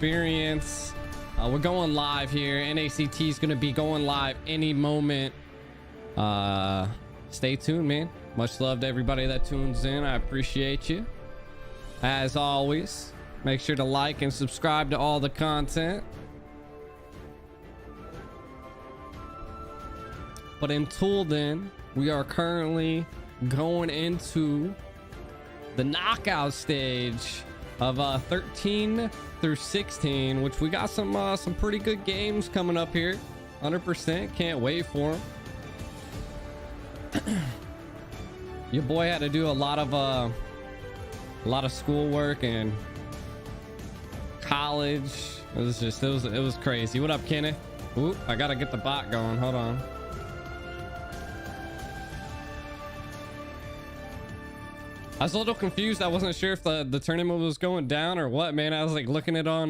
experience. We're going live here. NACT is going to be going live any moment. Stay tuned, man. Much love to everybody that tunes in. I appreciate you. As always, make sure to like and subscribe to all the content. But until then, we are currently going into the knockout stage of 13 through 16, which we got some pretty good games coming up here. 100%, can't wait for them. Your boy had to do a lot of schoolwork and college. It was crazy. What up, Kenneth? Ooh, I gotta get the bot going. Hold on. I was a little confused. I wasn't sure if the tournament was going down or what, man. I was like looking it up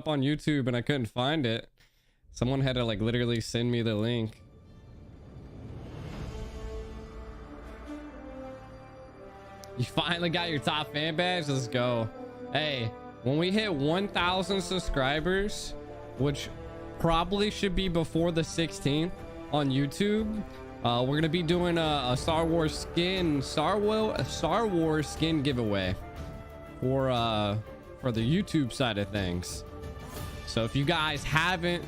on YouTube and I couldn't find it. Someone had to like literally send me the link. You finally got your top fan badge. Let's go. Hey, when we hit 1,000 subscribers, which probably should be before the 16th on YouTube, we're gonna be doing a Star Wars skin giveaway for the YouTube side of things. So if you guys haven't,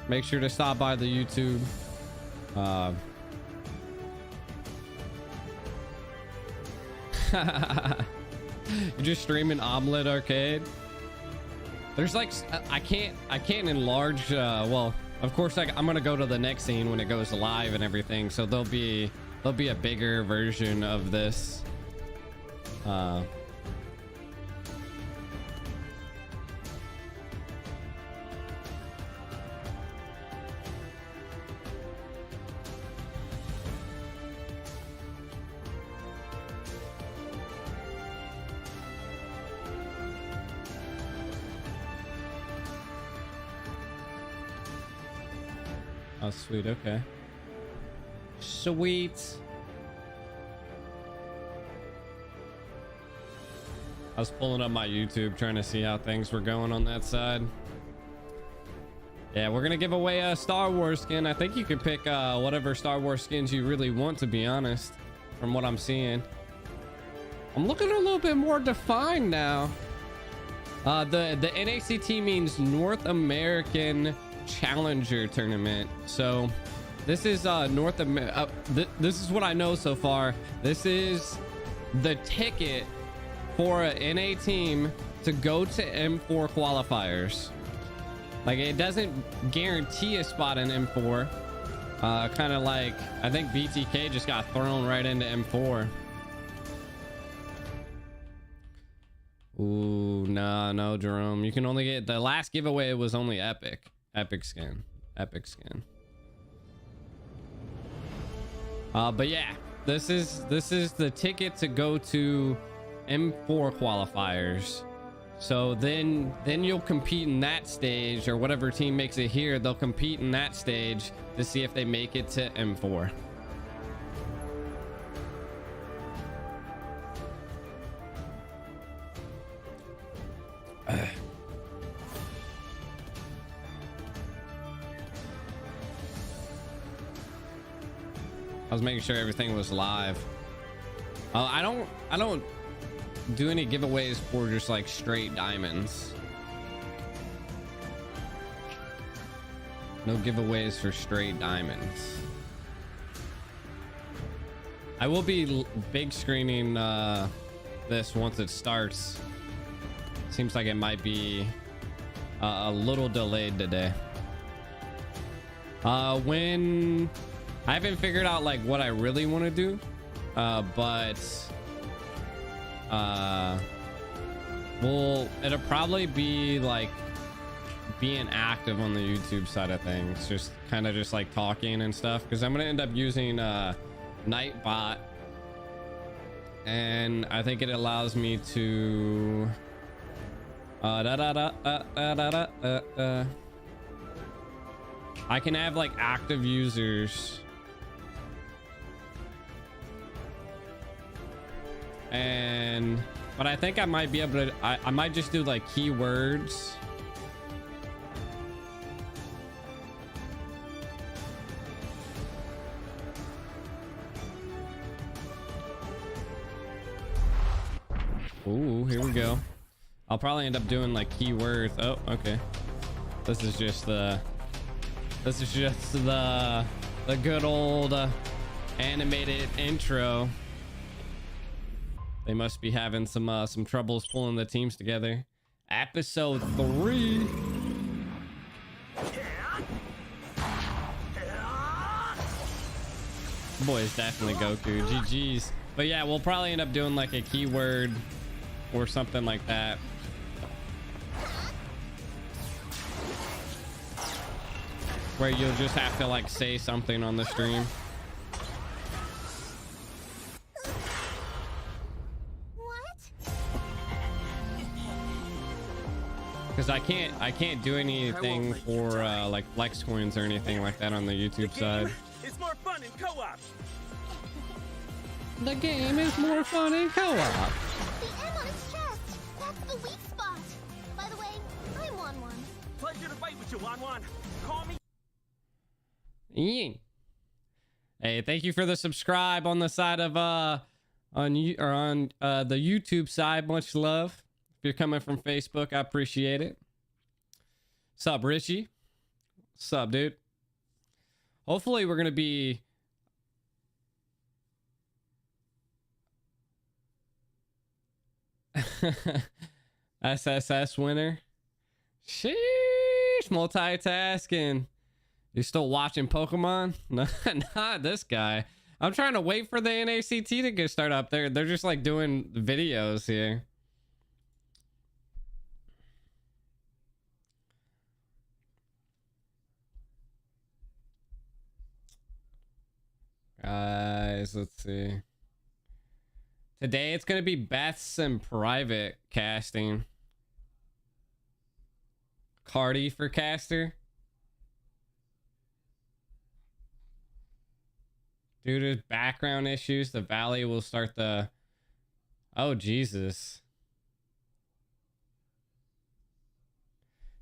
make sure to stop by the YouTube. You're just streaming Omelet Arcade. There's like I can't enlarge. Well, of course, I'm gonna go to the next scene when it goes live and everything, so there'll be a bigger version of this. Oh, sweet. Okay, sweet. I was pulling up my YouTube trying to see how things were going on that side. Yeah, we're gonna give away a Star Wars skin. I think you can pick whatever Star Wars skins you really want, to be honest, from what I'm seeing. I'm looking a little bit more defined now. The NACT means North American Challenger Tournament. So this is this is what I know so far. This is the ticket for a NA team to go to M4 qualifiers. Like, it doesn't guarantee a spot in M4. Kind of like, I think BTK just got thrown right into M4. Ooh, nah, no, Jerome. You can only get, the last giveaway was only epic skin. But yeah, this is the ticket to go to M4 qualifiers. So then you'll compete in that stage, or whatever team makes it here, they'll compete in that stage to see if they make it to M4. I was making sure everything was live. I don't do any giveaways for just like straight diamonds. No giveaways for straight diamonds. I will be big screening this once it starts. Seems like it might be a little delayed today. When I haven't figured out like what I really want to do, but well, it'll probably be like being active on the YouTube side of things, just kind of just like talking and stuff, because I'm gonna end up using Nightbot, and I think it allows me to I can have like active users, but I think I might be able to, I might just do like keywords Ooh, here we go. I'll probably end up doing like keywords. Oh, okay. This is just the good old animated intro. They must be having some troubles pulling the teams together. Episode 3. Boy is definitely Goku. GG's. But yeah, we'll probably end up doing like a keyword or something like that. Where you'll just have to like say something on the stream. Because I can't do anything for like flex coins or anything like that on the YouTube side. It's more fun in co-op. The game is more fun in co-op. The M on his chest. That's the weak spot. By the way, I'm Wan. Pleasure to fight with you, Wan. Call me. Yeah. Hey, thank you for the subscribe on the side of on the YouTube side. Much love. If you're coming from Facebook, I appreciate it. Sup, Richie? Sup, dude? Hopefully we're gonna be SSS winner. Sheesh, multitasking. You still watching Pokemon? No, not this guy. I'm trying to wait for the NACT to get started up there. They're just like doing videos here. Guys, let's see. Today it's gonna be Beth's and private casting. Cardi for caster. Due to background issues, the Valley will start the... Oh, Jesus.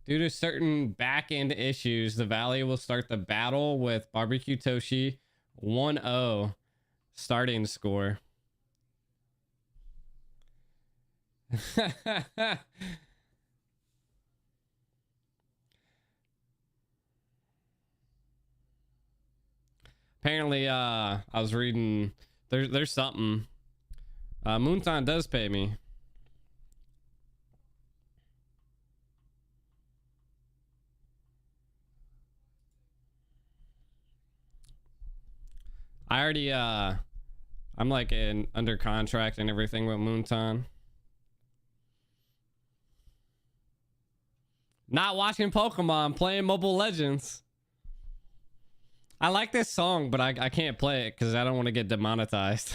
Due to certain back-end issues, the Valley will start the battle with Barbecue Toshi 1-0 starting score. Apparently, I was reading there's something. Moonton does pay me. I already I'm like under contract and everything with Moonton. Not watching Pokemon, playing Mobile Legends. I like this song, but I can't play it because I don't want to get demonetized.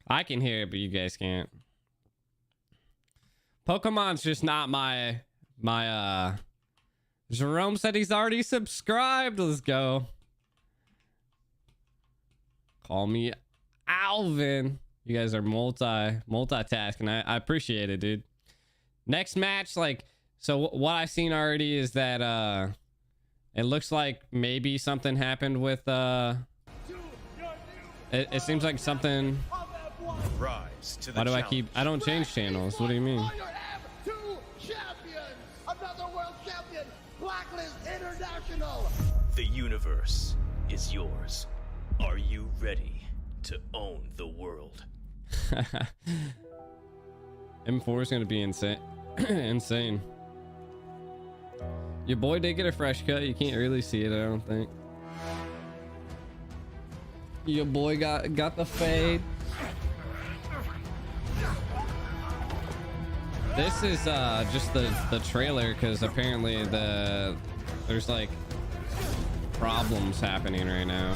I can hear it, but you guys can't. Pokemon's just not my Jerome said he's already subscribed. Let's go. Call me Alvin. You guys are multitasking. I appreciate it, dude. Next match, like, so what I've seen already is that it looks like maybe something happened with it seems like something. Rise to the Why do I don't change channels? What do you mean? The universe is yours. Are you ready to own the world? M4 is gonna be insane. Insane. Your boy did get a fresh cut. You can't really see it, I don't think. Your boy got the fade. This is just the trailer, because apparently there's like problems happening right now.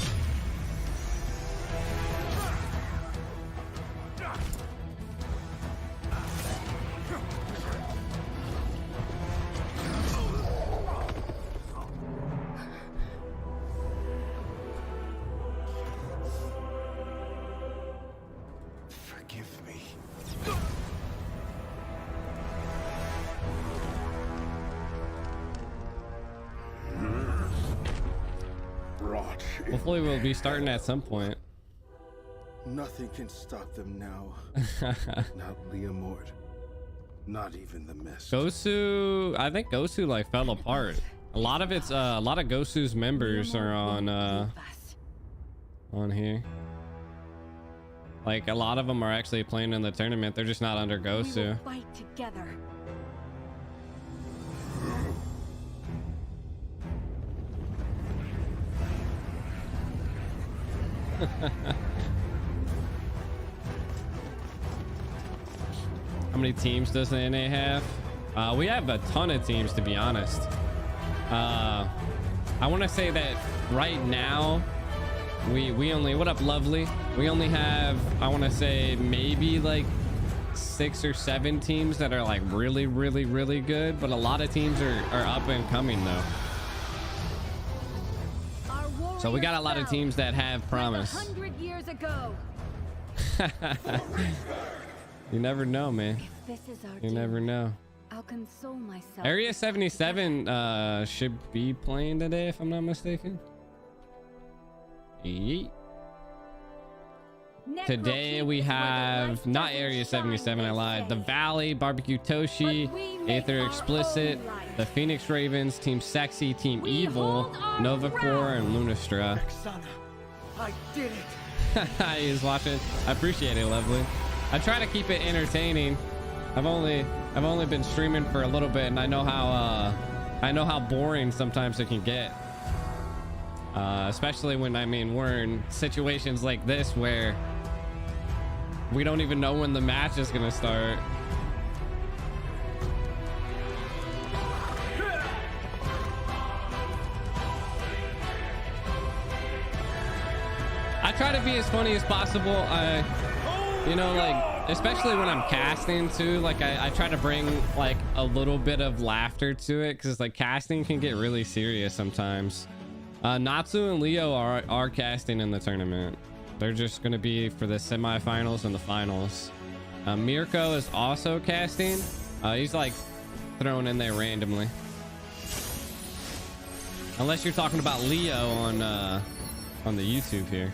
Forgive me. Rot Hopefully we'll be starting at some point. Nothing can stop them now. Not Leomord. Not even the mist. Gosu, I think Gosu like fell apart. A lot of Gosu's members are on here. Like a lot of them are actually playing in the tournament. They're just not under Gosu. We will fight together. How many teams does the NA have? We have a ton of teams, to be honest. I want to say that right now we only, what up Lovely, we only have, I want to say maybe like 6 or 7 teams that are like really good, but a lot of teams are up and coming though. So we got a lot of teams that have promise. 100 years ago. You never know, man. If this is our You never know. I'll console myself. Area 77 should be playing today, if I'm not mistaken. Yeet. Today we have not Area 77, I lied. The Valley, Barbecue Toshi, Aether Explicit, the Phoenix Ravens, Team Sexy, Team Evil, Nova Core, and Lunastra. I did it. He's watching. I appreciate it, Lovely. I try to keep it entertaining. I've only been streaming for a little bit, and I know how boring sometimes it can get. Especially when we're in situations like this where we don't even know when the match is gonna start. I try to be as funny as possible. You know, like, especially when I'm casting too, like I try to bring like a little bit of laughter to it, because like casting can get really serious sometimes. Natsu and Leo are casting in the tournament. They're just going to be for the semifinals and the finals. Mirko is also casting. He's like thrown in there randomly. Unless you're talking about Leo on the YouTube here.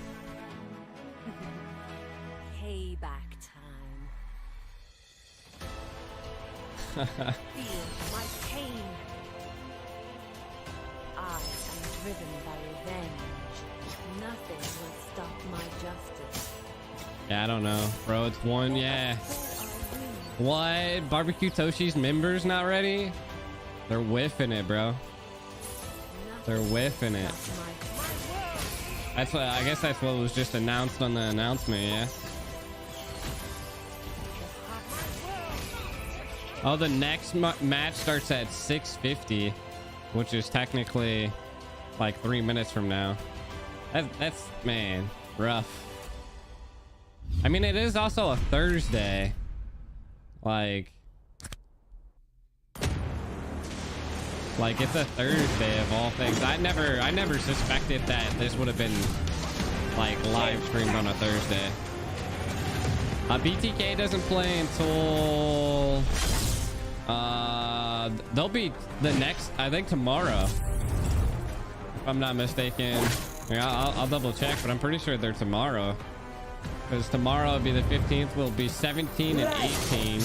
Payback time. Feel my pain. I am driven by revenge. Nothing will stop my justice. Yeah, I don't know, bro. It's one. Yeah. What? Barbecue Toshi's members not ready? They're whiffing it, bro. They're whiffing it. That's what, I guess that's what was just announced on the announcement, yeah. Oh, the next match starts at 6:50, which is technically like 3 minutes from now. That's man, rough. I mean, it is also a Thursday. Like it's a Thursday of all things. I never suspected that this would have been like live streamed on a Thursday. BTK doesn't play until they'll be the next, I think, tomorrow, if I'm not mistaken. Yeah, I'll double check, but I'm pretty sure they're tomorrow, because tomorrow will be the 15th. Will be 17 and 18.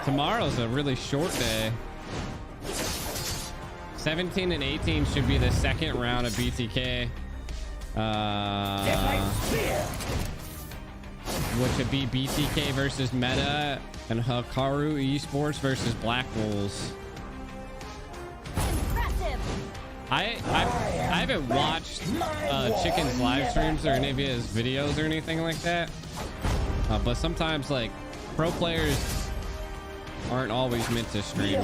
Tomorrow's a really short day. 17 and 18 should be the second round of BTK, which would be BTK versus Meta and Hikaru Esports versus Black Wolves. I haven't watched Chicken's live streams or any of his videos or anything like that, but sometimes like pro players aren't always meant to stream, to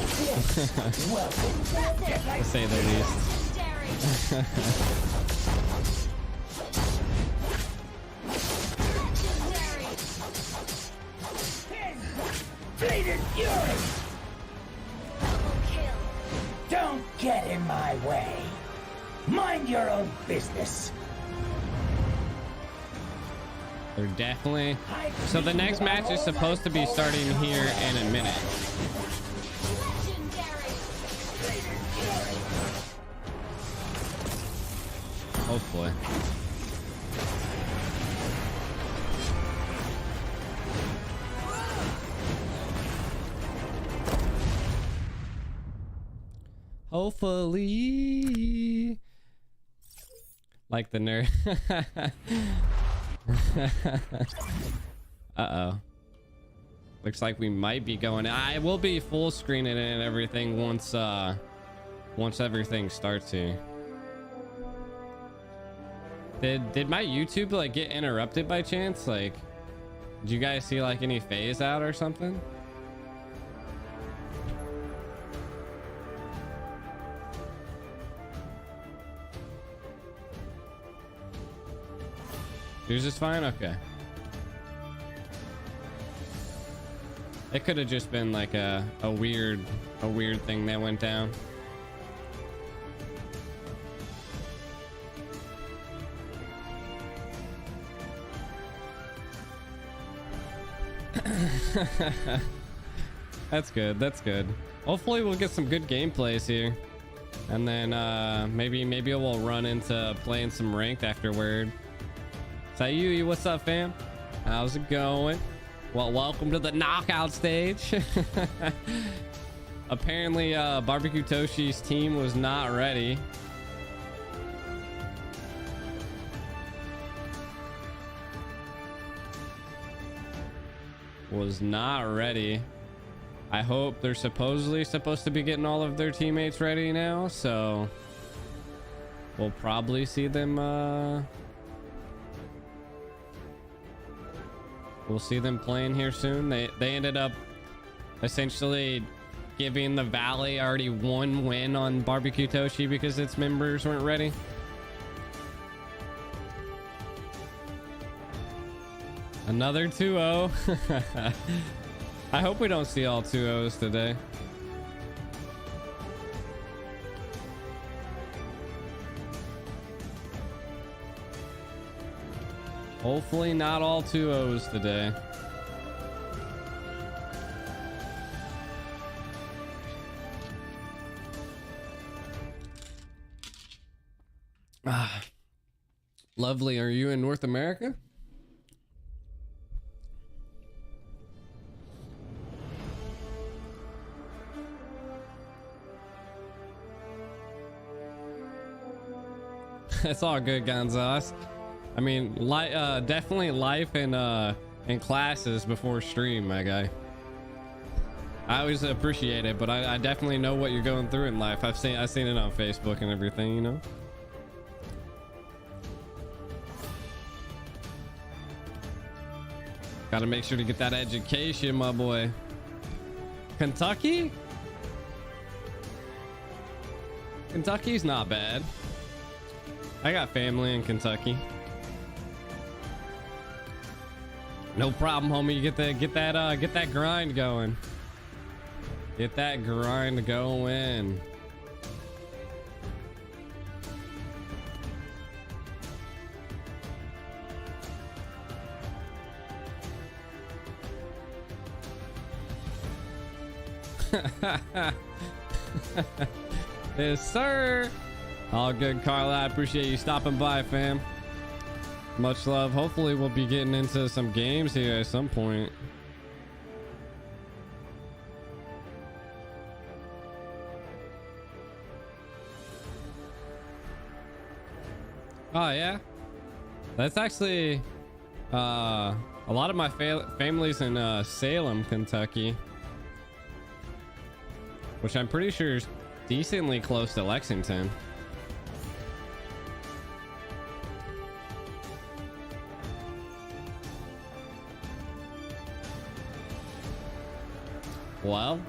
say the least. Bleeding fury! Don't get in my way. Mind your own business. They're definitely. So the next match is supposed to be starting here in a minute. Hopefully. Hopefully. Like the nerd. Uh-oh. Looks like we might be going. I will be full screening it and everything once everything starts here. Did my YouTube like get interrupted by chance? Like, did you guys see like any phase out or something? Yours is fine? Okay. It could have just been like a weird thing that went down. That's good. That's good. Hopefully we'll get some good gameplays here. And then maybe we'll run into playing some ranked afterward. Sayuyi, what's up, fam? How's it going? Well, welcome to the knockout stage. Apparently, Barbecue Toshi's team was not ready. Was not ready. I hope they're supposedly supposed to be getting all of their teammates ready now, so we'll probably see them we'll see them playing here soon. They ended up essentially giving the Valley already one win on Barbecue Toshi because its members weren't ready. Another 2-0. I hope we don't see all 2-0s today. Hopefully not all 2-0s today. Ah, lovely. Are you in North America? It's all good, Gonzalez. I mean, definitely life and classes before stream, my guy. I always appreciate it, but I definitely know what you're going through in life. I've seen it on Facebook and everything, you know. Got to make sure to get that education, my boy. Kentucky? Kentucky's not bad. I got family in Kentucky. No problem, homie. Get that grind going. Get that grind going. Yes, sir. All good, Carla. I appreciate you stopping by, fam. Much love. Hopefully we'll be getting into some games here at some point. Oh yeah, that's actually a lot of my family's in Salem, Kentucky, which I'm pretty sure is decently close to Lexington. Well,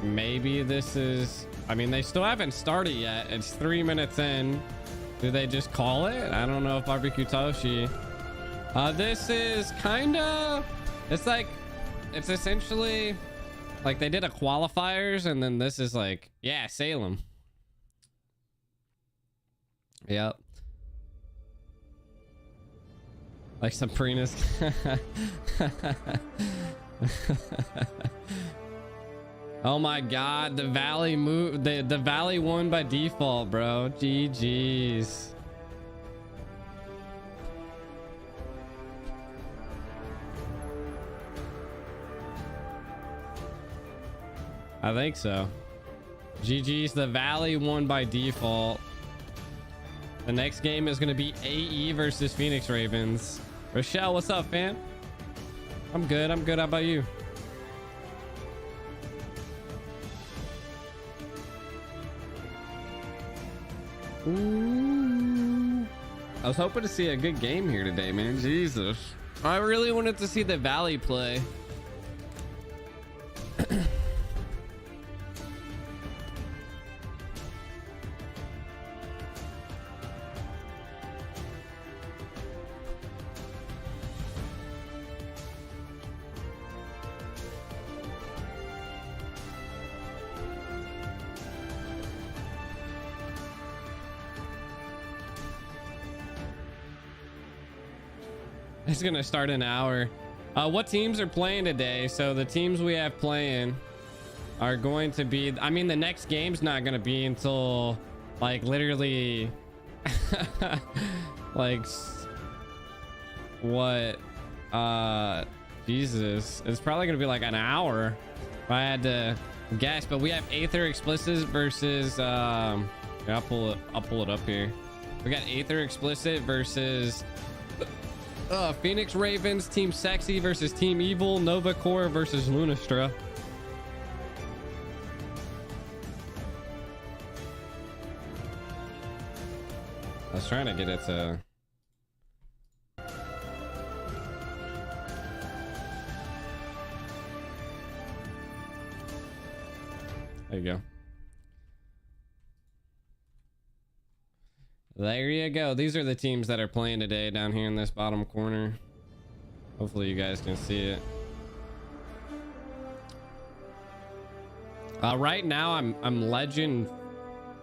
maybe this is, I mean, they still haven't started yet. It's 3 minutes in. Do they just call it? I don't know if Barbecue Toshi. This is kind of, it's like, it's essentially like they did a qualifiers and then this is like, yeah, Salem. Yep. Like Sabrina's. 。Oh my god, the Valley move, the Valley won by default, bro. GG's. I think so. GG's, the Valley won by default. The next game is going to be AE versus Phoenix Ravens. Rochelle, what's up, fam? I'm good. I'm good. How about you? Ooh. I was hoping to see a good game here today, man. Jesus. I really wanted to see the Valley play. It's gonna start an hour. What teams are playing today? So the teams we have playing are going to be, I mean, the next game's not gonna be until like literally like what Jesus, it's probably gonna be like an hour if I had to guess. But we have Aether Explicit versus I'll pull it up here. We got Aether Explicit versus Phoenix Ravens, Team Sexy versus Team Evil, Nova Core versus Lunastra. I was trying to get it to... There you go. There you go. These are the teams that are playing today down here in this bottom corner. Hopefully you guys can see it. Right now I'm Legend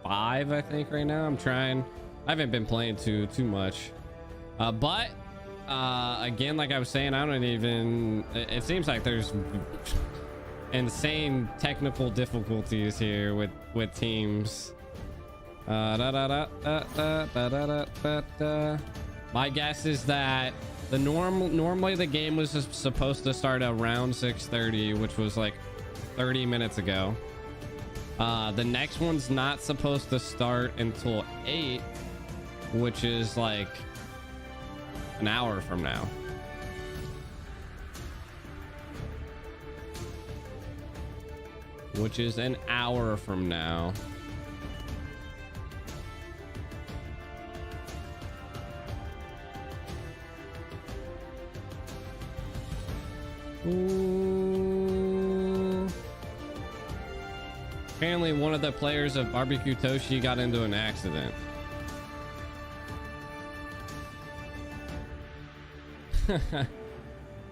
5, I think. Right now I'm trying. I haven't been playing too much. But again, like I was saying, I don't even. It seems like there's insane technical difficulties here with teams. My guess is that normally the game was just supposed to start around 6:30, which was like 30 minutes ago. The next one's not supposed to start until 8, which is like an hour from now. Which is an hour from now. Ooh. Apparently one of the players of Barbecue Toshi got into an accident.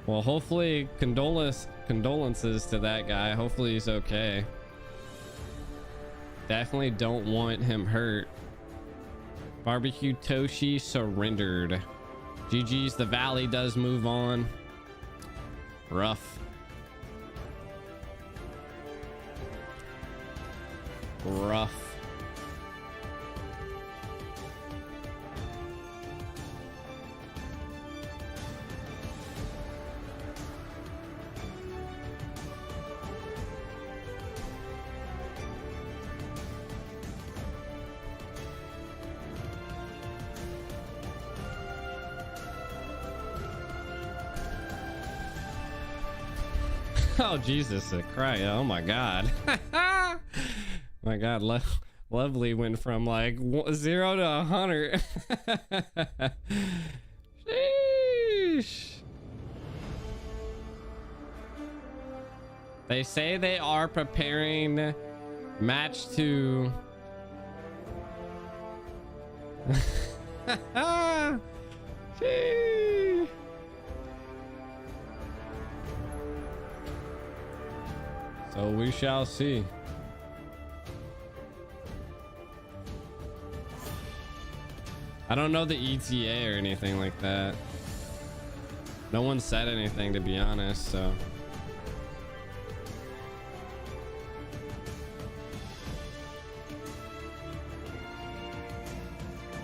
Well, hopefully condolences to that guy. Hopefully he's okay. Definitely don't want him hurt. Barbecue Toshi surrendered. GG's, the Valley does move on. Rough. Oh Jesus Christ! Oh my God! My God! Lovely went from like 0 to 100. Sheesh. They say they are preparing match 2. Sheesh. So we shall see. I don't know the ETA or anything like that. No one said anything, to be honest, so.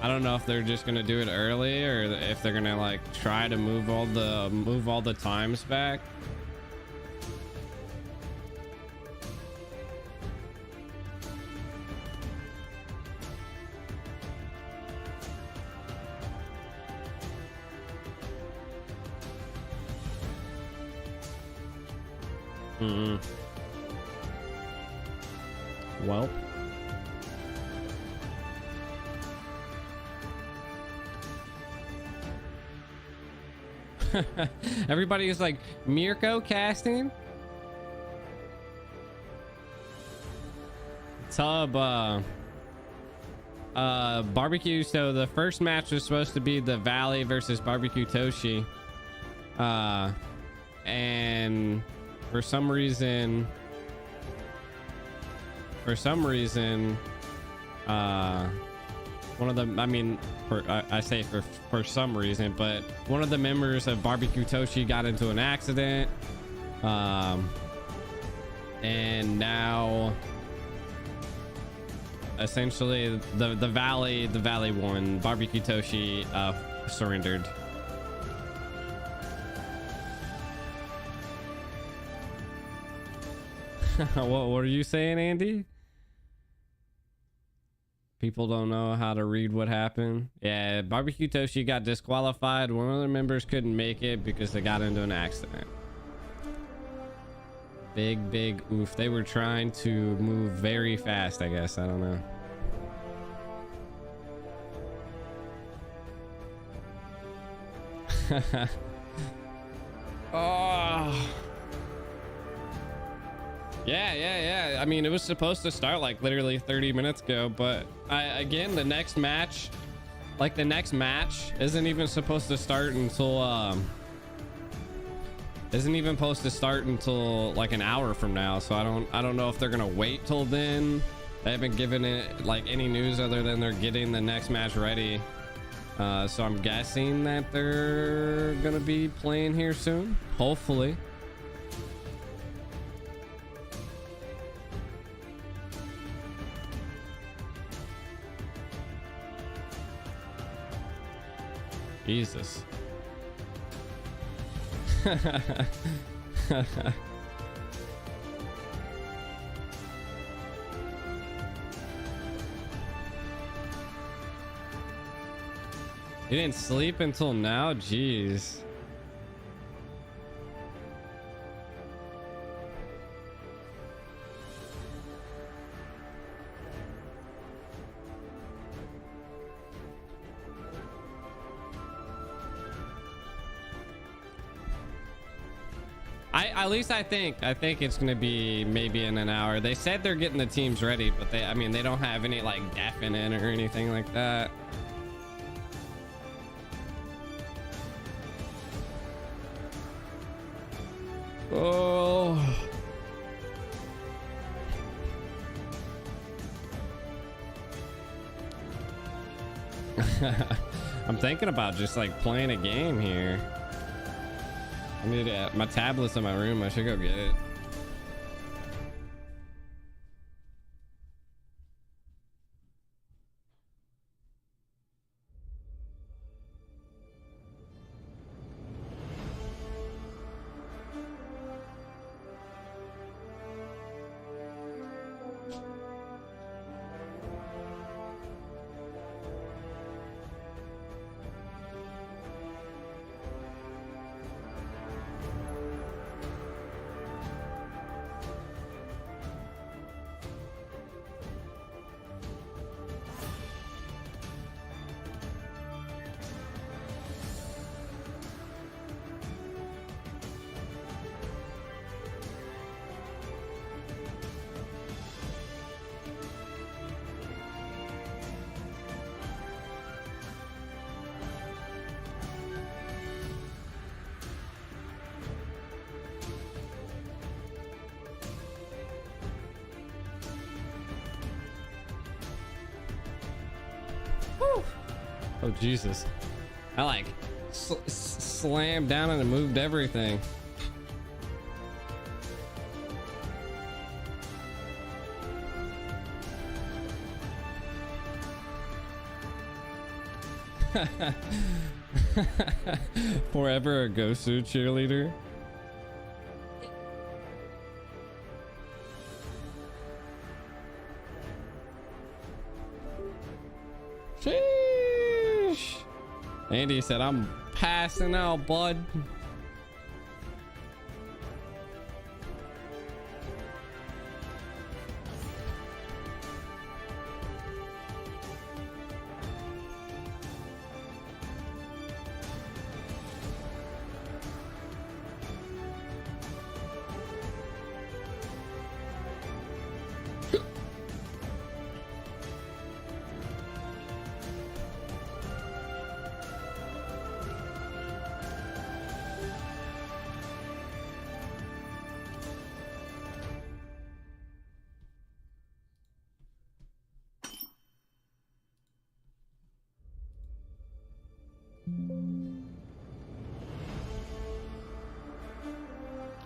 I don't know if they're just gonna do it early or if they're gonna like try to move all the times back. Well. Everybody is like, Mirko casting? Tub, barbecue. So the first match was supposed to be the Valley versus Barbecue Toshi. And for some reason, one of them, I mean, I say for some reason, but one of the members of Barbecue Toshi got into an accident, and now essentially the Valley won. Barbecue Toshi surrendered. What were you saying, Andy? People don't know how to read what happened. Yeah, Barbecue Toshi got disqualified. One of the members couldn't make it because they got into an accident. Big oof. They were trying to move very fast, I guess. I don't know. Oh. Yeah. I mean, it was supposed to start like literally 30 minutes ago, but again, the next match isn't even supposed to start until like an hour from now. So I don't know if they're gonna wait till then. They haven't given it like any news other than they're getting the next match ready. So I'm guessing that they're gonna be playing here soon, hopefully. Jesus. You didn't sleep until now? Jeez. At least I think it's gonna be maybe in an hour. They said they're getting the teams ready, but they don't have any like definite or anything like that. Oh. I'm thinking about just like playing a game here. I need my tablet's in my room. I should go get it. Oh Jesus, I like slammed down and it moved everything. Forever a Gosu cheerleader. Sheesh. Andy said, I'm passing out, bud.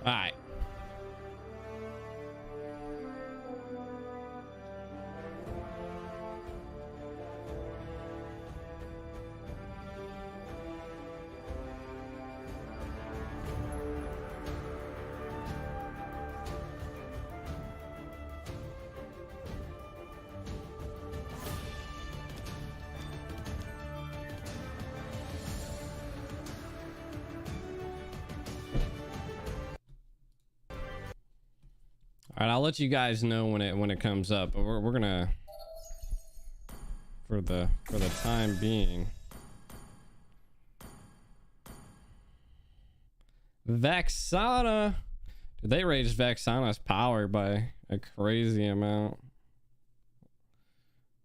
All right. All right, I'll let you guys know when it comes up, but we're gonna for the time being. Vexana, dude, they raised Vexana's power by a crazy amount.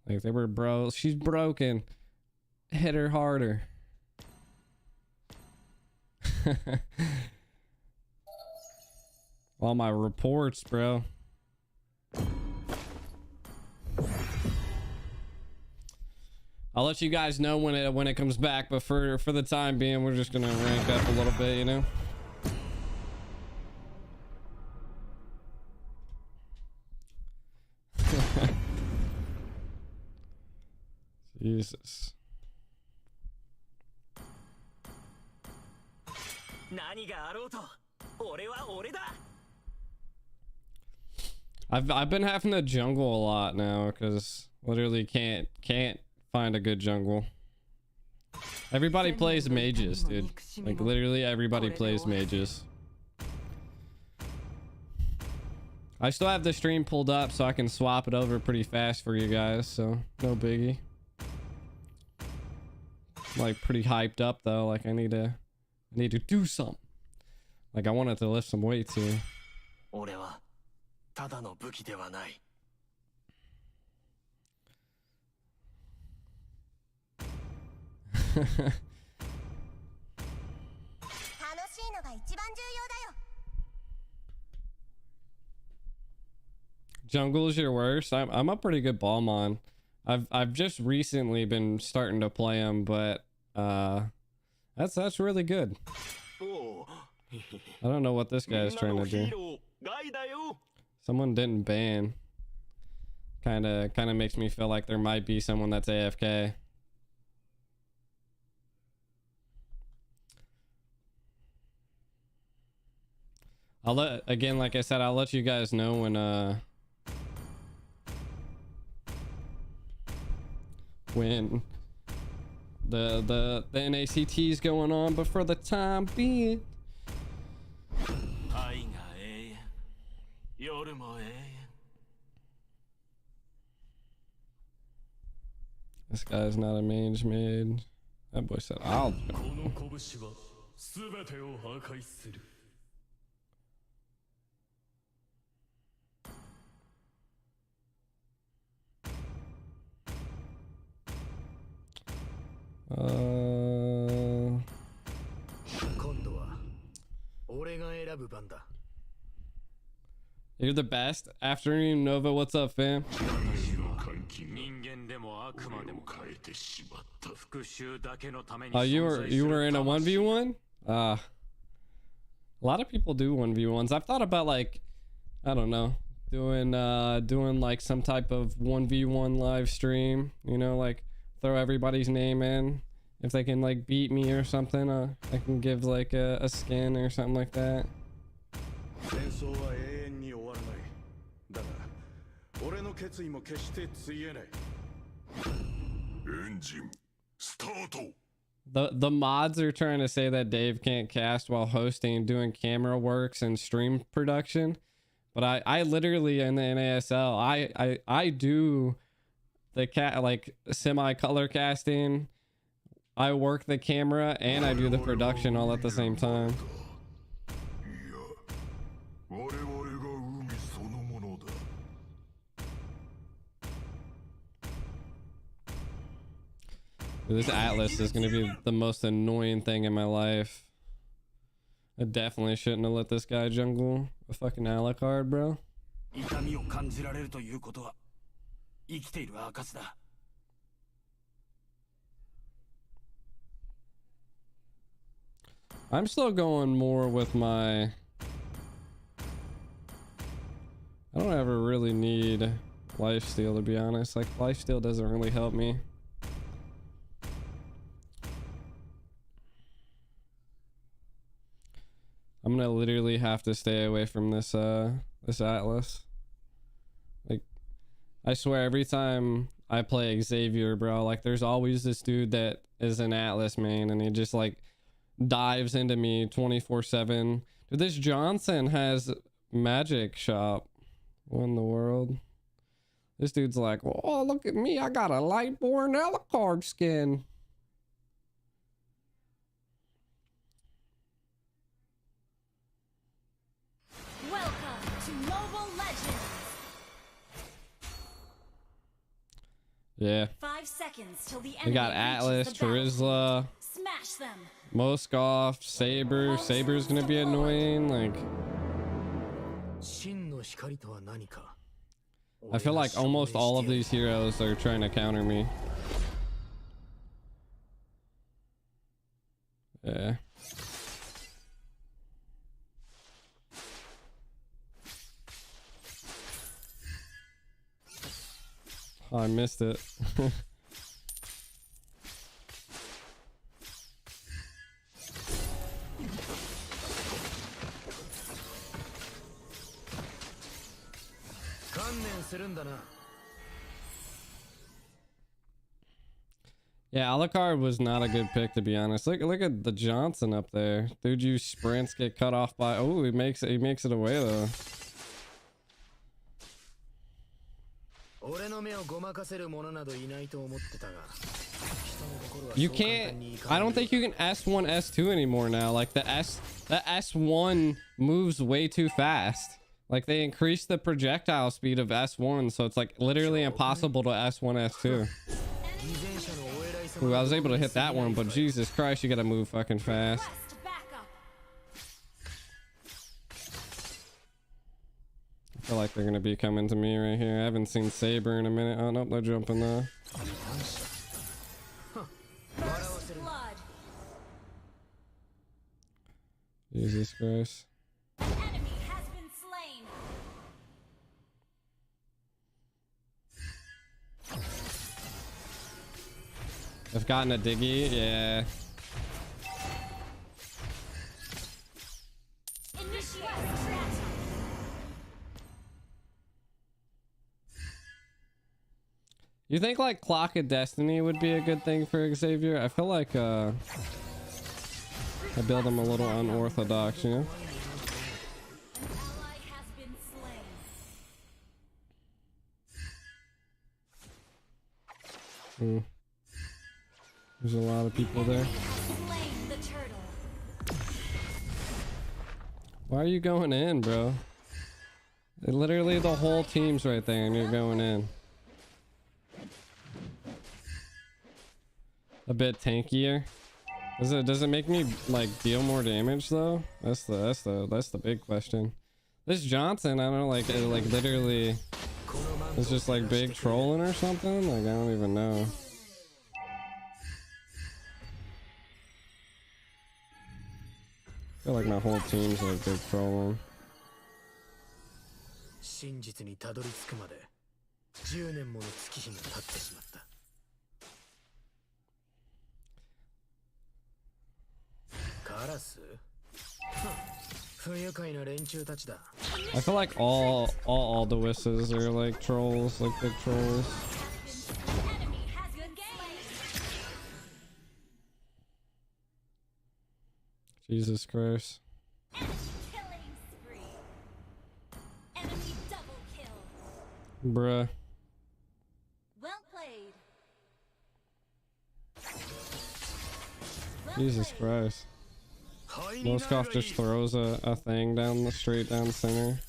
Like they were she's broken. Hit her harder. All my reports, bro. I'll let you guys know when it comes back, but for the time being, we're just gonna rank up a little bit, you know. Jesus. I've been having to jungle a lot now because literally can't find a good jungle. Everybody plays mages, dude. Like literally everybody plays mages. I still have the stream pulled up so I can swap it over pretty fast for you guys, so no biggie. Like pretty hyped up though. Like I need to do something. Like I wanted to lift some weights here. ただの武器ではない。楽しいのが一番重要だよ。 Jungle is your worst. I'm a pretty good Balmon. I've just recently been starting to play him, but that's really good. I don't know what this guy's trying to do. Someone didn't ban. Kind of makes me feel like there might be someone that's AFK. Again, like I said, I'll let you guys know when the NACT is going on, but for the time being, this guy's not a mage made. That boy said, I'll You're the best. Afternoon Nova, what's up, fam? You were in a 1v1? A lot of people do 1v1s. I've thought about, like, I don't know, doing like some type of 1v1 live stream, you know, like throw everybody's name in If they can like beat me or something, I can give like a skin or something like that. 戦争は永遠に終わらない。だが、俺の決意も決してついえない。エンジンスタート。The mods are trying to say that Dave can't cast while hosting, doing camera works and stream production, but I literally in the NASL I do the like semi color casting. I work the camera and I do the production all at the same time. This Atlas is going to be the most annoying thing in my life. I definitely shouldn't have let this guy jungle a fucking Alucard, bro. I'm still going more with my... I don't ever really need lifesteal, to be honest. Like, lifesteal doesn't really help me. I'm gonna literally have to stay away from this this Atlas. Like, I swear every time I play Xavier, bro, like there's always this dude that is an Atlas main and he just like dives into me 24/7. Dude, this Johnson has magic shop. What in the world? This dude's like, oh, look at me, I got a Lightborn Alucard skin. Yeah. 5 seconds till the We got Atlas, Charizla, Smash them. Moskoff, Saber. Saber's gonna be annoying. Like, I feel like almost all of these heroes are trying to counter me. Yeah. Oh, I missed it. Yeah, Alucard was not a good pick, to be honest. Look at the Johnson up there. Dude, you sprints get cut off by... Oh, he makes it away though. You can't... I don't think you can S1, S2 anymore now. Like the S1 moves way too fast. Like they increased the projectile speed of S1, so it's like literally impossible to S1, S2. Ooh, I was able to hit that one, but Jesus Christ, you gotta move fucking fast. I feel like they're gonna be coming to me right here. I haven't seen Saber in a minute. Oh nope, they're jumping though. Jesus Christ. I've gotten a Diggy, yeah. You think like Clock of Destiny would be a good thing for Xavier? I feel like I build him a little unorthodox, you know? There's a lot of people there. Why are you going in, bro? Literally the whole team's right there and you're going in. A bit tankier. Does it make me like deal more damage though? That's the big question. This Johnson, I don't know, like literally it's just like big trolling or something. Like I don't even know. I feel like my whole team's like big trolling. I feel like all DEUSs are like trolls, like big trolls. Jesus Christ. Bruh. Well played. Jesus Christ. Moskov just throws a thing down the straight down center.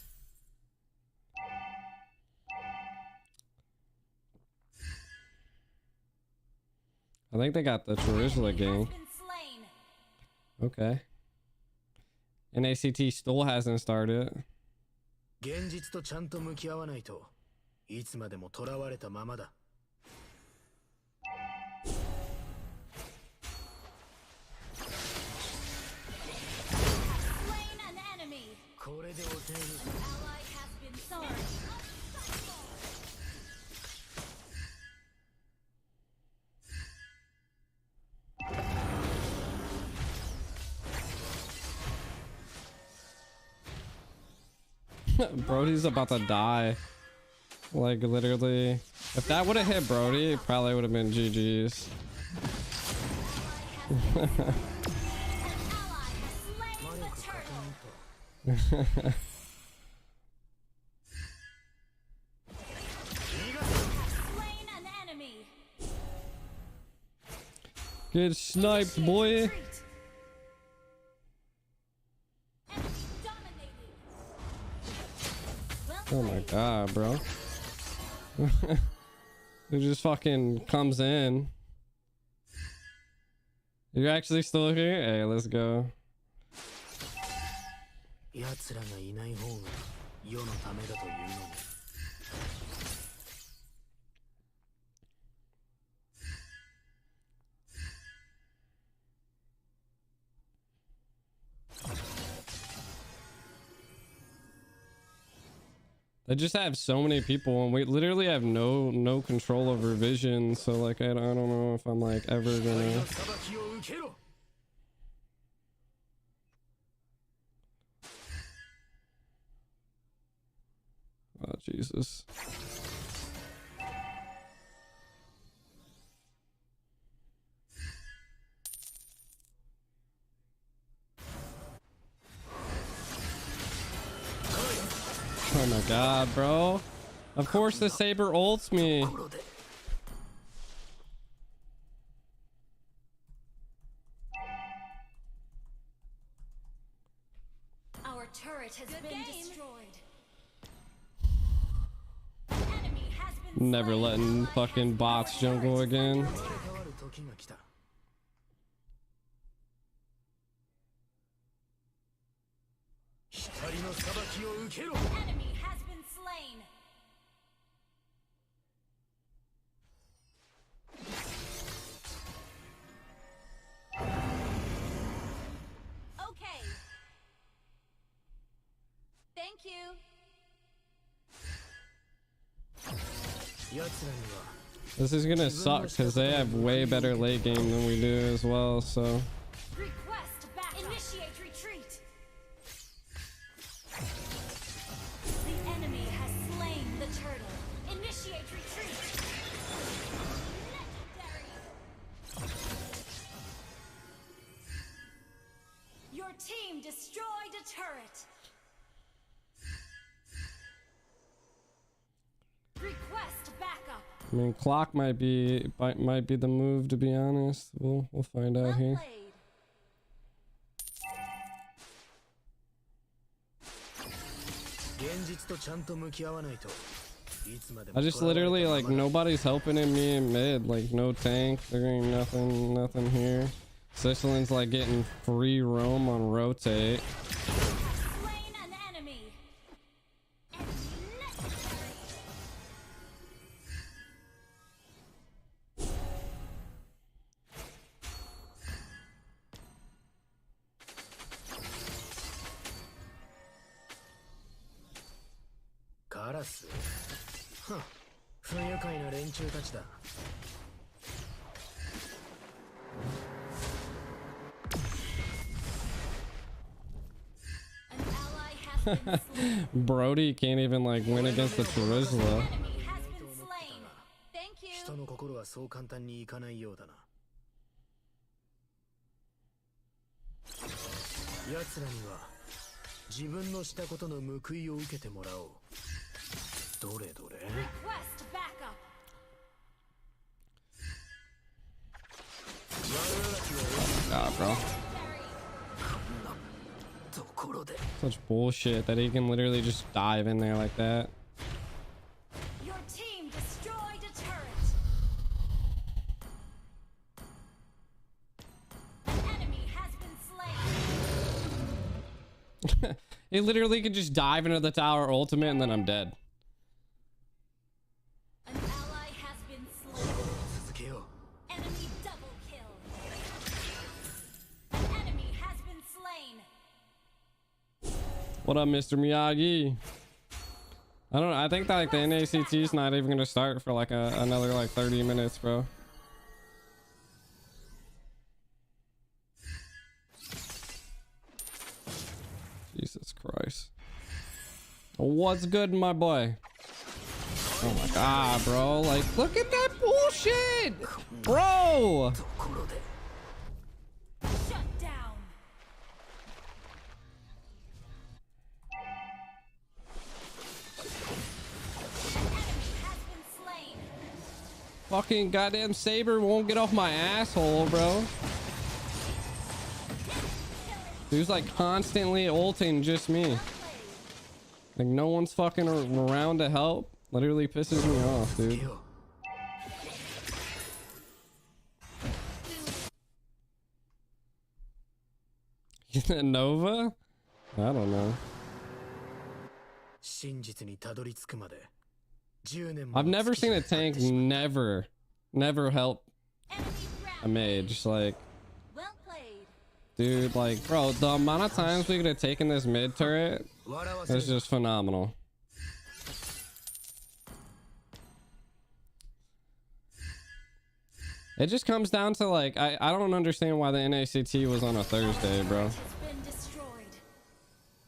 I think they got the Charizla gang. Okay. NACT still hasn't started. 現実とちゃんと向き合わないといつまでも囚われたままだ。これで抑える。Brody's about to die. Like literally, if that would have hit Brody, it probably would have been GG's. Get sniped, boy. Oh my god, bro. It just fucking comes in. You're actually still here? Hey, let's go. They just have so many people, and we literally have no control over vision. So like, I don't know if I'm like ever gonna. Oh Jesus. Oh my god, bro. Of course the Saber ults me. Our turret has been destroyed. Never letting fucking bots jungle again. Enemy has been slain. Okay. Thank you. This is gonna suck because they have way better late game than we do as well, so. Request back. Initiate retreat. The enemy has slain the turtle. Initiate retreat. Legendary. Your team destroyed a turret. Request backup. I mean, clock might be the move, to be honest. We'll find out here. I just literally like nobody's helping in me in mid, like no tank, there ain't nothing here. Sicilian's like getting free roam on rotate. Slain an enemy. Karas? Huh. 不愉快な連中たちだ。Brody can't even like win against the Charizla. Enemy has been slain. Thank you. 人の心はそう簡単にいかないようだな。奴らには自分のしたことの報いを受けてもらおう。どれどれ。 Request backup. God, bro. ところで。 Such bullshit that he can literally just dive in there like that. Your team destroyed a turret. An enemy has been slain. He literally could just dive into the tower ultimate and then I'm dead. An ally has been slain. 続けよう。 Enemy double kill. An enemy has been slain. What up, Mr. Miyagi? I don't know. I think that like the NACT is not even gonna start for like another like 30 minutes, bro. Jesus Christ. What's good, my boy? Oh my god, bro. Like, look at that bullshit, bro. ところで。 Shut down. An enemy has been slain. Fucking goddamn Saber won't get off my asshole, bro. Dude's like constantly ulting just me. Like no one's fucking around to help. Literally pisses me off, 続 dude. けよう。 Nova? I don't know. 真実にたどり着くまで10年も I've never seen a tank never help Enemy a round. mage. Like, Well played. dude, like, bro, the amount of times we could have taken this mid turret 笑わせる is just phenomenal. It just comes down to like, I don't understand why the NACT was on a Thursday, bro. Has been destroyed.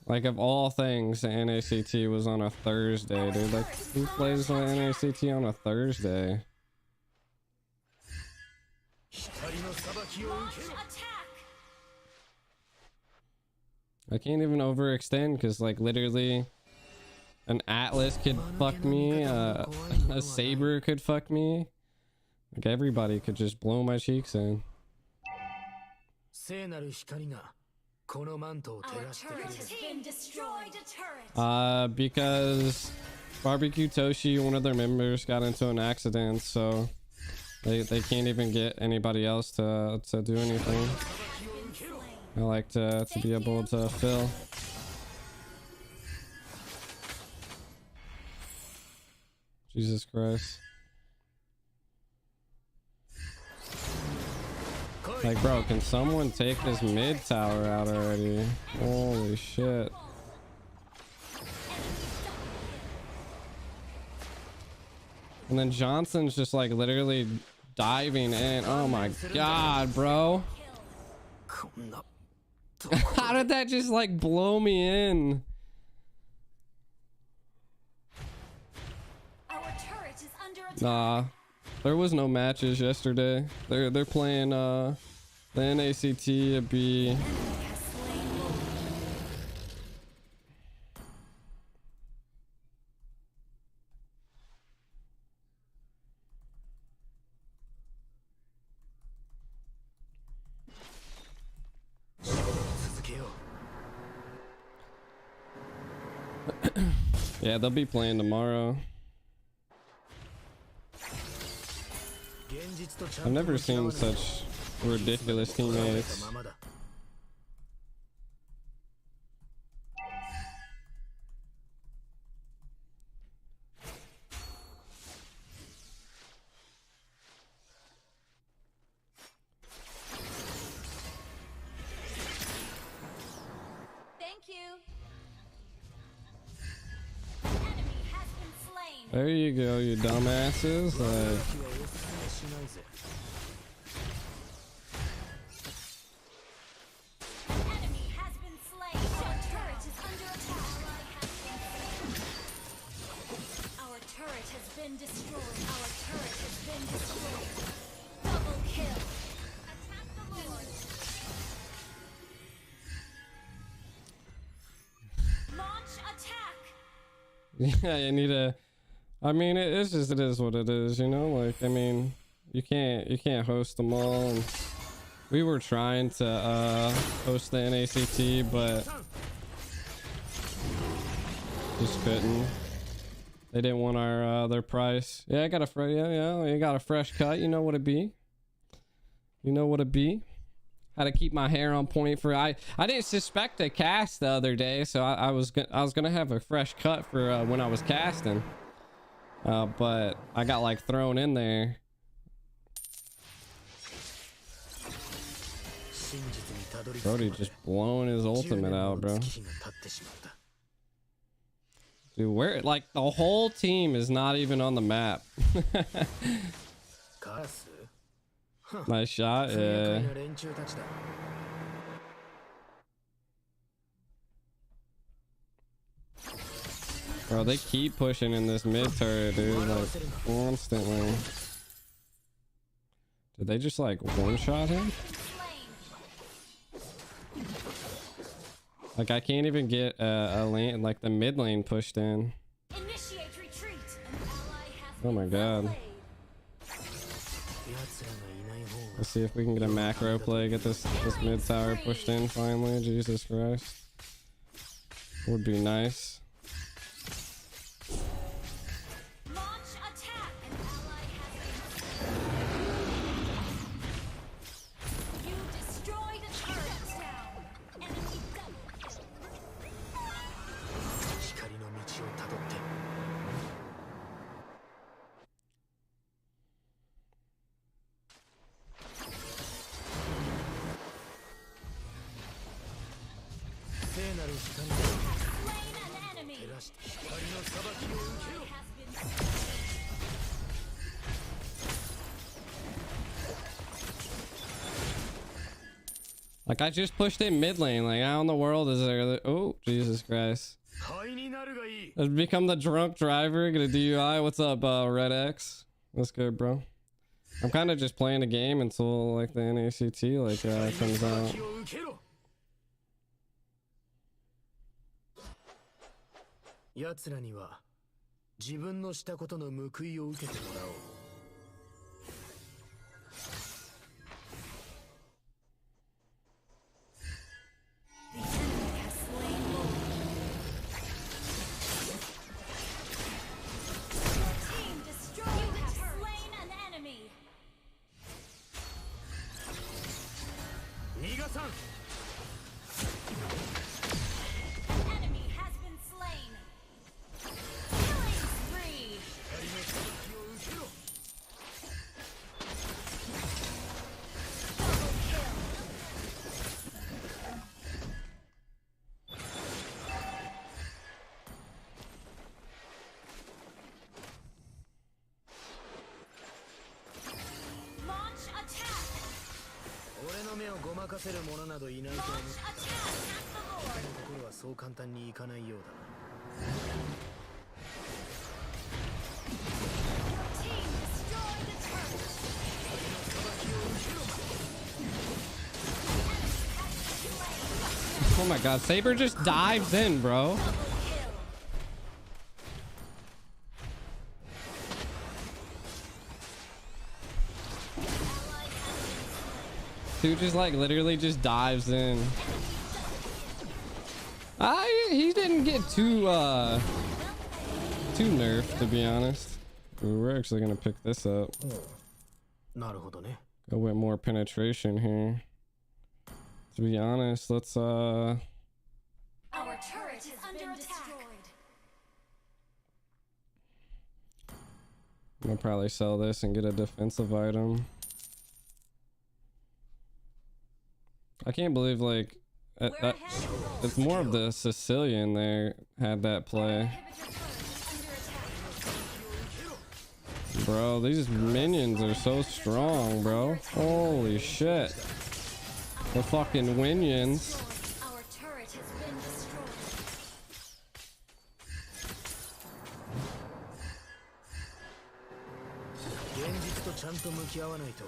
Like of all things, the NACT was on a Thursday, dude. Like who plays the NACT on a Thursday? 光の裁きを Launch 受けろ。 attack. I can't even overextend because like literally an Atlas could fuck me, a Saber could fuck me. Like everybody could just blow my cheeks in. 聖なる光がこのマントを照 Our らしてくれ turret る。 has been destroyed. A turret. Because Barbecue Toshi, one of their members, got into an accident, so they can't even get anybody else to do anything. I like to be able to fill. Jesus Christ. Like, bro, can someone take this mid tower out already? Holy shit. And then Johnson's just like literally diving in. Oh my god, bro. こんな How did that just like blow me in? Our turret is under attack. Nah, there was no matches yesterday. They're playing the NACT to be Enemy has slain. yeah, they'll be playing tomorrow. I've never seen such ridiculous teammates. Thank you. Enemy has been slain. There you go, you dumbasses. Like, Enemy has been slain. Our turret is under attack. been destroyed. Our turret has been destroyed. Double kill. Attack the Lord. Launch attack. Yeah, you need a. I mean, it's just it is what it is, you know. Like, I mean, you can't host them all. And we were trying to host the NACT, but just couldn't. They didn't want our their price. Yeah, I got a you got a fresh cut. You know what it be. You know what it be. Had to keep my hair on point for I didn't suspect a cast the other day, so I was gonna have a fresh cut for when I was casting. But I got like thrown in there. Brody just blowing his ultimate out, bro. Dude, where like the whole team is not even on the map. Nice shot, yeah. Bro, they keep pushing in this mid turret, dude, like constantly. Did they just like one shot him? Like I can't even get a lane, like the mid lane pushed in. Initiate retreat. An ally has Oh my god. Let's see if we can get a macro play, get this mid tower pushed in finally. Jesus Christ. Would be nice. Launch attack. An ally has been. You destroyed a turret. Down. Enemy double kill. Slain an enemy. Has been. Like I just pushed in mid lane. Like how in the world is there? Oh Jesus Christ! It's become the drunk driver. Get a DUI. What's up, Red X? That's good, bro. I'm kind of just playing the game until like the NACT like comes out. 奴らには自分のしたことの報いを受けてもらおう。The enemy has slain Lord. Your team destroyed. You have slain an enemy. 逃がさん。 An enemy has been slain. Killing spree. Double kill. Launch attack. 俺の目をごまかせる者などいないと思 Launch う。 attack. ところはそう簡単にいかないようだ。 Your team destroyed the turret. Oh my god, Saber just dives in, bro. Double kill. Dude just like literally just dives in. He didn't get too nerfed, to be honest. Ooh, we're actually gonna pick this up. なるほどね。 Go with more penetration here. To be honest, let's Our turret is under attack. I'm gonna probably sell this and get a defensive item. I can't believe like it's more of the Sicilian there had that play. Bro, these minions are so strong, bro. Holy shit. The fucking minions. Our turret has been destroyed. ちゃんと向き合わないと。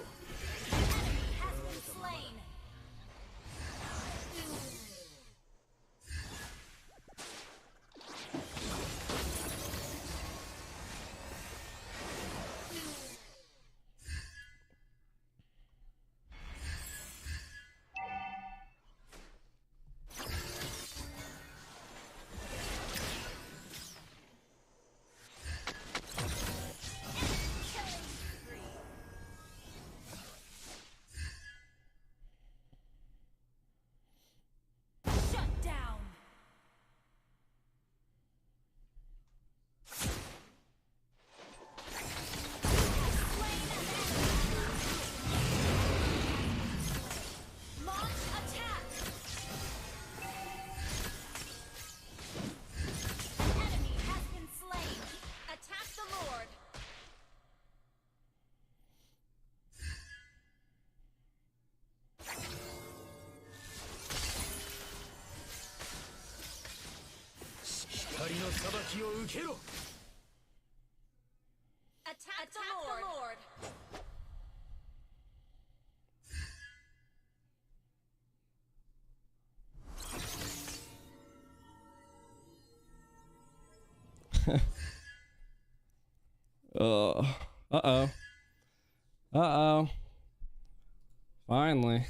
Attack the Lord. Uh-oh. Uh-oh. Finally.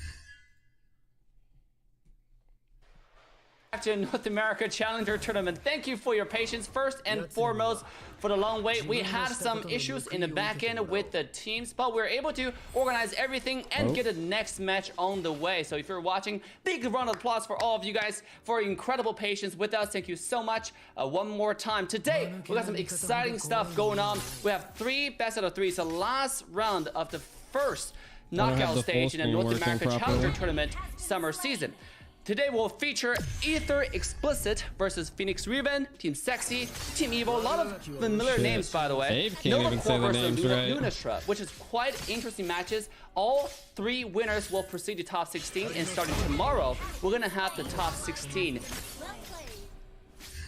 Back to North America Challenger Tournament. Thank you for your patience. First and foremost, for the long wait, we had some issues in the back end with the teams, but we were able to organize everything and get the next match on the way. So if you're watching, big round of applause for all of you guys for your incredible patience with us. Thank you so much. One more time. Today, we got some exciting stuff going on. We have 3 best out of 3. It's the last round of the first knockout stage in the North America Challenger Tournament summer season. Today we'll feature Ether Explicit versus Phoenix Riven, Team Sexy, Team Evil. A lot of familiar names, by the way. Dave can't even say the names right. Lunastra, which is quite interesting matches. All 3 winners will proceed to top 16, and starting tomorrow, we're gonna have the top 16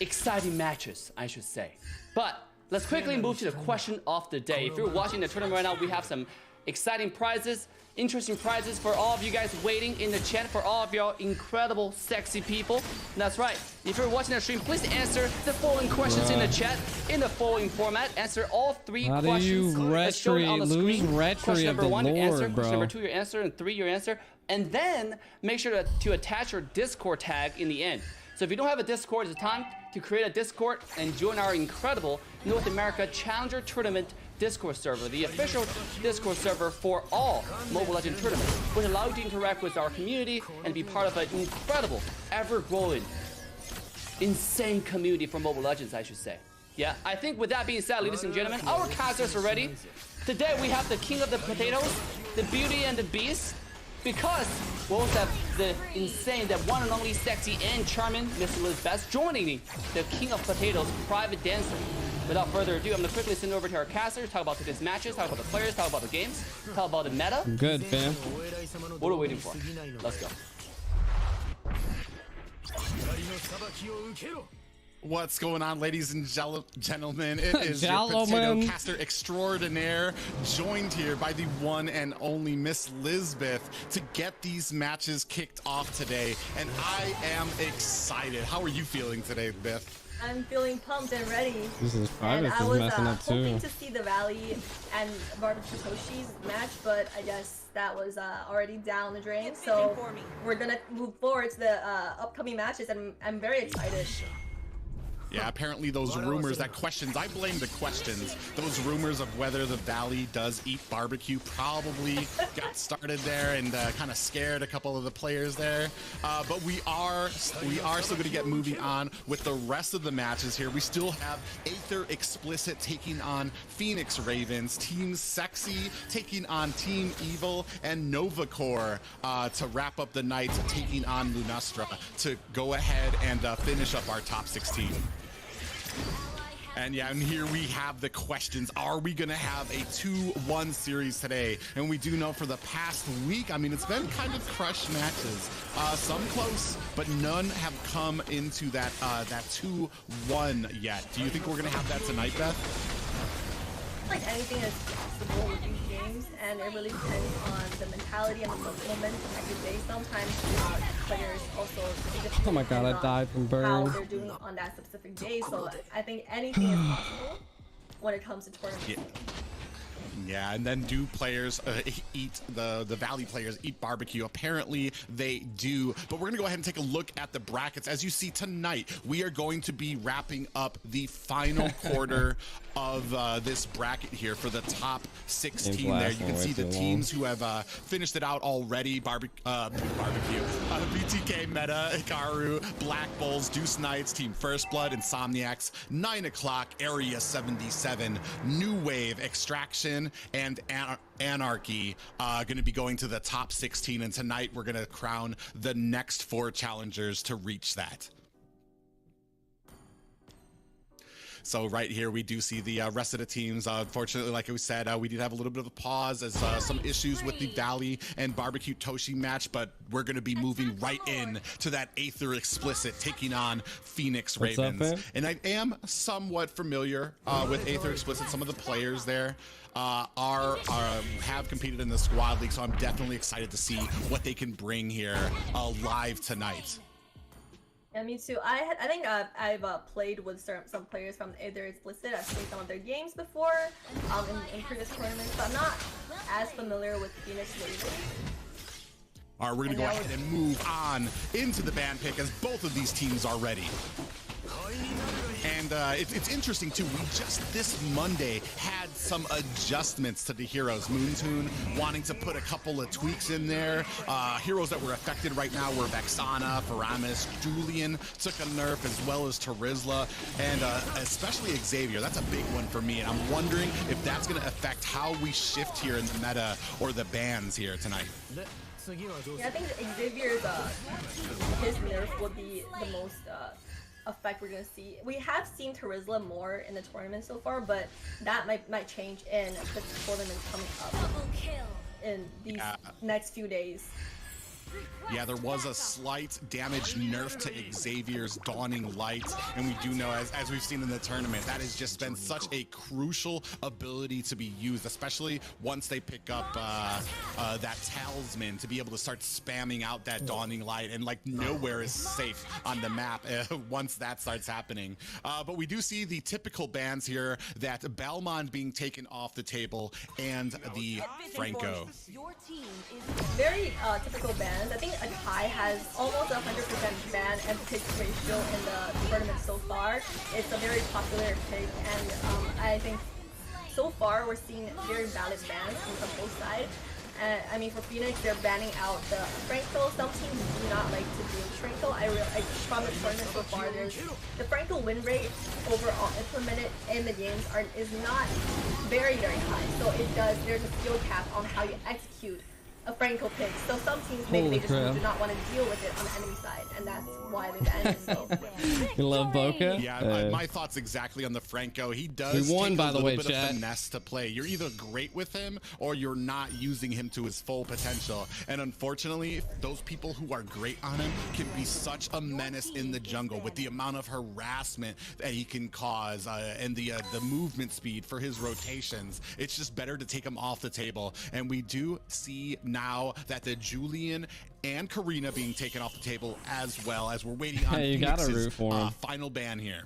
exciting matches, I should say. But let's quickly move to the question of the day. If you're watching the tournament right now, we have some exciting prizes, interesting prizes for all of you guys waiting in the chat, for all of your incredible sexy people. And that's right, if you're watching the stream, please answer the following questions in the chat in the following format. Answer all 3 questions as shown on the screen. Question number 1, your answer. Question number 2, your answer. And 3, your answer. And then make sure to attach your Discord tag in the end. So if you don't have a Discord, it's time to create a Discord and join our incredible North America Challenger Tournament Discord server, the official Discord server for all Mobile Legends tournaments, which allows you to interact with our community and be part of an incredible, ever-growing, insane community for Mobile Legends, I should say. Yeah, I think with that being said, ladies and gentlemen, our casters are ready. Today we have the king of the potatoes, the beauty and the beast, because we also have the insane, the one and only sexy and charming Miss Liz Best joining me, the king of potatoes, private dancer. Without further ado, I'm going to quickly send over to our casters, talk about today's matches, talk about the players, talk about the games, talk about the meta. Good, fam. What are we waiting for? Let's go. What's going on, ladies and gentlemen? It is your potato caster extraordinaire, joined here by the one and only Miss Lizbeth to get these matches kicked off today, and I am excited. How are you feeling today, Beth? I'm feeling pumped and ready. This is and private. I was messing up too. hoping to see the Valley and Barbecue Toshi's match, but I guess that was already down the drain. So we're gonna move forward to the upcoming matches, and I'm very excited. Yeah, apparently those rumors, I blame the questions. Those rumors of whether the Valley does eat barbecue probably got started there and kind of scared a couple of the players there. But we are still going to get moving on with the rest of the matches here. We still have Aether Explicit taking on Phoenix Ravens, Team Sexy taking on Team Evil, and Novacore to wrap up the night taking on Lunastra to go ahead and finish up our top 16. And yeah, and here we have the questions. Are we gonna have a 2-1 series today? And we do know for the past week, I mean, it's been kind of crushed matches. Some close, but none have come into that 2-1 yet. Do you think we're gonna have that tonight, Beth? Like anything is possible with these games, and it really depends on the mentality and the momentum every day. Sometimes players also. Oh my god, I died from How burn. they're doing on that specific day, so I think anything is possible when it comes to tournaments. Yeah, and then do players eat the Valley players eat barbecue? Apparently they do. But we're gonna go ahead and take a look at the brackets. As you see tonight, we are going to be wrapping up the final quarter of this bracket here for the top 16. There you can see the teams who have finished it out already. BTK, Meta, Hikaru, Black Bulls, Deuce Knights, Team First Blood, Insomniacs, 9 o'clock, Area 77, New Wave, Extraction, and Anarchy going to be going to the top 16. And tonight we're going to crown the next 4 challengers to reach that. So right here, we do see the rest of the teams. Unfortunately, like we said, we did have a little bit of a pause as some issues with the Valley and Barbecue Toshi match, but we're going to be moving right in to that Aether Explicit taking on Phoenix Ravens. What's up, and I am somewhat familiar with Aether Explicit. Some of the players there have competed in the squad league, so I'm definitely excited to see what they can bring here live tonight. Yeah, me too. I think I've played with some players from Aether Explicit. I've played some of their games before in previous tournaments, but I'm not as familiar with Phoenix Ravens. All right, we're going to go ahead and move on into the ban pick as both of these teams are ready. And it's interesting too, we just this Monday had some adjustments to the heroes. Moontoon wanting to put a couple of tweaks in there. Heroes that were affected right now were Vexana, Faramis, Julian took a nerf, as well as Terizla, and especially Xavier. That's a big one for me, and I'm wondering if that's going to affect how we shift here in the meta or the bans here tonight. Yeah, I think Xavier's his nerf would be the most effect we're gonna see. We have seen Terizla more in the tournament so far, but that might change in the tournament coming up in these next few days. Yeah, there was a slight damage nerf to Xavier's Dawning Light, and we do know, as we've seen in the tournament, that has just been such a crucial ability to be used, especially once they pick up that Talisman, to be able to start spamming out that Dawning Light, and like nowhere is safe on the map once that starts happening. But we do see the typical bans here, that Belmont being taken off the table, and the Franco. Very typical bans. I think Akai has almost 100% ban and pick ratio in the tournament so far. It's a very popular pick, and I think so far we're seeing very valid bans from both sides. I mean, for Phoenix, they're banning out the Franco. Some teams do not like to do Franco. From the tournament so far, the Franco win rate overall implemented in the games is not very high. So there's a skill cap on how you execute a Franco pick. So some teams maybe they just do not want to deal with it on the enemy side, and that's why they banned it. So you love Boca? Yeah, my thoughts exactly on the Franco. He does we won, take by a the little way, bit chat. of finesse to play. You're either great with him or you're not using him to his full potential. And unfortunately, those people who are great on him can be such a menace in the jungle with the amount of harassment that he can cause and the movement speed for his rotations. It's just better to take him off the table. And we do see now that the Julian and Karina being taken off the table, as well as we're waiting on Phoenix's final ban here.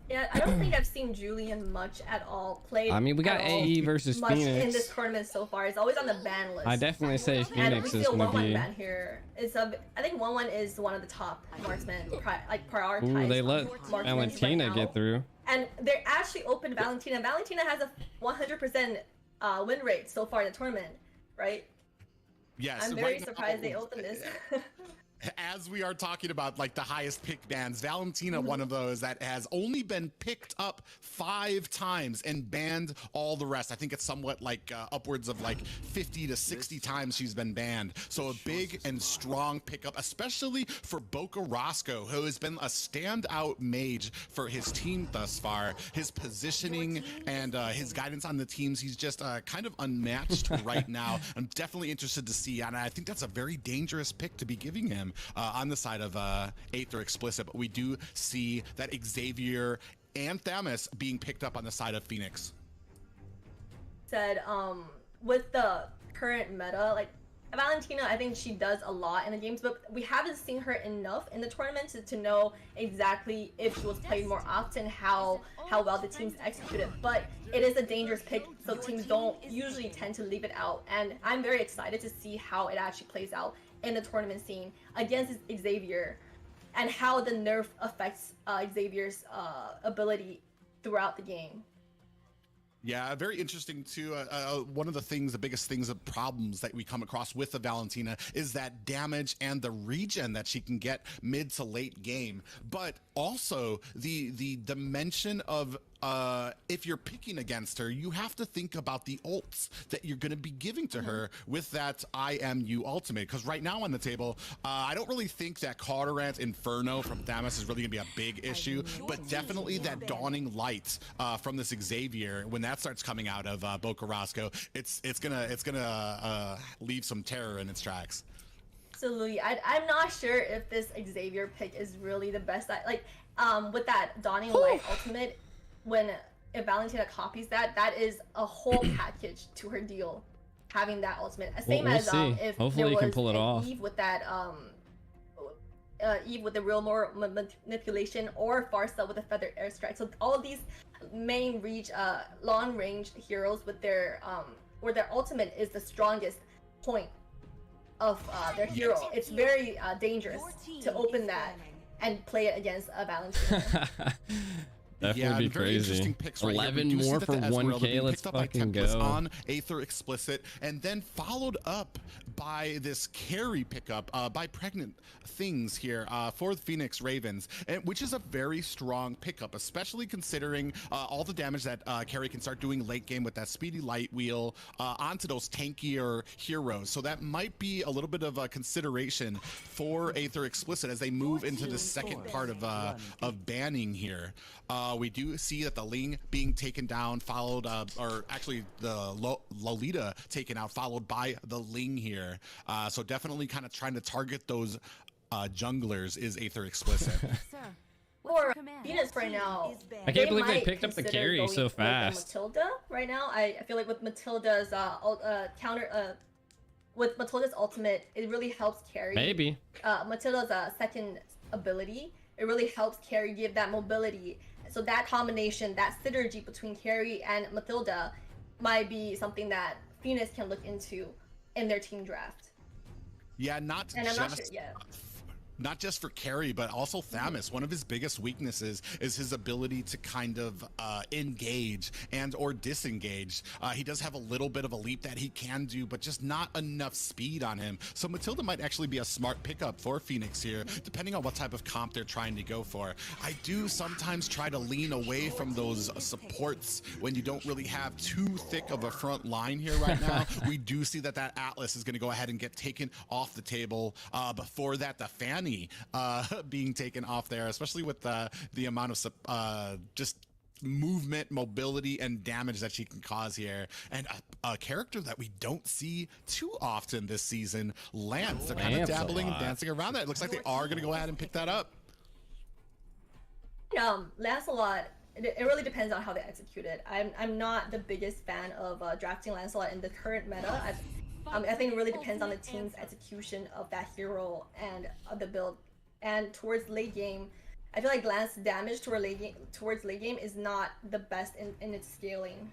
Yeah, I don't think I've seen Julian much at all played. I mean, we got AE versus much Phoenix in this tournament so far. It's always on the ban list. I definitely say Phoenix is gonna be. Ban here. I think 1-1 is one of the top marksmen, like prioritized. Ooh, they let Valentina get through. And they're actually open Valentina. Valentina has a 100% win rate so far in the tournament, right? Yes, I'm very surprised they opened this. As we are talking about like the highest pick bans, Valentina, one of those that has only been picked up 5 times and banned all the rest. I think it's somewhat like upwards of like 50 to 60 times she's been banned. So a big and strong pickup, especially for Boca Roscoe, who has been a standout mage for his team thus far. His positioning and his guidance on the teams, he's just kind of unmatched right now. I'm definitely interested to see, and I think that's a very dangerous pick to be giving him. On the side of Aether Explicit, but we do see that Xavier and Thamus being picked up on the side of Phoenix. said, with the current meta, like Valentina, I think she does a lot in the games, but we haven't seen her enough in the tournament to know exactly if she was played more often, how well the teams executed. But it is a dangerous pick, so teams don't usually tend to leave it out. And I'm very excited to see how it actually plays out in the tournament scene against Xavier, and how the nerf affects Xavier's ability throughout the game. Yeah, very interesting too. One of the things, the biggest things, of problems that we come across with the Valentina is that damage and the regen that she can get mid to late game, but also the dimension of if you're picking against her, you have to think about the ults that you're going to be giving to her with that IMU ultimate. Because right now on the table, I don't really think that Carterant's Inferno from Thamus is really going to be a big issue, but definitely that Dawning Light from this Xavier, when that starts coming out of Boca Roscoe, it's gonna leave some terror in its tracks. Absolutely. I'm not sure if this Xavier pick is really the best. Like, with that Dawning Light ultimate, if Valentina copies that, that is a whole package to her deal, having that ultimate. Same we'll as see. if Hopefully there you can was pull it an off. Eve with that Eve with the real more manipulation, or Farsa with a feather airstrike. So all of these main long range heroes with their where their ultimate is the strongest point of their hero. It's very dangerous to open that and play it against a Valentina. Definitely be crazy. 11 more for 1K. Let's fucking go. On Aether Explicit, and then followed up by this carry pickup by Pregnant Things here for the Phoenix Ravens, which is a very strong pickup, especially considering all the damage that carry can start doing late game with that speedy light wheel onto those tankier heroes. So that might be a little bit of a consideration for Aether Explicit as they move into the second part of banning here. We do see that the Ling being taken down, followed, or actually the Lolita taken out, followed by the Ling here. So definitely kind of trying to target those junglers is Aether Explicit. For Venus right now, I can't believe they picked up the carry so fast. Matilda right now, I feel like with Matilda's with Matilda's ultimate, it really helps carry. Maybe. Matilda's second ability, it really helps carry, give that mobility. So that combination, that synergy between carry and Matilda might be something that Phoenix can look into in their team draft. Yeah, And I'm not sure, yeah. Not just for carry, but also Thamus. One of his biggest weaknesses is his ability to kind of engage and or disengage. He does have a little bit of a leap that he can do, but just not enough speed on him. So Matilda might actually be a smart pickup for Phoenix here, depending on what type of comp they're trying to go for. I do sometimes try to lean away from those supports when you don't really have too thick of a front line here right now. We do see that Atlas is going to go ahead and get taken off the table. Before that, the Fanny being taken off there, especially with the amount of just movement, mobility, and damage that she can cause here. And a character that we don't see too often this season, Lance. They're kind of dabbling and dancing around that. It looks like they are going to go ahead and pick that up. Lancelot, it really depends on how they execute it. I'm not the biggest fan of drafting Lancelot in the current meta. I think it really depends on the team's execution of that hero and the build. And towards late game, I feel like Lance damage towards late game is not the best in its scaling.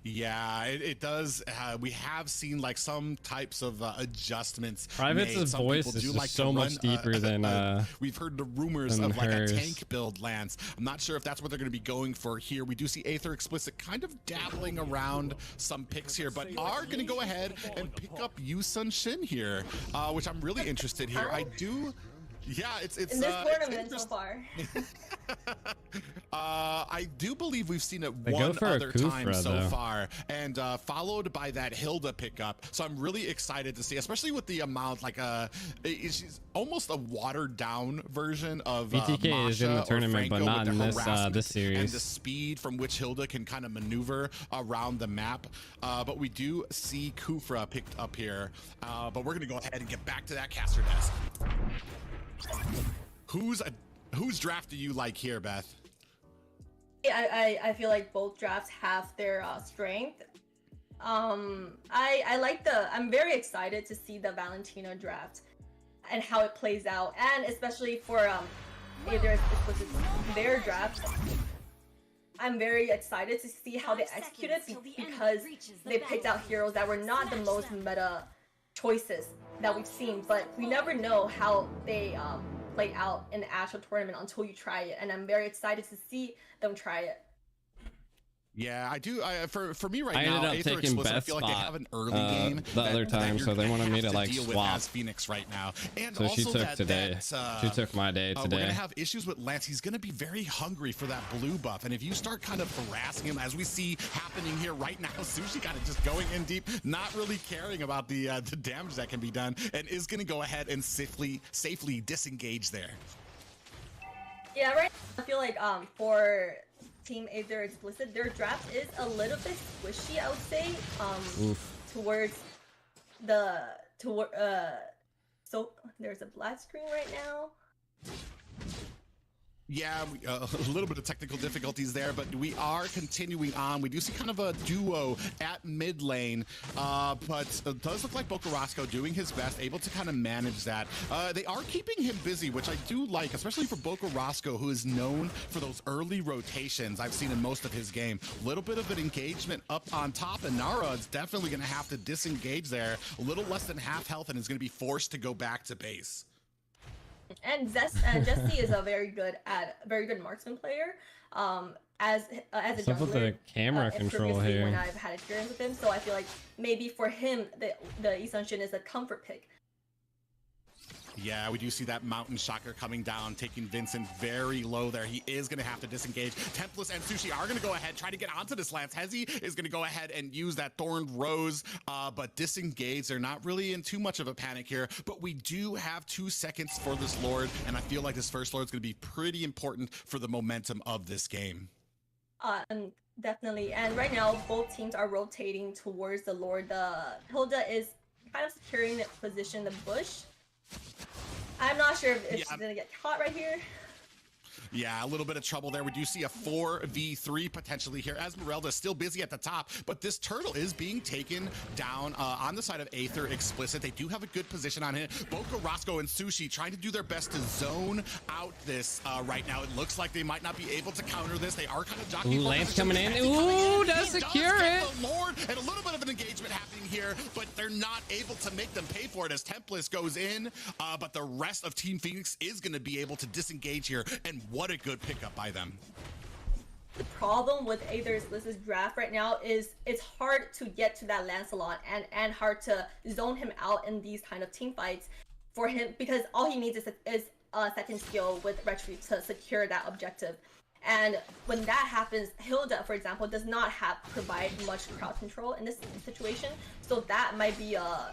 Yeah, it does. We have seen like some types of adjustments. Private's voice is just like so much deeper than we've heard the rumors of like a tank build Lance. I'm not sure if that's what they're going to be going for here. We do see Aether Explicit kind of dabbling around some picks here, but are going to go ahead and pick up Yusun Shin here, which I'm really interested here. I do. Yeah, it's in this tournament so far. I do believe we've seen it one other time so far, and followed by that Hilda pickup. So I'm really excited to see, especially with the amount, like she's almost a watered down version of BTK Masha is in the tournament, but not in this series. And the speed from which Hilda can kind of maneuver around the map. But we do see Kufra picked up here. But we're gonna go ahead and get back to that caster desk. Whose draft do you like here, Beth? I feel like both drafts have their strength. I like I'm very excited to see the Valentina draft and how it plays out, and especially for their draft. I'm very excited to see how they execute it because they picked out heroes that were not the most meta choices that we've seen, but we never know how they play out in the actual tournament until you try it, and I'm very excited to see them try it. Yeah, I do. For me right I now, ended up Aether taking Explicit, I best feel like they have an early spot, game the other time, so they wanted me to like deal with swap. as Phoenix right now. And So she also took today. She took my day We're today. gonna have issues with Lance. He's gonna be very hungry for that blue buff, and if you start kind of harassing him, as we see happening here right now, Sushi kind of just going in deep, not really caring about the damage that can be done, and is gonna go ahead and safely disengage there. Yeah, right. I feel like for Team Aether Explicit, their draft is a little bit squishy, I would say. Towards so there's a black screen right now. Yeah, a little bit of technical difficulties there, but we are continuing on. We do see kind of a duo at mid lane, but it does look like Bocarasco doing his best, able to kind of manage that. They are keeping him busy, which I do like, especially for Bocarasco, who is known for those early rotations I've seen in most of his game. A little bit of an engagement up on top, and Nara is definitely going to have to disengage there. A little less than half health and is going to be forced to go back to base. And Jesse is a very good marksman player. As a What's up with the jungler, camera control here? when I've had experience with him, so I feel like maybe for him the Isonshin is a comfort pick. Yeah, we do see that Mountain Shocker coming down, taking Vincent very low there. He is going to have to disengage. Tempest and Sushi are going to go ahead, try to get onto this Lance. Hezi is going to go ahead and use that Thorned Rose, but disengage. They're not really in too much of a panic here, but we do have 2 seconds for this Lord, and I feel like this first Lord is going to be pretty important for the momentum of this game. Definitely. And right now, both teams are rotating towards the Lord. Hilda is kind of securing the position, the bush. I'm not sure if she's gonna get caught right here. Yeah, a little bit of trouble there. We do see a 4v3 potentially here. Esmeralda still busy at the top, but this turtle is being taken down on the side of Aether Explicit. They do have a good position on it. Bocarasco and Sushi trying to do their best to zone out this right now. It looks like they might not be able to counter this. They are kind of jockeying. Ooh, Lance coming in. Ooh, does secure it. The Lord, and a little bit of an engagement happening here, but they're not able to make them pay for it as Tempest goes in. But the rest of Team Phoenix is going to be able to disengage here, and what a good pickup by them. The problem with Aether Explicit's draft right now is it's hard to get to that Lancelot and hard to zone him out in these kind of team fights for him, because all he needs is a second skill with Retreat to secure that objective. And when that happens, Hilda, for example, does not provide much crowd control in this situation, so that might be a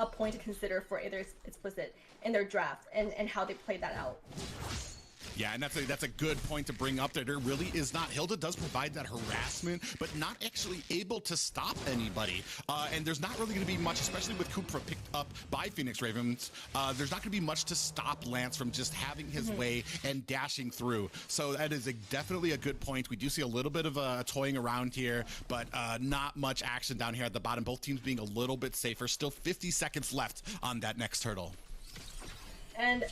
point to consider for Aether Explicit in their draft and how they play that out. Yeah, and that's a good point to bring up there. There really is not. Hilda does provide that harassment, but not actually able to stop anybody. And there's not really going to be much, especially with Kupra picked up by Phoenix Ravens. There's not going to be much to stop Lance from just having his way and dashing through. So that is definitely a good point. We do see a little bit of toying around here, but not much action down here at the bottom. Both teams being a little bit safer. Still 50 seconds left on that next hurdle. And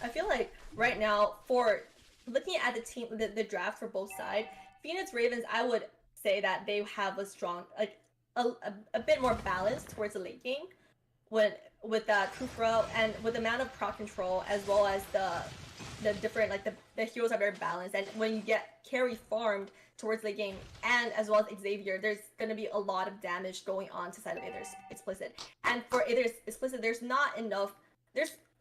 I feel like right now, for looking at the draft for both sides, Phoenix Ravens, I would say that they have a strong, like a bit more balance towards the late game, with Kupra and with the amount of crowd control, as well as the different, like the heroes are very balanced. And when you get carry farmed towards the game, and as well as Xavier, there's going to be a lot of damage going on to side of Aether Explicit. And for Aether Explicit, there's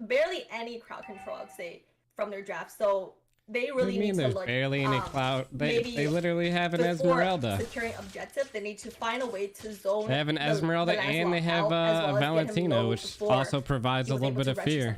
barely any crowd control, I'd say, from their draft. So they really need to look. Barely any cloud. They literally have an Esmeralda. Securing objective, they need to find a way to zone. They have an Esmeralda and they have a Valentina, which also provides a little bit of fear.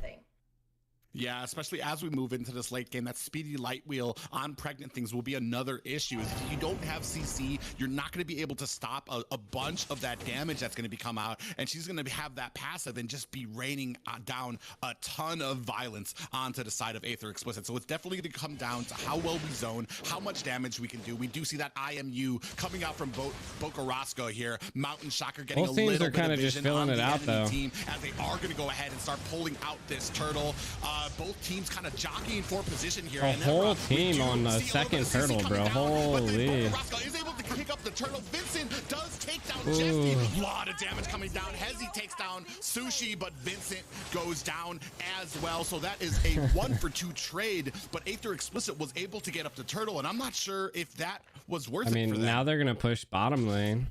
Yeah, especially as we move into this late game, that speedy light wheel on pregnant things will be another issue. If you don't have CC, you're not going to be able to stop a bunch of that damage that's going to come out, and she's going to have that passive and just be raining down a ton of violence onto the side of Aether Explicit. So it's definitely going to come down to how well we zone, how much damage we can do. We do see that IMU coming out from Boca Roscoe here. Mountain Shocker getting Both a teams little are bit kind of of just vision filling on it the out enemy though. team, as they are going to go ahead and start pulling out this turtle. Both teams kind of jockeying for position here. A And whole we team do on the see a little second bit of CC turtle, coming bro. down, but then Holy. Boca Roscoe is able to pick up the turtle. Vincent does take down Ooh. Jessie. A lot of damage coming down. Hezi takes down Sushi, but Vincent goes down as well. So that is a 1-for-2 trade, but Aether Explicit was able to get up the turtle, and I'm not sure if that was worth I it for mean, them. now they're gonna push bottom lane.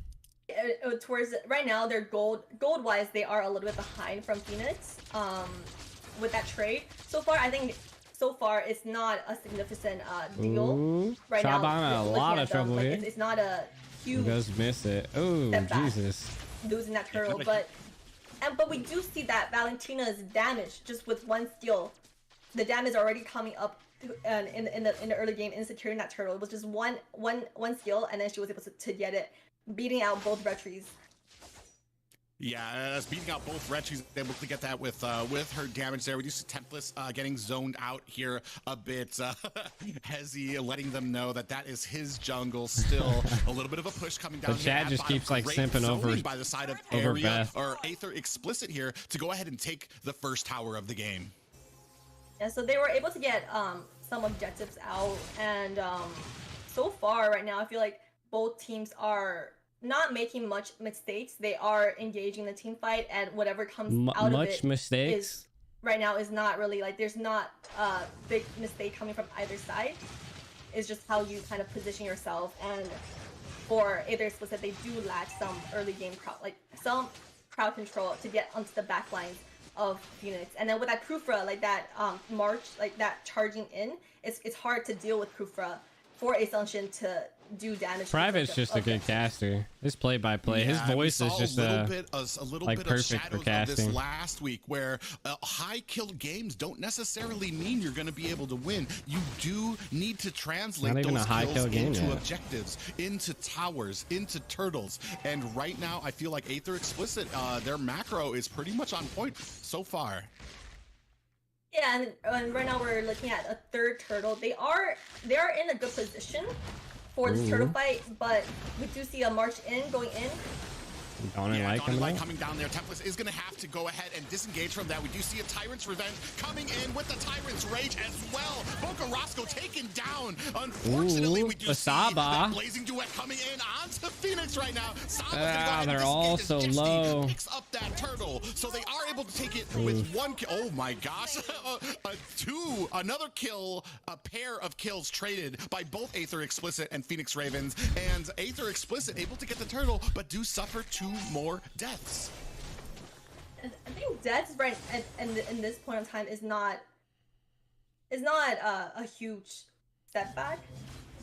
Towards right now, they're gold wise, they are a little bit behind from Phoenix. With that trade, so far I think it's not a significant deal. Ooh, Right Shaban now, a looking lot at of them, trouble like, here. it's not a He huge does miss it. Oh, step back. Jesus. Losing that turtle, but we do see that Valentina's damage just with one steal. The damage is already coming up in the early game in securing that turtle. It was just one steal, and then she was able to get it, beating out both retries. Yeah, beating out both Red. She's able to get that with her damage there. We do see Templess getting zoned out here a bit. Hezi letting them know that is his jungle. Still a little bit of a push coming down. But Chad just keeps like Great simping over by the side of over Area Beth. or Aether Explicit here to go ahead and take the first tower of the game. Yeah, so they were able to get some objectives out, and so far right now I feel like both teams are not making much mistakes. They are engaging the team fight, and whatever comes out of it mistakes right now is not really like, there's not a big mistake coming from either side. It's just how you kind of position yourself, and for Aether Explicit, they do lack some early game some crowd control to get onto the back lines of Phoenix. And then with that Krufra, like that march, like that charging in, it's hard to deal with Krufra for Assumption to do damage. Private's just a good caster. His play-by-play, his voice is just a little like bit perfect of for shadows of casting. this last week, where high kill games don't necessarily mean you're going to be able to win. You do need to translate Not even those a high kills kill game into yet. objectives, into towers, into turtles. And right now, I feel like Aether Explicit, their macro is pretty much on point so far. Yeah, and right now we're looking at a third turtle. They are in a good position for this turtle fight, but we do see a march in going in. Dawn and Light coming down there. Templess is going to have to go ahead and disengage from that. We do see a Tyrant's Revenge coming in with the Tyrant's Rage as well. Boca Roscoe taken down. Unfortunately, we do see that Blazing Duet coming in onto Phoenix right now. They're all so low. Picks up that turtle, so they are able to take it with one kill. Oh my gosh. Another kill, a pair of kills traded by both Aether Explicit and Phoenix Ravens. And Aether Explicit able to get the turtle, but do suffer 2 more deaths. I think deaths right in this point in time is not a huge setback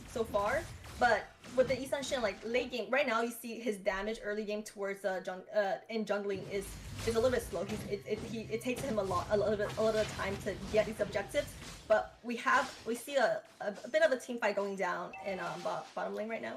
so far, but with the Assumption, like late game right now, you see his damage early game towards in jungling is a little bit slow. It takes him a little bit of time to get these objectives, but we see a bit of a team fight going down in bottom lane right now.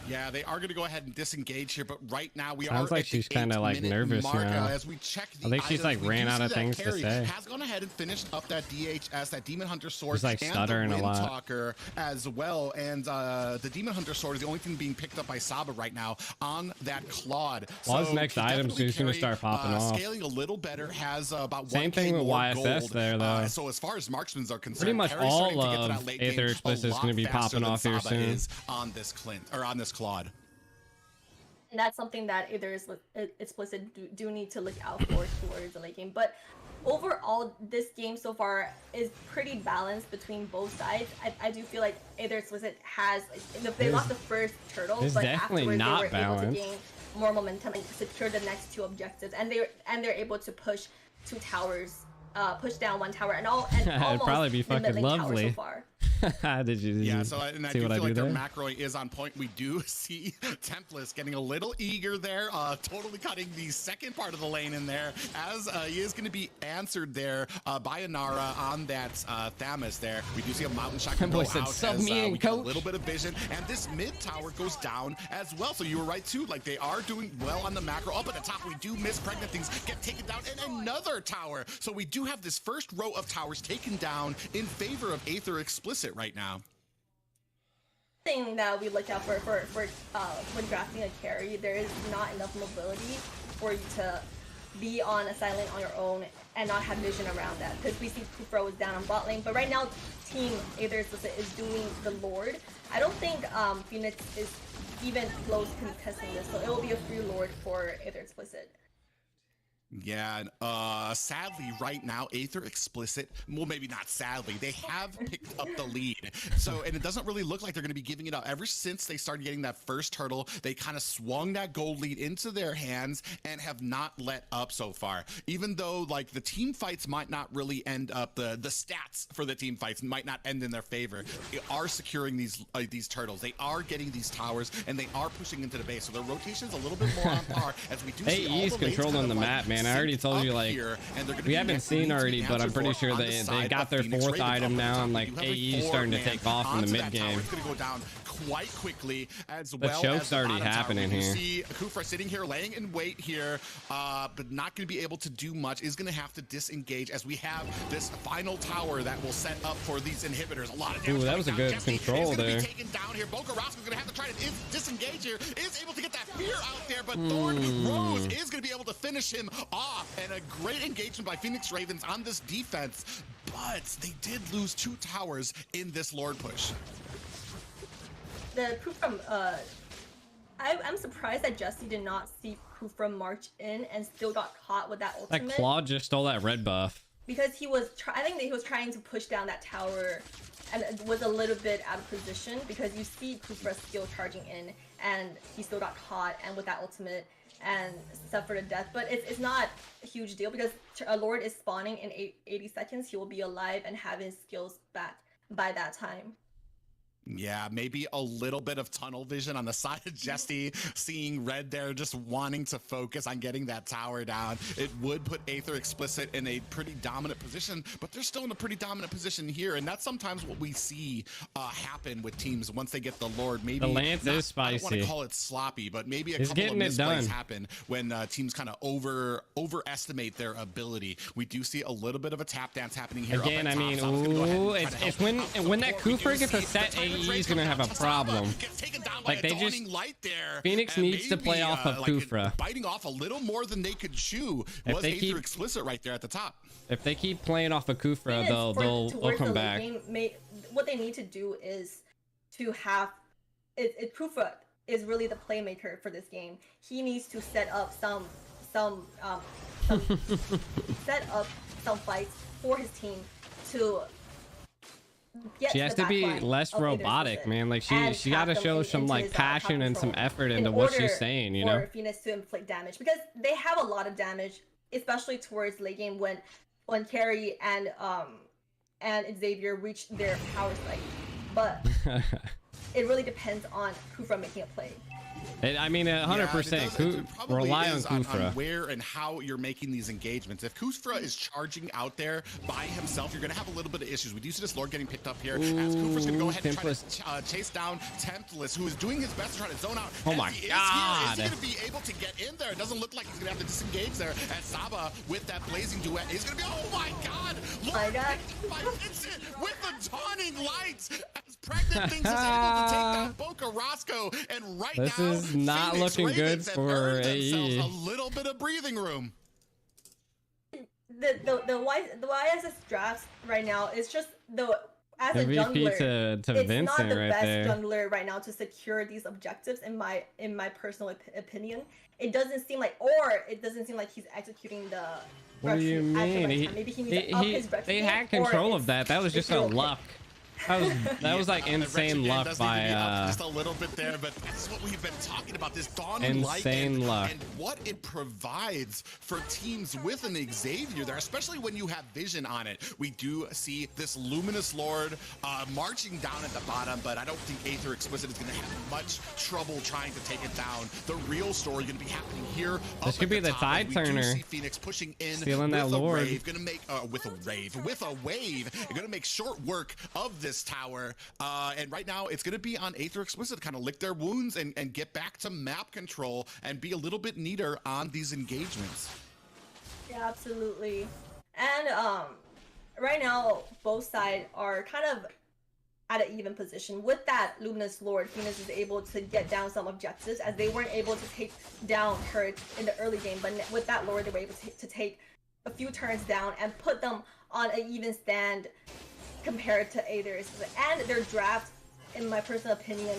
Yeah, they are going to go ahead and disengage here, but right now we Sounds are like at she's the kind of like 8-minute nervous mark, now. as we check the I think she's items, like we ran do out see of that things to Carrie say. has gone ahead and finished up that DHS, that Demon Hunter sword, She's like and stuttering the a Wind lot. Talker as well. And the Demon Hunter sword is the only thing being picked up by Saba right now on that Claude. Well, his next item is going to start popping off. Scaling a little better, has about Same 1K thing with more YSS gold. there, though. So as far as marksmen are concerned, Pretty much Carrie's all starting to get to that of late Aether game Explicit a is going to be lot faster popping than off here Saba soon. is on this on this Claude. And that's something that Aether Explicit do need to look out for towards the late game. But overall, this game so far is pretty balanced between both sides. I do feel like Aether Explicit has, they lost the first turtle, it's but definitely afterwards not they were balanced. able to gain more momentum and secure the next 2 objectives. And they're able to push 2 towers, push down 1 tower, and almost It'd probably be the fucking mid-lane tower lovely. so far. Did you? Yeah, so and I see do what feel like their there? macroing is on point. We do see Tempest getting a little eager there, totally cutting the second part of the lane in there, as he is going to be answered there by Inara on that Thamus there. We do see a mountain shot go out as we get a little bit of vision, and this mid tower goes down as well. So you were right too, like they are doing well on the macro. Up at the top, we do miss pregnant things get taken down, and another tower. So we do have this first row of towers taken down in favor of Aether Explicit right now. Thing that we look out for when drafting a carry, there is not enough mobility for you to be on a silent on your own and not have vision around that. Because we see Kufra was down on bot lane, but right now Team Aether Explicit is doing the Lord. I don't think Phoenix is even close contesting this, so it will be a free Lord for Aether Explicit. Yeah, sadly right now, Aether Explicit, well, maybe not sadly, they have picked up the lead. So, and it doesn't really look like they're going to be giving it up. Ever since they started getting that first hurdle, they kind of swung that gold lead into their hands and have not let up so far. Even though, like, the team fights might not really end up, the stats for the team fights might not end in their favor. They are securing these turtles. They are getting these towers, and they are pushing into the base. So their rotation's a little bit more on par, as we do see all AE's the lanes controlling the like map, man. I already told you, like, we haven't seen already, but I'm pretty sure they got their fourth item now, and like AE's starting to take off in the mid game. It's going to go down quite quickly, as well. The choke's already happening here. You see Kufra sitting here, laying in wait here, but not going to be able to do much. Is going to have to disengage, as we have this final tower that will set up for these inhibitors. A lot of damage. Ooh, that was a good control there. Taken down here. Boca Roscoe's going to have to try to disengage here. Is able to get that fear out there, but Thorn Rose is going to be able to finish him off. And a great engagement by Phoenix Ravens on this defense, but they did lose 2 towers in this Lord push. The Kufra, I'm surprised that Jesse did not see Kufra march in and still got caught with that ultimate. Like Claude just stole that red buff. Because he was, I think that he was trying to push down that tower and was a little bit out of position, because you see Kufra still charging in and he still got caught and with that ultimate and suffered a death. But it's not a huge deal, because a Lord is spawning in 80 seconds. He will be alive and have his skills back by that time. Yeah, maybe a little bit of tunnel vision on the side of Jesse, seeing red there, just wanting to focus on getting that tower down. It would put Aether Explicit in a pretty dominant position, but they're still in a pretty dominant position here, and that's sometimes what we see happen with teams once they get the Lord. Maybe the Lance is spicy. I don't want to call it sloppy, but maybe a couple of misplays happen when teams kind of overestimate their ability. We do see a little bit of a tap dance happening here. Again, I mean, ooh, it's when that Kufra gets a set, AE's gonna have a problem. Like, they just, Phoenix needs to play off of Kufra. Biting off a little more than they could chew. Was Aether Explicit right there at the top. If they keep playing off of Kufra, they'll come back. What they need to do is to have Kufra is really the playmaker for this game. He needs to set up some fights for his team to she has to be less robotic, man. Like she got to show some like passion and some effort into what she's saying, you know. For Phoenix to inflict damage, because they have a lot of damage, especially towards late game when Carrie and Xavier reach their power spike. But it really depends on Kufra making a play. I mean, 100%. Rely on Kufra. On where and how you're making these engagements. If Kufra is charging out there by himself, you're going to have a little bit of issues. We do see this Lord getting picked up here. As Kufra's going to go ahead and try to chase down Tempest, who is doing his best to try to zone out. Oh my God. Is he going to be able to get in there? It doesn't look like he's going to have to disengage there. As Saba, with that blazing duet, is going to be, oh my God! Lord by Vincent with the dawning lights. As Pregnant Things is able to take down Boca Roscoe, and right this now, is not Phoenix looking good Ravens for AE. A little bit of breathing room. The YSS drafts right now is just as a MVP jungler, to it's Vincent not the right best there. jungler right now to secure these objectives in my personal opinion. It doesn't seem like he's executing the. What do you mean? Maybe he needs to up his they had control of that. That was just a luck. That was like insane luck by just a little bit there, but that's what we've been talking about, this Dawn Light insane luck and what it provides for teams with an Xavier there, especially when you have vision on it. We do see this Luminous Lord marching down at the bottom, but I don't think Aether Explicit is going to have much trouble trying to take it down. The real story going to be happening here. This could be the tide turner. Phoenix pushing in, stealing that Lord. Going to make with a wave. You're going to make short work of this tower, and right now it's going to be on Aether Explicit to kind of lick their wounds and get back to map control and be a little bit neater on these engagements. Yeah, absolutely. And right now both sides are kind of at an even position. With that Luminous Lord, Phoenix is able to get down some objectives as they weren't able to take down Turrets in the early game, but with that Lord they were able to take a few turns down and put them on an even stand compared to Aether's. And their draft, in my personal opinion,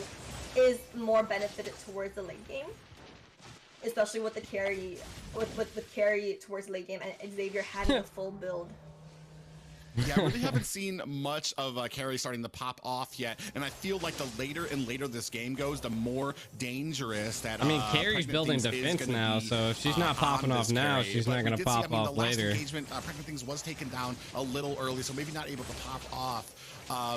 is more benefited towards the late game, especially with the carry, with carry towards late game and Xavier having a full build. Yeah, I really haven't seen much of Carry starting to pop off yet, and I feel like the later and later this game goes, the more dangerous that. I mean, Carry's building defense now, so if she's not popping off now, she's not going to pop off later. Engagement, Pregnant Things was taken down a little early, so maybe not able to pop off.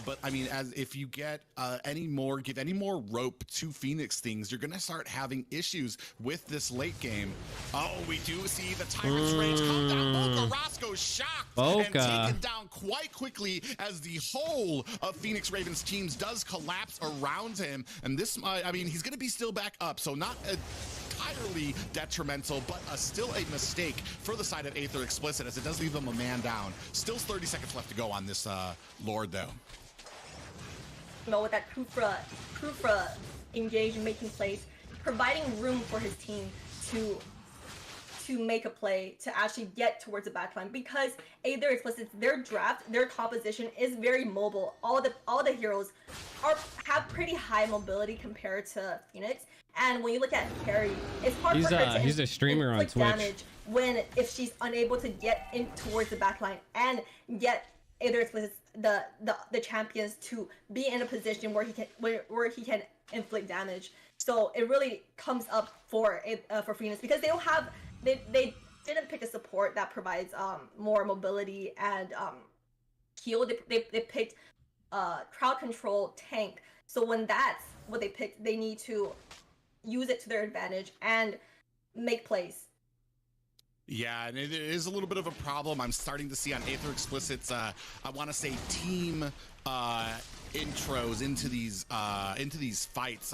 But I mean, as if you get give any more rope to Phoenix Things, you're gonna start having issues with this late game. Oh, we do see the Tyrant's Rage come down. Boca Roscoe shocked and taken down quite quickly as the whole of Phoenix Ravens teams does collapse around him. And this, I mean, he's gonna be still back up, so not entirely detrimental, but still a mistake for the side of Aether Explicit, as it does leave them a man down. Still 30 seconds left to go on this Lord, though. You know, with that Kufra engagement making plays, providing room for his team to make a play to actually get towards the backline, because Aether Explicit, their draft, their composition is very mobile. All the heroes have pretty high mobility compared to Phoenix. And when you look at Carry, it's hard for her to he's a streamer on Twitch. Damage if she's unable to get in towards the backline and get Aether Explicit, the champions, to be in a position where he can inflict damage. So it really comes up for Phoenix, because they didn't pick a support that provides more mobility and heal. They picked crowd control tank. So when that's what they picked, they need to use it to their advantage and make plays. Yeah, and it is a little bit of a problem I'm starting to see on Aether Explicit's, I want to say, team intros into these fights.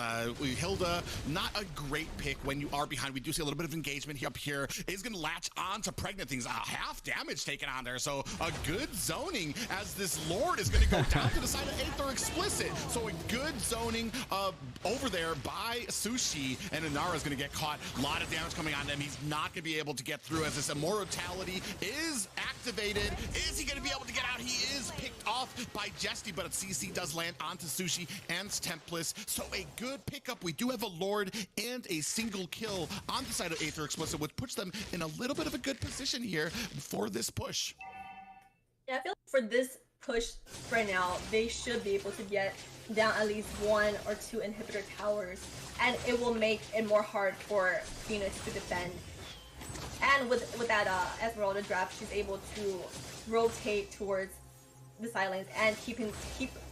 Hilda, not a great pick when you are behind. We do see a little bit of engagement up here. Is going to latch on to Pregnant Things. Half damage taken on there, so a good zoning as this Lord is going to go down to the side of Aether Explicit. So a good zoning over there by Sushi, and Inara is going to get caught. A lot of damage coming on him. He's not going to be able to get through as this Immortality is activated. Is he going to be able to get out? He is picked off by Jesty, but a CC does land onto Sushi and Templis. So a good pickup. We do have a Lord and a single kill on the side of Aether Explicit, which puts them in a little bit of a good position here for this push. Yeah, I feel like for this push right now, they should be able to get down at least 1 or 2 inhibitor towers, and it will make it more hard for Phoenix to defend. And with that Esmeralda draft, she's able to rotate towards the side lanes and keep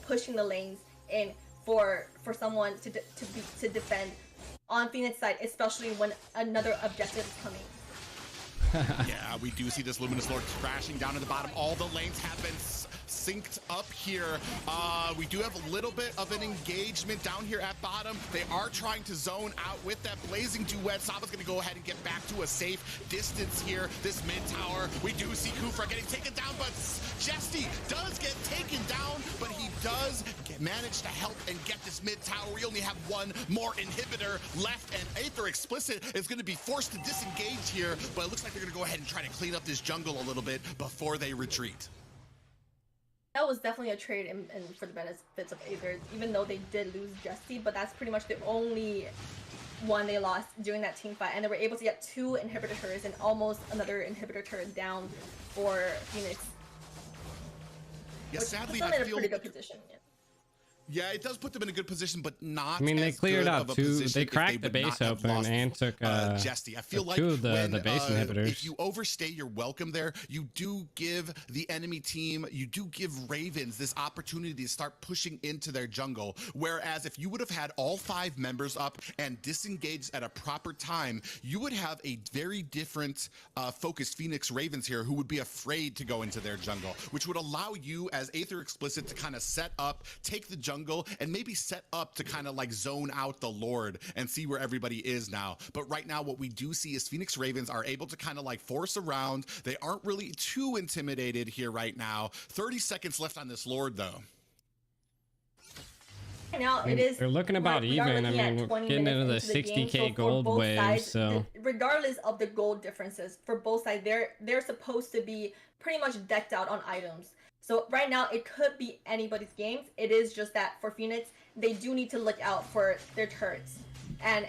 pushing the lanes in for someone to defend on Phoenix side, especially when another objective is coming. Yeah, we do see this Luminous Lord crashing down to the bottom. All the lanes have been synced up here. We do have a little bit of an engagement down here at bottom. They are trying to zone out with that Blazing Duet. Saba's going to go ahead and get back to a safe distance here. This mid tower, we do see Kufra getting taken down, but Jesty does get taken down, but he does manage to help and get this mid tower. We only have 1 more inhibitor left, and Aether Explicit is going to be forced to disengage here, but it looks like they're going to go ahead and try to clean up this jungle a little bit before they retreat. That was definitely a trade in for the benefits of Aether, even though they did lose Jesty, but that's pretty much the only one they lost during that team fight, and they were able to get 2 inhibitor turrets and almost another inhibitor turret down for Phoenix. Yeah, which sadly, puts them I in a feel pretty good position. Yeah. Yeah, it does put them in a good position, but not. I mean, they as cleared good out of a two. position They if cracked the would not base have open lost, and took Jesty. I feel like two of when, the base inhibitors. if you overstay your welcome there, you do give the enemy team, you do give Ravens this opportunity to start pushing into their jungle. Whereas if you would have had all 5 members up and disengaged at a proper time, you would have a very different focused Phoenix Ravens here who would be afraid to go into their jungle, which would allow you as Aether Explicit to kind of set up, take the jungle, and maybe set up to kind of like zone out the Lord and see where everybody is now. But right now what we do see is Phoenix Ravens are able to kind of like force around. They aren't really too intimidated here right now. 30 seconds left on this Lord though. Right now, I mean, it is. they're looking about we are even. I looking at mean, we're 20 getting into the minutes into game, 60K so for gold both wave, sides, so regardless of the gold differences, for both sides, they're supposed to be pretty much decked out on items. So right now, it could be anybody's games. It is just that for Phoenix, they do need to look out for their turrets and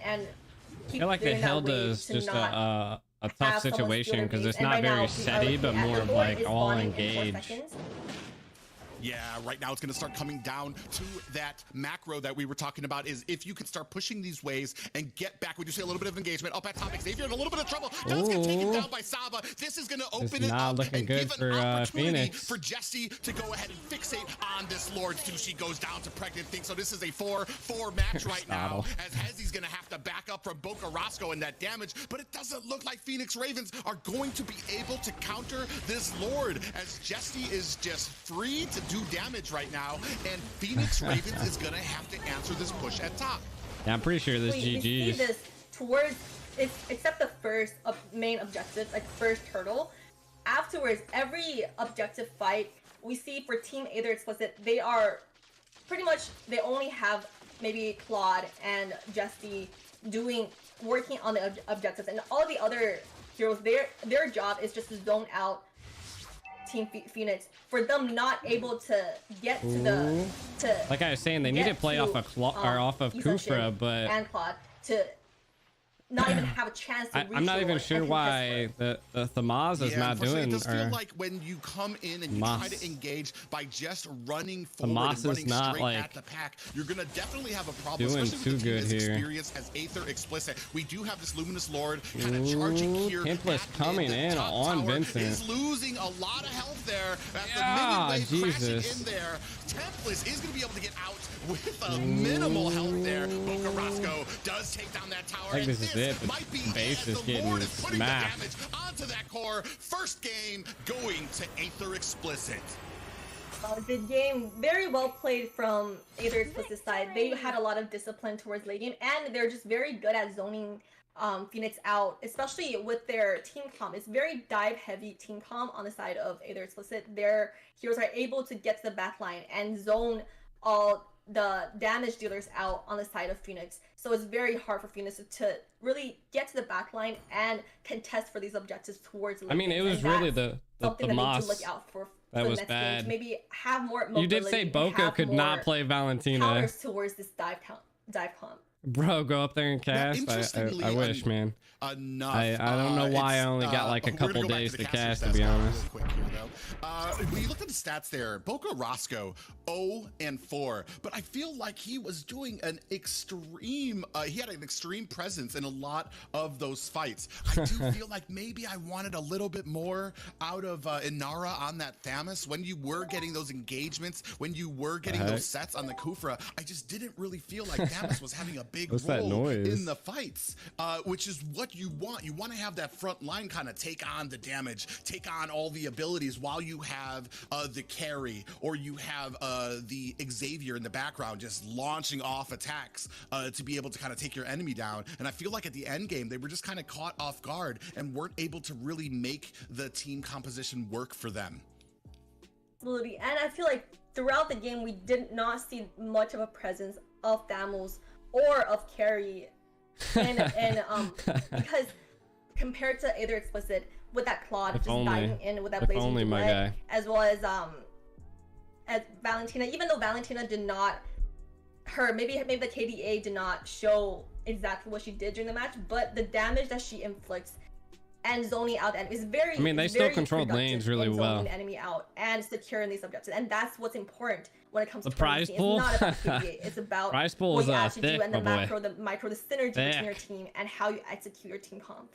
keep I feel like the doing that Hilda wave is to just not a tough have someone steal situation their because base. it's And not right now, very we are steady, looking but at more the of Lord like is all spawning in 4 engaged. seconds. Yeah, right now it's going to start coming down to that macro that we were talking about, is if you can start pushing these waves and get back. We do see a little bit of engagement up at top. Xavier in a little bit of trouble. Does get taken down by Saba. This is going to open it not up looking and good give for, an opportunity Phoenix. for Jesse to go ahead and fixate on this Lord. Sushi goes down to pregnant thing. So this is a 4-4 match right now, as Hezzy's going to have to back up from Boca Roscoe and that damage. But it doesn't look like Phoenix Ravens are going to be able to counter this Lord, as Jesse is just free to do damage right now. And Phoenix Ravens is going to have to answer this push at top. Yeah, I'm pretty sure this We see GG's. this towards except the first main objective, like first hurdle. Afterwards, every objective fight we see for Team Aether Explicit, they are pretty much, they only have maybe Claude and Jesse working on the objectives, and all the other heroes, their job is just to zone out Team Phoenix. For them not able to get to the Like I was saying, they need to play off of Kufra, but and Claude to not even have a chance to I'm not even Lord sure and why the Thamaz is not unfortunately, doing. it does feel or like when you come in and you Mas. try to engage by just running forward Mas and running is not, straight like, at the pack, you're gonna definitely have a problem, doing especially too with the team good as here. experienced as Aether Explicit. We do have this Luminous Lord kind of charging here. Templess at coming the in top on tower. Vincent. Is losing a lot of health there. As Yeah, the minion wave crashing Jesus. in there. Templess is gonna be able to get out with a minimal health there. Boca Roscoe does take down that tower. I think and this is it. The might be base as is the getting Lord is putting the smacked. damage onto that core. First game going to Aether Explicit. The game very well played from Aether Explicit side. They had a lot of discipline towards late game, and they're just very good at zoning Phoenix out, especially with their team comp. It's very dive heavy team comp on the side of Aether Explicit. Their heroes are able to get to the back line and zone all the damage dealers out on the side of Phoenix. So it's very hard for Phoenix to really get to the back line and contest for these objectives towards late I mean, it game. was And really that's the something that they need Mas to look out for that the was next game, bad. to maybe have more mobility. You did say and Boko have could more not play Valentina. counters towards this dive comp. Bro, go up there and cast. interestingly, I wish, man. Enough. I don't know why I It's, only got like a we're gonna couple go back days the to caster cast, to stats be now honest. real quick here, though. When you look at the stats there, Boca Roscoe 0-4, but I feel like he was doing an extreme. He had an extreme presence in a lot of those fights. I do feel like maybe I wanted a little bit more out of Inara on that Thamus when you were getting those engagements, when you were getting those sets on the Kufra. I just didn't really feel like Thamus was having a big What's that role noise? in the fights, which is what you want. You want to have that front line kind of take on the damage, take on all the abilities while you have the carry, or you have the Xavier in the background just launching off attacks to be able to kind of take your enemy down. And I feel like at the end game, they were just kind of caught off guard and weren't able to really make the team composition work for them. Absolutely, and I feel like throughout the game, we did not see much of a presence of Thamus or of Carry, and because compared to Aether Explicit with that Claude just diving in with that blazing duet, as well as Valentina, even though Valentina did not, maybe the KDA did not show exactly what she did during the match, but the damage that she inflicts and zoning out the enemy. It's very, I mean, they still very controlled productive lanes really in zoning well. the enemy out and securing these objectives, and that's what's important when it comes The to prize tournament. pool? It's not about KDA. It's about Prize pool what is you actually thick, do, and the my boy. macro, the micro, the synergy between your Thick. team, and how you execute your team comp.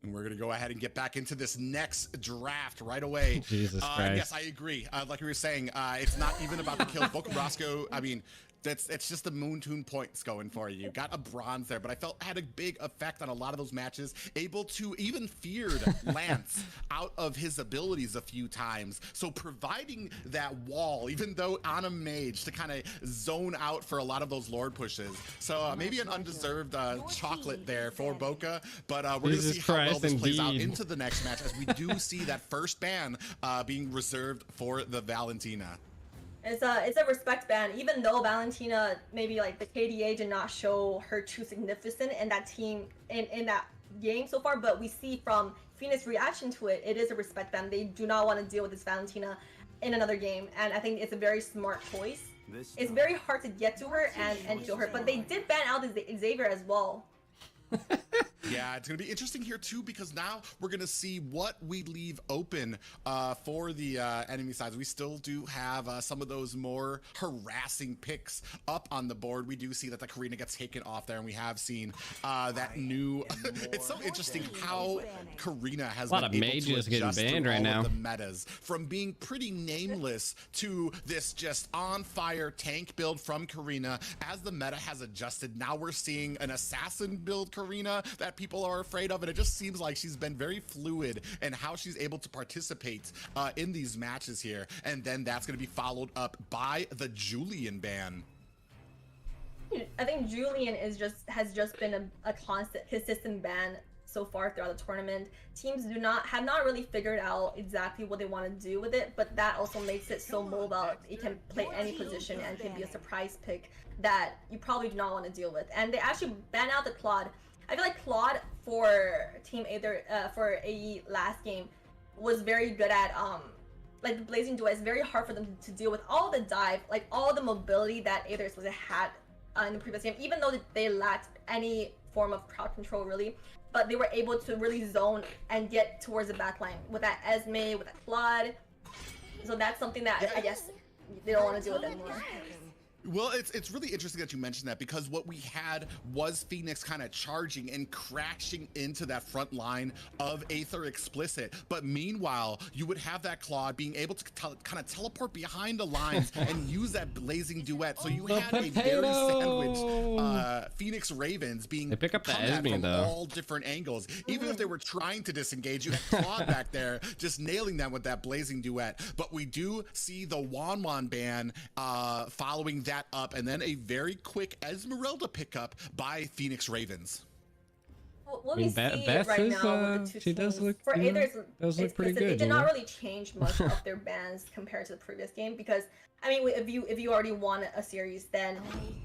And we're going to go ahead and get back into this next draft right away. Jesus Christ. Yes, I agree. Like we were saying, it's not even about the kills. Boca Roscoe, I mean, it's just the Moon Tune points going for you. Got a bronze there, but I felt had a big effect on a lot of those matches. Able to even feared Lance out of his abilities a few times. So providing that wall, even though on a mage, to kind of zone out for a lot of those Lord pushes. So maybe an undeserved chocolate there for Boca, but we're going to see how well this plays out into the next match, as we do see that first ban being reserved for the Valentina. It's a respect ban, even though Valentina, maybe like the KDA did not show her too significant in that team in that game so far, but we see from Phoenix reaction to it, it is a respect ban. They do not want to deal with this Valentina in another game, and I think it's a very smart choice. It's very hard to get to her and kill her, but they did ban out Xavier as well. Yeah, it's going to be interesting here too, because now we're going to see what we leave open for the enemy sides. We still do have some of those more harassing picks up on the board. We do see that the Karina gets taken off there, and we have seen that new... It's so interesting how Karina has a lot of been able mages to getting adjust banned through right all now. of the metas, from being pretty nameless to this just on-fire tank build from Karina. As the meta has adjusted, now we're seeing an assassin build Karina that people are afraid of, and it just seems like she's been very fluid in how she's able to participate in these matches here. And then that's going to be followed up by the Julian ban. I think Julian has just been a consistent ban so far throughout the tournament. Teams have not really figured out exactly what they want to do with it, but that also makes it so mobile. It can play any position and can be a surprise pick that you probably do not want to deal with. And they actually ban out the Claude. I feel like Claude for Team Aether, for AE last game was very good at like the Blazing Duet. Is very hard for them to deal with all the dive, like all the mobility that Aether was had in the previous game, even though they lacked any form of crowd control really, but they were able to really zone and get towards the backline with that Esme, with that Claude. So that's something that I guess they don't want to deal with anymore. Well, it's really interesting that you mentioned that, because what we had was Phoenix kind of charging and crashing into that front line of Aether Explicit. But meanwhile, you would have that Claude being able to kind of teleport behind the lines and use that Blazing Duet. So you had a very sandwiched Phoenix Ravens being they pick up the come at Esme, from though. all different angles. Even if they were trying to disengage, you had Claude back there just nailing them with that Blazing Duet. But we do see the Wanwan ban following that up, and then a very quick Esmeralda pickup by Phoenix Ravens. What we see right now with the two she does teams, look, for Aether's, does look pretty good. They did not really change much of their bans compared to the previous game, because I mean, if you already won a series, then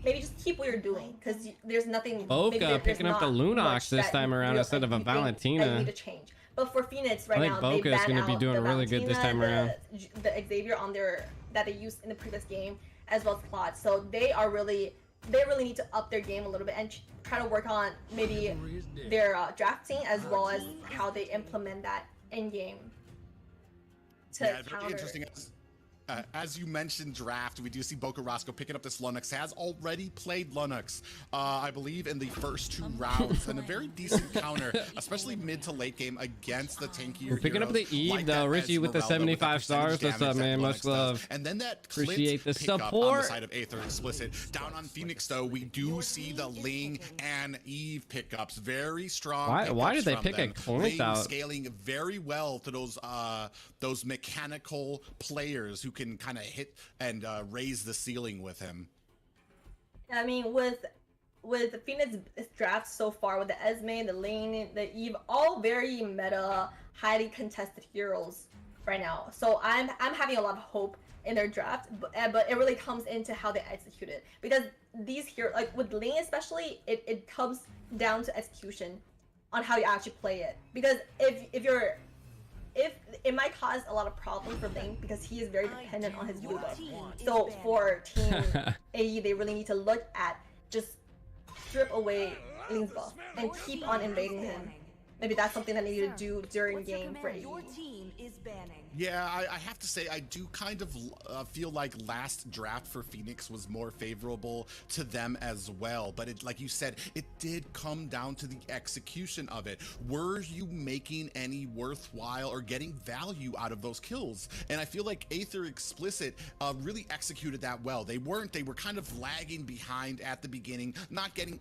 maybe just keep what you're doing, because there's nothing. Boca picking up the Lunox this time around instead of a Valentina. You need to change. But for Phoenix right now, Boca is going to be doing really good this time around. The Xavier on that they used in the previous game, as well as Claude. So they really need to up their game a little bit and try to work on maybe their drafting, as well as how they implement that in game to counter. Interesting. As you mentioned draft, we do see Boca Roscoe picking up this Lunox. Has already played Lunox, I believe, in the first 2 rounds, and a very decent counter, especially mid to late game against the tankier. We're picking up the Eve like though, Richie with the 75 stars. What's up, man? Much love. And then that appreciate the support on the side of Aether Explicit. Down on Phoenix though, we do see the Ling and Eve pickups. Very strong. Why did they pick a point out? Scaling very well to those mechanical players who can kind of hit and raise the ceiling with him. I mean, with the Phoenix draft so far, with the Esme, the Lane, the Eve, all very meta, highly contested heroes right now. So I'm having a lot of hope in their draft, but it really comes into how they execute it, because these heroes, like with Lane especially, it comes down to execution on how you actually play it. Because if it might cause a lot of problems for Lane, because he is very dependent on his blue buff. So for Team AE, they really need to look at just strip away Lane's buff and keep on invading him. maybe that's something that they need to do during game for AE. Yeah, I have to say I do kind of feel like last draft for Phoenix was more favorable to them as well, but it, like you said, it did come down to the execution of it. Were you making any worthwhile or getting value out of those kills? And I feel like Aether Explicit really executed that well. They were kind of lagging behind at the beginning, not getting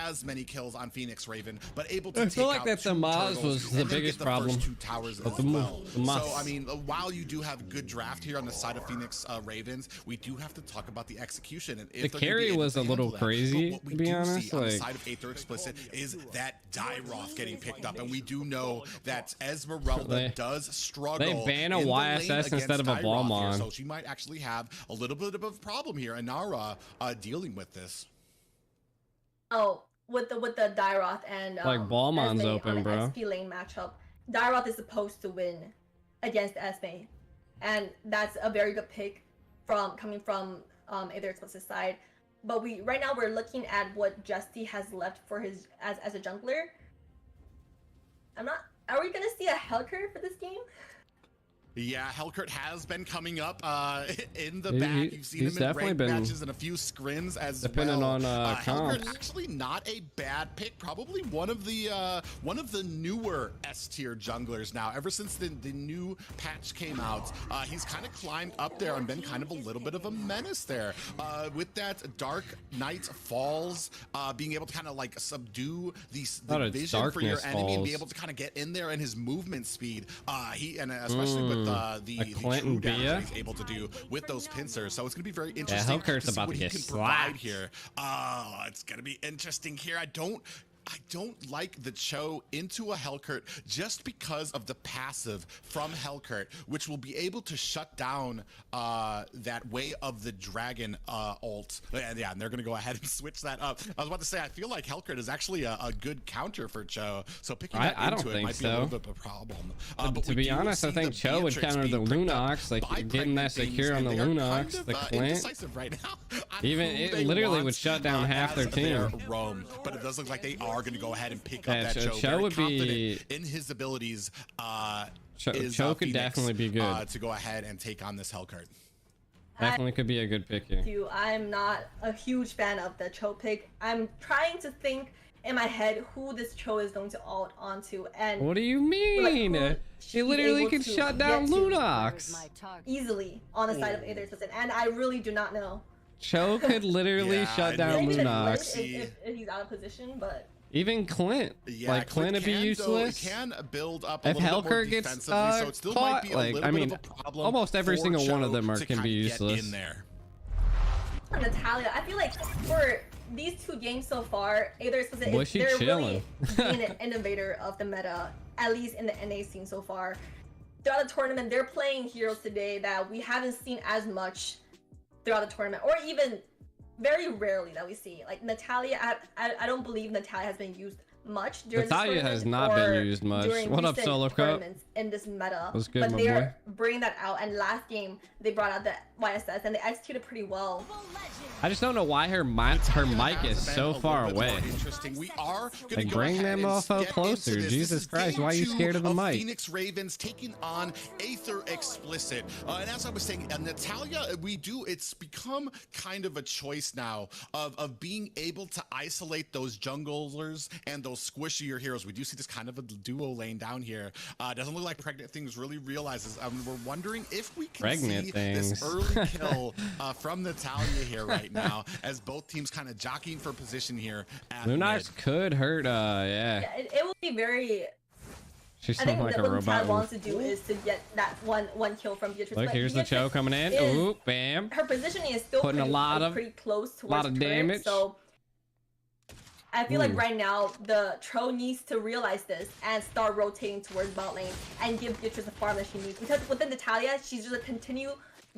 as many kills on Phoenix Raven, but able to I take feel like out that the Maz was the biggest problem. First 2 towers as well. So I mean, while you do have good draft here on the side of Phoenix Ravens, we do have to talk about the execution. And the carry was a little crazy, to be honest. On like the side of Aether Explicit is that Dairoth getting picked up, and we do know that Esmeralda does struggle. They ban a in the YSS lane instead of a against Balmon, Dairoth here, so she might actually have a little bit of a problem here. And Nara dealing with this. Oh, with the Dairoth and like Balmon's Esme open, on bro. the SP lane matchup, Dairoth is supposed to win against Esme, and that's a very good pick coming from Aether Explicit side. But right now we're looking at what Justy has left for his as a jungler. Are we gonna see a Hellcurt for this game? Yeah, Hellcurt has been coming up in the back. You've seen him in ranked matches and a few scrims as depending well. on Hellcurt actually not a bad pick. Probably one of the newer S tier junglers now. Ever since the new patch came out, he's kind of climbed up there and been kind of a little bit of a menace there. With that Dark Night Falls, being able to kind of like subdue the vision for your enemy and be able to kind of get in there and his movement speed. Especially with the true damage he's able to do with those pincers, so it's gonna be very interesting. Yeah, Hellcurt's about to get slapped here. It's gonna be interesting here. I don't like the Cho into a Hellcurt just because of the passive from Hellcurt, which will be able to shut down that Way of the Dragon ult. And yeah, and they're going to go ahead and switch that up. I was about to say, I feel like Hellcurt is actually a good counter for Cho, so picking that into it might be a little bit of a problem. But to be honest, I think Cho would counter the Lunox, like getting that secure on the Lunox, the Clint. Right now. Even it literally would shut down half their team. Roam, but it does look like they are going to go ahead and pick up that Cho. Cho would be in his abilities. Cho could definitely be good to go ahead and take on this Hellcurt. Definitely could be a good pick here. I'm not a huge fan of the Cho pick. I'm trying to think in my head who this Cho is going to ult onto, and what do you mean? She literally can shut down Lunox easily on the side of Aether Explicit, and I really do not know. Cho could literally shut down Lunox if he's out of position, but even Clint, like Clint would be useless. Can build up if Hellcurt gets so it still might be like I mean, almost every single one of them can be useless. In there. Natalia, I feel like for these 2 games so far, Aether Explicit they're chilling. really being an innovator of the meta, at least in the NA scene so far. Throughout the tournament, they're playing heroes today that we haven't seen as much throughout the tournament, or even very rarely that we see. Like Natalia, I don't believe Natalia has been used much during Natalia has not been used much. What up, Solo Cup? In this meta, was good, but my they're boy. bringing that out. And last game they brought out the YSS and they executed pretty well. I just don't know why her mic is so far away. Interesting. We are like bring them mofo closer. Jesus Christ, why are you scared of the mic? Phoenix Ravens taking on Aether Explicit, and as I was saying, Natalia, it's become kind of a choice now of being able to isolate those junglers and those squishier heroes. We do see this kind of a duo lane down here. Doesn't look like Pregnant Things really realizes. We're wondering if we can see this early kill from Natalia here right now, as both teams kind of jockeying for position here. Lunox could hurt. Yeah, it will be very. She's I think like what a robot. Natalia wants to do is to get that one kill from Beatrice. Look, here's the Cho coming in. Ooh, bam. Her positioning is still putting pretty close to a lot of damage. So I feel like right now the Tro needs to realize this and start rotating towards bot lane and give Beatrice the farm that she needs. Because within Natalia, she's just gonna continue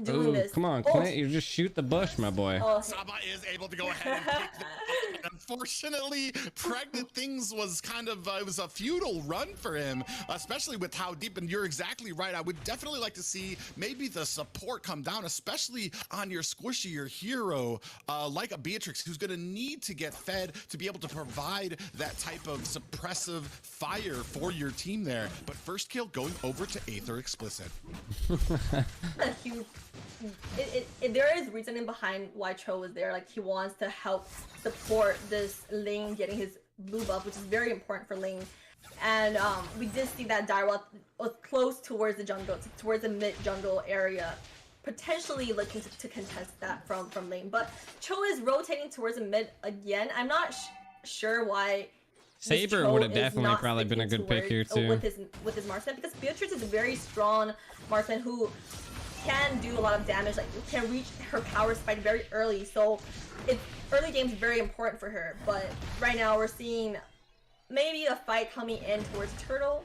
doing this. Come on, Clint, you just shoot the bush, my boy. Saba is able to go ahead and pick unfortunately, Pregnant Things was kind of, it was a futile run for him, especially with how deep, and you're exactly right. I would definitely like to see maybe the support come down, especially on your squishier hero, like a Beatrix, who's gonna need to get fed to be able to provide that type of suppressive fire for your team there. But first kill going over to Aether Explicit. A huge, there is reasoning behind why Cho was there. Like, he wants to help support this lane getting his blue buff, which is very important for lane. And we did see that Direwell was close towards the jungle, towards the mid jungle area, potentially looking to contest that from lane. But Cho is rotating towards the mid again. I'm not sure why. Saber would have definitely probably been a good pick here too. With his marksman, because Beatrice is a very strong marksman who can do a lot of damage, like can reach her power spike very early. So early game is very important for her. But right now we're seeing maybe a fight coming in towards Turtle.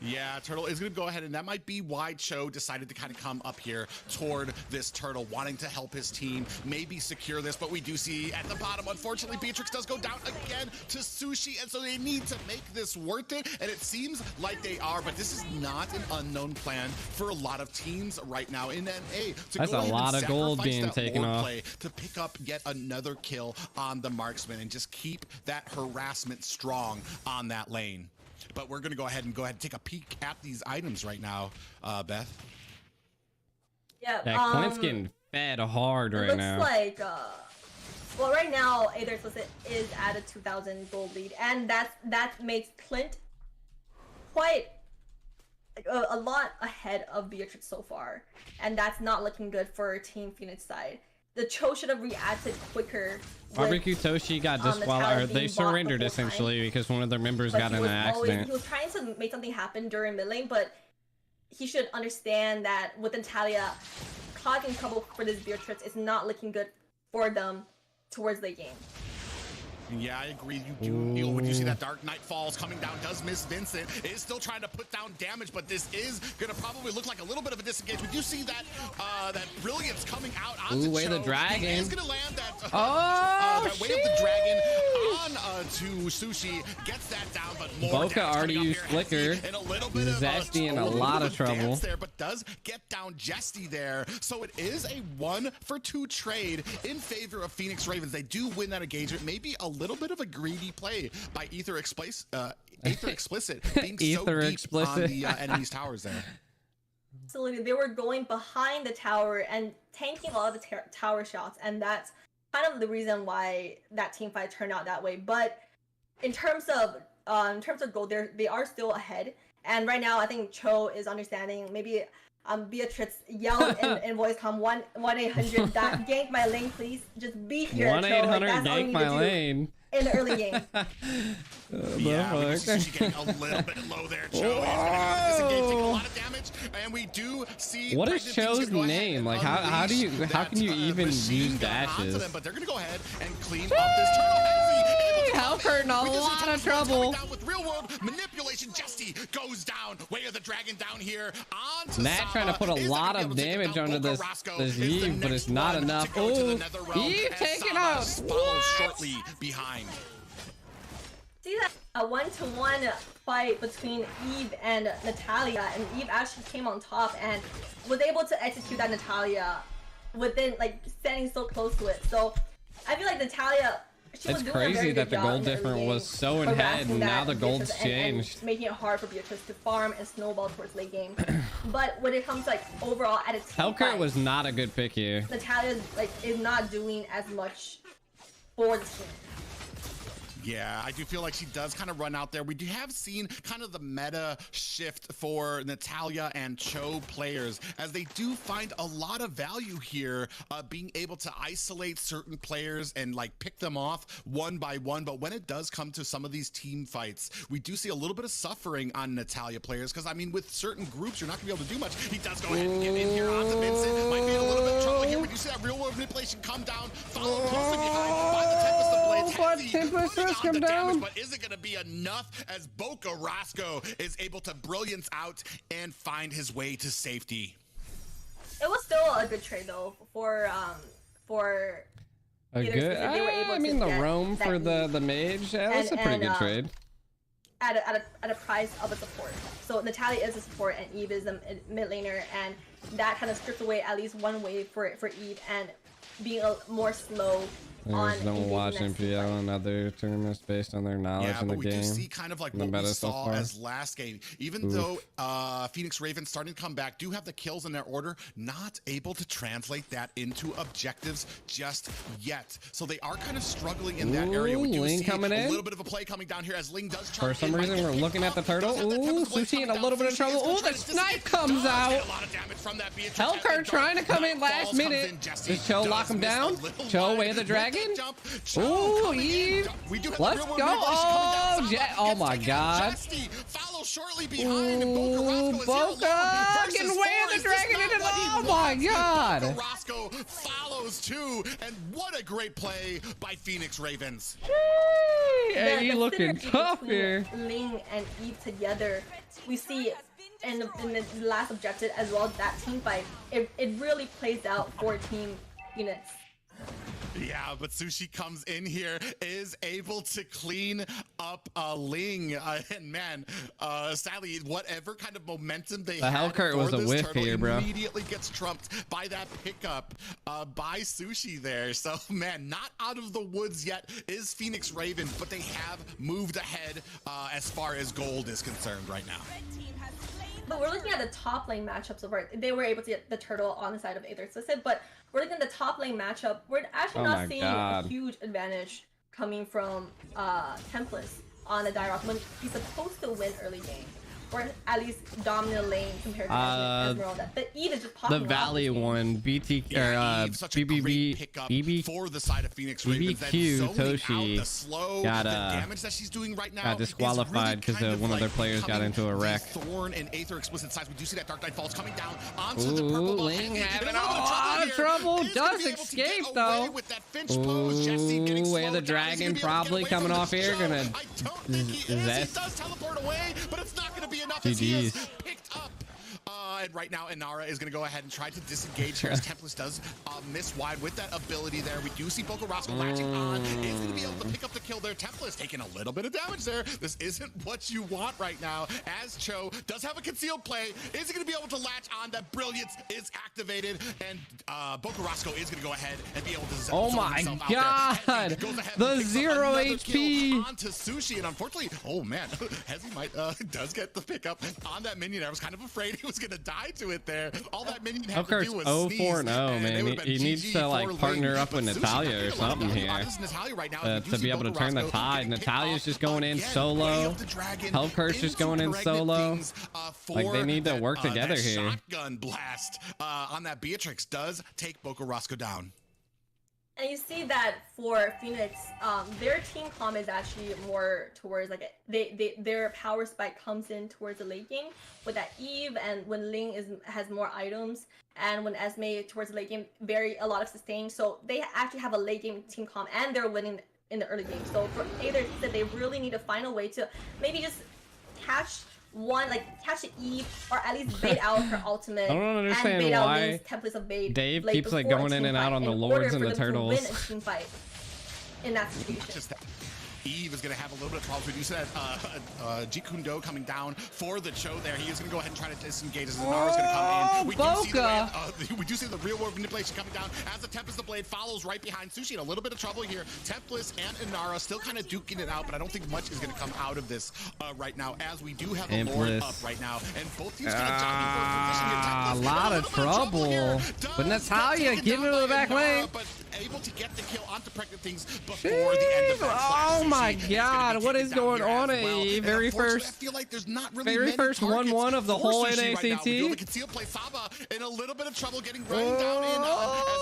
Yeah, Turtle is going to go ahead, and that might be why Cho decided to kind of come up here toward this Turtle, wanting to help his team, maybe secure this. But we do see at the bottom, unfortunately, Beatrix does go down again to Sushi, and so they need to make this worth it, and it seems like they are, but this is not an unknown plan for a lot of teams right now in NA. That's a lot of gold being taken off. To pick up yet another kill on the marksman and just keep that harassment strong on that lane. But we're going to go ahead and take a peek at these items right now, Beth. Yeah, Clint's getting fed hard right now. It looks like, well, right now, Aether Explicit is at a 2,000 gold lead, and that makes Clint quite a lot ahead of Beatrix so far, and that's not looking good for Team Phoenix side. The Cho should have reacted quicker. Barbecue Toshi got disqualified. They surrendered essentially because one of their members got in an accident. He was trying to make something happen during mid lane, but he should understand that with Natalia causing trouble for this Beatrix, it's not looking good for them towards late game. Yeah, I agree. You when you see that Dark Knight Falls coming down, does miss Vincent. Is still trying to put down damage, but this is gonna probably look like a little bit of a disengage. We do see that that Brilliance coming out onto Way the dragon. He is gonna land that that way of the dragon on to Sushi. Gets that down, but more Boca already used Flicker. And a little bit Zesty in a lot of trouble there, but does get down Jesty there. So it is a 1-for-2 trade in favor of Phoenix Ravens. They do win that engagement. Maybe a little bit of a greedy play by Aether Explicit being so deep on the enemy's towers there. Absolutely, they were going behind the tower and tanking a lot of the tower shots, and that's kind of the reason why that team fight turned out that way. But in terms of gold, they are still ahead, and right now I think Cho is understanding. Maybe Beatrix yelled in voice comm 1-800 that gank my lane, please. Just be here. 1-800 gank my lane. In the early game. Yeah, we just see getting a little bit low there. Cho is disengaging a lot of damage, and we do see. What is Cho's name? Like, how can you even use dashes? But they're gonna go ahead and clean up this turtle. Helker in a lot of trouble. Down with real world manipulation. Jesty goes down. Way of the dragon down here. Nat trying to put a lot of damage onto this Eve, but it's not enough. Oh, Eve taking out. Shortly behind. See that a 1-to-1 fight between Eve and Natalia, and Eve actually came on top and was able to execute that Natalia within, like, standing so close to it. So I feel like Natalia, it's crazy that the gold difference was so in head, and now the gold's changed, and making it hard for Beatrice to farm and snowball towards late game. But when it comes to, like, overall at a team Hellcat was not a good pick here. Natalia is not doing as much for the team. Yeah, I do feel like she does kind of run out there. We have seen kind of the meta shift for Natalia and Cho players, as they do find a lot of value here, being able to isolate certain players and like pick them off one by one. But when it does come to some of these team fights, we do see a little bit of suffering on Natalia players, because I mean, with certain groups, you're not gonna be able to do much. He does go ahead and get in here onto Vincent. Might be in a little bit of trouble here. We do see that real world manipulation come down, followed closely behind by the Tempest of Blades. Come down. But is it going to be enough, as Boca Rasco is able to brilliance out and find his way to safety? It was still a good trade though for A Either good. they were able I to mean, the get roam that for the Eve mage. Yeah, that's a pretty good trade. At a price of a support. So Natalia is a support and Eve is a mid laner, and that kind of strips away at least one wave for Eve and being more slow. There's no watching PL and other tournaments based on their knowledge in the game. Yeah, but we do see kind of like what we saw as last game. Even though Phoenix Ravens starting to come back, do have the kills in their order, not able to translate that into objectives just yet. So they are kind of struggling in that area. We do Ling see coming in. A little bit of a play coming down here as Ling does For some reason, we're looking at the turtle. Ooh, Sushi in a little bit of trouble. Ooh, the snipe comes out. Hellcurt trying to come in last minute. Does Cho lock him down? Cho way of the dragon. Ooh, Eve. Let's go. Oh, oh my God. Ooh, Boca getting way of the dragon into the. Oh my God. Roscoe follows too, and what a great play by Phoenix Ravens. Hey, you looking tough here. Ling and Eve together, we see in the last objective as well, that team fight, it really plays out for Team Phoenix. Yeah, but Sushi comes in here, is able to clean up Ling, and man, sadly, whatever kind of momentum they had, Hellcurt was a whiff here, bro. Immediately gets trumped by that pickup by Sushi there. So man, not out of the woods yet is Phoenix Ravens, but they have moved ahead as far as gold is concerned right now. But we're looking at the top lane matchup so far. They were able to get the turtle on the side of Aether Explicit, but we're looking at the top lane matchup. We're actually not seeing a huge advantage coming from Tempest on the Dyrok when he's supposed to win early game, or at least dominant lane compared to Esmeralda. But Eve is just popping the Valley one, BT or BBB for the side of Phoenix Ravens. BBQ Toshi damage that she's doing right now got disqualified because one of their players got into a wreck. Thorn and Aether Explicit sides. We do see that Dark Knight Falls coming down onto Ooh, the purple. Ling having a lot of trouble. Does escape though. Ooh, way of the dragon probably coming off here. Gonna zest. Does teleport away, but it's not gonna be enough. GG's. Picked up. And right now, Inara is going to go ahead and try to disengage here as Tempest does miss wide with that ability there. We do see Boca Roscoe latching on. Is going to be able to pick up the kill there. Tempest taking a little bit of damage there. This isn't what you want right now, as Cho does have a concealed play. Is he going to be able to latch on? That brilliance is activated, and Boca Roscoe is going to go ahead and be able to oh my God, the 0 HP onto Sushi, and unfortunately, oh man, Hezi might does get the pickup on that minion. I was kind of afraid he was going to die to it there. All that minion had to do was 0-4-0, man. He needs to like partner up with Natalia or something here to be able to turn the tide. Natalia's just going in solo. Hellcurt's just going in solo. Like they need to work together here. Shotgun blast on that Beatrix does take Boca Roscoe down. And you see that for Phoenix, their team comm is actually more towards like their power spike comes in towards the late game with that Eve, and when Ling has more items, and when Esme towards the late game a lot of sustain. So they actually have a late game team comm, and they're winning in the early game. So for either that they really need to find a way to maybe just catch the Eve, or at least bait out her ultimate. I don't understand why templates of bait Dave keeps like going in and out on the lords and the turtles. Win a team fight in that situation. Eve is going to have a little bit of problems. We do see that Jikundo coming down for the Cho there. He is going to go ahead and try to disengage as Inara's going to come in. We do see the real world manipulation coming down as the Tempest the Blade follows right behind Sushi in a little bit of trouble here. Tempest and Inara still kind of duking it out, but I don't think much is going to come out of this right now, as we do have a Lord up right now. And both teams kind of jockeying for position here. A lot of trouble. But Natalia getting into the back lane. But able to get the kill onto Pregnant Things before the end of that. Oh my God, what is going on, Eve? Very first, I feel like there's not really very first 1-1 of the whole NACT. Conceal play Saba in a little bit of trouble getting run down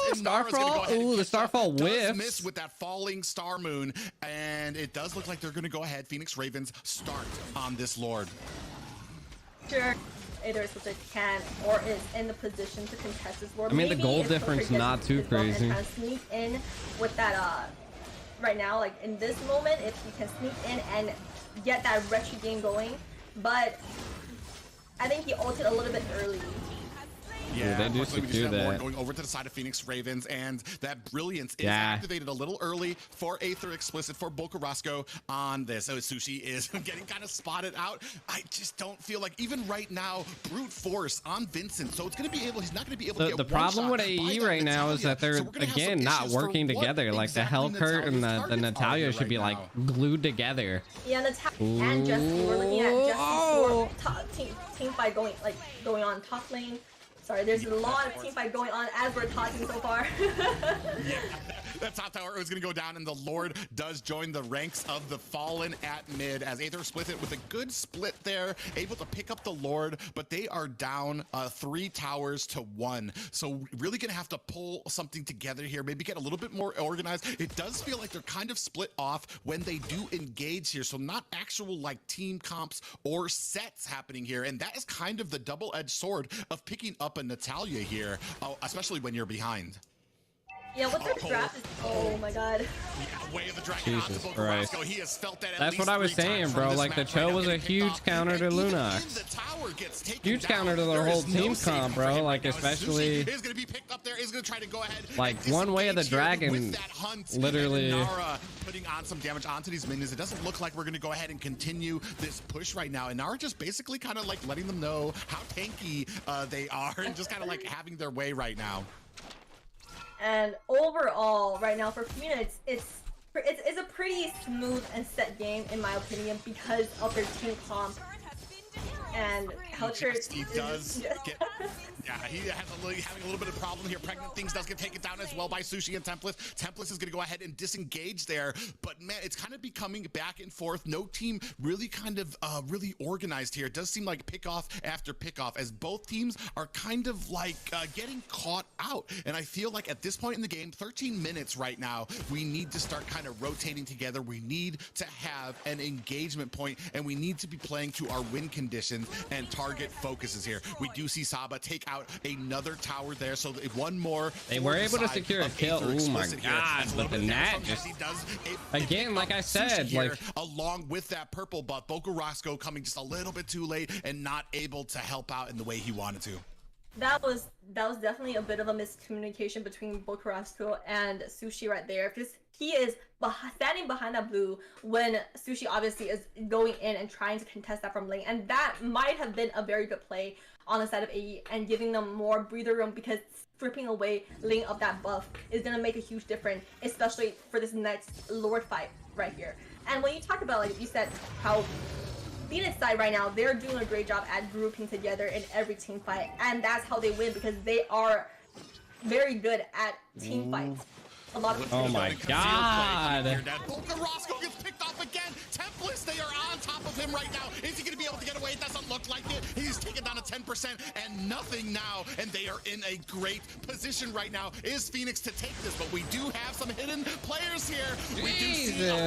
in Starfall. Ooh, the Starfall whiffs. Miss with that falling Star Moon, and it does look like they're going to go ahead. Phoenix Ravens start on this Lord. Sure. Either Explicit can or is in the position to contest this Lord. I mean, the goal difference not too crazy. And sneak in with that right now, like in this moment, if he can sneak in and get that retro game going, but I think he ulted a little bit early. Yeah, they do unfortunately, we secure just have Lord that. going over to the side of Phoenix Ravens, and that brilliance is Yeah. activated a little early for Aether Explicit, for Bocarasco on this. So Sushi is getting kind of spotted out. I just don't feel like, even right now, brute force on Vincent. So it's going to be able, he's not going to be able to get The one problem shot with by AE that right now is Natalia. that they're, So we're gonna have some again, not issues for working what together. Like the exactly Hellcurt and the Natalia's targets Natalia are should be right like now. glued together. Yeah, Natalia and Jessie. We're looking at Jesse's team fight going on top lane. Sorry, there's a lot of team fight going on as we're talking so far. Yeah, that top tower is going to go down, and the Lord does join the ranks of the Fallen at mid as Aether split it with a good split there, able to pick up the Lord, but they are down 3 towers to 1. So really going to have to pull something together here, maybe get a little bit more organized. It does feel like they're kind of split off when they do engage here, so not actual like team comps or sets happening here, and that is kind of the double-edged sword of picking up a Natalia here, especially when you're behind. Yeah, what their draft is. Oh my god. Yeah, way of the dragon onto Jesus Bocarasco. Christ. He has felt that at That's least what I was 3 saying, times bro. from this Like the match Cho right now, was a getting picked huge off. counter to And even Lunox. the tower gets taken Huge down. counter to the There whole is no team saving comp, for bro. him Like, right now. especially- Sushi is going to be picked up there. Is going to try to go ahead. Like, and one way of the disengage here dragon with that hunt. literally- And Nara putting on some damage onto these minions. It doesn't look like we're going to go ahead and continue this push right now. And Nara just basically kind of like letting them know how tanky they are and just kind of like having their way right now. And overall, right now for Phoenix, it's a pretty smooth and set game in my opinion because of their team comp. And Hellcurt He does get, yeah, he has having a little bit of problem here. Pregnant Things does get taken down as well by Sushi and Templess. Templess is going to go ahead and disengage there, but man, it's kind of becoming back and forth. No team really kind of really organized here. It does seem like pickoff after pickoff as both teams are kind of like getting caught out. And I feel like at this point in the game, 13 minutes right now, we need to start kind of rotating together. We need to have an engagement point, and we need to be playing to our win conditions and target focuses here. We do see Saba take out another tower there, so one more. They were able to secure a kill. Oh my god, but the Nat just again, like I said, like along with that purple buff, Bocarasco coming just a little bit too late and not able to help out in the way he wanted to. That was definitely a bit of a miscommunication between Bocarasco and Sushi right there, because he is standing behind that blue when Sushi obviously is going in and trying to contest that from lane, and that might have been a very good play on the side of AE and giving them more breather room, because stripping away lane of that buff is going to make a huge difference, especially for this next Lord fight right here. And when you talk about, like you said, how Phoenix side right now, they're doing a great job at grouping together in every team fight, and that's how they win, because they are very good at team fights. A lot of oh my god. Bocarasco gets picked off again. Templess, they are on top of him right now. Is he going to be able to get away? It doesn't look like it. He's taken down to 10% and nothing now, and they are in a great position right now. Is Phoenix to take this? But we do have some hidden players here. We do see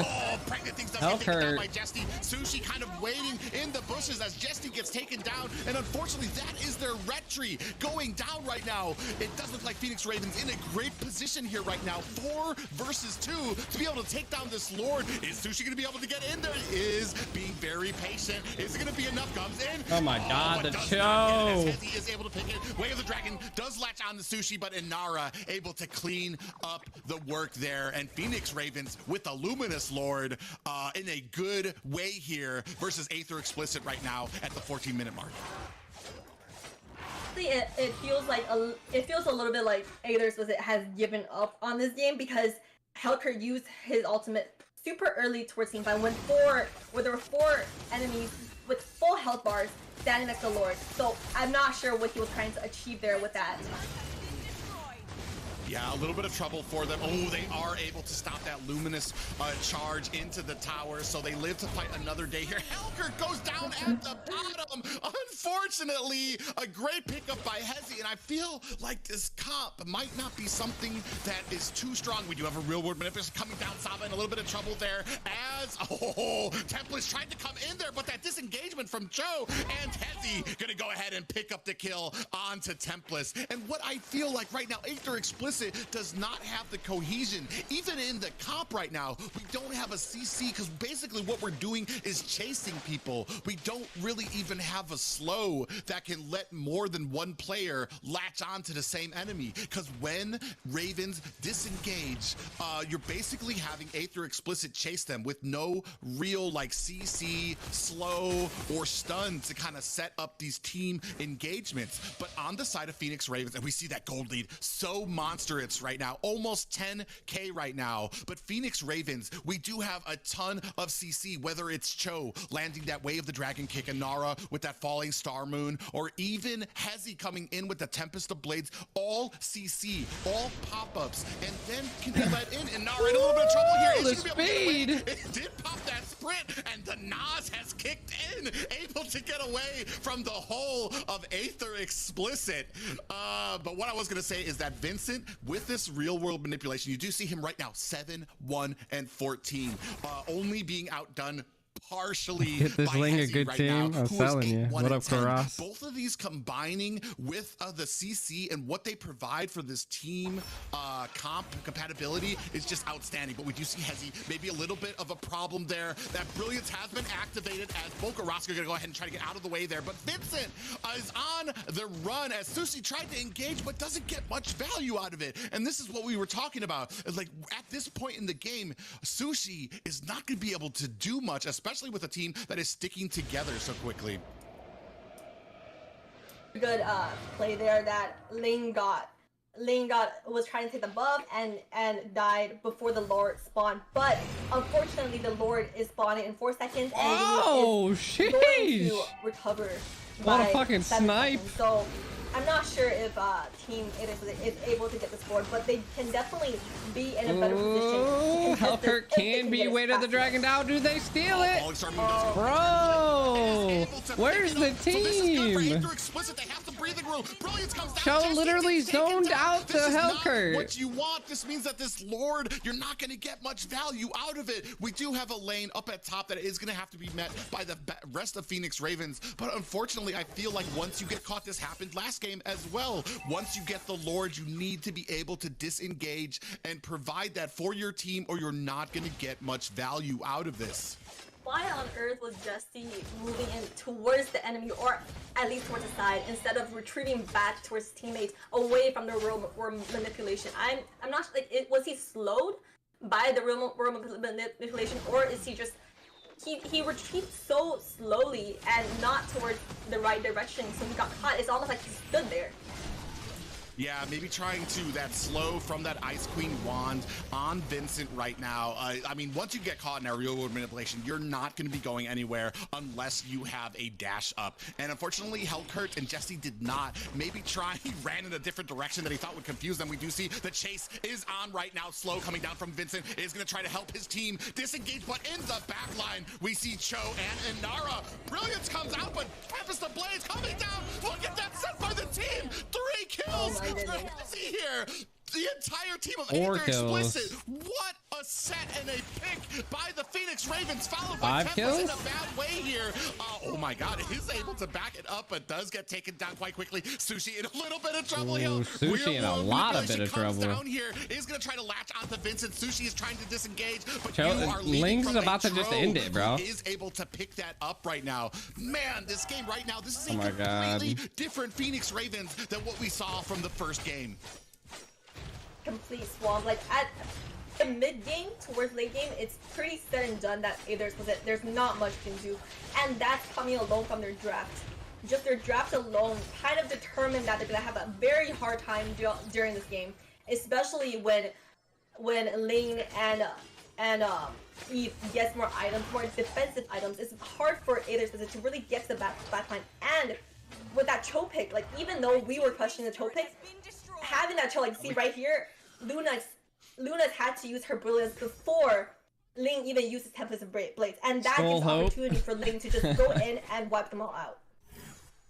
Pregnant Things does get taken down by Jesty. Sushi kind of waiting in the bushes as Jesty gets taken down, and unfortunately that is their retry going down right now. It does look like Phoenix Ravens in a great position here right now. 4 versus 2 to be able to take down this Lord. Is Sushi going to be able to get in there? He is being very patient. Is it going to be enough? Comes in. Oh my god, the Cho. He is able to pick it. Way of the Dragon does latch on the Sushi, but Inara able to clean up the work there. And Phoenix Ravens with the Luminous Lord in a good way here versus Aether Explicit right now at the 14-minute mark. It feels like it feels a little bit like Aether Explicit has given up on this game, because Hellcurt used his ultimate super early towards team fight when there were 4 enemies with full health bars standing next to Lord. So I'm not sure what he was trying to achieve there with that. Yeah, a little bit of trouble for them. Oh, they are able to stop that Luminous charge into the tower, so they live to fight another day here. Hellcurt goes down at the bottom. Unfortunately, a great pickup by Hezi, and I feel like this comp might not be something that is too strong. We do have a real world manipulation coming down. Saba in a little bit of trouble there as, Templess tried to come in there, but that disengagement from Cho, and Hezi gonna go ahead and pick up the kill onto Templess. And what I feel like right now, Aether Explicit Explicit does not have the cohesion. Even in the comp right now, we don't have a CC because basically what we're doing is chasing people. We don't really even have a slow that can let more than one player latch on to the same enemy. Because when Ravens disengage, you're basically having Aether Explicit chase them with no real like CC, slow, or stun to kind of set up these team engagements. But on the side of Phoenix Ravens, and we see that gold lead so monstrous right now, almost 10K right now. But Phoenix Ravens, we do have a ton of CC, whether it's Cho landing that Way of the Dragon kick, and Nara with that falling Star Moon, or even Hezi coming in with the Tempest of Blades, all CC, all pop-ups, and then can be let in, and Nara in a little bit of trouble here. The speed! It did pop that sprint, and the Nas has kicked in, able to get away from the whole of Aether Explicit. But what I was gonna say is that Vincent, with this real world manipulation, you do see him right now 7-1 and 14, only being outdone partially Get this by Ling a Hezi good right team. now, I'm who is telling you. 8-1 What up, and 10. Karas? Both of these combining with the CC and what they provide for this team comp compatibility is just outstanding. But we do see Hezi maybe a little bit of a problem there. That Brilliance has been activated as Bokaraska are gonna go ahead and try to get out of the way there. But Vincent is on the run as Sushi tried to engage but doesn't get much value out of it. And this is what we were talking about. Like at this point in the game, Sushi is not gonna be able to do much, especially with a team that is sticking together so quickly. Good play there that Ling was trying to take the buff and died before the Lord spawned, but unfortunately the Lord is spawning in 4 seconds and is going to recover. What a by fucking 7 snipe! seconds. So I'm not sure if Team is able to get this board, but they can definitely be in a better position. Hellkurt can be Way of the Dragon down. Do they steal it? Bro, where's the team? Cho literally zoned out to Hellkurt. What you want? This means that this Lord, you're not going to get much value out of it. We do have a lane up at top that is going to have to be met by the rest of Phoenix Ravens, but unfortunately, I feel like once you get caught, this happened last game as well. Once you get the Lord, you need to be able to disengage and provide that for your team, or you're not going to get much value out of this. Why on earth was Justy moving in towards the enemy, or at least towards the side, instead of retreating back towards his teammates, away from the room or manipulation? I'm not like, was he slowed by the room manipulation, or is he just he retreats so slowly and not towards the right direction, so he got caught? It's almost like he stood there. Yeah, maybe trying to that slow from that Ice Queen wand on Vincent right now. I mean, once you get caught in that real world manipulation, you're not going to be going anywhere unless you have a dash up. And unfortunately, Hellkurt and Jesse did not. Maybe he ran in a different direction that he thought would confuse them. We do see the chase is on right now. Slow coming down from Vincent is going to try to help his team disengage, but in the back line, we see Cho and Inara. Brilliance comes out, but Tempest of Blades coming down. Look at that set by the team. 3 kills. Here, the entire team of Aether Explicit. What a set and a pick by the Phoenix Ravens, followed by 5 Tempest in kills? a bad way here. Oh my God, is able to back it up, but does get taken down quite quickly. Sushi in a little bit of trouble here. Sushi in a lot of bit of trouble. Down here is going to try to latch onto Vincent. Sushi is trying to disengage, but Cho, you are leading Ling's from about a to just Tro end it, bro. who is able to pick that up right now. Man, this game right now, this is Oh a my God. completely different Phoenix Ravens than what we saw from the first game. Complete swamp. Like at the mid game towards late game, it's pretty said and done that there's not much you can do, and that's coming alone from their draft. Just their draft alone kind of determined that they're gonna have a very hard time during this game, especially when Ling and Eve gets more items, more defensive items. It's hard for Aether to really get to the back line, and with that Cho pick, like even though we were questioning the Cho pick, having that Cho, like see right here, Luna's had to use her brilliance before Ling even uses Tempest of Blades, and that gives opportunity for Ling to just go in and wipe them all out.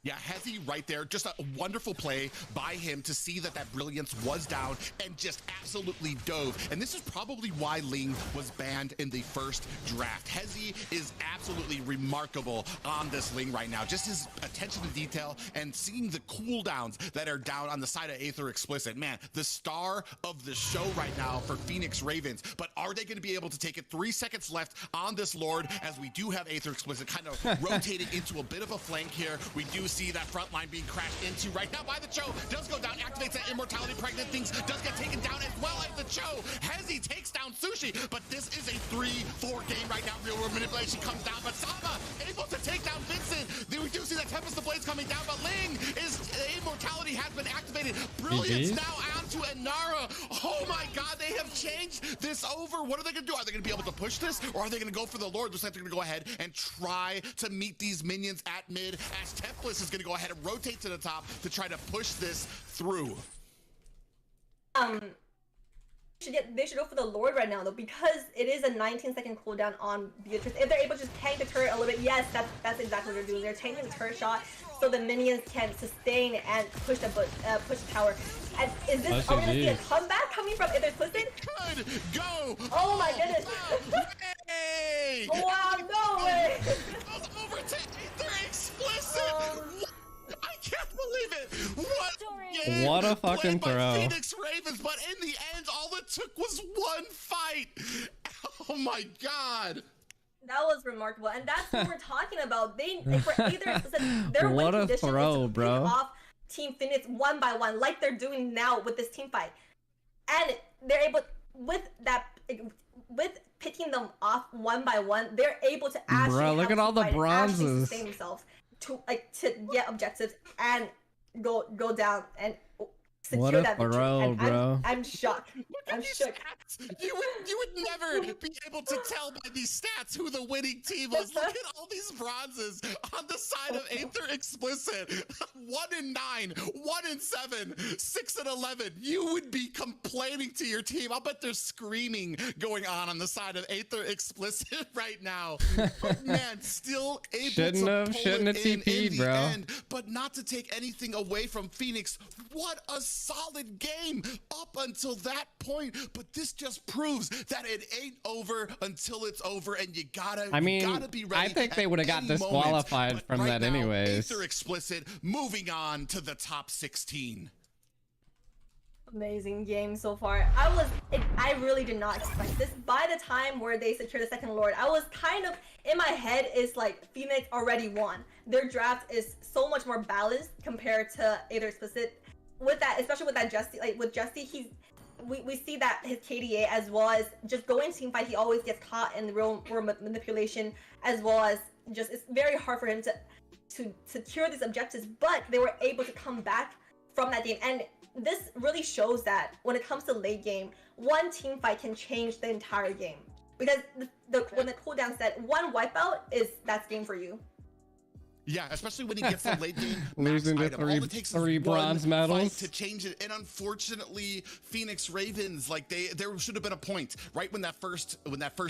Yeah, Hezi right there, just a wonderful play by him to see that that brilliance was down and just absolutely dove. And this is probably why Ling was banned in the first draft. Hezi is absolutely remarkable on this Ling right now. Just his attention to detail and seeing the cooldowns that are down on the side of Aether Explicit. Man, the star of the show right now for Phoenix Ravens. But are they going to be able to take it? 3 seconds left on this Lord, as we do have Aether Explicit kind of rotating into a bit of a flank here. We do see that front line being crashed into right now by the Cho. Does go down, activates that immortality pregnant things, does get taken down as well as the Cho. Hezi takes down Sushi, but this is a 3-4 game right now. Real world manipulation comes down, but Sama able to take down Vincent. We do see that Tempest the Blades coming down, but Ling is immortality has been activated. Brilliance now onto Inara. Oh my god, they have changed this over. What are they gonna do? Are they gonna be able to push this, or are they gonna go for the Lord? Looks like they're gonna go ahead and try to meet these minions at mid, as Tempest is gonna go ahead and rotate to the top to try to push this through. They should go for the Lord right now though, because it is a 19-second cooldown on Beatrice. If they're able to just tank the turret a little bit, yes, that's exactly what they're doing. They're tanking the turret shot so the minions can sustain and push the tower. And are we gonna see a comeback coming from Aether Explicit? Could go. Oh my goodness! Hey! Wow, no way! It goes over to Aether Explicit. I can't believe it! What a fucking throw. Phoenix Ravens, but in the end, all it took was one fight. Oh my god. That was remarkable, and that's what we're talking about. They for Aether Explicit, their win What a condition throw, is to bro. pick off Team Phoenix one by one, like they're doing now with this team fight, and they're able with picking them off one by one. They're able to actually Bro, look at all the bronzes. sustain themselves to get objectives and go down and secure that victory. And bro. I'm shocked. I'm shook. You would never be able to tell by these stats who the winning team was. Look at all these bronzes on the side of Aether Explicit. 1-9, 1-7, 6-11. You would be complaining to your team. I'll bet there's screaming going on the side of Aether Explicit right now. But man, still able shouldn't to have TP'd, in the bro. end, but not to take anything away from Phoenix. What a solid game up until that point, but this just proves that it ain't over until it's over, and you gotta be ready. I think they would have got disqualified from that anyways. Aether Explicit moving on to the top 16. Amazing game so far. I really did not expect this. By the time where they secured the second Lord, I was kind of in my head is like Phoenix already won. Their draft is so much more balanced compared to Aether Explicit. With that, especially with that Justy, like with Justy, we see that his KDA, as well as just going team fight, he always gets caught in the real world manipulation, as well as just it's very hard for him to secure these objectives. But they were able to come back from that game, and this really shows that when it comes to late game, one team fight can change the entire game, because when the cooldown set, one wipeout that's game for you. Yeah, especially when he gets the late game losing to three bronze medals to change it. And unfortunately, Phoenix Ravens, like there should have been a point right when that first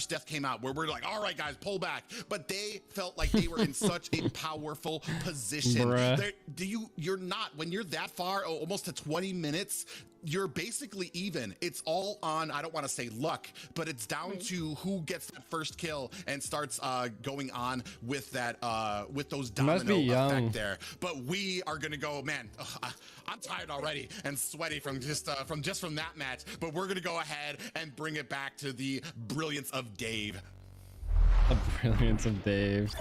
death came out where we're like, all right, guys, pull back. But they felt like they were in such a powerful position. You're not, when you're that far, almost to 20 minutes. You're basically even. It's all on, I don't want to say luck, but it's down to who gets that first kill and starts going on with that with those domino effect there. But we are gonna go, man. I'm tired already and sweaty from that match. But we're gonna go ahead and bring it back to the brilliance of Dave. The brilliance of Dave.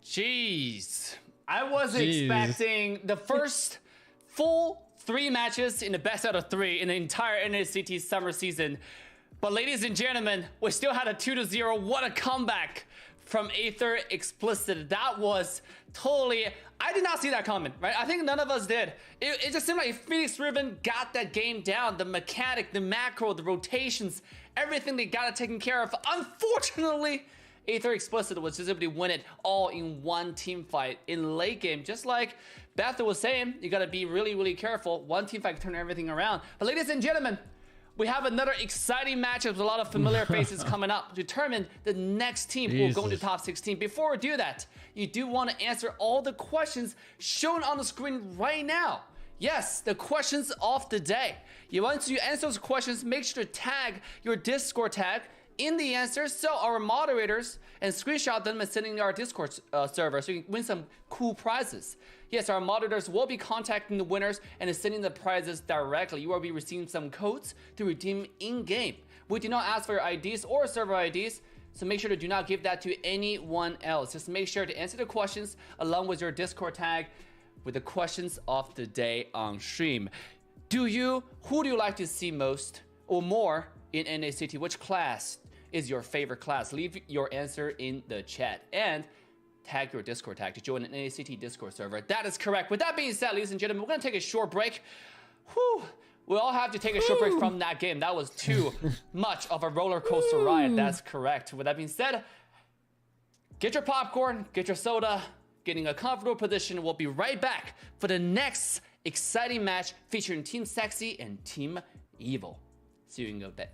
Jeez, I was expecting the first full 3 matches in the best out of 3 in the entire NACT summer season. But ladies and gentlemen, we still had a 2-0. What a comeback from Aether Explicit. That was totally, I did not see that coming, right? I think none of us did. It just seemed like Phoenix Ribbon got that game down. The mechanic, the macro, the rotations, everything they got it taken care of. Unfortunately, Aether Explicit was just able to win it all in one team fight in late game. Just like Beth was saying, you gotta be really, really careful. One team fight can turn everything around. But ladies and gentlemen, we have another exciting matchup with a lot of familiar faces coming up to determine the next team who will go into top 16. Before we do that, you do want to answer all the questions shown on the screen right now. Yes, the questions of the day. Once you answer those questions, make sure to tag your Discord tag in the answers so our moderators and screenshot them and send in our Discord server so you can win some cool prizes. Yes, our moderators will be contacting the winners and sending the prizes directly. You will be receiving some codes to redeem in-game. We do not ask for your IDs or server IDs, so make sure to do not give that to anyone else. Just make sure to answer the questions along with your Discord tag with the questions of the day on stream. Who do you like to see most or more in NACT? Which class is your favorite class? Leave your answer in the chat and tag your Discord tag to join an NACT Discord server. That is correct. With that being said, ladies and gentlemen, we're gonna take a short break. Whew. We all have to take a short break from that game. That was too much of a roller coaster ride. That's correct. With that being said, get your popcorn, get your soda, get in a comfortable position. We'll be right back for the next exciting match featuring Team Sexy and Team Evil. See you in a bit.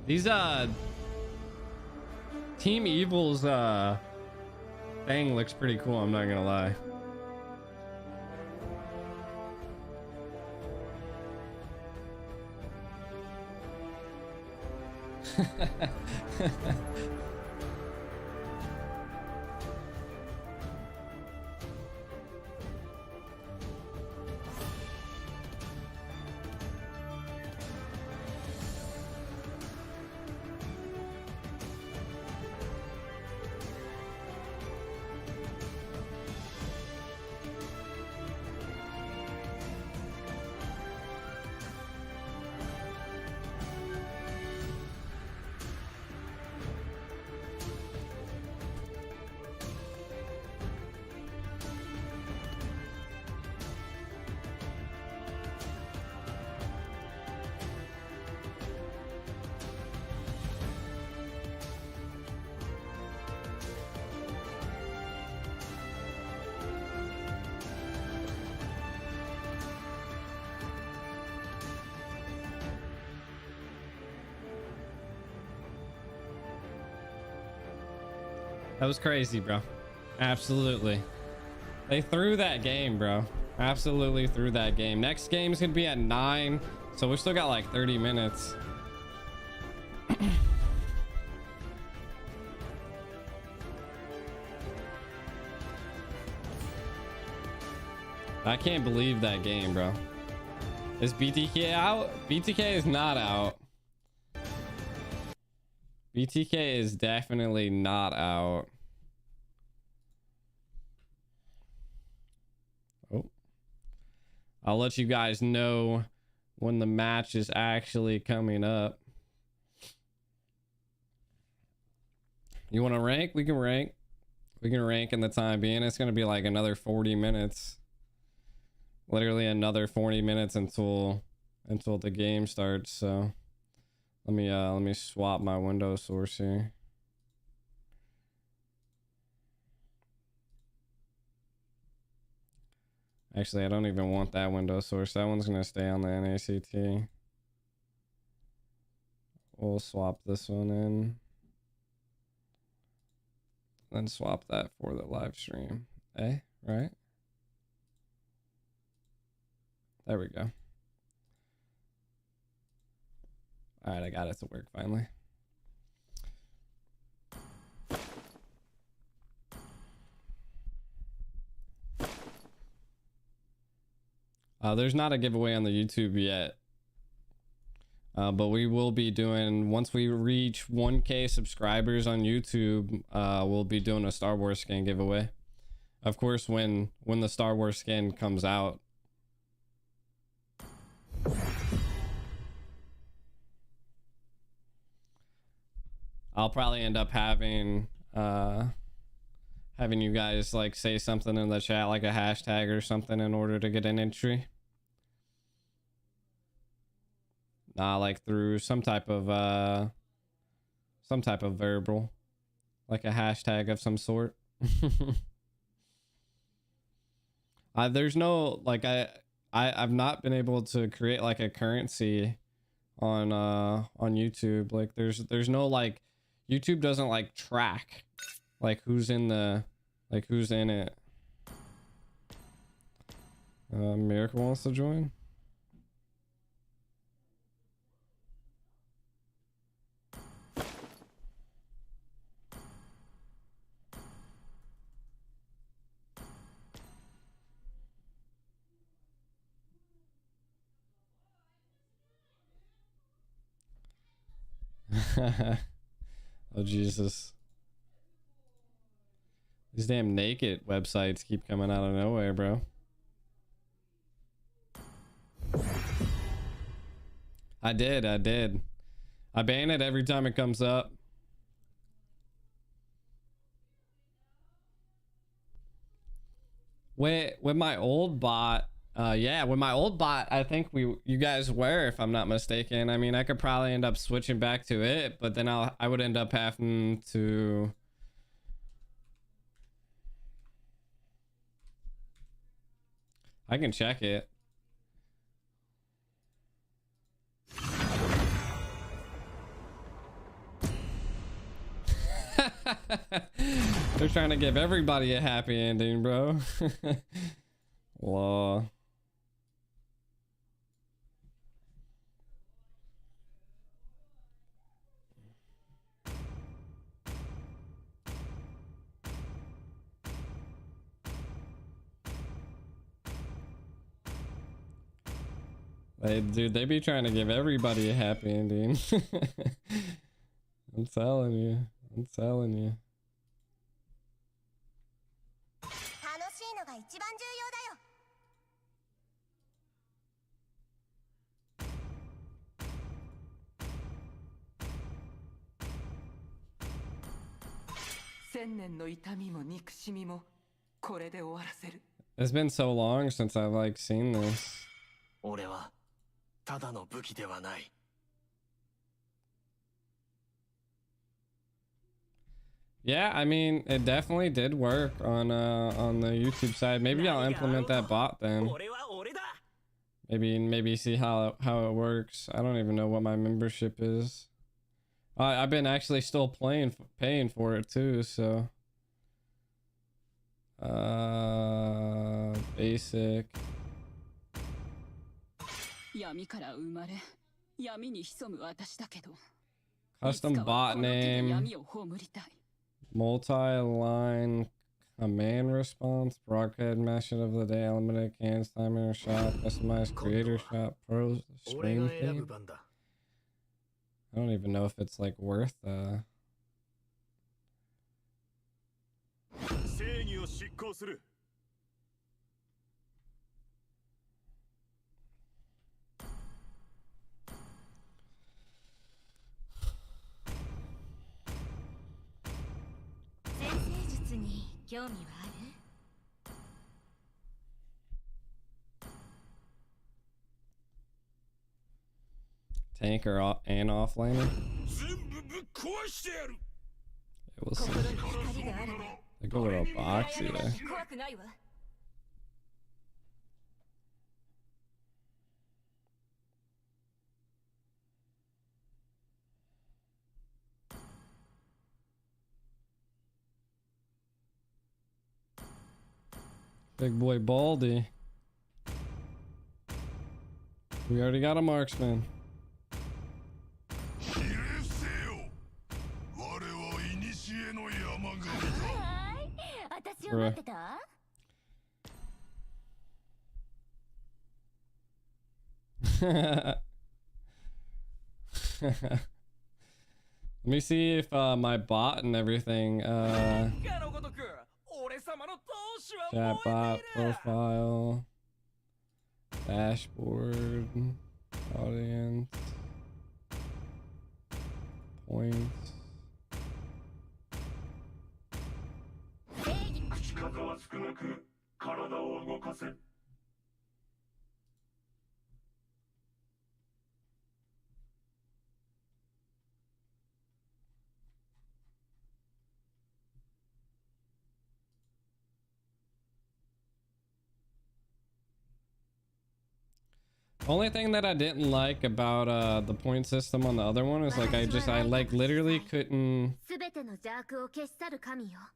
These Team Evil's thing looks pretty cool, I'm not gonna lie. That was crazy, bro. Absolutely. They threw that game, bro. Absolutely threw that game. Next game is gonna be at 9, so we still got like 30 minutes. I can't believe that game, bro. Is BTK out? BTK is not out. BTK is definitely not out. Oh. I'll let you guys know when the match is actually coming up. You want to rank? We can rank. We can rank in the time being. It's going to be like another 40 minutes. Literally another 40 minutes until the game starts, so let me swap my window source here. Actually, I don't even want that window source. That one's gonna stay on the NACT. We'll swap this one in. Then swap that for the live stream. Right? There we go. All right, I got it to work finally. There's not a giveaway on the YouTube yet. But we will be doing, once we reach 1K subscribers on YouTube, we'll be doing a Star Wars skin giveaway. Of course, when the Star Wars skin comes out. I'll probably end up having you guys like say something in the chat, like a hashtag or something, in order to get an entry. Like through some type of verbal, like a hashtag of some sort. There's no like I've not been able to create like a currency on YouTube. Like there's no like YouTube doesn't like track like who's in it. Miracle wants to join. Oh Jesus. These damn naked websites keep coming out of nowhere, bro. I did. I ban it every time it comes up. With my old bot, yeah, with my old bot, I think you guys were, if I'm not mistaken. I mean, I could probably end up switching back to it, but then I would end up having to. I can check it. They're trying to give everybody a happy ending, bro. Law. Dude, they be trying to give everybody a happy ending. I'm telling you. I'm telling you. 楽しいのが一番重要だよ。千年の痛みも憎しみもこれで終わらせる。 It's been so long since I've like seen this. 俺はただの武器ではない。 Yeah, I mean, it definitely did work on the YouTube side. Maybe I'll implement that bot then. Maybe see how it works. I don't even know what my membership is. I've been actually still paying for it too, so basic. 闇から生まれ、闇に潜む私だけど。 Custom bot name. Multi-line command response. Broadcast message of the day. Eliminate cans, timer shot. Customized creator shot. Pro stream theme. I don't even know if it's like worth tanker and offlaner. It will see. They go with a box here. Big boy Baldy. We already got a marksman. Bruh. Let me see if my bot and everything chat bot profile dashboard audience points. Only thing that I didn't like about the point system on the other one is like I like literally couldn't,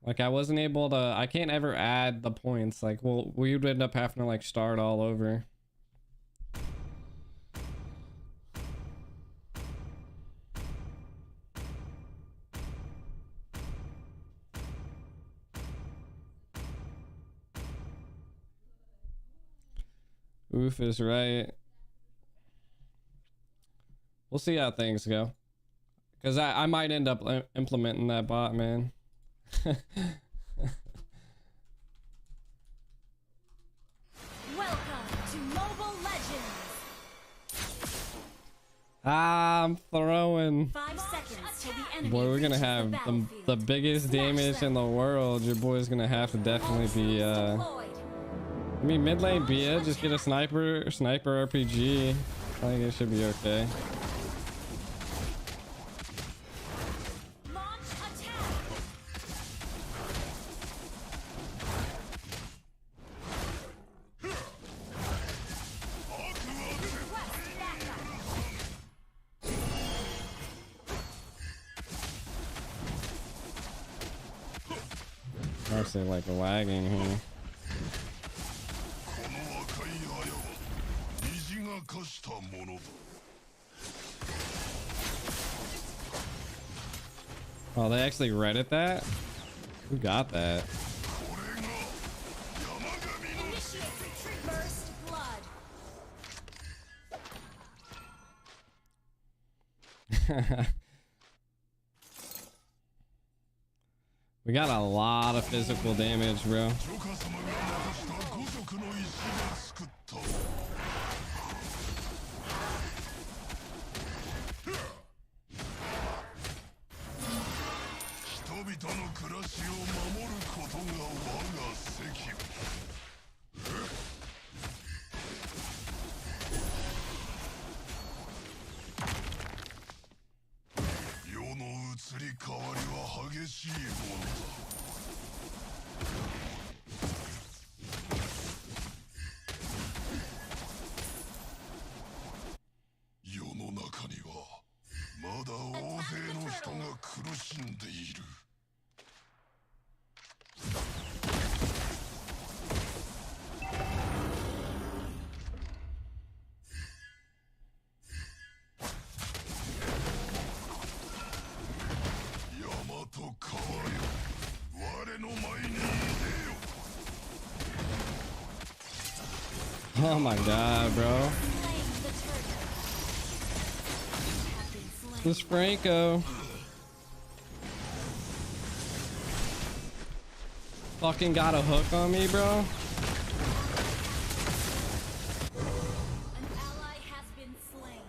like I wasn't able to, I can't ever add the points. Like, well, we would end up having to like start all over. Oof is right. We'll see how things go. Because I might end up implementing that bot, man. Welcome to Mobile Legends. I'm throwing. 5 seconds till the enemy. Boy, we're gonna have the biggest damage in the world. Your boy's gonna have to definitely be I mean, mid lane Bia, just get a sniper RPG. I think it should be okay. Launch attack. Actually, like lagging here. Oh, they actually Reddit that? Who got that? First blood. We got a lot of physical damage, bro. Oh my god, bro. This Franco. Fucking got a hook on me, bro. An ally has been slain.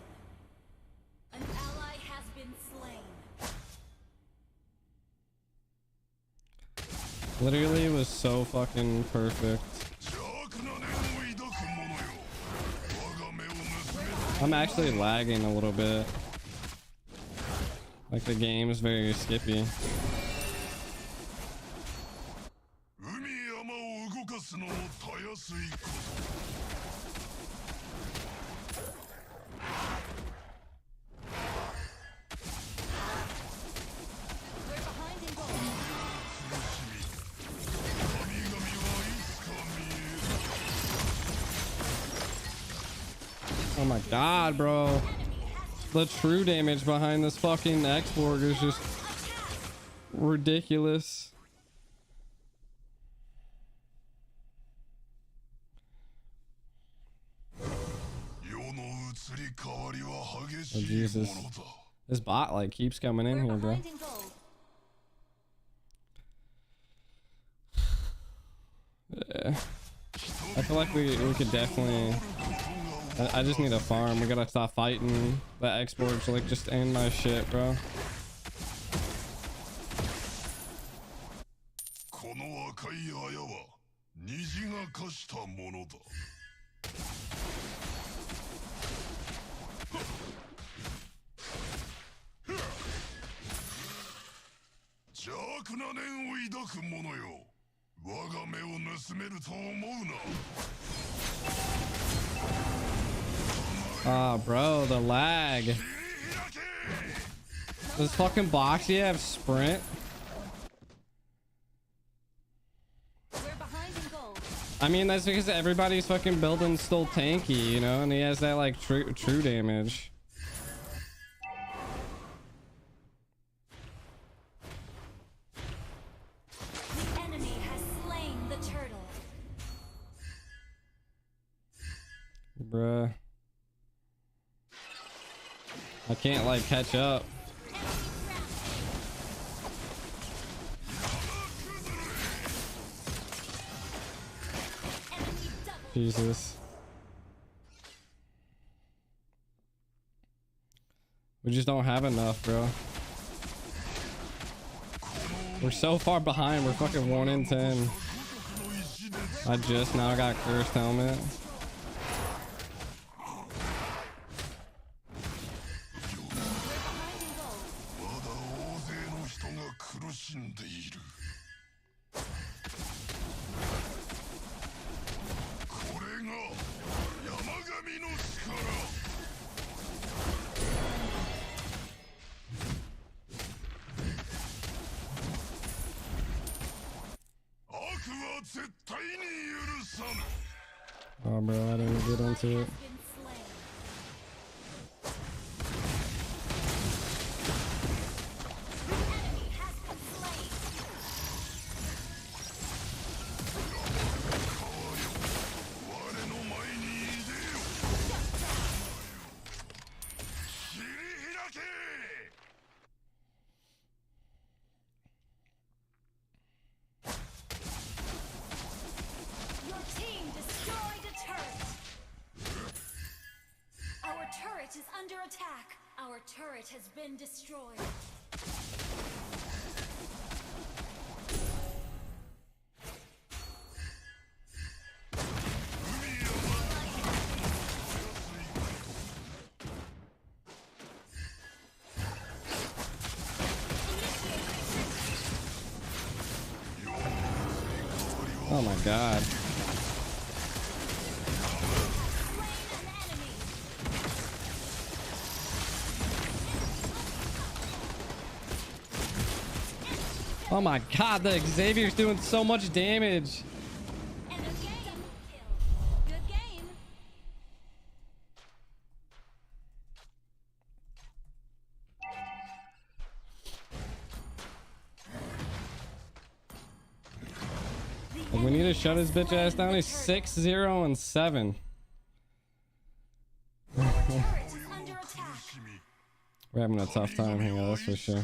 An ally has been slain. Literally was so fucking perfect. I'm actually lagging a little bit. Like the game's very skippy. Oh my god, bro. The true damage behind this fucking export is just ridiculous. Oh, Jesus. This bot like keeps coming in here, bro. Yeah. I feel like we could definitely. I just need a farm. We gotta stop fighting the exports. Like, just end my shit, bro. Ah, bro, the lag. Does fucking Boxy have sprint? I mean, that's because everybody's fucking building still tanky, you know, and he has that like true damage. The enemy has slain the turtle. Bruh. I can't like catch up. Jesus. We just don't have enough, bro. We're so far behind. We're fucking 1 in 10. I just now got cursed helmet. Oh, bro, I didn't get into it. Your team destroyed a turret. Our turret is under attack. Our turret has been destroyed. Oh my god. Oh my god, the Xavier's doing so much damage. Good game. Like, we need to shut his bitch ass down. He's 6-0-7. We're having a tough time here, that's for sure.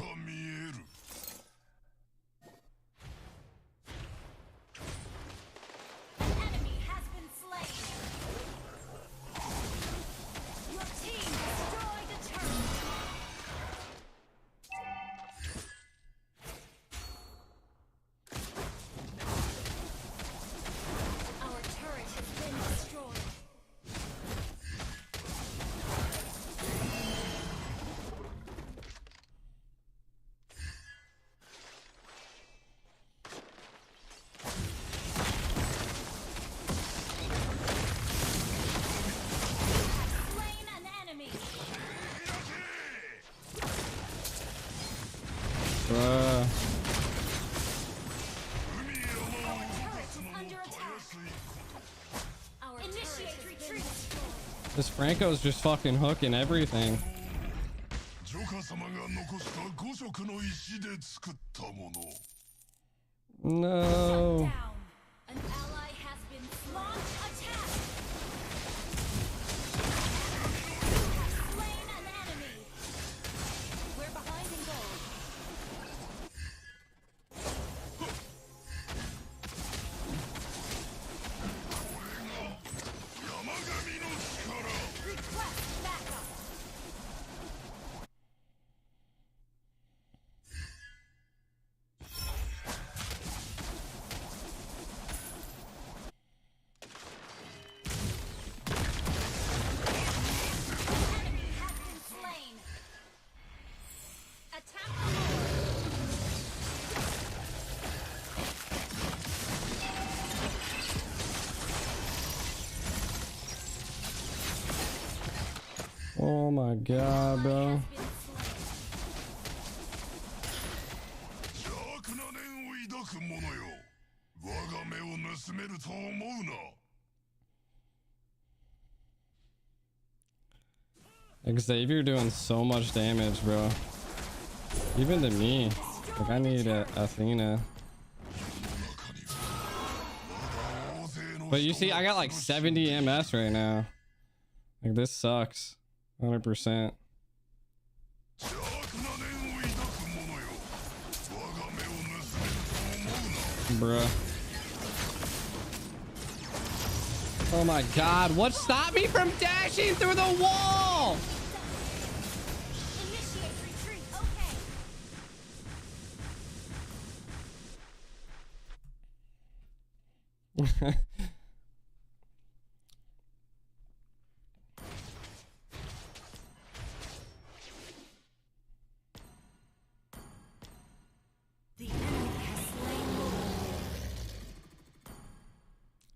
This Franco's just fucking hooking everything. No. An ally has been launched. Attack. Slain an enemy. We're behind in gold. Request backup. Oh my god, bro. Xavier doing so much damage, bro. Even to me. Like, I need Athena. But you see, I got like 70 MS right now. Like, this sucks. 100%. Bruh. Oh my god, what stopped me from dashing through the wall? Initiate retreat. Okay.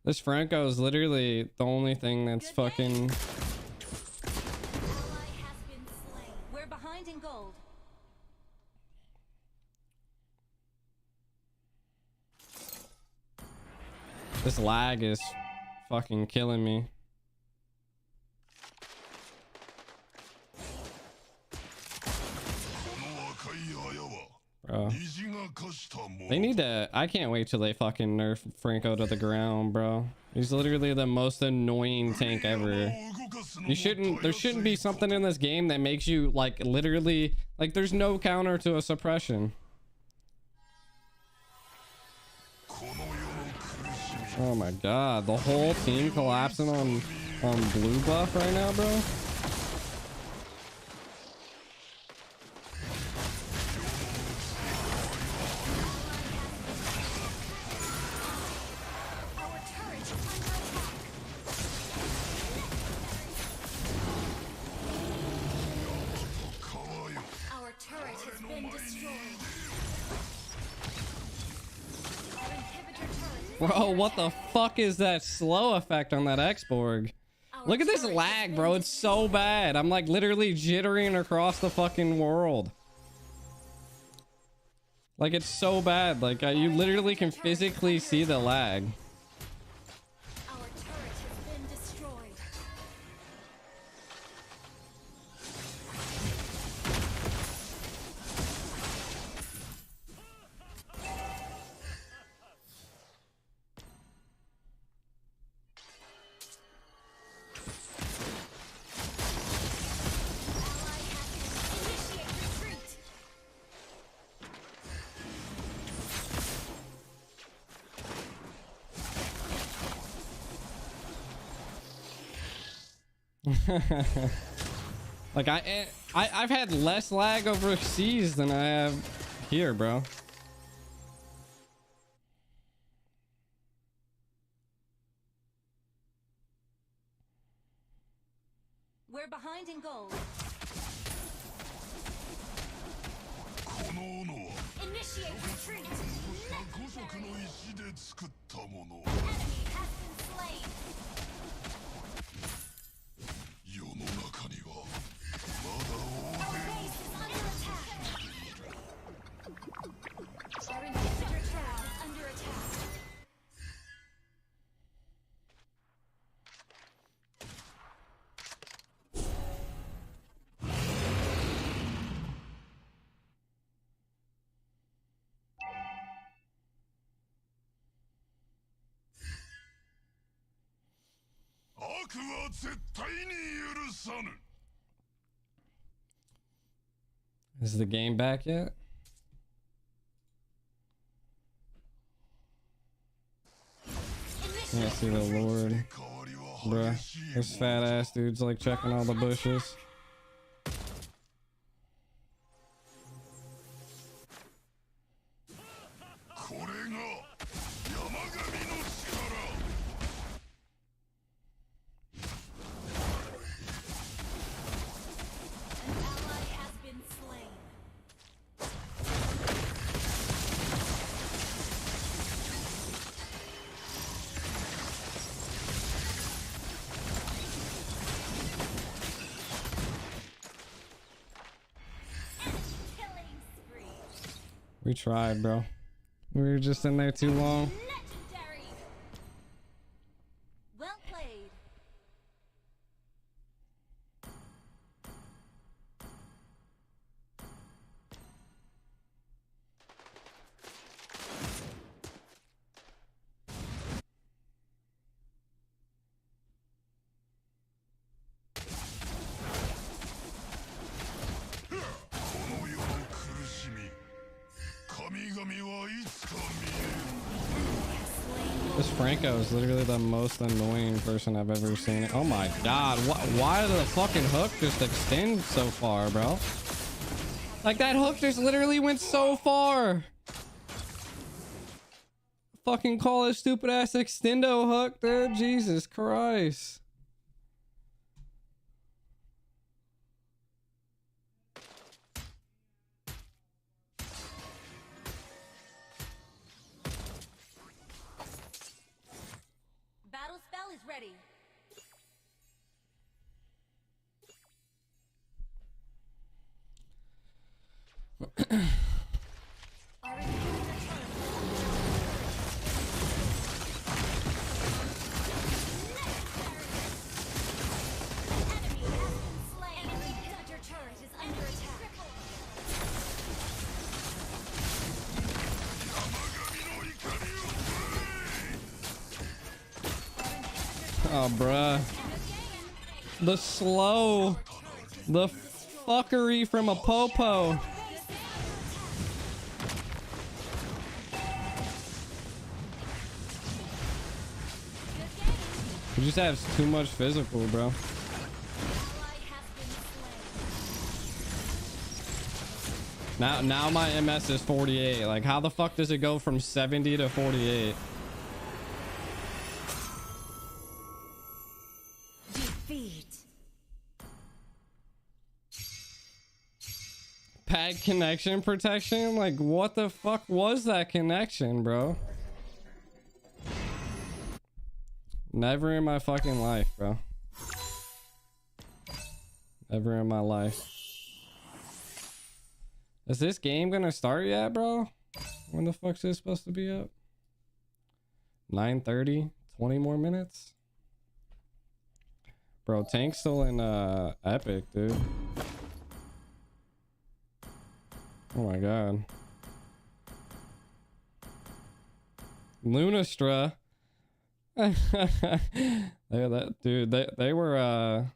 This Franco is literally the only thing that's fucking... We're behind in gold. This lag is fucking killing me. Bro. They need to... I can't wait till they fucking nerf Franco to the ground, bro. He's literally the most annoying tank ever. You shouldn't... There shouldn't be something in this game that makes you, like, literally... Like, there's no counter to a suppression. Oh my god. The whole team collapsing on blue buff right now, bro. Bro, what the fuck is that slow effect on that X-Borg? Look at this lag, bro. It's so bad. I'm like literally jittering across the fucking world. Like, it's so bad. Like, you literally can physically see the lag. Our turret has been destroyed. Like, I've had less lag overseas than I have here, bro. We're behind in gold. Initiate retreat. Enemy has been slain. Our base is under attack. Our inhibitor turret is under attack. Is the game back yet? Can't see the Lord. Bruh. This fat ass dude's like checking all the bushes. We tried, bro. We were just in there too long. Legendary. Well played. This Franco is literally the most annoying person I've ever seen. Oh my god, why did the fucking hook just extend so far, bro? Like, that hook just literally went so far. Fucking call it stupid ass extendo hook, dude. Jesus Christ. Battle spell is ready. Oh, bruh. The slow. The fuckery from a popo. He just has too much physical, bro. Now my MS is 48. Like, how the fuck does it go from 70 to 48? Defeat. Pad connection protection? Like, what the fuck was that connection, bro? Never in my fucking life, bro. Never in my life. Is this game gonna start yet, bro? When the fuck's this supposed to be up? 9:30? 20 more minutes? Bro, Tank's still in Epic, dude. Oh my god. Lunastra. They were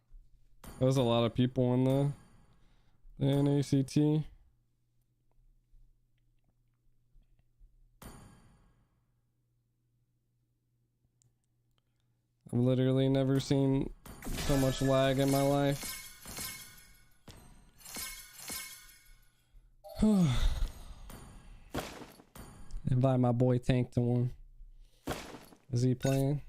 there was a lot of people in the NACT. I've literally never seen so much lag in my life. Invite my boy Tank to one. Is he playing?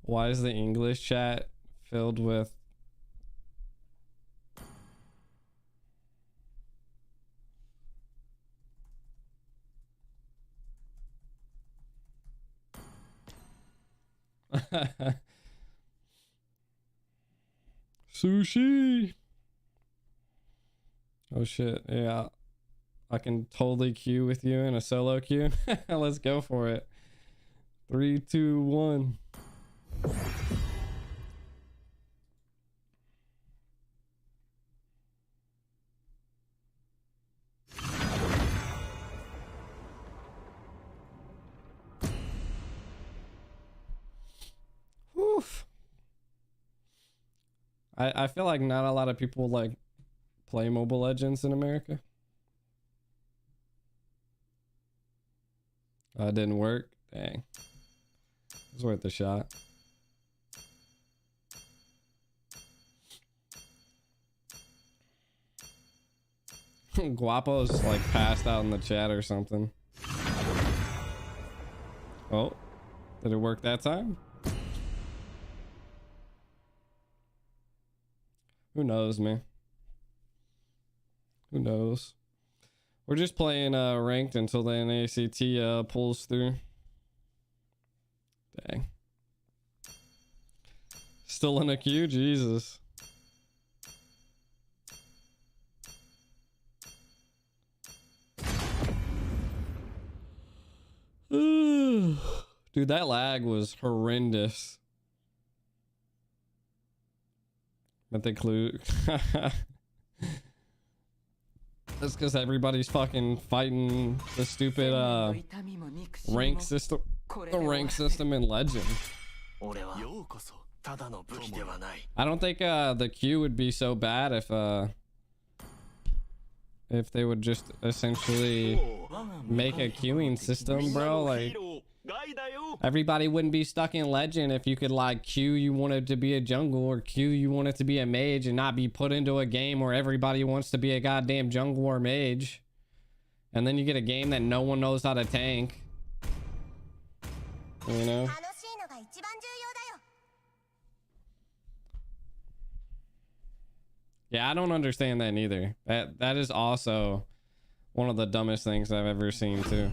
Why is the English chat filled with sushi? Oh shit, yeah. I can totally queue with you in a solo queue. Let's go for it. 3, 2, 1. Oof. I feel like not a lot of people like play Mobile Legends in America. Didn't work. Dang. It's worth a shot. Guapo's like passed out in the chat or something. Oh, did it work that time? Who knows, man? Who knows? We're just playing ranked until the NACT pulls through. Dang. Still in a queue? Jesus. Dude, that lag was horrendous. Mythic clue. That's because everybody's fucking fighting the stupid rank system. The rank system in Legend. I don't think the queue would be so bad if they would just essentially make a queuing system, bro. Like, everybody wouldn't be stuck in Legend if you could like queue you wanted to be a jungle or queue you wanted to be a mage and not be put into a game where everybody wants to be a goddamn jungle or mage. And then you get a game that no one knows how to tank. You know? Yeah, I don't understand that neither. That is also one of the dumbest things I've ever seen too.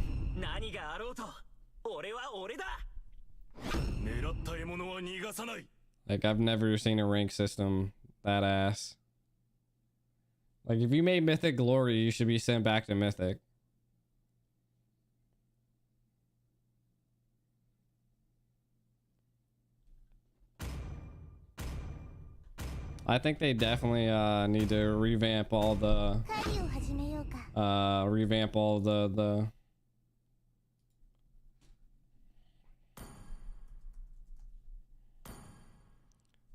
Like, I've never seen a rank system that ass. Like, if you made Mythic Glory, you should be sent back to Mythic. I think they definitely need to revamp all the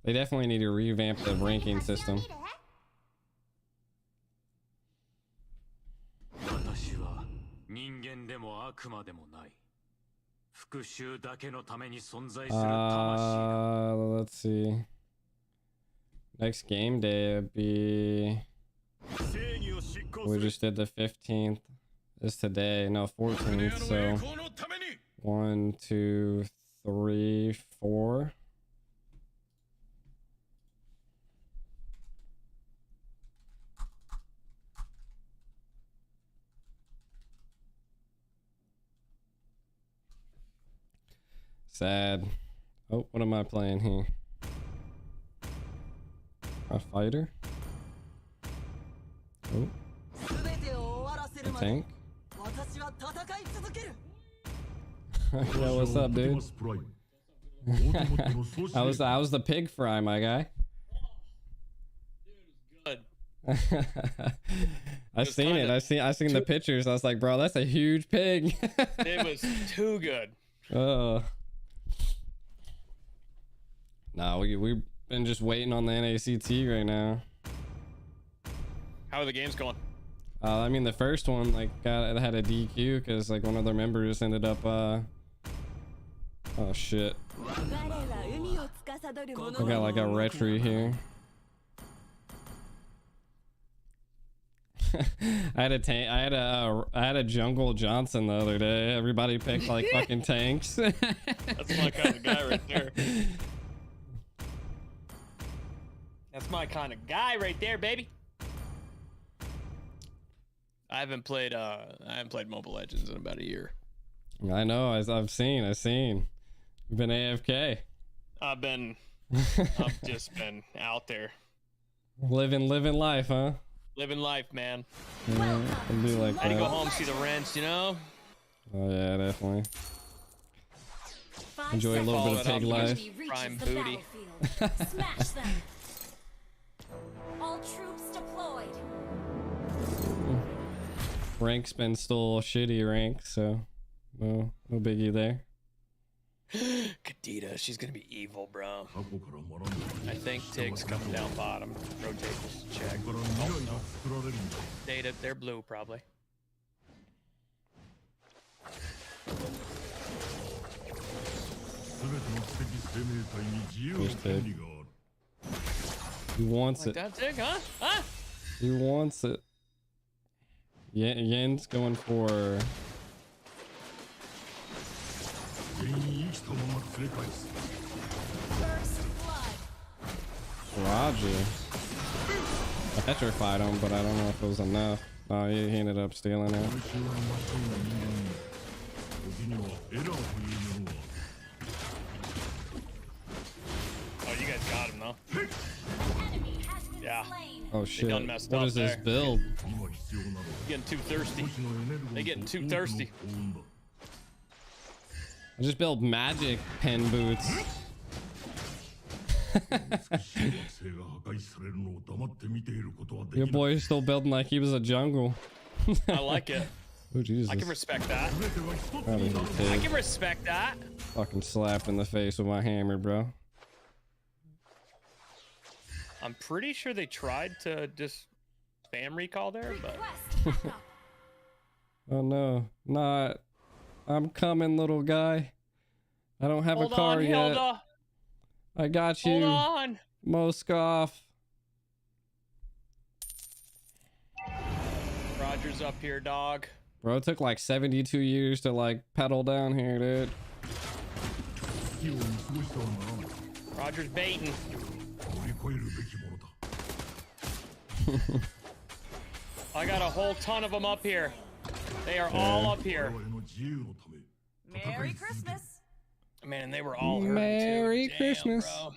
they definitely need to revamp the ranking system. Let's see. Next game day would be, we just did the 15th. Is today, no, 14th. So 1, 2, 3, 4. Sad. Oh, what am I playing here? A fighter? Oh. A tank? Yo, what's up, dude? I was the pig fry, my guy. I seen it. I seen the pictures. I was like, bro, that's a huge pig. It was too good. Oh. Nah, we've been just waiting on the NACT right now. How are the games going? I mean, the first one like had a DQ because like one of their members ended up oh shit. I got like a retry here. I had a jungle Johnson the other day. Everybody picked like fucking tanks. That's my kind of guy right there. That's my kind of guy right there, baby. I haven't played Mobile Legends in about a year. I know. I've seen. You've been AFK. I've just been out there. Living life, huh? Living life, man. Yeah, I'll be like I had to go home, see the rents, you know? Oh yeah, definitely. Enjoy a little bit of pig life. Prime booty. Smash them. All troops deployed. Rank's been still shitty rank, so no biggie there. Kadita, she's gonna be evil, bro. I think Tig's coming down bottom. Rotate just check. Oh, no. Data, they're blue probably. Here's Tig. He wants it. Like that, Tig, huh? Huh? He wants it. Yen's going for... Roger. I petrified him, but I don't know if it was enough. Oh, he ended up stealing it. Oh, you guys got him though. Yeah. Oh shit. Done messed What up is this there. build? Getting too thirsty. They getting too thirsty. I just built magic pen boots. Your boy is still building like he was a jungle. I like it. Oh Jesus. I can respect that. Probably a I kid. can respect that. Fucking slapped in the face with my hammer, bro. I'm pretty sure they tried to just spam recall there, but Oh no, not. I'm coming, little guy. I don't have hold a car on, yet. Hilda. I got you. Hold on. Moskoff. Roger's up here, dog. Bro, it took like 72 years to like pedal down here, dude. Roger's baiting. I got a whole ton of them up here. They are all up here. Merry Christmas. Man, they were all hurting Merry too. Damn, Christmas. bro.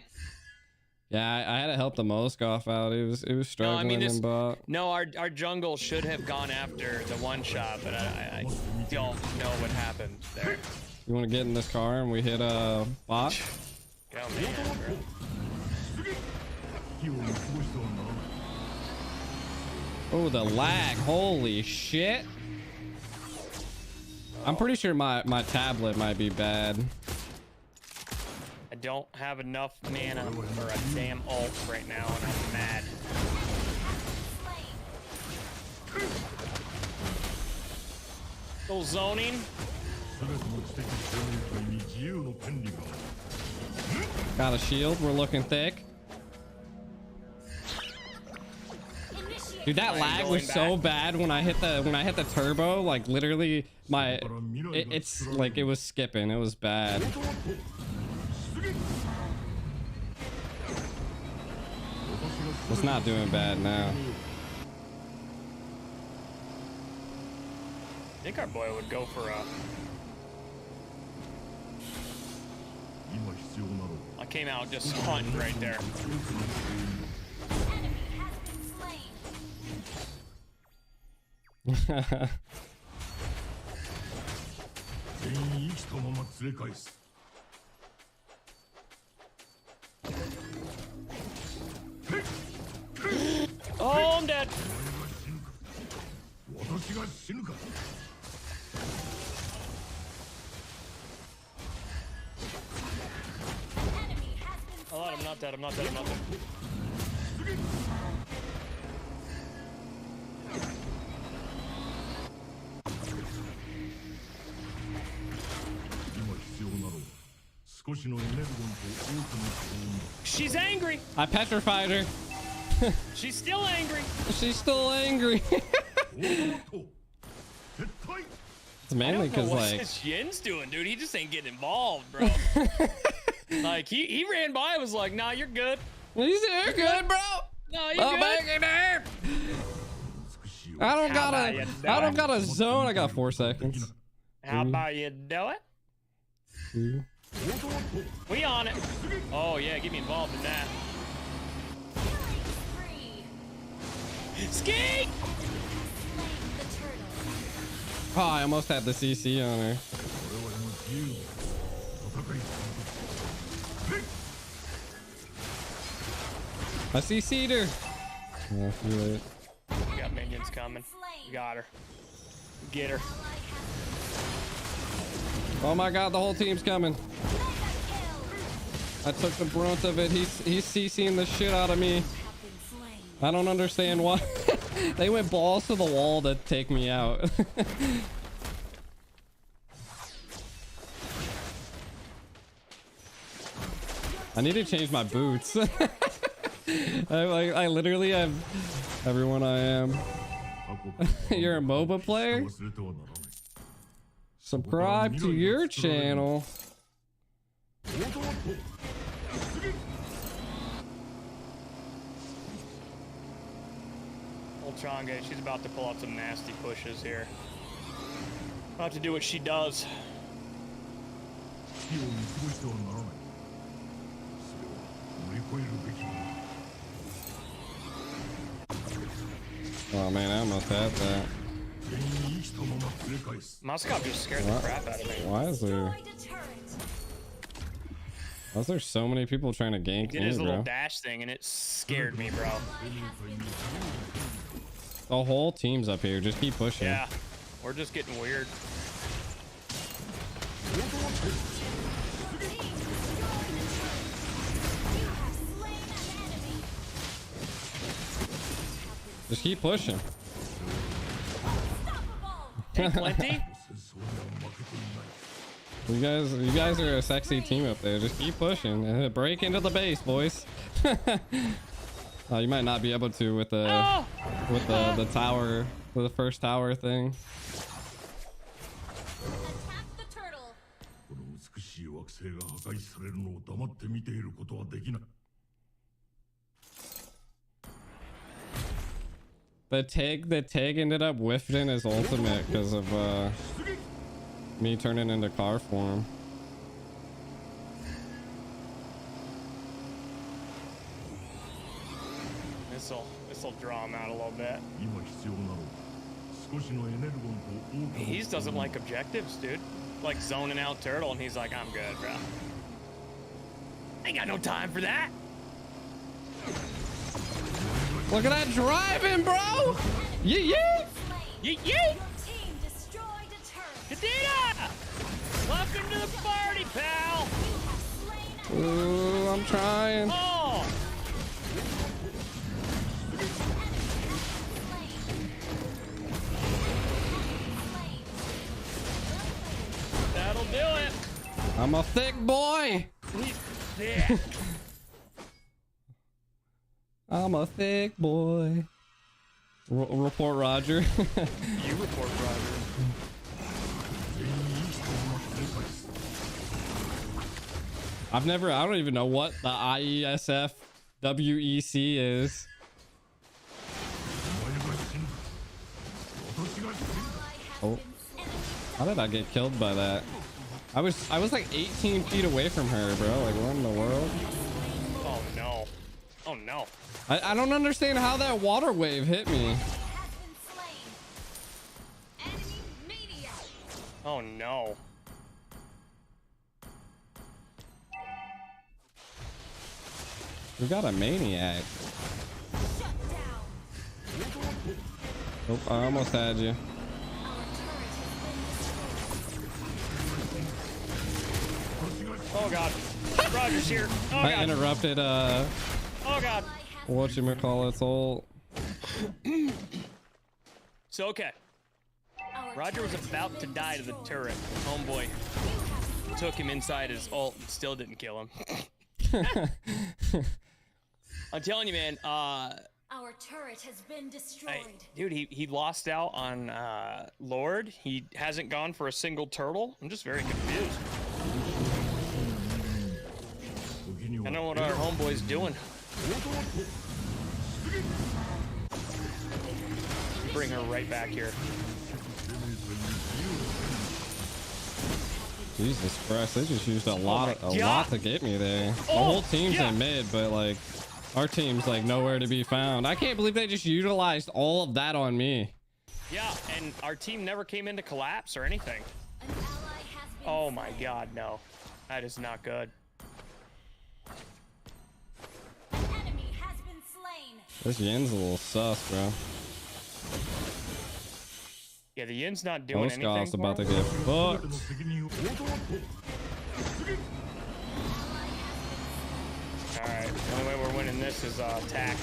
Yeah, I had to help the Moskoff out. It was struggling and bot. No, our jungle should have gone after the one shot, but I don't know what happened there. You want to get in this car and we hit a bot? Oh man, bro. Oh, the lag. Holy shit. I'm pretty sure my tablet might be bad. I don't have enough mana for a damn ult right now, and I'm mad. Still zoning. Got a shield. We're looking thick. Dude, that lag was so bad when I hit the turbo. Like literally, it's like it was skipping. It was bad. It's not doing bad now. I think our boy would go for a... I came out just hunting right there. Oh, I'm dead. Oh, I'm not dead. I'm not dead. I'm not dead. She's angry. I petrified her. She's still angry. She's still angry. It's mainly because what's like this Yin's doing, dude. He just ain't getting involved, bro. Like he ran by and was like, "Nah, you're good. You're good, bro. No, you're good." Back in there. I don't got a zone. I got 4 seconds. How about you do it? 2. We on it. Oh yeah, get me involved in that. Ski! Oh, I almost had the CC on her. I CC'd her. Yeah, too late. We got minions coming. We got her. Get her. Oh my god, the whole team's coming. I took the brunt of it. He's CCing the shit out of me. I don't understand why. They went balls to the wall to take me out. I need to change my boots. I literally have everyone I am. You're a MOBA player? Subscribe to your channel. Old Chang'e, she's about to pull out some nasty pushes here. About to do what she does. Oh man, I almost had that. Moskov just scared the crap out of me. Why is there so many people trying to gank He did me, his little bro? dash thing and it scared me, bro. The whole team's up here. Just keep pushing. Yeah, we're just getting weird. Just keep pushing. Hey, Plenty. You guys are a sexy team up there. Just keep pushing. Break into the base, boys. You might not be able to with the tower, with the first tower thing. The tag ended up whiffing his ultimate because of me turning into car form. This'll draw him out a little bit. He doesn't like objectives, dude. Like zoning out turtle, and he's like, I'm good, bro. Ain't got no time for that. Look at that driving, bro! Yeet yeet! Yeet yeet! Kadena! Welcome to the party, pal! Ooh, I'm trying. Oh! That'll do it. I'm a thick boy. Yeah. I'm a thick boy. Report Roger. You report Roger. I don't even know what the IESF WEC is. Oh, how did I get killed by that? I was like 18 feet away from her, bro. Like, what in the world? Oh no. Oh no. I don't understand how that water wave hit me. Oh no. We got a maniac. Oh, I almost had you. Oh god. Roger's here. Oh I god. interrupted Oh god. Whatchamacallit's ult. So okay. Roger was about to die to the turret. Homeboy took him inside his ult and still didn't kill him. I'm telling you, man, our turret has been destroyed. Dude, he lost out on Lord. He hasn't gone for a single turtle. I'm just very confused. I know what our homeboy's doing. Bring her right back here. Jesus Christ, they just used a lot to get me there. The whole team's in mid, but like our team's like nowhere to be found. I can't believe they just utilized all of that on me. Yeah, and our team never came into collapse or anything. Oh my god, no. That is not good. This Yin's a little sus, bro. Yeah, the Yin's not doing anything. Moskow's about to get fucked. Alright, the only way we're winning this is attack.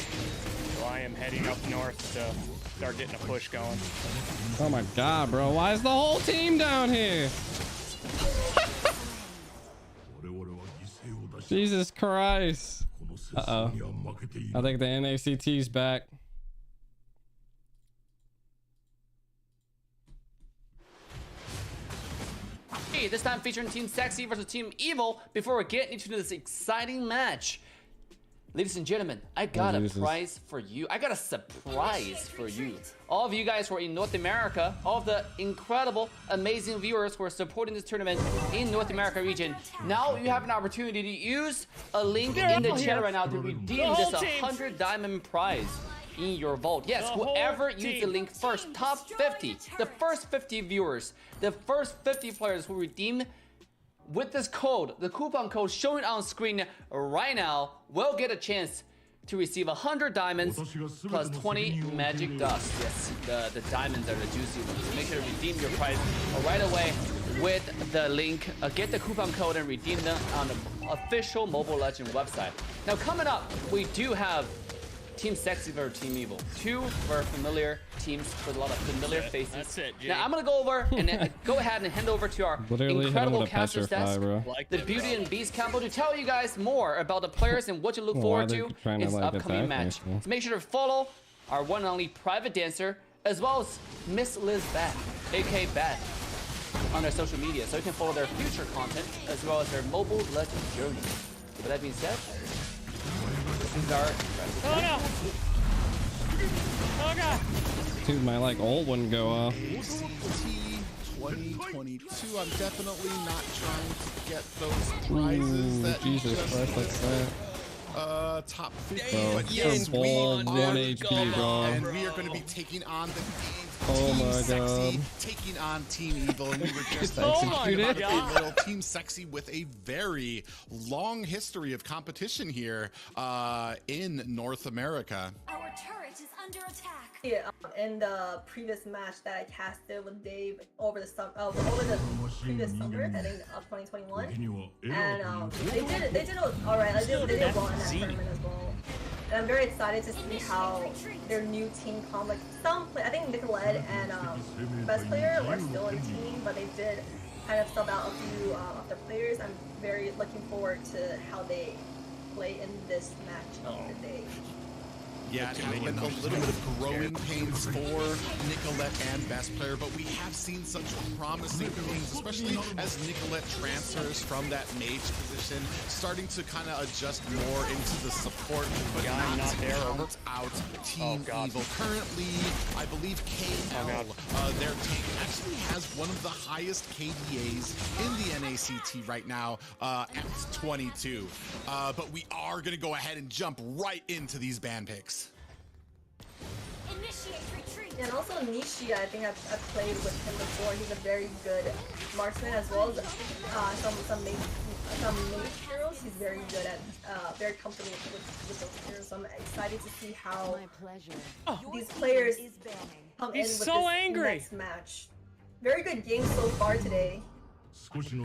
So I am heading up north to start getting a push going. Oh my god, bro. Why is the whole team down here? Jesus Christ. Uh-oh. I think the NACT's back. Hey, this time featuring Team Sexy versus Team Evil before we get into this exciting match. Ladies and gentlemen, I got a prize for you. I got a surprise for you. All of you guys who are in North America, all of the incredible, amazing viewers who are supporting this tournament in North America region, now you have an opportunity to use a link in the chat right now to redeem this 100 diamond prize in your vault. Yes, whoever used the link first, top 50, the first 50 viewers, the first 50 players who redeem with this code, the coupon code showing on screen right now, will get a chance to receive 100 diamonds plus 20 magic dust. Yes, the diamonds are the juicy ones. So make sure to redeem your prize right away with the link. Get the coupon code and redeem them on the official Mobile Legends website. Now coming up, we do have Team Sexy versus Team Evil. Two very familiar teams with a lot of familiar faces. That's it, G. Now I'm gonna go over and go ahead and hand over to our incredible casters desk, the Beauty and Beast combo, to tell you guys more about the players and what to look forward to in this upcoming match. So make sure to follow our one and only private dancer, as well as Miss Liz Bat, aka Bat, on their social media, so you can follow their future content as well as their Mobile Legends journey. So with that being said, this is our Oh god! Dude, my like old one go off. 2022. I'm definitely not trying to get those prizes that Jesus Christ, like that. Top 50. Bro, But yes, we are 1 HP, bro. and we are going to be taking on the Oh Team my Sexy, God. taking on Team Evil, and we were just Oh my talking about God. a little Team Sexy with a very long history of competition here in North America. Our turret is under attack. Yeah, in the previous match that I casted with Dave over the previous summer, I think of 2021, and they did all right. They did well in that tournament as well. And I'm very excited to see how their new team come. Like I think Nicolette and Best Player are still in team, but they did kind of sub out a few of their players. I'm very looking forward to how they play in this match of the day. Yeah, it has been a little bit of growing pains for Nicolette and Best Player, but we have seen such promising things, especially as Nicolette transfers from that mage position, starting to kind of adjust more into the support, but not to count out Team Evil. Currently, I believe KL, their tank, actually has one of the highest KDAs in the NACT right now at 22. But we are going to go ahead and jump right into these ban picks. And also Nishi, I think I've played with him before. He's a very good marksman, as well as some mage heroes. He's very good at very comfortable with those heroes. So I'm excited to see how these players come in with this next match. Very good game so far today.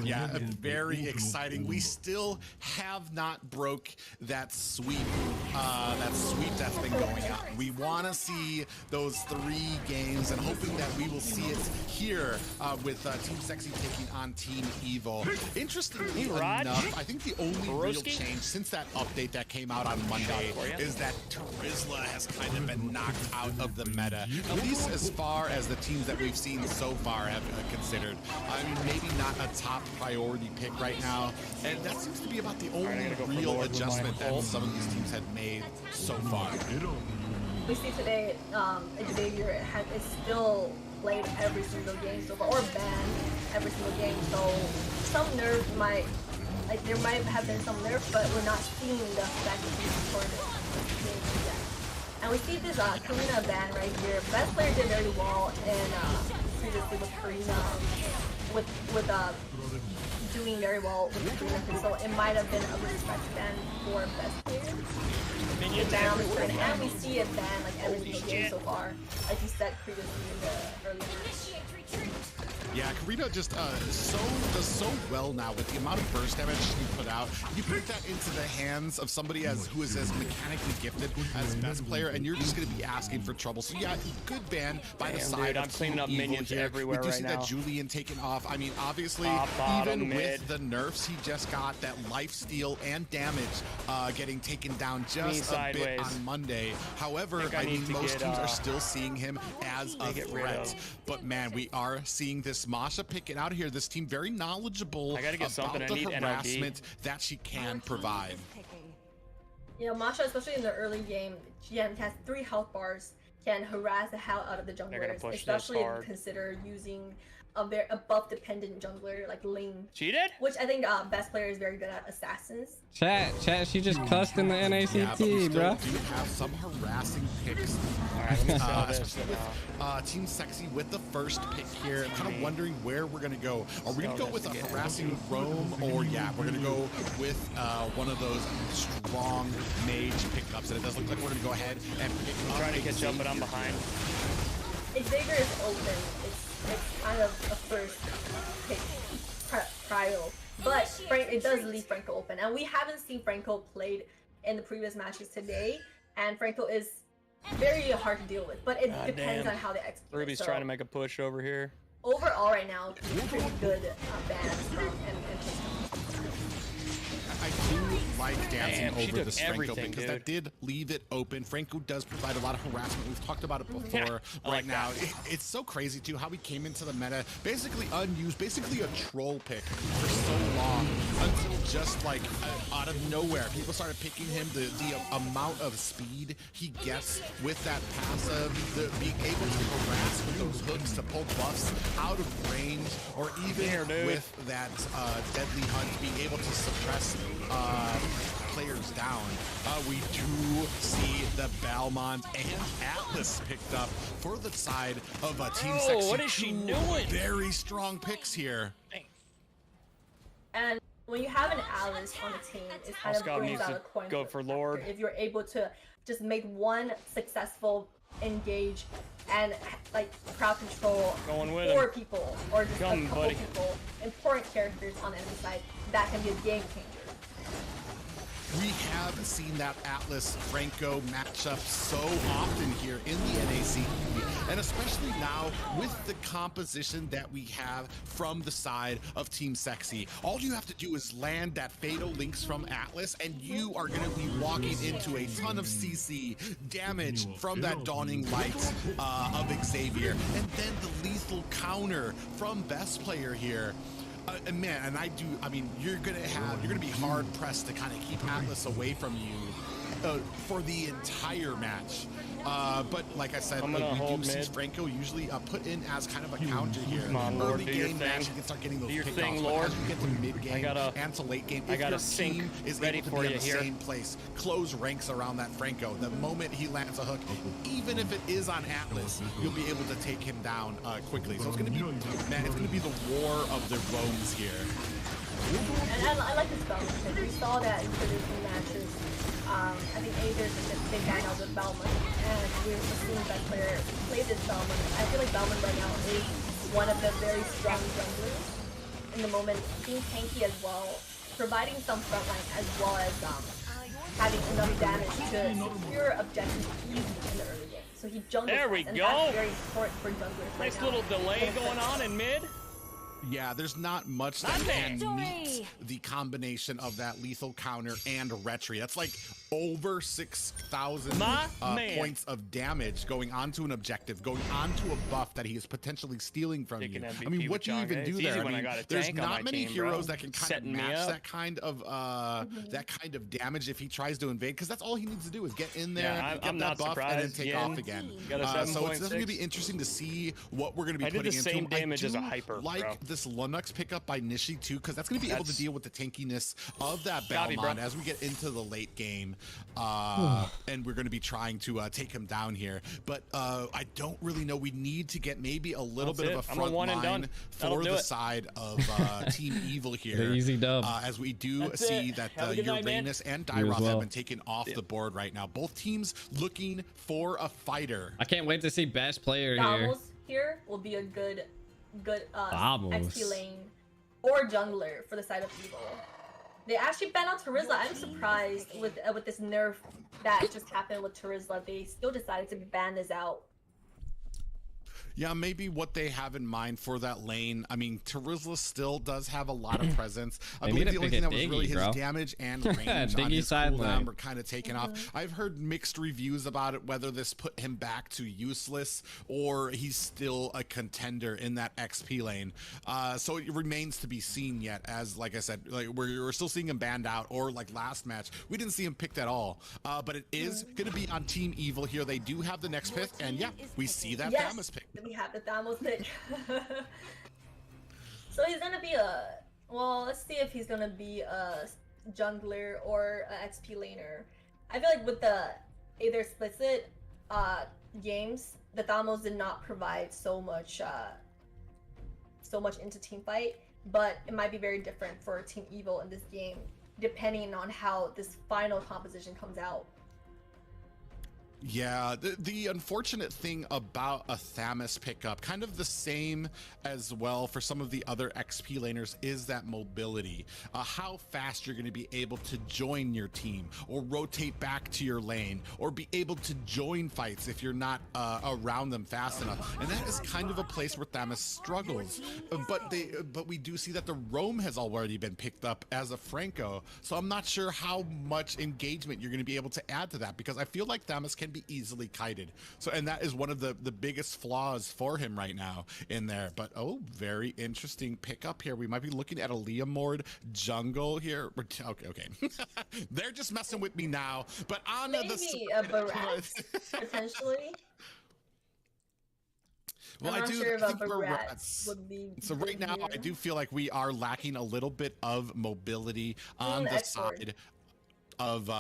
Yeah, very exciting. We still have not broke that sweep that's been going on. We want to see those 3 games, and hoping that we will see it here with Team Sexy taking on Team Evil. Interestingly enough, I think the only real change since that update that came out on Monday is that Trizla has kind of been knocked out of the meta, at least as far as the teams that we've seen so far have considered. I mean, maybe not a top priority pick right now, and that seems to be about the only real adjustment that some of these teams had made so far. We see today, Xavier is still played every single game so far, or banned every single game. So some nerf there might have been some nerf, but we're not seeing the effect of these tournament games yet. And we see this Karina ban right here. Best Player did very well in previously with Karina, with doing very well with Karina, so it might have been a respect ban for Best Player. Ban on the turn, and we see it ban like every single game so far, like you said previously in the earlier match. Yeah, Karita just does so well now with the amount of burst damage she put out. You put that into the hands of somebody who is as mechanically gifted as best player, and you're just going to be asking for trouble. So yeah, good ban by the side. Dude, I'm cleaning up minions here. everywhere we do right see now. that Julian taken off. I mean, obviously, even with the nerfs, he just got that life steal and damage getting taken down just a bit on Monday. However, I mean, most teams are still seeing him as a threat. But man, we are seeing this Masha pick it out here. This team very knowledgeable about the harassment that she can provide. You know, Masha, especially in the early game, she has 3 health bars, can harass the hell out of the junglers, especially if you consider using a very buff dependent jungler like Ling. Cheated? Which I think best player is very good at assassins. Chat, she just cussed in the NACT, yeah, but we bro. do have some harassing picks. Team Sexy with the first pick here. I'm kind of wondering where we're gonna go. Are we gonna go with a harassing roam, or yeah, we're gonna go with one of those strong mage pickups? And it does look like we're gonna go ahead and pick up. I'm trying to catch up, but I'm behind. Xavier is open. It's kind of a first pick trial, but it does leave Franco open, and we haven't seen Franco played in the previous matches today, and Franco is very hard to deal with, but it depends on how they execute. Ruby's trying to make a push over here. Overall, right now, pretty good bans from and I do like dancing over this Franco because that did leave it open. Franco does provide a lot of harassment. We've talked about it before. Right now, it's so crazy too how he came into the meta basically unused, basically a troll pick for so long until just like out of nowhere, people started picking him. The amount of speed he gets with that passive, being able to harass with those hooks to pull buffs out of range, or even with that deadly hunt, being able to suppress players down. We do see the Balmont and Atlas picked up for the side of Team Sexy. What is she doing? Very strong picks here. And when you have an Alice on the team, it kind of brings out a coin go for Lord. If you're able to just make one successful engage and like crowd control 4 people or just a couple people, important characters on the enemy side, that can be a game changer. We have seen that Atlas Franco matchup so often here in the NACT, and especially now with the composition that we have from the side of Team Sexy. All you have to do is land that fatal links from Atlas, and you are going to be walking into a ton of CC damage from that dawning light of Xavier, and then the lethal counter from best player here. And man, I mean, you're gonna be hard pressed to kind of keep Atlas away from you for the entire match. But like I said, we do see Franco usually put in as kind of a counter here. Early game match, you can start getting those pickoffs. But as you get to mid game and to late game, if your team is able to be in the same place, close ranks around that Franco. The moment he lands a hook, even if it is on Atlas, you'll be able to take him down quickly. So it's gonna be, man, it's gonna be the war of the roams here. And I like this balance because we saw that in previous matches. I think Aether's a big guy now with Balmond, and we're seeing best player play this Balmond. I feel like Balmond right now is one of the very strong junglers in the moment, being tanky as well, providing some frontline as well as having enough damage to secure objectives easy in the early game. So he jungled, and that's very important for junglers right now. Nice little delay going on in mid. Yeah, there's not much that can meet the combination of that lethal counter and retry. That's like over 6,000 points of damage going onto an objective, going onto a buff that he is potentially stealing from you. I mean, what do you even do there? I mean, there's not many heroes that can kind of match that kind of damage if he tries to invade, because that's all he needs to do is get in there, get that buff, and then take off again. So it's definitely going to be interesting to see what we're going to be putting into him. I did the same damage as a hyper, this Linux pickup by Nishi too, because that's going to be able to deal with the tankiness of that Balmond as we get into the late game, and we're going to be trying to take him down here. But I don't really know. We need to get maybe a little bit of a front line for the side of Team Evil here. The easy dub. As we do see that Uranus and Dyroth have been taken off the board right now. Both teams looking for a fighter. I can't wait to see best player here. Here will be a good good Vamos. XP lane or jungler for the side of Evil. They actually banned out Terizla. I'm surprised with this nerf that just happened with Terizla. They still decided to ban this out. Yeah, maybe what they have in mind for that lane. I mean, Terizla still does have a lot of presence. I believe the only thing that was really his damage and range on his cooldown were kind of taken off. I've heard mixed reviews about it, whether this put him back to useless or he's still a contender in that XP lane. So it remains to be seen yet, as like I said, like we're still seeing him banned out, or like last match, we didn't see him picked at all. But it is going to be on Team Evil here. They do have the next pick, and yeah, we see that Thamus pick. We have the Thamos pick. So he's gonna be well, let's see if he's gonna be a jungler or an XP laner. I feel like with the either explicit games, the Thamos did not provide so much into team fight, but it might be very different for Team Evil in this game, depending on how this final composition comes out. Yeah, the unfortunate thing about a Thamus pickup, kind of the same as well for some of the other XP laners, is that mobility. How fast you're going to be able to join your team or rotate back to your lane or be able to join fights if you're not around them fast enough. And that is kind of a place where Thamus struggles. But we do see that the Roam has already been picked up as a Franco. So I'm not sure how much engagement you're going to be able to add to that, because I feel like Thamus can be easily kited. So, and that is one of the biggest flaws for him right now in there. But very interesting pickup here. We might be looking at a Leomord jungle here. Okay. They're just messing with me now. But on maybe a Barat, potentially. Well, I'm not sure if a Barat would be. So right now, I do feel like we are lacking a little bit of mobility on the side of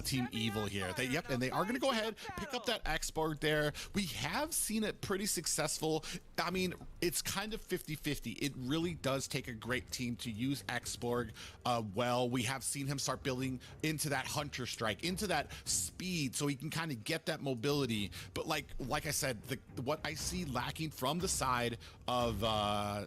Team Evil here. And they are going to go ahead, pick up that export there. We have seen it pretty successful. I mean, it's kind of 50-50. It really does take a great team to use Exborg well. We have seen him start building into that Hunter Strike, into that speed, so he can kind of get that mobility. But like I said, what I see lacking from the side of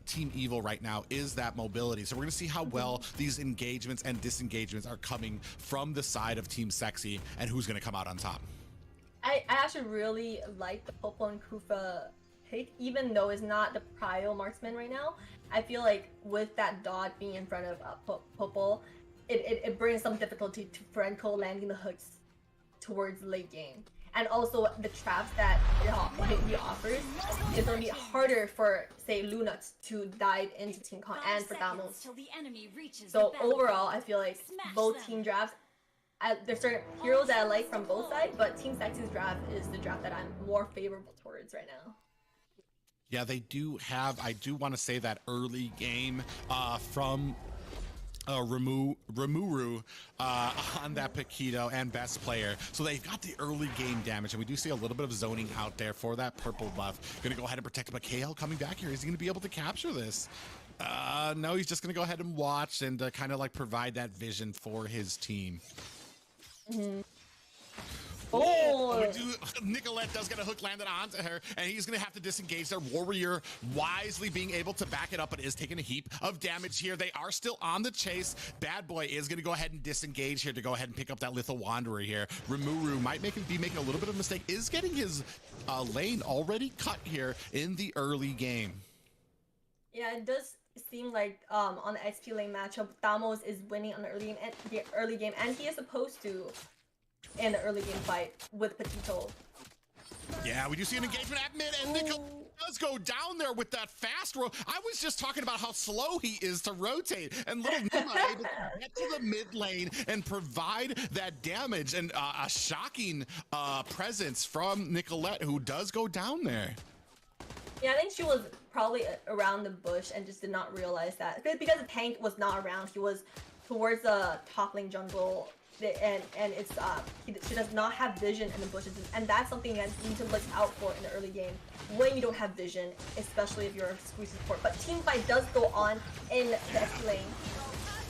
Team Evil right now is that mobility. So we're going to see how well these engagements and disengagements are coming from the side of Team Sexy and who's going to come out on top. I actually really like the Popo and Kufa pick, even though it's not the prio marksman right now. I feel like with that dot being in front of Popo, it brings some difficulty to Franco landing the hooks towards late game. And also the traps that he offers, it's going to be harder for, say, Lunuts to dive into Team Con and for Thamos. So overall, I feel like both team drafts, there's certain heroes that I like from both sides, but Team Sexy's draft is the draft that I'm more favorable towards right now. Yeah, they do have, I do want to say, that early game from Rimuru on that Paquito and best player. So they've got the early game damage, and we do see a little bit of zoning out there for that purple buff. Gonna go ahead and protect Mikhail coming back here. Is he gonna be able to capture this? No, he's just gonna go ahead and watch and kind of like provide that vision for his team. Nicolette does get a hook landed onto her, and he's going to have to disengage their Warrior, wisely being able to back it up, but is taking a heap of damage here. They are still on the chase. Bad Boy is going to go ahead and disengage here to go ahead and pick up that Lethal Wanderer here. Rimuru might be making a little bit of a mistake, is getting his lane already cut here in the early game. Yeah, it does seem like on the XP lane matchup, Thamos is winning on the early game, and he is supposed to in the early game fight with Petito. Yeah, we do see an engagement at mid, and Nico does go down there with that fast roll. I was just talking about how slow he is to rotate, and little Nima able to get to the mid lane and provide that damage, and a shocking presence from Nicolette, who does go down there. Yeah, I think she was probably around the bush and just did not realize that. Because the tank was not around, he was towards the top lane jungle, and it's she does not have vision in the bushes, and that's something that you need to look out for in the early game when you don't have vision, especially if you're a squeeze support. But team fight does go on in the XP lane.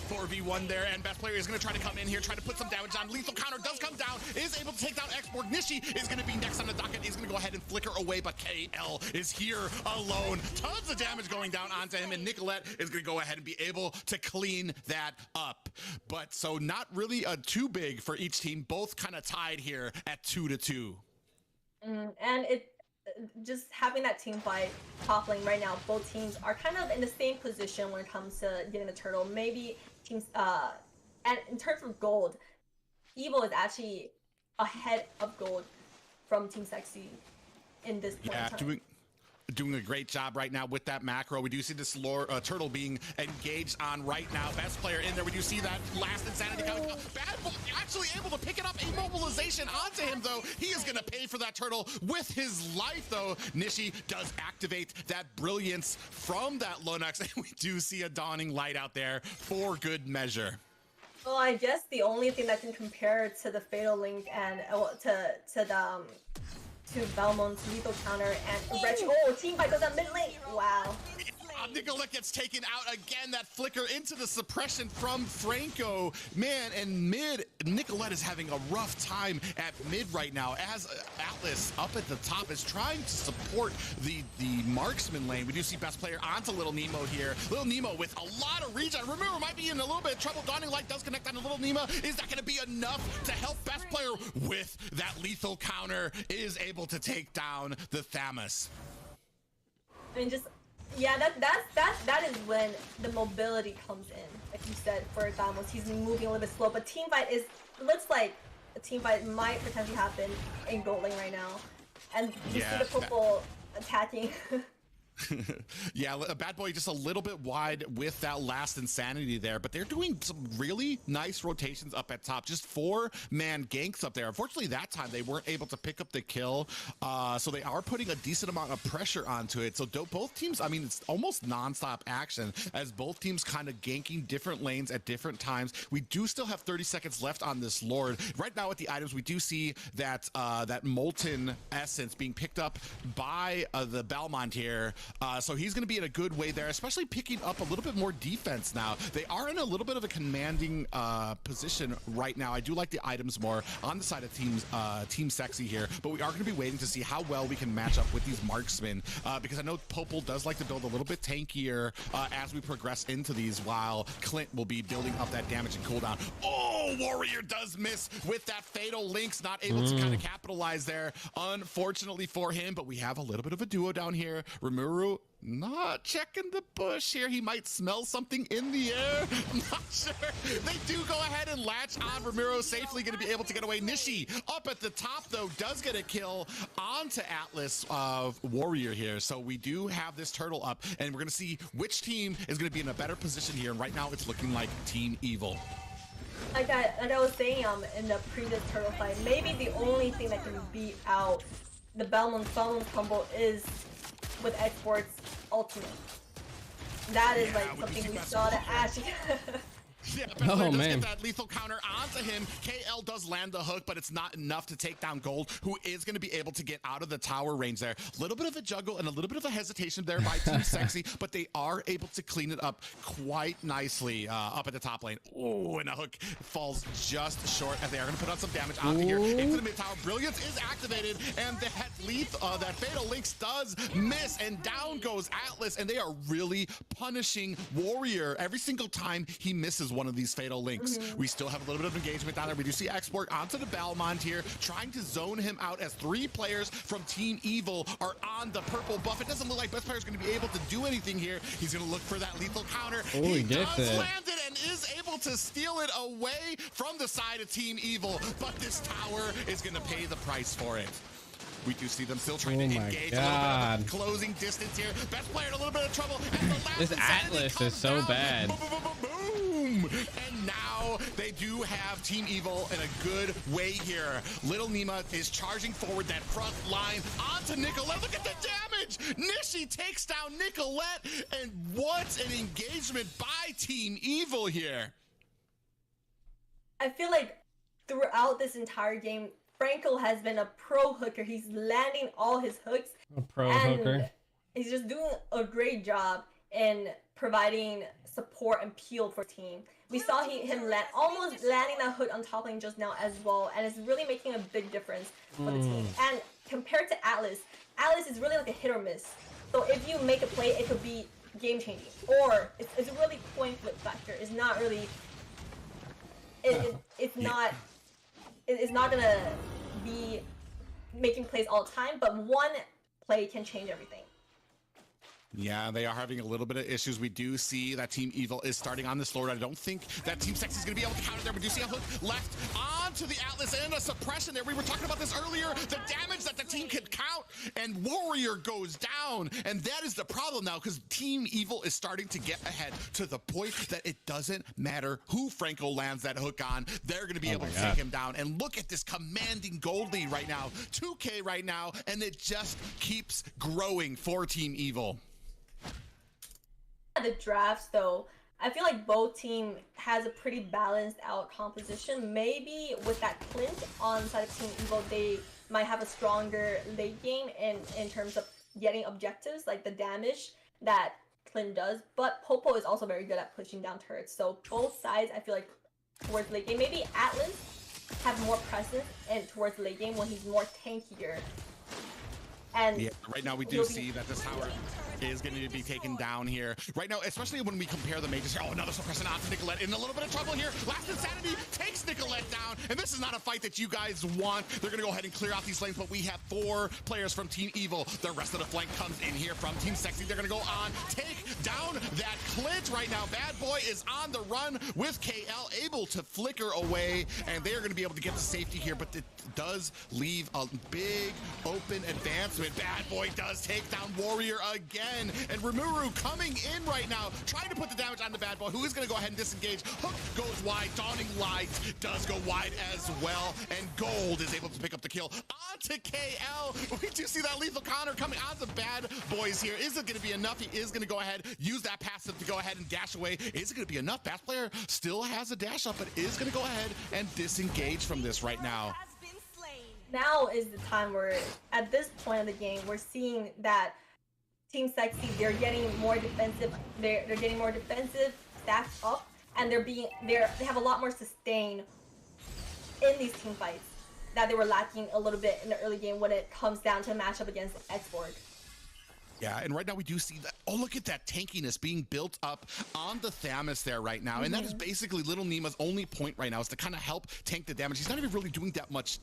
4v1 there, and best player is going to try to come in here, try to put some damage on. Lethal counter does come down, is able to take down Exborg. Nishi is going to be next on the docket. is going to go ahead and flicker away, but KL is here alone. Tons of damage going down onto him, and Nicolette is going to go ahead and be able to clean that up. But so not really too big for each team, both kind of tied here at 2-2. And it just having that team fight toppling right now, both teams are kind of in the same position when it comes to getting the turtle. Maybe teams, and in terms of gold, Evil is actually ahead of gold from Team Sexy in this point in time. Doing a great job right now with that macro. We do see this turtle being engaged on right now. Best player in there. We do see that last insanity coming. Bad Boy actually able to pick it up. Immobilization onto him, though. He is going to pay for that turtle with his life, though. Nishi does activate that brilliance from that Lunox, and we do see a dawning light out there for good measure. Well, I guess the only thing that can compare to the Fatal Link and to Belmont's lethal counter and Wretch. Oh, team fight goes on mid lane. Wow. Nicolette gets taken out again. That flicker into the suppression from Franco. Man, and mid, Nicolette is having a rough time at mid right now as Atlas up at the top is trying to support the marksman lane. We do see best player onto Little Nemo here. Little Nemo with a lot of regen. Remember, might be in a little bit of trouble. Dawning Light does connect on Little Nemo. Is that going to be enough to help best player with that lethal counter? Is able to take down the Thamus. I mean, just yeah, that is when the mobility comes in. Like you said, for Thamos, he's moving a little bit slow, but team fight looks like a team fight might potentially happen in gold lane right now, and you see the purple attacking. Yeah, a Bad Boy just a little bit wide with that last insanity there, but they're doing some really nice rotations up at top. Just 4-man ganks up there. Unfortunately, that time they weren't able to pick up the kill, so they are putting a decent amount of pressure onto it. So both teams, I mean, it's almost non-stop action as both teams kind of ganking different lanes at different times. We do still have 30 seconds left on this Lord. Right now with the items, we do see that that Molten Essence being picked up by the Belmont here. So he's going to be in a good way there, especially picking up a little bit more defense now. They are in a little bit of a commanding position right now. I do like the items more on the side of Team Sexy here, but we are going to be waiting to see how well we can match up with these marksmen because I know Popel does like to build a little bit tankier as we progress into these, while Clint will be building up that damage and cooldown. Oh, Warrior does miss with that Fatal Links, not able to kind of capitalize there, unfortunately for him, but we have a little bit of a duo down here. Rimuru not checking the bush here. He might smell something in the air. I'm not sure. They do go ahead and latch on. Ramiro safely going to be able to get away. Nishi up at the top, though, does get a kill onto Atlas Warrior here. So we do have this turtle up, and we're going to see which team is going to be in a better position here. And right now, it's looking like Team Evil. Like I was saying in the previous turtle fight, maybe the only thing that can beat out the Belmont combo is with Exports Ultimate. That is like something we saw that actually. Yeah, does get that lethal counter onto him. KL does land the hook, but it's not enough to take down Gold, who is going to be able to get out of the tower range there. A little bit of a juggle and a little bit of a hesitation there by Team Sexy, but they are able to clean it up quite nicely up at the top lane. Oh, and a hook falls just short as they are going to put on some damage onto here into the mid tower. Brilliance is activated, and that Fatal Links does miss, and down goes Atlas, and they are really punishing Warrior every single time he misses one of these Fatal Links. We still have a little bit of engagement down there. We do see Export onto the Belmont here, trying to zone him out as 3 players from Team Evil are on the purple buff. It doesn't look like best player is going to be able to do anything here. He's going to look for that lethal counter. He does land it and is able to steal it away from the side of Team Evil, but this tower is going to pay the price for it. We do see them still trying to engage a little bit of closing distance here. Best player in a little bit of trouble. This Atlas is so bad. Boom! And now they do have Team Evil in a good way here. Little Nima is charging forward that front line onto Nicolette. Look at the damage! Nishi takes down Nicolette, and what an engagement by Team Evil here. I feel like throughout this entire game, Franco has been a pro hooker. He's landing all his hooks. A pro hooker. He's just doing a great job in providing support and peel for team. We saw him almost landing that hook on top lane just now as well, and it's really making a big difference for the team. And compared compared to Atlas, Atlas is really like a hit or miss. So if you make a play, it could be game changing, or it's a really coin flip factor. It's not really. It's not gonna be making plays all the time, but one play can change everything. Yeah, they are having a little bit of issues. We do see that Team Evil is starting on this Lord. I don't think that Team Sexy is going to be able to counter there. We do see a hook left onto the Atlas and a suppression there. We were talking about this earlier. The damage that the team can count, and Warrior goes down. And that is the problem now, because Team Evil is starting to get ahead to the point that it doesn't matter who Franco lands that hook on. They're going to be able to take him down. And look at this commanding gold lead right now. 2K right now, and it just keeps growing for Team Evil. The drafts, though, I feel like both team has a pretty balanced out composition. Maybe with that Clint on the side of Team Evil, they might have a stronger late game in terms of getting objectives, like the damage that Clint does. But Popo is also very good at pushing down turrets. So both sides, I feel like towards late game, maybe Atlas have more presence and towards late game when he's more tankier. And yeah, right now we do see that this tower is going to be taken down here. Right now, especially when we compare the mages here. Oh, another suppressing onto Nicolette. In a little bit of trouble here. Last Insanity takes Nicolette down. And this is not a fight that you guys want. They're going to go ahead and clear out these lanes, but we have 4 players from Team Evil. The rest of the flank comes in here from Team Sexy. They're going to go on, take down that Clint right now. Bad Boy is on the run with KL, able to flicker away, and they're going to be able to get to safety here, but it does leave a big open advancement. Bad Boy does take down Warrior again. And Rimuru coming in right now, trying to put the damage on the Bad Boy, who is going to go ahead and disengage. Hook goes wide. Dawning Light does go wide as well. And Gold is able to pick up the kill onto KL. We do see that Lethal Connor coming onto Bad Boys here. Is it going to be enough? He is going to go ahead, use that passive to go ahead and dash away. Is it going to be enough? Bass player still has a dash up, but is going to go ahead and disengage from this right now. Now is the time where, at this point of the game, we're seeing that Team Sexy, they're getting more defensive. They're getting more defensive, stacked up, and they have a lot more sustain in these team fights that they were lacking a little bit in the early game when it comes down to a matchup against ESPORTS. Yeah, and right now we do see that. Oh, look at that tankiness being built up on the Thamus there right now. And that is basically Little Nima's only point right now, is to kind of help tank the damage. He's not even really doing that much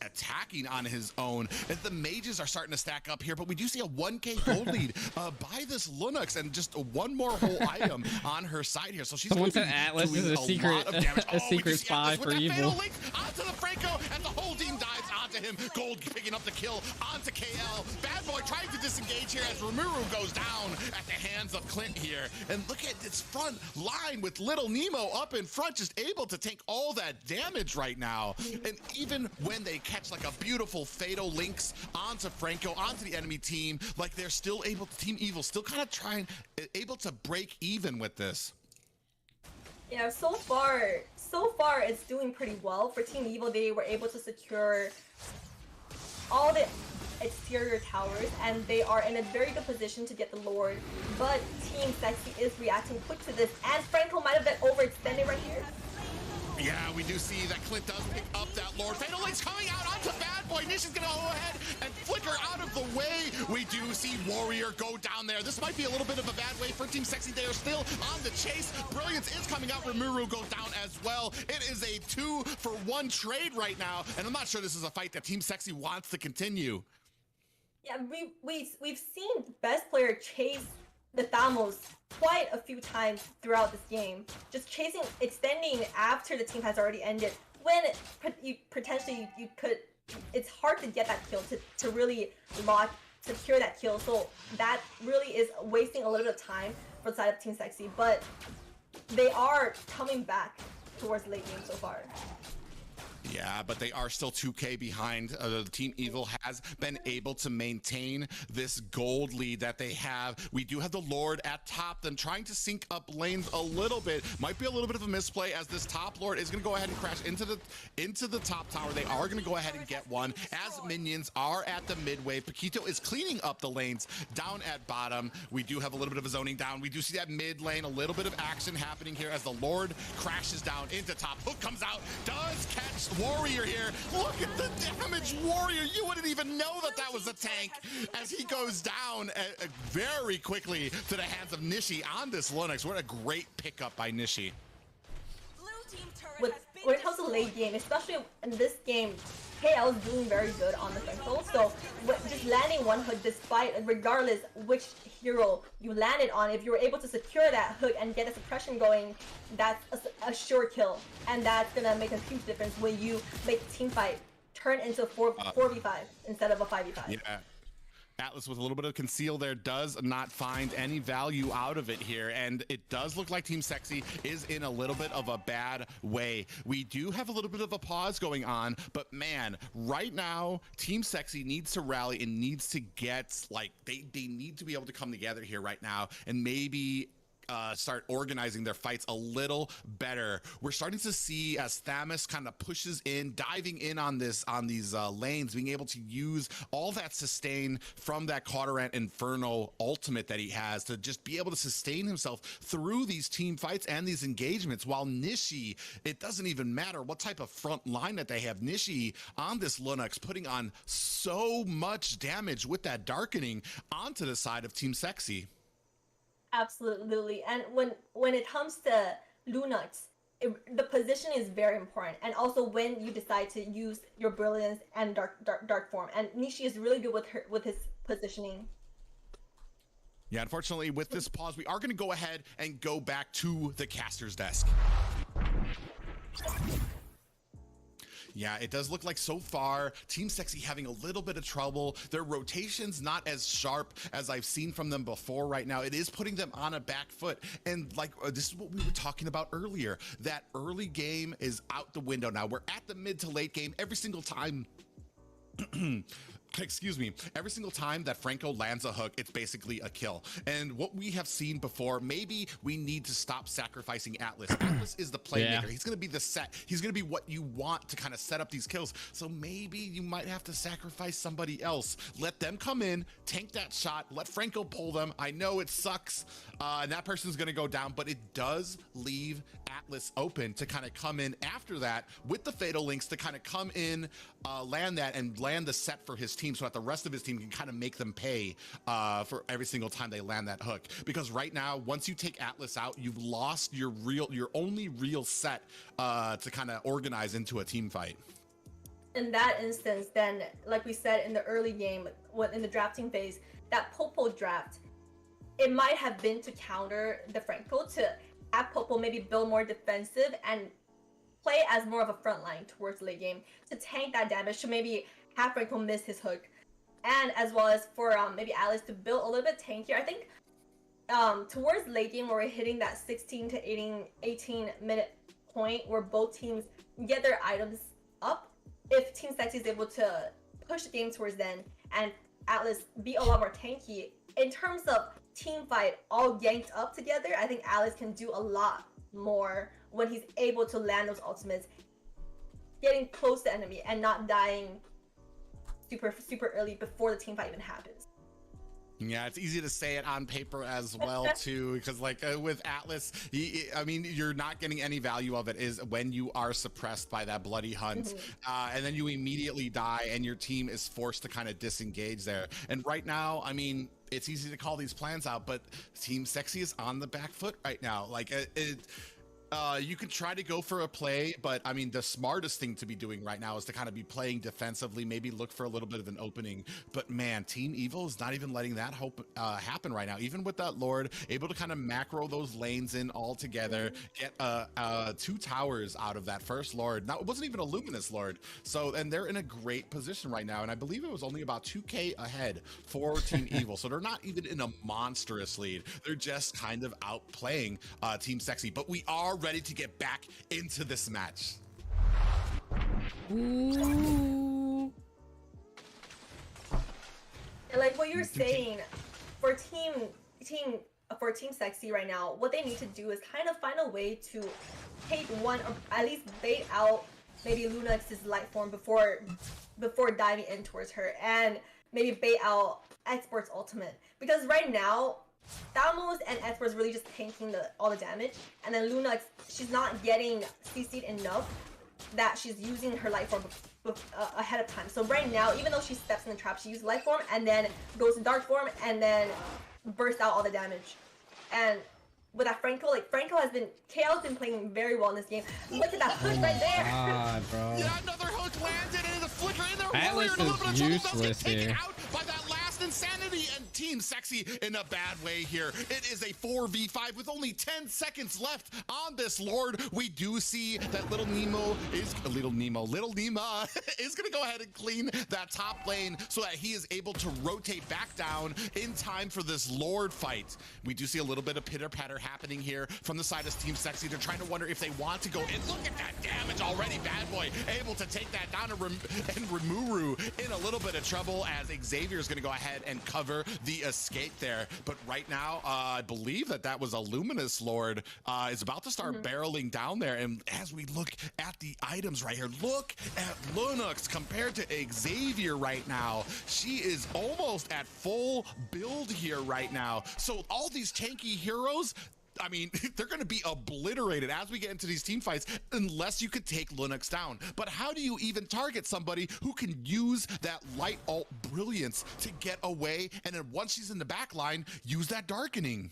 attacking on his own. As the mages are starting to stack up here, but we do see a 1K gold lead by this Linux, and just one more whole item on her side here. So she's someone said Atlas is a secret, a secret spy for Evil. Onto the Franco, and the whole team dives onto him. Gold picking up the kill onto KL. Bad Boy trying to disengage here as Rimuru goes down at the hands of Clint here. And look at this front line with Little Nemo up in front, just able to take all that damage right now. And even when they catch like a beautiful fatal links onto Franco, onto the enemy team, like they're still able to, Team Evil still kind of able to break even with this. Yeah, so far it's doing pretty well for Team Evil. They were able to secure all the exterior towers, and they are in a very good position to get the Lord, but Team Sexy is reacting quick to this, and Franco might have been overextended right here. Yeah, we do see that Clint does pick up that Lord. Fatal Link's coming out onto Bad Boy. Nisha's gonna go ahead and flicker out of the way. We do see Warrior go down there. This might be a little bit of a bad way for Team Sexy. They are still on the chase. Brilliance is coming out. Rimuru goes down as well. It is a 2-for-1 trade right now, and I'm not sure this is a fight that Team Sexy wants to continue. Yeah, we've seen best player chase the Thamos quite a few times throughout this game. Just chasing, extending after the team has already ended. When potentially you could, it's hard to get that kill, to really secure that kill. So that really is wasting a little bit of time for the side of Team Sexy. But they are coming back towards late game so far. Yeah, but they are still 2K behind. The Team Evil has been able to maintain this gold lead that they have. We do have the Lord at top, them trying to sync up lanes a little bit. Might be a little bit of a misplay, as this top Lord is going to go ahead and crash into the top tower. They are going to go ahead and get one, as minions are at the mid wave. Paquito is cleaning up the lanes down at bottom. We do have a little bit of a zoning down. We do see that mid lane, a little bit of action happening here as the Lord crashes down into top. Hook comes out, does catch Warrior here. Look at the damage Warrior. You wouldn't even know that that was a tank as he goes down very quickly to the hands of Nishi on this Lunox. What a great pickup by Nishi. When it comes to late game, especially in this game, KL is doing very good on the Franco. So just landing one hook, despite regardless which hero you landed on, if you were able to secure that hook and get a suppression going, that's a sure kill, and that's gonna make a huge difference when you make the team fight turn into a 4v5 instead of a 5v5. Yeah. Atlas with a little bit of conceal there does not find any value out of it here, and it does look like Team Sexy is in a little bit of a bad way. We do have a little bit of a pause going on, but man, right now Team Sexy needs to rally and needs to get, like, they need to be able to come together here right now and maybe start organizing their fights a little better. We're starting to see as Thamus kind of pushes in, diving in on these lanes, being able to use all that sustain from that Cauterant Inferno ultimate that he has to just be able to sustain himself through these team fights and these engagements, while Nishi, it doesn't even matter what type of front line that they have. Nishi on this Lunox putting on so much damage with that darkening onto the side of Team Sexy. Absolutely, and when it comes to Lunox, the position is very important, and also when you decide to use your brilliance and dark form. And Nishi is really good with his positioning. Yeah, unfortunately, with this pause, we are going to go ahead and go back to the caster's desk. Yeah, it does look like so far Team Sexy having a little bit of trouble. Their rotation's not as sharp as I've seen from them before right now. It is putting them on a back foot. And like, this is what we were talking about earlier. That early game is out the window now. We're at the mid to late game every single time. Excuse me, every single time that Franco lands a hook, it's basically a kill. And what we have seen before, maybe we need to stop sacrificing Atlas. Atlas is the playmaker. Yeah. He's going to be the set. He's going to be what you want to kind of set up these kills. So maybe you might have to sacrifice somebody else. Let them come in, tank that shot, let Franco pull them. I know it sucks, and that person's going to go down, but it does leave Atlas open to kind of come in after that with the Fatal Links to kind of come in, land that, and land the set for his team, so that the rest of his team can kind of make them pay for every single time they land that hook. Because right now, once you take Atlas out, you've lost your only real set to kind of organize into a team fight. In that instance, then, like we said in the early game, in the drafting phase, that Popo draft, it might have been to counter the Franco, to have Popo maybe build more defensive and play as more of a front line towards late game to tank that damage, to maybe have Franco miss his hook, and as well as for maybe Alice to build a little bit tankier. I think towards late game, where we're hitting that 16 to 18 minute point where both teams get their items up, if Team Sexy is able to push the game towards then and Atlas be a lot more tanky, in terms of team fight all ganked up together, I think Alice can do a lot more when he's able to land those ultimates, getting close to enemy and not dying super early before the team fight even happens. Yeah, it's easy to say it on paper as well too, because like with Atlas, I mean, you're not getting any value of it is when you are suppressed by that bloody hunt, and then you immediately die and your team is forced to kind of disengage there. And right now, I mean, it's easy to call these plans out, but Team Sexy is on the back foot right now. Like you can try to go for a play, but I mean, the smartest thing to be doing right now is to kind of be playing defensively, maybe look for a little bit of an opening. But man, Team Evil is not even letting that happen right now. Even with that Lord, able to kind of macro those lanes in all together, get 2 towers out of that first Lord. Now, it wasn't even a Luminous Lord. So, and they're in a great position right now. And I believe it was only about 2K ahead for Team Evil. So they're not even in a monstrous lead. They're just kind of outplaying Team Sexy. But we are ready to get back into this match. Ooh. Like what you're saying, for Team Sexy right now, what they need to do is kind of find a way to take one, or at least bait out maybe Lunox's light form before diving in towards her, and maybe bait out ESPORTS ultimate. Because right now, Thanos and ESPORTS really just tanking all the damage, and then Lunox, she's not getting CC'd enough that she's using her life form ahead of time. So right now, even though she steps in the trap, she uses life form and then goes to dark form and then bursts out all the damage. And with that Franco, like Franco has been, KL's been playing very well in this game. Look at that hook right there. God, bro. Yeah, another hook landed and the flicker in there. Atlas is useless here. Out by that last insanity, and Team Sexy in a bad way here. It is a 4v5 with only 10 seconds left on this Lord. We do see that Little Nemo is gonna go ahead and clean that top lane so that he is able to rotate back down in time for this Lord fight. We do see a little bit of pitter patter happening here from the side of Team Sexy. They're trying to wonder if they want to go in. Look at that damage already. Bad Boy able to take that down, and Rimuru in a little bit of trouble as Xavier is going to go ahead and cover the escape there. But right now, I believe that was a Luminous Lord is about to start barreling down there. And as we look at the items right here, look at Lunux compared to Xavier right now. She is almost at full build here right now. So all these tanky heroes, I mean, they're going to be obliterated as we get into these team fights unless you could take Linux down. But how do you even target somebody who can use that light alt brilliance to get away, and then once she's in the back line, use that darkening?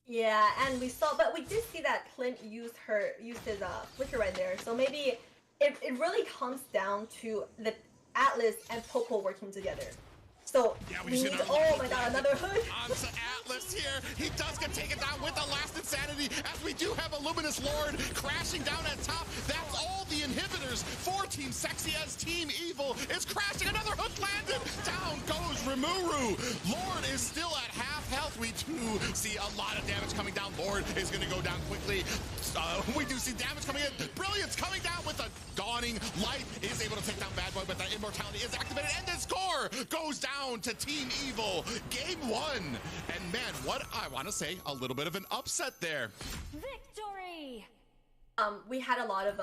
Yeah, and we did see that Clint use his flicker right there. So maybe it really comes down to the Atlas and Popo working together. So yeah, we need, oh my god, another hood. Onto Atlas here. He does get taken down with the last insanity, as we do have a Luminous Lord crashing down at top. That's all the inhibitors for Team Sexy, as Team Evil is crashing. Another hook landed. Down goes Rimuru. Lord is still at half health. We do see a lot of damage coming down. Lord is going to go down quickly. We do see damage coming in. Brilliance coming down with a dawning light. Is able to take down Bad Boy, but that immortality is activated, and the score goes down to Team Evil. Game 1. And man, what I want to say, a little bit of an upset there. Victory! We had a lot of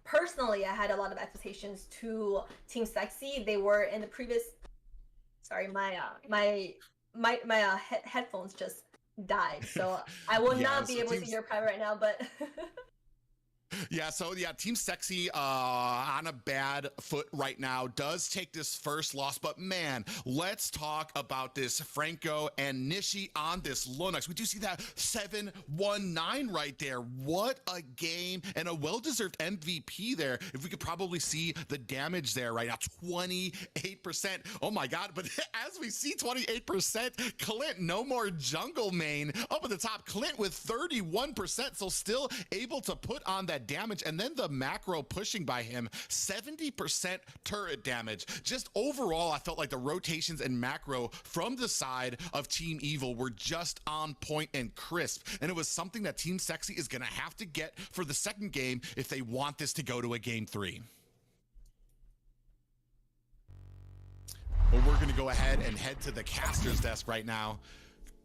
personally, I had a lot of expectations to Team Sexy. They were in the previous, sorry, my headphones just died, so I will not be able to hear private right now, but Yeah, so yeah, Team Sexy on a bad foot right now, does take this first loss, but man, let's talk about this Franco and Nishi on this Lunux. We do see that 7-1-9 right there. What a game, and a well-deserved MVP there. If we could probably see the damage there right now, 28%. Oh my god, but as we see 28%, Clint, no more jungle main. Up at the top, Clint with 31%, so still able to put on that damage, and then the macro pushing by him, 70% turret damage. Just overall, I felt like the rotations and macro from the side of Team Evil were just on point and crisp, and it was something that Team Sexy is gonna have to get for the second game if they want this to go to a game 3. Well, we're gonna go ahead and head to the caster's desk right now.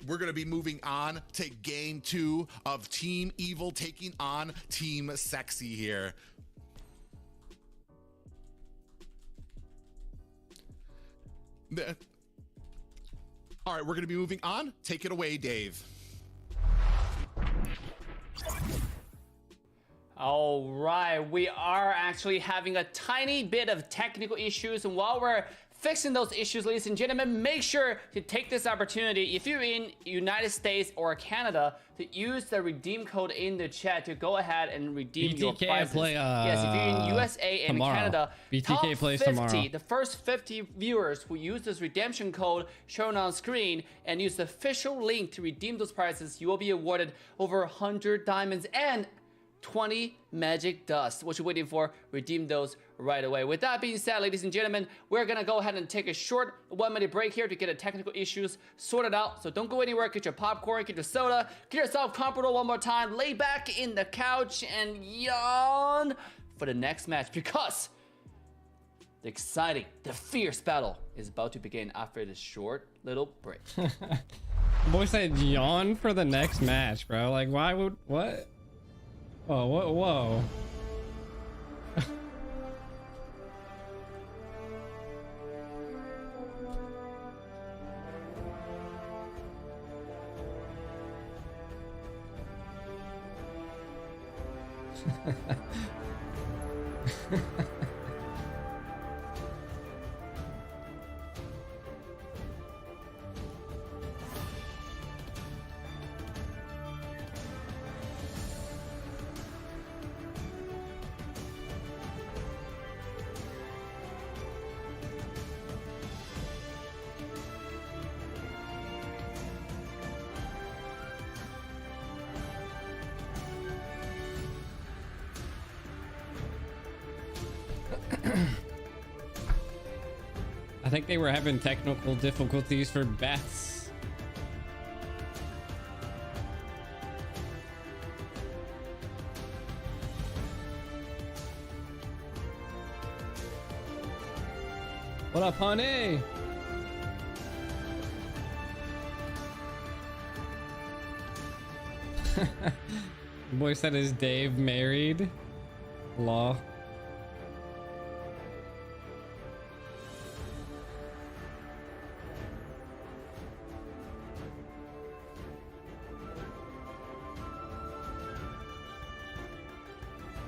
We're going to be moving on to game 2 of Team Evil taking on Team Sexy here. All right, we're going to be moving on. Take it away, Dave. All right, we are actually having a tiny bit of technical issues, and while we're fixing those issues, ladies and gentlemen, make sure to take this opportunity, if you're in United States or Canada, to use the redeem code in the chat to go ahead and redeem your prizes. Yes, if you're in USA and Canada, top 50, the first 50 viewers who use this redemption code shown on screen and use the official link to redeem those prizes, you will be awarded over 100 diamonds and 20 magic dust. What you're waiting for, redeem those right away. With that being said, ladies and gentlemen, we're gonna go ahead and take a short 1-minute break here to get the technical issues sorted out. So don't go anywhere. Get your popcorn, get your soda, get yourself comfortable one more time, lay back in the couch and yawn for the next match, because the exciting, the fierce battle is about to begin after this short little break. Boy said yawn for the next match, bro. Like, why would, what? Oh, whoa. I think they were having technical difficulties for bets. What up, honey? Boy said, is Dave married? Law.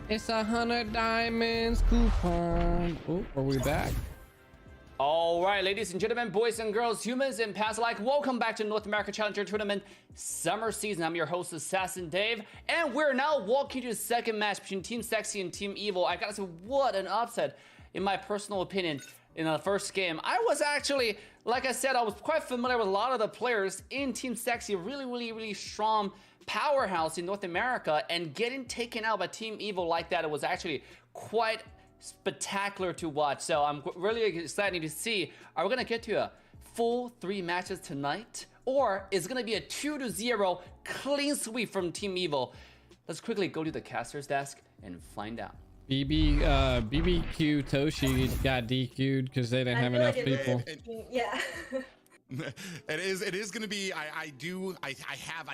It's 100 diamonds coupon. Oh, are we back? All right, ladies and gentlemen, boys and girls, humans and past alike, welcome back to North America Challenger Tournament Summer Season. I'm your host, Assassin Dave, and we're now walking to the second match between Team Sexy and Team Evil. I gotta say, what an upset, in my personal opinion, in the first game. I was actually, like I said, I was quite familiar with a lot of the players in Team Sexy, really strong powerhouse in North America, and getting taken out by Team Evil like that, it was actually quite spectacular to watch. So I'm really excited to see, are we gonna get to a full 3 matches tonight, or is it gonna be a 2-0 clean sweep from Team Evil? Let's quickly go to the caster's desk and find out. BBQ Toshi got DQ'd because they didn't have enough people. Yeah. It is going to be. I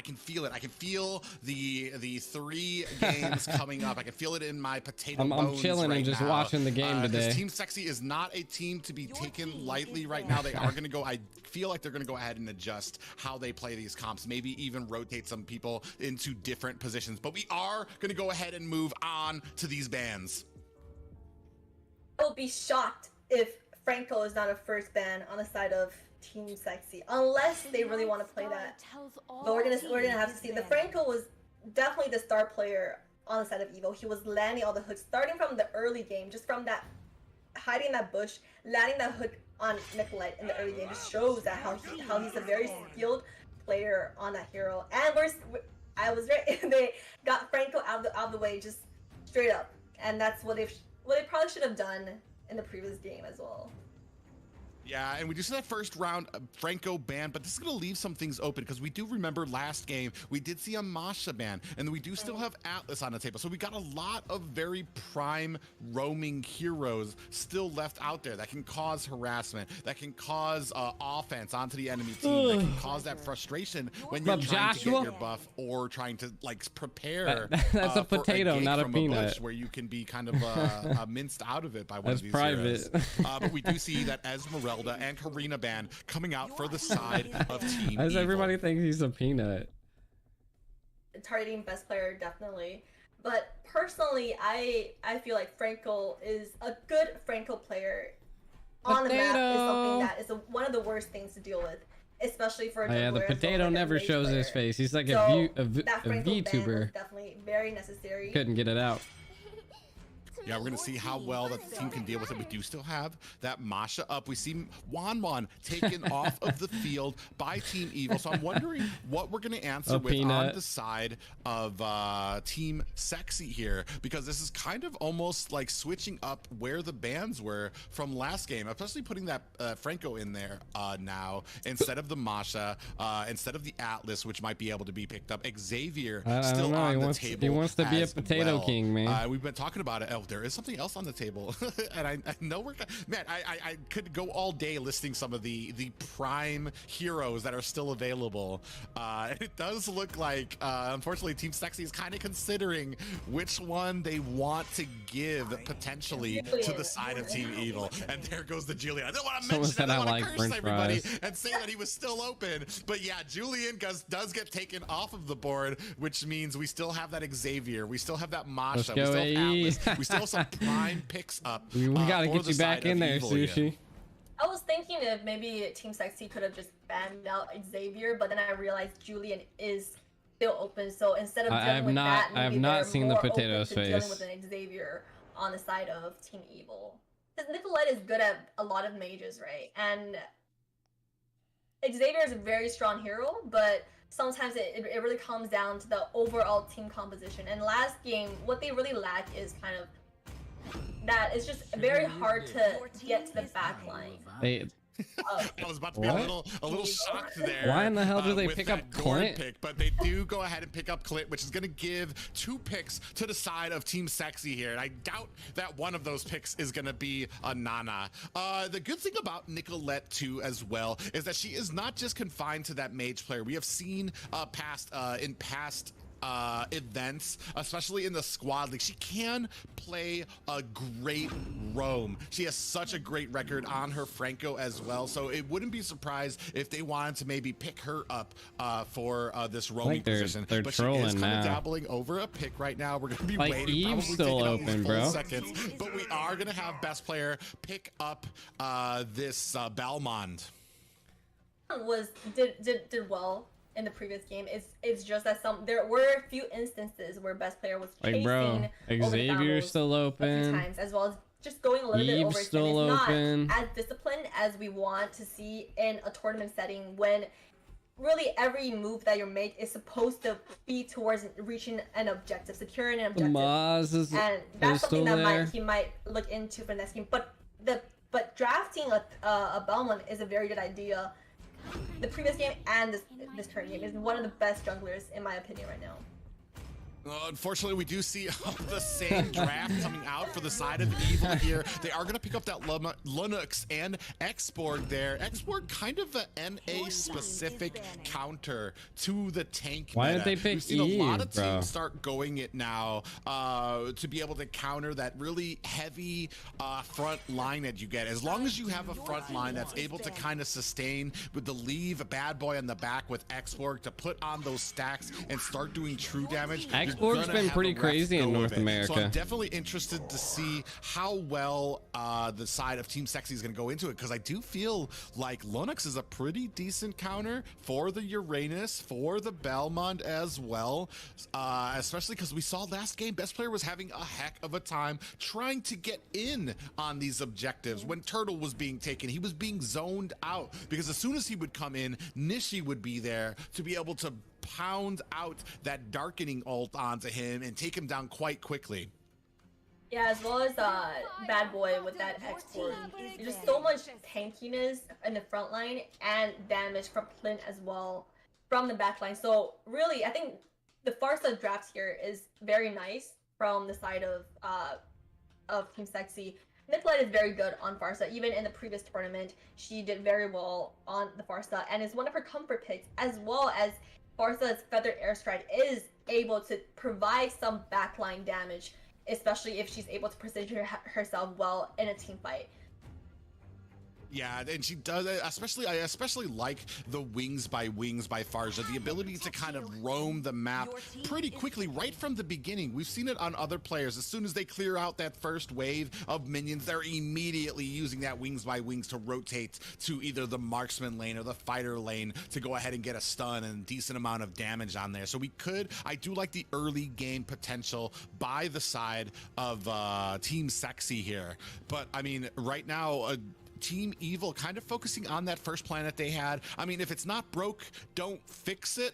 can feel it. I can feel the 3 games coming up. I can feel it in my potato bones. I'm chilling right and just now. watching the game today. Team Sexy is not a team to be taken lightly right now. They are going to go. I feel like they're going to go ahead and adjust how they play these comps. Maybe even rotate some people into different positions. But we are going to go ahead and move on to these bans. I'll be shocked if Franco is not a first ban on the side of Team Sexy, unless they really want to play that. But we're gonna have to see. The Franco was definitely the star player on the side of Evil. He was landing all the hooks starting from the early game, just from that hiding in that bush, landing that hook on Nikolite in the early game. Just shows that how he's a very skilled player on that hero. And they got Franco out of the way just straight up, and that's what they probably should have done in the previous game as well. Yeah, and we do see that first round Franco ban, but this is going to leave some things open because we do remember last game we did see a Masha ban, and then we do still have Atlas on the table. So we got a lot of very prime roaming heroes still left out there that can cause harassment, that can cause offense onto the enemy team, that can cause that frustration when you're trying to get your buff or trying to like prepare. That's a potato, not a peanut. Where you can be kind of minced out of it by one of these heroes. But we do see that Esmeralda and Karina ban coming out for the side of Team Why does Evil. everybody think he's a peanut? Targeting best player, definitely. But personally, I feel like Franco is a good Franco player on the map is something that is one of the worst things to deal with, especially for a yeah, the potato never shows his face. He's like that a Franco ban VTuber. was definitely very necessary. Couldn't get it out. Yeah, we're going to see how well that the team can deal with it. We do still have that Masha up. We see Wanwan taken off of the field by Team Evil. So I'm wondering what we're going to answer with on the side of Team Sexy here, because this is kind of almost like switching up where the bans were from last game, especially putting that Franco in there now instead of the Masha, instead of the Atlas, which might be able to be picked up. Xavier still on the table. He wants to be a potato king, man. We've been talking about it. Oh, there is something else on the table, and I know we're man. I could go all day listing some of the prime heroes that are still available. It does look like, unfortunately, Team Sexy is kind of considering which one they want to give potentially to the side of Team Evil. And there goes the Julian. I don't want to mention it. I want to curse everybody and say that he was still open. But yeah, Julian does get taken off of the board, which means we still have that Xavier. We still have that Masha. We still have Atlas. We still throw some prime picks up. We gotta for get the you back side in of there, Evil here. Sushi. I was thinking if maybe Team Sexy could have just banned out Xavier, but then I realized Julian is still open. So instead of dealing with that, maybe I have not they're seen the more potatoes open to dealing face. with an Xavier on the side of Team Evil. Because Nicolette is good at a lot of mages, right? And Xavier is a very strong hero, but sometimes it really comes down to the overall team composition. And last game, what they really lack is kind of that it's just very hard to get to the back line. I was about to be a little shocked there. Why in the hell do they with pick that up Gord Clint? pick, but they do go ahead and pick up Clint, which is going to give 2 picks to the side of Team Sexy here. And I doubt that one of those picks is going to be a Nana. The good thing about Nicolette too as well is that she is not just confined to that mage player. We have seen in past events, especially in the squad league, she can play a great roam. She has such a great record on her Franco as well, so it wouldn't be surprised if they wanted to maybe pick her up for this roaming position. They're but trolling she is kind now. of dabbling over a pick right now. We're gonna be Like, waiting, Eve's probably still taking open, out bro. seconds, but we are gonna have best player pick up this Belmont. Did well in the previous game. It's just that there were a few instances where best player was chasing Like, bro, Xavier's still a few open. times, as well as just going a little bit Eve's over. still It's open. not as disciplined as we want to see in a tournament setting when really every move that you make is supposed to be towards reaching an objective, securing an objective. Maz is That's still something that there. he might look into for the next game. But drafting a Belmont is a very good idea. The previous game and this current game is one of the best junglers in my opinion right now. Unfortunately, we do see the same draft coming out for the side of Evil here. They are going to pick up that Linux and Xborg there. Xborg kind of an NA-specific counter to the tank Why meta. didn't they pick We've seen a lot of Eve, bro? teams start going it now to be able to counter that really heavy front line that you get. As long as you have a front line that's able to kind of sustain with the leave a bad boy on the back with Xborg to put on those stacks and start doing true damage. Xborg's been pretty crazy in North So I'm America. definitely interested to see how well the side of Team Sexy is going to go into it, because I do feel like Linux is a pretty decent counter for the Uranus, for the Belmont as well, especially because we saw last game best player was having a heck of a time trying to get in on these objectives. When Turtle was being taken, he was being zoned out because as soon as he would come in, Nishi would be there to be able to pound out that darkening ult onto him and take him down quite quickly. Yeah, as well as Bad Boy with that export. There's just so much tankiness in the front line and damage from Clint as well from the back line. So really, I think the Farsa draft here is very nice from the side of Team Sexy. Nicolette is very good on Farsa. Even in the previous tournament, she did very well on the Farsa and is one of her comfort picks, as well as Farsa's Feather Airstrike is able to provide some backline damage, especially if she's able to position herself well in a team fight. Yeah, and she does it, I especially like the wings by Farsa, the ability to kind of roam the map pretty quickly right from the beginning. We've seen it on other players. As soon as they clear out that first wave of minions, they're immediately using that wings by wings to rotate to either the marksman lane or the fighter lane to go ahead and get a stun and a decent amount of damage on there. So I do like the early game potential by the side of Team Sexy here. But I mean, right now, Team Evil kind of focusing on that first planet they had. I mean, if it's not broke, don't fix it.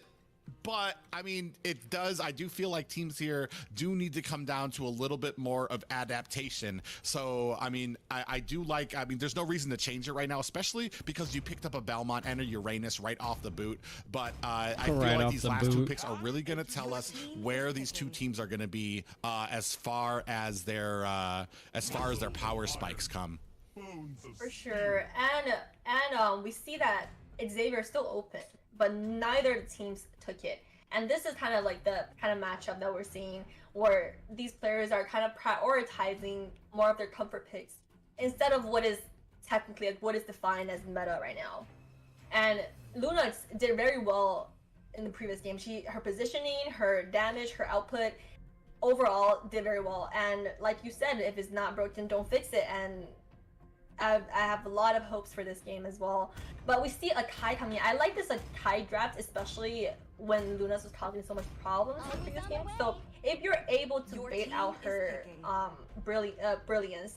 But I mean, it does. I do feel like teams here do need to come down to a little bit more of adaptation. So, I mean, I do like, I mean, there's no reason to change it right now, especially because you picked up a Belmont and a Uranus right off the boot. But I feel like these last two picks are really going to tell us where these two teams are going to be as far as their power spikes come. For sure, and we see that Xavier is still open, but neither of the teams took it. And this is kind of like the kind of matchup that we're seeing, where these players are kind of prioritizing more of their comfort picks instead of what is technically like what is defined as meta right now. And Lunox did very well in the previous game. Her positioning, her damage, her output, overall did very well. And like you said, if it's not broken, don't fix it. And I have a lot of hopes for this game as well. But we see Akai coming in. I like this Akai draft, especially when Luna's was causing so much problems in the previous game. So if you're able to bait out her brilliance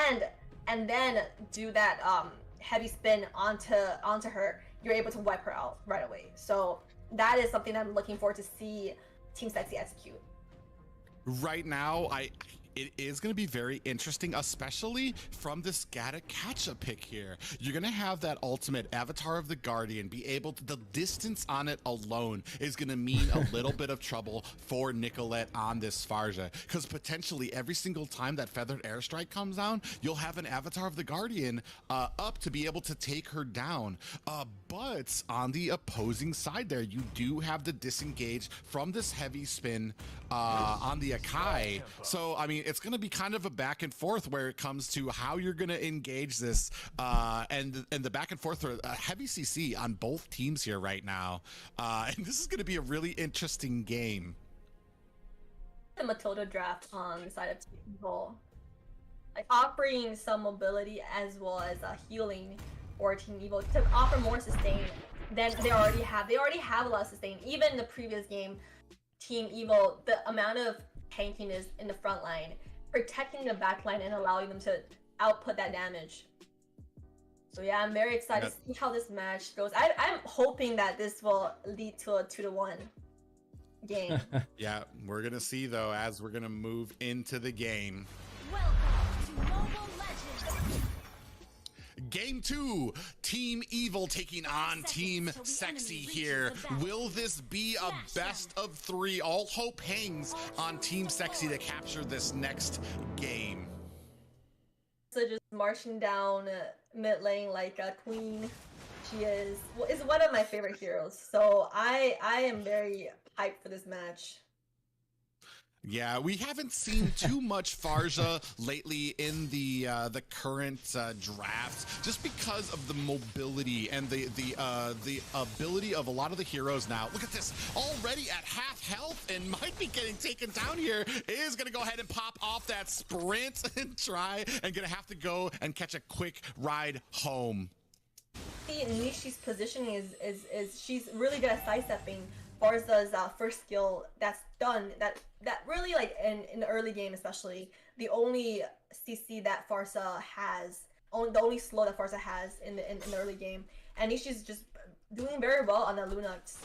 and then do that heavy spin onto her, you're able to wipe her out right away. So that is something I'm looking forward to see Team Sexy execute. Right now, it is going to be very interesting, especially from this Gatta catch-up pick here. You're going to have that ultimate Avatar of the Guardian be able to, the distance on it alone is going to mean a little bit of trouble for Nicolette on this Farja, because potentially every single time that Feathered Airstrike comes down, you'll have an Avatar of the Guardian up to be able to take her down. But on the opposing side there, you do have the disengage from this heavy spin on the Akai. So, I mean, it's going to be kind of a back and forth where it comes to how you're going to engage this and the back and forth for a heavy CC on both teams here right now. And this is going to be a really interesting game. The Matilda draft on the side of Team Evil, like offering some mobility as well as healing for Team Evil to offer more sustain than they already have. They already have a lot of sustain. Even in the previous game, Team Evil, the amount of tanking is in the front line, protecting the back line and allowing them to output that damage. So yeah, I'm very excited to see how this match goes. I'm hoping that this will lead to a 2-1 game. Yeah, we're gonna see though as we're gonna move into the game. Welcome to Mobile Legends. Game 2, Team Evil taking on Team Sexy here. Will this be a best of 3? All hope hangs on Team Sexy to capture this next game. So just marching down mid lane like a queen. She is one of my favorite heroes. So I am very hyped for this match. Yeah, we haven't seen too much Farja lately in the current draft, just because of the mobility and the ability of a lot of the heroes now. Look at this, already at half health and might be getting taken down here. Is gonna go ahead and pop off that sprint and try, and gonna have to go and catch a quick ride home. Nishi's positioning is she's really good at sidestepping. Farza's first skill that's done that really, like in the early game especially, the only CC that Farza has, the only slow that Farza has in the early game, and Nishi's just doing very well on the Lunox.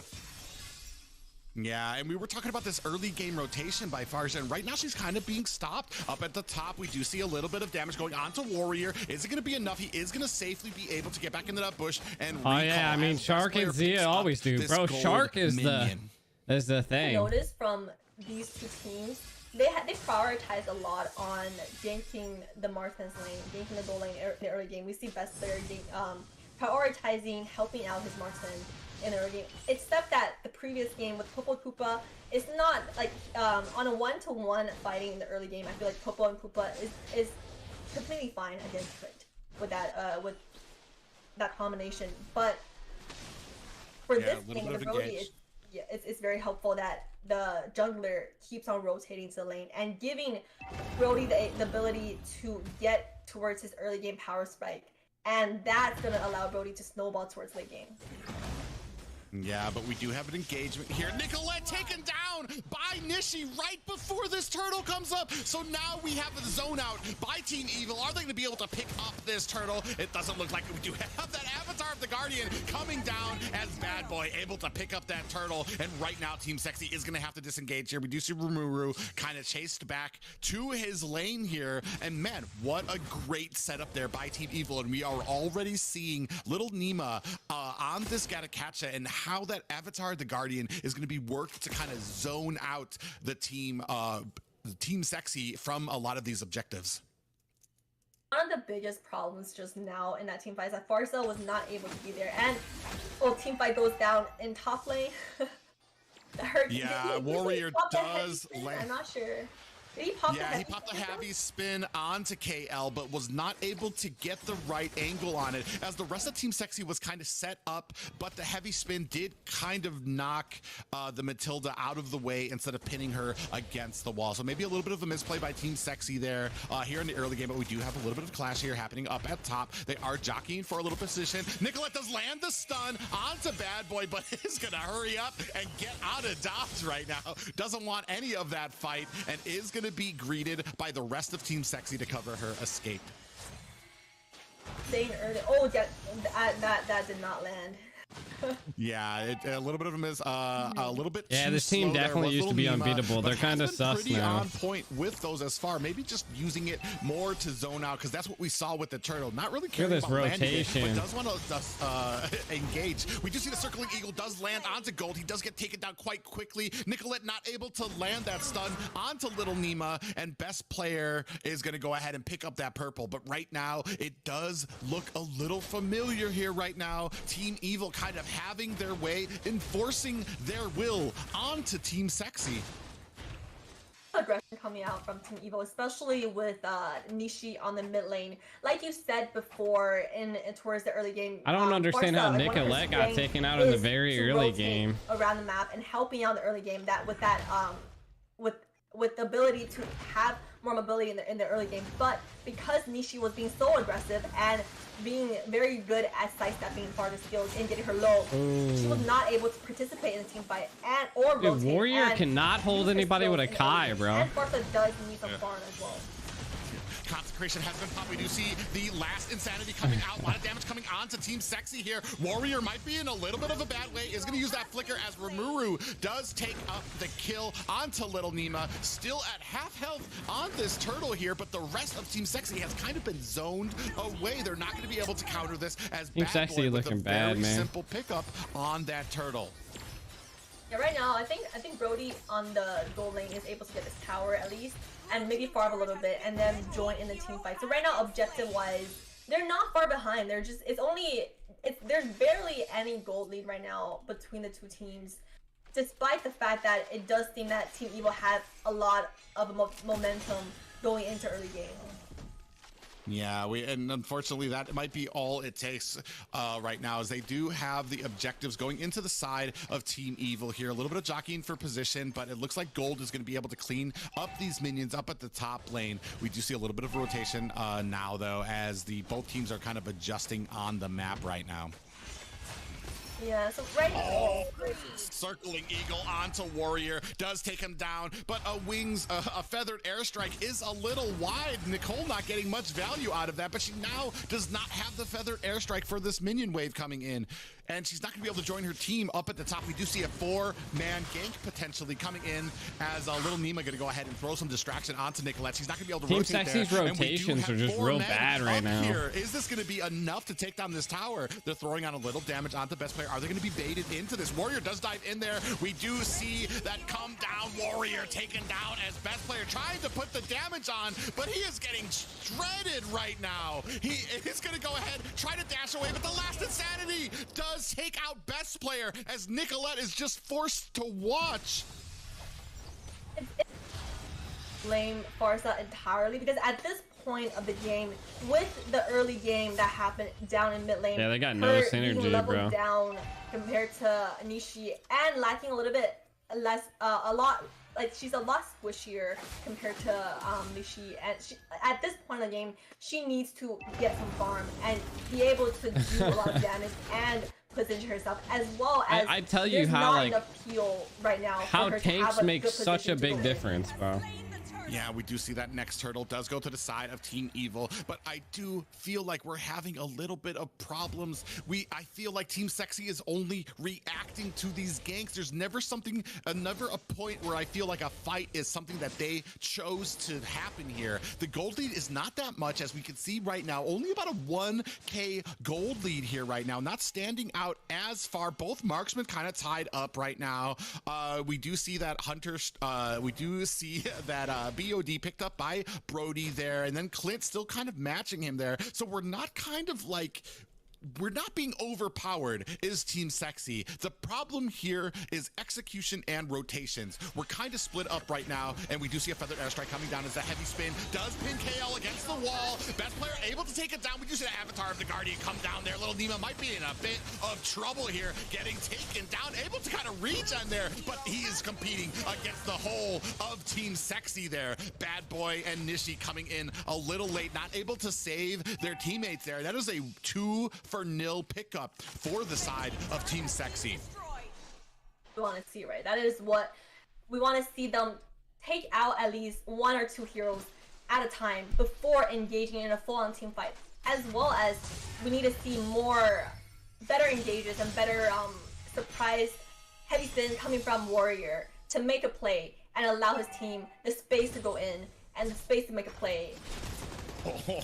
Yeah, and we were talking about this early game rotation by Farja, and right now she's kind of being stopped. Up at the top, we do see a little bit of damage going on to Warrior. Is it going to be enough? He is going to safely be able to get back into that bush and oh yeah, I mean, Shark and Zia always do, bro. Shark is the thing. Notice from these two teams, they prioritize a lot on ganking the marksman's lane, ganking the goal lane in the early game. We see best player prioritizing helping out his marksman in the early game, except that the previous game with Popo Koopa is not like on a 1-to-1 fighting in the early game. I feel like Popo and Koopa is completely fine against it with that combination. But for this game, the Brody it's very helpful that the jungler keeps on rotating to the lane and giving Brody the ability to get towards his early game power spike, and that's gonna allow Brody to snowball towards late game. Yeah, but we do have an engagement here. Nicolette taken down by Nishi right before this turtle comes up. So now we have a zone out by Team Evil. Are they going to be able to pick up this turtle? It doesn't look like we do have that Avatar of the Guardian coming down as Bad Boy able to pick up that turtle. And right now, Team Sexy is going to have to disengage here. We do see Rumuru kind of chased back to his lane here. And man, what a great setup there by Team Evil. And we are already seeing little Nima on this Gatakacha and how that Avatar the Guardian is going to be worked to kind of zone out the team Sexy from a lot of these objectives. One of the biggest problems just now in that team fight is that Farza was not able to be there, and team fight goes down in top lane. That hurts. Yeah, Warrior does land. I'm not sure. Did he pop Yeah, he popped the heavy spin onto KL, but was not able to get the right angle on it, as the rest of Team Sexy was kind of set up, but the heavy spin did kind of knock the Matilda out of the way instead of pinning her against the wall. So maybe a little bit of a misplay by Team Sexy there here in the early game, but we do have a little bit of clash here happening up at top. They are jockeying for a little position. Nicolette does land the stun onto Bad Boy, but is going to hurry up and get out of dodge right now. Doesn't want any of that fight and is going to be greeted by the rest of Team Sexy to cover her escape. Saying early. Oh, that did not land. Yeah, a little bit of a miss, a little bit. Yeah, too this team slow there. definitely used to be unbeatable. They're kind of sus pretty now. on point with those as far. Maybe just using it more to zone out, because that's what we saw with the turtle. Not really caring this about landing it, rotation. but does want to engage. We do see the circling eagle does land onto Gold. He does get taken down quite quickly. Nicolette not able to land that stun onto Little Nima, and best player is going to go ahead and pick up that purple. But right now, it does look a little familiar here right now. Team Evil kind of having their way, enforcing their will onto Team Sexy. Aggression coming out from Team Evil, especially with Nishi on the mid lane. Like you said before, towards the early game, I don't understand how Nicolette got taken out in the very early game around the map and helping out in the early game. That with that with the ability to have more mobility in the early game, but because Nishi was being so aggressive and being very good at sidestepping Farda's skills and getting her low, she was not able to participate in the team fight or Dude, rotate. Warrior cannot hold anybody with a Kai, bro. And Farda does need some farm as well. Consecration has been popped. We do see the last Insanity coming out. A lot of damage coming on to Team Sexy here. Warrior might be in a little bit of a bad way. Is going to use that flicker as Rimuru does take up the kill onto Little Nima. Still at half health on this turtle here, but the rest of Team Sexy has kind of been zoned away. They're not going to be able to counter this as Team Bad Sexy Boy with looking a bad, very man. simple pickup on that turtle. Yeah, right now I think Brody on the gold lane is able to get this tower at least, and maybe farm a little bit, and then join in the team fight. So right now, objective-wise, they're not far behind. They're just there's barely any gold lead right now between the two teams, despite the fact that it does seem that Team Evil has a lot of momentum going into early game. Yeah, and unfortunately that might be all it takes right now, as they do have the objectives going into the side of Team Evil here. A little bit of jockeying for position, but it looks like Gold is going to be able to clean up these minions up at the top lane. We do see a little bit of rotation now, though, as both teams are kind of adjusting on the map right now. Yeah, so right now, circling eagle onto Warrior does take him down, but a feathered airstrike is a little wide. Nicole not getting much value out of that, but she now does not have the feathered airstrike for this minion wave coming in, and she's not going to be able to join her team up at the top. We do see a 4-man gank potentially coming in, as Little Nima going to go ahead and throw some distraction onto Nicolette. She's not going to be able to rotate Team Sexy's there. rotations are just real bad right now. Here. Is this going to be enough to take down this tower? They're throwing on a little damage onto best player. Are they going to be baited into this? Warrior does dive in there. We do see that come down Warrior taken down as best player trying to put the damage on, but he is getting shredded right now. He is going to go ahead, try to dash away, but the last Insanity does take out best player, as Nicolette is just forced to watch. Blame Farsa entirely, because at this point of the game, with the early game that happened down in mid lane, yeah, they got no synergy, bro. Down compared to Nishi, and lacking a little bit less, she's a lot squishier compared to Nishi, and at this point in the game, she needs to get some farm and be able to do a lot of damage and position herself, as well as I tell you how, like, appeal right now how for her tanks to have make such a big difference, bro. Yeah, we do see that next turtle does go to the side of Team Evil, but I do feel like we're having a little bit of problems. I feel like Team Sexy is only reacting to these ganks. There's never a point where I feel like a fight is something that they chose to happen here. The gold lead is not that much, as we can see right now. Only about a 1K gold lead here right now, not standing out as far. Both marksmen kind of tied up right now. We do see that BOD picked up by Brody there, and then Clint still kind of matching him there. So we're not kind of like we're not being overpowered is Team Sexy. The problem here is execution and rotations. We're kind of split up right now, and we do see a feathered airstrike coming down as the heavy spin does pin KL against the wall. Best player able to take it down. We do see the Avatar of the Guardian come down there. Little Nima might be in a bit of trouble here, getting taken down, able to kind of reach on there, but he is competing against the whole of Team Sexy there. Bad Boy and Nishi coming in a little late, not able to save their teammates there. That is a 2-0 pickup for the side of Team Sexy. We want to see, right? That is what we want to see them take out at least 1 or 2 heroes at a time before engaging in a full-on team fight, as well as we need to see more better engages and better surprise heavy spins coming from Warrior to make a play and allow his team the space to go in and the space to make a play.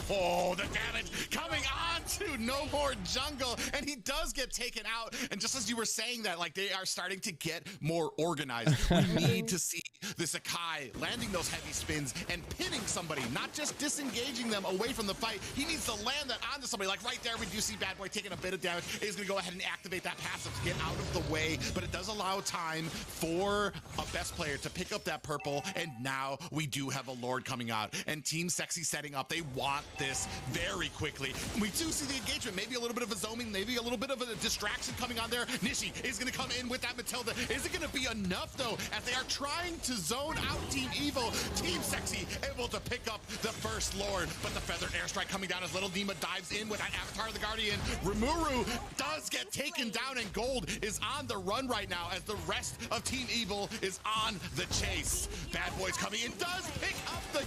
Oh, the damage coming on to No More Jungle, and he does get taken out. And just as you were saying that, like, they are starting to get more organized. We need to see the Sakai landing those heavy spins and pinning somebody, not just disengaging them away from the fight. He needs to land that onto somebody. Like right there, we do see Bad Boy taking a bit of damage. He's going to go ahead and activate that passive to get out of the way, but it does allow time for a best player to pick up that purple, and now we do have a Lord coming out. And Team Sexy setting up. They want this very quickly. We do see the engagement, maybe a little bit of a zooming, maybe a little bit of a distraction coming on there. Nishi is going to come in with that Matilda. Is it going to be enough though, as they are trying to zone out Team Evil? Team Sexy able to pick up the first Lord, but the feathered airstrike coming down as Little Nima dives in with that Avatar of the Guardian. Rimuru does get taken down, and Gold is on the run right now as the rest of Team Evil is on the chase. Bad Boy's coming in, does pick up the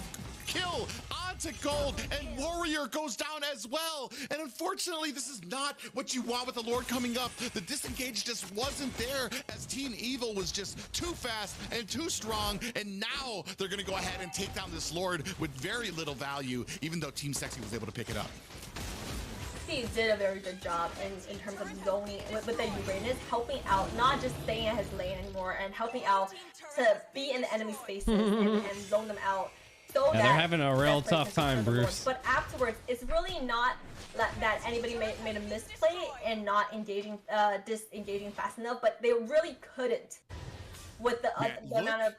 kill onto Gold, and Warrior goes down as well. And unfortunately, this is not what you want with the Lord coming up. The disengage just wasn't there, as Team Evil was just too fast and too strong, and now they're gonna go ahead and take down this Lord with very little value, even though Team Sexy was able to pick it up. He did a very good job in terms of zoning with the Uranus, helping out, not just staying at his lane anymore, and helping out to be in the enemy spaces and zone them out. So yeah, they're having a real tough time, Bruce. But afterwards, it's really not that anybody made a misplay and not engaging, disengaging fast enough, but they really couldn't with the amount of,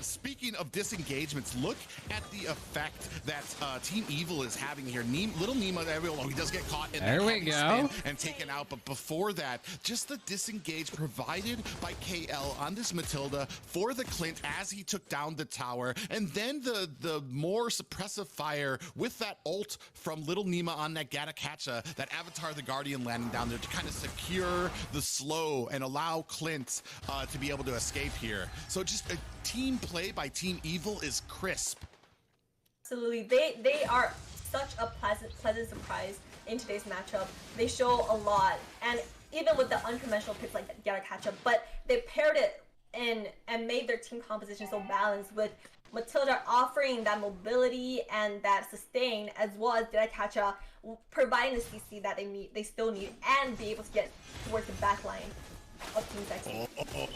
Speaking of disengagements, look at the effect that Team Evil is having here. Little Nima, he does get caught in there we go and taken out, but before that, just the disengage provided by KL on this Matilda for the Clint as he took down the tower, and then the more suppressive fire with that ult from Little Nima on that Gatakacha, that Avatar the Guardian landing down there to kind of secure the slow and allow Clint to be able to escape here. So just a team play by Team Evil is crisp. Absolutely, they are such a pleasant surprise in today's matchup. They show a lot, and even with the unconventional picks like Gatakacha, but they paired it in and made their team composition so balanced, with Matilda offering that mobility and that sustain, as well as Gatakacha providing the CC that they still need, and be able to get towards the back line of Team Sexy.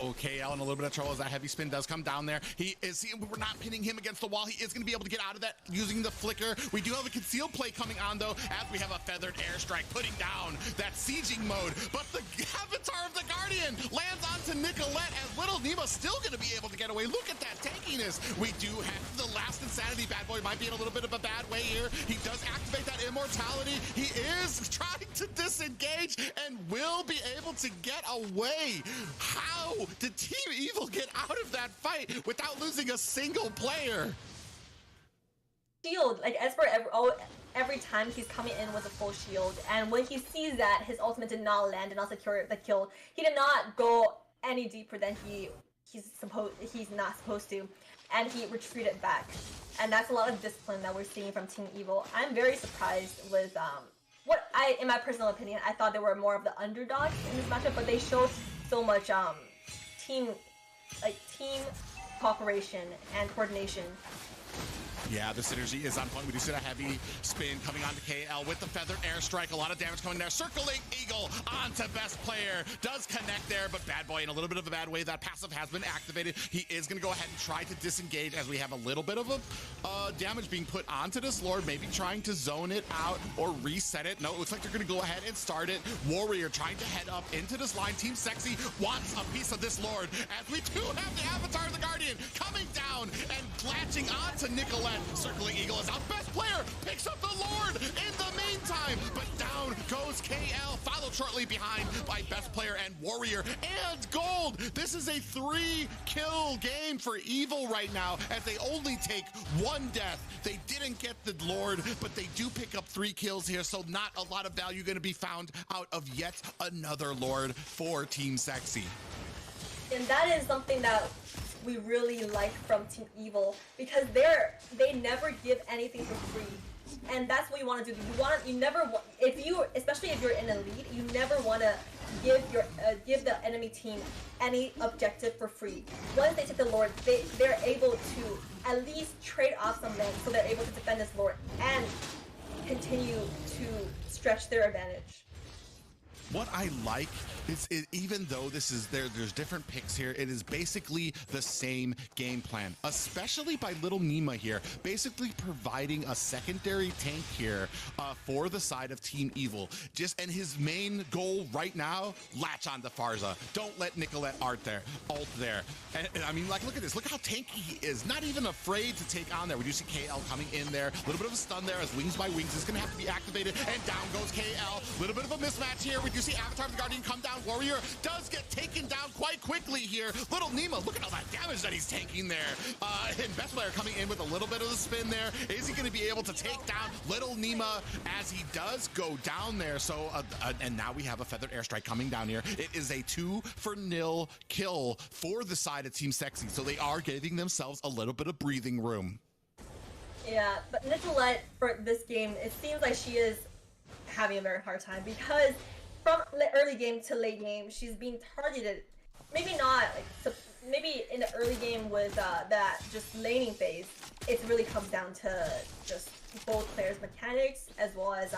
Okay, Alan, a little bit of trouble as that heavy spin does come down there. We're not pinning him against the wall. He is going to be able to get out of that using the flicker. We do have a concealed play coming on though, as we have a feathered airstrike putting down that sieging mode. But the Avatar of the Guardian lands onto Nicolette, as Little Nima still going to be able to get away. Look at that tankiness. We do have the last insanity. Bad Boy might be in a little bit of a bad way here. He does activate that immortality. He is trying to disengage and will be able to get away. How did Team Evil get out of that fight without losing a single player? Shield, like Esper, every time he's coming in with a full shield, and when he sees that his ultimate did not land and not secure the kill, he did not go any deeper than he's not supposed to, and he retreated back. And that's a lot of discipline that we're seeing from Team Evil. I'm very surprised with in my personal opinion, I thought they were more of the underdogs in this matchup, but they showed so much team cooperation and coordination. Yeah, the synergy is on point. We do see a heavy spin coming onto KL with the feathered airstrike. A lot of damage coming there. Circling Eagle onto best player. Does connect there, but Bad Boy in a little bit of a bad way. That passive has been activated. He is going to go ahead and try to disengage as we have a little bit of a damage being put onto this Lord. Maybe trying to zone it out or reset it. No, it looks like they're going to go ahead and start it. Warrior trying to head up into this line. Team Sexy wants a piece of this Lord. As we do have the Avatar of the Guardian coming down and latching onto Nicolette. Circling Eagle is out. Best player picks up the Lord in the meantime, but down goes KL, followed shortly behind by best player and Warrior and Gold. This is a 3-kill game for Evil right now, as they only take 1 death. They didn't get the Lord, but they do pick up 3 kills here, so not a lot of value going to be found out of yet another Lord for Team Sexy. And that is something that we really like from Team Evil, because they never give anything for free, and that's what you want to do. You never want, especially if you're in a lead, you never want to give the enemy team any objective for free. Once they take the Lord, they're able to at least trade off some lanes, so they're able to defend this Lord and continue to stretch their advantage. What I like is, even though this is there's different picks here, it is basically the same game plan, especially by Little Nima here, basically providing a secondary tank here for the side of Team Evil. And his main goal right now, latch on to Farza. Don't let Nicolette ult there. And I mean, like, look at this. Look how tanky he is. Not even afraid to take on there. We do see KL coming in there. A little bit of a stun there as Wings by Wings is going to have to be activated. And down goes KL. A little bit of a mismatch here. We do see Avatar of the Guardian come down. Warrior does get taken down quite quickly here. Little Nima, look at all that damage that he's taking there. And best player coming in with a little bit of the spin there. Is he going to be able to take down Little Nima as he does go down there? So, and now we have a feathered airstrike coming down here. It is a 2-for-0 kill for the side of Team Sexy. So they are giving themselves a little bit of breathing room. Yeah, but Nicolette for this game, it seems like she is having a very hard time, because from early game to late game, she's being targeted. Maybe not, like, maybe in the early game with that just laning phase, it really comes down to just both players' mechanics as well as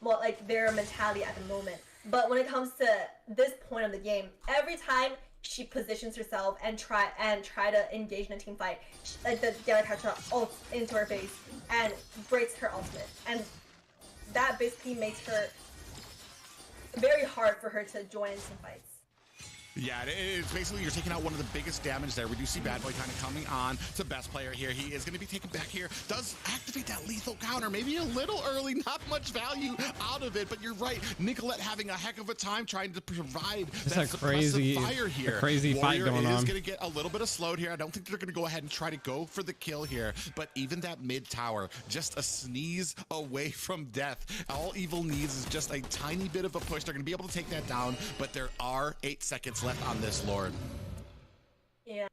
like their mentality at the moment. But when it comes to this point of the game, every time she positions herself and try to engage in a team fight, like the Galatasha ults into her face and breaks her ultimate, and that basically makes her very hard for her to join team fights. Yeah, it's basically you're taking out one of the biggest damage there. We do see Bad Boy kind of coming on to best player here. He is going to be taken back here. Does activate that lethal counter. Maybe a little early, not much value out of it, but you're right. Nicolette having a heck of a time trying to provide that suppressive fire here. Crazy fight going on. Is going to get a little bit of slowed here. I don't think they're going to go ahead and try to go for the kill here, but even that mid tower, just a sneeze away from death. All Evil needs is just a tiny bit of a push. They're going to be able to take that down, but there are 8 seconds left on this Lord. Yeah,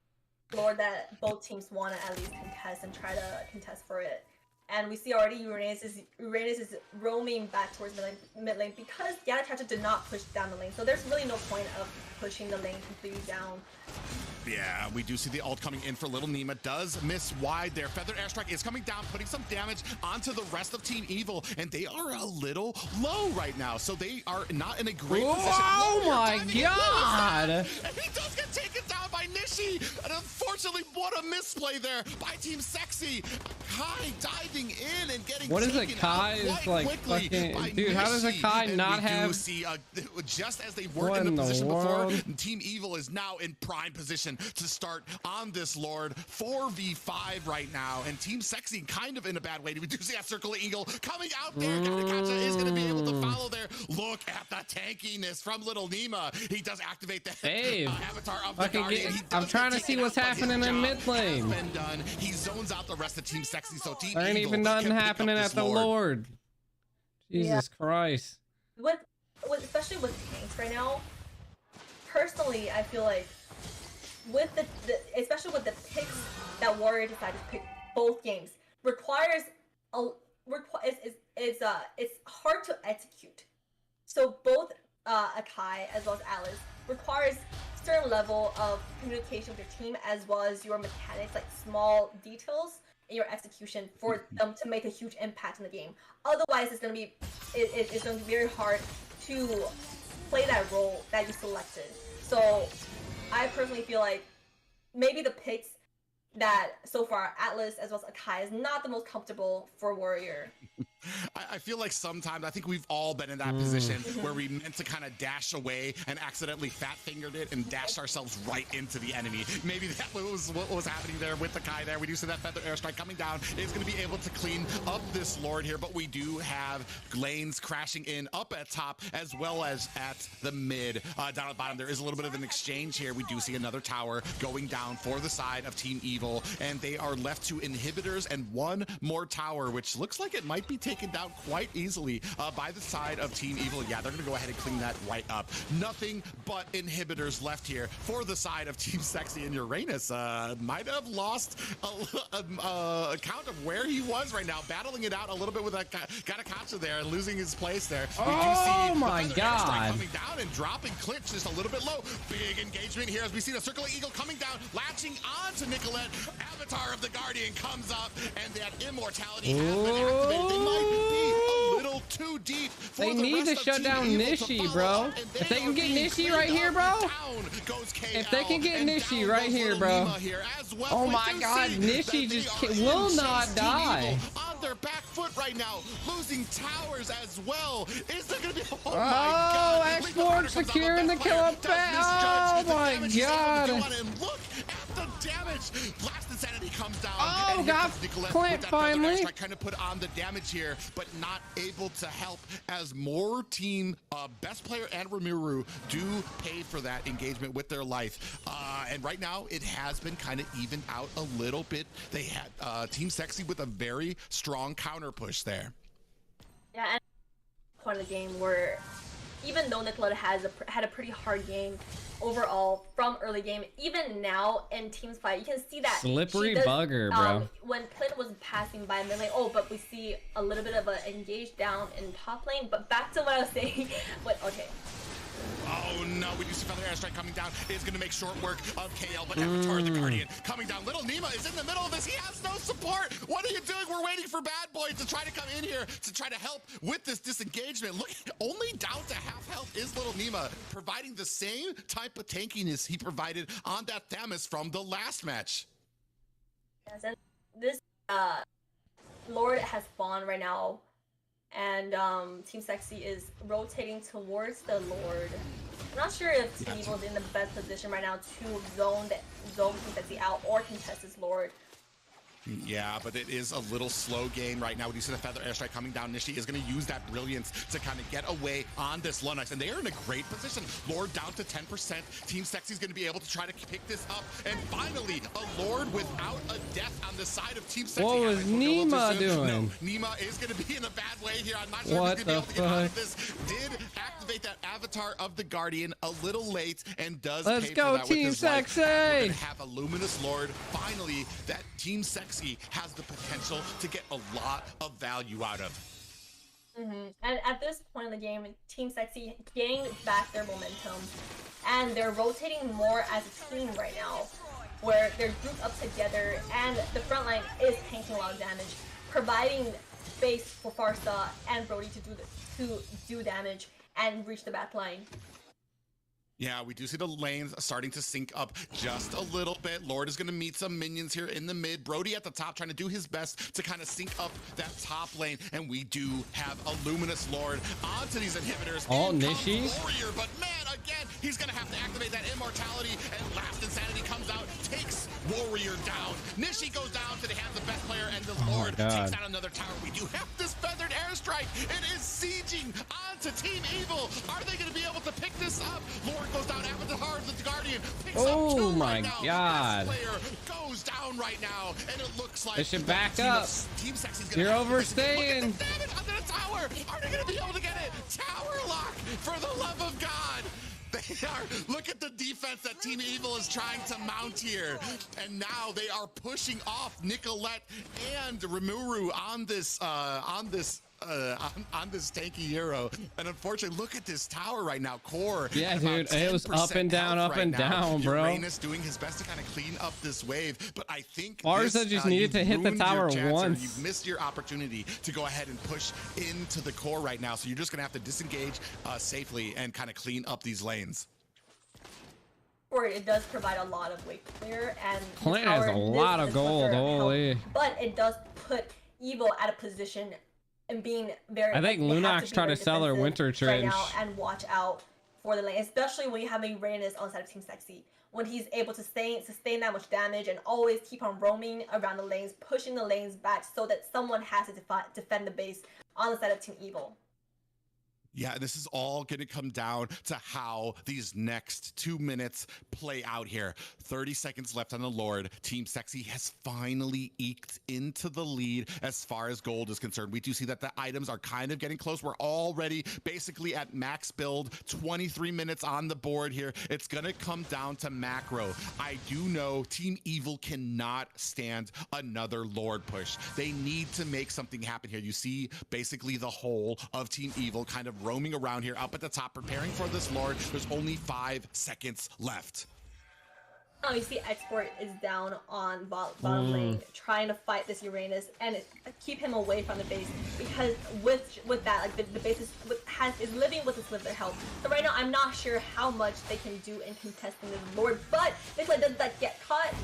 Lord that both teams want to at least contest and try to contest for it. And we see already Uranus is roaming back towards mid lane because Galatasha did not push down the lane. So there's really no point of pushing the lane completely down. Yeah, we do see the ult coming in for Little Nima. Does miss wide there. Feathered airstrike is coming down, putting some damage onto the rest of Team Evil, and they are a little low right now, so they are not in a great position. Oh my god! And he does get taken down by Nishi, and unfortunately, what a misplay there by Team Sexy. Kai diving in and getting what is taken it? Kai is like fucking dude. How does a Kai not have? See, just as they were in the position before, Team Evil is now in prime position to start on this Lord. 4v5 right now, and Team Sexy kind of in a bad way. We do see that Circle Eagle coming out there. Galatasha is going to be able to follow there. Look at the tankiness from Little Nima. He does activate the Avatar of the Guardian. I'm trying to see what's happening in mid lane. He zones out the rest of Team Sexy, so Team there ain't Evil even nothing happening at the Lord. Jesus Christ. Especially with tanks right now, personally, I feel like with especially with the picks that Warrior decided to pick both games, it's hard to execute. So both Akai as well as Alice requires certain level of communication with your team as well as your mechanics, like small details in your execution for them to make a huge impact in the game. Otherwise, it's gonna be very hard to play that role that you selected. So I personally feel like maybe the picks that so far Atlas as well as Akai is not the most comfortable for Warrior. I feel like sometimes, I think we've all been in that position where we meant to kind of dash away and accidentally fat fingered it and dashed ourselves right into the enemy. Maybe that was what was happening there with the Kai there. We do see that feather airstrike coming down. It's going to be able to clean up this Lord here, but we do have lanes crashing in up at top as well as at the mid. Down at bottom, there is a little bit of an exchange here. We do see another tower going down for the side of Team Evil, and they are left to inhibitors and one more tower, which looks like it might be taken down quite easily by the side of Team Evil. Yeah, they're going to go ahead and clean that right up. Nothing but inhibitors left here for the side of Team Sexy, and Uranus might have lost a count of where he was right now, battling it out a little bit with that Gatakatsu there, losing his place there. We do see my God, coming down and dropping Clinch just a little bit low. Big engagement here as we see the Circle of Eagle coming down, latching onto Nicolette. Avatar of the Guardian comes up, and that immortality has been activated. They might be a little too deep for they need to shut down Nishi, bro. If they can get Nishi right here, bro. If they can get Nishi right here, bro. Oh my God, Nishi just will not die. On their back foot right now, losing towers as well. Is there gonna be? Oh my God! Export securing the kill up. Oh my God! And look at the damage. Blast Insanity comes down. Oh, got Clint finally. Kind of put on the damage here, but not able to help as more team best player and Rimuru do pay for that engagement with their life. And right now it has been kind of evened out a little bit. They had Team Sexy with a very strong counter push there. Yeah, and point of the game where even though Nicoletta had a pretty hard game overall from early game, even now in teams fight, you can see that slippery bugger, bro. When Clint was passing by mid lane, but we see a little bit of an engage down in top lane. But back to what I was saying, okay. Oh no, we do see Feather Airstrike coming down. It's going to make short work of KL, but Avatar the Guardian coming down. Little Nima is in the middle of this. He has no support. What are you doing? We're waiting for Bad Boy to try to come in here to try to help with this disengagement. Look, only down to half health is Little Nima, providing the same type of tankiness he provided on that Thamus from the last match. Yes, and this Lord has spawned right now. And Team Sexy is rotating towards the Lord. I'm not sure if Team Evil is in the best position right now to zone Team Sexy out or contest his Lord. Yeah, but it is a little slow game right now. When you see the Feather Airstrike coming down, Nishi is going to use that brilliance to kind of get away on this Lunox, and they are in a great position. Lord down to 10%. Team Sexy is going to be able to try to pick this up, and finally, a Lord without a death on the side of Team Sexy. What was Nima doing? No, Nima is going to be in a bad way here. I'm not sure what if he's going to be able to get out of this. Did activate that Avatar of the Guardian a little late, and does Let's pay go, for that Team with his Sexy. life. We're going to have a Luminous Lord. Finally, that Team Sexy has the potential to get a lot of value out of. And at this point in the game, Team Sexy getting back their momentum, and they're rotating more as a team right now, where they're grouped up together, and the front line is tanking a lot of damage, providing space for Farsa and Brody to do damage and reach the back line. Yeah, we do see the lanes starting to sync up just a little bit. Lord is going to meet some minions here in the mid. Brody at the top trying to do his best to kind of sync up that top lane. And we do have a Luminous Lord onto these inhibitors. Oh, Nishi. Warrior, but man, again, he's going to have to activate that immortality. And Last Insanity comes out, takes Warrior down. Nishi goes down to the hands of best player, and the Lord takes out another tower. We do have this feathered airstrike. It is sieging onto Team Evil. Are they going to be able to pick this up? Lord goes down after the heart of the Guardian. Picks up two my right now. God. This player goes down right now, and it looks like they should back up. Team Sexy's gonna You're overstaying. Look at the damage under the tower. Are they going to be able to get it? Tower lock, for the love of God. They are, look at the defense that Team Evil is trying to mount here. And now they are pushing off Nicolette and Rimuru on this on this tanky hero. And unfortunately, look at this tower right now. Core. Yeah, dude, it was up and down, bro. Uranus doing his best to kind of clean up this wave, but I think Barza just needed to hit the tower once. You've missed your opportunity to go ahead and push into the core right now, so you're just gonna have to disengage safely and kind of clean up these lanes. Or it does provide a lot of weight clear, and Clint has a lot of gold, holy. But it does put Evil at a position and being very. I think Lunox tried to sell her winter trench right now and watch out for the lane, especially when you have a Reynas on the side of Team Sexy. When he's able to sustain that much damage and always keep on roaming around the lanes, pushing the lanes back so that someone has to defend the base on the side of Team Evil. Yeah, this is all going to come down to how these next 2 minutes play out here. 30 seconds left on the Lord. Team Sexy has finally eked into the lead as far as gold is concerned. We do see that the items are kind of getting close. We're already basically at max build. 23 minutes on the board here. It's going to come down to macro. I do know Team Evil cannot stand another Lord push. They need to make something happen here. You see basically the whole of Team Evil kind of roaming around here up at the top, preparing for this Lord. There's only 5 seconds left. Oh, you see Export is down on bottom lane, trying to fight this Uranus and keep him away from the base, because with that, like the base is living with a sliver health. So right now, I'm not sure how much they can do in contesting this Lord, but Nikolai does that get caught.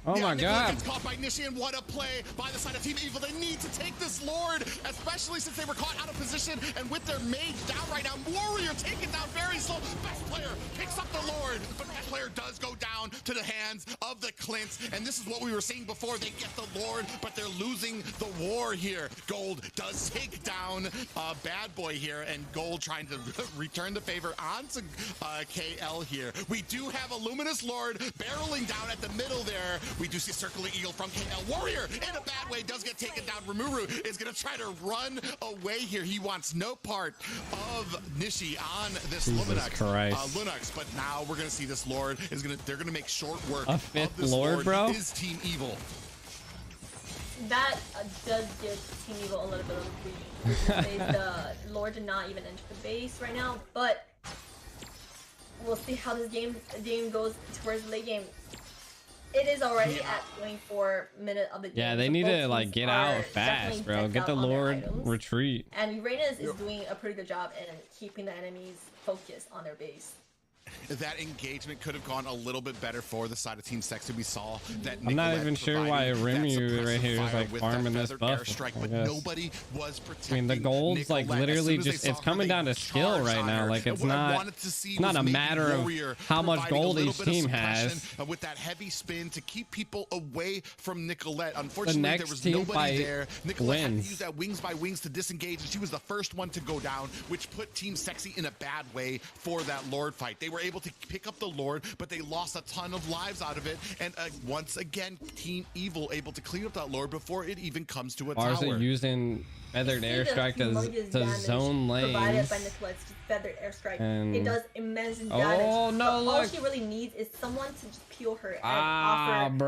Oh my God. Gets caught by Nishi, and what a play by the side of Team Evil. They need to take this Lord, especially since they were caught out of position, and with their mage down right now, Warrior taken down very slow. Best player picks up the Lord, but best player does go down to the hands of the Clint, and this is what we were seeing before. They get the Lord, but they're losing the war here. Gold does take down Bad Boy here, and Gold trying to return the favor onto KL here. We do have a Luminous Lord barreling down at the middle there. We do see Circling Eagle from KL. Warrior, in a bad way, does get taken down. Rimuru is going to try to run away here. He wants no part of Nishi on this Lunox. But now we're going to see this Lord is going to, they're going to make short work a fifth of this Lord, bro. Is Team Evil. That does give Team Evil a little bit of a breathe. The Lord did not even enter the base right now, but we'll see how this game goes towards the late game. It is already at 24 minutes of the game. Yeah, they need to like get out fast, bro. Get the Lord, retreat. And Uranus is doing a pretty good job in keeping the enemies focused on their base. That engagement could have gone a little bit better for the side of Team Sexy. We saw that I'm not even sure why Rimuru right here is like farming this buff. But nobody was protecting. I mean, the gold's like literally just, it's coming down to skill right now. Like it's not a matter of how much gold each team has. With that heavy spin to keep people away from Nicolette. Unfortunately, there was nobody there. Nicolette had to use that wings by wings to disengage, and she was the first one to go down, which put Team Sexy in a bad way for that Lord fight. They were able to pick up the Lord, but they lost a ton of lives out of it. And once again, Team Evil able to clean up that Lord before it even comes to a tower. Barza using feathered airstrike to zone lanes. Provided by Nicolette's feathered airstrike. And it does immense damage. Oh no! All she really needs is someone to just peel her and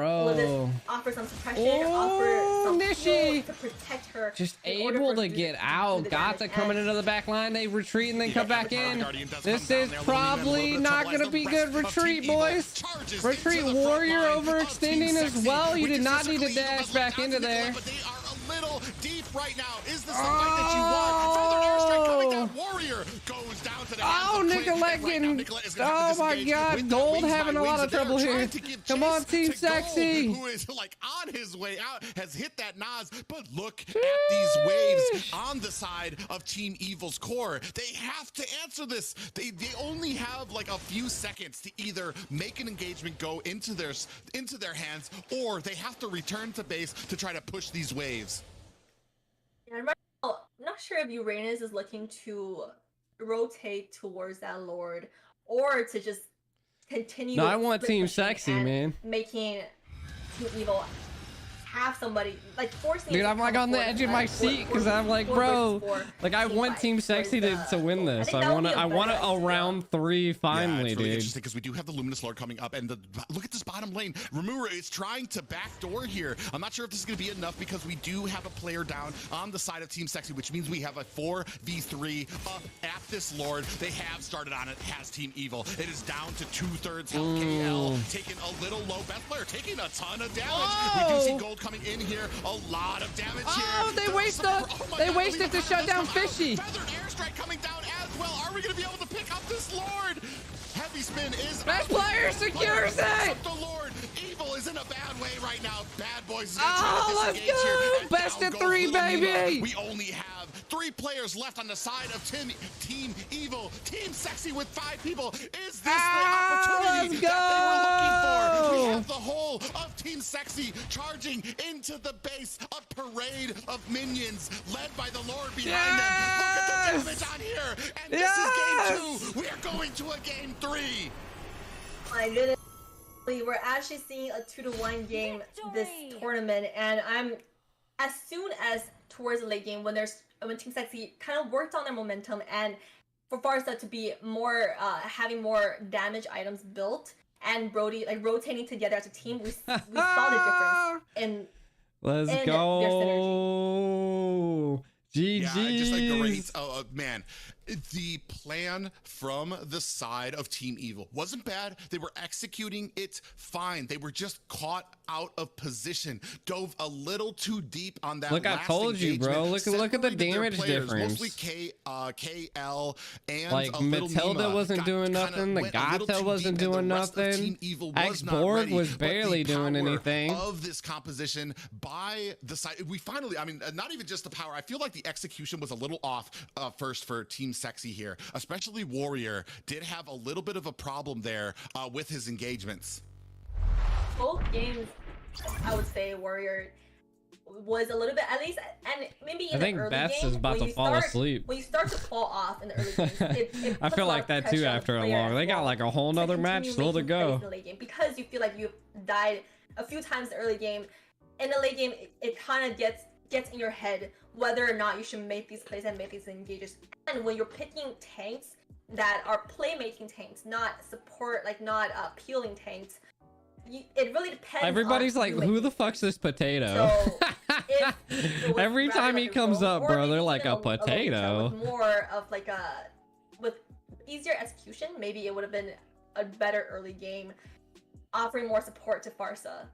offer some suppression, offer some Nishi to protect her. Just able to get out. Gotha coming into the back line. They retreat and then come back in. This is probably not going to be good. Retreat, boys. Retreat. Warrior overextending as well. You did not need to dash back into there. Little deep right now. Is this the fight that you want? Feathered airstrike coming down. Warrior goes down to the Nicolette getting. Oh my God, Gold having a lot of trouble here. Come on, Team Sexy. Who is like on his way out, has hit that Nas, but look at these waves on the side of Team Evil's core. They have to answer this. They only have like a few seconds to either make an engagement go into their hands, or they have to return to base to try to push these waves. And right now, I'm not sure if Uranus is looking to rotate towards that Lord or to just continue. No, I want Team Sexy, man. Making Team Evil have somebody like forcing. Dude, I'm like on the edge of my seat because I'm like, bro, like I want Team Sexy to win this. I want it a round 3 finally, it's really dude. interesting because we do have the Luminous Lord coming up, and look at this bottom lane. Rimura is trying to backdoor here. I'm not sure if this is going to be enough because we do have a player down on the side of Team Sexy, which means we have a 4v3 up at this Lord. They have started on it, has Team Evil. It is down to 2/3 health. KL taking a little low. Best player taking a ton of damage. We do see Gold coming in here. A lot of damage here. They wasted to shut down Fishy. Feathered airstrike coming down as well. Are we going to be able to pick up this Lord? Heavy spin is Best player secures it. The Lord. Evil is in a bad way right now. Bad Boys is let's go. Best of 3, baby. We only have 3 players left on the side of Team Evil. Team Sexy with 5 people. Is this the opportunity that they were looking for? We have the whole of Team Sexy charging into the base. A parade of minions led by the Lord behind them. Look at the damage on here. And this is game 2. We are going to a game 3. My goodness. We're actually seeing a 2-1 game this tournament, and I'm as soon as towards the late game when Team Sexy kind of worked on their momentum and for Farsa to be more having more damage items built and Brody like rotating together as a team, we saw the difference in Let's go. GG. Yeah, just like great. Man, the plan from the side of Team Evil wasn't bad. They were executing it fine. They were just caught out of position. Dove a little too deep on that. Look, I told you, bro. Look at the damage difference. Mostly KL and like Matilda wasn't doing nothing. The Gata wasn't doing nothing. X-Borg was barely doing anything. Of this composition by the side, we finally, I mean, not even just the power. I feel like the execution was a little off first for Team Sexy here, especially Warrior did have a little bit of a problem there with his engagements. Both games, I would say Warrior was a little bit, at least, and maybe in the early Beth game, is about to fall asleep. When you start to fall off in the early games, I feel like that too after a long. They got like a whole nother match still to go. In the late game, because you feel like you've died a few times in the early game. In the late game, it kind of gets in your head whether or not you should make these plays and make these engages. And when you're picking tanks that are playmaking tanks, not support, like not peeling tanks, it really depends. Everybody's like, who the fuck's this potato? So every time he comes up, bro, they're like a potato. With more of like with easier execution, maybe it would have been a better early game, offering more support to Farsa.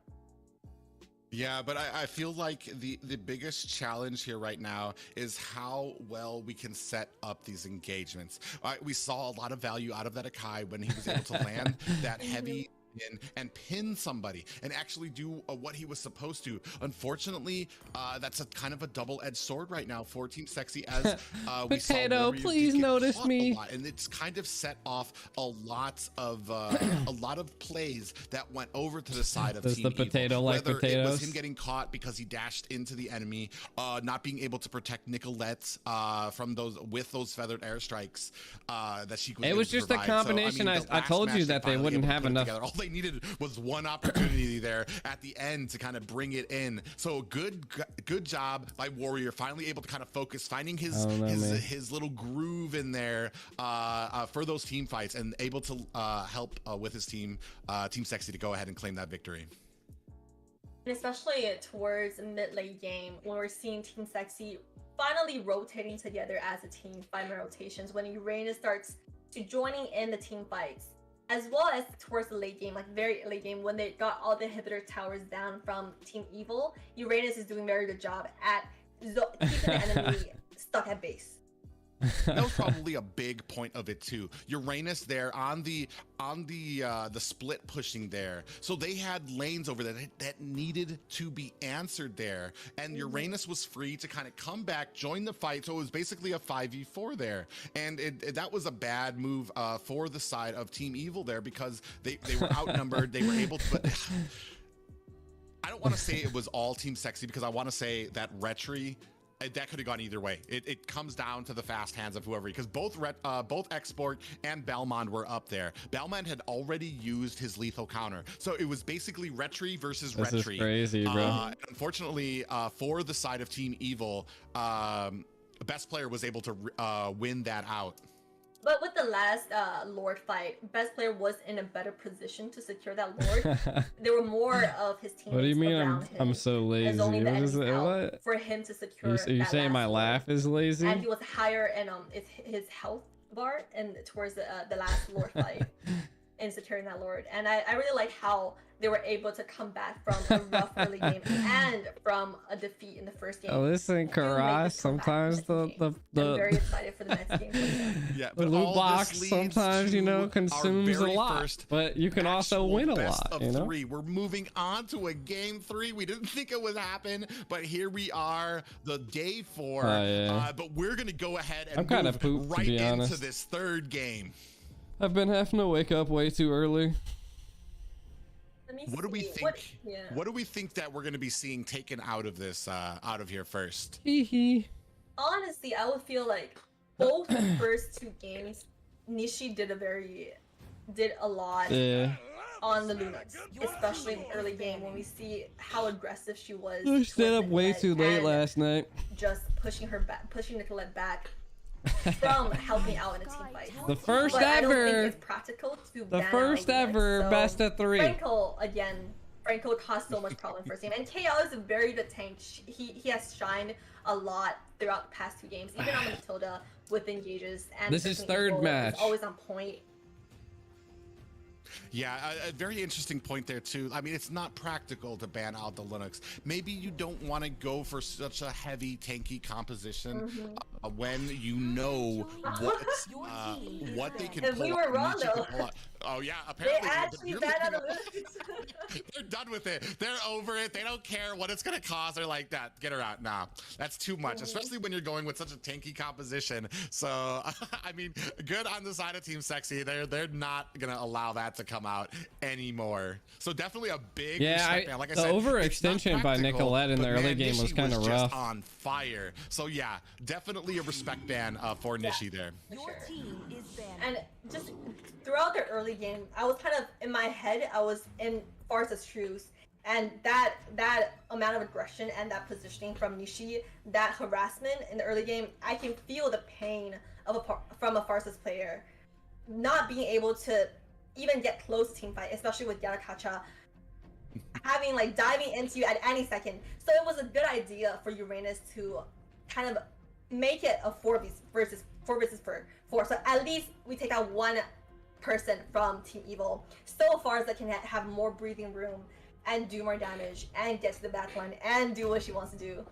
Yeah, but I feel like the biggest challenge here right now is how well we can set up these engagements. We saw a lot of value out of that Akai when he was able to land that heavy in and pin somebody and actually do what he was supposed to. Unfortunately, that's a kind of a double-edged sword right now for Team Sexy, as we Potato, saw please notice me. And it's kind of set off a lot of plays that went over to the side of Team the potato Evil. like Whether potatoes? it was him getting caught because he dashed into the enemy, not being able to protect Nicolette from those feathered airstrikes that she was. It was just a combination. So, I told you that they wouldn't have enough. All they needed was one opportunity there at the end to kind of bring it in. So good job by Warrior, finally able to kind of focus, finding his little groove in there for those team fights, and able to help with his team Sexy to go ahead and claim that victory. And especially towards mid-late game, when we're seeing Team Sexy finally rotating together as a team, 5-man rotations, when Uranus starts to joining in the team fights, as well as towards the late game, like very late game, when they got all the inhibitor towers down from Team Evil, Uranus is doing a very good job at keeping the enemy stuck at base. That was probably a big point of it too. Uranus there on the split pushing there, so they had lanes over there that needed to be answered there, and Uranus was free to kind of come back, join the fight. So it was basically a 5v4 there, and that was a bad move for the side of Team Evil there, because they were outnumbered. They were able to, but I don't want to say it was all Team Sexy, because I want to say that Retri that could have gone either way. It comes down to the fast hands of whoever, because both Export and Belmont were up there. Belmont had already used his lethal counter, so it was basically Retri versus Retri. This is crazy, bro. Unfortunately, for the side of Team Evil, best player was able to win that out. But with the last Lord fight, best player was in a better position to secure that Lord. There were more of his teammates. What do you mean around him I'm so lazy? as only the What is enemies it? out What? For him to secure. Are you saying my laugh is lazy? And he was higher in his health bar and towards the last Lord fight in securing that Lord. And I really like how they were able to come back from a rough early game and from a defeat in the first game. Oh, listen, Karas. Sometimes I'm very excited for the next game. Yeah, the but loot all box this leads sometimes, you know, to consumes a our very lot, first but you can also win a best lot. of You know. 3. We're moving on to a game 3. We didn't think it would happen, but here we are, the day 4. Oh, yeah. But we're gonna go ahead and I'm kind of move pooped, right to be into honest. this 3rd game. I've been having to wake up way too early. What do we think? What do we think that we're going to be seeing taken out of this, out of here first? Honestly, I would feel like both the first 2 games, Nishi did a lot on the Lunox, especially in the early game when we see how aggressive she was. I stayed up way too late last night. Just pushing Nicolette back from helping out in a team fight. The first but I don't think ever. it's practical to The ban first out Lunox, ever so best of 3. Franco caused so much problem first game, and KL is a very good tank. He has shined a lot throughout the past 2 games, even on the Matilda with engages. And This is freaking 3rd Evo match. is always on point. Yeah, a very interesting point there too. I mean, it's not practical to ban out the Linux. Maybe you don't want to go for such a heavy tanky composition when you know what they can If pull we up were and wrong, what you can though. pull up. Oh yeah, They apparently actually you're banned looking out at- the Lunox. They're done with it. They're over it. They don't care what it's gonna cost. They're like, that. Get her out. Nah, that's too much, especially when you're going with such a tanky composition. So, I mean, good on the side of Team Sexy. They're not gonna allow that to come out anymore. So definitely a big respect ban. Like I the said, overextension by Nicolette in the early game was kind of rough. Just on fire. So yeah, definitely a respect ban for Nishi there. For sure. And just throughout the early game, I was kind of in my head. I was in Farsa's shoes, and that amount of aggression and that positioning from Nishi, that harassment in the early game, I can feel the pain of from a Farsa's player, not being able to even get close to team fight, especially with Yarakacha having diving into you at any second. So it was a good idea for Uranus to kind of make it a 4 versus 4. So at least we take out one person from Team Evil, so far as they can have more breathing room and do more damage and get to the backline and do what she wants to do.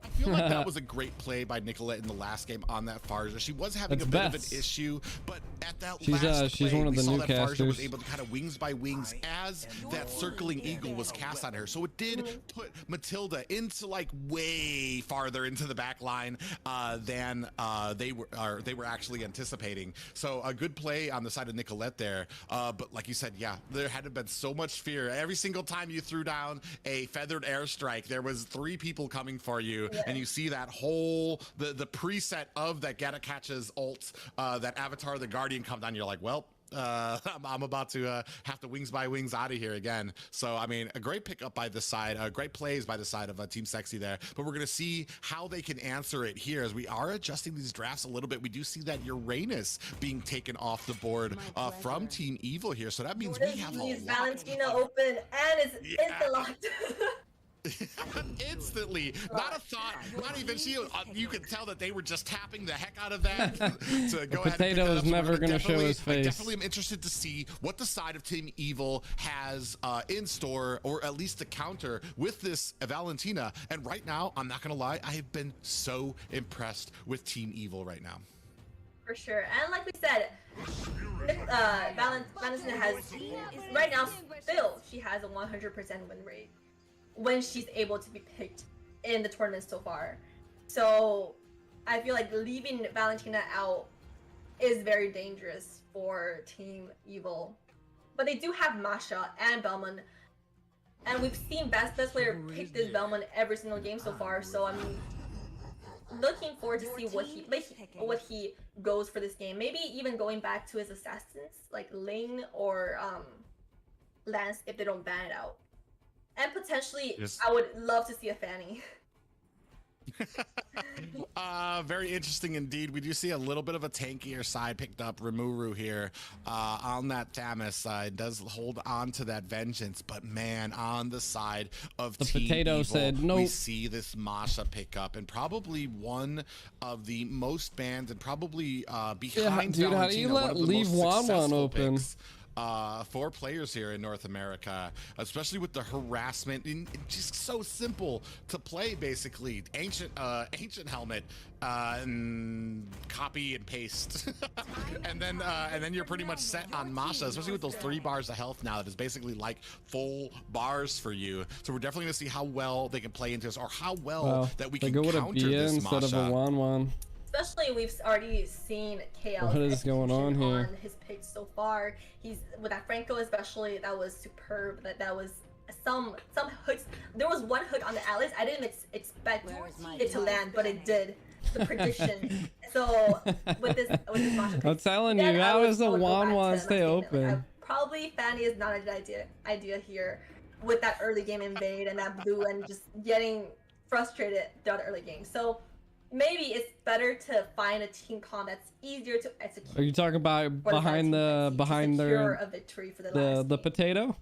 I feel like that was a great play by Nicolette in the last game on that Farsa. She was having a bit of an issue, but at that last she's play, one of the we saw new that Farsa was casters. able to kind of wings by wings as that circling eagle was cast on her. So it did put Matilda into way farther into the back line than they were actually anticipating. So a good play on the side of Nicolette there. But like you said, yeah, there had been so much fear. Every single time you threw down a feathered airstrike, there was 3 people coming for you. And you see that whole the preset of that Gatakacha's ult, that Avatar the Guardian come down. You're like, well, I'm about to have to wings by wings out of here again. So I mean, a great pickup by the side, great plays by the side of Team Sexy there. But we're gonna see how they can answer it here as we are adjusting these drafts a little bit. We do see that Uranus being taken off the board from Team Evil here. So that means we have a lot. Valentina open and it's instant locked. Instantly, not a thought, not even she. You could tell that they were just tapping the heck out of that to go ahead. Potato is never gonna show his face. I definitely am interested to see what the side of Team Evil has in store, or at least the counter with this Valentina. And right now, I'm not gonna lie, I have been so impressed with Team Evil right now. For sure, and like we said, Valentina has right now still she has a 100% win rate when she's able to be picked in the tournament so far. So I feel like leaving Valentina out is very dangerous for Team Evil. But they do have Masha and Bellman, and we've seen best player pick this Bellman every single game so far. So I mean, looking forward to see what he goes for this game. Maybe even going back to his assassins like Ling or Lance if they don't ban it out. And potentially, I would love to see a Fanny. Very interesting indeed. We do see a little bit of a tankier side picked up. Rimuru here on that Thamus side does hold on to that vengeance, but man, on the side of the Team potato Evil, said nope. we see this Masha pick up, and probably one of the most banned and probably behind dude, how do you leave Wanwan open? Picks for players here in North America, especially with the harassment and just so simple to play. Basically, ancient helmet, and copy and paste, and then you're pretty much set on Masha, especially with those 3 bars of health now. That is basically like full bars for you. So we're definitely gonna see how well they can play into this, or how well that we can go with a counter Bia this instead Masha. of a Wanwan. Especially we've already seen KL. What is going on here? His picks so far. He's with that Franco especially. That was superb. That was some hooks. There was one hook on the Alice. I didn't expect it to land, but it did. The prediction. So with this Masha pick, I'm telling you, how does the Wanwan stay open? Like, probably Fanny is not a good idea here with that early game invade and that blue and just getting frustrated throughout the early game. So maybe it's better to find a team comp that's easier to execute. Are you talking about behind the a victory for the potato?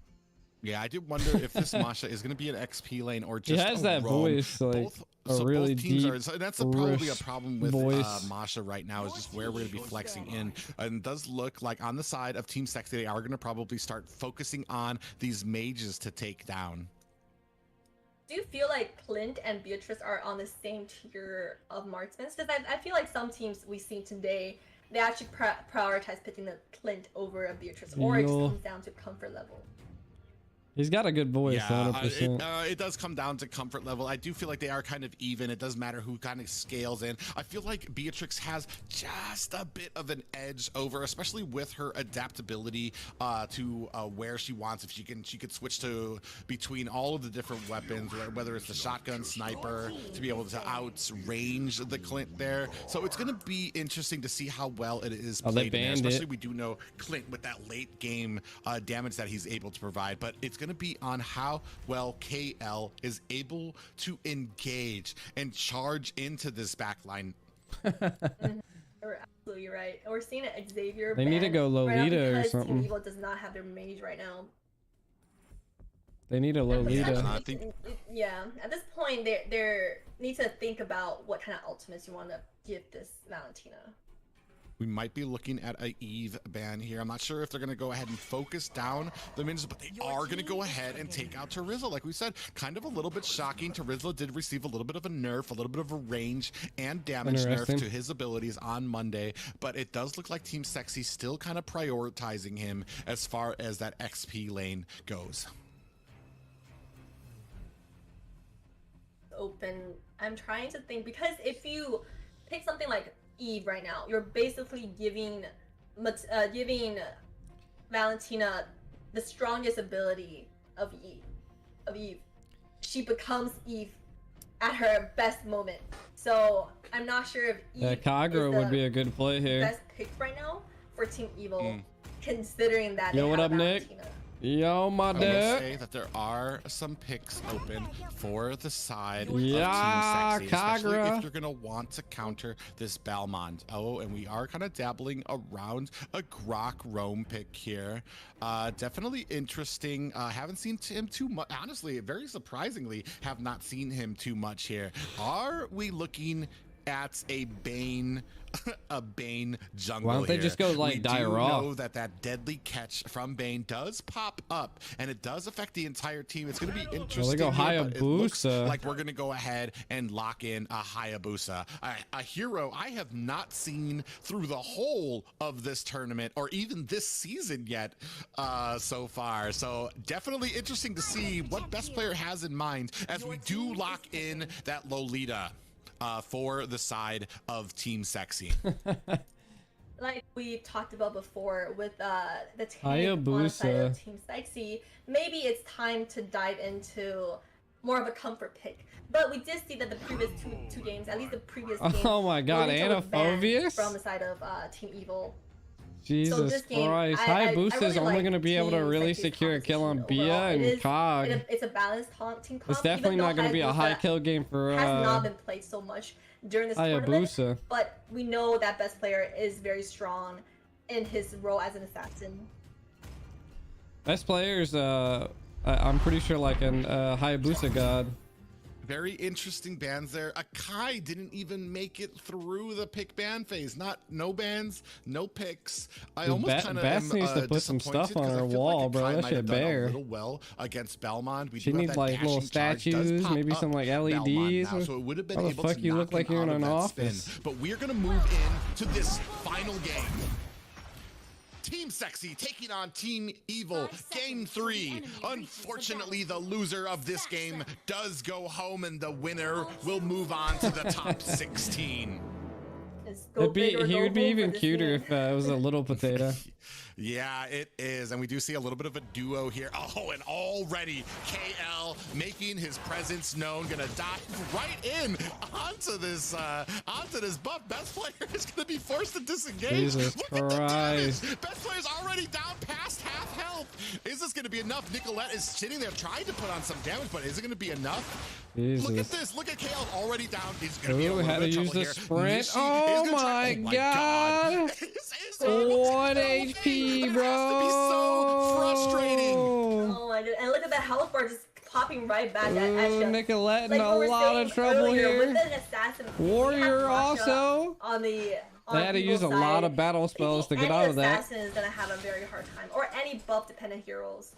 Yeah, I did wonder if this Masha is going to be an XP lane or just he has that roam. voice, like So really both teams deep, are, so that's probably a problem with voice. Masha right now, is just where we're going to be flexing in. And it does look like on the side of Team Sexy, they are going to probably start focusing on these mages to take down. Do you feel like Clint and Beatrice are on the same tier of marksmen? Because I feel like some teams we've seen today, they actually prioritize picking the Clint over a Beatrice, or it just comes down to comfort level. He's got a good voice, 100%. It does come down to comfort level. I do feel like they are kind of even. It does matter who kind of scales in. I feel like Beatrix has just a bit of an edge over, especially with her adaptability to where she wants. If she could switch to between all of the different weapons, whether it's the shotgun, sniper, to be able to outrange the Clint there. So it's going to be interesting to see how well it is played in there. Especially we do know Clint with that late game damage that he's able to provide, but it's going to be on how well KL is able to engage and charge into this backline. You're absolutely right. We're seeing it Xavier. They need to go Lolita or something. Team Evil does not have their mage right now. They need a Lolita. Yeah, at this point, they need to think about what kind of ultimates you want to give this Valentina. We might be looking at a Eve ban here. I'm not sure if they're going to go ahead and focus down the minions, but they are going to go ahead and take out Terizla. Like we said, kind of a little bit shocking. Terizla did receive a little bit of a nerf, a little bit of a range and damage nerf to his abilities on Monday, but it does look like Team Sexy still kind of prioritizing him as far as that XP lane goes. Open. I'm trying to think, because if you pick something like Eve right now, you're basically giving Valentina the strongest ability of Eve. She becomes Eve at her best moment. So I'm not sure if Eve Kagura would be a good play here. Best pick right now for Team Evil, considering that. Yo, what up, Nick? Yo, my dude. I will say that there are some picks open for the side of Team Sexy, especially if you're gonna want to counter this Balmond. Oh, and we are kind of dabbling around a Grok roam pick here. Definitely interesting. Haven't seen him too much. Honestly, very surprisingly, have not seen him too much here. Are we looking at a Bane jungle? Why don't they just go like dire raw? We know that deadly catch from Bane does pop up, and it does affect the entire team. It's going to be interesting. Well, they go Hayabusa. It looks like we're going to go ahead and lock in a Hayabusa, a hero I have not seen through the whole of this tournament or even this season yet so far. So definitely interesting to see what best player has in mind as we do lock in that Lolita for the side of Team Sexy. Like we talked about before with the tank Hayabusa on the side of Team Sexy, maybe it's time to dive into more of a comfort pick. But we did see that the previous two games, at least the previous game, Oh my god, Morito was banned Anaphobius? from the side of Team Evil. Jesus this game, Christ. I Hayabusa really is only like going to be able to Team really Sexi's secure a kill on composition Bia overall. and Cog. It's a balanced team comp. It's definitely not going to be a high kill game for has not been played so much during this tournament. Hayabusa. But we know that best player is very strong in his role as an assassin. Best players, I'm pretty sure like an Hayabusa god. Very interesting bans there. Akai didn't even make it through the pick ban phase. No bans, no picks. I almost kind of Bass needs to put some stuff on her wall, bro. That shit bare. A little well against Belmont. She needs like little statues, maybe some like LEDs. Now, so it would have been How the able fuck to you knock look like him you're in out of an that office? spin. But we're gonna move in to this final game. Team Sexy taking on Team Evil, Game 3. Unfortunately, the loser of this game does go home, and the winner will move on to the top 16. He would be even cuter if it was a little potato. Yeah, it is. And we do see a little bit of a duo here. Oh, and already KL making his presence known. Gonna dive right in onto this buff. Best player is gonna be forced to disengage. Jesus Look Christ. at the damage. Best player's already down past half health. Is this gonna be enough? Nicolette is sitting there trying to put on some damage, but is it gonna be enough? Jesus. Look at this. Look at KL already down. He's gonna be a Ooh, little how bit to of use trouble the here. sprint. Nishi Oh is gonna try- my god. 1 HP, bro. So frustrating. Oh my god! And look at the health bar just popping right back at Esha. Nicolette in Like a we were lot saying of trouble earlier, here. with an assassin, Warrior we have Rasha also. on the They had to use a lot of battle spells to get out of that. Assassin is gonna have a very hard time, or any buff dependent heroes.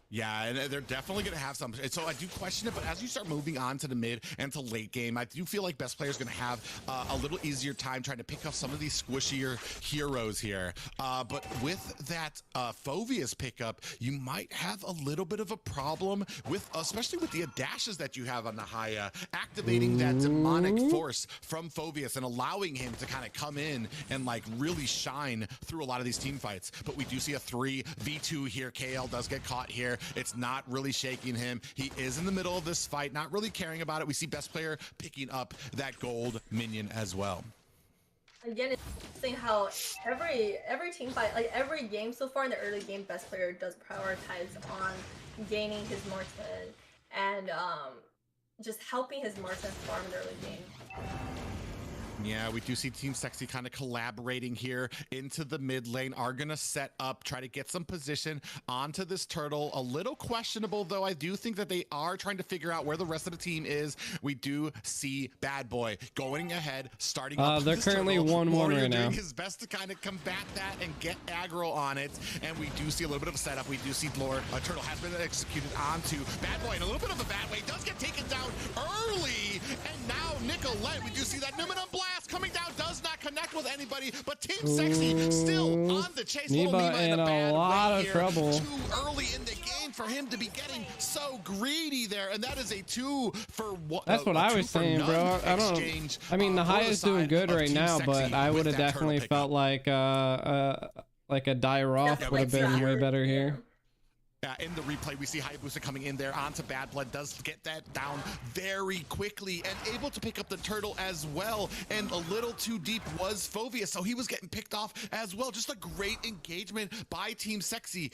Yeah, and they're definitely going to have some. So I do question it, but as you start moving on to the mid and to late game, I do feel like best players going to have a little easier time trying to pick up some of these squishier heroes here. But with that Phoveus pickup, you might have a little bit of a problem with, especially with the dashes that you have on the Haya, activating that demonic force from Phoveus and allowing him to kind of come in and like really shine through a lot of these team fights. But we do see a 3v2 here. KL does get caught here. It's not really shaking him. He is in the middle of this fight, not really caring about it. We see best player picking up that gold minion as well. Again, it's interesting how every team fight, like every game so far in the early game, best player does prioritize on gaining his marksman and just helping his marksman farm in the early game. Yeah, we do see Team Sexy kind of collaborating here into the mid lane, are going to set up, try to get some position onto this turtle. A little questionable, though. I do think that they are trying to figure out where the rest of the team is. We do see Bad Boy going ahead, starting up they're this currently turtle. 1-1 Warrior right now. doing his best to kind of combat that and get aggro on it. And we do see a little bit of a setup. We do see Lord, a turtle has been executed onto Bad Boy in a little bit of a bad way. Does get taken down early. And now Nicolette, we do see that Numenum Blast coming down, does not connect with anybody, but Team Sexy still on the chase. Neba in a lot of trouble. Too early in the game for him to be getting so greedy there, and that is a 2-for-1. That's what I was saying, bro. I don't. I mean, the high is doing good right now, but I would have definitely felt like a dire off would have been way better here. In the replay, we see Hayabusa coming in there onto Bad Blood, does get that down very quickly and able to pick up the turtle as well. And a little too deep was Phoveus, so he was getting picked off as well. Just a great engagement by Team Sexy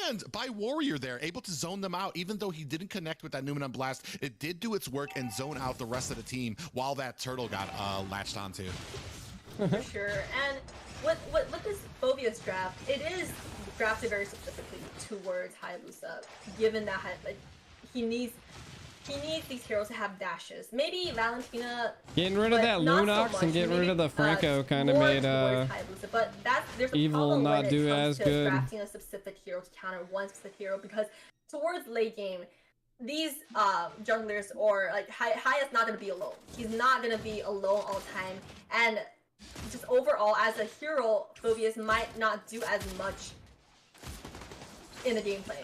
and by Warrior there, able to zone them out. Even though he didn't connect with that Numenum Blast, it did do its work and zone out the rest of the team while that turtle got latched onto. For sure. And with this Phoveus draft, it is drafted very specifically towards Hayabusa, given that he needs these heroes to have dashes. Maybe Valentina getting rid of that Lunox and getting rid of the Franco kind of made Hayabusa, but there's a Evil problem not when do it comes as to good. drafting a specific hero to counter one specific hero, because towards late game, these junglers or like Haya's not gonna be alone. He's not gonna be alone all the time, and just overall as a hero, Phoveus might not do as much in the gameplay.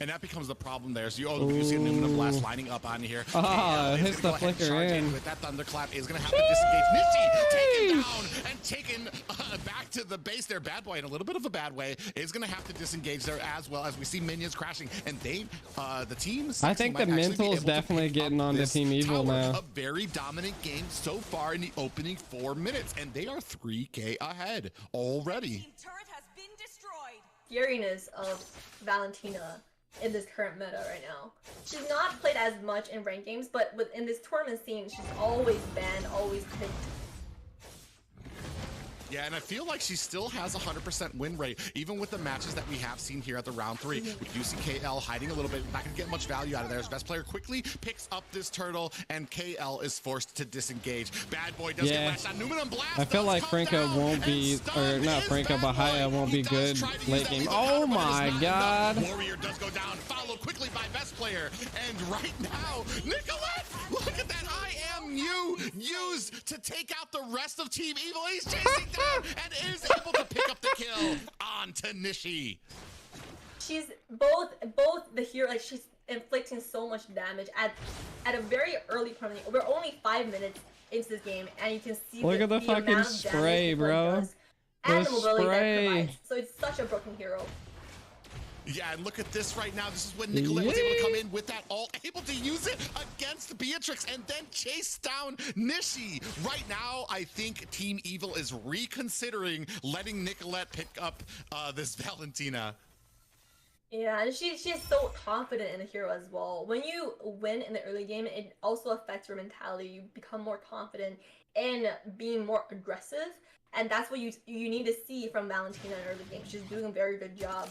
And that becomes the problem there. So you see Aluminum Blast lining up on here. Ah, hits the flicker in. With that Thunderclap is going to have to disengage. Nishi taken down and taken back to the base there. Bad Boy in a little bit of a bad way is going to have to disengage there as well as we see minions crashing. And they, the team. I think the mental's definitely getting on to Team Evil now. A very dominant game so far in the opening 4 minutes, and they are 3K ahead already. Scariness of Valentina in this current meta right now. She's not played as much in ranked games, but within this tournament scene, she's always banned, always picked. Yeah, and I feel like she still has 100% win rate, even with the matches that we have seen here at the round 3. We do see KL hiding a little bit, not gonna get much value out of there. His best player quickly picks up this turtle, and KL is forced to disengage. Bad Boy does get lashed on. Aluminum Blast. I feel like Franco won't be, or not Franco, but Haya won't be good late game. Oh my god. Warrior does go down, followed quickly by best player. And right now, Nicolette, look at that IMU used to take out the rest of Team Evil. He's chasing down and is able to pick up the kill on to Nishi. She's both the hero, like she's inflicting so much damage at a very early point. We're only 5 minutes into this game, and you can see look at the fucking spray, bro. And the mobility that provides. So it's such a broken hero. Yeah, and look at this right now. This is when Nicolette was able to come in with that ult, able to use it against Beatrix and then chase down Nishi. Right now, I think Team Evil is reconsidering letting Nicolette pick up this Valentina. Yeah, and she's so confident in the hero as well. When you win in the early game, it also affects your mentality. You become more confident in being more aggressive. And that's what you need to see from Valentina in the early game. She's doing a very good job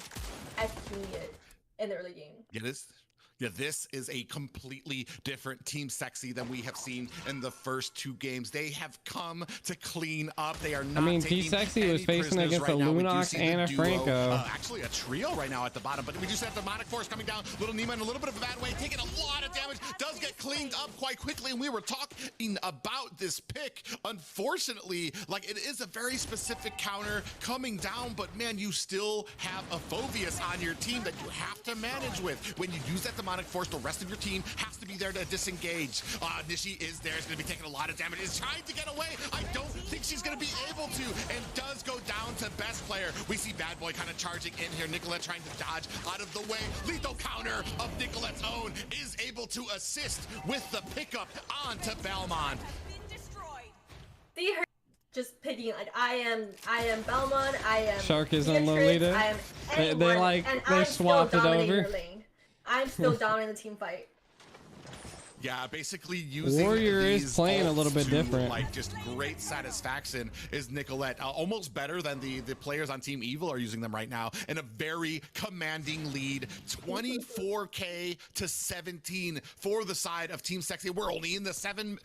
executing it in the early game. Yeah, this is a completely different Team Sexy than we have seen in the first 2 games. They have come to clean up. They are not. I mean, Team Sexy was facing against a Lunox and a Franco. Actually, a trio right now at the bottom, but we just have the Demonic Force coming down. Little Nima in a little bit of a bad way, taking a lot of damage. Does get cleaned up quite quickly, and we were talking about this pick. Unfortunately, like, it is a very specific counter coming down, but man, you still have a Phobius on your team that you have to manage with. When you use that Demonic Force, the rest of your team has to be there to disengage. Nishi is there. Is going to be taking a lot of damage. Is trying to get away. I don't think she's going to be able to, and does go down to best player. We see Bad Boy kind of charging in here. Nicolette trying to dodge out of the way. Lethal counter of Nicolette's own is able to assist with the pickup onto Belmont. See her just picking, like, I am Belmont, I am Shark is Beatrix, on Lolita. I am anyone, They like, and they I'm swapped it still dominating over. her lane. I'm still dominating the team fight. Yeah, basically using Warrior is playing a little bit to, different. Like, just great satisfaction is Nicolette. Almost better than the players on Team Evil are using them right now in a very commanding lead. 24K to 17 for the side of Team Sexy. We're only in the 7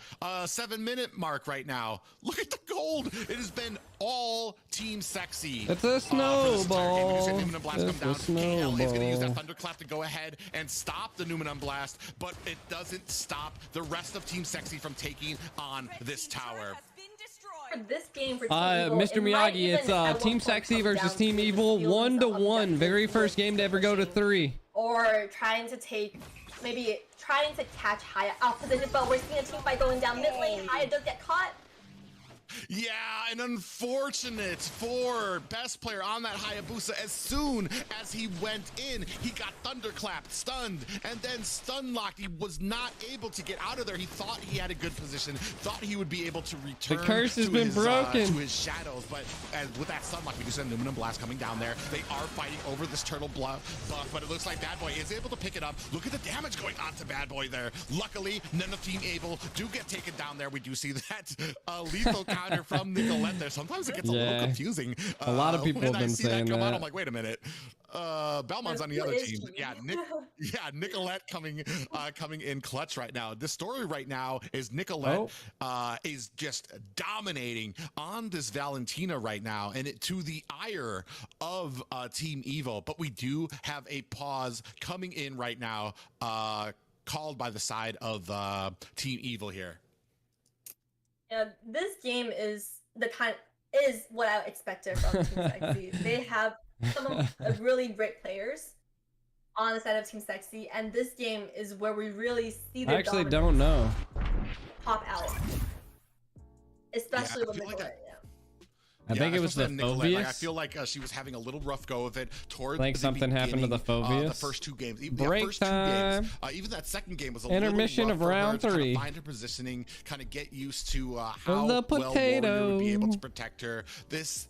minute mark right now. Look at the gold. It has been all Team Sexy. It's a snowball. Blast It's come down. a snowball. KL is going to use that Thunderclap to go ahead and stop the Numenum Blast, but it doesn't stop the rest of Team Sexy from taking on this tower. For this game, for Team Evil, Mr. it might Miyagi, even at it's Team one point Sexy come versus down Team to Evil, feeling 1-1. Very first game to ever go to 3. Or trying to take, maybe trying to catch Haya out position, but we're seeing a team fight going down mid lane. Haya does get caught. Yeah, and unfortunate for best player on that Hayabusa. As soon as he went in, he got thunderclapped, stunned, and then stun locked. He was not able to get out of there. He thought he had a good position, thought he would be able to return. The curse has been broken to his shadows, but with that stun lock, we just had Aluminum Blast coming down there. They are fighting over this turtle buff, but it looks like Bad Boy is able to pick it up. Look at the damage going on to Bad Boy there. Luckily, none of Team Able do get taken down there. We do see that lethal counter from Nicolette there. Sometimes it gets a little confusing. A lot of people have been saying that. that. I'm like, wait a minute. Belmont's on the other team. Yeah, Nicolette coming in clutch right now. This story right now is Nicolette is just dominating on this Valentina right now, and it to the ire of Team Evil. But we do have a pause coming in right now, called by the side of Team Evil here. Yeah, this game is what I expected from Team Sexy. They have some of really great players on the side of Team Sexy, and this game is where we really see the I actually don't know. pop out, especially with Nicolette. I think it was the Phobius. Like, I feel like she was having a little rough go of it towards like something happened to the Phobius. The first two games, Break first time. 2 games, even that second game was a intermission little rough of round for her to 3. kind of find her positioning, kind of get used to how The well Warrior would be able potato. to protect her. This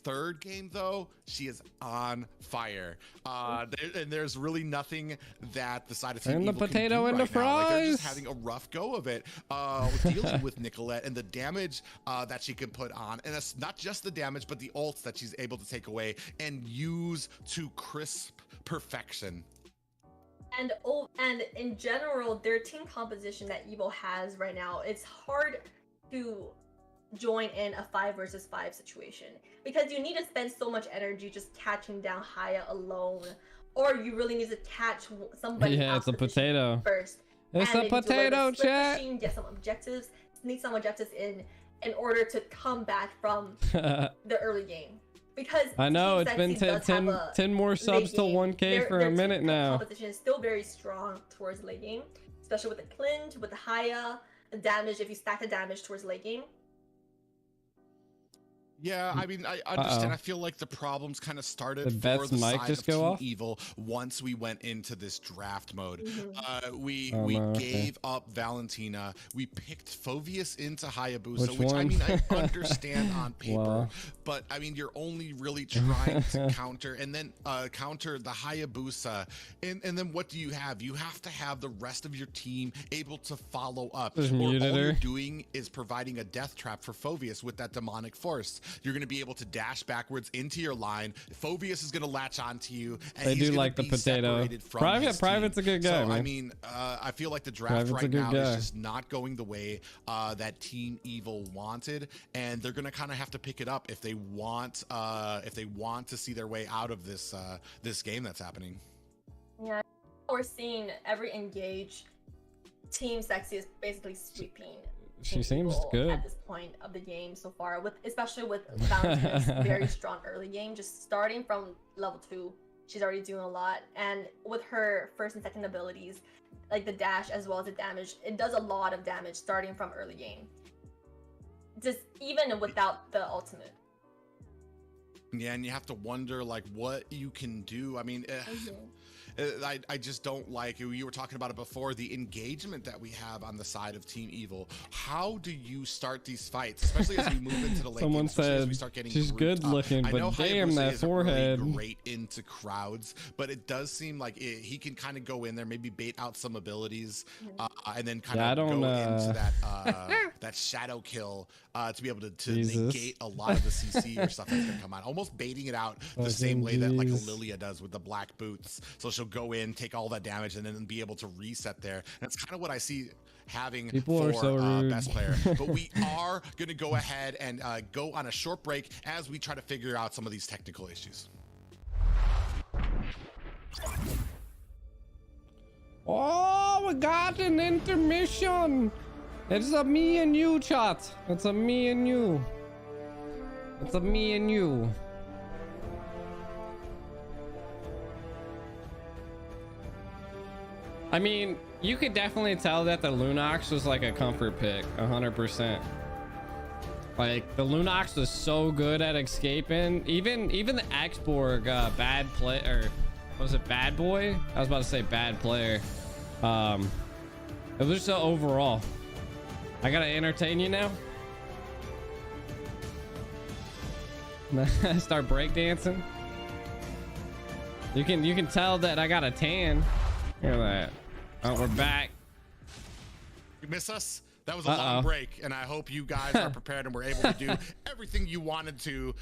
third game though, she is on fire, and there's really nothing that the side of Team And the Evil potato can and do the right now. Like, they're just fries. having a rough go of it, dealing with Nicolette and the damage that she can put on, and it's not just the damage but the ults that she's able to take away and use to crisp perfection. And in general, their team composition that Evil has right now, it's hard to join in a 5 versus 5 situation because you need to spend so much energy just catching down Haya alone, or you really need to catch somebody Yeah, it's a potato. first. It's and a maybe do potato, split chat. machine, get some objectives, sneak some objectives in order to come back from the early game. Because I know Team it's Sexy been does have 10 more late subs till game. 1K for Their a minute team now. competition is still very strong towards late game, especially with the clinch, with the Haya, the damage. If you stack the damage towards late game. Yeah, I mean, I understand. I feel like the problems kind of started Did for Beth's the mic side just of go Team off? Evil once we went into this draft mode. We Oh, no, okay. gave up Valentina. We picked Phobius into Hayabusa, Which which I one? mean, I understand on paper, Wow. but I mean, you're only really trying to counter and then counter the Hayabusa, and then what do you have? You have to have the rest of your team able to follow up. Just Or muted all you're her. doing is providing a death trap for Phobius with that demonic force. You're going to be able to dash backwards into your line. Phobius is going to latch onto you, and They he's do gonna like the be potato. separated from Private's his team. a good guy, So, man. I mean, I feel like the draft Private's a right good now guy. is just not going the way that Team Evil wanted, and they're going to kind of have to pick it up if they want to see their way out of this this game that's happening. Yeah, we're seeing every engage. Team Sexy is basically sweeping. She Team seems Evil good. at this point of the game so far, especially with Valentina's very strong early game. Just starting from level 2, she's already doing a lot, and with her first and second abilities, like the dash as well as the damage, it does a lot of damage starting from early game. Just even without the ultimate. Yeah, and you have to wonder like what you can do. I mean, I just don't like, you were talking about it before, the engagement that we have on the side of Team Evil. How do you start these fights, especially as we move into the late Someone game, especially as said we start getting she's grouped good up. looking, I know but damn Hayabusa that isn't forehead. really great into crowds, but it does seem like he can kind of go in there, maybe bait out some abilities, and then kind of go into that that shadow kill to be able to negate a lot of the CC or stuff that's gonna come out, almost baiting it out the same way that like a Lilia does with the black boots. So she'll go in, take all that damage, and then be able to reset there. And that's kind of what I see having People for are so rude. best player. But we are going to go ahead and go on a short break as we try to figure out some of these technical issues. Oh, we got an intermission. It's a me and you, chat. It's a me and you. It's a me and you. I mean, you could definitely tell that the Lunox was like a comfort pick, 100%. Like the Lunox was so good at escaping. Even the Xborg bad play, or was it bad boy? I was about to say bad player. It was just overall. I gotta entertain you now. Start breakdancing. You can tell that I got a tan. Look at that. Oh, we're back. You miss us? That was a long break, and I hope you guys are prepared and were able to do everything you wanted to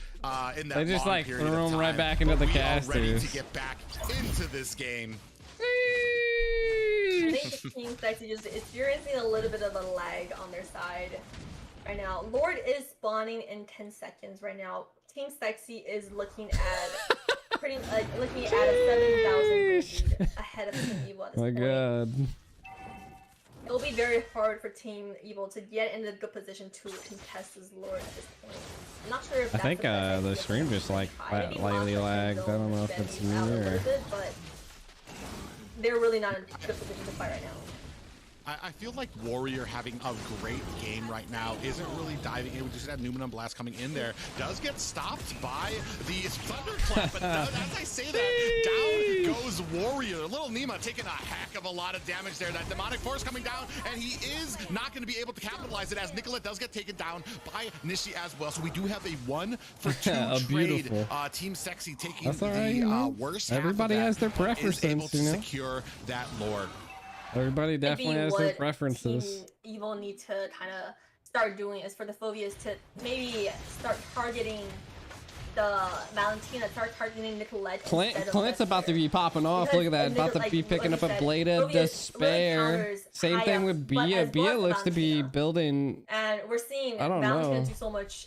in that They just long like period threw of them right time. back into But the we are ready casters. to get back into this game. I think the Team Sexy just experiencing a little bit of a lag on their side right now. Lord is spawning in 10 seconds right now. Team Sexy is looking at looking at a 7,000 lead ahead of Team Evil at this My point. God. It'll be very hard for Team Evil to get in a good position to contest his Lord at this point. I'm not sure if I that's think the best idea the for stream him just to like try. Maybe lightly Monster can lagged. I go don't know if bend it's these me out a little or. bit, but they're really not in a good position to fight right now. I feel like Warrior having a great game right now isn't really diving in. We just had Numenum Blast coming in there. Does get stopped by the Thunderclap, but as I say that, down goes Warrior. Little Nima taking a heck of a lot of damage there. That Demonic Force coming down, and he is not going to be able to capitalize it as Nicolette does get taken down by Nishi as well. So we do have a 1-for-2 trade. Team Sexy taking the worst. Everybody has their preferences, able to secure that Lord. Everybody definitely has their preferences. Team Evil need to kind of start doing is for the Phobias to maybe start targeting the Valentina, start targeting Nicolette. Clint's about to be popping off. Look at that, about to be picking up a Blade of Despair. Same thing with Bia. Bia looks to be building. And we're seeing Valentina do so much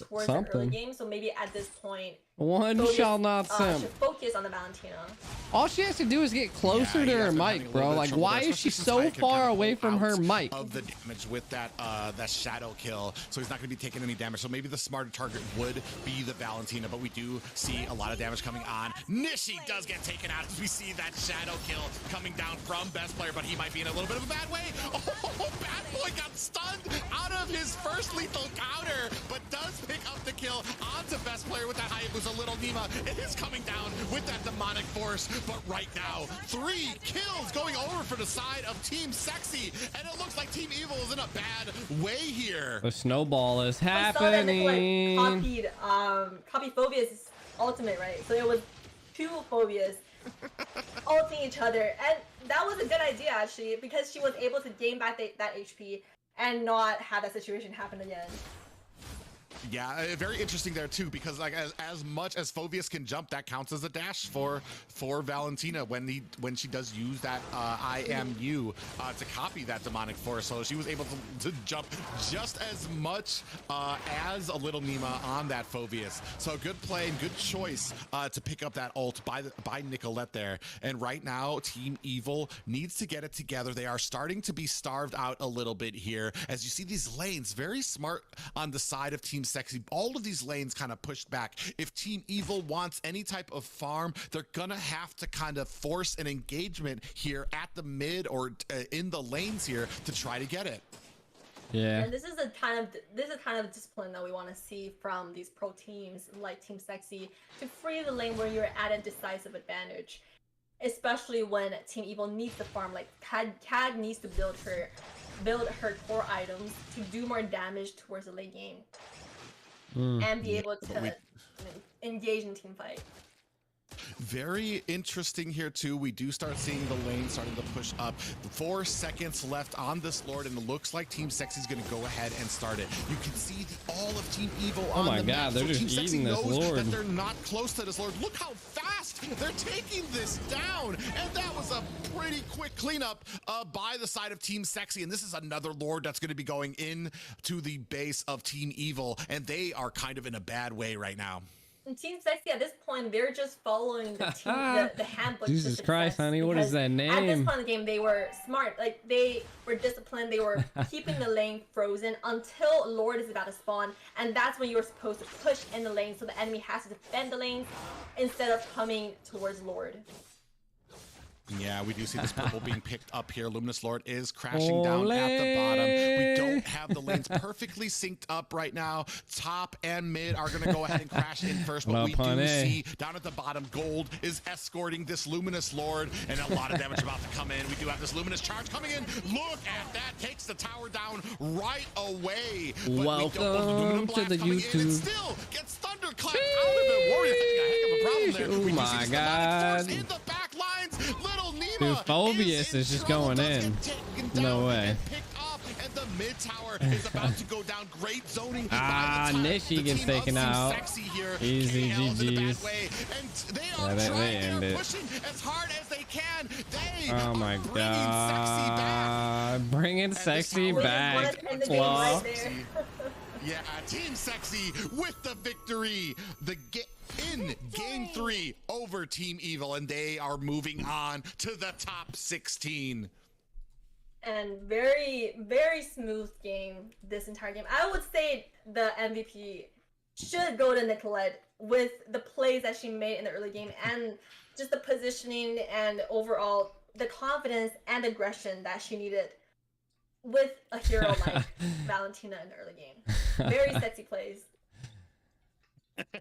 towards the early game, so maybe at this point, one shall not sim. Should focus on the Valentina. All she has to do is get closer to her mic, bro. Like, why is she so far away from her mic? Of the damage with that that shadow kill, so he's not going to be taking any damage. So maybe the smarter target would be the Valentina, but we do see a lot of damage coming on. Nishi does get taken out as we see that shadow kill coming down from Best Player, but he might be in a little bit of a bad way. Oh, Bad Boy got stunned out of his first lethal counter, but does pick up the kill onto Best Player with that Hayabusa. Little Nima is coming down with that Demonic Force, but right now 3 kills going over for the side of Team Sexy, and it looks like Team Evil is in a bad way here. The snowball is happening. Copied Phobia's ultimate, right? So it was 2 Phobias ulting each other, and that was a good idea actually, because she was able to gain back that HP and not have that situation happen again. Yeah, very interesting there too, because like as much as Phobius can jump, that counts as a dash for Valentina when she does use that IMU to copy that Demonic Force. So she was able to jump just as much as a Little Nima on that Phobius. So good play and good choice to pick up that ult by Nicolette there. And right now, Team Evil needs to get it together. They are starting to be starved out a little bit here, as you see these lanes very smart on the side of Team Sexy. All of these lanes kind of pushed back. If Team Evil wants any type of farm, they're gonna have to kind of force an engagement here at the mid or in the lanes here to try to get it. Yeah. And this is the kind of discipline that we want to see from these pro teams like Team Sexy, to free the lane where you're at a decisive advantage, especially when Team Evil needs the farm. Like Cad needs to build her core items to do more damage towards the late game. And be able to engage in team fight. Very interesting here too. We do start seeing the lane starting to push up. 4 seconds left on this Lord, and it looks like Team Sexy is going to go ahead and start it. You can see all of Team Evil on the map. Oh my god, they're just Team Sexy eating this knows Lord. that they're not close to this Lord. Look how fast they're taking this down, and that was a pretty quick cleanup by the side of Team Sexy. And this is another Lord that's going to be going in to the base of Team Evil, and they are kind of in a bad way right now. And Team Sexy at this point, they're just following the handbook. Jesus Christ, honey, what is that name? At this point in the game, they were smart. Like, they were disciplined. They were keeping the lane frozen until Lord is about to spawn, and that's when you're supposed to push in the lane so the enemy has to defend the lane instead of coming towards Lord. Yeah, we do see this purple being picked up here. Luminous Lord is crashing down at the bottom. We don't have the lanes perfectly synced up right now. Top and mid are going to go ahead and crash in first, but we do see down at the bottom, Gold is escorting this Luminous Lord, and a lot of damage about to come in. We do have this Luminous charge coming in. Look at that. Takes the tower down right away. But welcome to the YouTube. And still gets thunderclap out of it. Warrior having a heck of a problem there. Oh my god. In the back lines. Dude, Phobius is just going in. No way. And the mid tower is about to go down. Great zoning. Nishi gets taken out. Easy GG's. And they are trying to pushing as hard as they can. They oh my god. Bringing Sexy back. Well. Yeah, Team Sexy with the victory. In game 3 over Team Evil, and they are moving on to the top 16. And very, very smooth game this entire game. I would say the MVP should go to Nicolette with the plays that she made in the early game and just the positioning and overall the confidence and aggression that she needed with a hero like Valentina in the early game. Very sexy plays.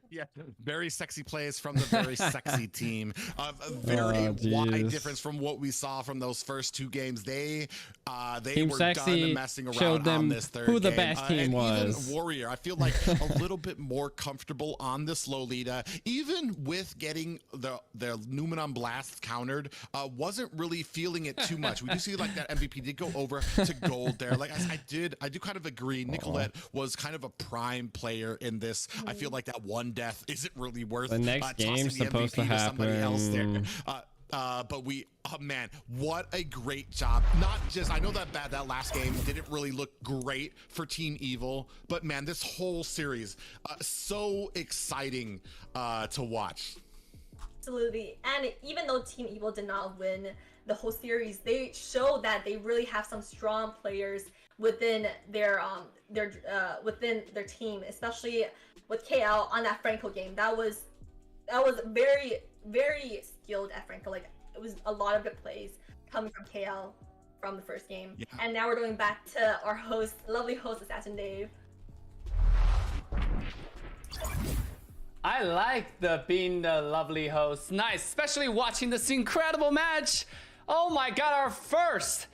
Yeah, very sexy plays from the very sexy team. A very wide difference from what we saw from those first two games. They Team were Sexy done messing showed around them on this third who the game. best team and was. Even Warrior, I feel like a little bit more comfortable on this Lolita, even with getting the Numenon blast countered. Wasn't really feeling it too much. We do see like that MVP did go over to gold there. Like I do kind of agree. Nicolette was kind of a prime player in this. I feel like that one death isn't really worth The next game's supposed to somebody else there. happen. But we, oh man, what a great job. Not just, I know that last game didn't really look great for Team Evil, but man, this whole series, so exciting to watch. Absolutely. And even though Team Evil did not win the whole series, they showed that they really have some strong players within their team, especially with KL on that Franco game. That was very, very skilled at Franco. Like, it was a lot of good plays coming from KL from the first game. Yeah. And now we're going back to our host, lovely host, Assassin Dave. I like being the lovely host. Nice, especially watching this incredible match. Oh my god, our first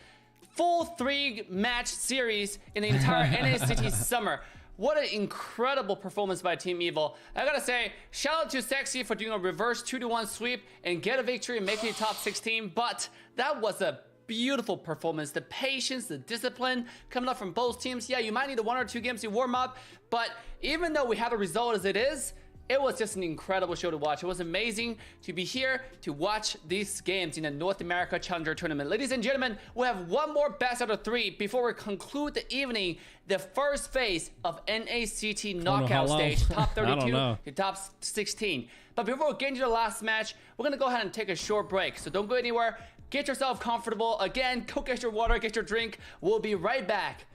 full 3-match series in the entire NACT summer. What an incredible performance by Team Evil. I gotta say, shout out to Sexy for doing a reverse 2-1 sweep and get a victory and make it top 16. But that was a beautiful performance. The patience, the discipline coming up from both teams. Yeah, you might need 1 or 2 games to warm up, but even though we have a result as it is, it was just an incredible show to watch. It was amazing to be here to watch these games in the North America Challenger Tournament. Ladies and gentlemen, we have one more best out of 3 before we conclude the evening. The first phase of NACT knockout stage, top 32 to top 16. But before we get into the last match, we're gonna go ahead and take a short break. So don't go anywhere. Get yourself comfortable. Again, go get your water, get your drink. We'll be right back.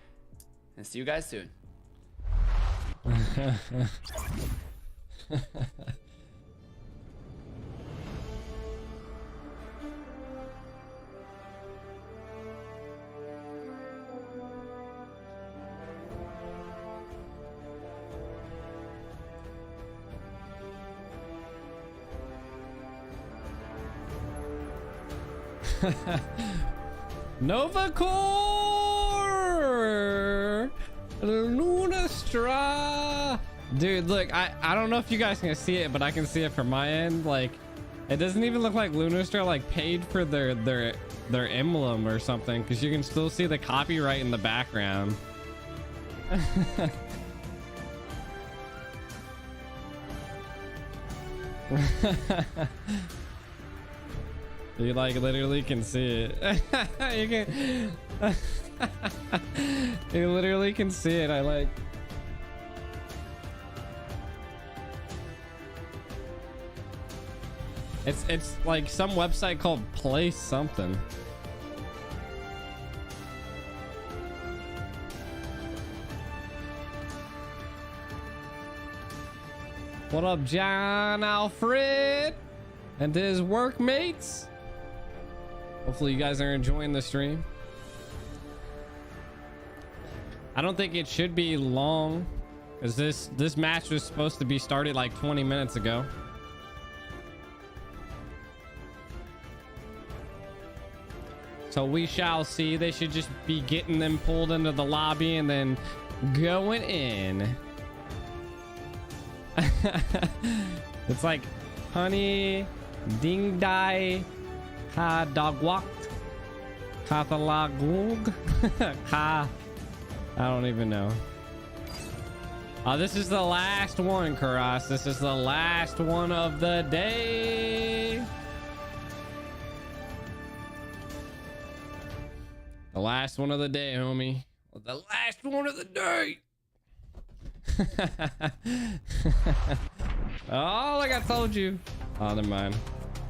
And see you guys soon. Nova Core Lunastra. Dude, look, I don't know if you guys can see it, but I can see it from my end. Like, it doesn't even look like Lunastra like paid for their emblem or something, because you can still see the copyright in the background. You like literally can see it. You can you literally can see it. I like it's like some website called Play Something. What up, John Alfred and his workmates? Hopefully you guys are enjoying the stream. I don't think it should be long, because this match was supposed to be started like 20 minutes ago. So we shall see. They should just be getting them pulled into the lobby and then going in. It's like honey ding dai ka dogwalk kathalagug ka. I don't even know. This is the last one, Karas. This is the last one of the day. The last one of the day, homie. The last one of the day. Oh, like I told you. Oh, never mind.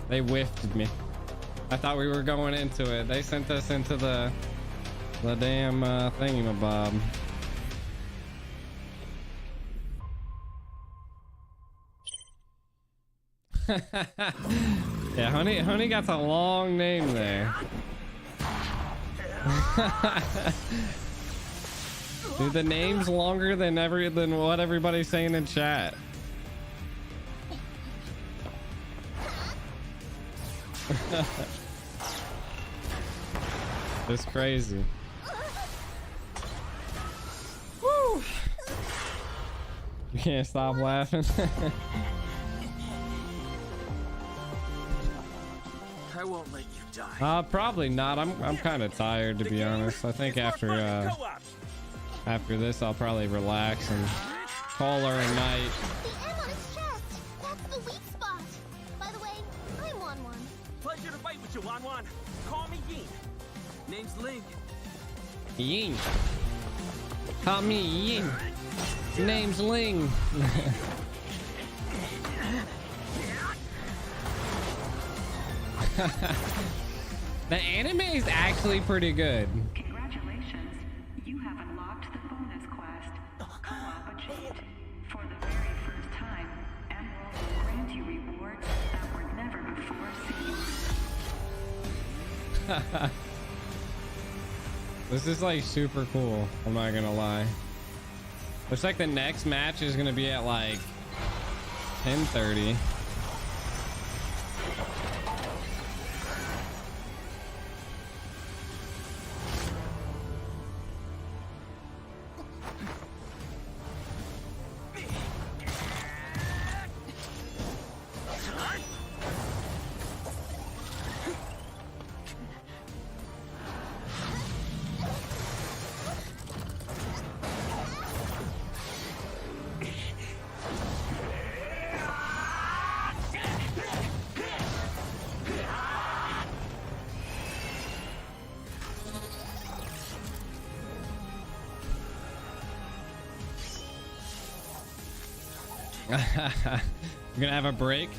They whiffed me. I thought we were going into it. They sent us into the damn thingamabob. Yeah, Honey got a long name there. Dude, the name's longer than what everybody's saying in chat. It's crazy. Woo! You can't stop laughing. I won't let you die. Probably not. I'm kind of tired, to be honest. I think after this, I'll probably relax and call her a night. The M on his chest. That's the weak spot. By the way, I'm Wan. Pleasure to fight with you, Wan. Call me Yin. Name's Ling. Ying. Call me Ying. Name's Ling. The anime is actually pretty good. Congratulations, you have unlocked the bonus quest. Co-op achieved. For the very first time, Emerald will grant you rewards that were never before seen. This is like super cool. I'm not gonna lie. Looks like the next match is gonna be at like 10:30. We're gonna have a break.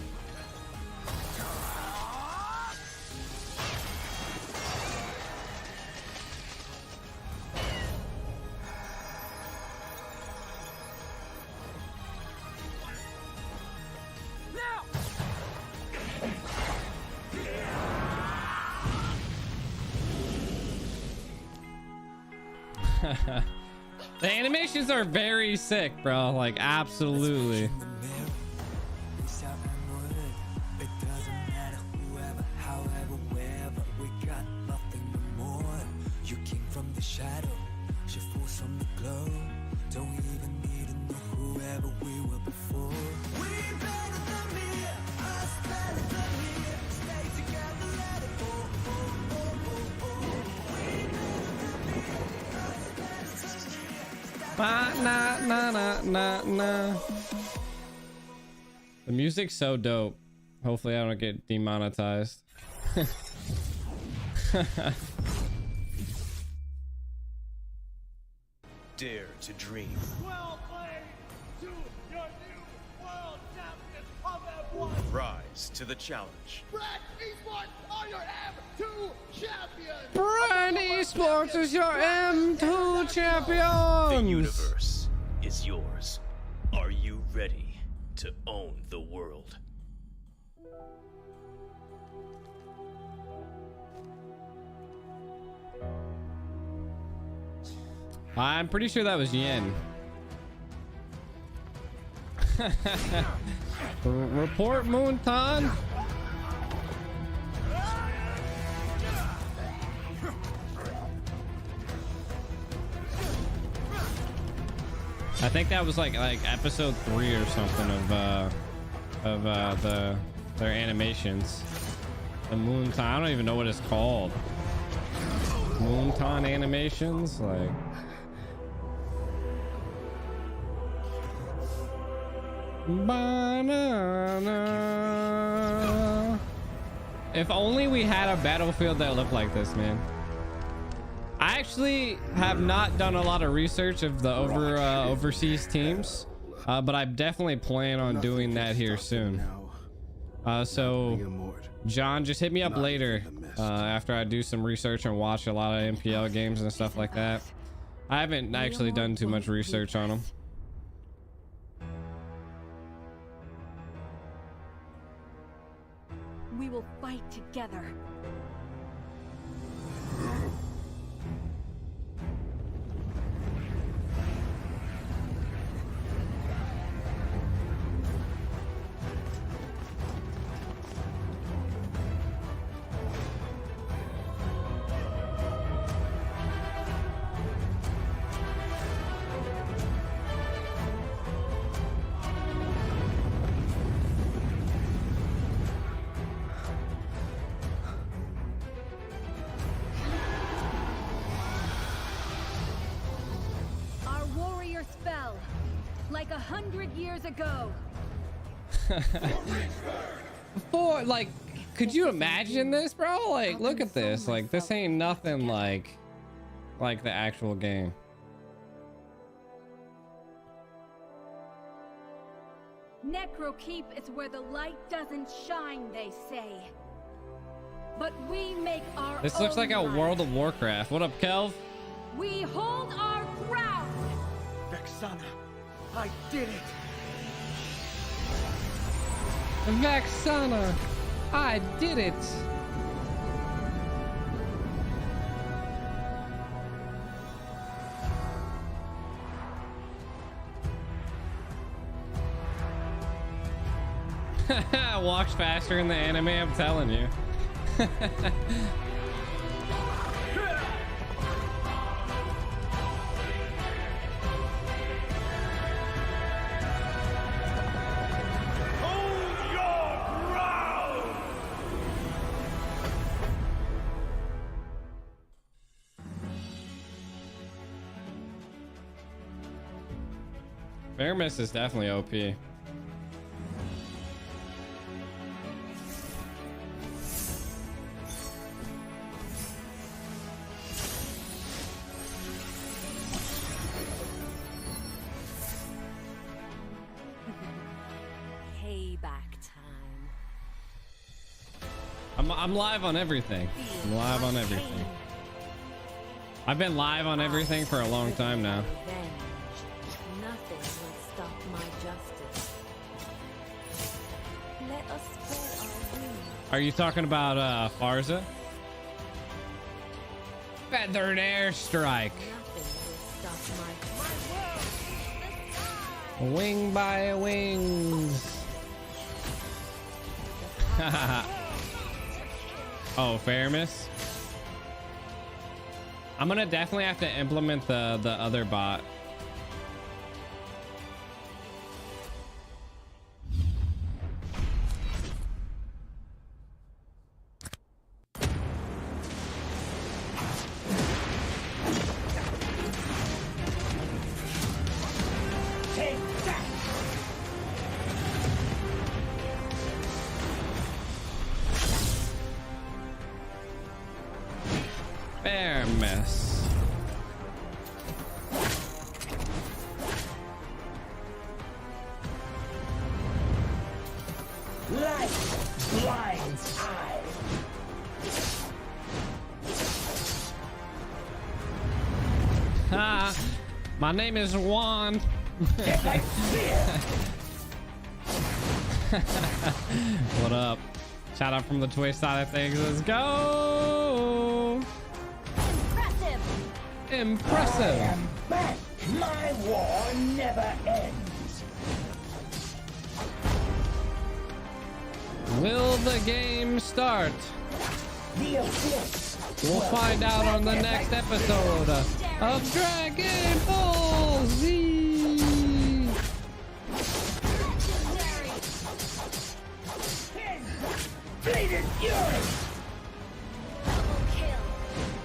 The animations are very sick, bro. Like, absolutely. Nah. The music's so dope. Hopefully I don't get demonetized. Dare to dream. Well played to your new world champions of M1. Rise to the challenge. Brad Esports are your M2 champions. Brad Esports is your M2 champions. The universe is yours. Are you ready to own the world? I'm pretty sure that was Yen. Report Moonton. I think that was like episode 3 or something of their animations. The Moonton. I don't even know what it's called. Moonton animations, like. Banana. If only we had a battlefield that looked like this, man. I actually have not done a lot of research of the overseas teams, but I definitely plan on doing that here soon. So John, just hit me up later after I do some research and watch a lot of MPL games and stuff like that. I haven't actually done too much research on them. We will fight together. Like 100 years ago. Before, like, could you imagine this, bro? Like, look at this. Like, this ain't nothing like the actual game. Necrokeep is where the light doesn't shine, they say. But we make our This looks like a light. World of Warcraft. What up, Kelv? We hold our ground. Vexana, I did it! Vexana, I did it! Walks faster in the anime, I'm telling you. Fairness is definitely OP. Payback time. I'm live on everything. I'm live on everything. I've been live on everything for a long time now. Nothing will stop my justice. Let us spread our wings. Are you talking about Farza? Feathered airstrike. Nothing will stop my Wing by wings. Oh, fair miss. I'm gonna definitely have to implement the other bot. Fair miss. Light blinds eye. Ha! My name is Juan. What up? Shout out from the Twitch side of things. Let's go! Impressive! Impressive! I am back. My war never ends. Will the game start? The abyss. We'll find out on the next episode of Dragon Ball Z. Bleeding fury.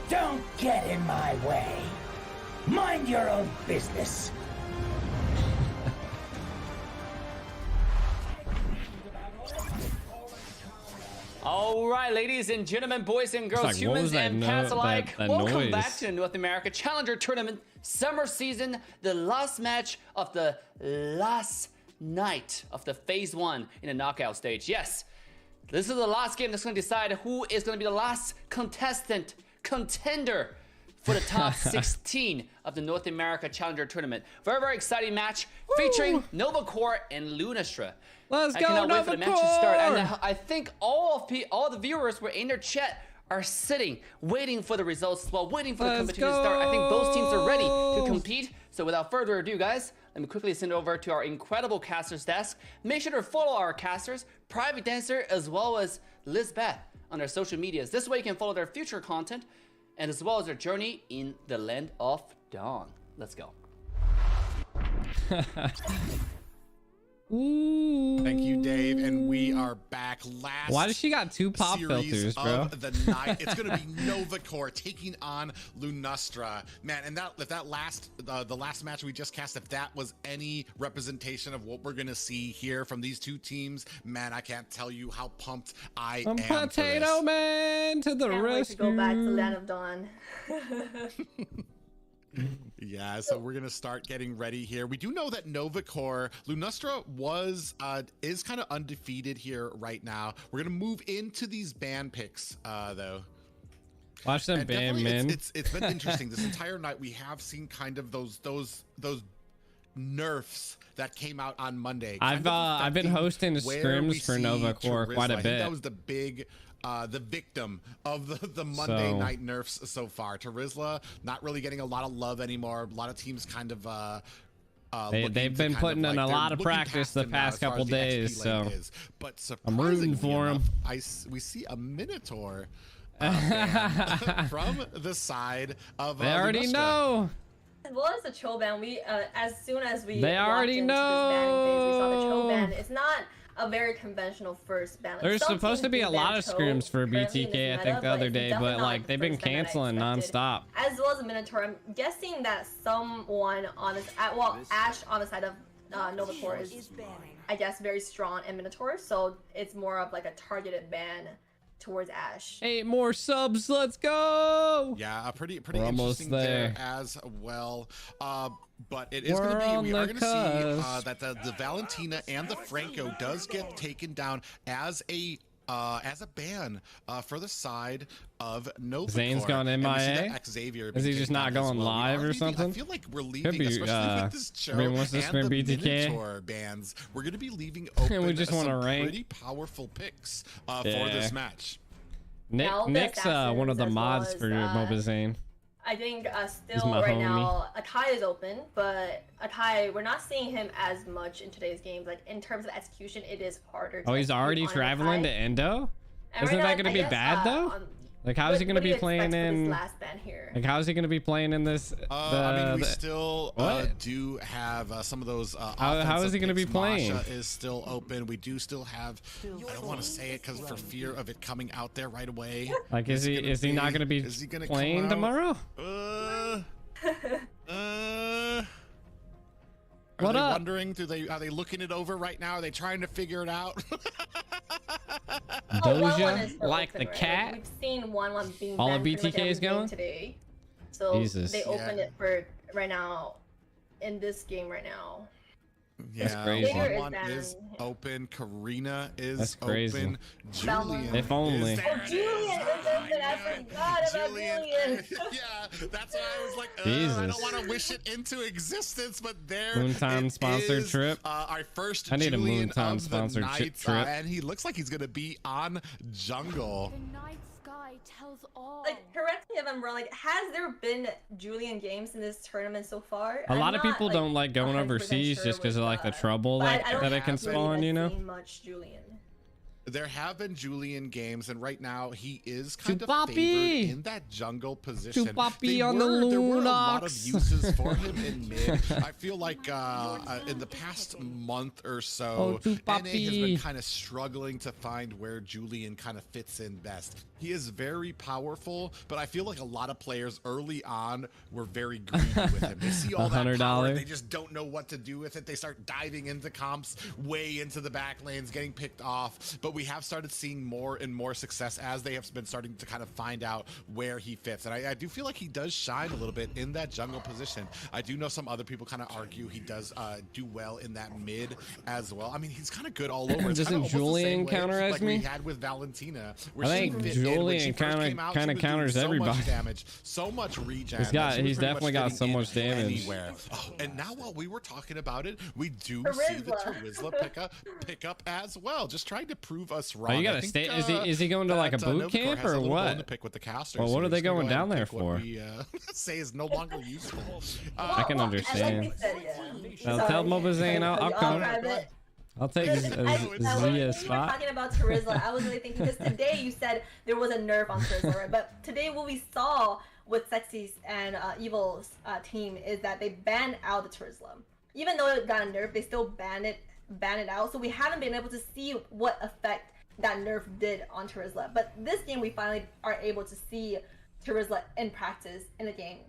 Don't get in my way. Mind your own business. All right, ladies and gentlemen, boys and girls, Like, what was humans that and cats alike, that welcome noise? back to the North America Challenger Tournament Summer Season, the last match of the last night of the Phase 1 in the knockout stage. Yes, this is the last game that's going to decide who is going to be the last contender for the top 16 of the North America Challenger Tournament. Very, very exciting match featuring Novacore and Lunastra. Let's I go, cannot wait for the match to start. And Novacore! I think all the viewers were in their chat are sitting, waiting for the results, while waiting for the competition to start. I think both teams are ready to compete. So without further ado, guys, let me quickly send it over to our incredible casters desk. Make sure to follow our casters, Private Dancer, as well as Lizbeth on their social medias. This way you can follow their future content and as well as their journey in the Land of Dawn. Let's go. Ooh. Thank you, Dave, and we are back. Last Why does she got two pop filters, bro? Of the night. It's gonna be Novacore taking on Lunastra. Man, and if that last the last match we just cast, if that was any representation of what we're gonna see here from these two teams, man, I can't tell you how pumped I am. Potato Man to the Can't wait to rescue. go back to Land of Dawn. Yeah, so we're gonna start getting ready here. We do know that Novacore, Lunastra is kind of undefeated here right now. We're gonna move into these ban picks though. Watch them ban men. It's been interesting this entire night. We have seen kind of those nerfs that came out on Monday. I've been hosting scrims for Novacore quite a I think bit. that was the big the victim of the Monday night nerfs so far. Tarizla not really getting a lot of love anymore. A lot of teams kind of they've been putting in a lot of practice the past couple days, so but I'm rooting for him. We see a Minotaur from the side of they already Lunastra. know. As well as the Choban, we as soon as we They already walked into this banning phase, we saw the know. Choban. It's not a very conventional first ban. Like, There's some supposed to teams be do a ban lot of Cho scrims for currently in this BTK, I meta, think, the other it's day, definitely but not like they've been the first ban that I canceling expected. nonstop. As well as a Minotaur, I'm guessing that someone on this, well, Ash on the side of Novacore is, I guess, very strong in Minotaur, so it's more of like a targeted ban towards Ash. 8 more subs, let's go. Yeah, pretty We're almost interesting there. as well. But it is We're going to be, on we are the going to see cusp. that the Valentina and the Franco does get taken down as a ban for the side of Novacore. Zane's gone And we see MIA? that Xavier Is he being just taken not down as going well. We live are or leaving- something? I feel like we're leaving, Could be, especially with this Cho everyone wants to and spin the BTK. Minotaur bans. We're going to be leaving open We just want to some rank. pretty powerful picks for Yeah. this match. Now, the Nick's one of the assassins as mods well for as, Mobazane. I think He's still my right homie. now Akai is open, but Akai, we're not seeing him as much in today's games. Like in terms of execution, it is harder. To Oh, he's execute already on traveling Akai. to Endo? And Isn't right that now, going to I be guess, bad though? Like how is he going to what do be you playing expect for this in? last ban here? Like how is he going to be playing in this? I mean, we the- still What? do have some of those. How is he going to be picks. playing? Masha is still open. We do still have. I don't want to say it because for fear of it coming out there right away. Like is he not going to be is he gonna playing come out? tomorrow? Are What they up? wondering? Are they looking it over right now? Are they trying to figure it out? Oh, 1-1 Doja, is still like open, the right? cat. We've seen 1-1 being All of banned pretty much BTK every is game going? today. So Jesus. they opened it for right now in this game right now. Yeah, crazy. one is open. Karina is That's crazy. open. Julian. If only. is there. Oh, Julian is open. I forgot about Julian. Yeah, that's why I was like, I Jesus. don't want to wish it into existence, but there Moontown it sponsored is, trip. Our first I need a Julian Moontown of the sponsored night, trip. and he looks like he's gonna be on jungle. The night sky tells all. Like, correct me if I'm wrong. Like, has there been Julian games in this tournament so far? A lot I'm of people not, don't like going 100% overseas sure just because of with, like the trouble but that I don't that it can really spawn, have you know. seen much Julian. There have been Julian games, and right now he is kind of Chupapi! favored in that jungle position. Chupapi on the There were a lot of Lunox. uses for him in mid. I feel like in the past month or so, Oh, NA has Chupapi. been kind of struggling to find where Julian kind of fits in best. He is very powerful, but I feel like a lot of players early on were very greedy with him. They see all that power, $100. they just don't know what to do with it. They start diving into comps way into the back lanes, getting picked off. But we we have started seeing more and more success as they have been starting to kind of find out where he fits. And I do feel like he does shine a little bit in that jungle position. I do know some other people kind of argue he does do well in that mid as well. I mean, he's kind of good all over. It's Doesn't Julian counter as like me? we had with Valentina. I think Julian kind of counters everybody. Much damage, so much regen. He's definitely got so much damage. Anywhere. Oh, and now while we were talking about it, we do see the Terizla pick up as well, just trying to prove us wrong. Oh, you gotta stay. Is he going to like a boot camp or what? To pick with the casters, well, what are they going down there for? We say is no longer useful. I can understand. Tell Mobazane I'll come. I'll take Zia's spot. We were talking about Terizla. I was really thinking, because today you said there was a nerf on Terizla, right? But today what we saw with Sexy's and Evil's team is that they banned out the Terizla. Even though it got a nerf, they still ban it out. So we haven't been able to see what effect that nerf did on Terizla. But this game we finally are able to see Terizla in practice in the game.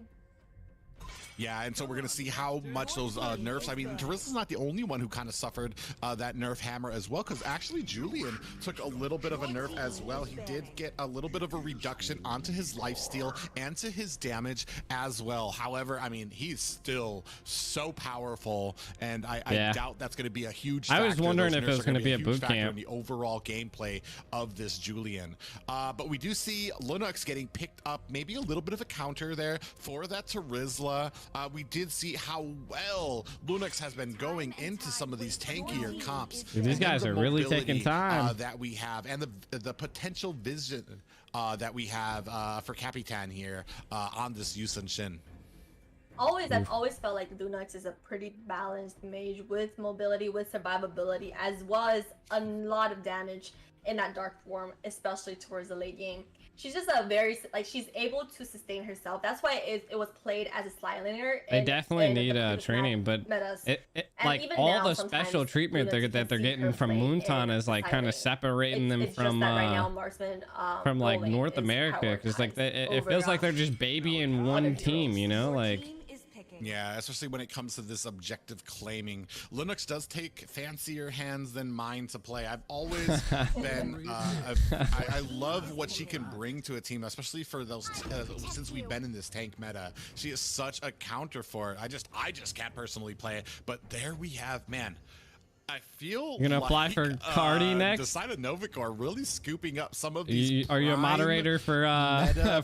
Yeah, and so we're going to see how much those nerfs, I mean, Terizla's not the only one who kind of suffered that nerf hammer as well, because actually Julian took a little bit of a nerf as well. He did get a little bit of a reduction onto his lifesteal and to his damage as well. However, I mean, he's still so powerful, and I doubt that's going to be a huge factor. I was wondering if it was going to be a boot camp in the overall gameplay of this Julian. But we do see Linux getting picked up, maybe a little bit of a counter there for that Terizla. We did see how well Linux has been going into some of these tankier comps. Dude, these guys are really taking time. That we have, and the potential vision that we have for Capitan here on this Yusun Shin. I've always felt like Lunox is a pretty balanced mage with mobility, with survivability, as well as a lot of damage in that dark form, especially towards the late game. She's just a very, like, she's able to sustain herself. That's why it was played as a Slyliner. They definitely need training, but like all the special treatment that they're getting from Moonton is like kind of separating them from like North America, because like it feels like they're just babying one team, you know, like. Yeah, especially when it comes to this objective claiming. Linux does take fancier hands than mine to play. I've always been, I love what she can bring to a team, especially for those, since we've been in this tank meta. She is such a counter for it. I just can't personally play it, but there we have, man. I feel you're gonna apply for Cardi next. The side of Novikor really scooping up some of these. Are you a moderator for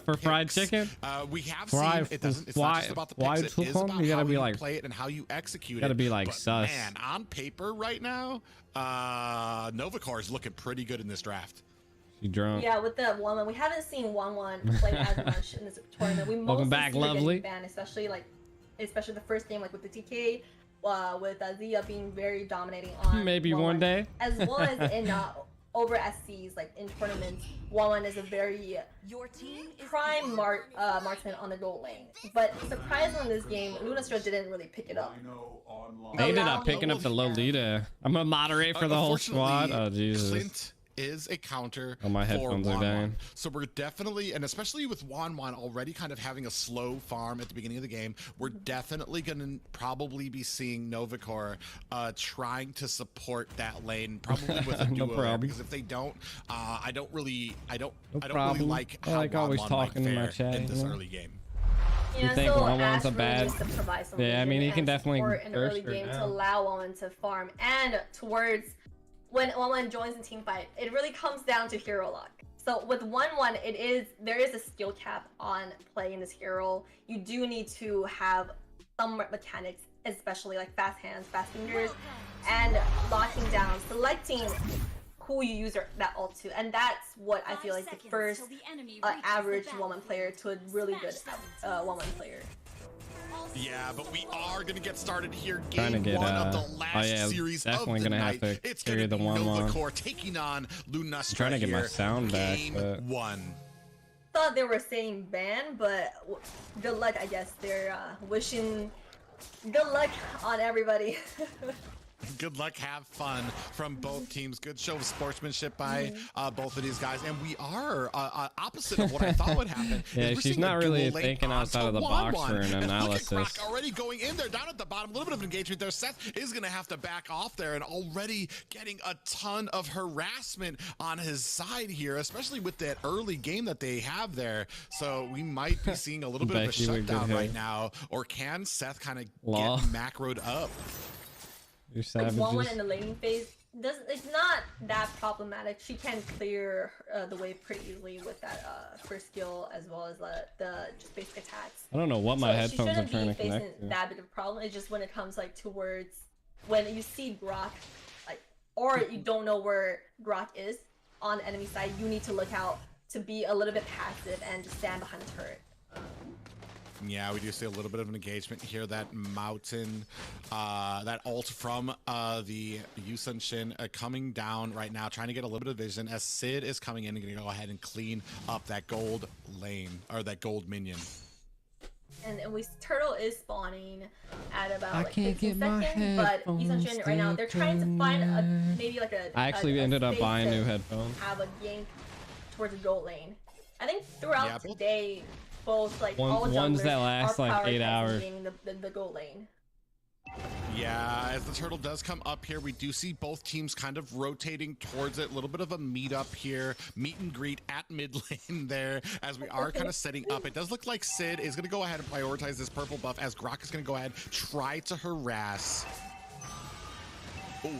for fried chicken? We have seen it doesn't. It's not just about the picks. It is about how you play it and how you execute it. Gotta be like sus. Man, on paper right now, Novikor is looking pretty good in this draft. You drunk? Yeah, with the 1-1, we haven't seen 1-1 play as much in this tournament. We Welcome back, lovely. Banned, especially the first game, like with the TK. With Zia being very dominating on maybe 1-1, one day, as well as in over SCs, like in tournaments, 1-1 is a very prime marksman on the goal lane. But surprisingly in this game, Lunastra didn't really pick it up. They ended up picking up the Lolita. I'm gonna moderate for the whole squad. Oh Jesus. Clint is a counter. Oh, my headphones are dying. So we're definitely, and especially with Wan already kind of having a slow farm at the beginning of the game, we're definitely going to probably be seeing Novikor trying to support that lane, probably with a no duo. problem. Because if they don't, I don't really problem. like how like always talking to my chat in this early game. You think Wan-Wan's a bad? Yeah, I mean he can definitely in the early game to allow Wan to farm, and towards when Wan joins the team fight, it really comes down to hero luck. So with 1-1, there is a skill cap on playing this hero. You do need to have some mechanics, especially like fast hands, fast fingers, and locking down, selecting who you use that ult to, and that's what I feel like the first average 1-1 player to a really good 1-1 player. Yeah, but we are going to get started here. Trying to Game get, one of the last series definitely of the gonna night. have to It's carry going to the be 1-1. Novikor taking on Lunastra. Trying to get my here. sound back. Game But... one. Thought they were saying ban, but good luck, I guess. They're wishing good luck on everybody. Good luck, have fun from both teams. Good show of sportsmanship by both of these guys, and we are opposite of what I thought would happen. Yeah, she's not really thinking outside of the box for an analysis. Look at Croc already going in there, down at the bottom. A little bit of engagement there. Seth is going to have to back off there, and already getting a ton of harassment on his side here, especially with that early game that they have there. So we might be seeing a little bit of a shutdown right now, or can Seth kind of get macroed up? You're like 1-1 in the laning phase. It's not that problematic. She can clear the wave pretty easily with that first skill, as well as the just basic attacks. I don't know what my headphones are trying to connect to. She shouldn't be facing that big of a problem. It's just when it comes like towards when you see Grok, like, or you don't know where Grok is on the enemy side, you need to look out to be a little bit passive and just stand behind the turret. Yeah, we do see a little bit of an engagement here. That mountain, that ult from the Yusun Shin coming down right now, trying to get a little bit of vision as Sid is coming in and going to go ahead and clean up that gold lane, or that gold minion. And Turtle is spawning at about like 15 seconds, but Yusun Shin right now, they're trying to find maybe like a... I actually ended up buying new headphones. Have a gank towards the gold lane. I think throughout today, both like all ones that last like 8 hours. The gold lane. Yeah, as the turtle does come up here, we do see both teams kind of rotating towards it. A little bit of a meet up here, meet and greet at mid lane there, as we are kind of setting up. It does look like Sid is going to go ahead and prioritize this purple buff, as Grok is going to go ahead, try to harass. Ooh.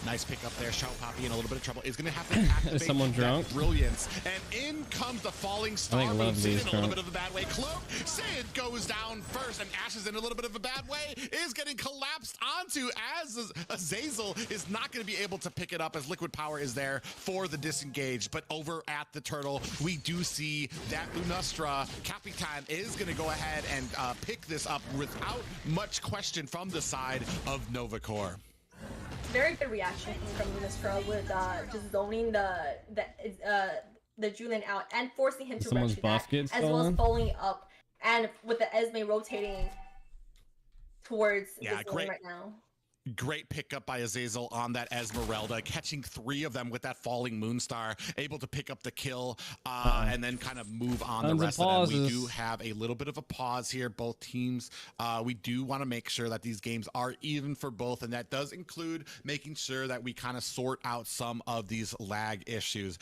Nice pick up there. Shout Poppy in a little bit of trouble. Is going to have to activate Is someone drunk? Brilliance. And in comes the falling star. Sid in a little bit of a bad way. Cloak. Sid goes down first, and Ash is in a little bit of a bad way. Is getting collapsed onto as Azazel is not going to be able to pick it up, as Liquid Power is there for the disengage. But over at the turtle, we do see that Lunastra Capitan is going to go ahead and pick this up without much question from the side of Novacore. Very good reaction from Lunastra with just zoning the Julian out and forcing him to retreat that, as well as following up, and with the Esme rotating towards this lane right now. Great pickup by Azazel on that Esmeralda, catching 3 of them with that falling Moonstar, able to pick up the kill and then kind of move on the rest of them. We do have a little bit of a pause here, both teams. We do want to make sure that these games are even for both, and that does include making sure that we kind of sort out some of these lag issues.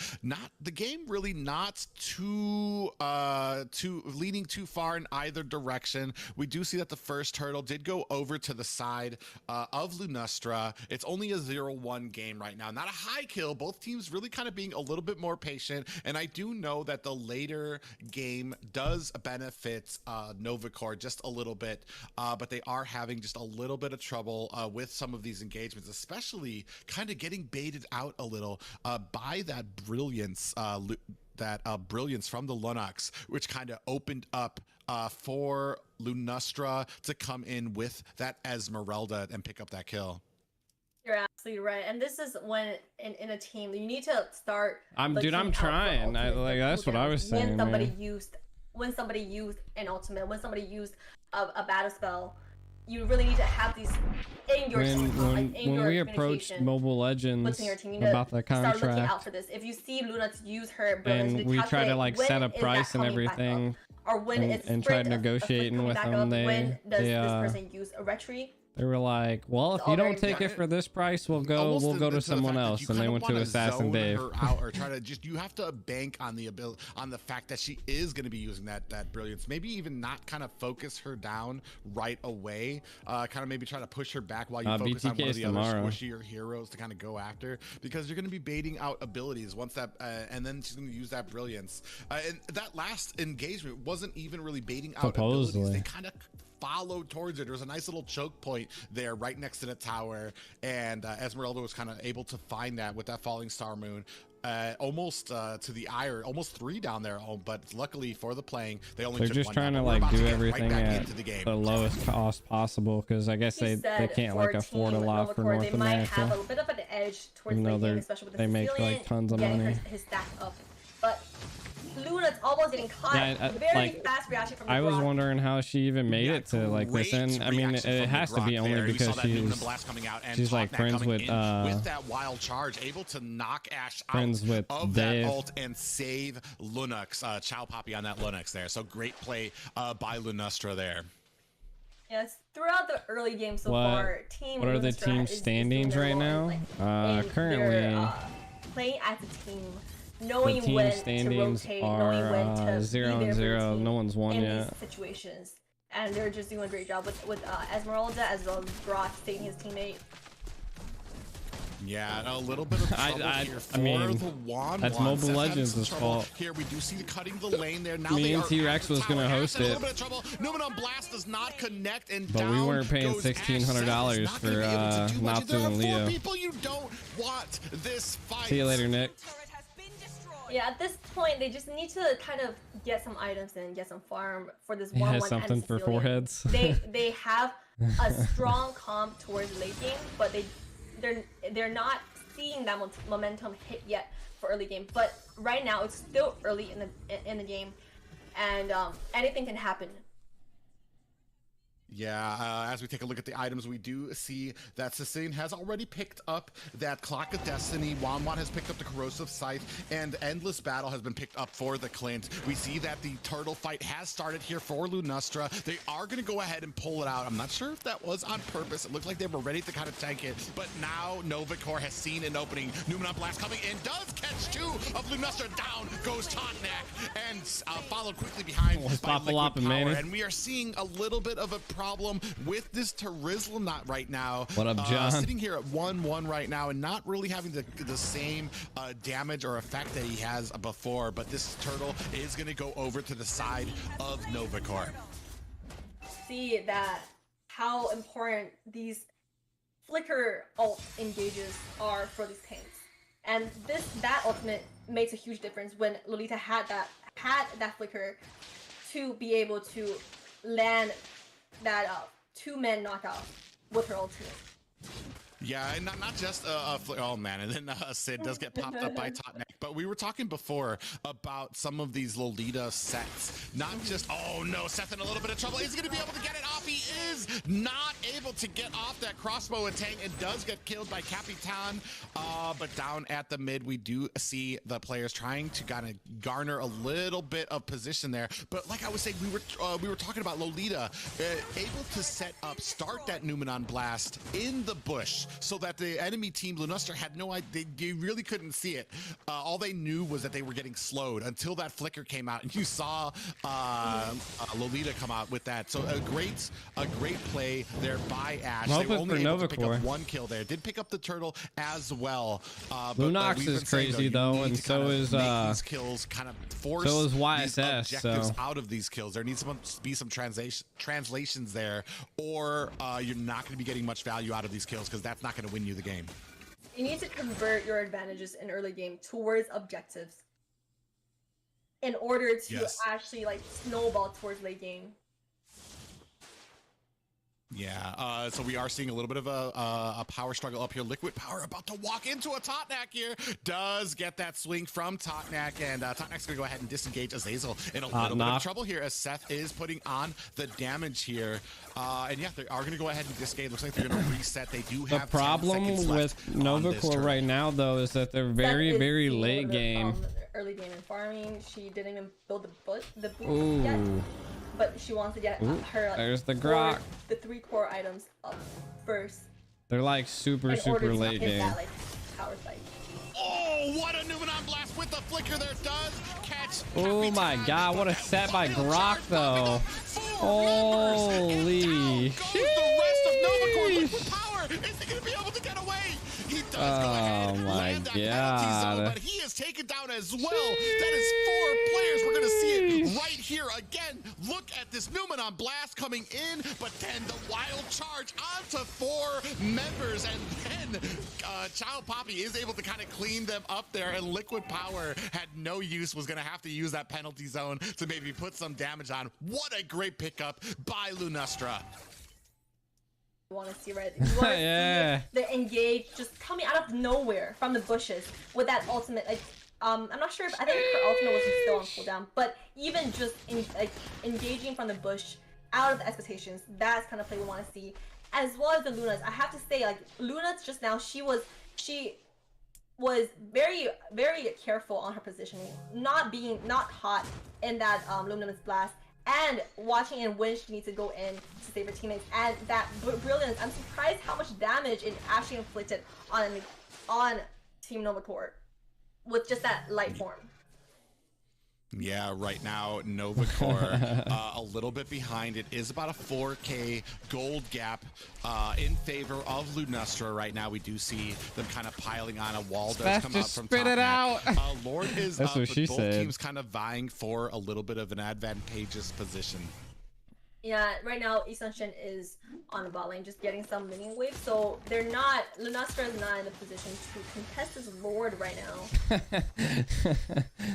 The game really not too leaning too far in either direction. We do see that the first turtle did go over to the side of Lunastra. It's only a 0-1 game right now. Not a high kill. Both teams really kind of being a little bit more patient. And I do know that the later game does benefit Novacore just a little bit. But they are having just a little bit of trouble with some of these engagements, especially kind of getting baited out a little by that brilliance. Brilliance from the Lunox, which kind of opened up for Lunastra to come in with that Esmeralda and pick up that kill. You're absolutely right, and this is when in a team you need to start. I'm trying. That's what I was saying. When somebody used an ultimate, when somebody used a battle spell, you really need to have these in your team. When we approached Mobile Legends about the contract, start looking out for this. If you see Luna use her brilliance, and we try to like set a price and everything, or when and try negotiating with them, when does this person use a retreat? They were like, well, if you don't take it for this price, we'll go to someone else. And they went to Assassin Dave. Or try to you have to bank on the fact that she is going to be using that brilliance. Maybe even not kind of focus her down right away. Kind of maybe try to push her back while you focus on one of the other squishier heroes to kind of go after, because you're going to be baiting out abilities once that, and then she's going to use that brilliance. And that last engagement wasn't even really baiting out abilities. They kind of followed towards it. There was a nice little choke point there right next to the tower, and Esmeralda was kind of able to find that with that falling star moon. Almost to the ire, almost 3 down there, but luckily for the playing, they only took just one trying down. to like do everything at the lowest cost possible, because I guess they can't like afford a lot for North America. They might have a bit of an edge towards the game, especially with the they make like tons of money. His stack up, but Luna's almost getting caught. Yeah, Very like, fast reaction from the I was Grok. wondering how she even made it to like this, and I mean, it has to be only because she's like friends with that wild charge, able to knock Ash friends with of Dave. that ult and save Lunux, Chow Poppy on that Lunux there. So great play by Lunastra there. Yes, throughout the early game so far, What are the team standings right now? Currently, playing as a team, the knowing team when to standings rotate, knowing when are to 0 be there and for the 0. team No one's won in yet. these situations, and they're just doing a great job with Esmeralda as well as Grok saving his teammate. Yeah, a little bit of trouble here for I mean, the Wan that's Wan. Mobile Seth Legends' having some fault. trouble here. We do see the cutting the lane there. Now Me they and are T-Rex at the was gonna tower. host Ash in a it. little bit of trouble. Numenon Blast does not connect, and But down we weren't paying goes Ash. $1,600 Seth is not for gonna be able to do much. Natsu There are and 4 Leo. people you don't want this fight. See you later, Nick. Yeah, at this point, they just need to kind of get some items and get some farm for this He 1-1 has something and for Sicilian. foreheads. They have a strong comp towards late game, but they're not seeing that momentum hit yet for early game. But right now, it's still early in the game, and anything can happen. Yeah, as we take a look at the items, we do see that Sicilian has already picked up that Clock of Destiny, Wan has picked up the Corrosive Scythe, and Endless Battle has been picked up for the Clint. We see that the turtle fight has started here for Lunastra. They are going to go ahead and pull it out. I'm not sure if that was on purpose. It looked like they were ready to kind of tank it, but now Novacore has seen an opening. Numenon Blast coming in, does catch 2 of Lunastra. Down goes Totnak, and followed quickly behind by Liquid Power. And we are seeing a little bit of a problem with this Terizla right now. What up, John? Sitting here at 1-1 right now and not really having the same damage or effect that he has before, but this turtle is going to go over to the side of Novacore. See that how important these flicker ult engages are for these tanks, and that ultimate makes a huge difference when Lolita had that flicker to be able to land that 2-man knockout with her ultimate. Yeah, and not just oh man, and then Sid does get popped up by Totnak. But we were talking before about some of these Lolita sets, not just, oh no, Seth in a little bit of trouble. Is he going to be able to get it off? He is not able to get off that crossbow attack and does get killed by Capitan. But down at the mid, we do see the players trying to kind of garner a little bit of position there. But like I was saying, we were talking about Lolita able to start that Numenon Blast in the bush, so that the enemy team, Lunastra, had no idea. They really couldn't see it. All they knew was that they were getting slowed until that flicker came out, and you saw Lolita come out with that. So a great play there by Ash. They were only able to pick up 1 kill there. Did pick up the turtle as well. Lunox is crazy though, and so is these kills kind of force so is these YSS. objectives So out of these kills. There needs to be some translations there, or you're not going to be getting much value out of these kills, because that's not going to win you the game. You need to convert your advantages in early game towards objectives in order to actually like snowball towards late game. Yeah, so we are seeing a little bit of a power struggle up here. Liquid Power about to walk into a Totnak here. Does get that swing from Totnak, and Totnak's going to go ahead and disengage Azazel in a little bit of trouble here as Seth is putting on the damage here. And yeah, they are going to go ahead and disengage. Looks like they're going to reset. They do have the problem with Novacore right now, though, is that they're very late game. Early game in farming, she didn't even build the boot yet. But she wants to get her like, there's the Grok. The 3 core items up first. They're like super late game. That, like, power fight. Oh, what a Numenon Blast with the flicker there. Does catch. Oh my god, what a set by Grok though. Holy shit. The rest of Novacore. Liquid Power. Is he going to be able to get away? He does go ahead and land that penalty zone, but he is taken down as well. That is 4 players. We're going to see it right here again. Look at this Numenon Blast coming in, but then the wild charge onto 4 members, and then Chow Poppy is able to kind of clean them up there, and Liquid Power had no use, was going to have to use that penalty zone to maybe put some damage on. What a great pickup by Lunastra. Want to see, right? You want to see the engage just coming out of nowhere from the bushes with that ultimate, like I'm not sure if I think her ultimate was still on cooldown, but even just engaging from the bush out of the expectations, that's kind of play we want to see. As well as the Lunas, I have to say, like Luna's just now, she was very, very careful on her positioning, not hot in that Luminous Blast, and watching in when she needs to go in to save her teammates. And that brilliance, I'm surprised how much damage it actually inflicted on Team Novacore with just that light form. Yeah, right now, Novacore a little bit behind. It is about a 4K gold gap in favor of Lunastra right now. We do see them kind of piling on. A wall does come out from spit it out. Lord is That's up, what but she both said. teams kind of vying for a little bit of an advantageous position. Yeah, right now Isanshin is on the bot lane, just getting some minion waves, so Lunastra is not in a position to contest this Lord right now.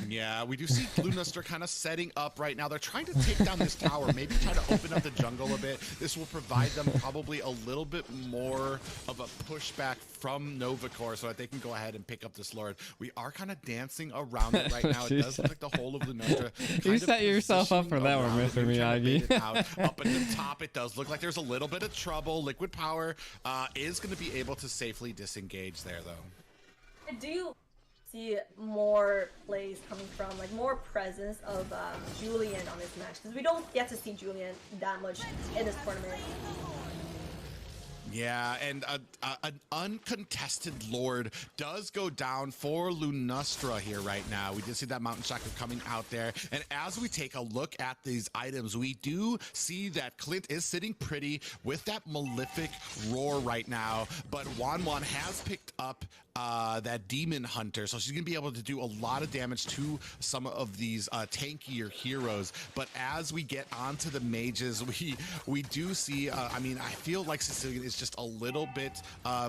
Yeah, we do see Lunastra kind of setting up right now. They're trying to take down this tower, maybe try to open up the jungle a bit. This will provide them probably a little bit more of a pushback from Novacore so that they can go ahead and pick up this Lord. We are kind of dancing around it right now. It does look like the whole of Lunastra. You set yourself up for that one, Mr. Miyagi. Up at the top, it does look like there's a little bit of trouble. Liquid Power is going to be able to safely disengage there, though. I do see more plays coming from, like, more presence of Julian on this match, because we don't get to see Julian that much in this tournament. Yeah, and an uncontested Lord does go down for Lunastra here right now. We did see that Mountain Shackle coming out there. And as we take a look at these items, we do see that Clint is sitting pretty with that Malefic Roar right now. But Wanwan has picked up that Demon Hunter, so she's gonna be able to do a lot of damage to some of these tankier heroes. But as we get onto the mages, we do see, I mean, I feel like Sicilian is just a little bit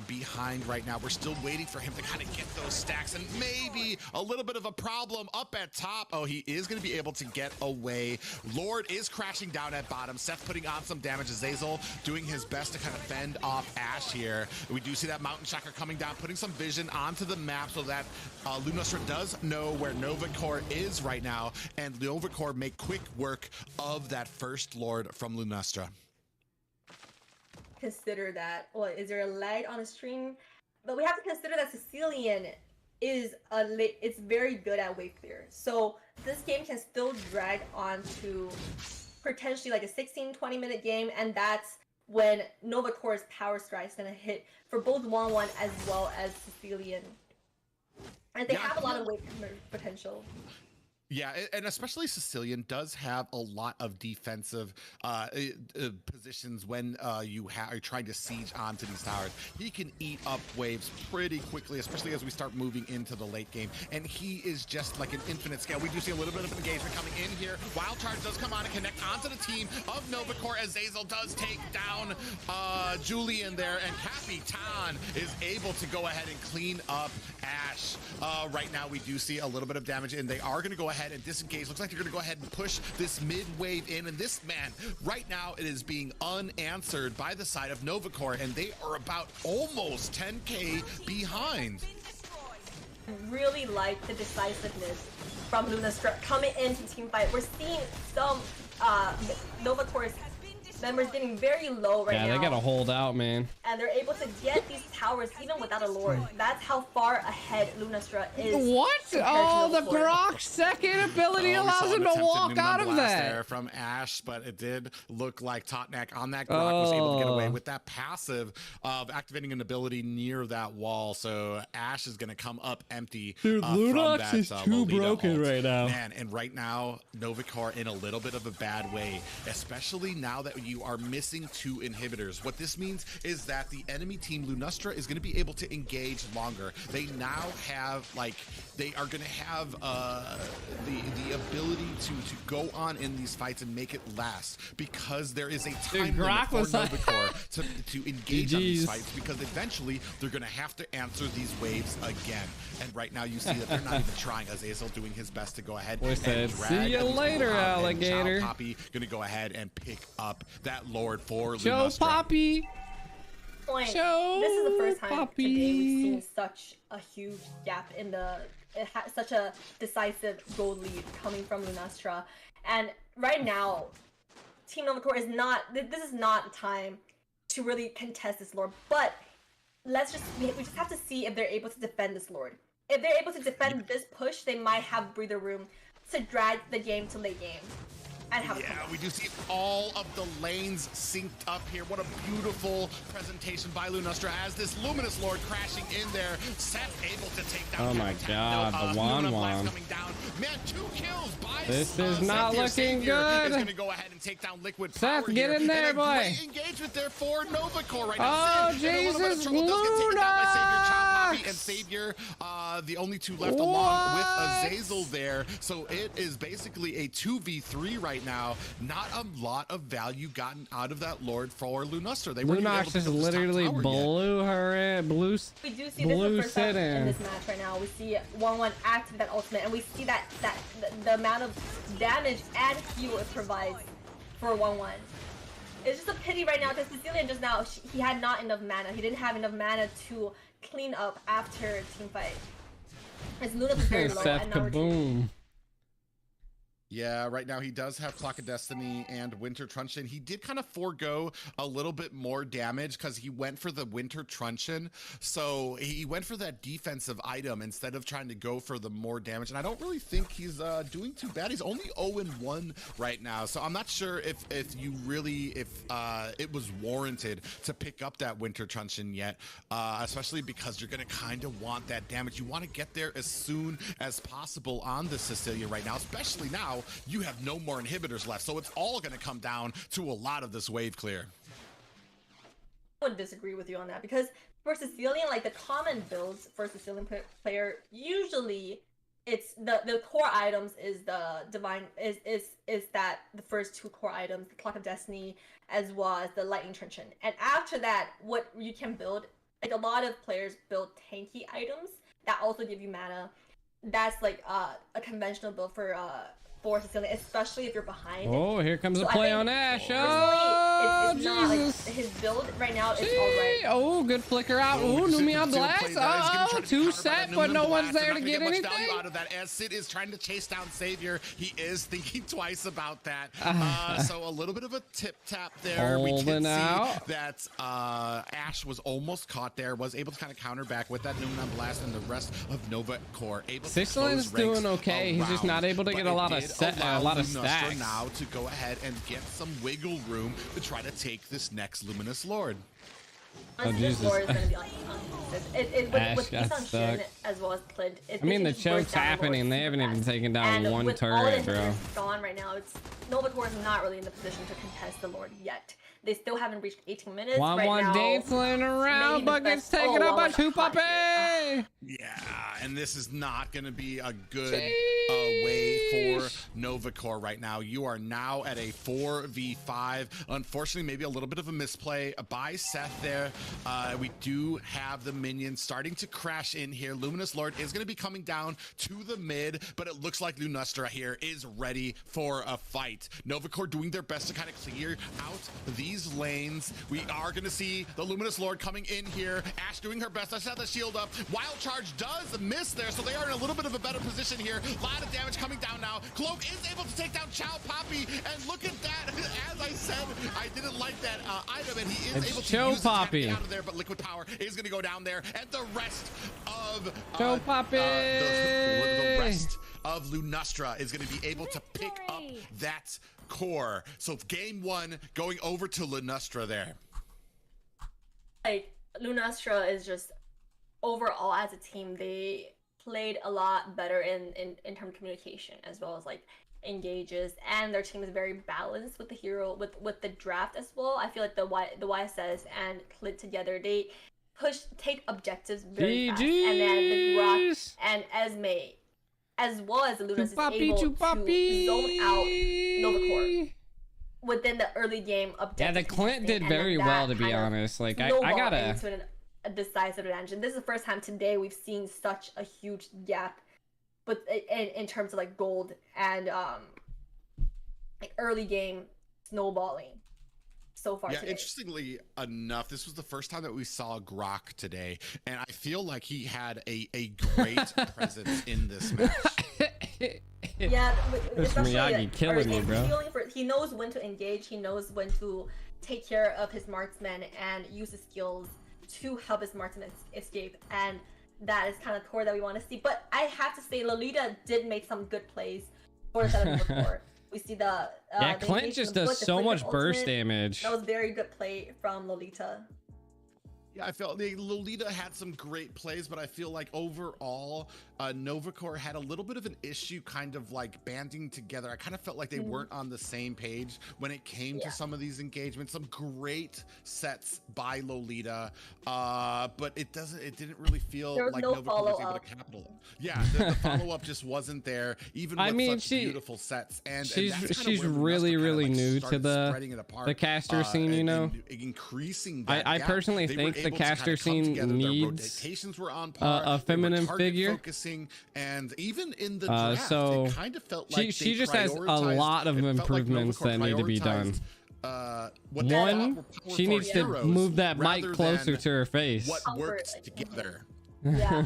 behind right now. We're still waiting for him to kind of get those stacks, and maybe a little bit of a problem up at top. Oh, he is going to be able to get away. Lord is crashing down at bottom. Seth putting on some damage. Azazel doing his best to kind of fend off Ashe here. We do see that Mountain Shackle coming down, putting some vision onto the map so that Lunastra does know where Novacore is right now, and Novacore make quick work of that first Lord from Lunastra. Consider that. Well, is there a lag on a stream? But we have to consider that Sicilian is it's very good at wave clear. So this game can still drag on to potentially like a 16-20 minute game, and that's when Novacore's power strike is gonna hit for both 1-1 as well as Sicilian. And they have a lot of wave potential. Yeah, and especially Sicilian does have a lot of defensive positions when you are trying to siege onto these towers. He can eat up waves pretty quickly, especially as we start moving into the late game. And he is just like an infinite scale. We do see a little bit of engagement coming in here. Wild Charge does come on and connect onto the team of Novacore as Azazel does take down Julian there. And Capitan is able to go ahead and clean up Ashe. Right now we do see a little bit of damage, and they are going to go ahead and disengage. Looks like they're going to go ahead and push this mid wave in, and this man right now it is being unanswered by the side of Novacore, and they are about almost 10k behind. Really like the decisiveness from Lunastra coming into team fight. We're seeing some Novacore's members getting very low right now. Yeah, they gotta hold out, man. And they're able to get these towers even without a Lord. That's how far ahead Lunastra is. What? Oh, the Grok's second ability allows him to walk out of that. There from Ashe, but it did look like Totnak on that Grok was able to get away with that passive of activating an ability near that wall. So Ashe is going to come up empty. Dude, Lunox is too broken right now. Man, and right now, Novacore in a little bit of a bad way, especially now that you are missing 2 inhibitors. What this means is that the enemy team Lunastra is going to be able to engage longer. They now have, like, they are going to have the ability to go on in these fights and make it last, because there is a time limit for Novacore to engage on these fights, because eventually they're going to have to answer these waves again. And right now you see that they're not even trying. Azazel doing his best to go ahead and drag. See you later, alligator. Poppy going to go ahead and pick up that Lord for Joe Lunastra. Poppy. This is the first time today we've seen such a huge gap in the such a decisive gold lead coming from Lunastra. And right now, Team Novacore is not. This is not time to really contest this Lord. But we just have to see if they're able to defend this Lord. If they're able to defend this push, they might have breather room to drag the game to late game. And have we do see all of the lanes synced up here. What a beautiful presentation by Lunastra as this Luminous Lord crashing in there. Seth able to take down. Oh my god, the Wan coming down. Man, 2 kills by this is not looking good. Is going to go ahead and take down Liquid Seth, Power get here. in there, and a boy. Great engagement there for Novacore right now. Oh, Jesus, Luna! And Savior, the only 2 left along with Azazel there. So it is basically a 2v3 right now. Not a lot of value gotten out of that Lord for Lunastra. They Lunox just literally blew her in. Blue we do see this the first time in this match right now. We see 1-1 active that ultimate, and we see that the amount of damage and heal it provides for 1-1. It's just a pity right now because Sicilian just now, he had not enough mana. He didn't have enough mana to clean up after team fight. His Luna is very low and now kaboom. Yeah, right now he does have Clock of Destiny and Winter Truncheon. He did kind of forego a little bit more damage because he went for the Winter Truncheon. So he went for that defensive item instead of trying to go for the more damage. And I don't really think he's doing too bad. He's only 0-1 right now. So I'm not sure if it was warranted to pick up that Winter Truncheon yet, especially because you're going to kind of want that damage. You want to get there as soon as possible on the Cecilia right now, especially now you have no more inhibitors left, so it's all going to come down to a lot of this wave clear. I would disagree with you on that because for Sicilian, like the common builds for Sicilian player, usually it's the core items is the divine is that the first 2 core items, the Clock of Destiny as well as the Lightning Truncheon, and after that, what you can build, like a lot of players build tanky items that also give you mana. That's like a conventional build for Sicilian, especially if you're behind. Oh, here comes a play on Ash. Oh, it's not like his build right now is alright. Oh, good flicker out. Oh, Numion Blast. Oh, 2 set, but no one's there to get anything. Out of that as Sid is trying to chase down Savior. He is thinking twice about that. So a little bit of a tip tap there. We did see that Ash was almost caught there, was able to kind of counter back with that Numion Blast, and the rest of Novacore able to Sicilian's doing okay. He's just not able to get a lot of stacks now to go ahead and get some wiggle room to try to take this next Luminous Lord. Oh, Jesus. Lord is going to be like, with got stuck. as well as Clint. I mean, the choke's happening. They haven't even taken down and one with turret, all the bro. Gone right now. Novacore is not really in the position to contest the Lord yet. They still haven't reached 18 minutes. 1-1 dancing around, but gets taken up by 2 Puppy. Yeah, and this is not going to be a good way for Novacore right now. You are now at a 4v5. Unfortunately, maybe a little bit of a misplay by Seth there. We do have the minions starting to crash in here. Luminous Lord is going to be coming down to the mid, but it looks like Lunastra here is ready for a fight. Novacore doing their best to kind of clear out these lanes. We are going to see the Luminous Lord coming in here. Ash doing her best. I set the shield up. Wild Charge does miss there, so they are in a little bit of a better position here. A lot of damage coming down now. Cloak is able to take down Chow Poppy, and look at that. As I said, I didn't like that item, and he is able to use Poppy. it out of there, but Liquid Power is going to go down there, and the rest of Chow Poppy. The rest of Lunastra is going to be able to pick up that core. So game 1 going over to Lunastra there. Like Lunastra is just overall as a team, they played a lot better in terms of communication as well as like engages, and their team is very balanced with the hero with the draft as well. I feel like the YSS and Clint together, they take objectives very fast, and then the Grok and Esme as well as the Lunas is able to zone out Novacore within the early game objective. Yeah, the Clint did very well, to be honest. Like I gotta into a decisive advantage. And this is the first time today we've seen such a huge gap, but in terms of like gold and like early game snowballing. So so far Yeah, today. interestingly enough, this was the first time that we saw Grok today, and I feel like he had a great presence in this match. Yeah, This especially Miyagi killing me, bro. He knows when to engage. He knows when to take care of his marksman and use his skills to help his marksman escape, and that is kind of core that we want to see. But I have to say, Lolita did make some good plays for the setup of the core. We see the Yeah, the Clint engage just from the does foot, the so flick much of burst ultimate. damage. That was very good play from Lolita. Yeah, I felt Lolita had some great plays, but I feel like overall, Novacore had a little bit of an issue kind of like banding together. I kind of felt like they weren't on the same page when it came to some of these engagements. Some great sets by Lolita, but it didn't really feel There was like no Novacore was able follow-up. to capitalize. Yeah, the follow-up just wasn't there, even with such beautiful sets. And she's that's kind of where really Lunestra really kind of, like, new to started spreading it apart, the caster scene, you know. and increasing that I gap. personally They were think the able to kind caster of come scene together. Their needs rotations were on par. a feminine target figure. Focusing, and even in the draft, so it kind of felt like she they just has a prioritized- lot of it felt like improvements Novacore that need to be done. prioritized, what they thought One, were she powerful needs to heroes move that mic rather closer than to her face. What works together. Yeah.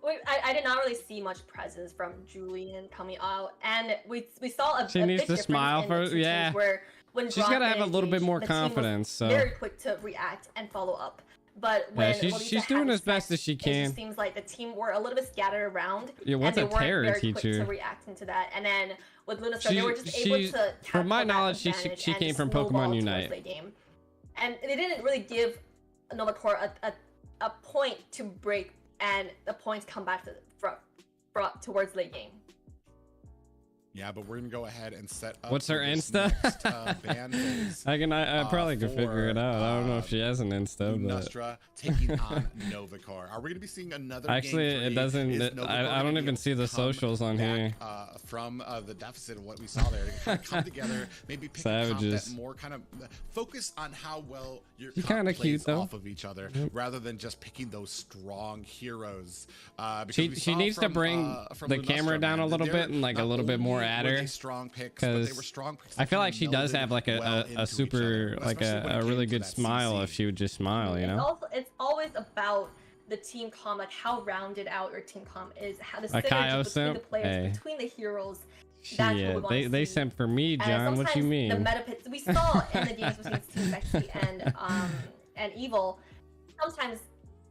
Wait, I did not really see much presence from Julian coming out, and we saw a She a needs big to difference smile in for- the two teams yeah. where when She's Grok gotta have a little bit engaged, more the team was confidence, so- very quick to react and follow up. But when she's Lolita doing had as best as she it can. just seems like the team were a little bit scattered around. Yeah, what's and a they weren't terror very quick teacher? to react into that. And then with Lunastar, they were just able to from my capture that knowledge, she advantage and came from snowball Pokemon towards Unite. late game. And they didn't really give Novacore a point to break, and the points come back towards late game. Yeah, but we're gonna go ahead and set up. What's her for this Insta? next, ban phase, I probably could figure it for, out. I don't know if she has an Insta, but Lunastra taking on Novacore. Are we gonna be seeing another? actually, game it three? doesn't. Is I Novacore don't gonna even be see the able to come socials on back, here. From the deficit of what we saw there, to kind of come together, maybe pick a comp Savages. that more kind of focus on how well your She's comp kinda plays cute, though. off of each other, rather than just picking those strong heroes. Because She we saw needs to from, bring from the Lunastra, camera down man, a little that bit and like a not little bit more only at were her, they strong picks, but they were because strong picks I feel that like she does melded have like well a into each super other, like especially when it a came really to good that smile CC. if she would just smile, you know. It's always about the team comp, like how rounded out your team comp is, how the A synergy Kaio between simp? the players, Hey. between the heroes. That's Shit, what we want to they see. sent for me, And John. What you sometimes mean? The meta pits we saw in the games between Team Sexy and Evil.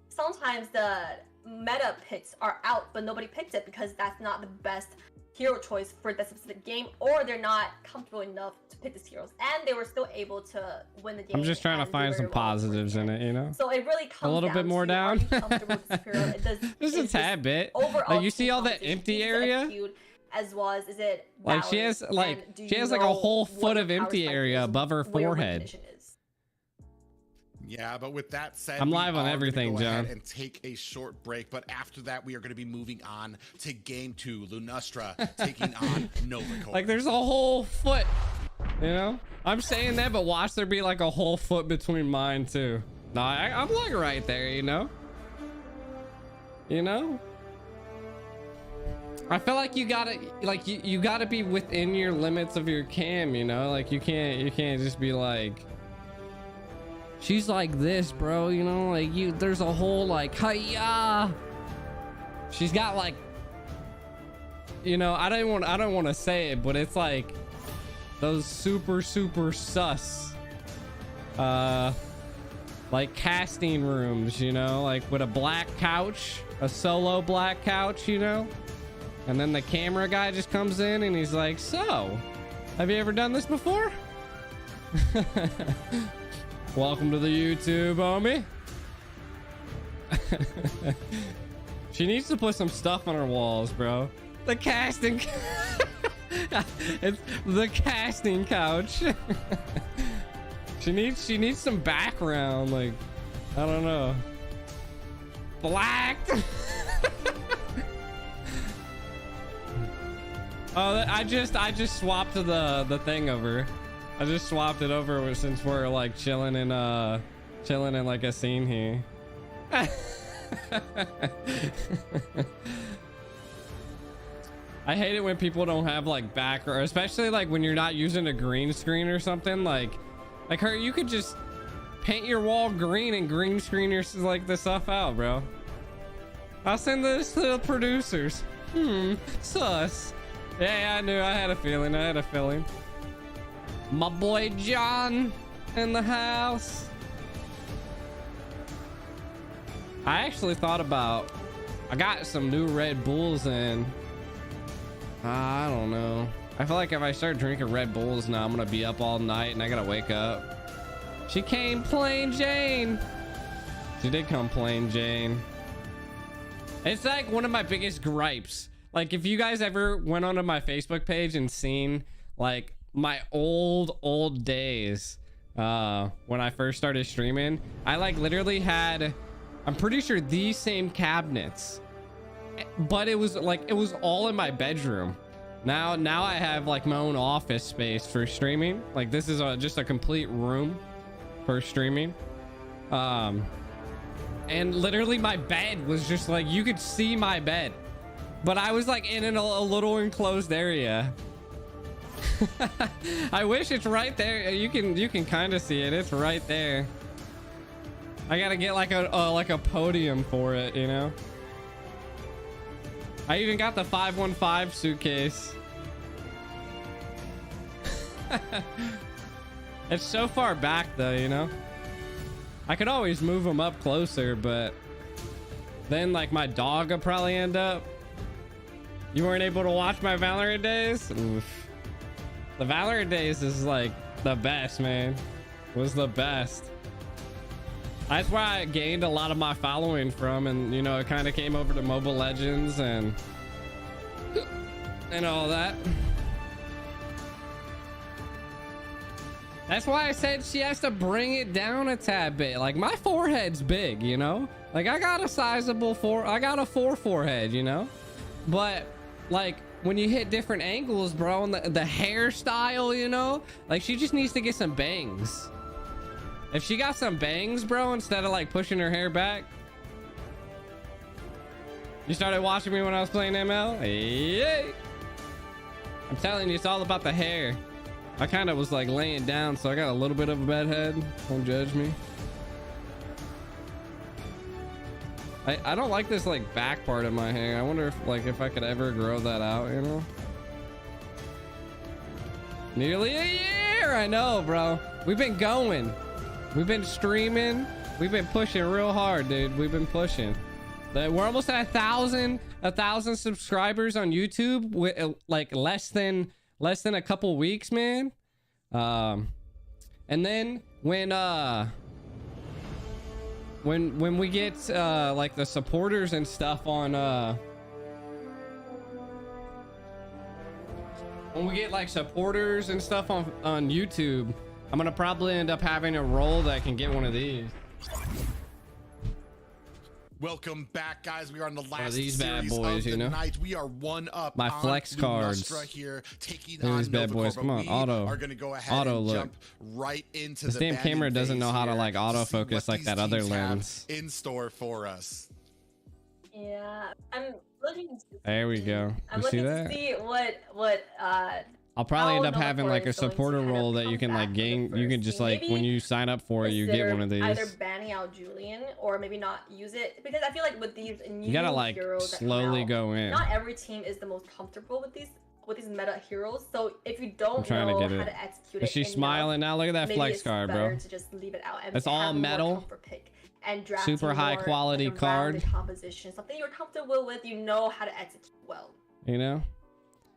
Sometimes the meta picks are out, but nobody picked it because that's not the best hero choice for that specific game, or they're not comfortable enough to pick these heroes, and they were still able to win the game. I'm just trying to and do find very some well positives in it, you know. So it really comes A little down bit more to, are down. you comfortable with this hero? It does, Just a tad bit. overall Like you see team all that competition, empty is it area. execute as was, is it Like she has balanced, like and do she you has like a know whole what foot your of power empty spike area is, above her where your win forehead. condition is? Yeah, but with that said, I'm we live on are gonna everything, go ahead John. and take a short break, but after that, we are going to be moving on to Game 2, Lunastra taking on Novacore. Like there's a whole foot, you know. I'm saying that, but watch there be like a whole foot between mine too. No, I'm like right there, you know. You know. I feel like you gotta like you gotta be within your limits of your cam, you know. Like you can't just be like. She's like this, bro, you know, like there's a whole like, hiya. She's got like, you know, I don't want to say it, but it's like those super sus, like casting rooms, you know, like with a black couch, a solo black couch, you know, and then the camera guy just comes in and he's like, so, have you ever done this before? Welcome to the YouTube, homie. She needs to put some stuff on her walls, bro. The casting. It's the casting couch. She needs some background, like I don't know. Black. Oh, I just swapped the thing over. I just swapped it over since we're like chilling in like a scene here. I hate it when people don't have like background, especially like when you're not using a green screen or something. Like Like her, you could just paint your wall green and green screen your like the stuff out, bro. I'll send this to the producers. Sus. Yeah, I knew. I had a feeling. My boy John in the house. I actually thought about, I got some new Red Bulls in. I don't know. I feel like if I start drinking Red Bulls now, I'm gonna be up all night and I gotta wake up. She came plain Jane. She did come plain Jane. It's like one of my biggest gripes. Like if you guys ever went onto my Facebook page and seen like my old days when I first started streaming, I like literally had, I'm pretty sure these same cabinets, but it was like, it was all in my bedroom. Now I have like my own office space for streaming. Like this is just a complete room for streaming. And literally my bed was just like, you could see my bed, but I was like in a little enclosed area. I wish it's right there. You can kind of see it. It's right there. I gotta get like a podium for it, you know. I even got the 515 suitcase. It's so far back though, you know. I could always move them up closer, but then like my dog would probably end up. You weren't able to watch my Valorant days? Oof. The Valorant days is like the best, man. It was the best. That's where I gained a lot of my following from, and you know, it kind of came over to Mobile Legends and all that. That's why I said she has to bring it down a tad bit. Like my forehead's big, you know, like I got a sizable I got a 4 forehead, you know, but like when you hit different angles, bro, and the hairstyle, you know, like she just needs to get some bangs. If she got some bangs, bro, instead of like pushing her hair back. You started watching me when I was playing ML? Yay! I'm telling you, it's all about the hair. I kind of was like laying down, so I got a little bit of a bad head. Don't judge me. I don't like this like back part of my hair. I wonder if I could ever grow that out, you know? Nearly a year. I know, bro. We've been going. We've been streaming. We've been pushing real hard, dude. We've been pushing. We're almost at 1,000 subscribers on YouTube with like less than a couple weeks, man. And then when we get like the supporters and stuff on when we get like supporters and stuff on YouTube, I'm gonna probably end up having a role that can get one of these. Welcome back, guys. We are on the last these bad series boys, of you the know. night. We are one up. My on flex cards. Lunastra here, taking Look at on these bad Novacore, boys. but Come on, we auto. are going to go ahead Auto and look. jump right into This the damn camera banding doesn't know how to phase like here to see autofocus what like these that other teams have lens. in store for us. Yeah, I'm looking. There we go. I'm You see looking that? to see what I'll probably end up how having like a Novacore is going to supporter kind of role that come you can back like for the gain. You can first just team. like Maybe when you sign up for it, you get one of these. Either banning out Julian or maybe not use it, because I feel like with these new You gotta like heroes that come slowly out, go in. not every team is the most comfortable with these meta heroes. So if you don't trying to know get how it. to execute Is it, she enough, smiling now? Look at that maybe flex it's card, better bro. to just leave it out and It's have all a more metal. comfort pick and draft Super high more, quality like a card. rounded composition, something you're comfortable with, you know how to execute well. You know.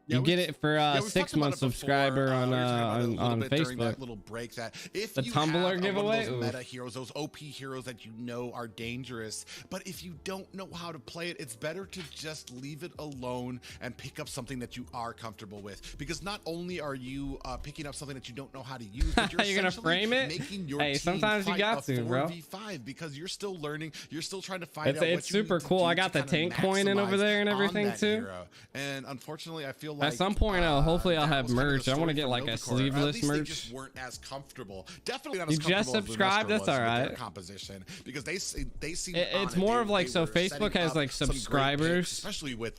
Yeah, You get it for we've 6 talked about months it before. subscriber on We were talking about it a little on bit during that Facebook. little break that if The you Tumblr have giveaway? one of those Ooh. meta heroes, those OP heroes that you know are dangerous, but if you don't know how to play it, it's better to just leave it alone and pick up something that you are comfortable with. Because not only are you picking up something that you don't know how to use, but you're You're gonna essentially frame it? making your Hey, team sometimes you fight got a to, bro. 4v5 because you're still learning. You're still trying to find out It's what you super need to cool. do I got to the kinda tank coin in over there and maximize on everything that too. hero. And unfortunately, I feel like At some point, hopefully I'll that have was kind of the merch. I want story to get for like a Novacore. At sleeveless least they merch. just weren't as comfortable. Definitely not You as comfortable just as subscribed? Lunastra That's was with alright. their composition because they seem It's more of like, so Facebook has like subscribers. especially with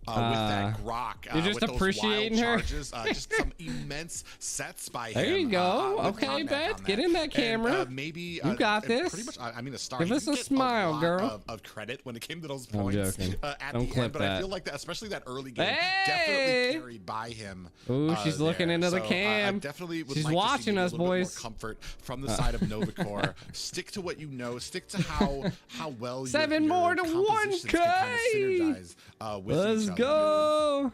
with that grok. You're just with those appreciating wild her. Charges, just some immense sets by him. There you go. With Okay, comment Beth, on get in that camera. And, maybe you got this. Pretty much. I mean, the star. Give us a smile, girl. Of credit when it came to those I'm points joking. at Don't the clip end, but that. I feel like that, especially that early game, Hey! definitely carried by him. Ooh, she's looking into the So, cam. I definitely would She's like watching to see us, a little bit boys. more comfort from the side of Novacor. Stick to what you know. Stick to how well. 7 more to 1K. Let's go.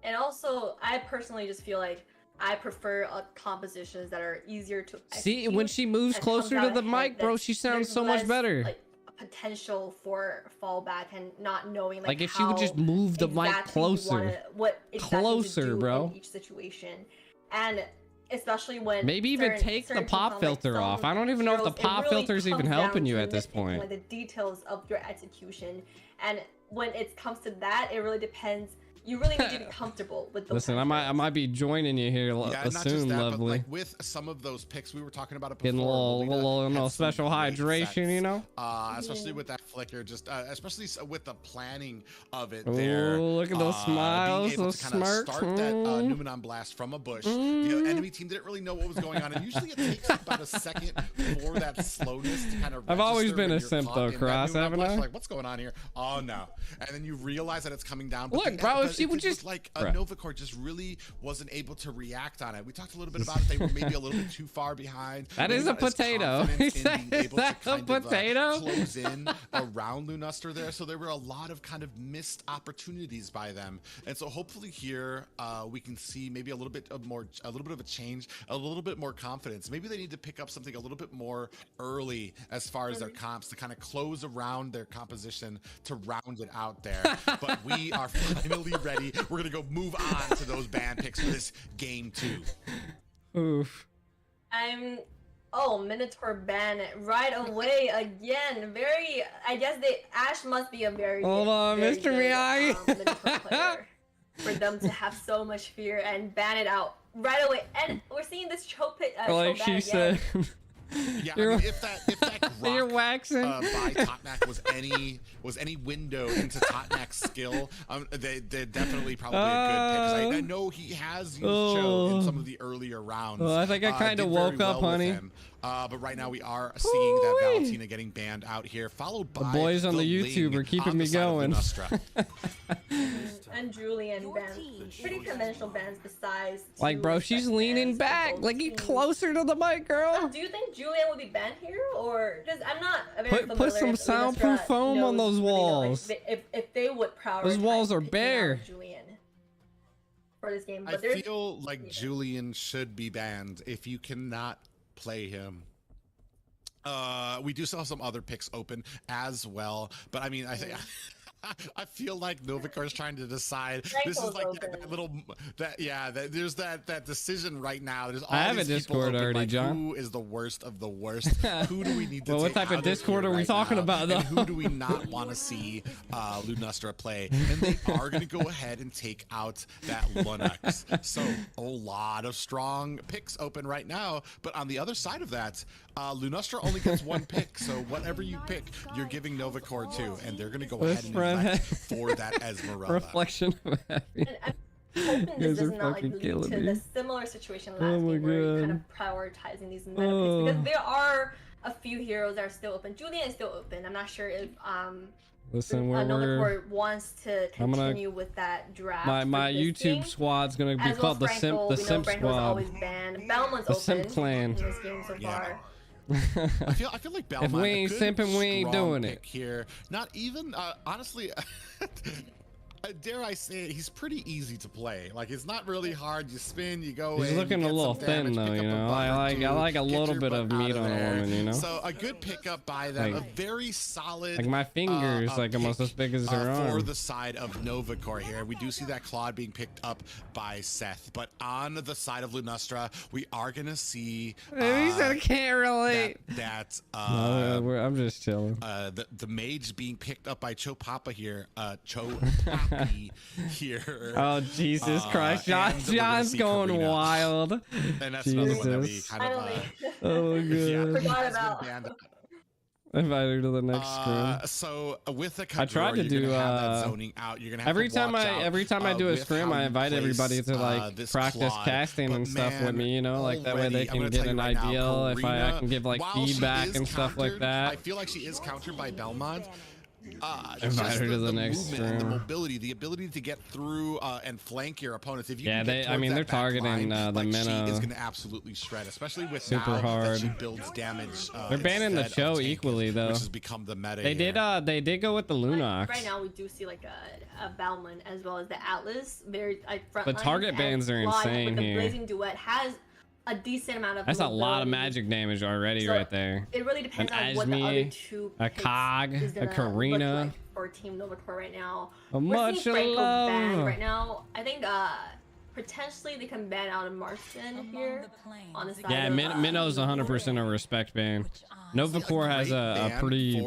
And also, I personally just feel like I prefer compositions that are easier to See, execute when she moves and closer comes to out the ahead, mic, bro, that she sounds there's so much less, better. Like, potential for fallback and not knowing Like, if she would just move the mic closer. What exactly Closer, to do bro. in each situation, and especially when Maybe even take the pop filter off. I don't even know if the pop filter's even helping you at this point. Like the details of your execution, and when it comes to that, it really depends. You really need to be comfortable with the. Listen, I might be joining you here soon, that, lovely. But like with some of those picks, we were talking about it before. Getting a little special hydration, you know. Especially with that flicker, just especially with the planning of it. Ooh, there, look at those smiles, being able those to kind of smirks. start that Numenon blast from a bush. The enemy team didn't really know what was going on, and usually it takes about a second for that slowness to kind of. I've always register been when a you're simp caught though, in that Cross, Numenon haven't blast. I? Like, what's going on here? Oh no! And then you realize that it's coming down. But Look, bro, if she would it was just like Right. Novacor just really wasn't able to react on it. We talked a little bit about it. They were maybe a little bit too far behind. That Maybe is a not as potato. confident in being Is able that to a kind of, potato? close in around Lunuster there. So there were a lot of kind of missed opportunities by them. And so hopefully here we can see maybe a little bit of a change, a little bit more confidence. Maybe they need to pick up something a little bit more early as far as their comps to kind of close around their composition to round it out there. But we are finally ready. We're gonna go move on to those ban picks for this game 2. Oof. Minotaur ban right away again. Very, I guess Ash must be a very Hold on, very Mr. good, Miyagi. Minotaur player for them to have so much fear and ban it out right away. And we're seeing this choke pick. Like choke she ban said. again. Yeah, I mean, if that You're grok waxing. by Totnak was any window into Totnak's skill, they're definitely probably a good pick. 'Cause I know he has used Cho in some of the earlier rounds. Well, I think I kind of woke up, honey. But right now we are seeing that Valentina getting banned out here, followed by The boys on the YouTube Ling are keeping on me the side of going. Lunastra. And Julian bans, pretty conventional bans besides. Like, bro, she's leaning back. Like, get closer to the mic, girl. Do you think Julian would be banned here, or because I'm not very familiar? Put some if soundproof Lunastra foam on knows those really, walls. if they would prioritize Those walls are picking bare. out Julian for this game, I but there's feel like Julian should be banned if you cannot play him. We do still have some other picks open as well, but I mean, I think I feel like Novacor is trying to decide. This is like there's that decision right now. There's all I have a these people Discord open, already, like, John. Who is the worst of the worst? Who do we need to? Well, what take type of out Discord here are we right talking now? about, though? And who do we not want to see Lunastra play? And they are going to go ahead and take out that Lunux. So a lot of strong picks open right now. But on the other side of that, Lunastra only gets one pick. So whatever you pick, you're giving Novacor too, and they're going to go ahead and elect for that Esmeralda. Reflection of happy. I'm hoping this does not like, fucking lead killing to me. the similar situation last Oh my game where you're kind God. of prioritizing these meta picks, because there are a few heroes that are still open. Julian is still open. I'm not sure if Listen, Novacor wants to I'm gonna- continue with that draft. My for this YouTube game. squad's gonna be As well called the as Simp Frankel, we know Simp Frankel's Squad. always banned. Balmon's The open Simp Clan. in this game so far. I feel like Belmont, If we ain't a good, simping, we ain't strong doing pick it. here. Not even honestly. Dare I say it, he's pretty easy to play. Like, it's not really hard. You spin, you go He's in, looking you a get little some damage, thin, though, pick you up a know. buff I or like a two, little get your bit of butt meat out on a there. woman, you know. So a good pickup by them. Like- a very solid. Like my fingers, like almost pick, as big as her for arm. the side of Novacor here. We do see that Claude being picked up by Seth, but on the side of Lunastra, we are gonna see. He said I can't relate. I'm just chilling. The mage being picked up by Cho Papa here. Cho Papi here. Oh Jesus Christ! and we're gonna John's see going Karina. wild. And that's another one that we Jesus. kind of. Oh yeah, god. Forgot has been about. banned. Invite her to the next scrim. So with the I tried to do zoning out. You're gonna have every to time watch I do a with scrim, how I you invite place, everybody to like this practice Claude. casting But and stuff with man, me, you know, like that way already, they I'm can gonna get tell an you right now, idea if I Karina, can give like while she feedback is and stuff like countered, I that. feel like she is countered by Belmont. Invite her to the next movement and the scrim. mobility, the ability to get through and flank your opponents. If you Yeah, can get I mean, towards they're that back targeting line, the like, she Minnow is going to absolutely shred, especially with super now hard. that she builds damage. They're banning the instead of show tanking, equally though. which has become the meta. They did go with the Lunox. Right now, we do see like a Bauman as well as the Atlas. Very front But target bans are insane with the here. Blazing Duet has a decent amount of That's a lot of mobility. magic damage already So right there. It really depends An on what the other Asmi, two a picks Cog, is a gonna Karina. look like for Team Novacore right now. A We're much seeing Franco love. ban right now. I think potentially they can ban out a Marston here on the side Yeah, of, Minnow's 100% a respect ban. Novacore has a pretty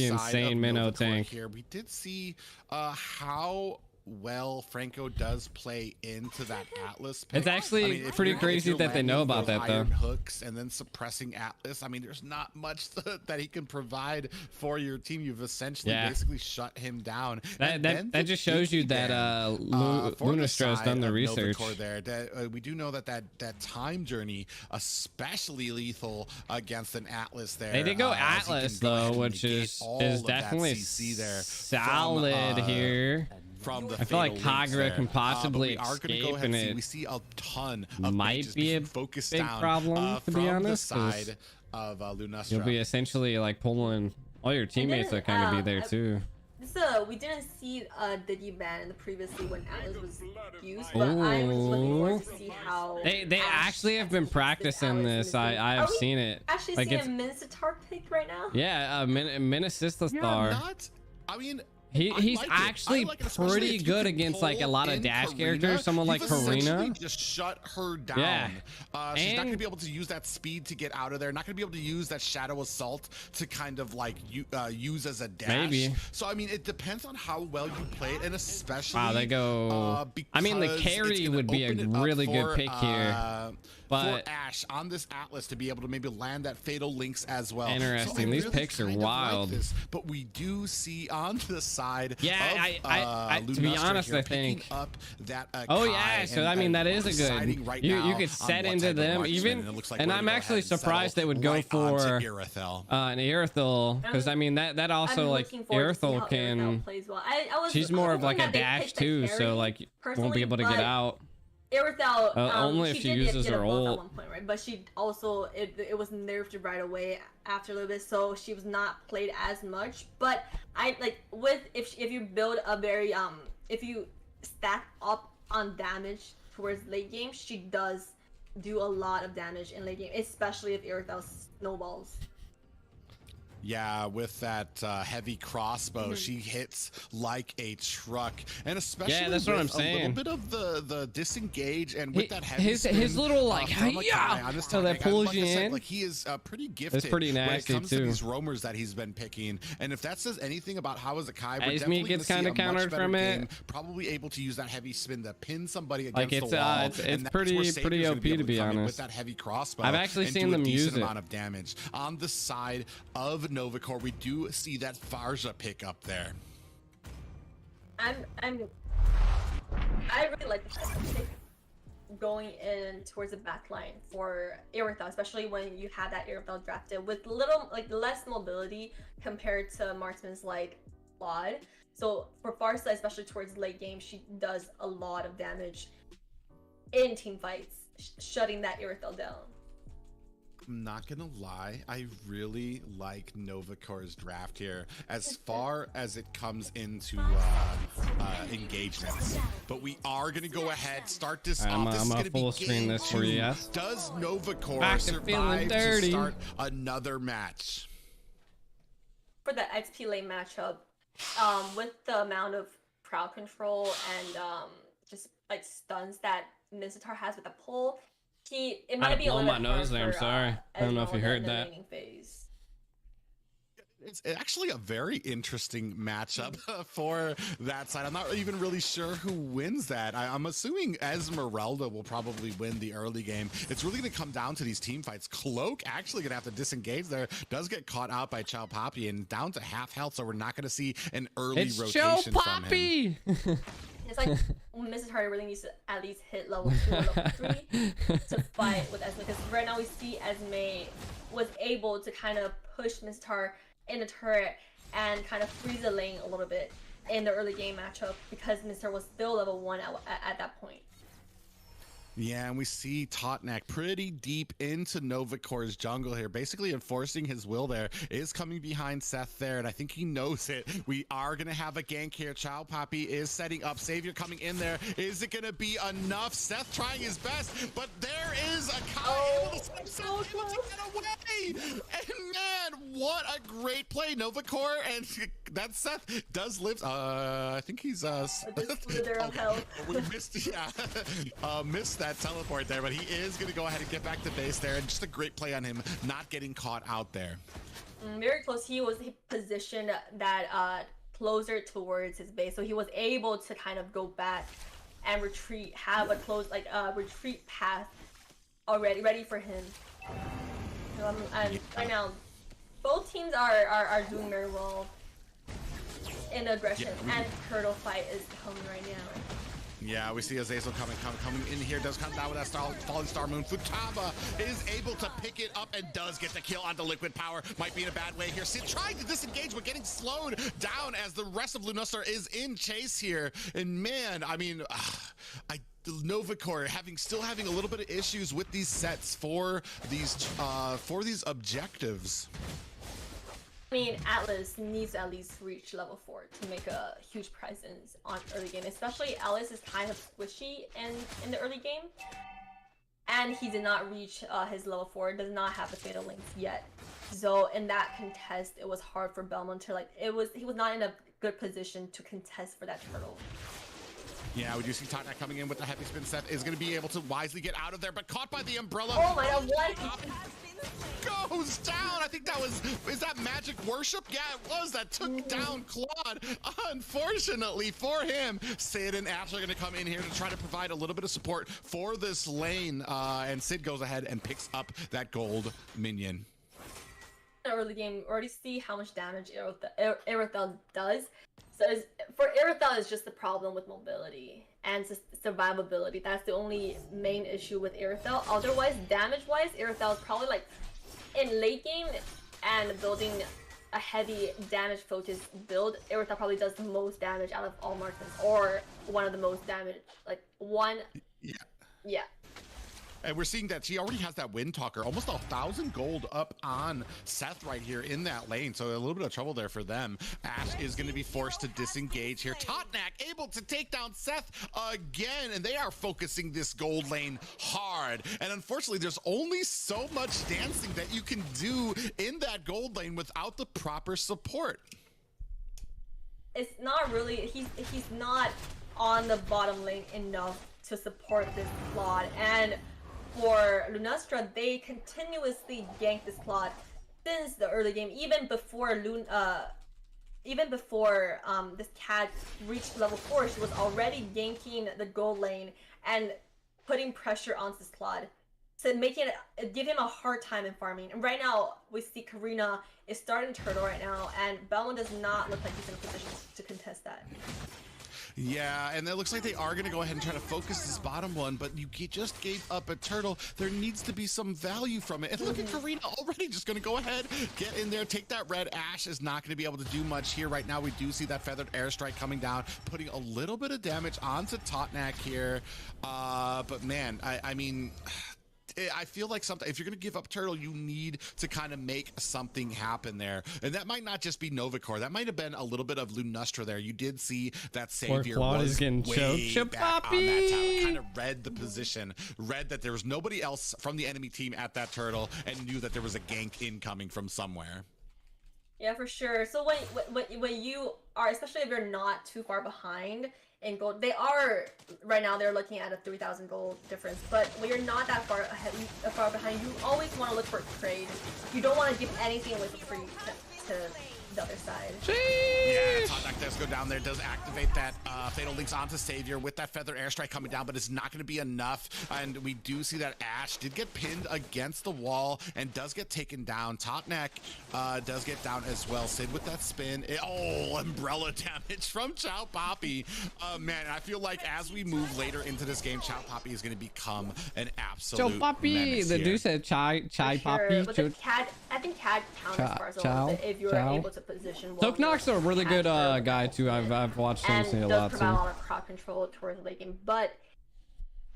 insane Minnow tank. Here we did see how well Franco does play into that Atlas pick. It's actually if pretty you're- crazy if you're that they know landing about those that, though. iron hooks and then suppressing Atlas. I mean, there's not much that he can provide for your team. You've essentially basically shut him down. That just shows you that Lunastra's done the research. There, we do know that time journey, especially lethal against an Atlas there. They did go as he can Atlas go ahead though, and which negate is all of that definitely CC there solid here. From the I feel like fatal links Kagura there. can possibly But we are gonna escape, go ahead and see, it we see a ton of might mages be a being focused big down, problem, to be from honest, the 'cause side of Lunastra. You'll be essentially like pulling all your teammates that kind of be there too. we didn't see Digi ban in the previously when Atlas was used, but I'm just looking forward to see how They actually have been practicing this. I've seen it. Actually Like seeing it's a Mincetar pick right now. yeah, Minnesista star. I mean, He's like it. actually I like it, especially pretty if you good can against like a pull lot of in dash Karina. characters. Someone like You've essentially Karina. just shut her down. Yeah. She's not going to be able to use that speed to get out of there. Not going to be able to use that shadow assault to kind of like use as a dash. Maybe. So I mean, it depends on how well you play it, and especially. Wow, they go. I mean, the because carry it's gonna would be a open it up really good for, pick here. But for Ash on this Atlas to be able to maybe land that fatal links as well. Interesting. So I These really picks are kind of wild. Like this, but we do see on the side. Yeah, of, to be Lunastra honest, here I think. up that, Oh Kai yeah, so and, I mean that is a deciding good. right you now could on set what into type of them marksman, even, and it looks like and we're I'm gonna go actually ahead and surprised they settle would go right for onto Irithel. an Irithel because I mean that also I'm like looking forward to see how Irithel can. plays well. I was She's more of hoping like a that they dash picked the too, carry so like won't be able to get but out. Irithel, Only if she did uses get a her buff ult. at one point, right? But she also it was nerfed right away after a little bit, so she was not played as much. But I like if you build a very if you stack up on damage towards late game, she does do a lot of damage in late game, especially if Irithel snowballs. Yeah, with that heavy crossbow, she hits like a truck, and especially that's what I'm with saying. a little bit of the disengage, and with that heavy his spin, little like from a Kai, I'm just so that talking- pulls like I you said, in. like he is pretty gifted. It's pretty nasty when it comes too. to these roamers that he's been picking, and if that says anything about how is a Kai, we're Asmi definitely gets gonna see kinda a much countered better from it. game, probably able to use that heavy spin to pin somebody against Like it's the wall. it's and that's pretty where Savior's pretty gonna OP be able to be come in honest. with that heavy crossbow. I've actually and seen do a them use decent it. amount of damage on the side of Novacore. We do see that Farja pick up there. I really like the pick going in towards the back line for Irithel, especially when you have that Irithel drafted with less mobility compared to marksmans like Claude. So for Farsa, especially towards late game, she does a lot of damage in team fights, shutting that Irithel down. I'm not gonna lie, I really like Novacore's draft here as far as it comes into engagements. But we are gonna go ahead, start this off. This is I'm gonna full be screen game this for you. two. Yes. Does Novacore Back to feeling survive to dirty. start another match? For the XP lane matchup, with the amount of crowd control and just like stuns that Mincetar has with the pull, it might be a blow little my bit nose hard there. I'm for, sorry. I don't know if you Ezreal heard in the that. remaining phase. It's actually a very interesting matchup for that side. I'm not even really sure who wins that. I'm assuming Esmeralda will probably win the early game. It's really going to come down to these team fights. Cloak actually going to have to disengage there. Does get caught out by Chow Poppy and down to half health, so we're not going to see an early rotation from him. It's like Mrs. Hardy really needs to at least hit level 2 or level 3 to fight with Esme, because right now we see Esme was able to kind of push Mrs. Har in the turret and kind of freeze the lane a little bit in the early game matchup because Mr. was still level 1 at that point. Yeah, and we see Totnak pretty deep into Novacore's jungle here, basically enforcing his will there, is coming behind Seth there, and I think he knows it. We are going to have a gank here. Chow Poppy is setting up. Savior coming in there. Is it going to be enough? Seth trying his best, but there is a Kai able to get away! And man, what a great play. Novacore, and that Seth does live. I think he's we missed, missed that teleport there, but he is going to go ahead and get back to base there, and just a great play on him not getting caught out there. Very close. He was positioned that closer towards his base, so he was able to kind of go back and retreat, have a close retreat path already ready for him. And right now both teams are doing very well in the aggression, and turtle fight is coming right now. Yeah, we see Azazel coming in here, does come down with that falling star moon. Futaba is able to pick it up and does get the kill onto Liquid Power. Might be in a bad way here. Sid trying to disengage, but getting slowed down as the rest of Lunostar is in chase here. And man, I mean, Novacore still having a little bit of issues with these sets for these objectives. I mean, Atlas needs to at least reach level 4 to make a huge presence on early game. Especially Atlas is kind of squishy in the early game, and he did not reach his level 4. Does not have the fatal links yet. So in that contest, it was hard for Belmont to he was not in a good position to contest for that turtle. Yeah, we do see Totnak coming in with the heavy spin. Seth is going to be able to wisely get out of there, but caught by the umbrella. Oh my god, what? Goes down. I think that is that magic worship? Yeah, it was. That took down Claude. Unfortunately for him, Sid and Ash are going to come in here to try to provide a little bit of support for this lane. And Sid goes ahead and picks up that gold minion. In the early game, already see how much damage Irithel does. So for Irithel, it's just the problem with mobility and survivability. That's the only main issue with Irithel. Otherwise, damage-wise, Irithel is probably like in late game and building a heavy damage-focused build. Irithel probably does the most damage out of all marksmen, or one of the most damage, like one. Yeah. And we're seeing that she already has that Wind Talker, almost 1,000 gold up on Seth right here in that lane. So a little bit of trouble there for them. Ash is going to be forced to disengage here. Totnak able to take down Seth again, and they are focusing this gold lane hard. And unfortunately, there's only so much dancing that you can do in that gold lane without the proper support. It's not really, he's not on the bottom lane enough to support this Claude, and for Lunastra, they continuously gank this Claude since the early game, even before this cat reached level 4. She was already ganking the gold lane and putting pressure on this Claude, so making it give him a hard time in farming. And right now we see Karina is starting turtle right now, and Belmont does not look like he's in a position to contest that. Yeah, and it looks like they are going to go ahead and try to focus this bottom one, but you just gave up a turtle. There needs to be some value from it. And look at Karina already just going to go ahead, get in there, take that red. Ash is not going to be able to do much here right now. We do see that feathered airstrike coming down, putting a little bit of damage onto Totnak here. But man, I mean, I feel like if you're going to give up turtle, you need to kind of make something happen there. And that might not just be Novacore. That might have been a little bit of Lunastra there. You did see that Savior was getting way back on that tower. Kind of read the position, read that there was nobody else from the enemy team at that turtle, and knew that there was a gank incoming from somewhere. Yeah, for sure. So when you are, especially if you're not too far behind in gold, they are right now. They're looking at a 3,000 gold difference. But when you're not that far behind, you always want to look for a trade. You don't want to give anything away for free to the other side. Yeah, Totnak does go down there, does activate that Fatal Links onto Savior with that Feather Airstrike coming down, but it's not going to be enough. And we do see that Ash did get pinned against the wall and does get taken down. Totnak does get down as well. Sid with that spin. Umbrella damage from Chow Poppy. Man, I feel like as we move later into this game, Chow Poppy is going to become an absolute Chow Poppy. menace The here. dude said Chai Poppy. But the CAD, I think CAD counts as far as a little bit if you're able to position well. Knock's a really good guy too. I've watched him see a lot and does provide a lot of crowd control towards the late game. But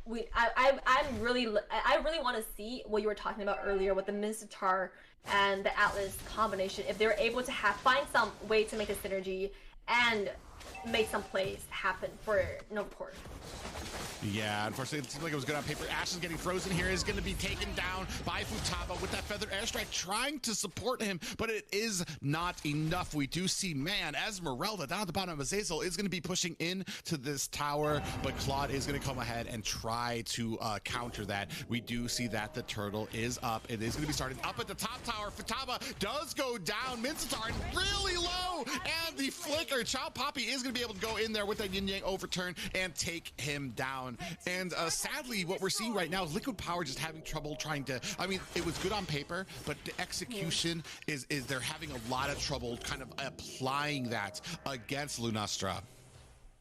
I really want to see what you were talking about earlier with the Mincetar and the Atlas combination. If they're able to find some way to make a synergy and make some plays happen for Novaport. Yeah, unfortunately, it seemed like it was good on paper. Ash is getting frozen here, is going to be taken down by Futaba with that Feather Airstrike, trying to support him, but it is not enough. We do see, man, Esmeralda down at the bottom of Azazel is going to be pushing into this tower, but Claude is going to come ahead and try to counter that. We do see that the turtle is up. It is going to be starting up at the top tower. Futaba does go down. Mincetar really low, and the flicker. Chow Poppy is going to be able to go in there with that Yin Yang overturn and take him down. And sadly, what we're seeing right now is Liquid Power just having trouble trying to, I mean, it was good on paper, but the execution is they're having a lot of trouble kind of applying that against Lunastra.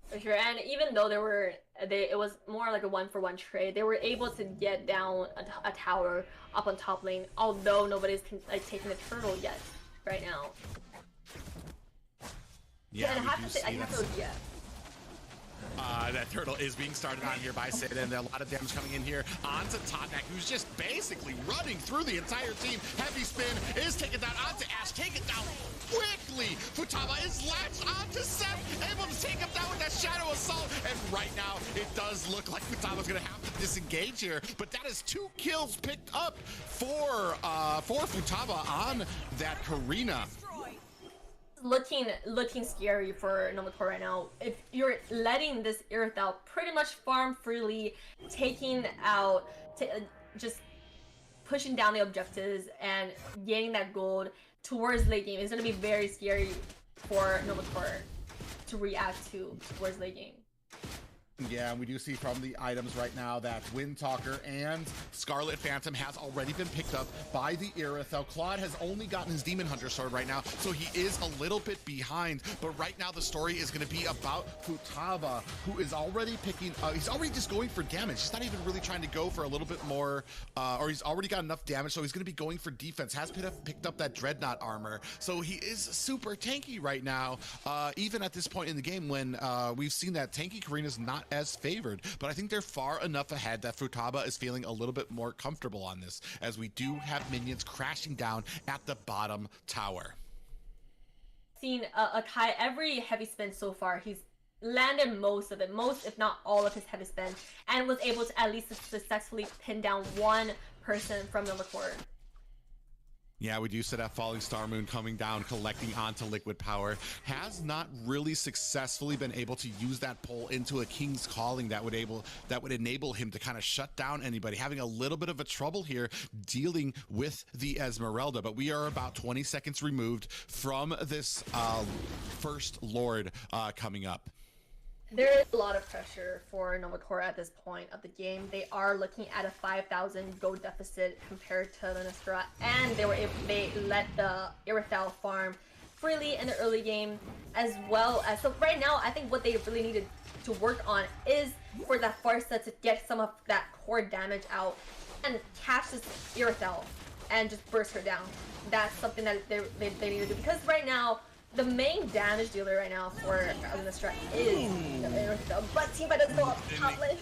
For sure, and even though it was more like a 1-for-1 trade, they were able to get down a tower up on top lane, although nobody's taking the turtle yet right now. Yeah, and I have to say, yeah. That turtle is being started on here by Sid, and a lot of damage coming in here onto Totnak, who's just basically running through the entire team. Heavy spin is taken down onto Ash, take it down quickly. Futaba is latched onto Seth, able to take him down with that Shadow Assault, and right now it does look like Futaba's gonna have to disengage here, but that is 2 kills picked up for Futaba on that Karina. Looking scary for Novaport right now. If you're letting this Irithel pretty much farm freely, taking out, just pushing down the objectives and getting that gold towards late game, is going to be very scary for Novaport to react to towards late game. Yeah, and we do see from the items right now that Windtalker and Scarlet Phantom has already been picked up by the Irithel. Claude has only gotten his Demon Hunter sword right now, so he is a little bit behind. But right now the story is going to be about Futaba, who is already picking, he's already just going for damage. He's not even really trying to go for a little bit more, or he's already got enough damage, so he's going to be going for defense. Has picked up that Dreadnought armor, so he is super tanky right now, even at this point in the game when we've seen that tanky Karina's not as favored, but I think they're far enough ahead that Futaba is feeling a little bit more comfortable on this, as we do have minions crashing down at the bottom tower. Seen Akai every heavy spin so far, he's landed most of it, if not all of his heavy spin, and was able to at least successfully pin down one person from the record. Yeah, we do set up Falling Star Moon coming down, collecting onto Liquid Power. Has not really successfully been able to use that pull into a King's Calling that would enable him to kind of shut down anybody. Having a little bit of a trouble here dealing with the Esmeralda, but we are about 20 seconds removed from this First Lord coming up. There is a lot of pressure for Novaport at this point of the game. They are looking at a 5,000 gold deficit compared to Lunastra, and they let the Irithel farm freely in the early game as well as. So right now, I think what they really needed to work on is for that Farsa to get some of that core damage out and catch this Irithel and just burst her down. That's something that they need to do, because right now, the main damage dealer right now for Lunastra is Irithel, but Teamfight doesn't go up top lane.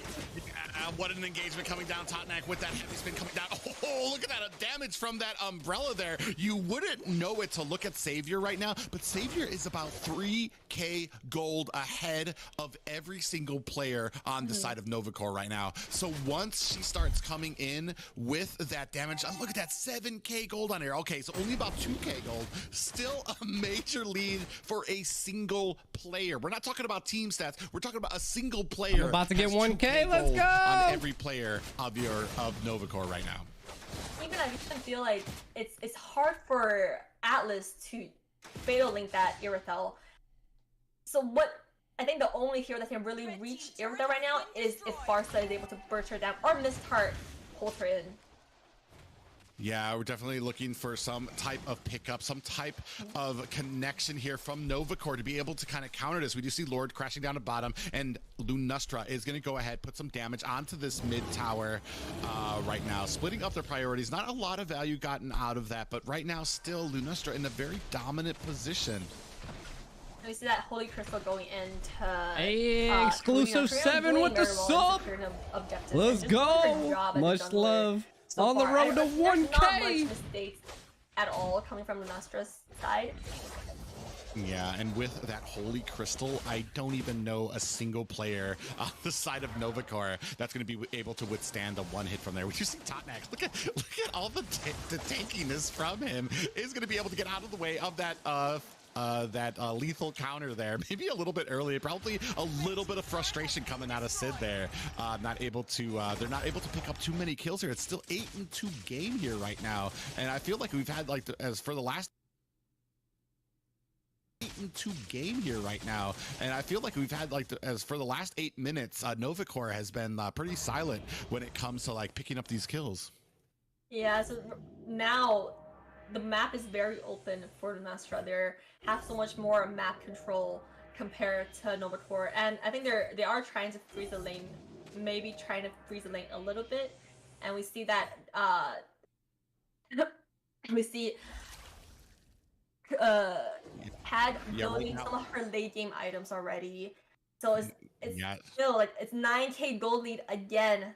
What an engagement coming down. Totnak with that heavy spin coming down. Oh, look at that damage from that umbrella there. You wouldn't know it to look at Savior right now, but Savior is about 3k gold ahead of every single player on the side of Novacor right now. So once she starts coming in with that damage, look at that 7k gold on here. Okay, so only about 2k gold. Still a major lead for a single player. We're not talking about team stats. We're talking about a single player. I'm about to get 1k. Let's go. On every player of Novacor right now. Even I feel like it's hard for Atlas to Fatal Link that Irithel. So what I think the only hero that can really reach Irithel right now is if Barca is able to burst her down or Mist Heart hold her in. Yeah, we're definitely looking for some type of pickup, some type of connection here from Novacore to be able to kind of counter this. We do see Lord crashing down to bottom, and Lunastra is going to go ahead, put some damage onto this mid tower right now, splitting up their priorities. Not a lot of value gotten out of that, but right now still Lunastra in a very dominant position. We see that Holy Crystal going into exclusive 7 with the sub. Let's go. Much love. So on the road to there's 1K. Not much mistakes at all coming from Lunastra's side. Yeah, and with that Holy Crystal, I don't even know a single player on the side of Novacore that's going to be able to withstand the one hit from there. Would you see Totnax? Look at all the tankiness from him. Is going to be able to get out of the way of that lethal counter there. Maybe a little bit earlier, probably a little bit of frustration coming out of Sid there. Not able to, they're not able to pick up too many kills here. It's still 8-2 game here right now. And I feel like we've had like, as for the last 8-2 game here right now. And I feel like we've had like, as for the last 8 minutes, Novacore has been pretty silent when it comes to like picking up these kills. Yeah, so now the map is very open for Lunastra. They have so much more map control compared to Novacore, and I think they are trying to freeze the lane, maybe trying to freeze the lane a little bit, and we see that we see Pad building some of her late game items already, so it's still like it's 9k gold lead again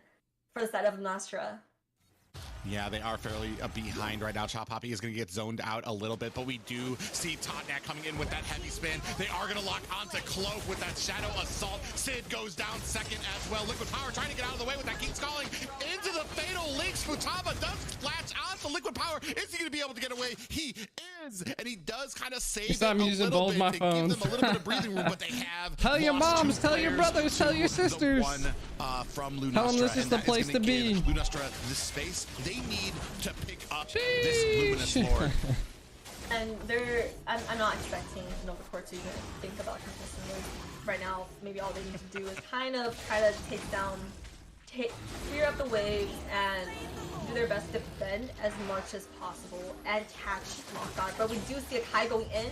for the side of Lunastra. Yeah, they are fairly behind right now. Chop Hoppy is going to get zoned out a little bit, but we do see Totnak coming in with that heavy spin. They are going to lock onto Cloak with that Shadow Assault. Sid goes down second as well. Liquid Power trying to get out of the way with that King's Calling into the Fatal Links. Futaba does latch onto Liquid Power. Is he going to be able to get away? He is, and he does kind of save I'm using both my phones. Give them a little bit of breathing room, but they have tell your moms, tell your brothers, tell your sisters. From Lunastra, tell them this is the place to be. Lunastra this space. They need to pick up this Luminous Lord. And I'm not expecting Novacore to even think about consistently right now. Maybe all they need to do is kind of try to clear up the waves and do their best to defend as much as possible and catch Lockguard. But we do see a Kai going in.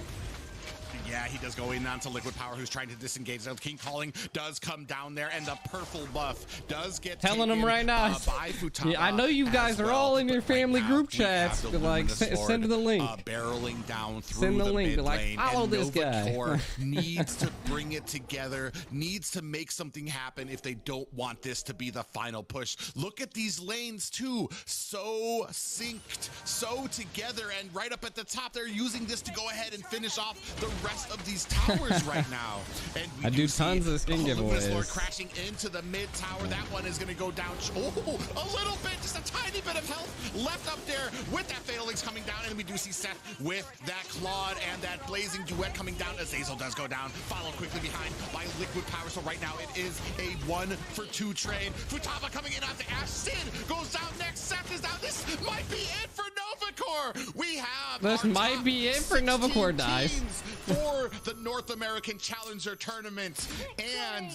Yeah, he does go in onto Liquid Power, who's trying to disengage. Now, King Calling does come down there, and the purple buff does get telling him right now. By Futaba. Yeah, I know you guys are all in your family group chats. Like, send the link. Barreling down through send the link. mid Like, lane, follow this guy. needs to bring it together, needs to make something happen if they don't want this to be the final push. Look at these lanes too, so synced, so together, and right up at the top, they're using this to go ahead and finish off the rest of these towers right now. And I do tons of skin giveaways. Lord crashing into the mid tower. That one is going to go down. Oh, a little bit, just a tiny bit of health left up there with that Fatal Links coming down. And we do see Seth with that Claude and that Blazing Duet coming down. Azazel does go down, followed quickly behind by Liquid Power. So right now it is a 1-for-2 train. Futaba coming in onto Ash. Sid goes down next. Seth is down. This might be it for Novacore. We have this might be it for Novacore, guys. For the North American Challenger Tournament, and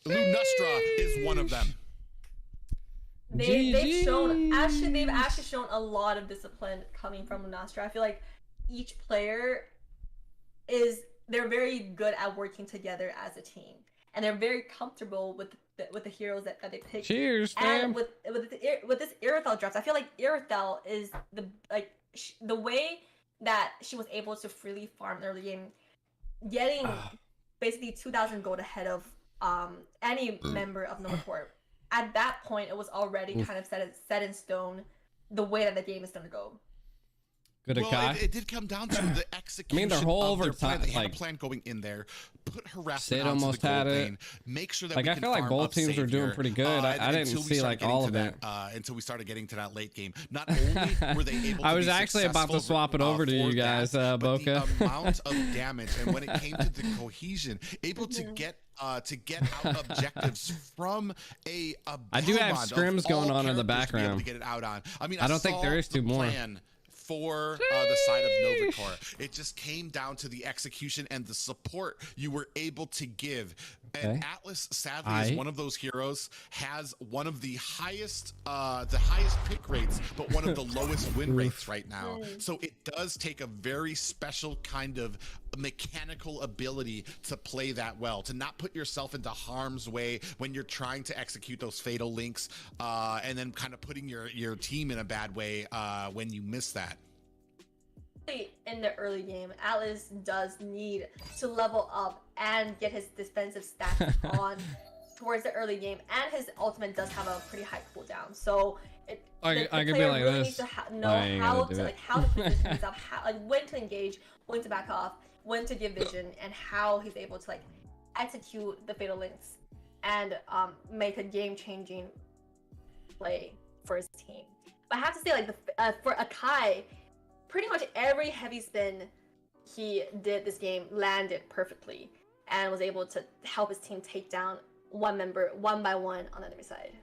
Lunastra is one of them. They've actually shown a lot of discipline coming from Lunastra. I feel like each player they're very good at working together as a team, and they're very comfortable with the heroes that they pick. Cheers, and fam. with this Irithel draft, I feel like Irithel is the way that she was able to freely farm early game, getting basically 2,000 gold ahead of any member of Novacore. At that point, it was already kind of set in stone the way that the game is going to go. Good well, it did come down to the execution. I mean, their whole of their plan. They had like, a plan going in there, put harassment Sid onto almost the had gold it. lane, make sure that like we I can feel like farm both up teams are doing Savior, pretty good. I didn't see like all of it until we started getting to that late game. Not only were they able to I was be actually about to swap it over to you guys, Boca. The amount of damage and when it came to the cohesion, able to get out objectives from a I do have scrims going on in the background. To get it out on. I mean, I don't think there is two more. for the side of Novacor. It just came down to the execution and the support you were able to give. And Atlas, sadly, is one of those heroes, has one of the highest pick rates, but one of the lowest win rates right now. So it does take a very special kind of mechanical ability to play that well, to not put yourself into harm's way when you're trying to execute those fatal links, and then kind of putting your team in a bad way when you miss that. In the early game, Atlas does need to level up and get his defensive stats on towards the early game, and his ultimate does have a pretty high cooldown. So the I could be player like really this. needs to know how to position himself, when to engage, when to back off, when to give vision, and how he's able to execute the fatal links and make a game-changing play for his team. But I have to say, for Akai, pretty much every heavy spin he did this game landed perfectly and was able to help his team take down one member one by one on the other side.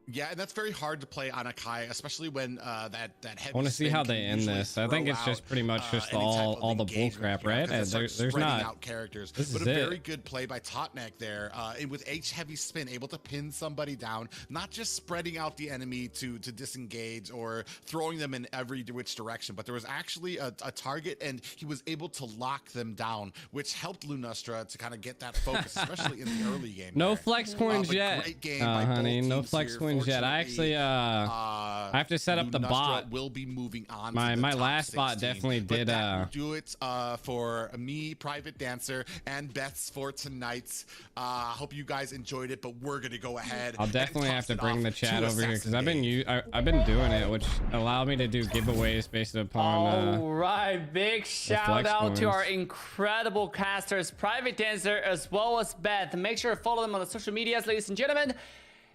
Yeah, and that's very hard to play on Akai, especially when that heavy. I want to see how they end this. I think it's just pretty much just all the bull crap, right? There's not out characters, this but is a very good play by Totnek there, and with H heavy spin, able to pin somebody down, not just spreading out the enemy to disengage or throwing them in every which direction, but there was actually a target, and he was able to lock them down, which helped Lunastra to kind of get that focus, especially in the early game. No flex coins yet, great game by both honey. No teams flex here. coins yet. I actually I have to set up the bot. Will be moving on. My top last 16, bot definitely did. Do it for me, Private Dancer, and Beth's for tonight. Hope you guys enjoyed it, but we're gonna go ahead. I'll definitely have to bring the chat over here because I've been doing it, which allowed me to do giveaways based upon. All right, big shout out to our incredible casters, Private Dancer as well as Beth. Make sure to follow them on the social medias, ladies and gentlemen.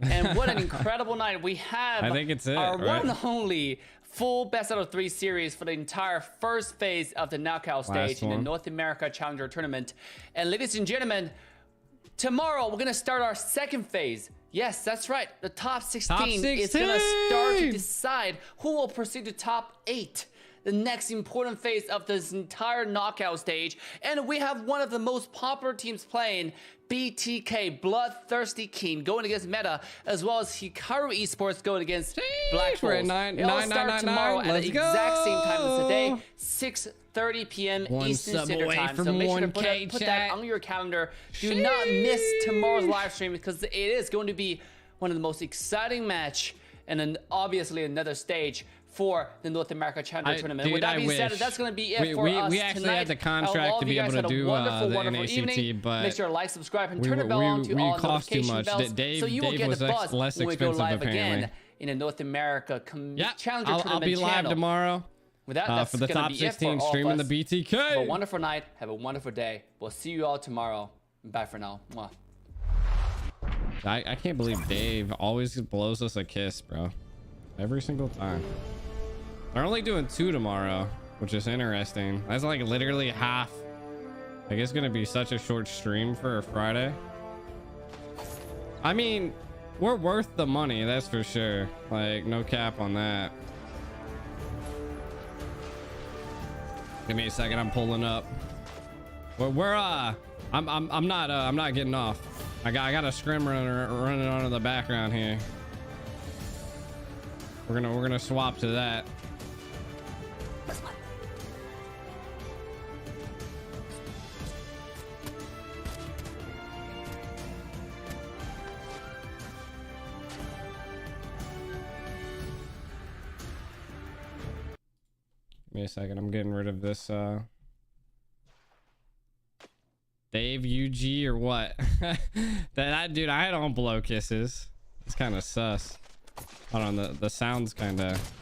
And what an incredible night we have. I think it's our one and only full best out of 3 series for the entire first phase of the knockout stage in the North America Challenger Tournament. And ladies and gentlemen, tomorrow we're gonna start our second phase. Yes, that's right. The top 16 is gonna start to decide who will proceed to top 8. The next important phase of this entire knockout stage. And we have one of the most popular teams playing, BTK, Bloodthirsty King, going against Meta, as well as Hikaru Esports going against Black Trolls. It all starts tomorrow at the exact same time as today, 6:30 p.m. Eastern Standard Time. So make sure to put that on your calendar. Do not miss tomorrow's live stream because it is going to be one of the most exciting match, and then obviously another stage for the North America Challenger Tournament. Dude, with that being said, that's going to be it for us we actually tonight. had the contract to be able to do the NACT, but make sure to like, subscribe, and turn the bell on to all notification bells so you will get the buzz less when we go expensive live apparently. again in the North America Challenger Tournament I'll be live channel. Tomorrow. With that, that's for the top 16 streaming the BTK. Have a wonderful night. Have a wonderful day. We'll see you all tomorrow. Bye for now. Mwah. I can't believe Dave always blows us a kiss, bro. Every single time. They're only doing 2 tomorrow, which is interesting. That's like literally half. I guess it's gonna be such a short stream for a Friday. I mean, we're worth the money, that's for sure. Like, no cap on that. Give me a second, I'm pulling up. I'm not getting off. I got a scrim running on in the background here. We're gonna swap to that. Give me a second. I'm getting rid of this Dave UG or what? that dude, I don't blow kisses. It's kind of sus. Hold on, the sound's kind of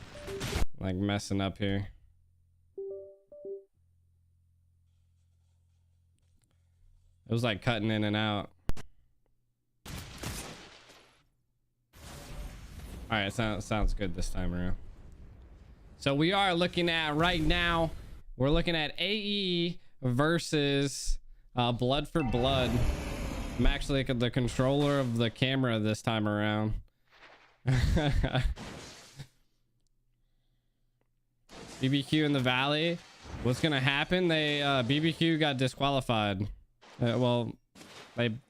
like messing up here. It was like cutting in and out. All right, sounds good this time around. So we are looking at right now, we're looking at AE versus Blood for Blood. I'm actually the controller of the camera this time around. BBQ in the Valley. What's gonna happen? They BBQ got disqualified. Well,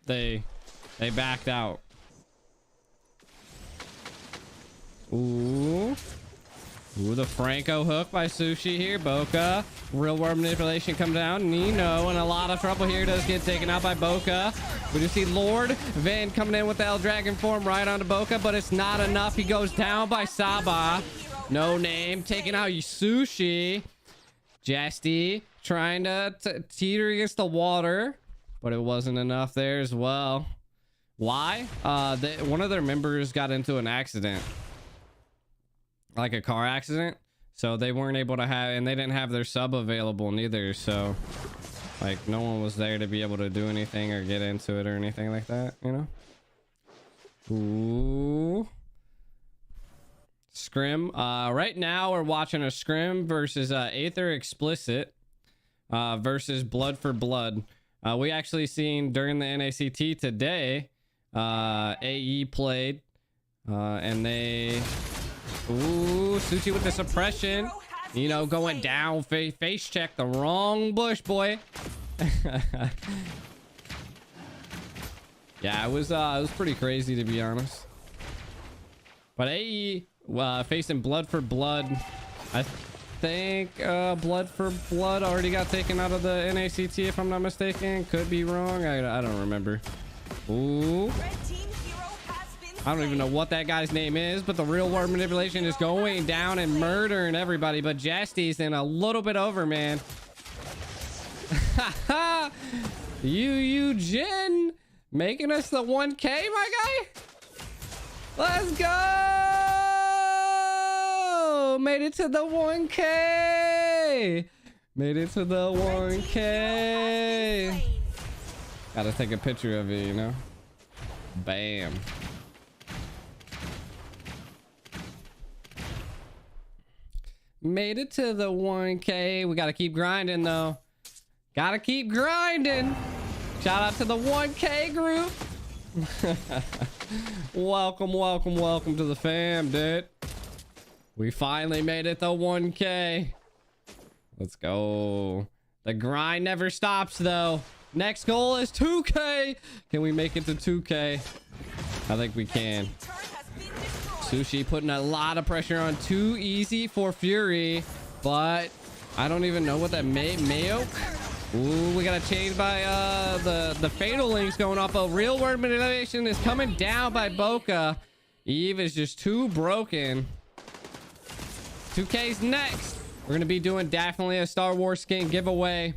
they backed out. Ooh, the Franco hook by Sushi here. Boca, real world manipulation come down. Nino in a lot of trouble here. Does get taken out by Boca. We just see Lord Van coming in with the L Dragon form right onto Boca, but it's not enough. He goes down by Saba. No name taking out Sushi. Jasty trying to teeter against the water, but it wasn't enough there as well. Why? One of their members got into an accident, like a car accident, so they weren't able to have, and they didn't have their sub available neither, so like no one was there to be able to do anything or get into it or anything like that, you know. Ooh, Scrim. Right now we're watching a Scrim versus Aether Explicit versus Blood for Blood. We actually seen during the NACT today, AE played, and they, ooh, Sushi with the suppression, you know, going down, face check the wrong bush, boy. Yeah, it was pretty crazy, to be honest. But AE facing Blood for Blood. I think Blood for Blood already got taken out of the NACT, if I'm not mistaken. Could be wrong. I don't remember. Ooh, I don't even know what that guy's name is, but the real world manipulation is going down and murdering everybody. But Jasty's in a little bit over, man. you Jin making us the 1K, my guy. Let's go! Made it to the 1K! Made it to the 1K! Gotta take a picture of it, you know? Bam. Made it to the 1K. We gotta keep grinding, though. Gotta keep grinding! Shout out to the 1K group! welcome to the fam, dude. We finally made it to 1K. Let's go. The grind never stops, though. Next goal is 2K. Can we make it to 2K? I think we can. Sushi putting a lot of pressure on. Too easy for Fury, but I don't even know what that Mayo. Ooh, we got a change by the fatal links going off. A real world manipulation is coming down by Boca. Eve is just too broken. 2K's next. We're gonna be doing definitely a Star Wars skin giveaway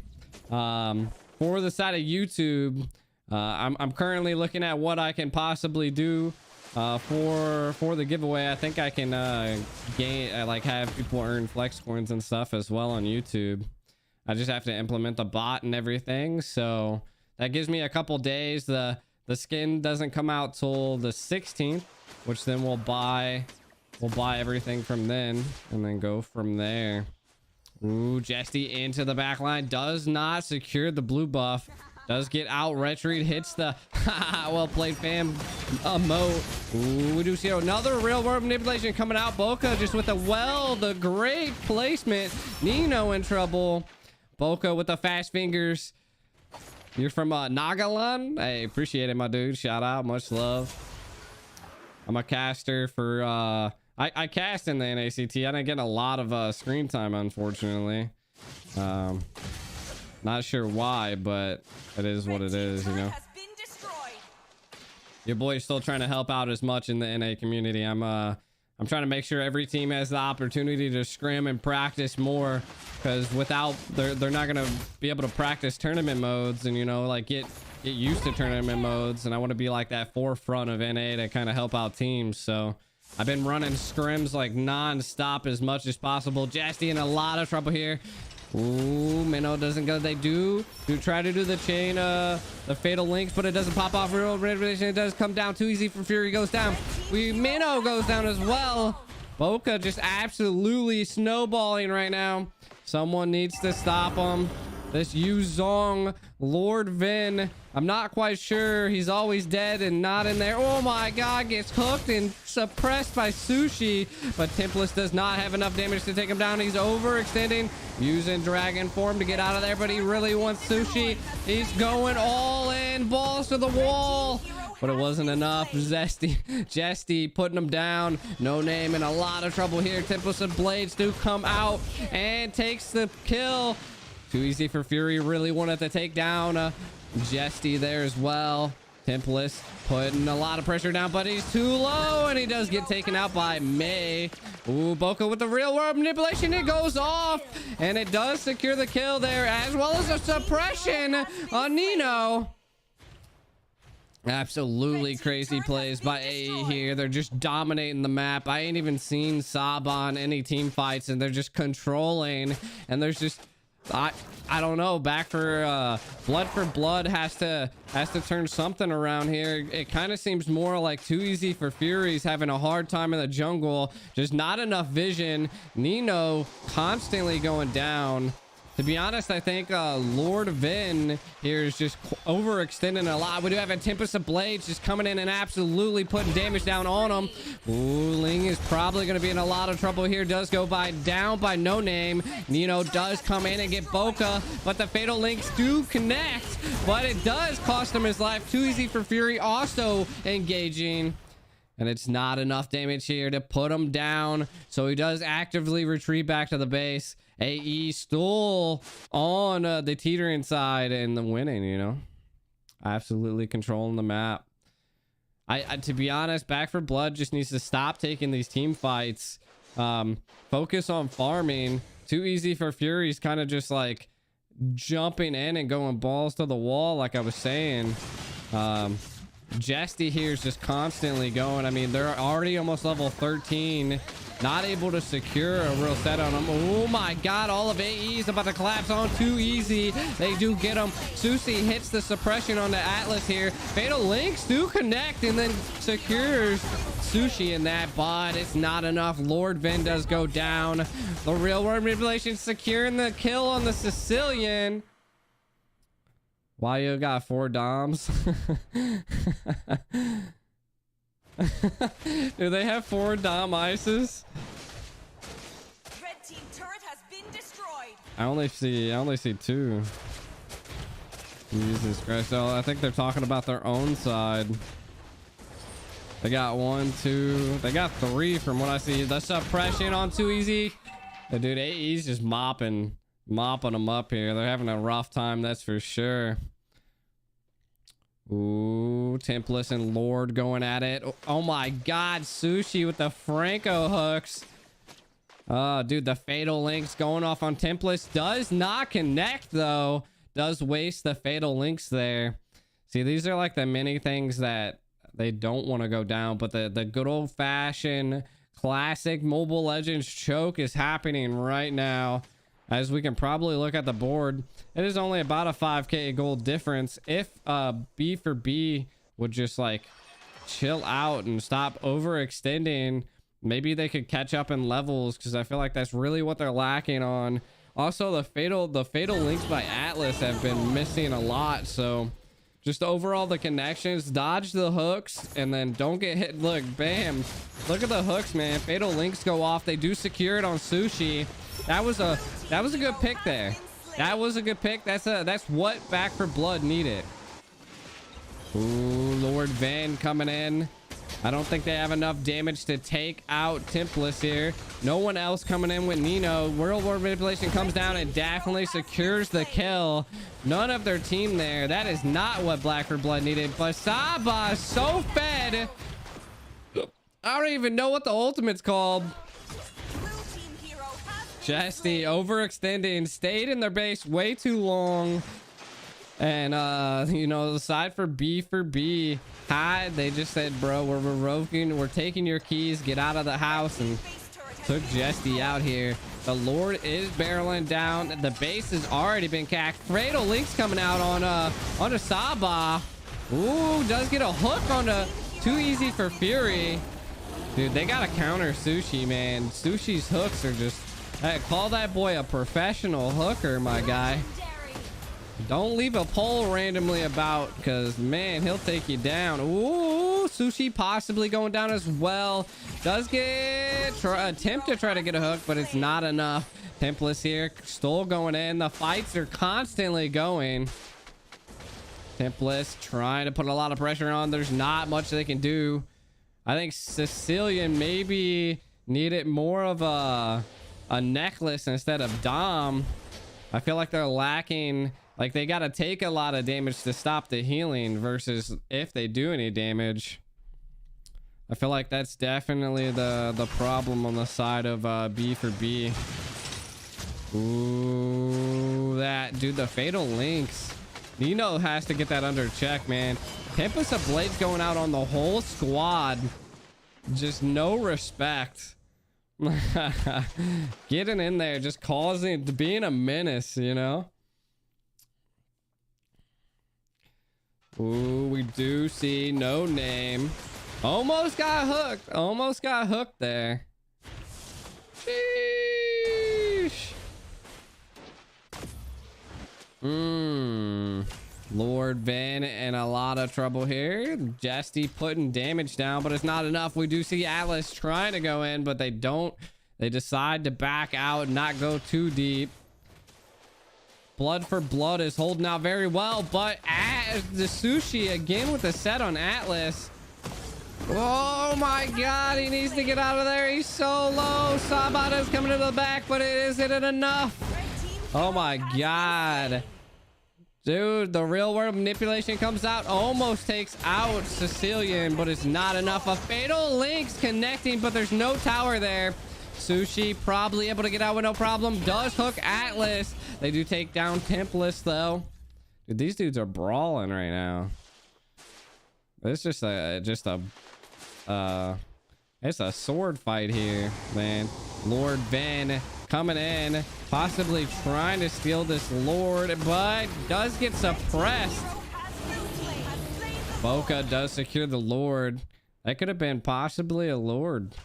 for the side of YouTube. I'm currently looking at what I can possibly do for the giveaway. I think I can like have people earn flex coins and stuff as well on YouTube. I just have to implement the bot and everything, so that gives me a couple days. The skin doesn't come out till the 16th, which then we'll buy everything from then and then go from there. Ooh, Jesty into the back line, does not secure the blue buff, does get out retreat, hits the well played fam emote. Ooh, we do see another real world manipulation coming out. Boca just with the great placement. Nino in trouble. Boca with the fast fingers. You're from Nagaland. Hey, appreciate it, my dude. Shout out, much love. I'm a caster for I cast in the NACT. I didn't get a lot of screen time, unfortunately. Not sure why, but it is what it is, you know. Your boy's still trying to help out as much in the NA community. I'm trying to make sure every team has the opportunity to scrim and practice more, because without they're not gonna be able to practice tournament modes and, you know, like get used to tournament modes. And I want to be like that forefront of NA to kind of help out teams. So I've been running scrims like non-stop as much as possible. Jasty in a lot of trouble here. Ooh, Minnow doesn't go. They do try to do the chain, the fatal links, but it doesn't pop off real revelation. It does come down too easy for Fury. Goes down. Minnow goes down as well. Boca just absolutely snowballing right now. Someone needs to stop him. This Yu Zong Lord Vin I'm not quite sure. He's always dead and not in there. Oh my god, gets hooked and suppressed by Sushi, but Tempest does not have enough damage to take him down. He's overextending, using dragon form to get out of there, but he really wants Sushi. He's going all in, balls to the wall, but it wasn't enough. Jesty putting him down. No Name in a lot of trouble here. Tempest and Blades do come out and takes the kill. Too easy for Fury. Really wanted to take down Jesty there as well. Tempest putting a lot of pressure down, but he's too low, and he does get taken out by Mei. Ooh, Boca with the real world manipulation. It goes off, and it does secure the kill there, as well as a suppression on Nino. Absolutely crazy plays by AE here. They're just dominating the map. I ain't even seen Saban any team fights, and they're just controlling, and there's just I don't know. Back for Blood has to turn something around here. It kind of seems more like Too Easy for Fury's having a hard time in the jungle. Just not enough vision. Nino constantly going down. To be honest, I think Lord Vin here is just overextending a lot. We do have a Tempest of Blades just coming in and absolutely putting damage down on him. Ooh, Ling is probably going to be in a lot of trouble here. Does go down by No Name. Nino does come in and get Boca, but the Fatal Links do connect, but it does cost him his life. Too Easy for Fury also engaging, and it's not enough damage here to put him down, so he does actively retreat back to the base. AE still on the teetering side and the winning, you know, absolutely controlling the map. I to be honest, Back for Blood just needs to stop taking these team fights, focus on farming. Too Easy for Fury's kind of just like jumping in and going balls to the wall, like I was saying. Jesty here is just constantly going. I mean, they're already almost level 13, not able to secure a real set on them. Oh my god, all of AE is about to collapse on Too Easy. They do get him. Sushi hits the suppression on the Atlas here. Fatal Links do connect and then secures Sushi in that, but it's not enough. Lord Vin does go down. The real world manipulation securing the kill on the Sicilian. Why you got 4 Doms? Do they have 4 Dom Ices? Red team turret has been destroyed. I only see 2. Jesus Christ. So I think they're talking about their own side. They got 1, 2. They got 3 from what I see. The suppression on Too Easy. The dude AE's just mopping them up here. They're having a rough time, that's for sure. Ooh, Tempest and Lord going at it. Oh my god, Sushi with the Franco hooks. Oh, dude, the Fatal Links going off on Tempest. Does not connect, though. Does waste the Fatal Links there. See, these are like the many things that they don't want to go down, but the good old-fashioned classic Mobile Legends choke is happening right now. As we can probably look at the board, it is only about a 5k gold difference. If B for B would just like chill out and stop overextending, maybe they could catch up in levels, because I feel like that's really what they're lacking on. Also, the fatal links by Atlas have been missing a lot, so just overall the connections, dodge the hooks and then don't get hit. Look, bam, look at the hooks, man. Fatal Links go off. They do secure it on Sushi. That was a good pick there. That was a good pick. That's what Back for Blood needed. Ooh, Lord Van coming in. I don't think they have enough damage to take out Tempest here. No one else coming in with Nino. World War Manipulation comes down and definitely secures the kill. None of their team there. That is not what Black for Blood needed. Basaba so fed. I don't even know what the ultimate's called. Jesty overextending, stayed in their base way too long. And you know, the side for B they just said, bro, we're revoking, we're taking your keys, get out of the house, and took Jesty out here. The Lord is barreling down. The base has already been cacked. Fatal Links coming out on Saba. Ooh, does get a hook on the Too Easy for Fury. Dude, they gotta counter Sushi, man. Sushi's hooks are just, hey, call that boy a professional hooker, my guy. Don't leave a pole randomly about, because man, he'll take you down. Ooh, Sushi possibly going down as well. Does get attempt to try to get a hook, but it's not enough. Tempest here still going in. The fights are constantly going. Tempest trying to put a lot of pressure on. There's not much they can do. I think Sicilian maybe needed more of a necklace instead of Dom. I feel like they're lacking. Like, they got to take a lot of damage to stop the healing versus if they do any damage. I feel like that's definitely the problem on the side of B for B. Ooh, that dude, the fatal links. Nino has to get that under check, man. Tempest of Blades going out on the whole squad. Just no respect. Getting in there, just causing, being a menace, you know? Ooh, we do see No Name. Almost got hooked. Almost got hooked there. Sheesh. Lord Van in a lot of trouble here. Jesty putting damage down, but it's not enough. We do see Atlas trying to go in, but they don't. They decide to back out and not go too deep. Blood for Blood is holding out very well, but the Sushi again with the set on Atlas. Oh my god, he needs to get out of there. He's so low. Sabata's coming to the back, but it isn't enough. Oh my god. Dude, the real world manipulation comes out. Almost takes out Sicilian, but it's not enough. A fatal links connecting, but there's no tower there. Sushi probably able to get out with no problem. Does hook Atlas. They do take down Tempest though. Dude, these dudes are brawling right now. It's just it's a sword fight here, man. Lord Ben coming in, possibly trying to steal this Lord, but does get suppressed. Boca does secure the Lord. That could have been possibly a Lord.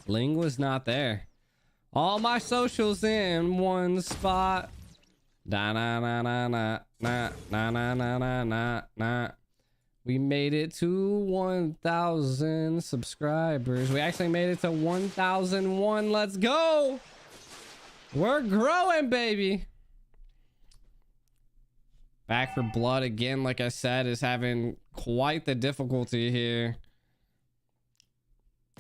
Ling was not there. All my socials in one spot. Da na na na na na na na na na na na. We made it to 1,000 subscribers. We actually made it to 1,001. Let's go. We're growing, baby. Back for Blood again, like I said, is having quite the difficulty here.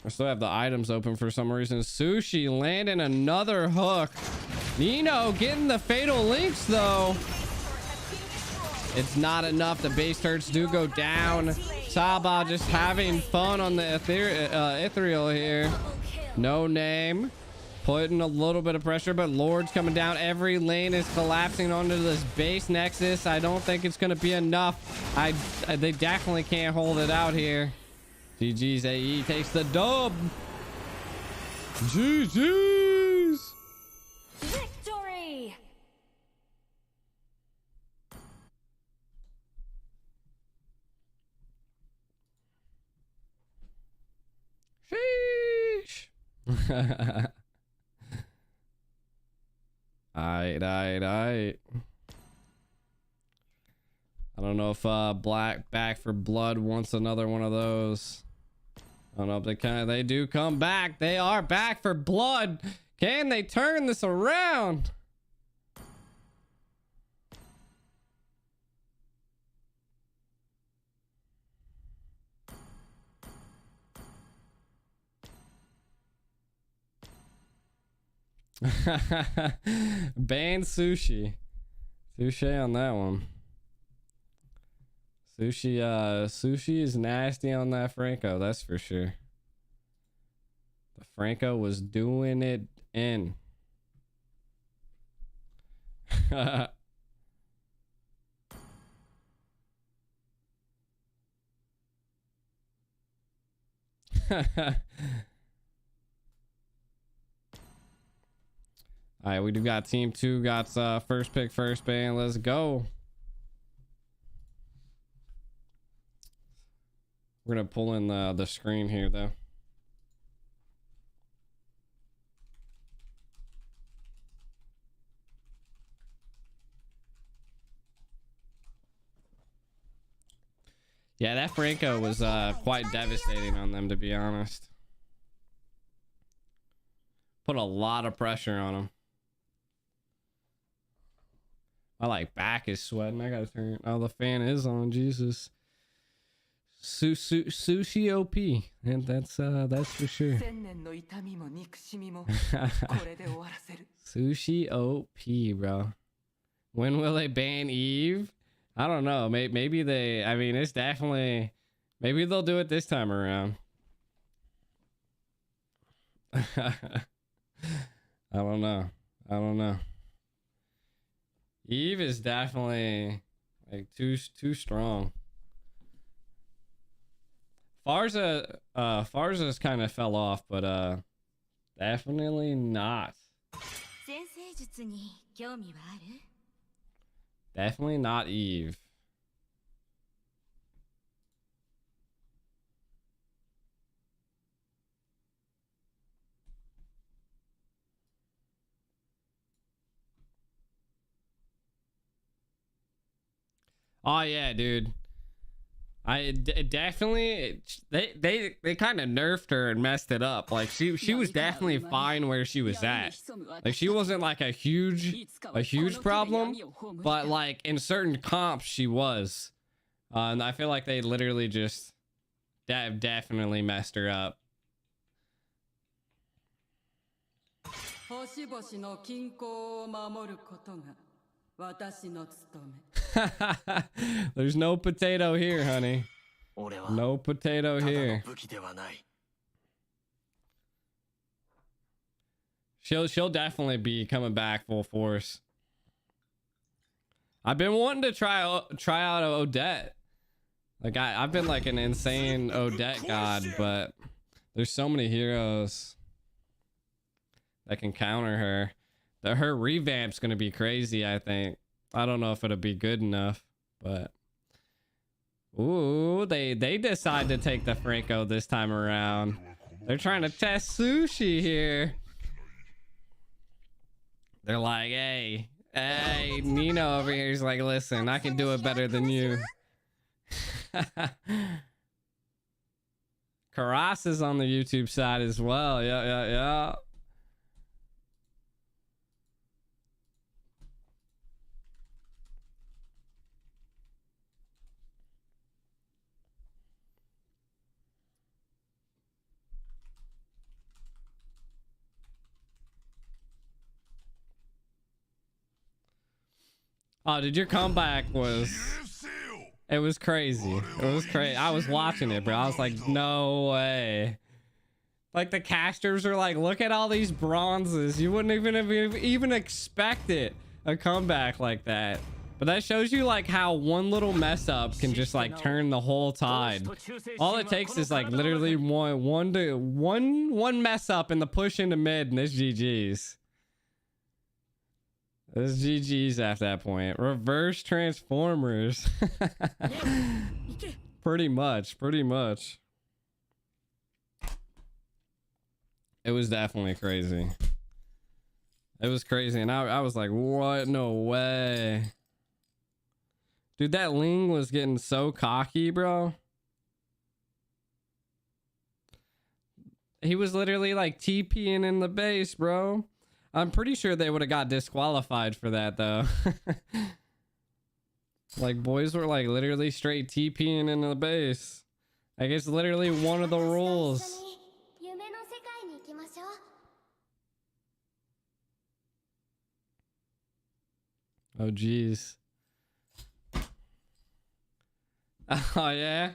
I still have the items open for some reason. Sushi landing another hook. Nino getting the fatal links though. It's not enough. The base turrets do go down. Saba just having fun on the ethereal here. No Name putting a little bit of pressure, but Lord's coming down. Every lane is collapsing onto this base nexus. I don't think it's going to be enough. They definitely can't hold it out here. GG's. AE takes the dub. GG's. Victory! Sheesh. Aight. I don't know if Black Back for Blood wants another one of those. I don't know if they do come back. They are back for Blood. Can they turn this around? Ban Sushi. Touche on that one. Sushi is nasty on that Franco, that's for sure. The Franco was doing it in. All right, we do got team 2 got first pick, first ban. Let's go. We're gonna pull in the screen here though. Yeah, that Franco was quite devastating on them, to be honest. Put a lot of pressure on him. My like back is sweating. I gotta turn. Oh, the fan is on. Jesus. Sushi OP, and that's for sure. Sushi OP, bro. When will they ban Eve? I don't know. Maybe they. I mean, it's definitely. Maybe they'll do it this time around. I don't know. I don't know. Eve is definitely like too strong. Farza's kind of fell off, but definitely not. Definitely not Eve. Oh yeah, dude. Definitely they kind of nerfed her and messed it up. Like she was definitely fine where she was at. Like she wasn't like a huge problem, but like in certain comps she was. And I feel like they literally just definitely messed her up. There's no potato here, honey. No potato here. She'll definitely be coming back full force. I've been wanting to try out Odette. Like I've been like an insane Odette god, but there's so many heroes that can counter her. Her revamp's gonna be crazy, I think. I don't know if it'll be good enough, but ooh, they decide to take the Franco this time around. They're trying to test Sushi here. They're like, hey, Nino over here is like, listen, I can do it better than you. Karas is on the YouTube side as well. Yeah. Oh, dude, your comeback was... It was crazy. It was crazy. I was watching it, bro. I was like, no way. Like, the casters are like, look at all these bronzes. You wouldn't even expect it. A comeback like that. But that shows you, like, how one little mess up can just, like, turn the whole tide. All it takes is, like, literally one mess up in the push into mid, and it's GG's. It's GG's at that point. Reverse Transformers. Pretty much. It was definitely crazy. It was crazy. And I was like, what? No way. Dude, that Ling was getting so cocky, bro. He was literally like TPing in the base, bro. I'm pretty sure they would have got disqualified for that, though. Like, boys were like literally straight TPing in the base. Like, it's literally one of the rules. Oh, geez. Oh, yeah?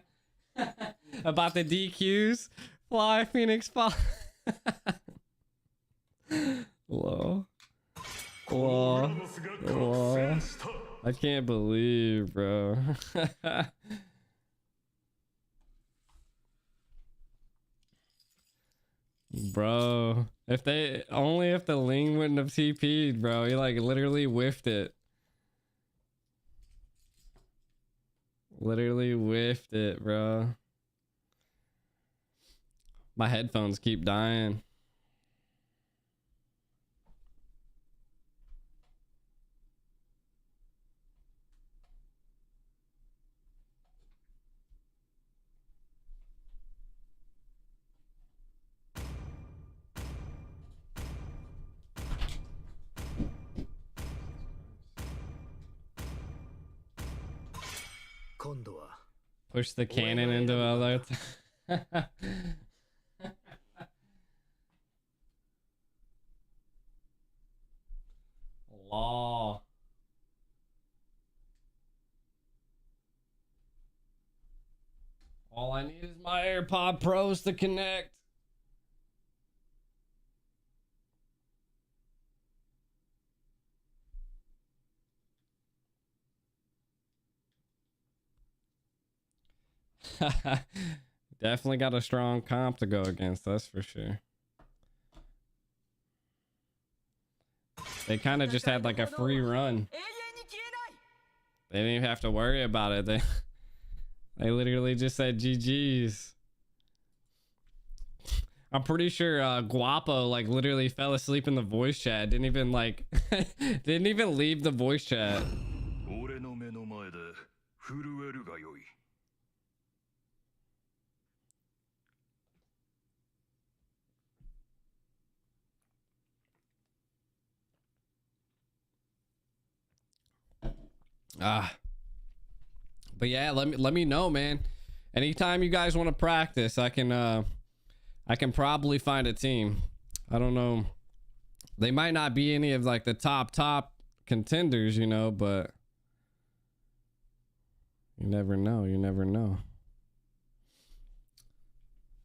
About the DQs? Fly, Phoenix, fly. Whoa. I can't believe, bro. Bro, if the Ling wouldn't have TP'd, bro. He like literally whiffed it. Literally whiffed it, bro. My headphones keep dying. Push the cannon into other. Law. All I need is my AirPod Pros to connect. Definitely got a strong comp to go against, that's for sure. They kind of just had like a free run. They didn't even have to worry about it. They literally just said GG's. I'm pretty sure Guapo like literally fell asleep in the voice chat. Didn't even like didn't even leave the voice chat. But yeah, let me know, man. Anytime you guys want to practice, I can probably find a team. I don't know. They might not be any of like the top contenders, you know, but you never know. You never know.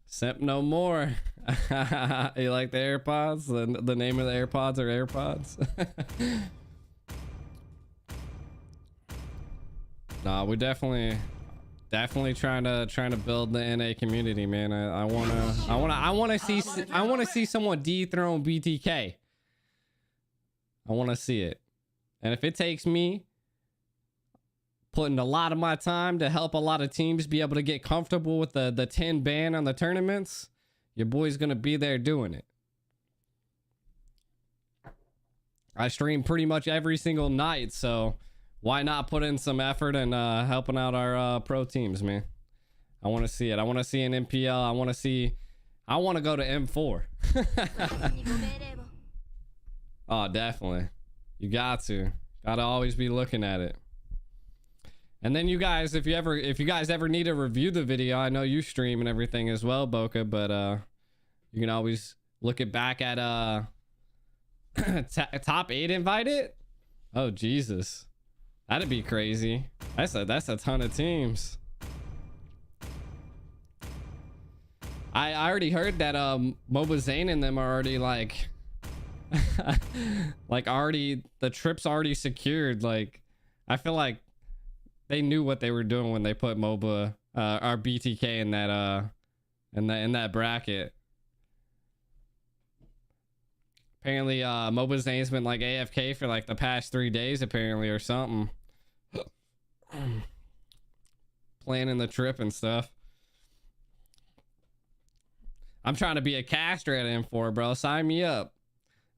Simp no more. You like the AirPods? The name of the AirPods are AirPods. Nah, we're definitely trying to build the NA community, man. I want to see someone dethrone BTK. I want to see it. And if it takes me putting a lot of my time to help a lot of teams be able to get comfortable with the 10 ban on the tournaments, your boy's going to be there doing it. I stream pretty much every single night, so why not put in some effort and helping out our pro teams, man? I want to see it. I want to see an MPL. I want to go to M4. Oh, definitely. You gotta always be looking at it. And then you guys, if you guys ever need to review the video, I know you stream and everything as well, Boca, but you can always look it back at top 8 invited. Oh Jesus. That'd be crazy. That's a ton of teams. I already heard that MOBA Zane and them are already like already the trip's already secured. Like I feel like they knew what they were doing when they put MOBA our BTK in that bracket. Apparently MOBA Zane's been like AFK for like the past 3 days apparently or something. Planning the trip and stuff. I'm trying to be a caster at M4, bro. Sign me up.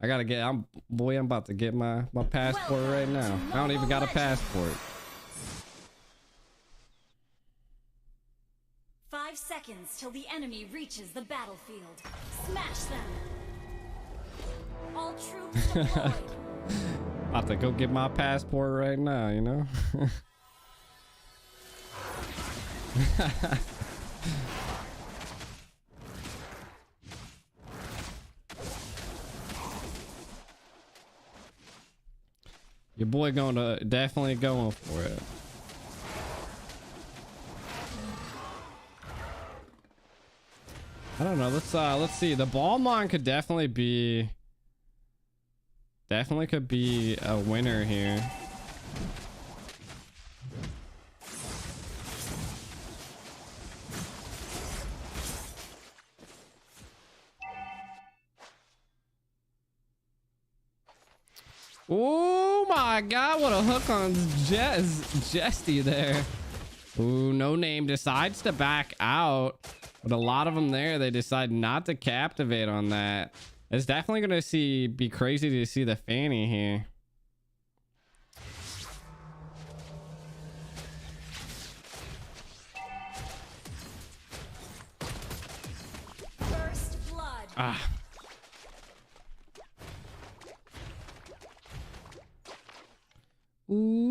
I'm about to get my passport right now. I don't even got a passport. 5 seconds till the enemy reaches the battlefield. Smash them. All troops deployed. About to go get my passport right now, you know? Your boy definitely going for it. I don't know. Let's see. The Ballmon could definitely could be a winner here. Oh my god, what a hook on Jesty there. Ooh, No Name decides to back out. But a lot of them there, they decide not to captivate on that. It's definitely going to be crazy to see the Fanny here. First blood. Ah. Ooh.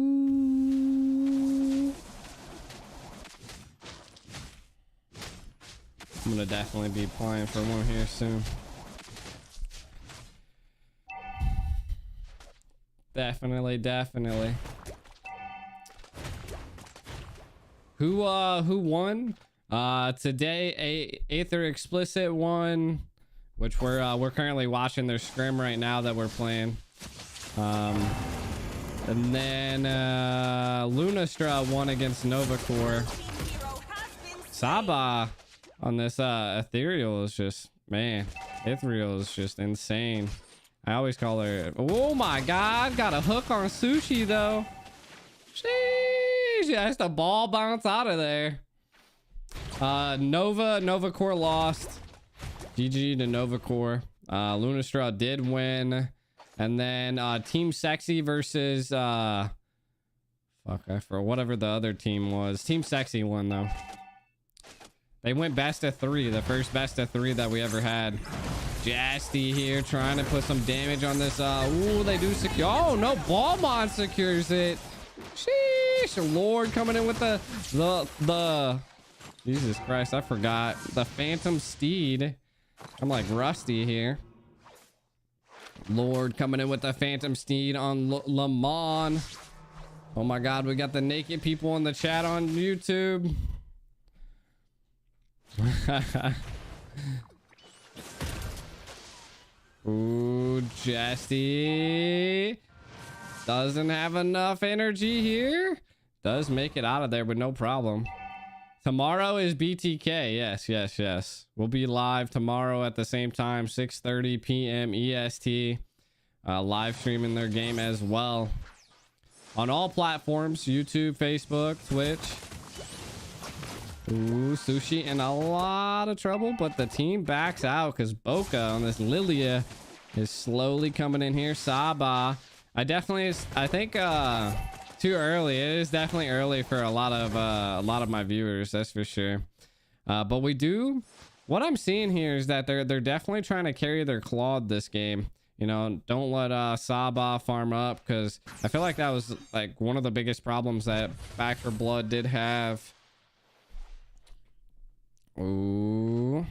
gonna definitely be applying for one here soon. Definitely. Who won? Today, Aether Explicit won, which we're currently watching their scrim right now that we're playing. And then Lunastra won against Novacore. Saba on this Ethereal is just, man, Ethereal is just insane. I always call her, oh my god, got a hook on Sushi though. Sheesh, that's the ball bounce out of there. Novacore lost. GG to Novacore. Lunastra did win. And then Team Sexy versus fuck, I forgot whatever the other team was. Team Sexy won though. They went best of 3, the first best of 3 that we ever had. Jasty here trying to put some damage on this. Ooh, they do secure. Oh no, Ballmon secures it. Sheesh, Lord coming in with the Jesus Christ, I forgot. The Phantom Steed. I'm like rusty here. Lord coming in with the Phantom Steed on Lamon. Oh my god, we got the naked people in the chat on YouTube. Ooh, Jasty doesn't have enough energy here. Does make it out of there with no problem. Tomorrow is BTK. Yes. We'll be live tomorrow at the same time, 6:30 p.m. EST. Live streaming their game as well on all platforms: YouTube, Facebook, Twitch. Ooh, Sushi in a lot of trouble, but the team backs out because Boca on this Lilia is slowly coming in here. Saba, I think too early. It is definitely early for a lot of my viewers, that's for sure. But what I'm seeing here is that they're definitely trying to carry their Claude this game. You know, don't let Saba farm up, because I feel like that was like one of the biggest problems that Back for Blood did have. Ooh,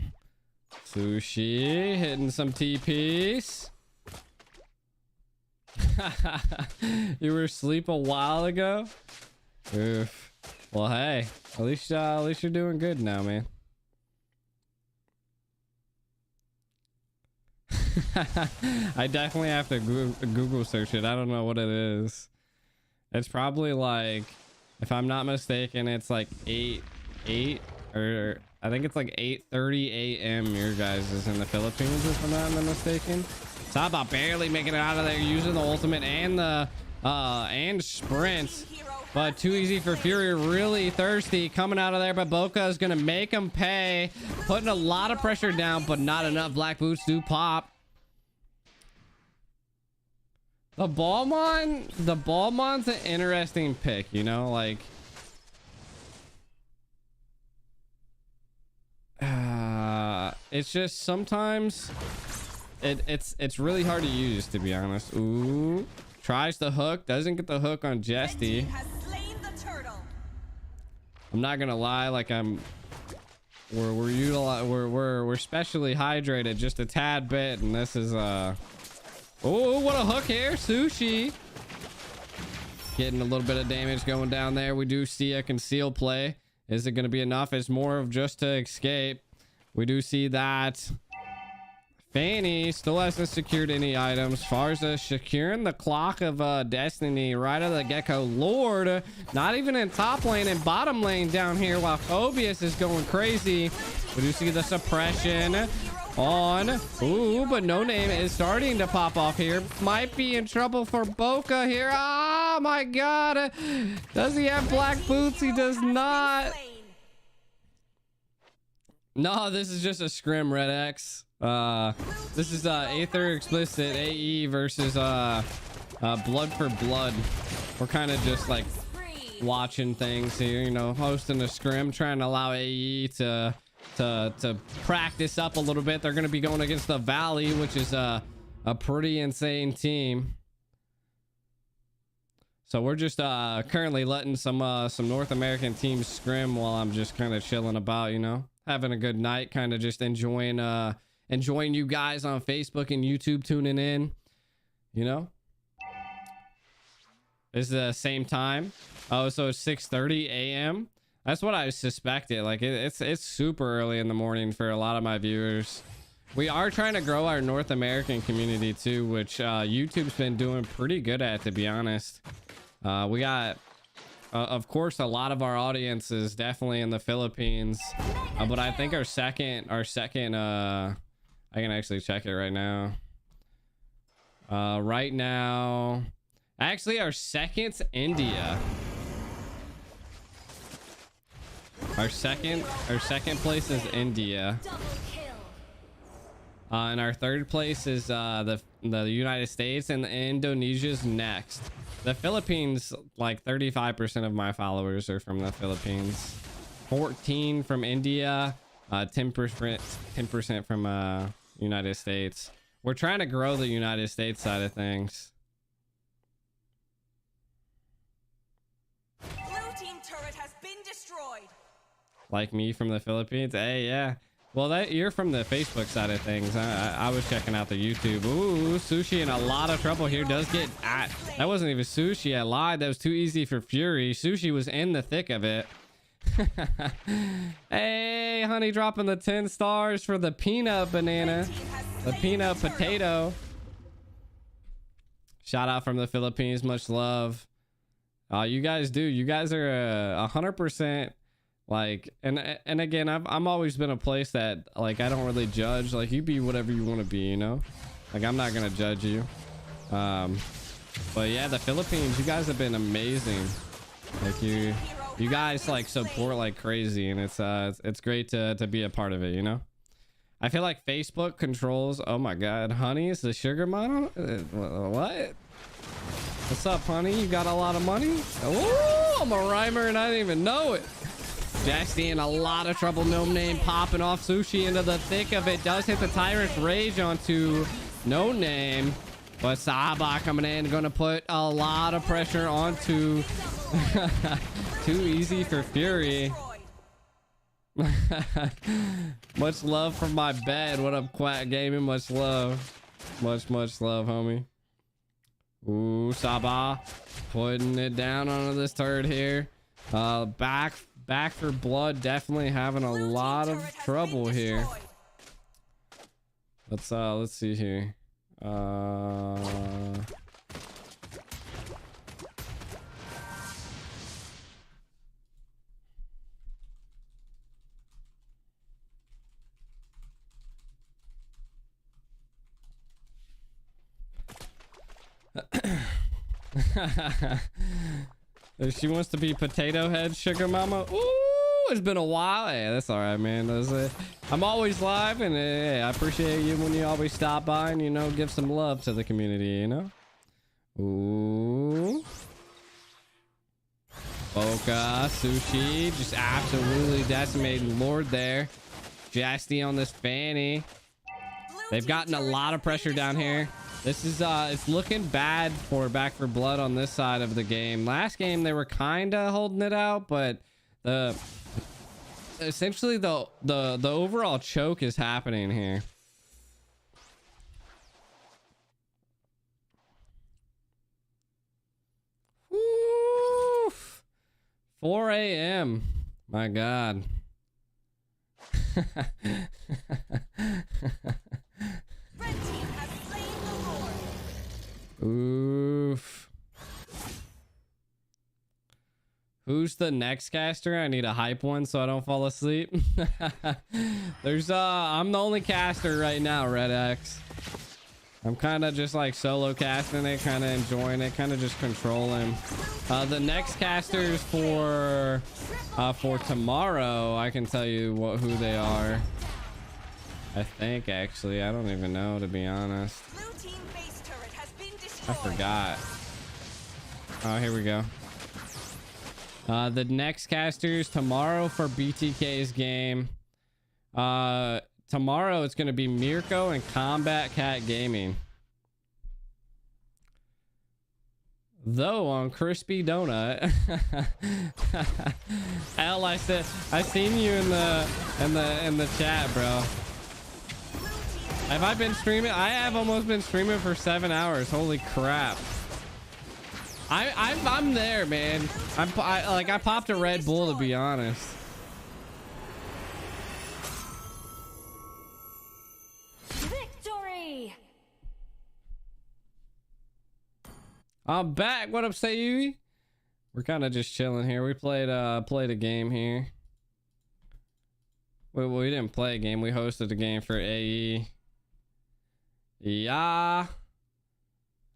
Sushi hitting some TPs. You were asleep a while ago. Oof. Well, hey, at least you're doing good now, man. I definitely have to Google search it. I don't know what it is. It's probably like, if I'm not mistaken, it's like 8 or I think it's like 8:30 a.m. your guys is in the Philippines, if I'm not mistaken. Saba barely making it out of there using the ultimate and the and sprint, but too easy for Fury. Really thirsty coming out of there, but Boca is gonna make him pay, putting a lot of pressure down, but not enough. Black boots do pop. The Ballmon's an interesting pick, you know, like it's just sometimes it's really hard to use, to be honest. Ooh, tries the hook, doesn't get the hook on Jesty. I'm not gonna lie, like we're specially hydrated just a tad bit, and this is oh, what a hook here. Sushi getting a little bit of damage going down there. We do see a conceal play. Is it going to be enough? It's more of just to escape. We do see that Fanny still hasn't secured any items. Farza securing the clock of Destiny right out of the get-go. Lord, not even in top lane and bottom lane down here, while Phobius is going crazy. We do see the suppression on. Ooh, but No Name is starting to pop off here. Might be in trouble for Boca here. Oh my god. Does he have black boots? He does not. No, this is just a scrim, Red X. This is Aether Explicit AE versus Blood for Blood. We're kind of just like watching things here, you know, hosting a scrim, trying to allow AE to practice up a little bit. They're going to be going against the Valley, which is a pretty insane team. So we're just currently letting some North American teams scrim while I'm just kind of chilling about, you know, having a good night, kind of just enjoying you guys on Facebook and YouTube tuning in, you know. Is the same time. Oh, so it's 6:30 a.m. That's what I suspected. Like it's super early in the morning for a lot of my viewers. We are trying to grow our North American community too, which YouTube's been doing pretty good at, to be honest. We got of course a lot of our audience is definitely in the Philippines, but I think our second I can actually check it right now. Right now, actually our second's India. Our second place is India. And our third place is the United States, and Indonesia's next. The Philippines, like 35% of my followers are from the Philippines, 14 from India, 10% from United States. We're trying to grow the United States side of things. Blue team turret has been destroyed. Like me from the Philippines. Hey, yeah. Well, you're from the Facebook side of things. I was checking out the YouTube. Ooh, Sushi in a lot of trouble here. Does get that wasn't even Sushi. I lied. That was too easy for Fury. Sushi was in the thick of it. Hey, honey, dropping the 10 stars for the peanut banana, the peanut potato. Shout out from the Philippines. Much love. You guys do. You guys are 100%. Like, and again, I'm always been a place that, like, I don't really judge. Like, you be whatever you want to be, you know. Like, I'm not gonna judge you. But yeah, the Philippines, you guys have been amazing. Like, you guys like support like crazy, and it's great to be a part of it, you know. I feel like Facebook controls. Oh my God, honey, is the sugar model? What? What's up, honey? You got a lot of money? Oh, I'm a rhymer and I didn't even know it. Jaxty in a lot of trouble. No Name popping off Sushi into the thick of it. Does hit the Tyrant's Rage onto No Name, but Saba coming in, gonna put a lot of pressure onto too easy for Fury. Much love from my bed. What up, Quack Gaming? Much love. Much love, homie. Ooh, Saba putting it down onto this turret here. Back for blood, definitely having a lot of trouble here. Let's see here. She wants to be potato head sugar mama. Ooh, it's been a while. Hey, that's all right, man. I'm always live, and hey, I appreciate you when you always stop by and, you know, give some love to the community, you know. Ooh, Boca Sushi just absolutely decimating Lord there. Jasty on this Fanny. They've gotten a lot of pressure down here. This is it's looking bad for Back for Blood on this side of the game. Last game they were kind of holding it out, but essentially the overall choke is happening here. Woo! 4 a.m. My God. Oof. Who's the next caster? I need a hype one so I don't fall asleep. There's I'm the only caster right now, Red X. I'm kind of just like solo casting it, kind of enjoying it, kind of just controlling. The next casters for tomorrow, I can tell you who they are. I think, actually, I don't even know, to be honest. I forgot. Oh, here we go. The next casters tomorrow for BTK's game. Tomorrow it's going to be Mirko and Combat Cat Gaming. Though on crispy donut. L, I said I seen you in the chat, bro. Have I been streaming? I have almost been streaming for 7 hours. Holy crap. I'm there, man. I popped a Red Bull, to be honest. Victory! I'm back. What up, Sayui? We're kind of just chilling here. We played a game here. We didn't play a game. We hosted a game for AE. Yeah.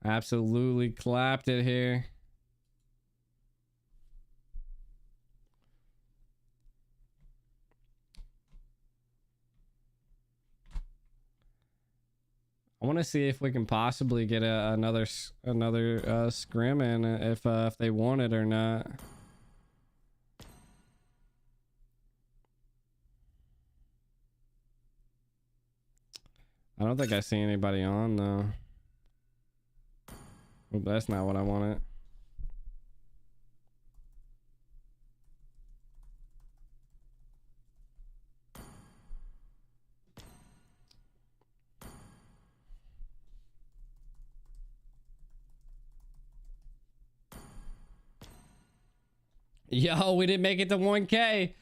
Absolutely clapped it here. I want to see if we can possibly get another scrim in, if they want it or not. I don't think I see anybody on though. Well, that's not what I wanted. Yo, we didn't make it to 1K.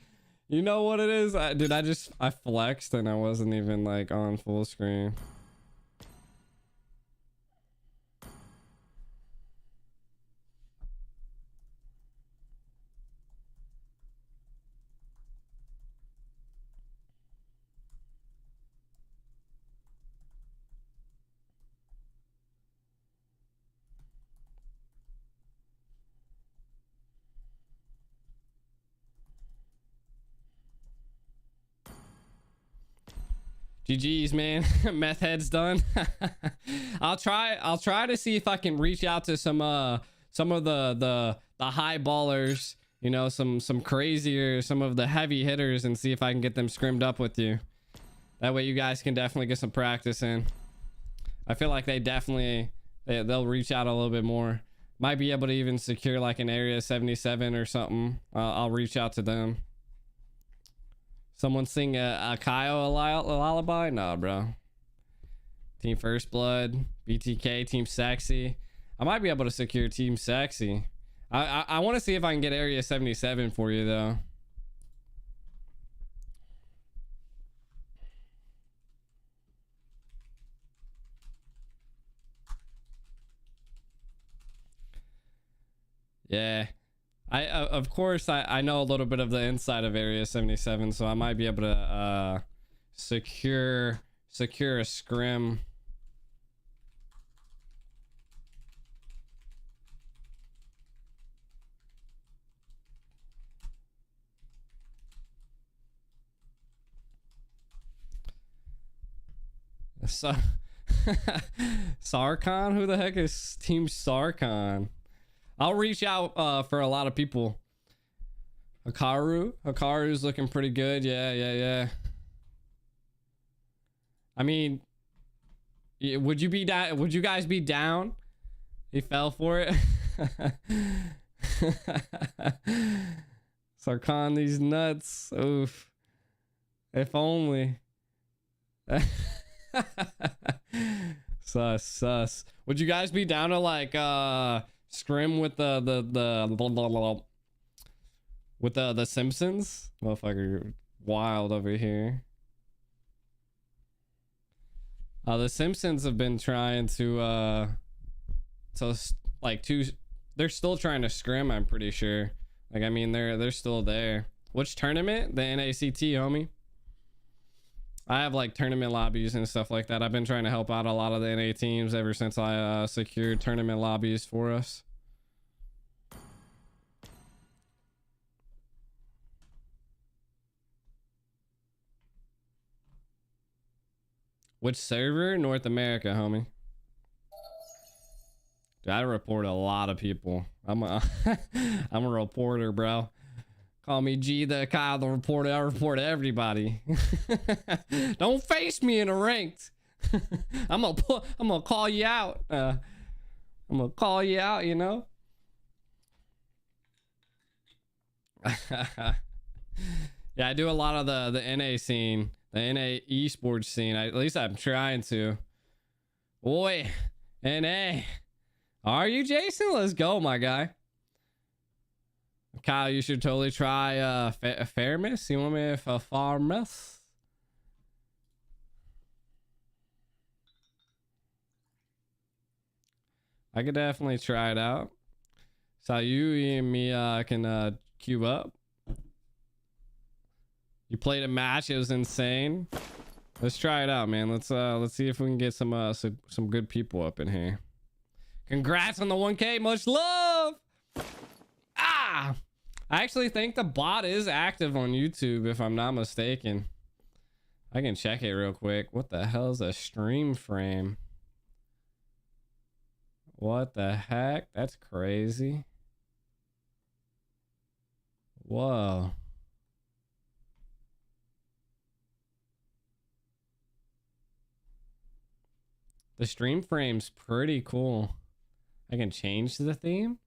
You know what it is? Dude, I flexed and I wasn't even like on full screen. GG's, man. Meth head's done. I'll try to see if I can reach out to some of the high ballers, you know, some crazier, some of the heavy hitters, and see if I can get them scrimmed up with you. That way you guys can definitely get some practice in. I feel like they'll reach out a little bit more. Might be able to even secure like an area 77 or something. I'll reach out to them. Someone sing a Kyle lullaby? Nah, bro. Team First Blood, BTK, Team Sexy. I might be able to secure Team Sexy. I want to see if I can get Area 77 for you, though. Yeah. Of course, I know a little bit of the inside of Area 77, so I might be able to secure a scrim. So Sarkon? Who the heck is Team Sarkon? I'll reach out for a lot of people. Hikaru's looking pretty good. Yeah. I mean, would you guys be down? He fell for it. Sarkon, these nuts. Oof. If only. Sus. Would you guys be down to like scrim with the Simpsons? Motherfucker, wild over here. The Simpsons have been trying to they're still trying to scrim, I'm pretty sure. Like, I mean, they're still there. Which tournament? The NACT, homie. I have like tournament lobbies and stuff like that. I've been trying to help out a lot of the NA teams ever since I secured tournament lobbies for us. Which server? North America, homie. Dude, I report a lot of people. I'm a reporter, bro. Call me G the Kyle the reporter. I report everybody. Don't face me in a ranked. I'm gonna call you out. I'm gonna call you out, you know. Yeah, I do a lot of the NA scene, the NA esports scene. At least I'm trying to. Boy, NA. Are you, Jason? Let's go, my guy. Kyle, you should totally try Fairness. You want me for Farmers? I could definitely try it out. So you and me can queue up. You played a match, it was insane. Let's try it out, man. Let's see if we can get some good people up in here. Congrats on the 1K, much love. Ah, I actually think the bot is active on YouTube, if I'm not mistaken. I can check it real quick. What the hell is a stream frame? What the heck? That's crazy. Whoa. The stream frame's pretty cool. I can change the theme.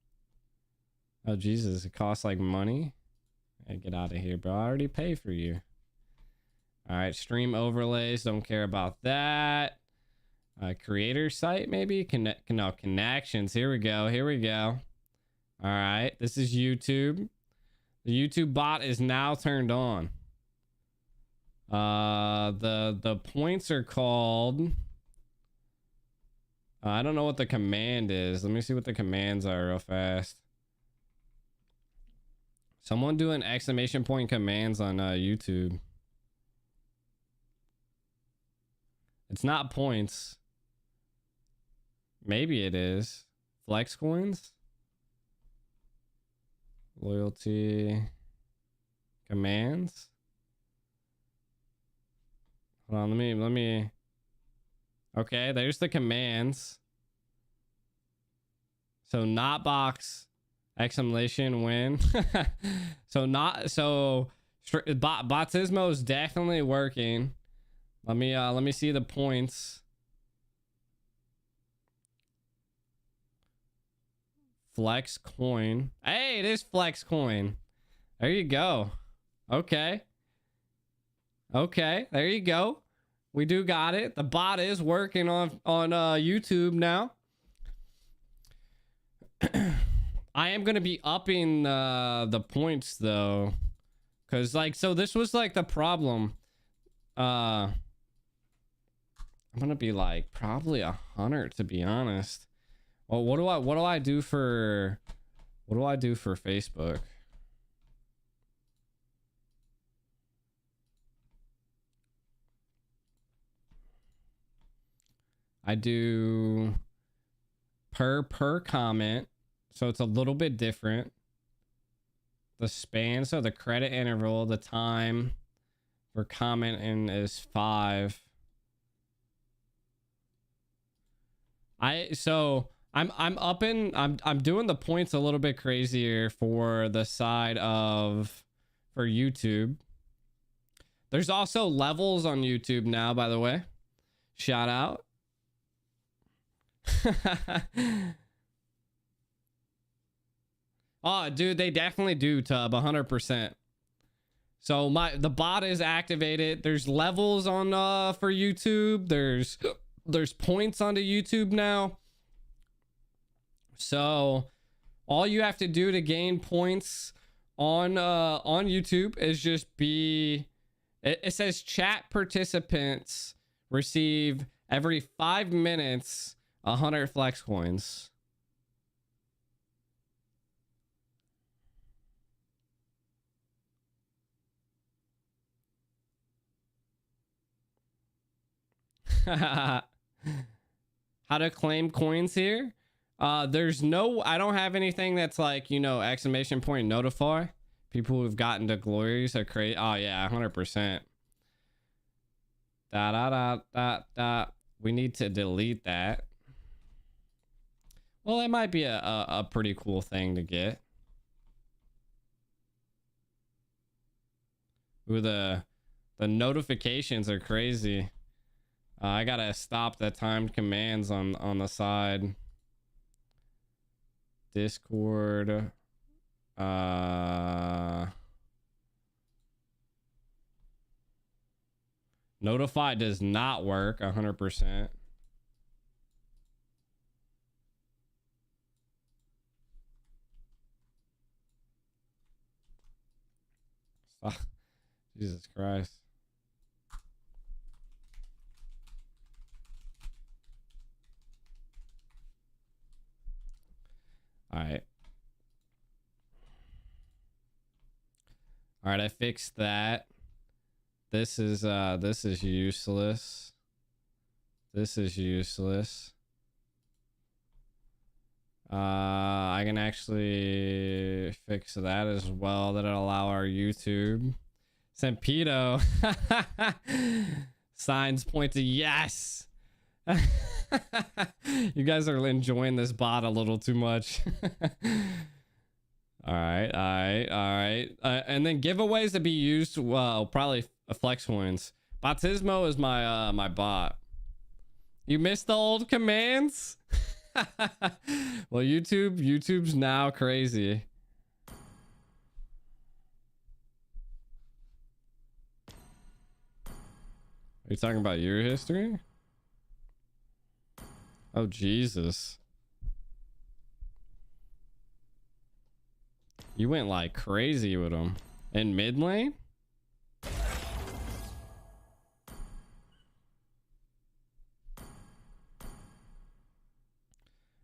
Oh, Jesus. It costs like money. Hey, get out of here, bro. I already pay for you. All right. Stream overlays. Don't care about that. Creator site, maybe? No, connections. Here we go. Here we go. All right. This is YouTube. The YouTube bot is now turned on. The points are called... I don't know what the command is. Let me see what the commands are real fast. Someone do an exclamation point commands on YouTube. It's not points. Maybe it is. Flex coins? Loyalty. Commands? Hold on, let me... Okay, there's the commands. So not box exclamation win. Botismo is definitely working. Let me see the points. Flex coin. Hey, it is flex coin. There you go. Okay. Okay, there you go. We do got it. The bot is working on YouTube now. I am gonna be upping the points though, cause like so this was like the problem. I'm gonna be like probably 100 to be honest. Well, what do I do for Facebook? I do per comment, so it's a little bit different. The span, so the credit interval, the time for commenting is 5. I'm doing the points a little bit crazier for the side of for YouTube. There's also levels on YouTube now, by the way. Shout out. Oh, dude, they definitely do, Tub, 100%. So the bot is activated. There's levels on for YouTube. There's points onto YouTube now. So all you have to do to gain points on YouTube is just be it says chat participants receive every 5 minutes 100 flex coins. How to claim coins here? There's no, I don't have anything that's like, you know, exclamation point notify. People who've gotten to glories are crazy. Oh yeah, 100%. We need to delete that. Well, it might be a pretty cool thing to get. Ooh, the notifications are crazy. I gotta stop the timed commands on the side. Discord. Notify does not work 100%. Jesus Christ. All right. All right, I fixed that. This is useless. This is useless. I can actually fix that as well. That'll allow our YouTube. Sempedo. Signs point to yes. You guys are enjoying this bot a little too much. All right. And then giveaways to be used. Well, probably flex coins. Batismo is my my bot. You missed the old commands. Well, YouTube's now crazy. Are you talking about your history? Oh, Jesus. You went like crazy with him. In mid lane?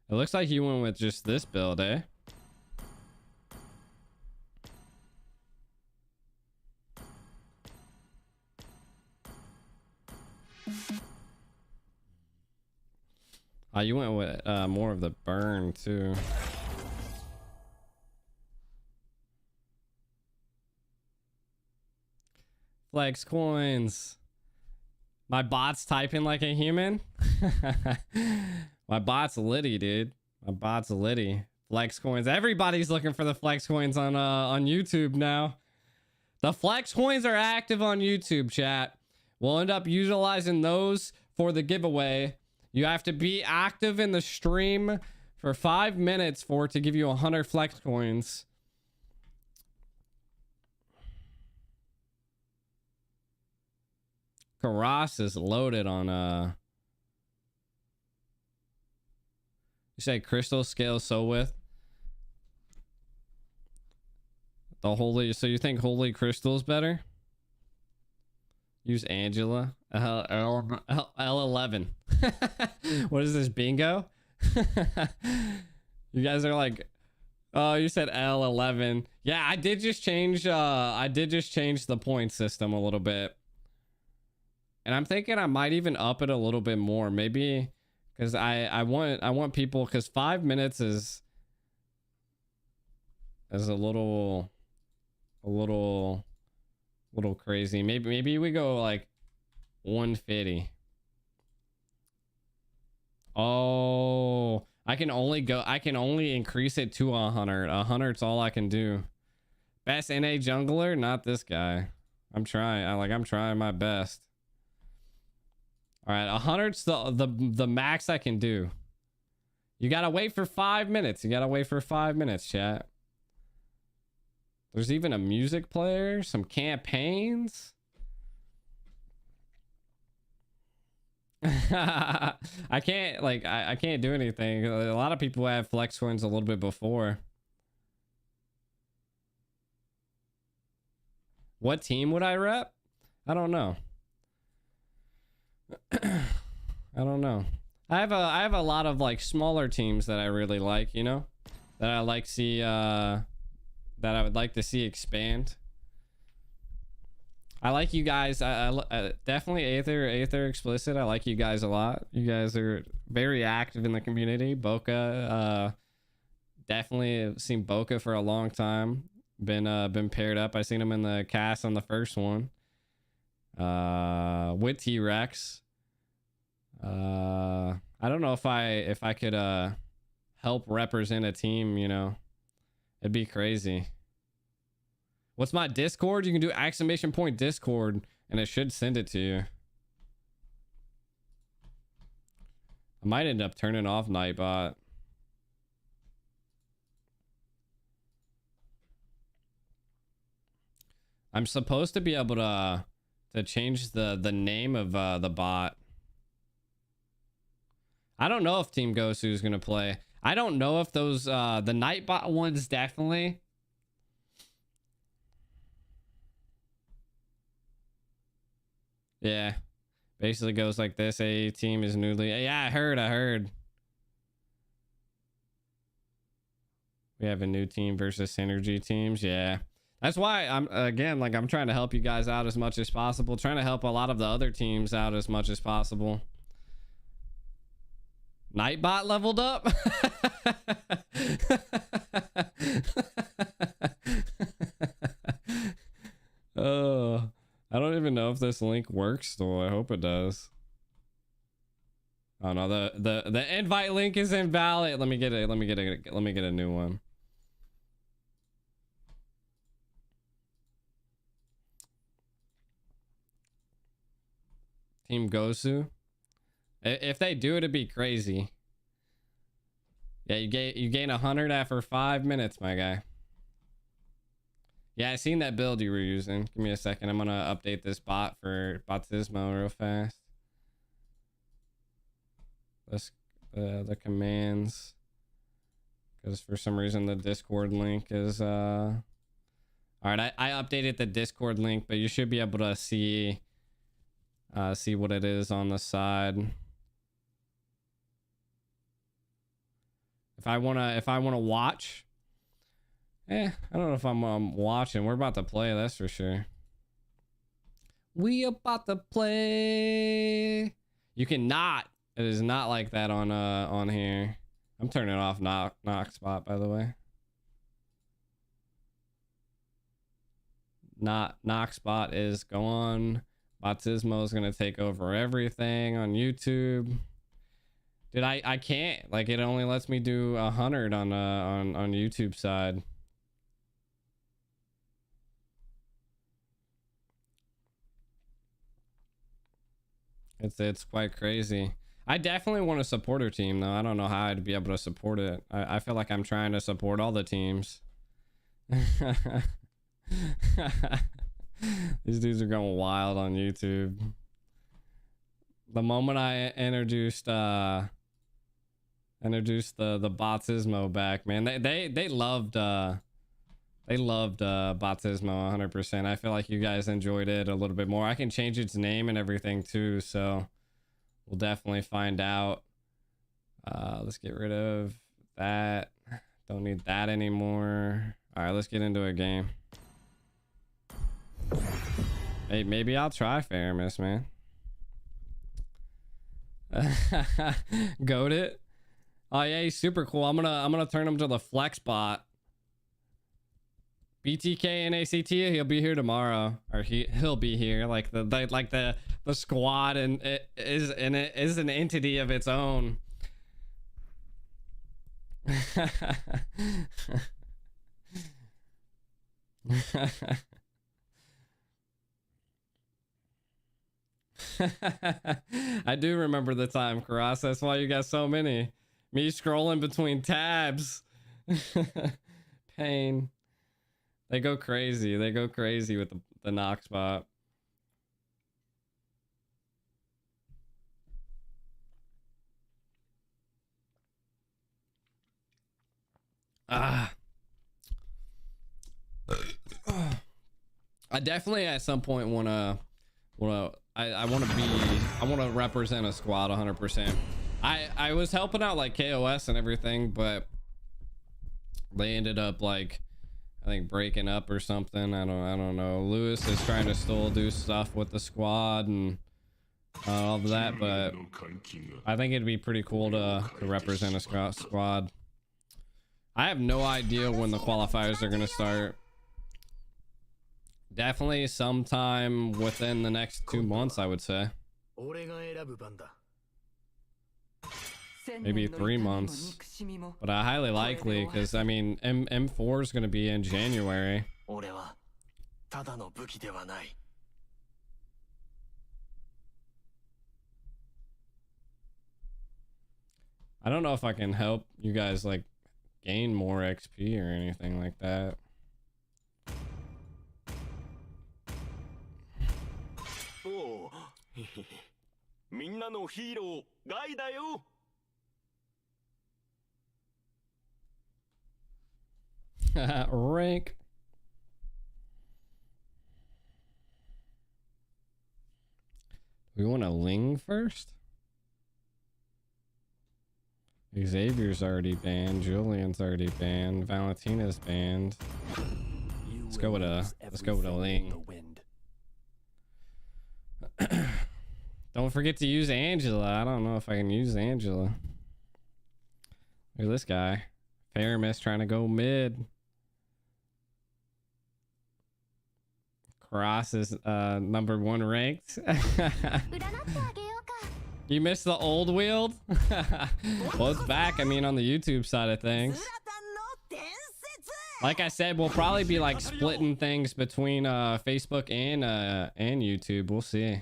It looks like you went with just this build, eh? Oh, you went with more of the burn too. Flex coins. My bot's typing like a human. My bot's litty, dude. My bot's litty. Flex coins. Everybody's looking for the flex coins on YouTube now. The flex coins are active on YouTube, chat. We'll end up utilizing those for the giveaway. You have to be active in the stream for 5 minutes for it to give you 100 flex coins. Karas is loaded on you say crystal scale so with the holy, so you think holy crystal's better? Use Angela. L11. What is this, bingo? You guys are like, oh, you said L11. Yeah, I did just change the point system a little bit. And I'm thinking I might even up it a little bit more, maybe, because I want people, because 5 minutes is a little crazy. Maybe we go like 150. Oh, I can only increase it to 100. 100's all I can do. Best NA jungler, not this guy. I'm trying my best. All right, 100's the max I can do. You gotta wait for 5 minutes. Chat. There's even a music player, some campaigns. I can't do anything. A lot of people have flex coins a little bit before. What team would I rep? I don't know. I don't know. I have a lot of like smaller teams that I really like, you know, that I like see that I would like to see expand. I like you guys. I definitely Aether Explicit. I like you guys a lot. You guys are very active in the community. Boca, definitely seen Boca for a long time. Been paired up. I seen him in the cast on the first one. With T-Rex. I don't know if I could help represent a team, you know. It'd be crazy. What's my Discord? You can do ! Discord and it should send it to you. I might end up turning off Nightbot. I'm supposed to be able to change the name of the bot. I don't know if Team Gosu is gonna play. I don't know if those the Nightbot ones definitely. Yeah, basically goes like this. A team is newly. Yeah, I heard. We have a new team versus synergy teams. Yeah, that's why I'm again like I'm trying to help you guys out as much as possible. Trying to help a lot of the other teams out as much as possible. Nightbot leveled up. Oh, I don't even know if this link works still. I hope it does. Oh no, the invite link is invalid. Let me get a new one. Team Gosu. If they do it, it'd be crazy. Yeah, you gain 100 after 5 minutes, my guy. Yeah, I seen that build you were using. Give me a second. I'm gonna update this bot for Batismo real fast. Let's the commands, because for some reason the Discord link is all right. I updated the Discord link, but you should be able to see what it is on the side. If I wanna watch, I don't know if I'm watching. We're about to play, that's for sure. We about to play. You cannot. It is not like that on here. I'm turning off knock spot, by the way. Knock spot is gone. Batismo is gonna take over everything on YouTube. Dude, I can't. Like, it only lets me do 100 on YouTube side. It's quite crazy. I definitely want to support her team though. I don't know how I'd be able to support it. I feel like I'm trying to support all the teams. These dudes are going wild on YouTube. The moment I introduced the Batismo back, man, they loved Batismo 100%. I feel like you guys enjoyed it a little bit more. I can change its name and everything too, so we'll definitely find out. Let's get rid of that. Don't need that anymore. All right, let's get into a game. Hey, maybe I'll try Faramis, man. Goat it. Oh yeah, he's super cool. I'm gonna turn him to the flex bot. BTK and ACT, he'll be here tomorrow, or he'll be here. Like the squad, and it is an entity of its own. I do remember the time, Karas. That's why you got so many. Me scrolling between tabs. Pain. They go crazy. They go crazy with the knock spot. I definitely at some point I want to represent a squad 100%. I was helping out like KOS and everything, but they ended up like I think breaking up or something. I don't know. Lewis is trying to still do stuff with the squad and all of that, but I think it'd be pretty cool to represent a squad. I have no idea when the qualifiers are going to start. Definitely sometime within the next 2 months, I would say. Maybe 3 months, but highly likely, because I mean M4 is going to be in January. I don't know if I can help you guys like gain more XP or anything like that. みんなのヒーローガイだよ。Rank. We want a Ling first? Xavier's already banned. Julian's already banned. Valentina's banned. Let's go with a Ling. Don't forget to use Angela. I don't know if I can use Angela. Look at this guy. Faramis trying to go mid. Cross is number 1 ranked. You missed the old wield? Well, it's back. I mean, on the YouTube side of things. Like I said, we'll probably be like splitting things between Facebook and YouTube. We'll see.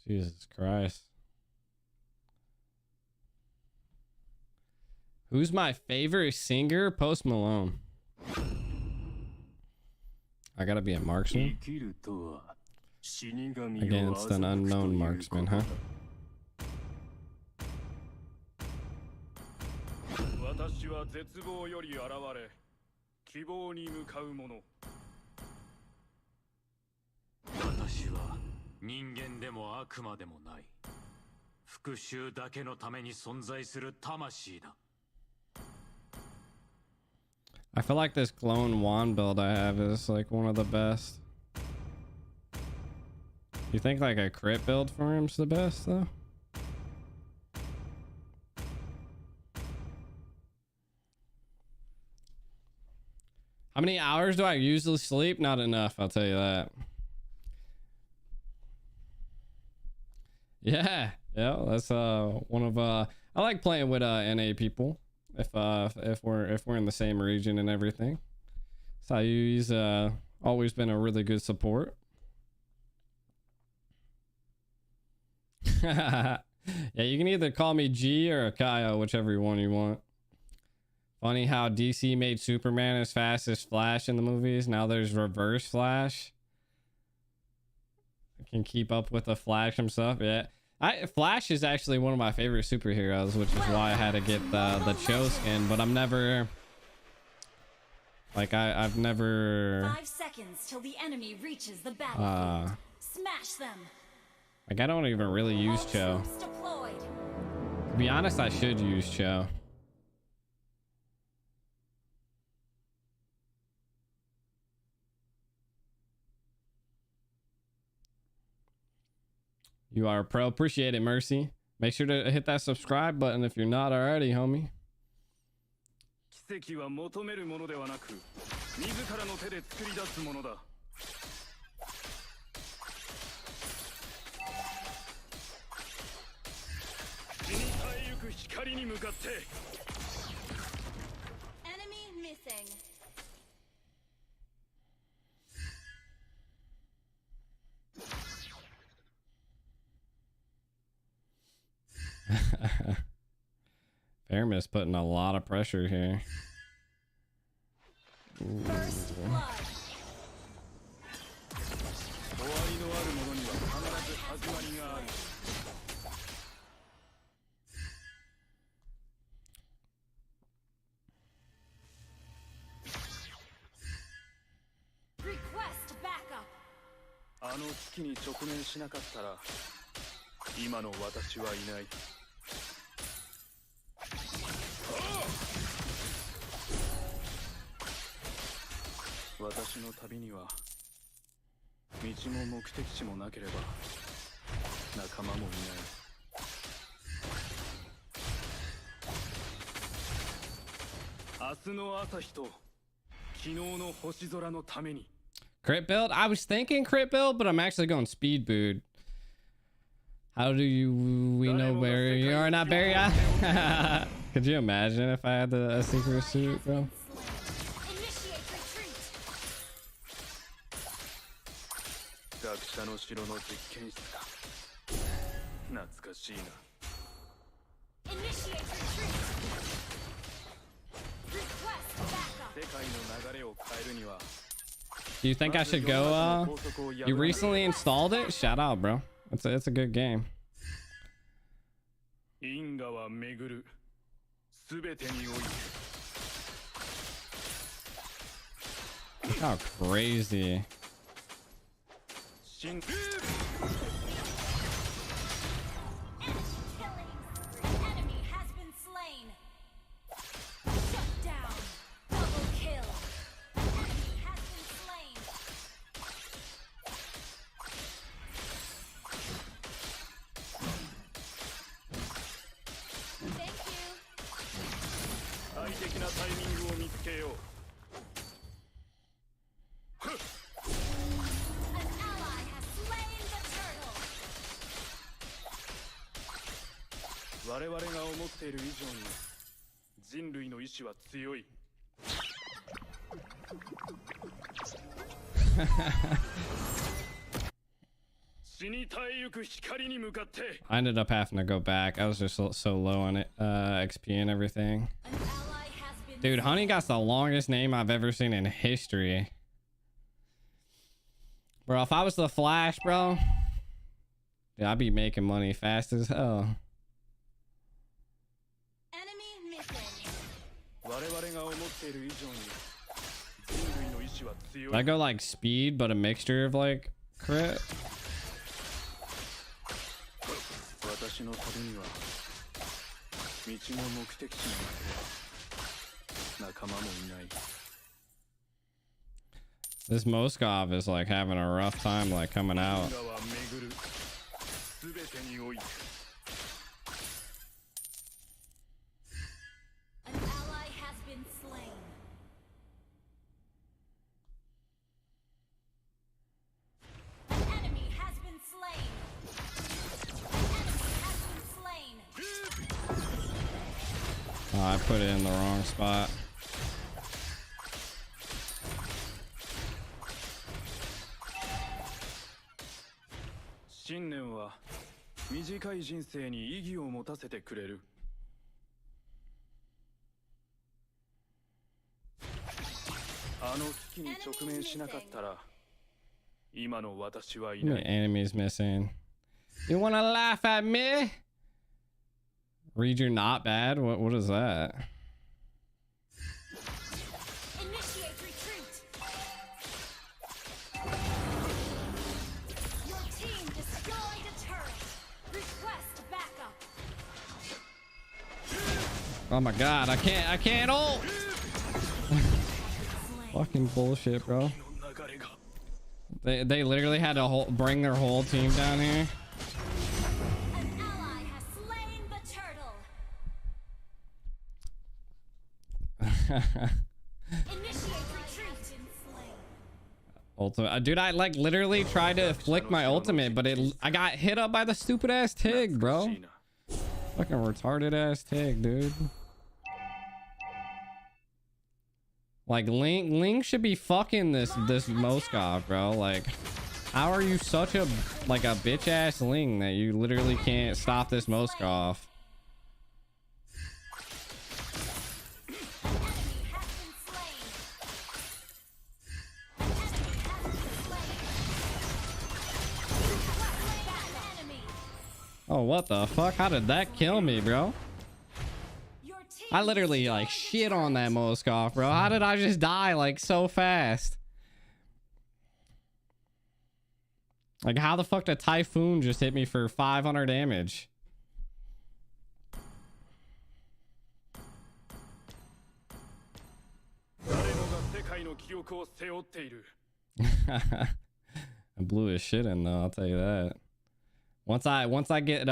Jesus Christ. Who's my favorite singer? Post Malone. I gotta be a marksman. Against an unknown marksman, huh? 私は絶望より現れ、希望に向かう者。私は人間でも悪魔でもない。復讐だけのために存在する魂だ。I feel like this clone wand build I have is like one of the best. You think like a crit build for him's the best though? How many hours do I usually sleep? Not enough, I'll tell you that. Yeah, that's one of I like playing with NA people. If we're in the same region and everything. Sayu's always been a really good support. Yeah, you can either call me G or Akayo, whichever one you want. Funny how DC made Superman as fast as Flash in the movies. Now there's Reverse Flash. I can keep up with the Flash himself. Yeah. Flash is actually one of my favorite superheroes, which is why I had to get the Cho skin, but I'm never like I've never 5 seconds till the enemy reaches the battlefield. Smash them. Like I don't even really use Cho. To be honest, I should use Cho. You are a pro. Appreciate it, Mercy. Make sure to hit that subscribe button if you're not already, homie. 奇跡は求めるものではなく、自らの手で作り出すものだ。死に絶えゆく光に向かって。Enemy missing. Fairmiss putting a lot of pressure here. First blood. Request backup. あの危機に直面しなかったら、今の私はいない。私の旅には道も目的地もなければ仲間もいない。明日の朝日と昨日の星空のために。Crit build? I was thinking crit build, but I'm actually going speed boot. How do we know where you are? Not Barry. Could you imagine if I had a secret suit, bro? Do you think I should go? You recently installed it? Shout out, bro. It's a good game. Look how crazy. I ended up having to go back. I was just so low on it, XP and everything. Dude, Honey got the longest name I've ever seen in history. Bro, if I was the Flash, bro, yeah, I'd be making money fast as hell. Did I go like speed, but a mixture of like crit? This Moskov is like having a rough time like coming out. An ally has been slain. An enemy has been slain. An enemy has been slain. Oh, I put it in the wrong spot. The enemy's missing. You wanna laugh at me? Read you're not bad? What is that? Initiate retreat. Your team destroyed a turret. Request backup. Oh my god, I can't ult! Fucking bullshit, bro. They literally had to bring their whole team down here. An ally has slain the turtle. Initiate retreat. Ultimate, dude, I like literally tried to flick my ultimate, but I got hit up by the stupid ass Tig, bro. Fucking retarded ass Tig, dude. Like Link should be fucking this Moskov, bro. Like, how are you such a bitch ass Ling that you literally can't stop this Moskov? Oh, what the fuck? How did that kill me, bro? I literally like shit on that Moskov, bro. How did I just die like so fast? Like, how the fuck did Typhoon just hit me for 500 damage? I blew his shit in though, I'll tell you that. Once I get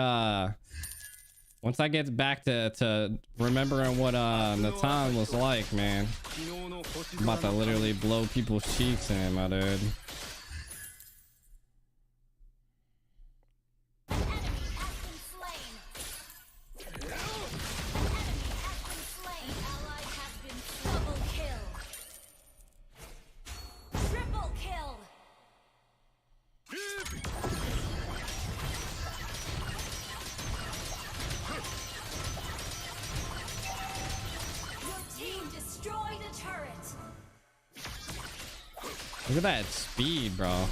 Once I get back to remembering what Natan was like, man, I'm about to literally blow people's cheeks in, my dude. Look at that speed, bro.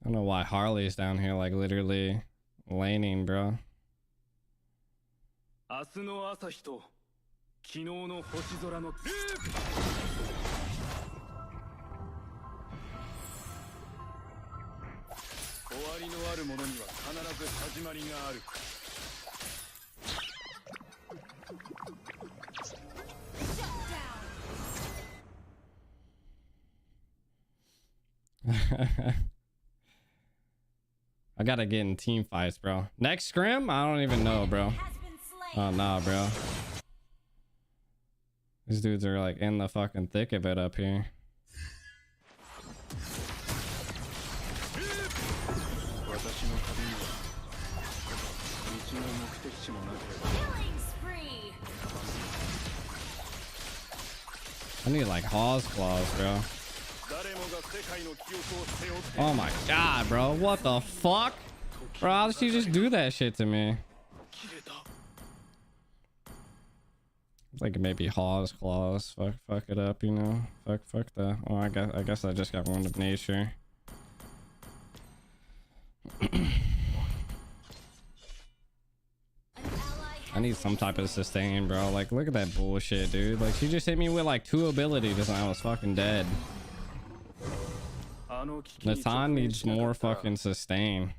I don't know why Harley's down here, like literally laning, bro. I gotta get in team fights, bro. Next scrim? I don't even know, bro. Oh, nah, bro. These dudes are like in the fucking thick of it up here. I need like Hawes claws, bro. Oh my god, bro. What the fuck? Bro, how did she just do that shit to me? Like maybe Hawes claws. Fuck it up, you know? Fuck the... Oh, I guess I just got one of nature. I need some type of sustain, bro. Like, look at that bullshit, dude. Like, she just hit me with like 2 abilities and I was fucking dead. Natan needs more fucking sustain.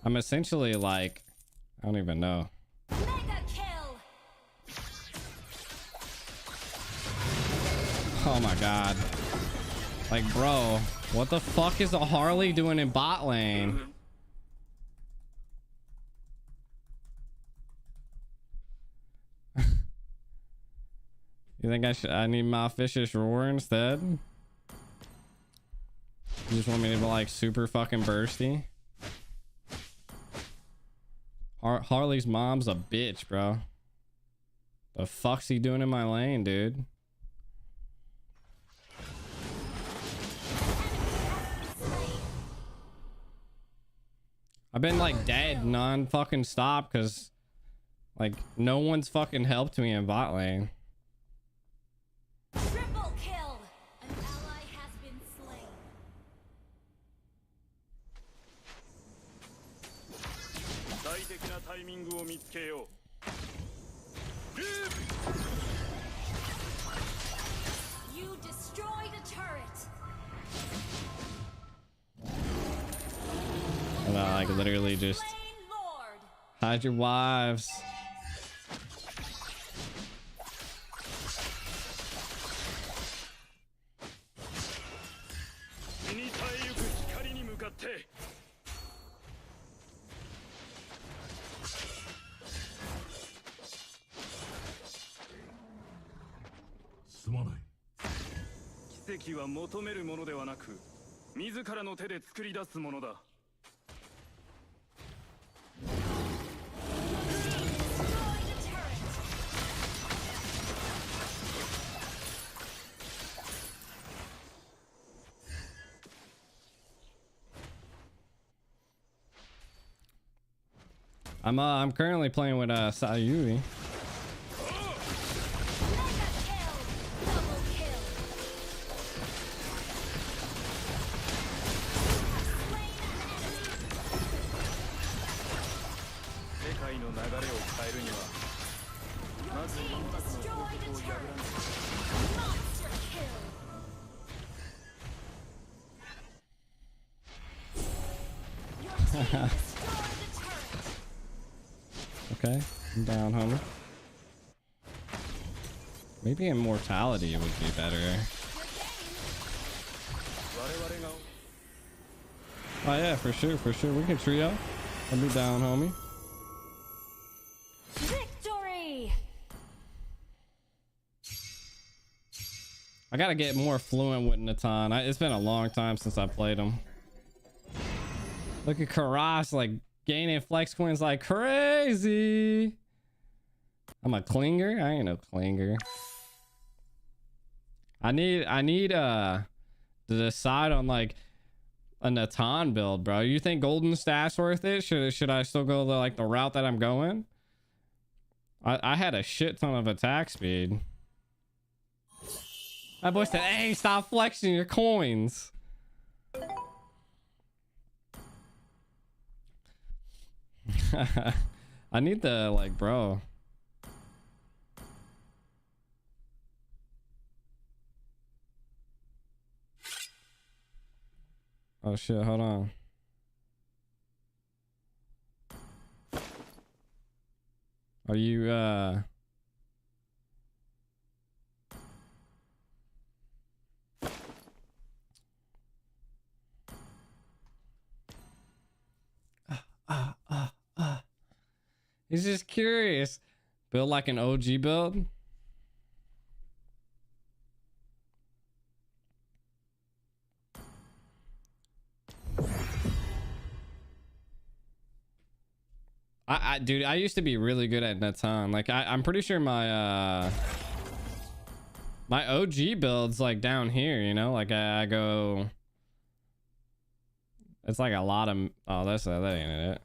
I'm essentially like, I don't even know. Oh my god. Like, bro, what the fuck is a Harley doing in bot lane? You think I need my vicious roar instead? You just want me to be like super fucking bursty? Harley's mom's a bitch, bro. The fuck's he doing in my lane, dude? I've been like dead non-fucking stop because like no one's fucking helped me in bot lane. Triple kill. An ally has been slain. You destroyed a turret. And I like literally just hide your wives. I'm currently playing with Sayuri. Okay, I'm down, homie. Maybe immortality would be better. Oh yeah, for sure, for sure. We can trio. I'll be down, homie. Victory! I gotta get more fluent with Natan. It's been a long time since I played him. Look at Karas like gaining flex coins like crazy. I'm a clinger. I ain't no clinger. I need to decide on like a Natan build, bro. You think golden stats worth it? Should I still go the route that I'm going? I had a shit ton of attack speed. That boy said, hey, stop flexing your coins. I need the like, bro. Oh shit, hold on. Are you He's just curious. Build like an OG build. Dude, I used to be really good at Natan. Like I'm pretty sure my my OG build's like down here, you know? Like I go, it's like a lot of, oh, that ain't it.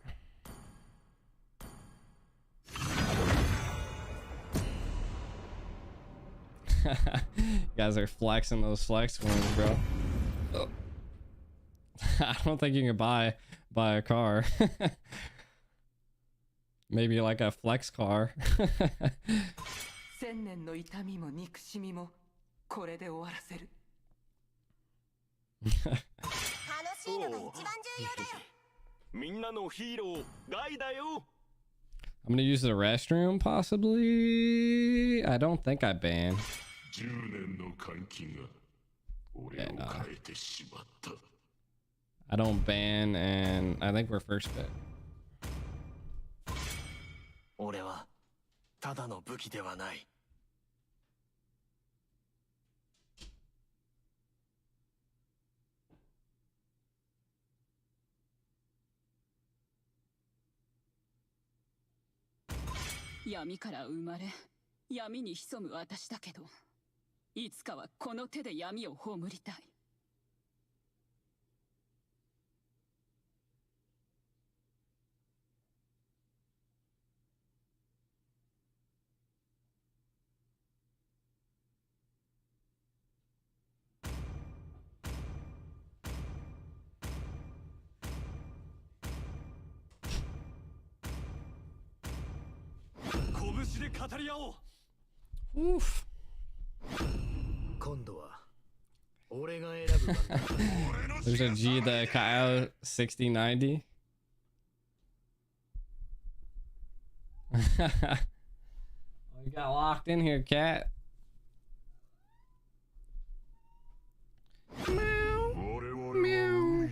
You guys are flexing those flex coins, bro. Oh. I don't think you can buy a car. Maybe like a flex car. I'm gonna use the restroom, possibly. I don't think I ban. Yeah, nah. I don't ban, and I think we're first pick.闇から生まれ、闇に潜む私だけど、いつかはこの手で闇を葬りたい。Oof. There's a G, the Kyle 6090. Oh, you got locked in here, cat. Meow. Meow.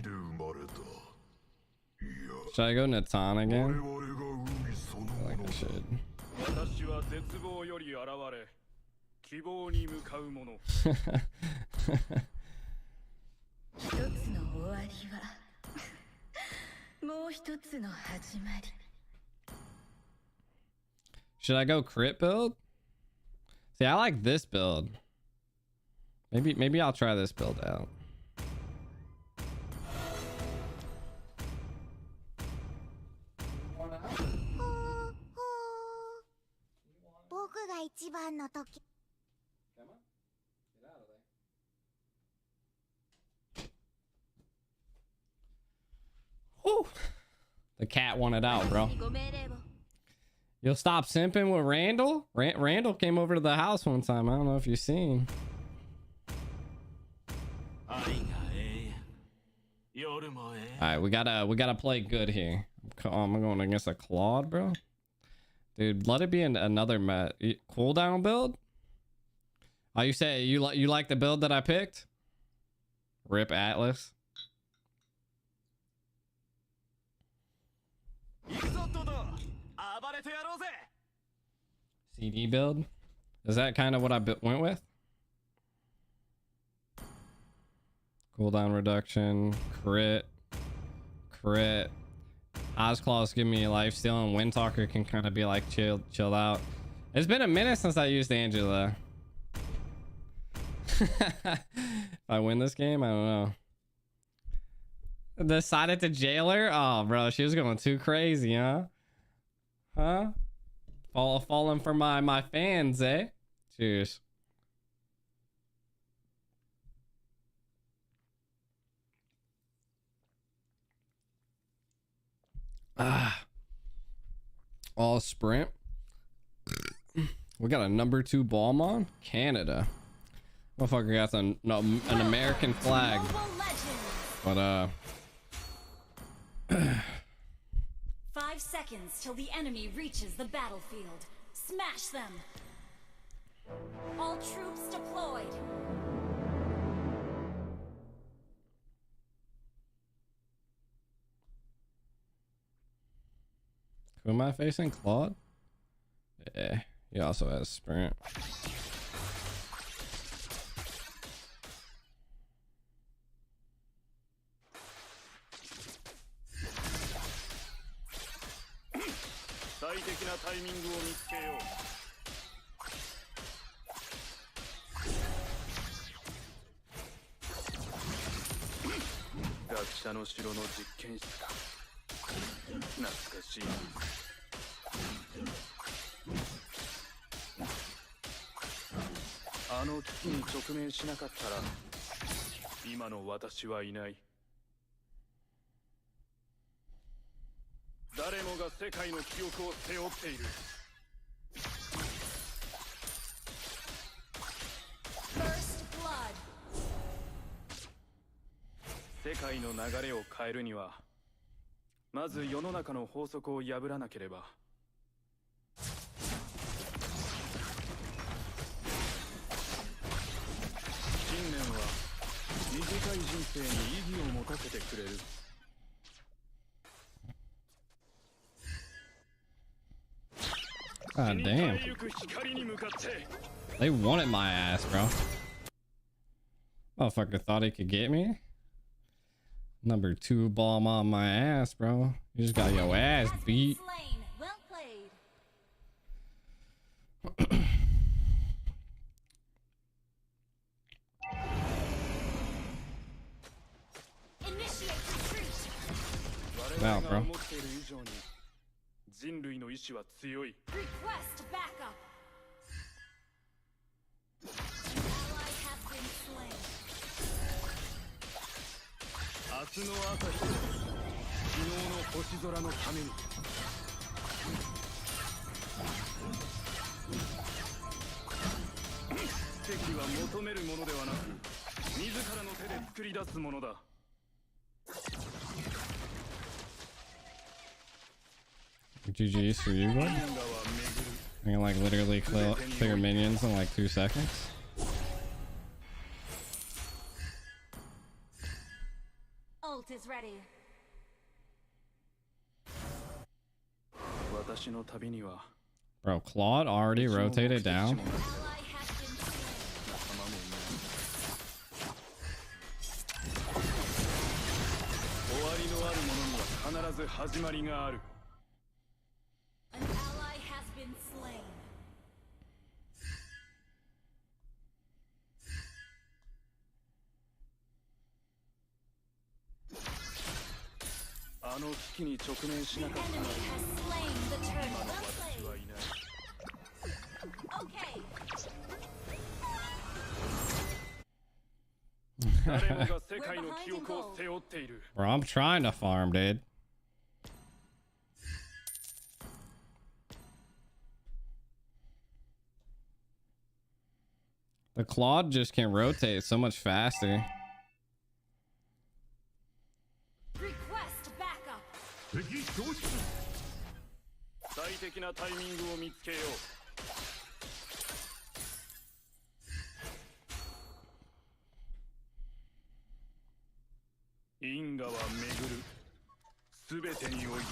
Should I go Natan again? I feel like I should. Should I go crit build? See, I like this build. Maybe I'll try this build out. Whew. The cat wanted out, bro. You'll stop simping with Randall? Randall came over to the house one time. I don't know if you've seen. Alright, we gotta play good here. I'm going against a Claude, bro. Dude, let it be another cooldown build. Oh, you say you like the build that I picked? Rip Atlas. CD build? Is that kind of what I went with? Cooldown reduction, crit. Ozclaws give me a lifesteal, and Windtalker can kind of be like chill out. It's been a minute since I used Angela. If I win this game, I don't know. Decided to jail her? Oh, bro, she was going too crazy, huh? Huh? Falling for my fans, eh? Cheers. All sprint. We got a number 2 Balmon, Canada. Motherfucker got an American flag. But 5 seconds till the enemy reaches the battlefield. Smash them. All troops deployed. Who am I facing? Claude? Yeah, he also has sprint. First blood. 世界の流れを変えるにはまず世の中の法則を破らなければ。信念は短い人生に意義を持たせてくれる。God damn. They wanted my ass, bro. Motherfucker thought he could get me. Number 2 bomb on my ass, bro. You just got your ass beat. Well played. Initiate retreat. Wow, bro. 人類の意志は強い。 Request backup. Ally has been slain. 明日の朝日、昨日の星空のために。奇跡は求めるものではなく、自らの手で作り出すものだ。 GG's for you, bro. I can like literally clear minions in like 2 seconds. Ult is ready. 私の旅には Bro, Claude already rotated down. Ally has been slain. 終わりのあるものには必ず始まりがある。 An ally has been slain. あの危機に直面しなかったら Enemy has slain the turtle. 私はいない。 Okay. 誰もが世界の記憶を背負っている。 Bro, I'm trying to farm, dude. The Claude just can rotate so much faster. Request backup. 最適なタイミングを見つけよう。因果は巡る。すべてにおいて。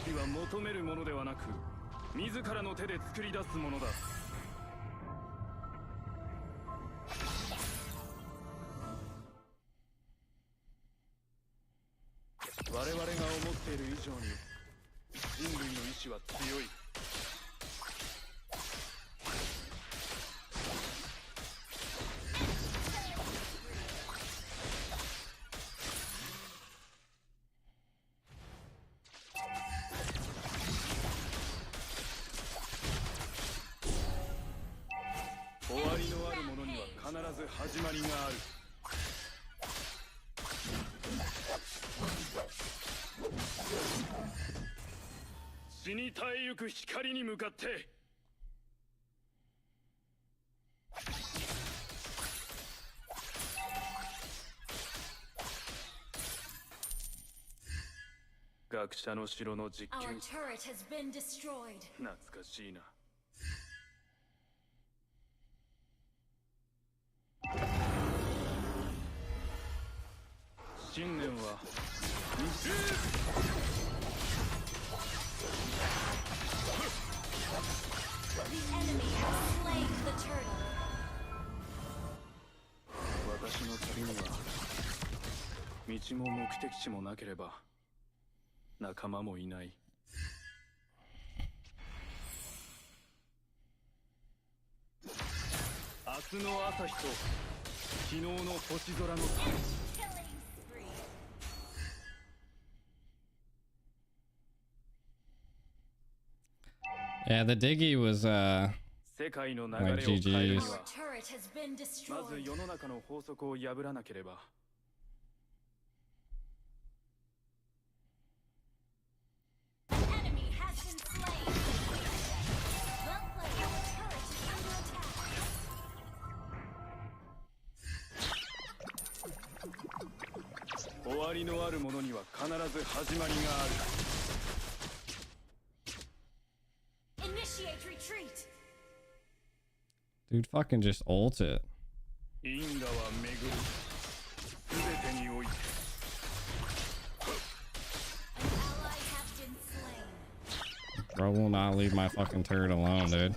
奇跡は求めるものではなく、自らの手で作り出すものだ。我々が思っている以上に人類の意志は強い。終わりのあるものには必ず始まりがある。死に絶えゆく光に向かって。学者の城の実 Our 験。 turret has been destroyed. 懐かしいな。信念は The enemy has slain the turtle. 私の旅には道も目的地もなければ仲間もいない。明日の朝日と昨日の星空のため。 Yeah, the Diggy was 世界の流 like れを変えるに GG's. は Turret has been まず destroyed. 世の中の法則を破らなければ。 Enemy has been slain. Well played. Our turret is under attack. 終わりのあるものには必ず始まりがある。 Initiate retreat. Dude fucking just ult it. 因果は巡る。すべてにおいて。 An ally has been slain. Bro will not leave my fucking turret alone, dude.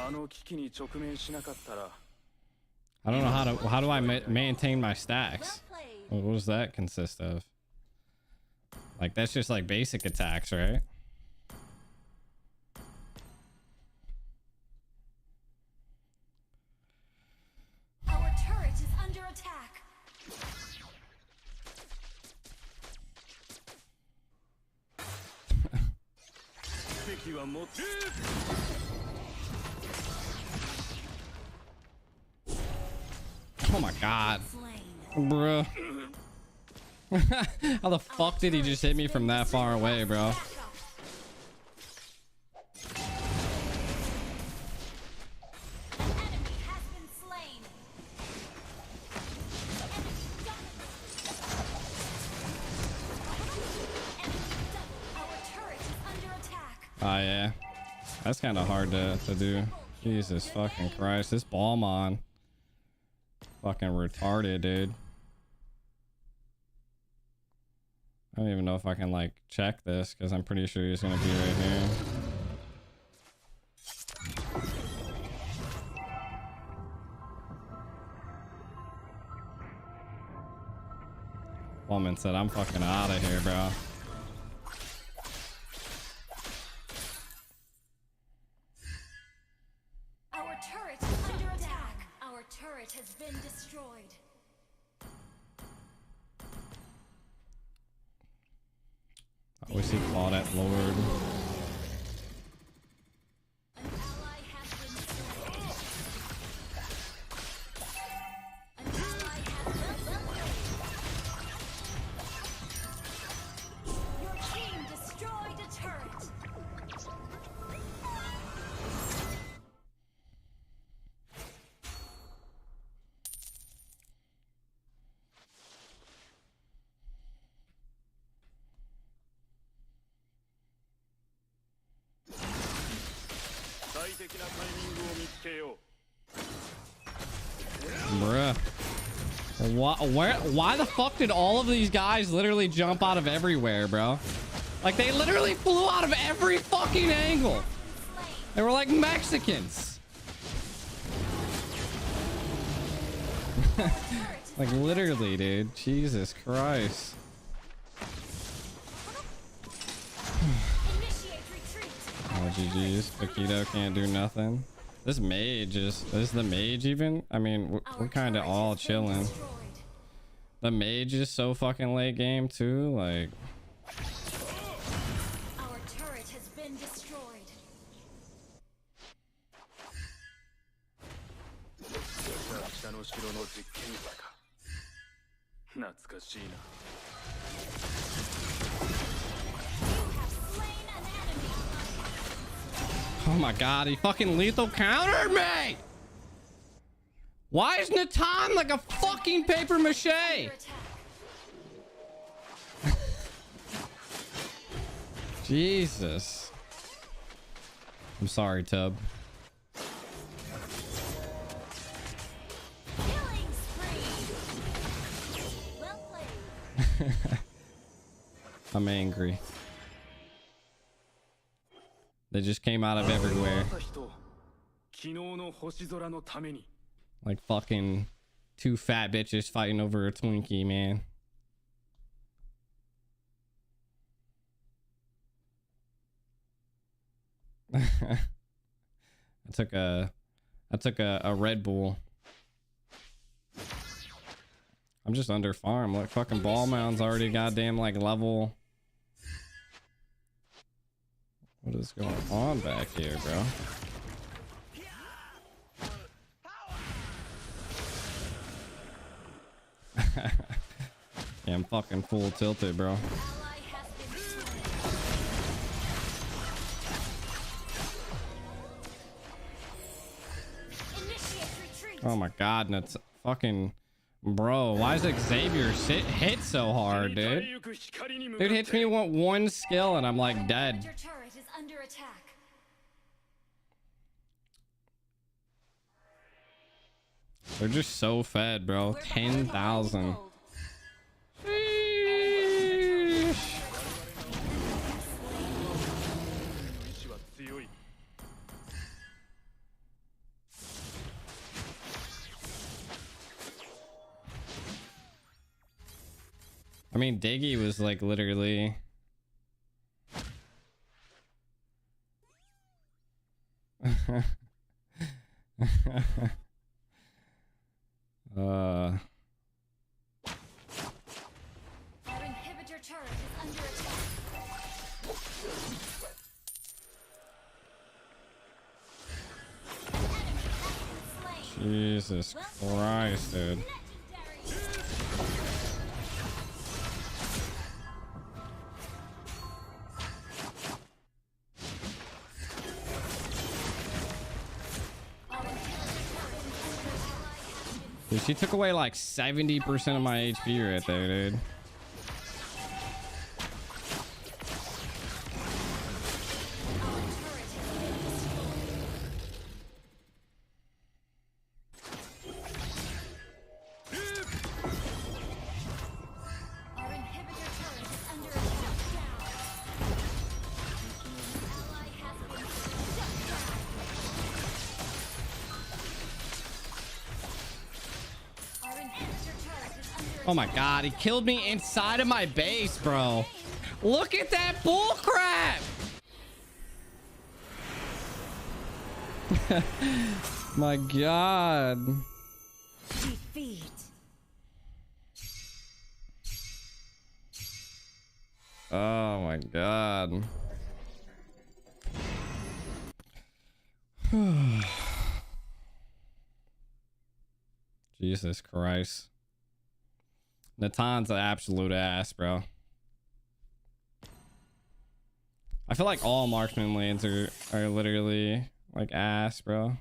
あの危機に直面しなかったら。 I don't know how do I maintain my stacks? What does that consist of? Like that's just like basic attacks, right? Our turret is under attack. Oh my god. Bruh. How the fuck did he just hit me from that far away, bro? Oh yeah, that's kind of hard to do. Jesus fucking Christ, this Ballmon fucking retarded, dude. I don't even know if I can like check this because I'm pretty sure he's gonna be right here. Woman said, I'm fucking out of here, bro. Our turret is under attack. Our turret has been destroyed. I wish he fought at Lord. Bruh. Why the fuck did all of these guys literally jump out of everywhere, bro? Like, they literally flew out of every fucking angle. They were like Mexicans. Like, literally, dude. Jesus Christ. Oh, GG's. Paquito can't do nothing. This mage is the mage even? I mean, we're kind of all chilling. The mage is so fucking late game too. Like, Our turret has been destroyed. 北の城の実験者か。懐かしいな。 oh my god, he fucking lethal countered me! Why is Natan like a fucking paper mache? Jesus. I'm sorry, Tub. I'm angry. They just came out of everywhere. Like fucking two fat bitches fighting over a Twinkie, man. I took a Red Bull. I'm just under farm. Like fucking Ball Mound's already goddamn like level. What is going on back here, bro? Yeah, I'm fucking full tilted, bro. Oh my god, and it's fucking bro. Why is Xavier hit so hard, dude? Dude hits me with one skill and I'm like dead. Your turret is under attack. They're just so fed, bro. 10,000. I mean, Diggy was like literally. Our inhibitor turret is under attack. Jesus Christ, dude. Dude, she took away like 70% of my HP right there, dude. Oh my god, he killed me inside of my base, bro. Look at that bullcrap! My god. Defeat. Oh my god. Jesus Christ. Natan's an absolute ass, bro. I feel like all marksman lanes are literally like ass, bro.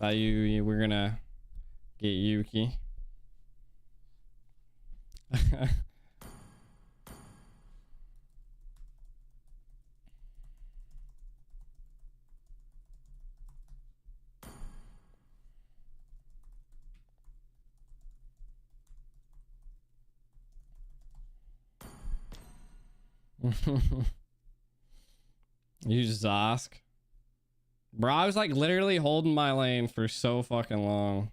Thought you were gonna get Yuki. You Zosk. Bro, I was like literally holding my lane for so fucking long.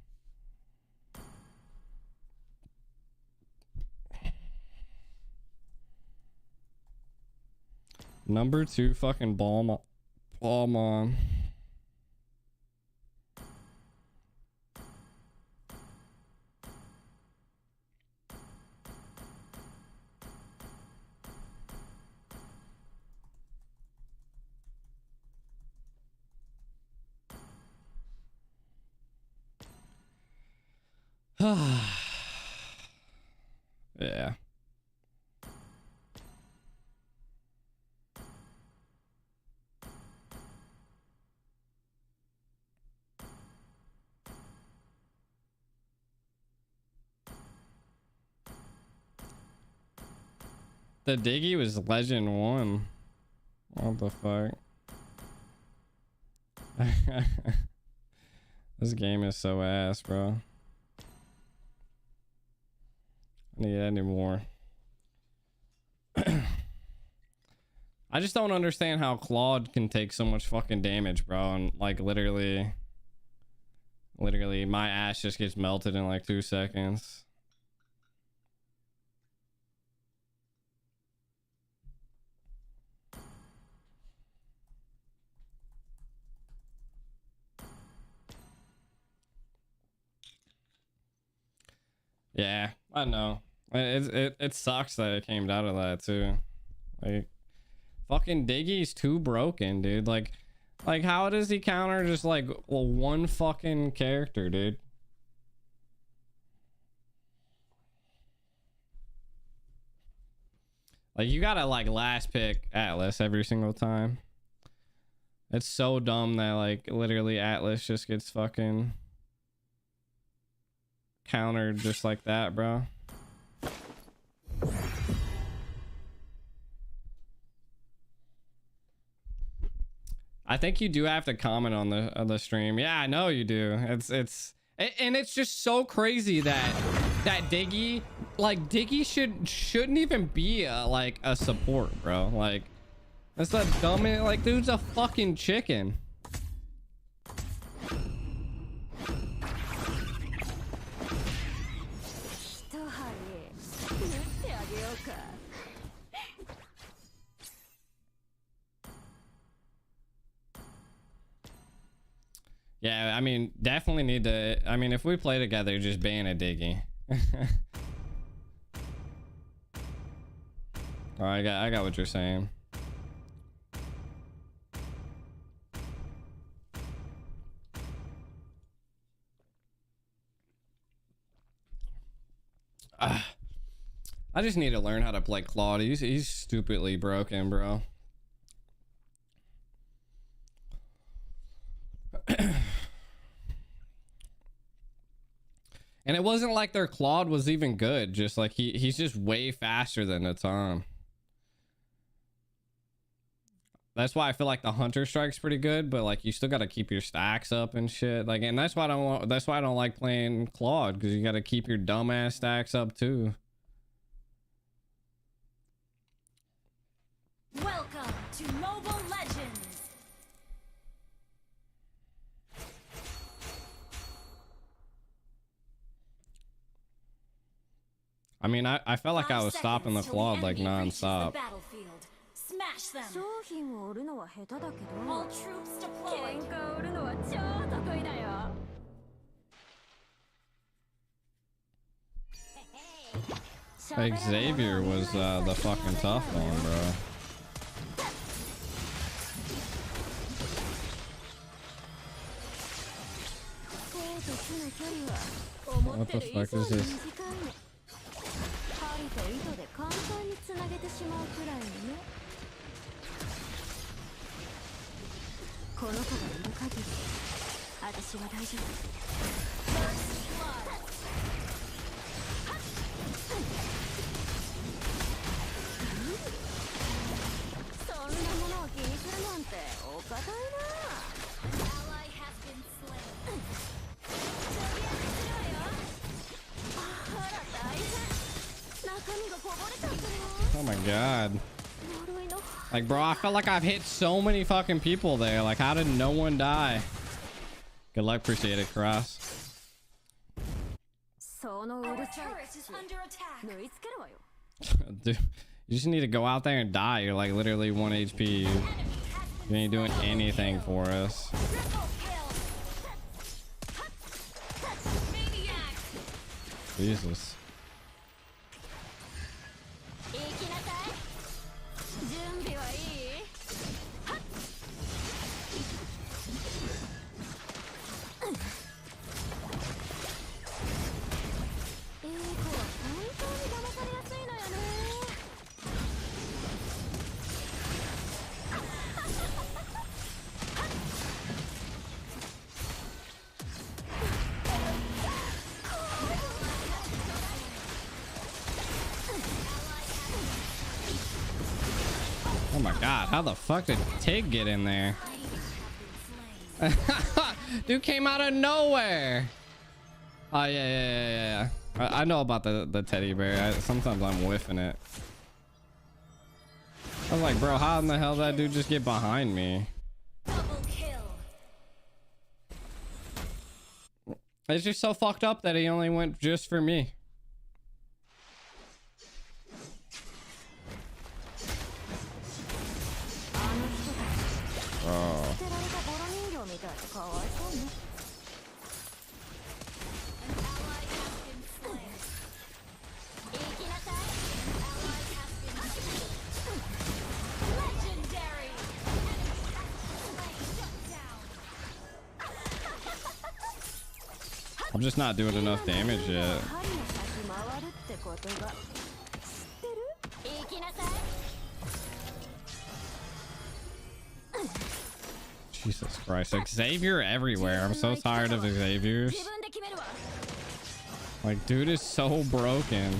Number 2 fucking Ballmon. Yeah. The Diggy was Legend 1. What the fuck? This game is so ass, bro. I need any more. I just don't understand how Claude can take so much fucking damage, bro. And like literally my ass just gets melted in like 2 seconds. Yeah, I know. It sucks that it came out of that too. Like, fucking Diggy's too broken, dude. Like how does he counter just like one fucking character, dude? Like, you gotta like last pick Atlas every single time. It's so dumb that like literally Atlas just gets fucking countered just like that, bro. I think you do have to comment on the stream. Yeah, I know you do. And it's just so crazy that Diggy, like Diggy shouldn't even be a support, bro. Like, that's the dumbest. Like, dude's a fucking chicken. Yeah, I mean, definitely need to. I mean, if we play together, just ban a Diggy. Oh, I got what you're saying. I just need to learn how to play Claude. He's stupidly broken, bro. And it wasn't like their Claude was even good. Just like he's just way faster than the Tom. That's why I feel like the Hunter Strike's pretty good, but like you still got to keep your stacks up and shit. Like, and that's why I don't like playing Claude, because you got to keep your dumbass stacks up too. Welcome to Mobile Legends. I mean, I felt like I was stopping the Claude like non-stop. Smash them. All troops deployed. Xavier was the fucking tough one, bro. What the fuck is this? Oh my god. Like, bro, I felt like I've hit so many fucking people there. Like, how did no one die? Good luck. Appreciate it, Cross. Our turret is under attack. Dude, you just need to go out there and die. You're like literally 1 HP. You ain't doing anything for us. Jesus. Oh my god, how the fuck did Tig get in there? Dude came out of nowhere. Oh yeah. I know about the teddy bear. Sometimes I'm whiffing it. I was like, bro, how in the hell did that dude just get behind me? It's just so fucked up that he only went just for me. Oh. I'm just not doing enough damage yet. Jesus Christ, Xavier everywhere. I'm so tired of Xaviers. Like, dude is so broken.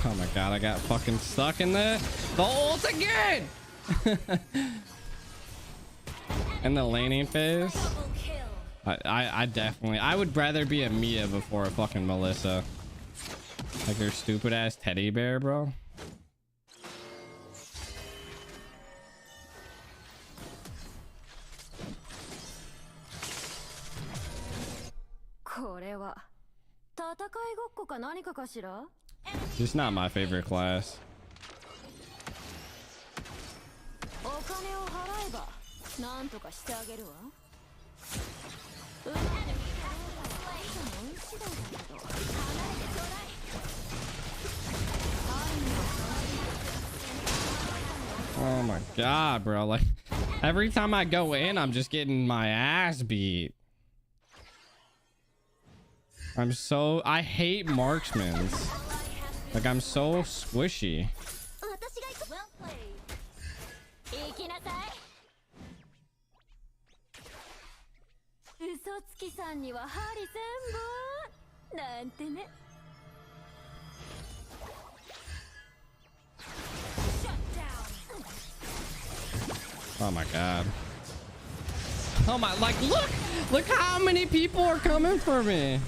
Oh my god, I got fucking stuck in the ult again. In the laning phase. I definitely, I would rather be a Mia before a fucking Melissa. Like her stupid ass teddy bear, bro. It's not my favorite class. Oh my god, bro. Like, every time I go in, I'm just getting my ass beat. I hate marksmans. Like, I'm so squishy. Oh my god. Oh my, like, look how many people are coming for me.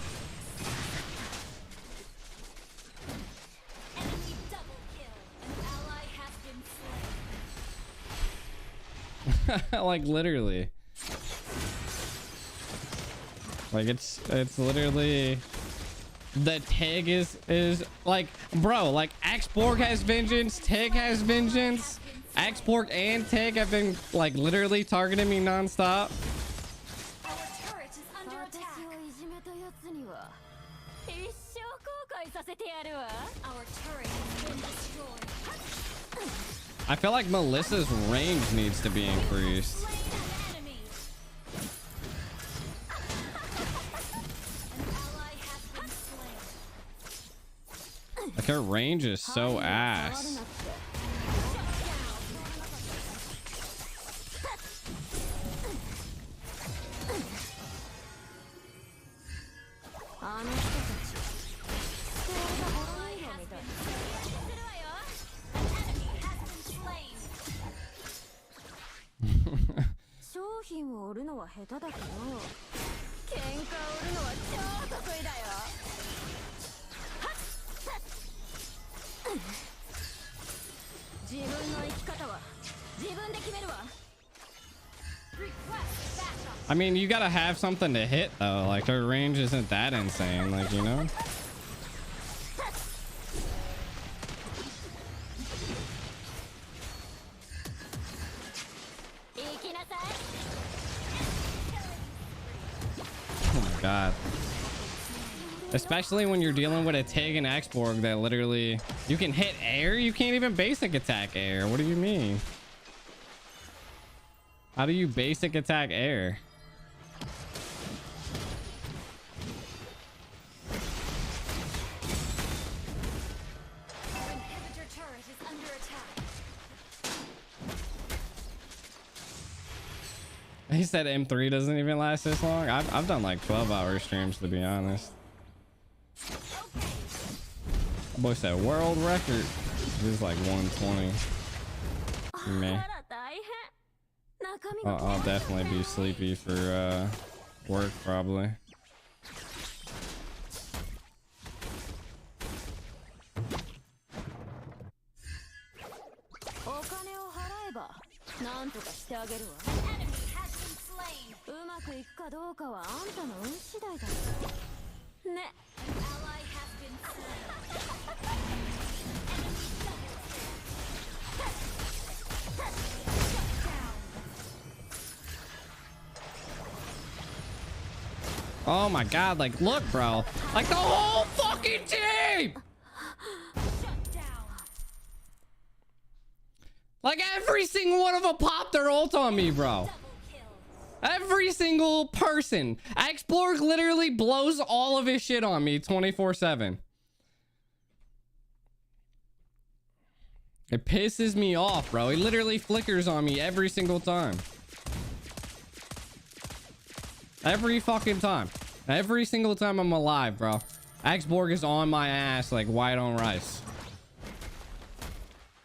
Like, literally. Like, it's literally, the Tig is like, bro, like, Xborg has vengeance, Tig has vengeance. Xborg and Tig have been like literally targeting me non-stop. Our turret has been destroyed. I feel like Melissa's range needs to be increased. Like her range is so ass. I mean, you gotta have something to hit though. Like her range isn't that insane, like, you know. Oh my god. Especially when you're dealing with a Tig and Exborg that literally you can hit air, you can't even basic attack air. What do you mean? How do you basic attack air? He said M3 doesn't even last this long. I've done like 12-hour streams, to be honest. Boy said world record. This is like 120. Meh. I'll definitely be sleepy for work probably. Oh my god, like look bro, like the whole fucking team, like every single one of them popped their ult on me, bro. Every single person. Exborg literally blows all of his shit on me 24/7. It pisses me off, bro. He literally flickers on me every single time. Every fucking time. Every single time I'm alive, bro. Exborg is on my ass like white on rice.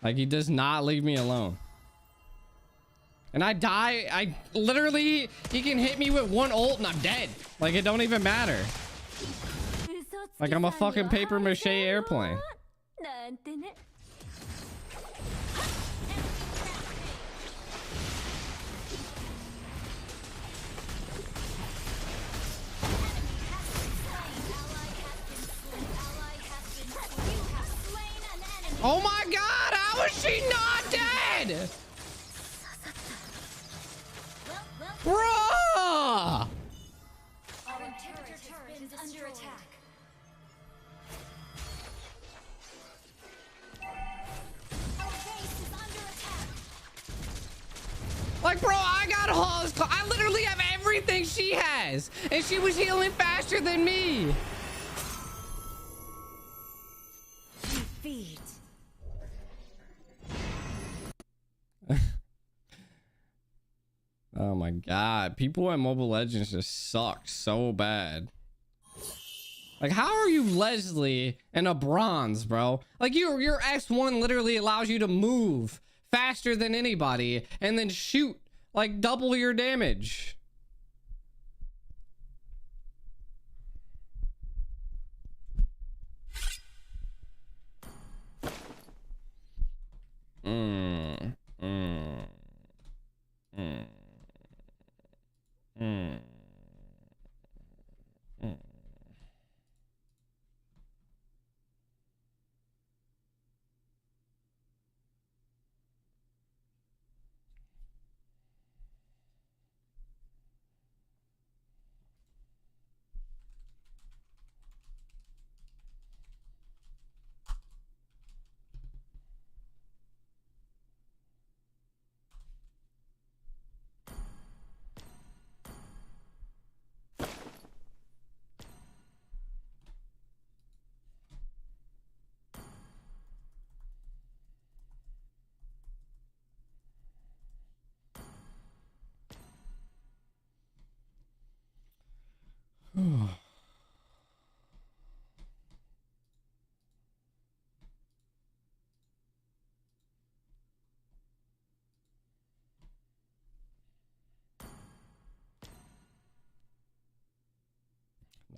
Like he does not leave me alone. And I die. I literally, he can hit me with one ult and I'm dead. Like it don't even matter. Like I'm a fucking paper mache airplane. Oh my god, how is she not dead? Bruh! Our turret is under attack. Our base is under attack. Like, bro, I got Hall's Claw. I literally have everything she has. And she was healing faster than me. Defeat. Oh my god, people at Mobile Legends just suck so bad. Like, how are you Leslie and a bronze, bro? Like your X1 literally allows you to move faster than anybody and then shoot like double your damage.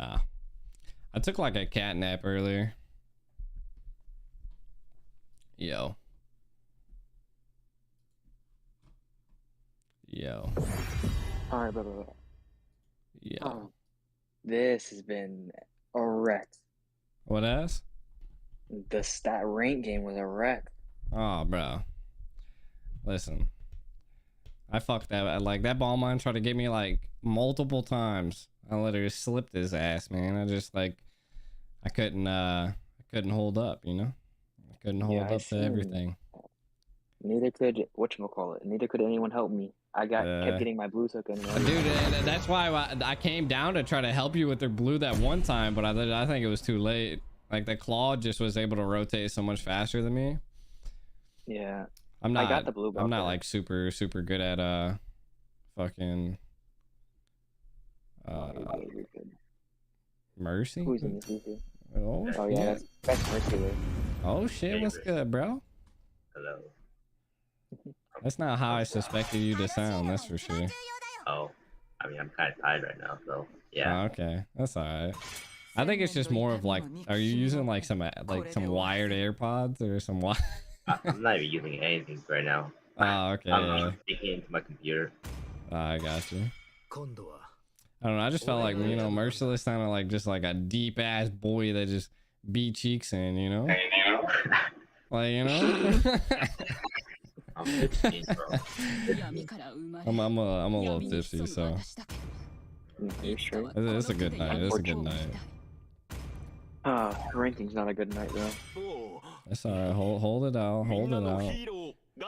Nah. I took like a cat nap earlier. Yo. Alright, brother. Yo. This has been a wreck. What else? The stat rank game was a wreck. Oh, bro. Listen. I fucked that. Like, that ball mine tried to get me like multiple times. I literally slipped his ass, man. I just like, I couldn't hold up, you know? I couldn't hold up to everything. Neither could whatchamacallit. Neither could anyone help me. I kept getting my blue token. Dude, and that's why I came down to try to help you with their blue that one time, but I think it was too late. Like, the claw just was able to rotate so much faster than me. Yeah. I got the blue. I'm not like super good at fucking Mercy. Who's in this movie? Oh yeah, that's Mercy. Oh shit, what's good, bro? Hello. That's not how I suspected you to sound, that's for sure. Oh, I mean, I'm kind of tired right now, so yeah. Oh, okay, that's all right. I think it's just more of like, are you using like some wired AirPods or some wire? I'm not even using anything right now. Oh, okay. I'm speaking into my computer. I got you. I don't know. I just felt like, you know, Merciless sounded like just like a deep ass boy that just beat cheeks in, you know? Like, you know? I'm a little tipsy, so it's a good night. It's a good night. Ranking's not a good night though. It's alright. Hold it out. Hold it out.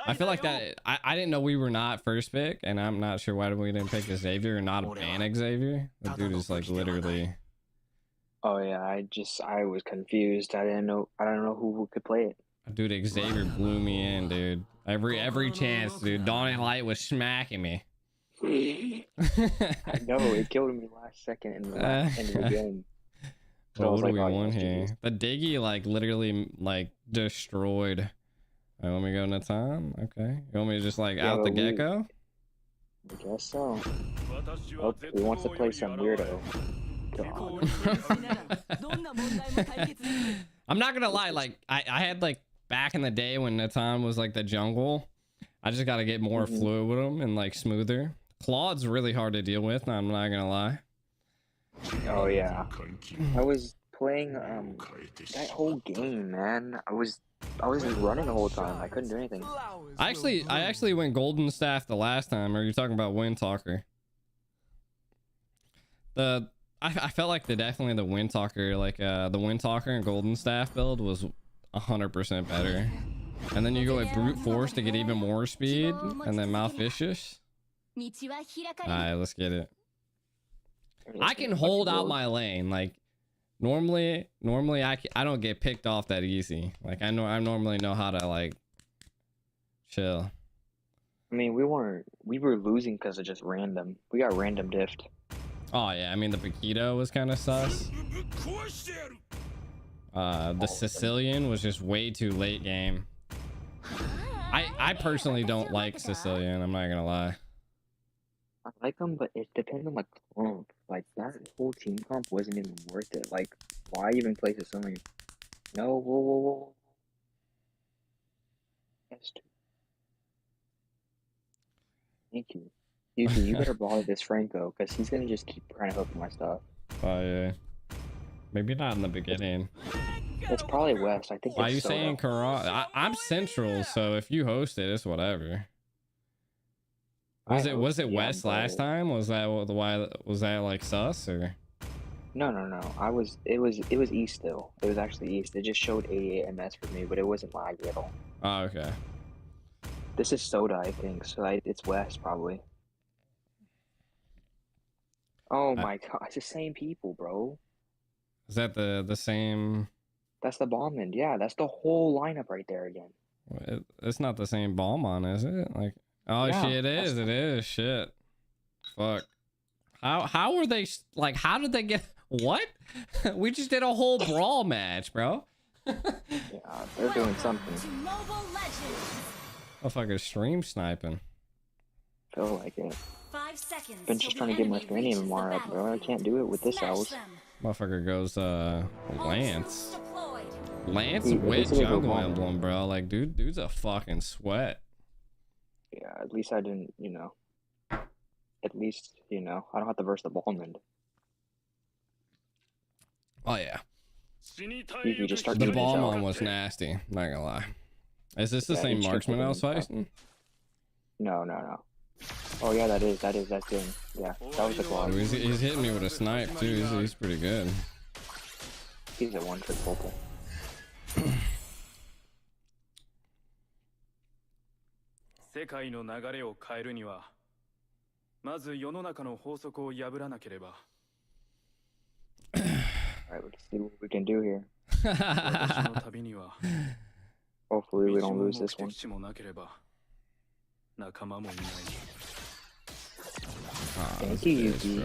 I feel like that. I didn't know we were not first pick, and I'm not sure why we didn't pick Xavier and not ban Xavier. The dude is like literally. Oh yeah, I was confused. I don't know who could play it. Dude, Xavier blew me in, dude. Every chance, dude. Dawning Light was smacking me. I know, it killed me last second in the end of the game. So what do we want here? The Diggy like literally like destroyed. Right, let me go into time. Okay, you want me to just like out the gecko? I guess so. Oh, he wants to play some weirdo. I'm not gonna lie, like I had like back in the day when Natan was like the jungle, I just gotta get more fluid with him and like smoother. Claude's really hard to deal with, I'm not gonna lie. Oh yeah, I was playing that whole game, man. I was just running the whole time. I couldn't do anything. I actually went golden staff the last time. Or you're talking about Wind Talker? I felt like definitely the Wind Talker, like the Wind Talker and golden staff build was 100% better. And then you go with brute force to get even more speed, and then mouth vicious. All right, let's get it. I can hold out my lane. Like normally I don't get picked off that easy. Like I normally know how to like chill. I mean, we were losing because of just random. We got random diffed. Oh yeah, I mean the Paquito was kind of sus. The Sicilian was just way too late game. I personally don't like Sicilian, I'm not gonna lie. I like them, but it depends on the comp. Like that whole team comp wasn't even worth it. Like, why even play Sicilian? No, whoa. Thank you. You better bother this Franco, because he's gonna just keep trying to hook my stuff. Oh yeah. Maybe not in the beginning. It's probably West. I think. Why are you saying Karan? I'm Central, so if you host it, it's whatever. Was it West last time? Was that why? Was that like sus or? No. It was East still. It was actually East. It just showed 88 MS for me, but it wasn't laggy at all. Oh, okay. This is Soda, I think. So it's West probably. Oh my god, it's the same people, bro. Is that the same? That's the Bombman. Yeah, that's the whole lineup right there again. It's not the same Bombman, is it? Like, oh yeah, shit, it is. Shit. Fuck. How were they like? How did they get? What? We just did a whole brawl match, bro. Yeah, they're doing something. Motherfucker stream sniping. Feel like it. 5 seconds. Been just trying to get my Stranium more up, bro. I can't do it with this house. Motherfucker goes Lance. Lance He with basically jungle go emblem, bro. Like, dude's a fucking sweat. Yeah, at least I didn't, you know. At least, you know, I don't have to verse the Ballman. Oh yeah. You just start The doing ball yourself. one was nasty. Not gonna lie. Is this the same he should marksman put I it was in top. fighting? No. Oh yeah, that's him. Yeah, that was the claw. He's hitting me with a snipe too. He's pretty good. He's a one-trick purple. 世界の流れを変えるには、まず世の中の法則を破らなければ。Alright, let's see what we can do here. 私の旅には、 Hopefully we 道 don't も lose 目 this one. 的地もなければ、仲間もいない。 Thank you, Yuki.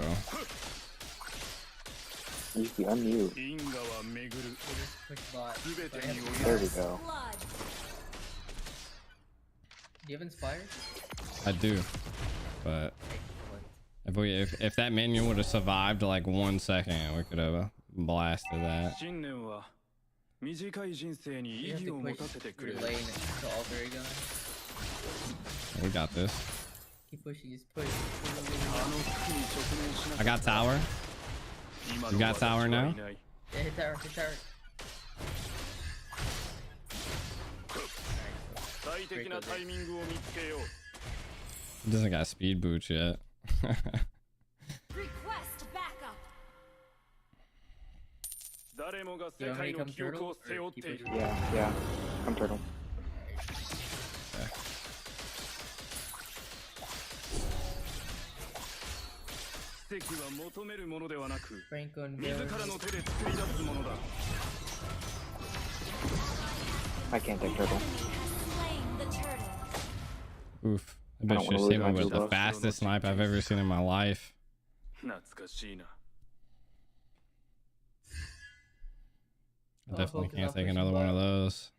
Yuki, unmute. There we go. Do you have Inspire? I do, but if that minion would have survived like 1 second, we could have blasted that. 信念は短い人生に意 You have 義 to を持 push たせてくれ your る。 lane to all very gun. We got this. Keep pushing, just push. I got tower. You got tower now? Yeah, hit tower, hit tower. 最適なタイミングを見つけよう。 He doesn't got speed boots yet. Request backup. 誰もが世界の記憶を背負っている。 Yeah, come turtle. Franco and 自らの手で作り出すものだ。 I can't take turtle. Oof. I I bet don't you wanna just hit lose me my with the blue buff. fastest snipe I've ever seen in my life. 懐かしいな。 I definitely can't take another one of those.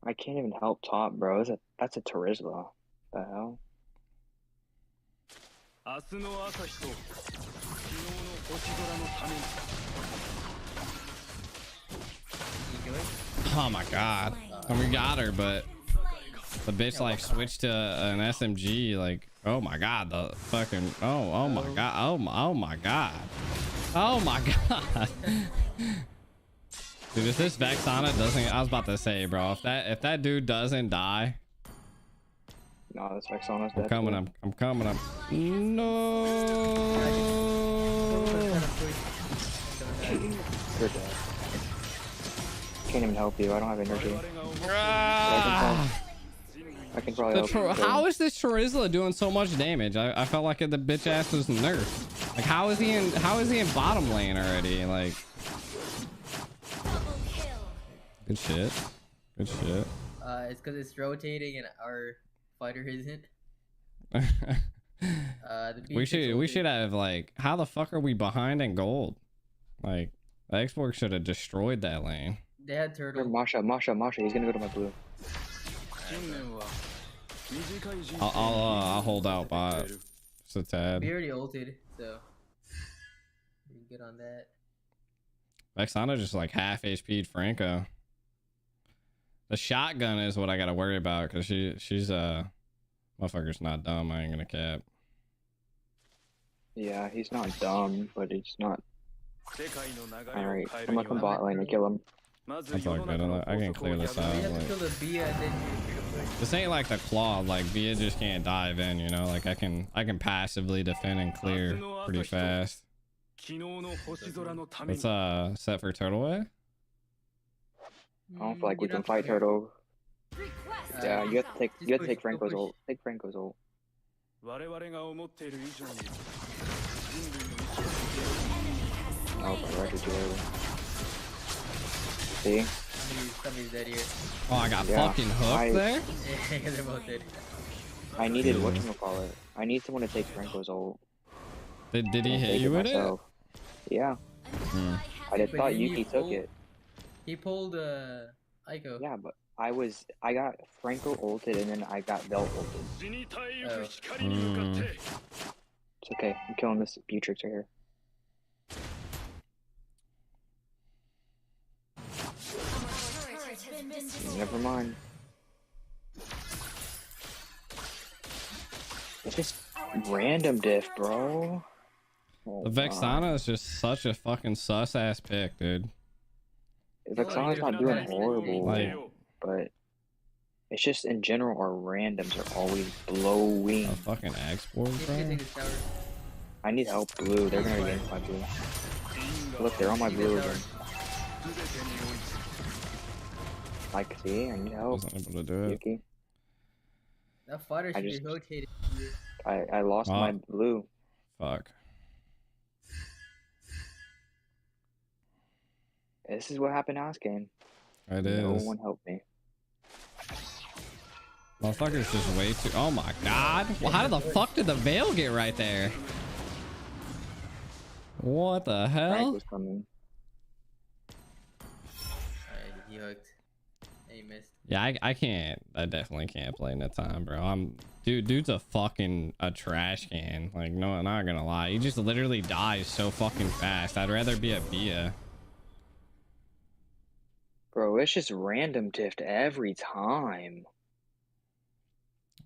I can't even help top, bro. That's a Charisma. The hell? 明日の朝日と昨日の星空のために。 Oh my god. And we got her, but the bitch like switched to an SMG. Like, oh my god, the fucking oh my god, oh my god, oh my god. Dude, if this Vexana doesn't, I was about to say, bro, if that dude doesn't die. No, this Vexana's dead. I'm coming. No. You're dead. Can't even help you. I don't have energy. I can probably help you. How is this Charizla doing so much damage? I felt like the bitch ass was nerfed. Like how is he in bottom lane already? Like good shit. Good shit. It's because it's rotating and our fighter isn't. We should have like, how the fuck are we behind in gold? Like the Xbox should have destroyed that lane. They had turtle. Masha, he's gonna go to my blue. I'll hold out bot. Just a tad. We already ulted, so we can get on that. Vexana just like half HP'd Franco. The shotgun is what I gotta worry about because she's motherfucker's not dumb. I ain't gonna cap. Yeah, he's not dumb, but he's not. Alright, I'm gonna come bot lane and kill him. That's all good. I can clear this out. Like, this ain't like the claw. Like Via just can't dive in. You know, like I can passively defend and clear pretty fast. Let's set for turtle way. I don't feel like we can fight turtle. Yeah, you have to take Franco's ult. Take Franco's ult. Oh, my record too early. See? Somebody's dead here. Oh, I got fucking hooked there? Yeah, they're both dead. I needed whatchamacallit. I need someone to take Franco's ult. Did he hit you with it? Yeah. I just thought Yuki took it. He pulled Aiko. Yeah, but I got Franco ulted and then I got Belt ulted. It's okay. I'm killing this Beatrix right here. Never mind. It's just random diff, bro. Oh, The Vexana is just such a fucking sus ass pick, dude. Vexana's not doing horrible, Like, but it's just in general our randoms are always blowing. a fucking export, bro. I need help, blue. They're gonna get my blue. Look, they're on my blue again. Like, see, I need help. Wasn't able to do it. Yuki. That fighter should be rotated. I lost my blue. Fuck. This is what happened last game. It No is. one helped me. Motherfucker's just way too. Oh my god. Well, how the fuck did the veil get right there? What the hell? Was coming. He hooked. And he missed. Yeah, I can't. I definitely can't play in the time, bro. Dude's a fucking trash can. Like, no, I'm not gonna lie. He just literally dies so fucking fast. I'd rather be a Bia. Bro, it's just random tift every time.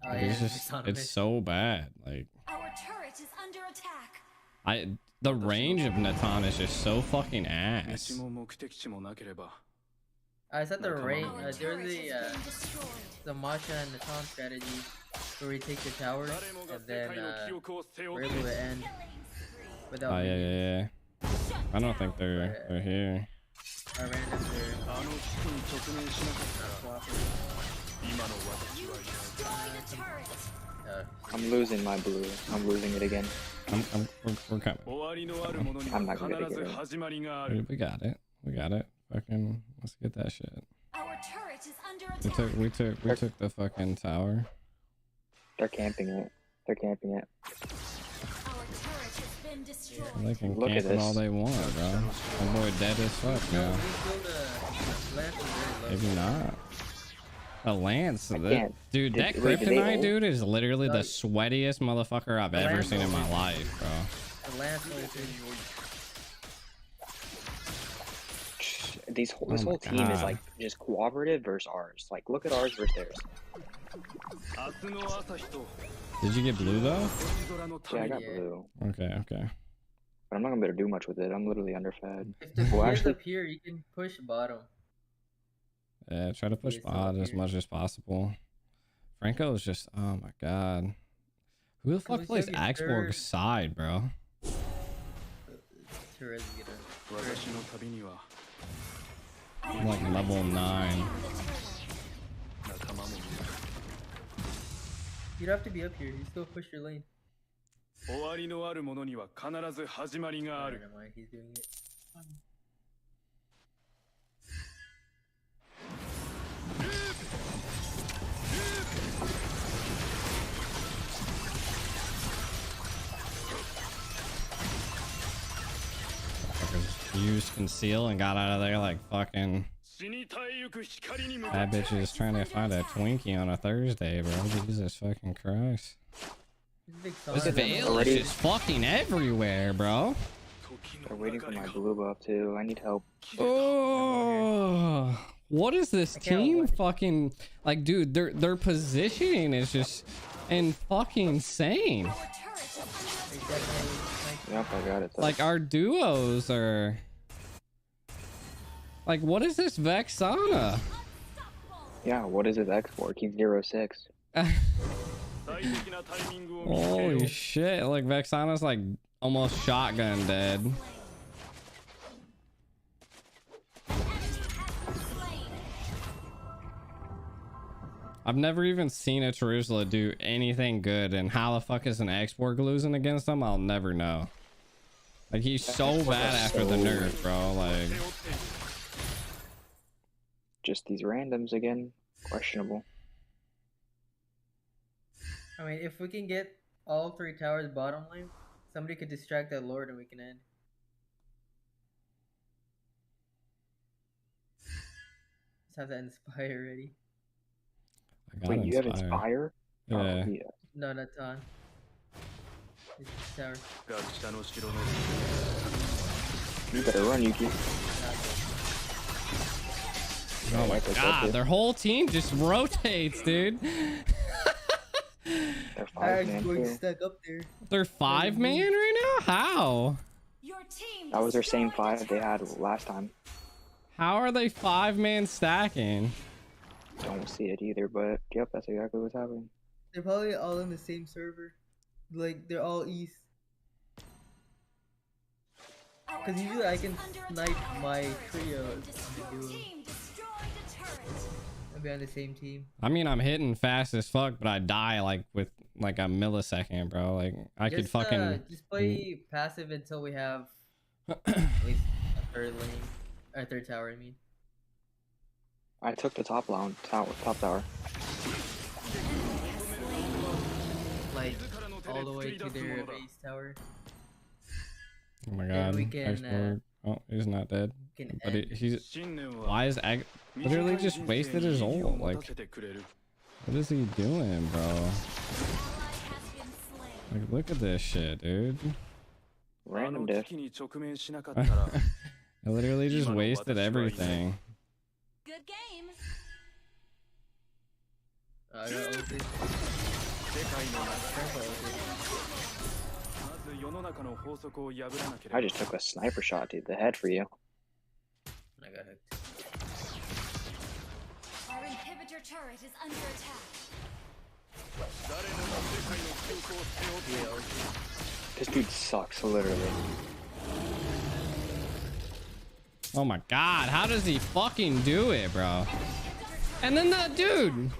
It's just, it's so bad. Like, Our turret is under attack. the range of Natan is just so fucking ass. I said the range. There's the Masha and the Tom strategy where we take the tower and then we're able to end without. Oh yeah. I don't think they're here. Our randoms I'm losing my blue. I'm losing it again. We're coming. I'm not gonna get it. Dude, we got it. We got it. Fucking, let's get that shit. Our turret is under attack. We took the fucking tower. They're camping it. They're camping it. Our turret has been destroyed. They can Look at camp it all this. they want, bro. My boy dead as fuck now. Maybe not. A lance, dude. That kryptonite dude is literally the sweatiest motherfucker I've ever seen in my life, bro. The lance This whole team is like just cooperative versus ours. Like, look at ours versus theirs. Did you get blue though? Yeah, I got blue. Okay. But I'm not gonna be able to do much with it. I'm literally underfed. If the Well, is actually, up here, you can push bottom. Yeah, try to push bot as much as possible. Franco is just, oh my god. Who the fuck plays Axborg's side, bro? I'm like level 9. You don't have to be up here. You still push your lane. Never mind, he's doing it. Used conceal and got out of there like fucking. That bitch is trying to find a Twinkie on a Thursday, bro. Jesus fucking Christ. This veil is just fucking everywhere, bro. They're waiting for my blue buff too. I need help. Oh, what is this team fucking like, dude? Their positioning is just fucking insane. Yep, I got it. Like, our duos are like, what is this Vexana? Yeah, what is his export? He's 0-6. Holy shit, like Vexana's like almost shotgun dead. I've never even seen a Tarusla do anything good, and how the fuck is an export losing against him? I'll never know. Like, he's so bad after the nerf, bro. Like, just these randoms again. Questionable. I mean, if we can get all 3 towers bottom lane, somebody could distract that Lord and we can end. Just have that Inspire ready. I got Wait, you have Inspire. Inspire? Yeah. Oh, yeah. No, not on. Tower. You better run, Yuki. Oh my god, their whole team just rotates, dude. They're Alright, 5-man going too. stuck up there. They're 5-man right now? How? That was their same 5 they had last time. How are they 5-man stacking? Don't see it either, but yep, that's exactly what's happening. They're probably all in the same server. Like, they're all east. Because usually I can snipe my trio in the duo. I'll be on the same team. I mean, I'm hitting fast as fuck, but I die like with like a millisecond, bro. Like I could fucking just play passive until we have at least a third lane, or third tower. I mean, I took the top tower. like all the way to their base tower. Oh my Then god. we can, Explorer. Oh, he's not dead. can But end. he's why is Ag literally just wasted his ult? Like what is he doing, bro? Like look at this shit, dude. Random diff. I literally just wasted everything. Good game. I got ulti. I just took a sniper shot to the head for you. I got hooked. Our inhibitor turret is under attack. This dude sucks, literally. Oh my god, how does he fucking do it, bro? And then that dude.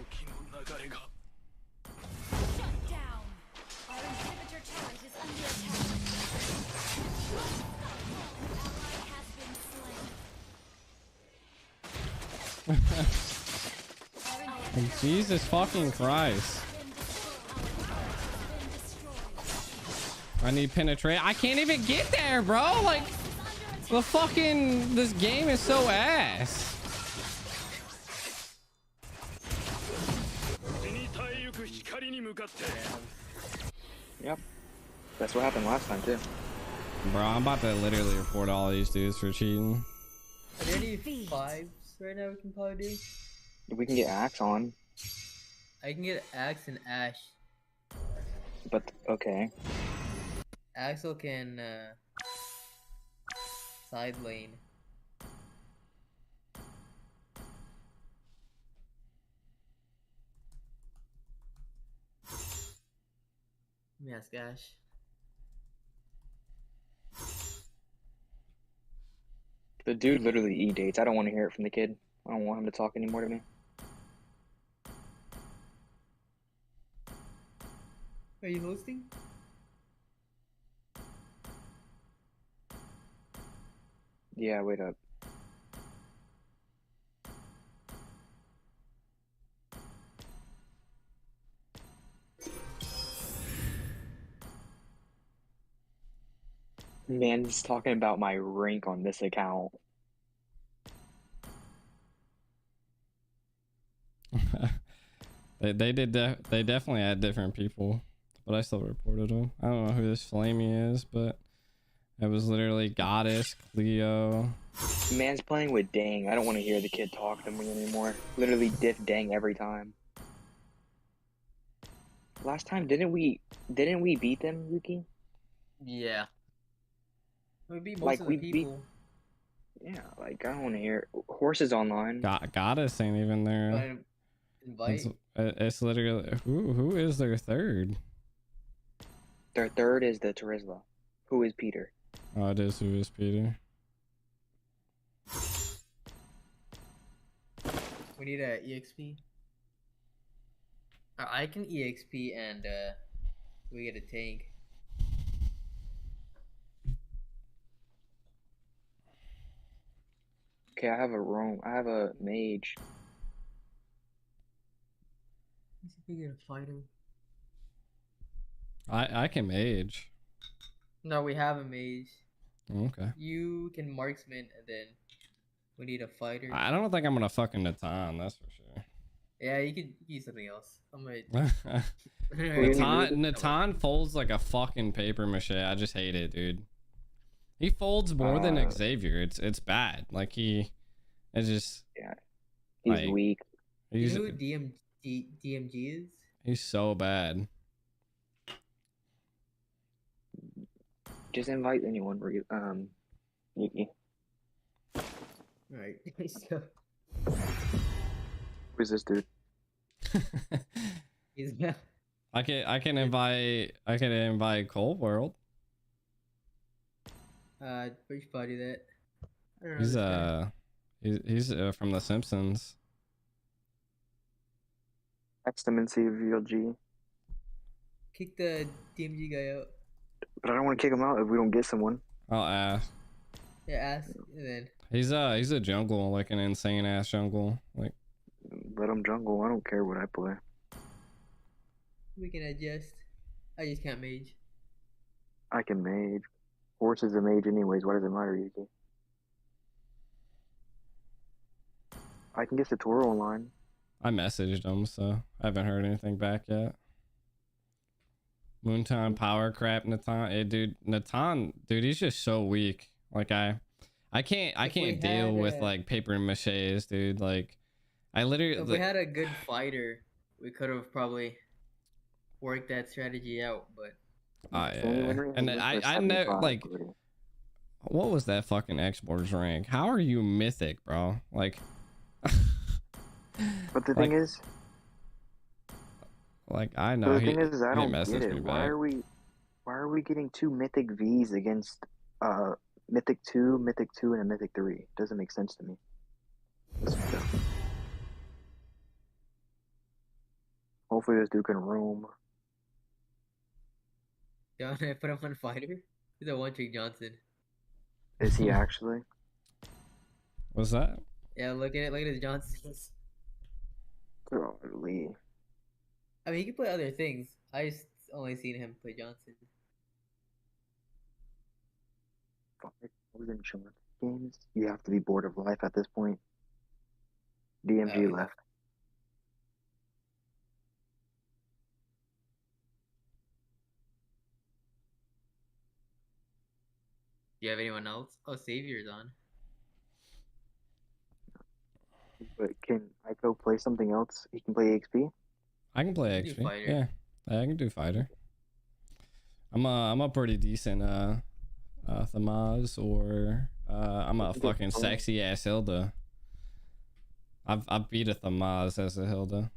Like, Jesus fucking Christ. I need penetrate. I can't even get there, bro. Like, the fucking, this game is so ass. Yep. That's what happened last time too. Bro, I'm about to literally report all these dudes for cheating. Are there any 5s right now we can probably do? We can get Axe on. I can get Axe and Ash. But okay. Axel can side lane. Let me ask Ash. The dude literally E-dates. I don't want to hear it from the kid. I don't want him to talk anymore to me. Are you hosting? Yeah, wait up. Man's talking about my rank on this account. They definitely had different people, but I still reported them. I don't know who this Flamey is, but it was literally Goddess, Cleo. Man's playing with Dang. I don't want to hear the kid talk to me anymore. Literally diff Dang every time. Last time didn't we beat them, Yuki? Yeah. We beat most Like, of the we people. Yeah, like I don't want to hear Horses online. Goddess ain't even there. Invite. It's literally who is their third? Their third is the Terizla. Who is Peter? Oh, it is who is Peter. We need a EXP. I can EXP and we get a tank. Okay, I have a roam. I have a mage. Let's see if we get a fighter. I can mage. No, we have a mage. Okay. You can marksman and then we need a fighter. I don't think I'm gonna fucking Natan, that's for sure. Yeah, you could use something else. I'm like, Natan folds like a fucking paper mache. I just hate it, dude. He folds more than Xavier. It's bad. Like it's just He's like, weak. you know who DMG is? He's so bad. Just invite anyone. Yuki. Alright. So, Who's this dude? he's I can invite Cold World. which body that? I don't know He's from The Simpsons. Text him and see if you'll G. Kick the DMG guy out. But I don't want to kick him out if we don't get someone. I'll ask. Yeah, ask and then. He's a jungle, like an insane ass jungle. Like, let him jungle. I don't care what I play. We can adjust. I just can't mage. I can mage. Horse is a mage anyways. Why does it matter, Yuki? I can get Satoru online. I messaged him, so I haven't heard anything back yet. Moontime power crap, Natan. Hey, dude, Natan, dude, he's just so weak. Like I can't deal with like paper maches, dude. Like I literally. If we had a good fighter, we could have probably worked that strategy out. But yeah. And I know, like, what was that fucking exporters rank? How are you mythic, bro? Like. But the thing is, like, I know. The thing is, I don't get me it. back. Why are we getting 2 mythic Vs against mythic 2, and a mythic 3? Doesn't make sense to me. Hopefully this dude can roam. John, I put him on fighter. He's a one-trick Johnson. Is he actually? What's that? Yeah, look at it. Look at his Johnsons. Golly. I mean, he can play other things. I just only seen him play Johnson. Insurance games. You have to be bored of life at this point. DMG left. Do you have anyone else? Oh, Savior's on. But can Ico play something else? He can play XP? I can play XP. Yeah, I can do fighter. I'm a pretty decent Thamaz, or I'm a fucking sexy ass Hilda. I've beat a Thamaz as a Hilda,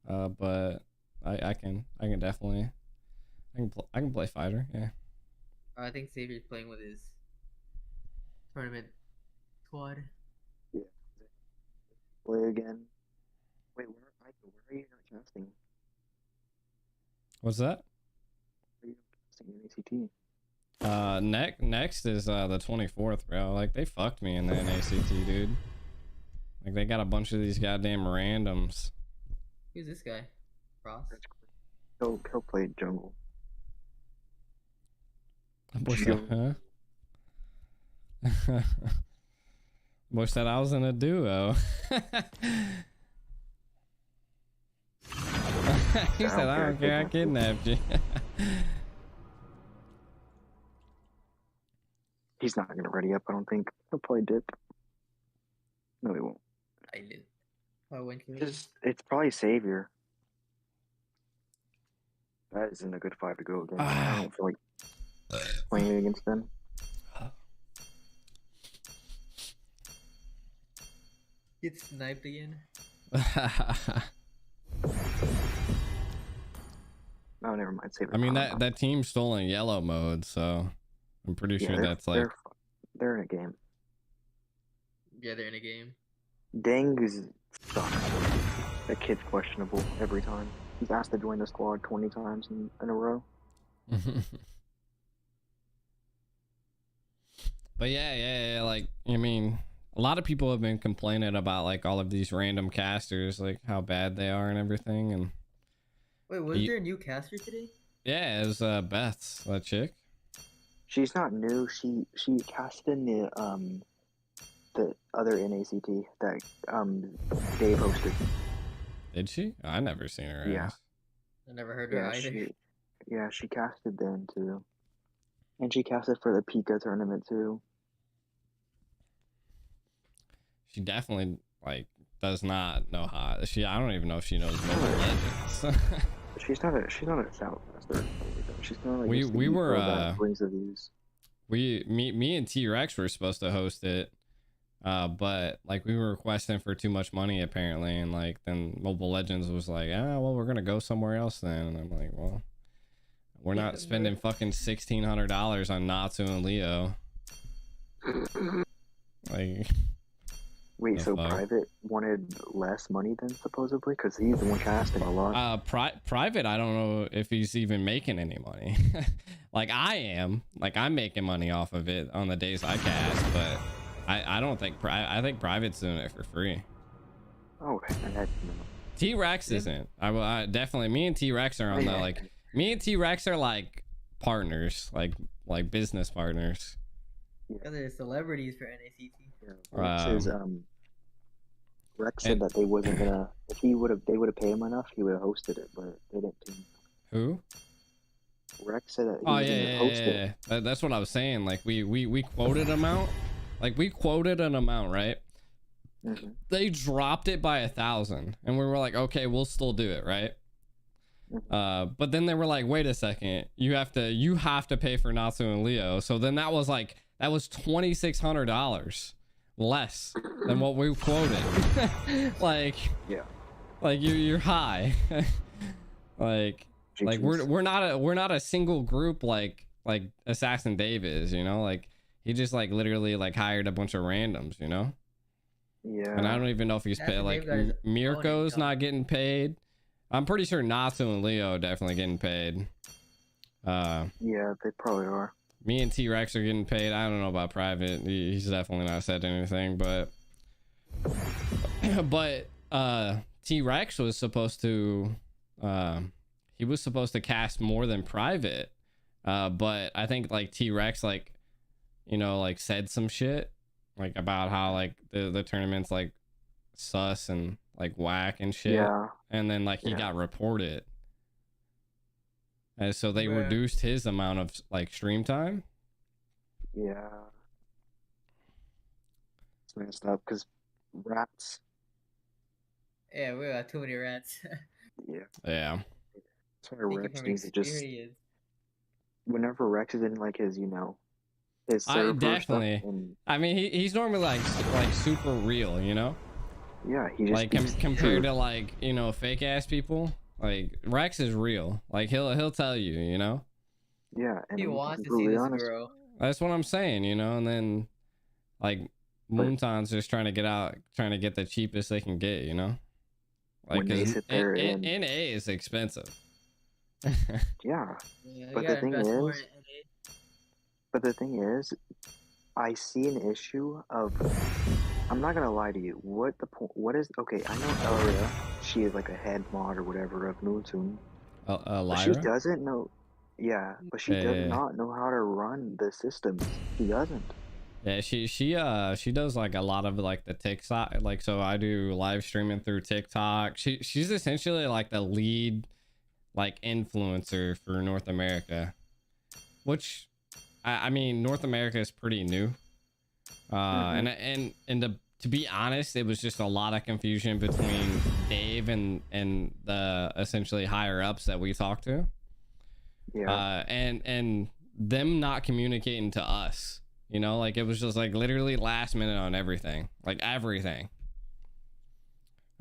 but I can definitely I can play fighter. Yeah. I think Savior's playing with his tournament squad. Yeah. Play again. Wait, where are you not casting? What's that? Where are you casting in ACT? Next is the 24th, bro. Like, they fucked me in the NACT, dude. Like, they got a bunch of these goddamn randoms. Who's this guy? Ross? He'll play jungle. What's that, huh? Boy said I was in a duo. He said, I don't care, I kidnapped you. He's not gonna ready up, I don't think. He'll play dip. No, he won't. I did. Oh, when can It's probably Savior. That isn't a good fight to go against. I don't feel like playing against them. Get sniped again. No, never mind. Save it. I mean, that team's still in yellow mode, so I'm pretty sure that's like they're in a game. Yeah, they're in a game. Deng is sucks. That kid's questionable every time. He's asked to join the squad 20 times in a row. But yeah, like, I mean, a lot of people have been complaining about like all of these random casters, like how bad they are and everything. And wait, was there a new caster today? Yeah, it was Beth's, that chick. She's not new. She casted in the other NACT that Dave hosted. Did she? I never seen her Yeah. ass. I never heard her either. She casted then too, and she casted for the Pika tournament too. She definitely like does not know how. I don't even know if she knows Mobile Legends. She's not a Southwester. She's not like we were brings the views. me and T-Rex were supposed to host it, but like we were requesting for too much money apparently, and like then Mobile Legends was like, well, we're gonna go somewhere else then, and I'm like, well, we're not spending fucking $1,600 on Natsu and Leo. Like, wait, so fuck? Private wanted less money than supposedly, because he's the one casting a lot. Private, I don't know if he's even making any money. Like I am, like I'm making money off of it on the days I cast, but I don't think I think Private's doing it for free. Oh, T-Rex isn't. I definitely, me and T-Rex are on the like. Me and T-Rex are like partners, like business partners. Yeah, they're celebrities for NACT. Rex said that they wasn't gonna. If they would have paid him enough, he would have hosted it, but they didn't pay him. Who? Rex said that he was gonna host it. That's what I was saying. Like we quoted an amount. Like we quoted an amount, right? Mm-hmm. They dropped it by 1,000, and we were like, okay, we'll still do it, right? But then they were like, wait a second, you have to pay for Natsu and Leo. So then that was $2,600 less than what we quoted. Like, yeah, like you're high. like we're not a single group like Assassin Dave is, you know, like he just like literally like hired a bunch of randoms, you know. Yeah, and I don't even know if he's paid. Like Mirko's not getting paid. I'm pretty sure Natsu and Leo are definitely getting paid. Yeah, they probably are. Me and T-Rex are getting paid. I don't know about Private. He's definitely not said anything, but T-Rex was supposed to he was supposed to cast more than Private. But I think like T-Rex like, you know, like said some shit like about how like the tournament's like sus and like whack and shit. Yeah. And then like he got reported. And so they reduced his amount of like stream time. Yeah. It's messed up because rats. Yeah, we got too many rats. Yeah. Yeah. That's why Rex needs to just. Whenever Rex is in like his, you know, his server definitely. Stuff and, I mean, he's normally like super real, you know. Yeah, he just like compared to like, you know, fake ass people. Like Rex is real. Like he'll tell you, you know. Yeah, and he wants to see this grow. That's what I'm saying, you know. And then like Moonton's just trying to get the cheapest they can get, you know. Like cause NA is expensive. Yeah, but the thing is, I see an issue of. I'm not gonna lie to you. What is okay? I know Elria. She is like a head mod or whatever of Moontoon. She doesn't know. Yeah, but she does not know how to run the system. She doesn't. Yeah, she does like a lot of like the TikTok. Like, so I do live streaming through TikTok. She's essentially like the lead like influencer for North America, which I mean North America is pretty new. And to be honest, it was just a lot of confusion between Dave and the essentially higher ups that we talked to. Yeah. And them not communicating to us, you know, like it was just like literally last minute on everything, like everything.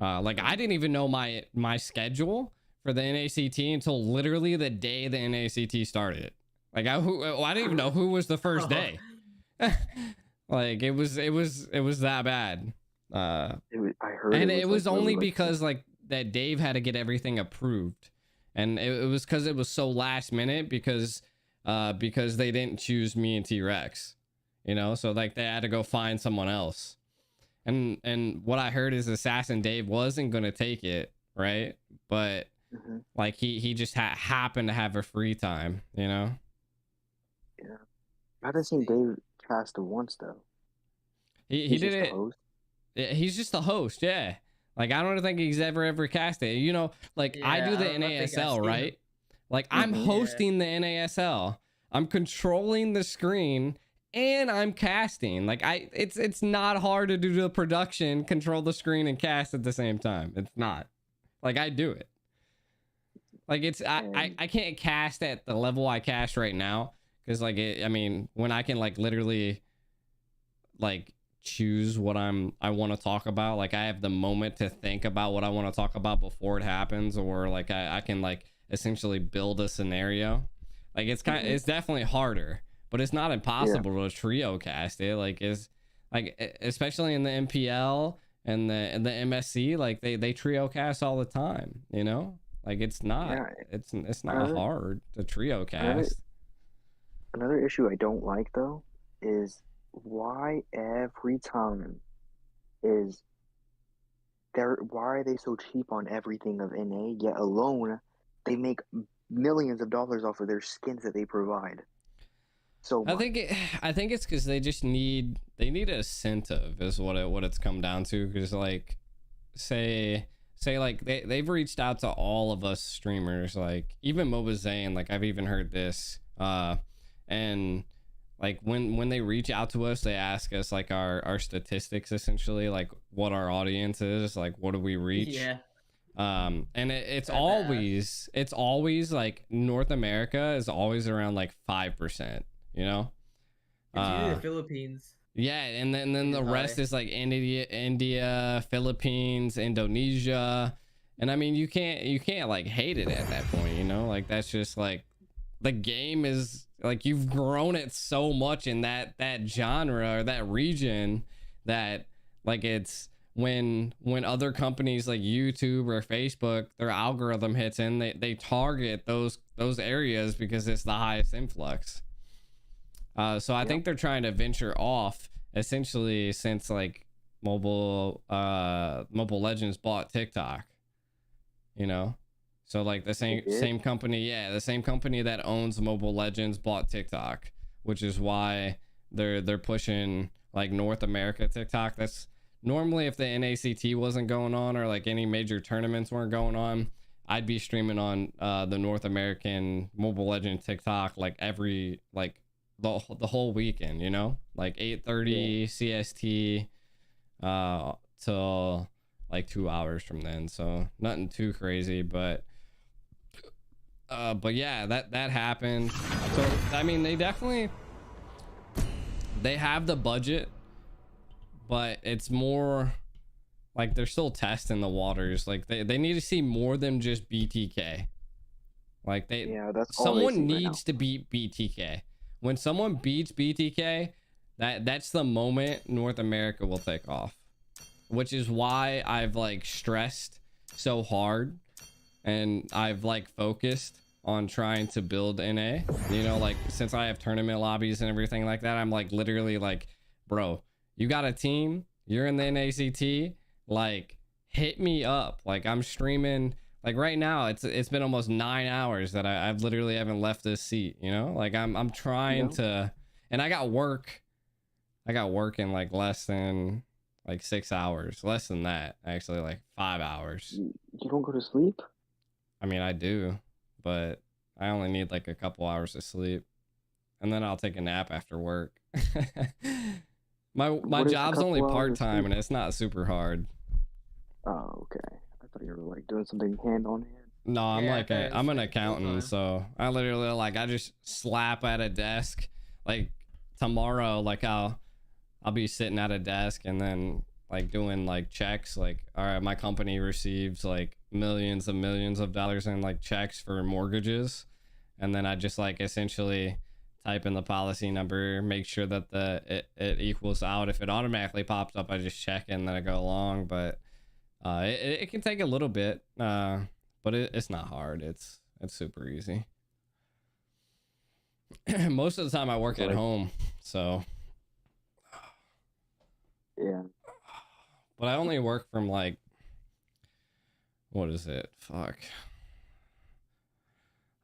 Like I didn't even know my schedule for the NACT until literally the day the NACT started. Like I didn't even know who was the first day. Like it was that bad. I heard, and it was only because like that Dave had to get everything approved, and it was because it was so last minute because they didn't choose me and T-Rex, you know, so like they had to go find someone else, and what I heard is Assassin Dave wasn't gonna take it, right? But like he just happened to have a free time, you know. Yeah, I haven't seen Dave cast once though. He did it. He's just the host, yeah. Like, I don't think he's ever cast it. You know, like I do the NASL, right? Like I'm hosting the NASL. I'm controlling the screen and I'm casting. Like it's not hard to do the production, control the screen and cast at the same time. It's not. Like I do it. Like it's I can't cast at the level I cast right now because like I mean when I can like literally like choose what I want to talk about, like I have the moment to think about what I want to talk about before it happens, or like I can like essentially build a scenario. Like it's it's definitely harder, but it's not impossible to trio cast it. Like is like especially in the MPL and the MSC, like they trio cast all the time, you know? Like it's not it's not hard to trio cast. Another issue I don't like though is why every time why are they so cheap on everything of NA, yet alone they make millions of dollars off of their skins that they provide. So I think it's because they just need an incentive is what it's come down to. Because like say like they've reached out to all of us streamers, like even Mobazane, like I've even heard this and like when they reach out to us, they ask us like our statistics, essentially like what our audience is, like what do we reach. And it's always like North America is always around like 5%, you know. It's usually the Philippines. Yeah, and then the rest is like India, Philippines, Indonesia. And I mean you can't like hate it at that point, you know? Like that's just like the game is like you've grown it so much in that genre or that region that like it's when other companies like YouTube or Facebook, their algorithm hits in, they target those areas because it's the highest influx. So I think they're trying to venture off essentially since like Mobile Legends bought TikTok, you know. So like the same company, the same company that owns Mobile Legends bought TikTok, which is why they're pushing like North America TikTok. That's normally if the NACT wasn't going on or like any major tournaments weren't going on, I'd be streaming on the North American Mobile Legends TikTok like every like the whole weekend, you know, like 8:30 CST till like 2 hours from then. So nothing too crazy, but yeah, that happened. So I mean they have the budget, but it's more like they're still testing the waters. Like they need to see more than just BTK. Like someone needs to beat BTK. When someone beats BTK, that's the moment North America will take off, which is why I've like stressed so hard and I've like focused on trying to build NA, you know, like since I have tournament lobbies and everything like that, I'm like literally like, bro, you got a team, you're in the NACT, like hit me up. Like I'm streaming, like right now it's been almost 9 hours that I've literally haven't left this seat, you know, like I'm trying to, and I got work in like less than like 6 hours, less than that actually, like 5 hours. You don't go to sleep? I mean I do, but I only need like a couple hours of sleep and then I'll take a nap after work. my job's only part-time and it's not super hard. Oh, okay. I thought you were like doing something hand on hand. No, I'm I'm an accountant, so I literally like I just slap at a desk. Like tomorrow, like I'll be sitting at a desk and then like doing like checks. Like, all right, my company receives like millions of dollars in like checks for mortgages, and then I just like essentially type in the policy number, make sure that it equals out. If it automatically pops up, I just check it and then I go along. But it can take a little bit, but it's not hard. It's super easy. Most of the time I work at home, so yeah. But I only work from like, what is it? Fuck.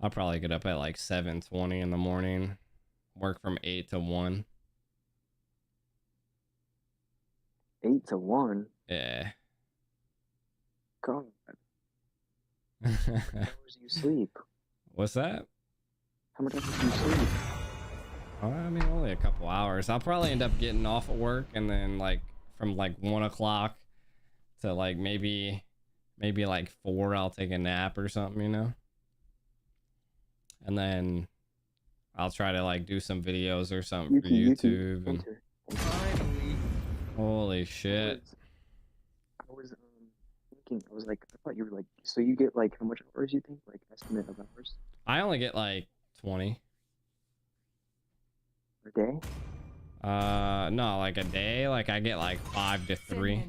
I'll probably get up at like 7:20 in the morning, work from 8 to 1. 8 to 1? Yeah. God. How many hours do you sleep? What's that? How much hours do you sleep? I mean, only a couple hours. I'll probably end up getting off of work and then like from like 1 o'clock to like maybe like 4, I'll take a nap or something, you know? And then I'll try to like do some videos or something for YouTube. And... Holy shit. I was thinking, I was like, I thought you were like, so you get like, how much hours you think? Like, estimate of hours? I only get like 20. A day? No, like a day, like I get like 5 to 3.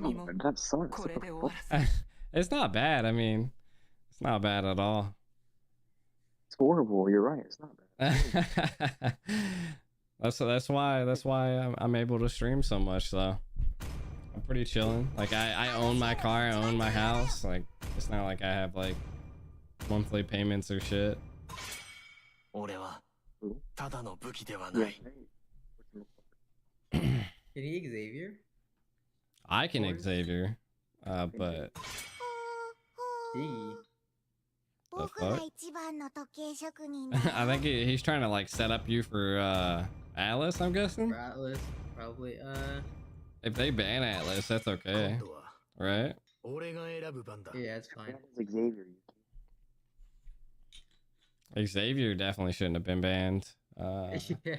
Oh, that sucks. It's not bad. I mean, it's not bad at all. It's horrible. You're right. It's not bad. that's why I'm able to stream so much though. I'm pretty chilling. Like I own my car, I own my house. Like it's not like I have like monthly payments or shit. Can he Xavier? I can Xavier, but D. the fuck? I think he's trying to like set up you for Atlas, I'm guessing. For Atlas, probably. If they ban Atlas, that's okay, right? Yeah, it's fine. Xavier definitely shouldn't have been banned. Yeah.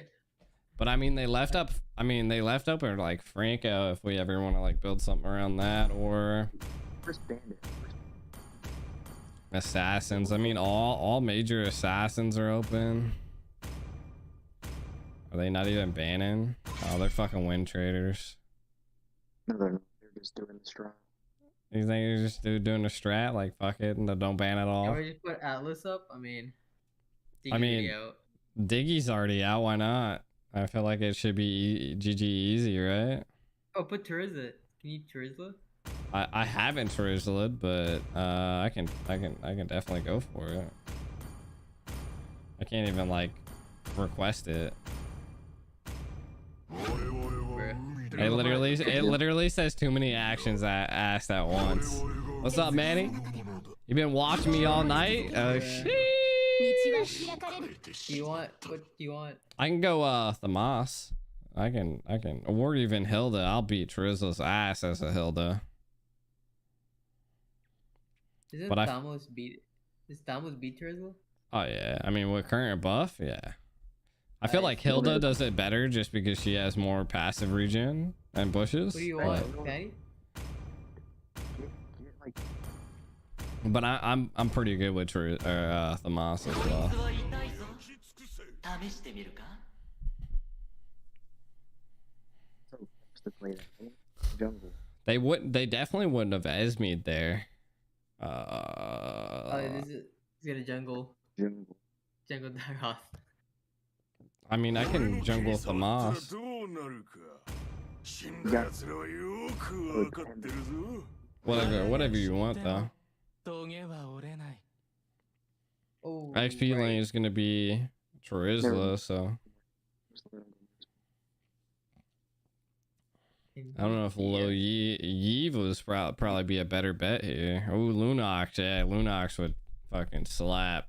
But I mean, they left open like Franco if we ever want to like build something around that, or assassins. I mean, all major assassins are open. Are they not even banning? Oh, they're fucking win traders. No, they're just doing the strat. You think they're just doing the strat? Like, fuck it, and don't ban at all? Can we just put Atlas up? I mean, out. Diggy's already out. Why not? I feel like it should be GG easy, right? Oh, put Terizla. Can you Terizla? I haven't Terizla'd, but I can definitely go for it. I can't even like request it. It literally says too many actions asked at once. What's up, Manny? You been watching me all night? Oh shit. Do you want? What do you want? I can go Thamas. I can or even Hilda. I'll beat Terizla's ass as a Hilda. Isn't Thamos beat Terizla? Oh yeah. I mean with current buff, yeah. I feel like Hilda does it better just because she has more passive regen and bushes. What do you want, Patty? But I'm pretty good with Thamas as well. They definitely wouldn't have Esme'd there. He's gonna jungle Daroth. I mean, I can jungle Thamas. Whatever you want though. XP lane is gonna be Terizla, so I don't know if Yve was probably be a better bet here. Oh, Lunox, yeah, Lunox would fucking slap.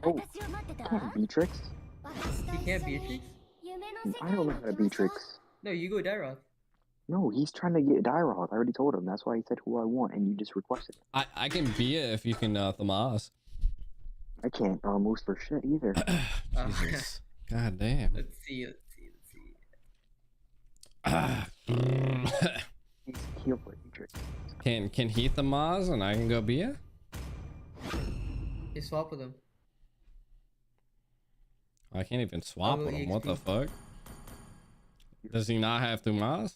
Oh, Beatrix? You can't Beatrix? I don't know how to Beatrix. No, you go Daroth. No, he's trying to get Daroth. I already told him. That's why he said who I want, and you just requested it. I can be it if you can Thamas. I can't moose for shit either. Jesus. God damn. Let's see. He's heal for Beatrix. Can he Thamas and I can go Bia? You swap with him. I can't even swap with him. What the fuck? Does he not have Thamas?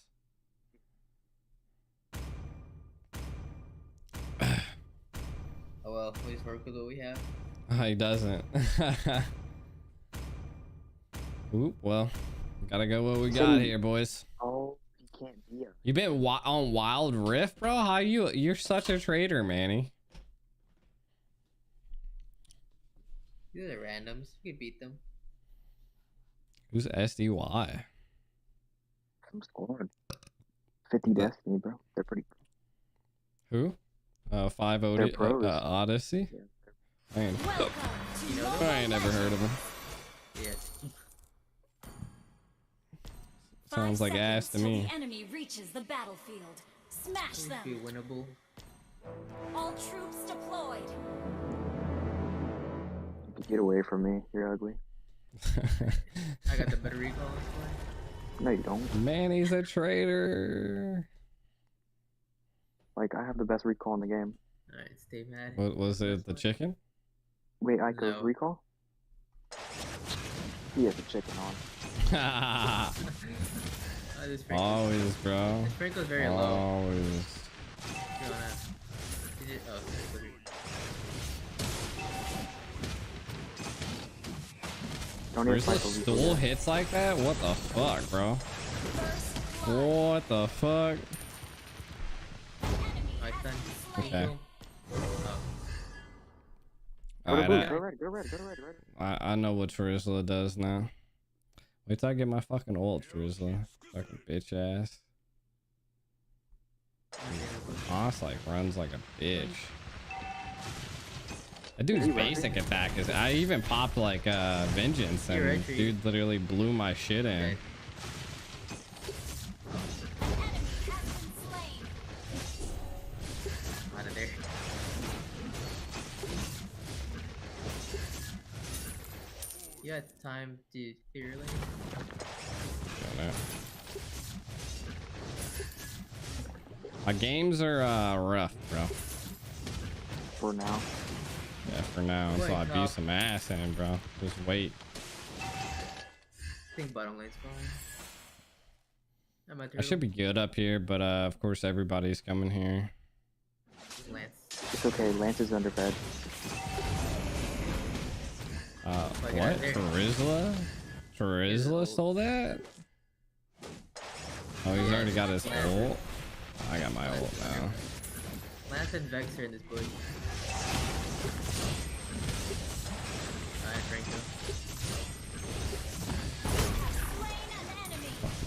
Oh well, please work with what we have. He doesn't. Oop, well, gotta go what we got here, boys. Oh, he can't be a... You been on Wild Rift, bro? How you're such a traitor, Manny. These are randoms. You can beat them. Who's SDY? I'm scoring 50 Destiny, bro. They're pretty. Who? 5 They're pros. Odyssey? I ain't never heard of them. Yeah. Sounds like ass to me. The enemy reaches the battlefield. Smash them. Be winnable. All troops deployed. Get away from me. You're ugly. I got the better recall this No, you don't. Man, he's a traitor. Like, I have the best recall in the game. Alright, stay mad. What was it? The chicken? Wait, I could No. recall? He has the chicken on. This Franco's, Always, bro. this Franco's very low. Always. You wanna... Is it... Oh, okay. Don't Where's the even fight the stool recall. hits like that? What the fuck, bro? What the fuck? Alright, done. Okay. Oh. Alright, Go red, go red, go red, go red. I know what Charizla does now. Wait till I get my fucking ult, Charizla. Fucking bitch ass. Moss like runs like a bitch. That dude's basic attack is. I even popped like Vengeance and dude literally blew my shit in. Out of there. You had time to clear your lane? Don't know. My games are rough, bro. For now. Yeah, for now. Until I beat some ass in, bro. Just wait. I think bottom lane's fine. I should be good up here, but of course everybody's coming here. Lance. It's okay, Lance is underfed. What? Charizla? Charizla stole that? Oh, he's already got his ult. I got my ult now. Lance and Vex are in this bush. Alright, Franco.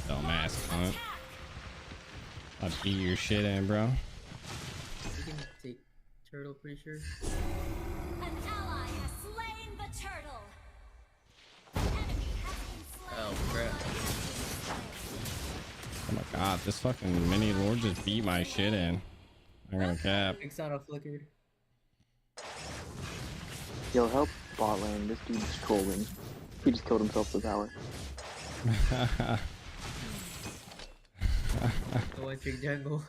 Dumbass cunt. I'll beat your shit in, bro. You can take turtle, pretty sure. An ally has slain the turtle. Oh, crap. Oh my god, this fucking mini lord just beat my shit in. I'm gonna cap. Exana flickered. Yo, help bot lane. This dude's trolling. He just killed himself with power. The one trick jungle.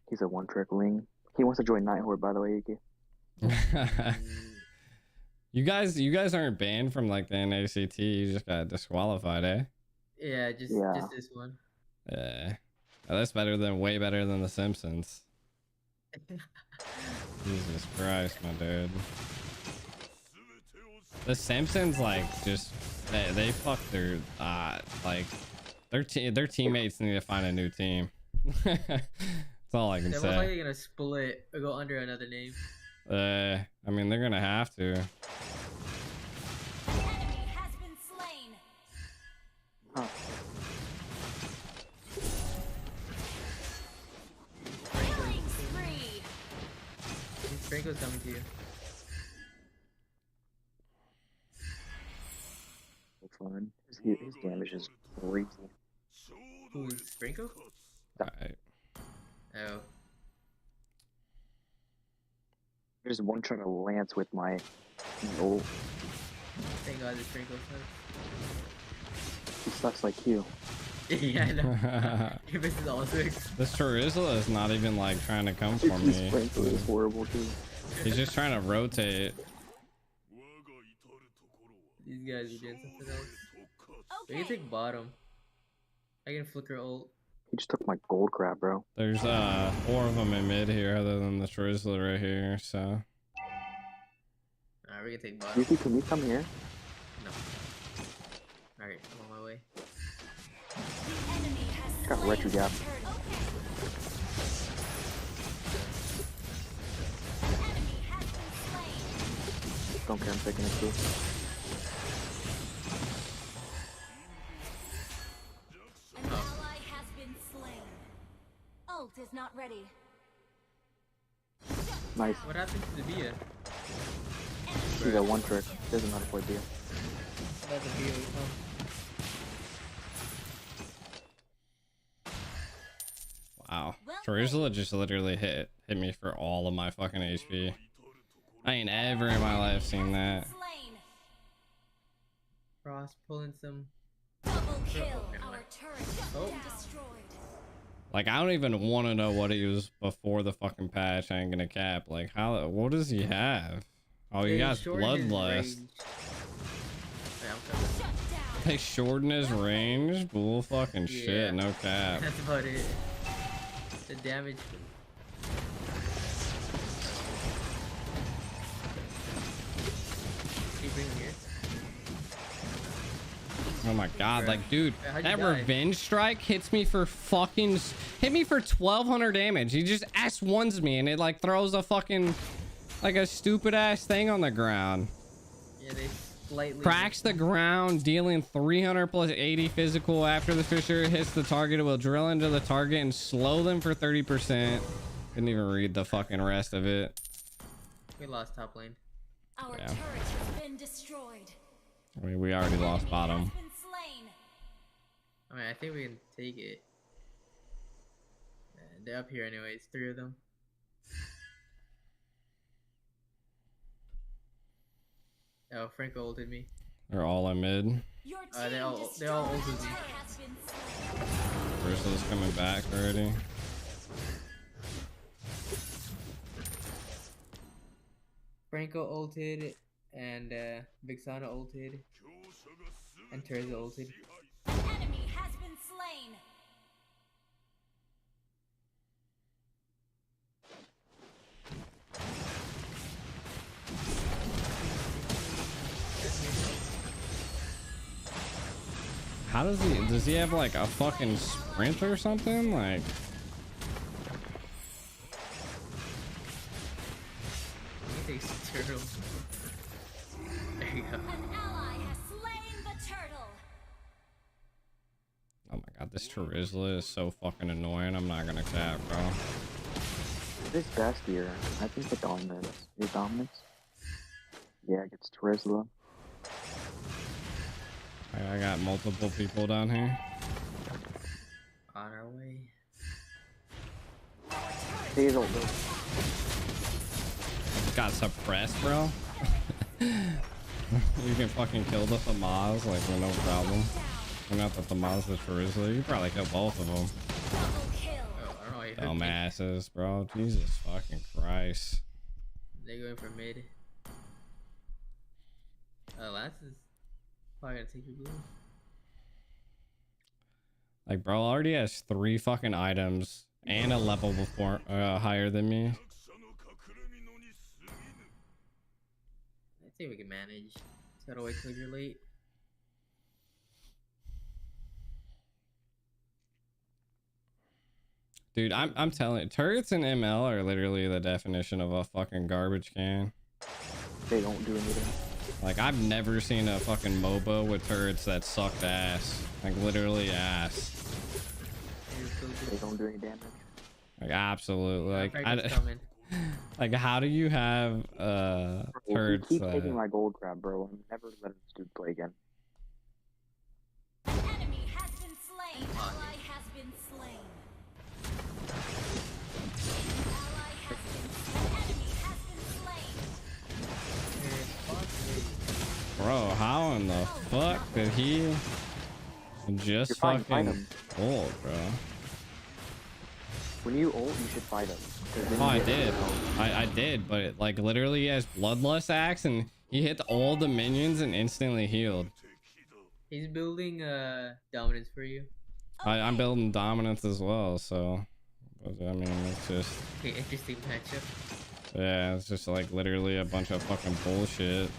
He's a one-trick wing. He wants to join Nighthorde, by the way, Yuki. You guys aren't banned from like the NACT. You just got disqualified, eh? Yeah, just this one. Yeah, that's way better than the Simpsons. Jesus Christ, my dude. The Simpsons like just they fuck their like their teammates need to find a new team. That's all I can They're say. most likely gonna split or go under another name. I mean they're gonna have to. Huh. Franco's coming to you. Fun. His damage is crazy. Who's Franco? Alright. Oh. There's one trying to lance with my ult. Thank God this Franco sucks. He sucks like you. Yeah, I know. He misses all six. This Charizla is not even like trying to come for me. Franco is horrible too. He's just trying to rotate. These guys are doing something else. We can take bottom. I can flicker ult. He just took my gold crab, bro. There's 4 of them in mid here other than the Charizla right here, so. Alright, we can take bottom. Yuki, can you come here? No. Alright, I'm on my way. Got retro gap. Don't care, I'm taking it too. ult is not ready. Nice. What happened to the Bia? She's a one trick. Doesn't matter for Bia. That's a Bia we come. Wow. Terizla just literally hit me for all of my fucking HP. I ain't ever in my life seen that. Frost pulling some. Double kill. Our turret has been destroyed. Like, I don't even want to know what he was before the fucking patch. I ain't gonna cap. Like, how? What does he have? Oh, he got Bloodlust. They shorten his range? Bull fucking shit. No cap. That's about it. The damage. Keep bringing here. Oh my god, like, dude, that revenge strike hit me for 1200 damage. He just S1s me and it like throws a fucking, like, a stupid ass thing on the ground. Yeah, they slightly cracks the ground, dealing 300 plus 80 physical. After the Fisher hits the target, it will drill into the target and slow them for 30%. Didn't even read the fucking rest of it. We lost top lane. Our turret has been destroyed. I mean, we already lost bottom. I mean, I think we can take it. They're up here anyways, 3 of them. Oh, Franco ulted me. They're all in mid. They all ulted me. Bristle's coming back already. Franco ulted and Vixana ulted and Teresa ulted. Enemy has been slain. How does he have like a fucking sprint or something? Like, He takes the turtle. There you go. An ally has slain the turtle. oh my god, this Terizla is so fucking annoying. I'm not gonna cap, bro. This best year, I think the dominance. The dominance? Yeah, against Terizla. I got multiple people down here. On our way. Hazel, Got suppressed, bro. You can fucking kill the Thamaz like with no problem. Or not the Thamaz, the Terizla. You can probably kill both of them. Oh, I don't know. Dumbasses, bro. Jesus fucking Christ. They're going for mid. Lance is probably gonna take your blue. Like, bro already has 3 fucking items and a level before higher than me. I think we can manage. Just gotta wait till you're late. Dude, I'm telling you, turrets and ML are literally the definition of a fucking garbage can. They don't do anything. Like, I've never seen a fucking MOBA with turrets that sucked ass. Like, literally ass. They don't do any damage. Like, absolutely. Like, coming. like, how do you have turrets Keep that... taking my gold crab, bro. I'm never letting this dude play again. Enemy has been slain. Ally has been slain. Ally has been slain. Enemy has been slain. Bro, how in the fuck did he just fucking ult, bro? When you ult, you should fight him. Oh, I did. I did, but it, like, literally he has Bloodlust Axe and he hit all the minions and instantly healed. He's building dominance for you. I'm building dominance as well, so I mean, it's just... Okay, interesting matchup. Yeah, it's just like literally a bunch of fucking bullshit.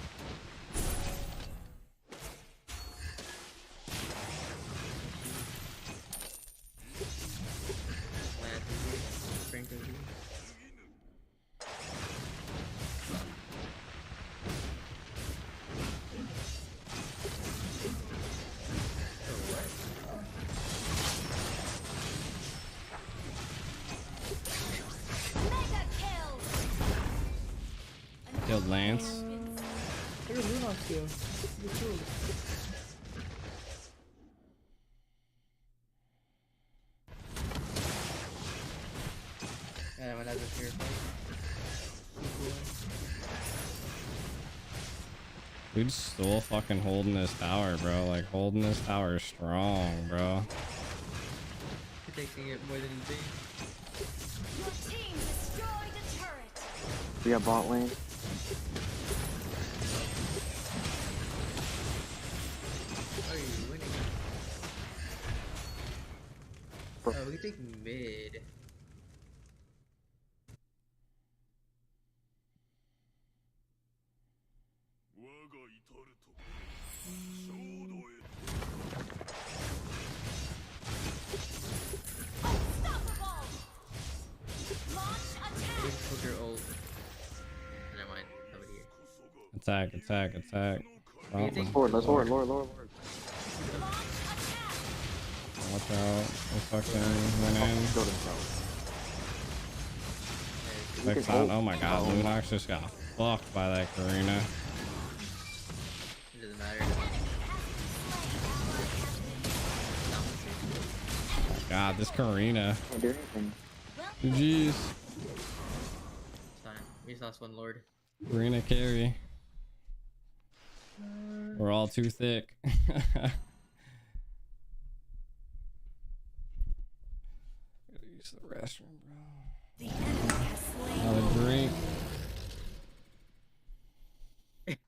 killed Lance. Where did Lunox go? He was killed. Yeah, another fear Dude's still fucking holding this tower, bro. Like, holding this tower strong, bro. Taking it more than he did. Your team destroyed a turret. We got bot lane. Oh, you're winning. Oh, we take mid. Never mind. Nobody here. Attack, attack, attack. Oh, Let's forward, let's forward, Lord. watch out. We fucking went in. Next on. Oh my god, Lunox just got fucked by that Karina. It doesn't matter. God, this Karina. Can't do anything. GG's. It's fine. We just lost one Lord. Karina carry. We're all too thick. Use the restroom, bro. Another drink. If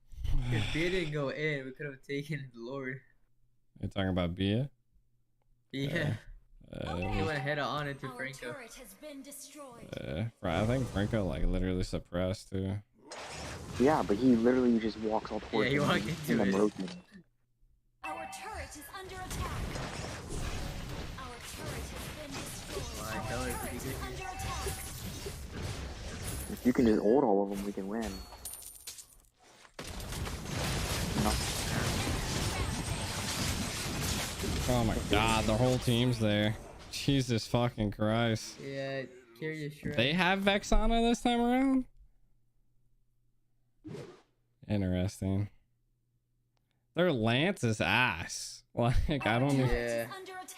Bia didn't go in, we could have taken the Lord. You're talking about Bia? Yeah. He went head on into Our Franco. turret has been destroyed. I think Franco like literally suppressed too. Yeah, but he literally just walks all towards he him walked into and it. broke him. Our turret is under attack. Our turret has been destroyed. Well, I tell her to be good. Under attack. If you can just ult all of them, we can win. No. Oh my god, the whole team's there. Jesus fucking Christ. Yeah, carry your shirt. They have Vexana this time around? Interesting. Their Lance is ass. Like, I don't know. Yeah.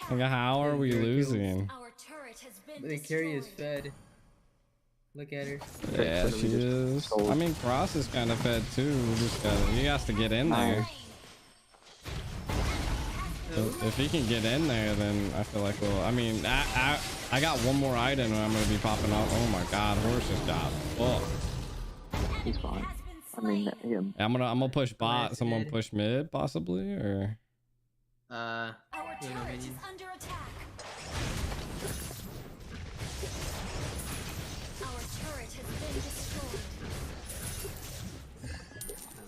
Like, how are we losing? Our turret has been The carry is fed. Look at her. Yeah, she is. I mean, Cross is kind of fed too. He has to get in there. If he can get in there, then I feel like we'll. I mean, I got one more item and I'm gonna be popping off. Oh my god, horse just got fucked. He's fine. I mean, yeah. I'm gonna push bot. Someone push mid possibly, or. Our turret is under attack. Our turret has been destroyed.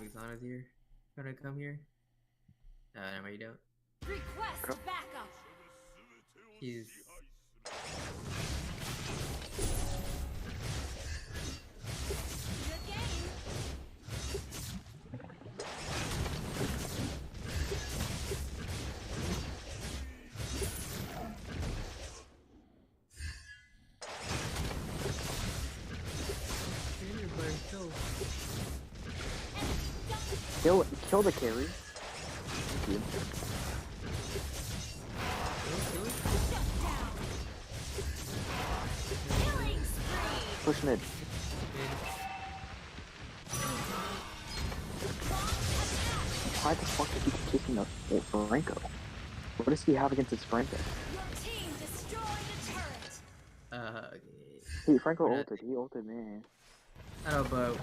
Vexana's here. Gonna come here. No, you don't. Request backup. He's. Good game. Kill the carry. Thank you. Push mid. Why the fuck did he keep kicking the Franco? What does he have against his Franco? Your team destroyed a turret. Okay. Hey, Franco ulted. He ulted me. I know, but.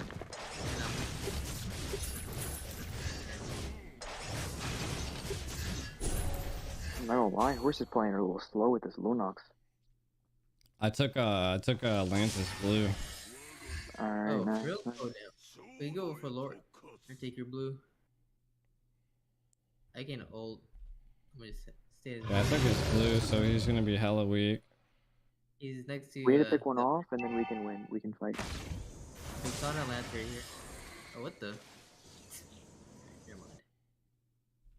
I'm not gonna lie, Horse is playing a little slow with this Lunox. I took Lance's blue. Alright, Oh, nice. real? Oh, damn. We go for Lord. I take your blue. I can ult. I'm gonna stay. Yeah, I took his blue, so he's gonna be hella weak. He's next to. We need to pick one off, and then we can win. We can fight. Vexana Lance right here. Oh, what the? Never mind.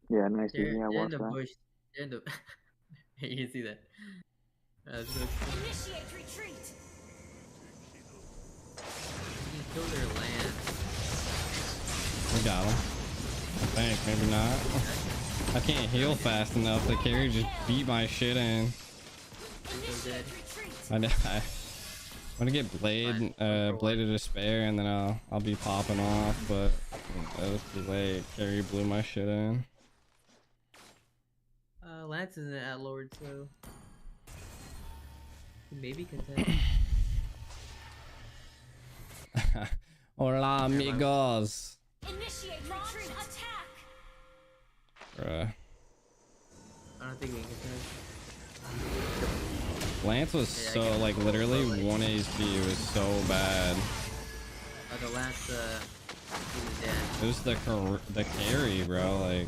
Yeah, nice. They're, Yeah, they're in watch the that. bush. They're in the. You can see that. Let's go. Initiate retreat. You can kill their land. We got him. I think, maybe not. I can't heal fast enough. The carry just beat my shit in. I die. I'm gonna get Blade of Despair, and then I'll be popping off, but that was too late. Carry blew my shit in. Lance isn't at Lord, so maybe contest. Hola, amigos. Initiate retreat. Attack. Bruh. I don't think we can contest. Lance was so like literally 1 HP. It was so bad. The Lance, he was dead. It was the carry, bro. Like,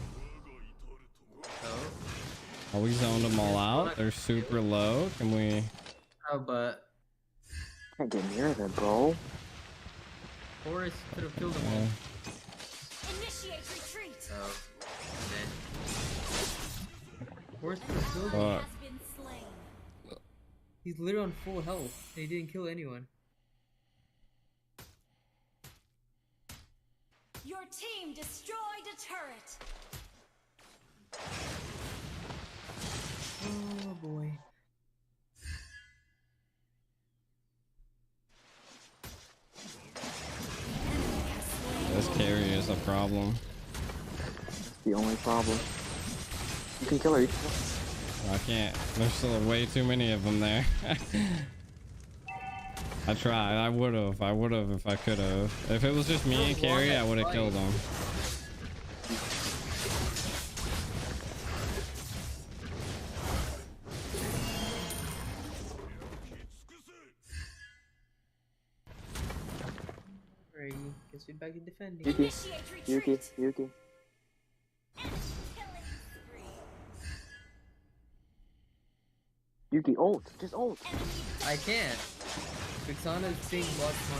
oh, we zoned them all out. They're super low. Can we? Oh, but can't get near them, bro. Forrest could have killed them all. Initiate retreat. Oh, man. Forrest could have killed them. He's literally on full health. And he didn't kill anyone. Your team destroyed a turret. Oh boy. This carry is a problem. That's the only problem. You can kill her. I can't. There's still way too many of them there. I tried. I would have if I could have. If it was just me and carry, I would have killed them. Alright, guess we're back to defending. Yuki. Yuki, ult. Just ult. I can't. Vixana's thing blocks my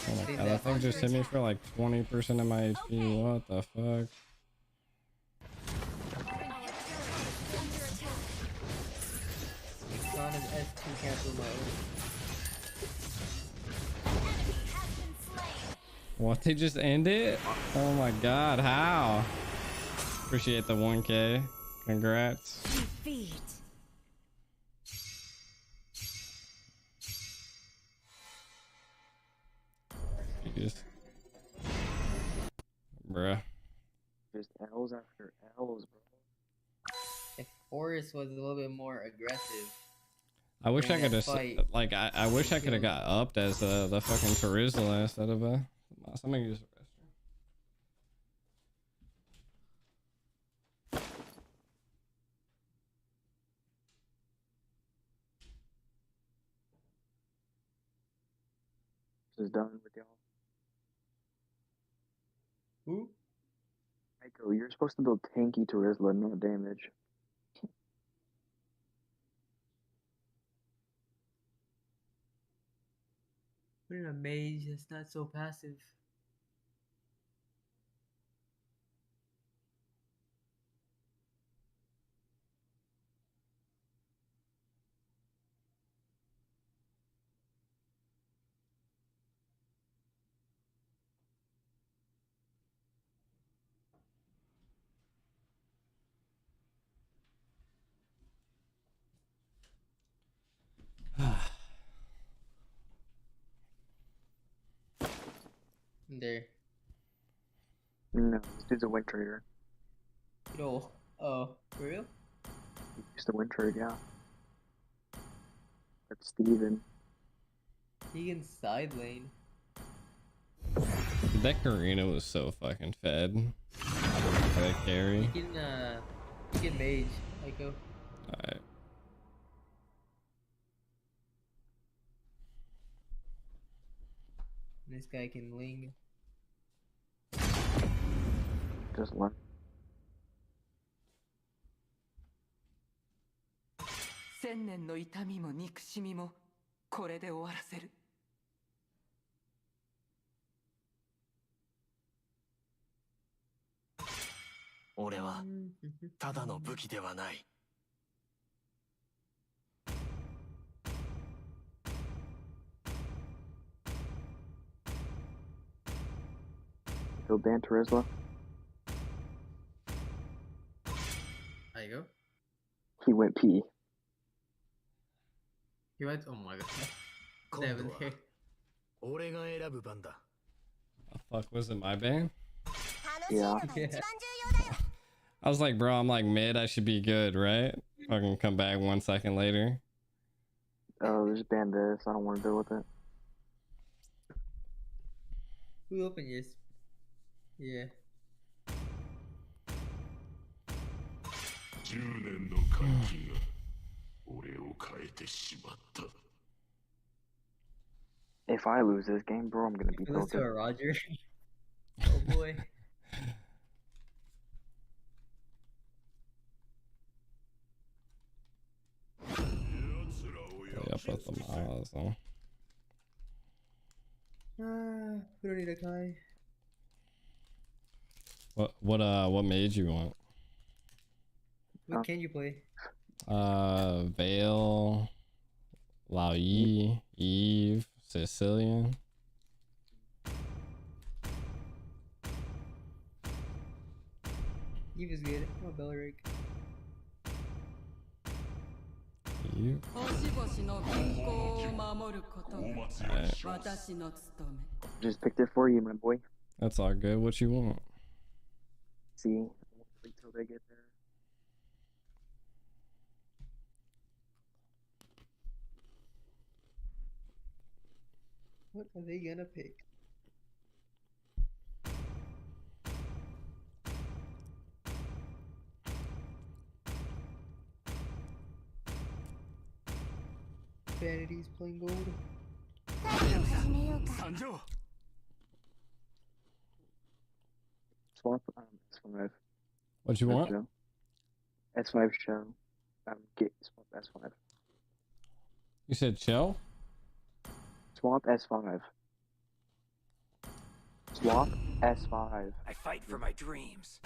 Oh my god, that thing just hit me for like 20% of my HP. What the fuck? Vixana's S2 cancel my ult. What, they just end it? Oh my god, how? Appreciate the 1K. Congrats. Defeat. Jeez. Bruh. Just L's after L's, bro. If Forrest was a little bit more aggressive. I wish I during could that have, fight, like, I wish I could have got upped as the fucking Charizla instead of a. Somebody use a restroom. This is done with y'all. Who? Echo, you're supposed to build tanky Charizla, not damage. Put in a mage that's not so passive. There. No, this dude's a win trader. Yo. Oh, for real? He's the win trade, yeah. That's Steven. He can side lane. That Karina was so fucking fed. That carry. He can mage, Echo. Alright. This guy can ling. Just learn. 千年の痛みも憎しみもこれで終わらせる。俺はただの武器ではない。Go banter as well. There you go. He went pee. He went. Oh my god. 今度は俺が選ぶ番だ。 The fuck was it my band? Yeah. I was like, bro, I'm like mid. I should be good, right? Fucking come back 1 second later. Oh, just ban this. I don't want to deal with it. Who opened yours? Yeah. 10年の歓喜が俺を変えてしまった。 If I lose this game, bro, I'm gonna be Lose to broken. a Roger. Oh boy. Yeah, put them on. So. We don't need a guy. What mage you want? What can you play? Vale, Lao Yi, Eve, Sicilian. Eve is good. Oh, Belleric. Eve. Just picked it for you, my boy. That's all good. What you want? See, wait till they get there. What are they gonna pick? Vanity's playing gold. Swap S5. What you want? Show. S5 show. Get swap S5. You said chill? Swap S5. Swap S5. I fight for my dreams,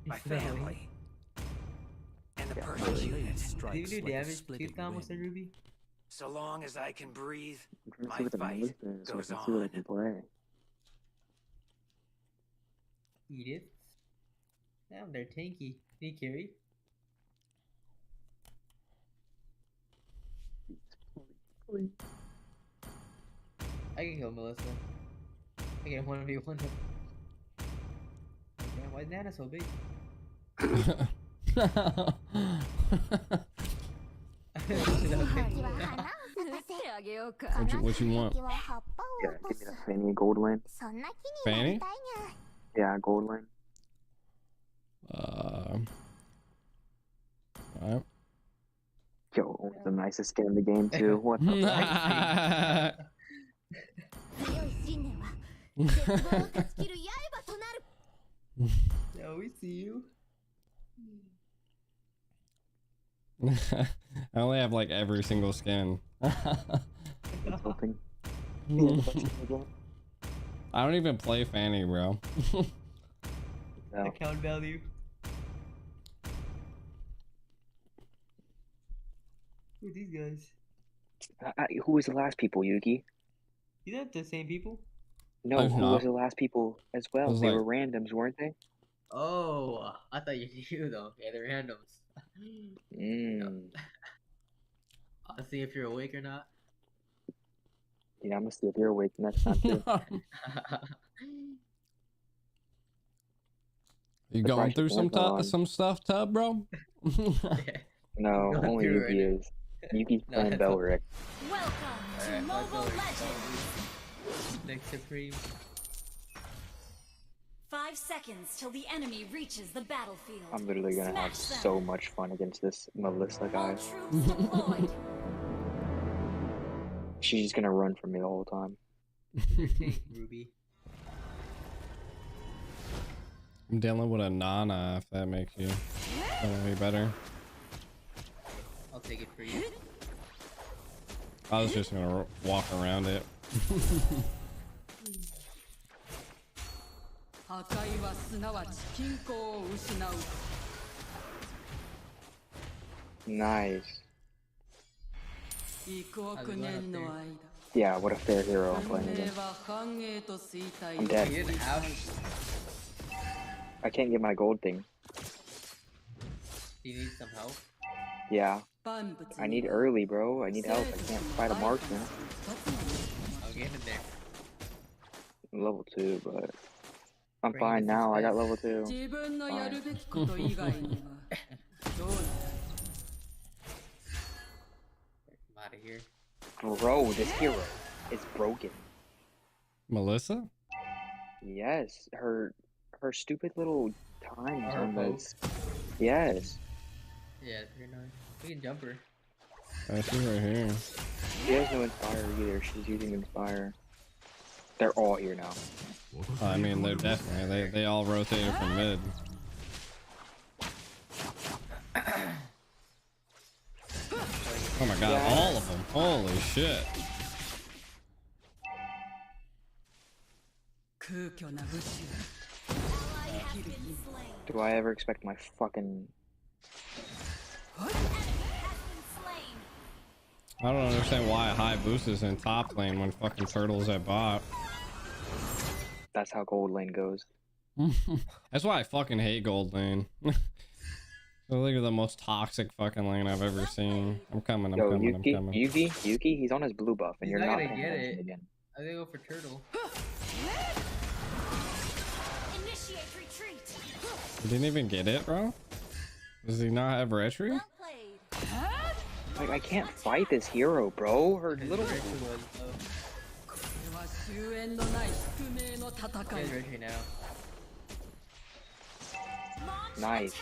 my family, and the perfect unit. Do you do damage to Thomas and Ruby? So long as I can breathe, I'm my trying to see what the fight move is, so I goes can see what I on. can play. Edith? Damn, they're tanky. They carry. I can kill Melissa. I can 1v1 him. Damn, why is Nana so big? What you want? Yeah, give me the Fanny gold lane. Fanny? Yeah, gold lane. Alright. Yo, owns the nicest skin in the game too. What the fuck? Yeah, we see you. I only have like every single skin. Hoping. I don't even play Fanny, bro. No. Account value. Who are these guys? Who was the last people, Yuki? These aren't the same people? No, I've who not. was the last people as well? was They like- were randoms, weren't they? Oh, I thought you knew though. Yeah, they're randoms. I'll see if you're awake or not. Yeah, I'm gonna see if you're awake next time too. You going through some on. some stuff, Tub, bro? No, Going only through it Yuki right is. Yuki's No, playing that's Belleric. Welcome to Alright, my Mobile Belleric Legends. Next Supreme. 5 seconds till the enemy reaches the battlefield. I'm literally gonna have Smash them. so much fun against this Melissa All guy. troops deployed. She's just gonna run from me the whole time. Tank Ruby. I'm dealing with a Nana, if that makes you feel any better. I'll take it for you. I was just gonna walk around it. Nice. Yeah, what a fair hero I'm playing against. I'm dead. I can't get my gold thing. Do you need some help? Yeah. I need early, bro. I need help. I can't fight a marksman. I'll get in there. I'm level 2, but I'm fine now. I got level 2. Fine. I'm out of here. Bro, this hero is broken. Melissa? Yes, her stupid little times on this. Yes. Yeah, it's pretty annoying. We can jump her. She's right here. She has no Inspire either. She's using Inspire. They're all here now. I mean, they're definitely they all rotated from mid. Oh my god, all of them! Holy shit! Do I ever expect my fucking... I don't understand why high boost is in top lane when fucking Turtle's at bot. That's how gold lane goes. That's why I fucking hate gold lane. They're like the most toxic fucking lane I've ever seen. I'm coming, I'm coming, I'm coming. Yuki, he's on his blue buff and He's you're not not gonna paying get attention it. again. I'm gonna go for turtle. Initiate retreat. He didn't even get it, bro? Does he not have retry? Like, I can't fight this hero, bro. Her little... Retry now. Nice.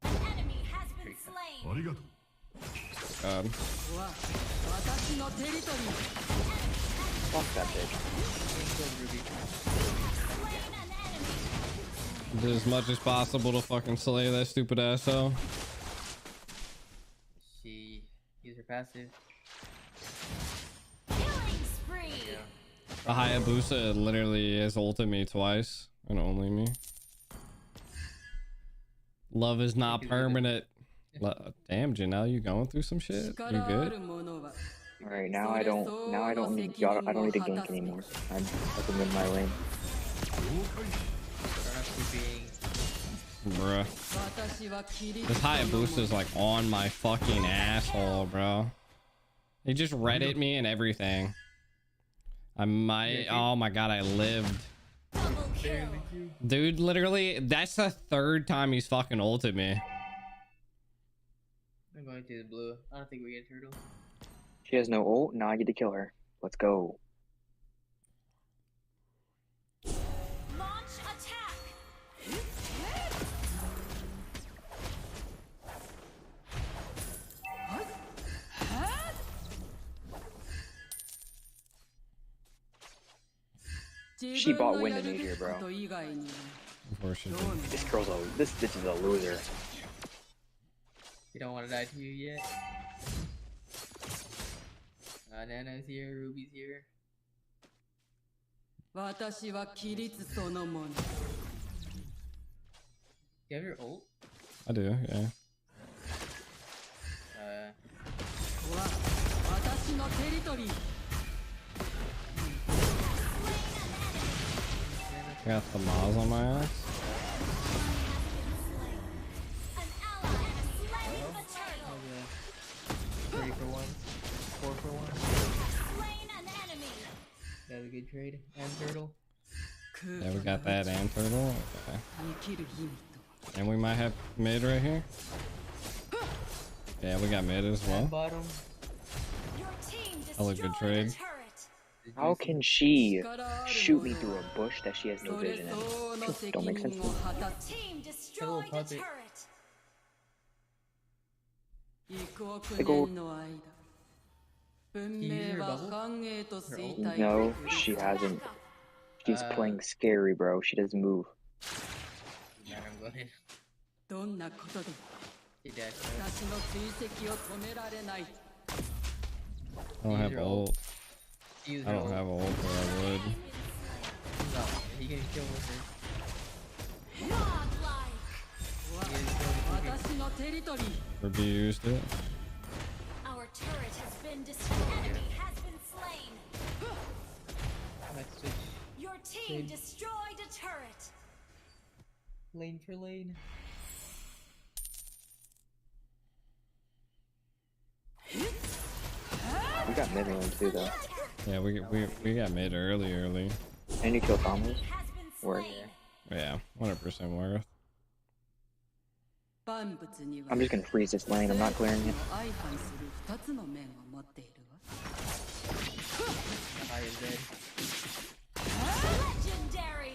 Enemy has been slain. Fuck that bitch. Did as much as possible to fucking slay that stupid asshole. She used her passive. Killing spree. The Hayabusa literally has ulted me twice and only me. Love is not permanent. Damn, Janelle, you going through some shit? You good? All right, now I don't need to gank anymore. I can win my lane. Bruh. This Hayabusa is like on my fucking asshole, bro. He just Reddit me and everything. I might. Oh my god, I lived. Dude, literally, that's the third time he's fucking ulted me. I'm going to the blue. I don't think we get turtle. She has no ult. Now I get to kill her. Let's go. Launch attack. She bought win in Asia, bro. Of course she did. This bitch is a loser. You don't want to die to you yet. Nana's here, Ruby's here. You have your ult? I do, yeah. I got the Maz on my ass. Three for one, 4 for one. That was a good trade. And turtle. Yeah, we got that and turtle. Okay. And we might have mid right here. Yeah, we got mid as well. Bottom. Hella good trade. How can she shoot me through a bush that she has no vision in? Don't make sense to me. Little puppet. The gold. No, she hasn't. She's playing scary, bro. She doesn't move. Now I'm going. He dead. I don't have ult. I Use her don't ult. have ult, but I would. No, he can kill with her. Abused it. Our turret has been destroyed. Enemy has been slain. Let's switch Your team destroyed a turret. lane for lane. We got mid lane too, though. Yeah, we got mid early. And you kill Thomas. Worth. Yeah, 100% worth. I'm just gonna freeze this lane. I'm not clearing it. I is dead. Legendary.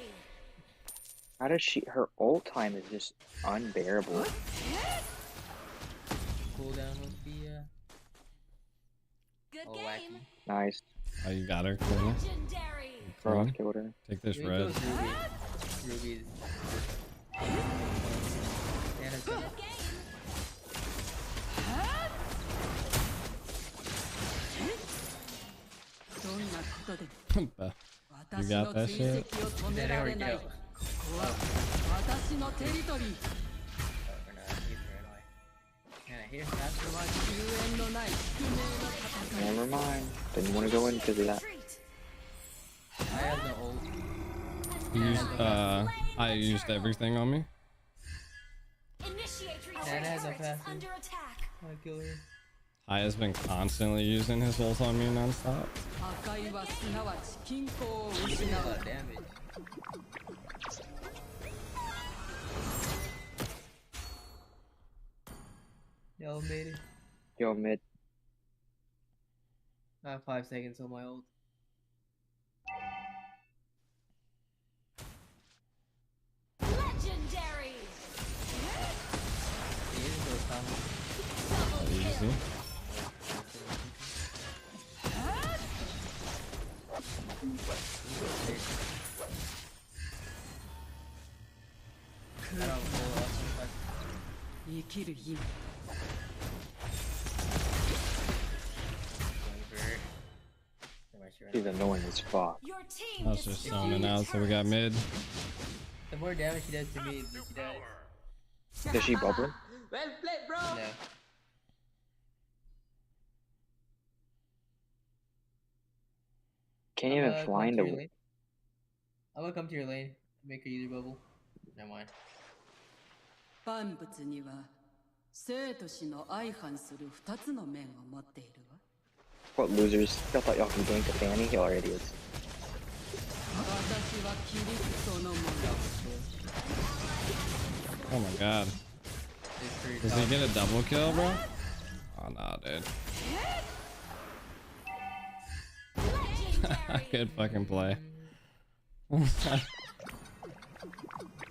How does she? Her ult time is just unbearable. Cooldown must be Good all game. wacky. Nice. Oh, you got her, Corona? Legendary. Frost killed her. Take this Here red. goes Ruby. Anna's Good gonna game. You got that shit? there we go. Never mind. Didn't want to go in because of that. I have no ult. You used, I used everything on me. Initiate Anna has a turret fast under attack. I kill her. I has been constantly using his ult on me nonstop. She did a lot of damage. Yo, made it. Yo, mid. I have 5 seconds on my ult. Legendary. Easy. She's annoying as fuck. Your team I was just zoning out, so we got mid. The more damage she does to me, the more she dies. Does she bubble? Well played, bro! No. Can't even fly into it. I'm gonna come to your lane. Make her use your bubble. Never mind. 万物には生と死の相反する2つの面を持っているわ。 What losers? Y'all thought y'all could gank a Fanny? Y'all are idiots. 私はキリストのもの。 Oh my god. Does he get a double kill, bro? Oh no, dude. Good fucking play.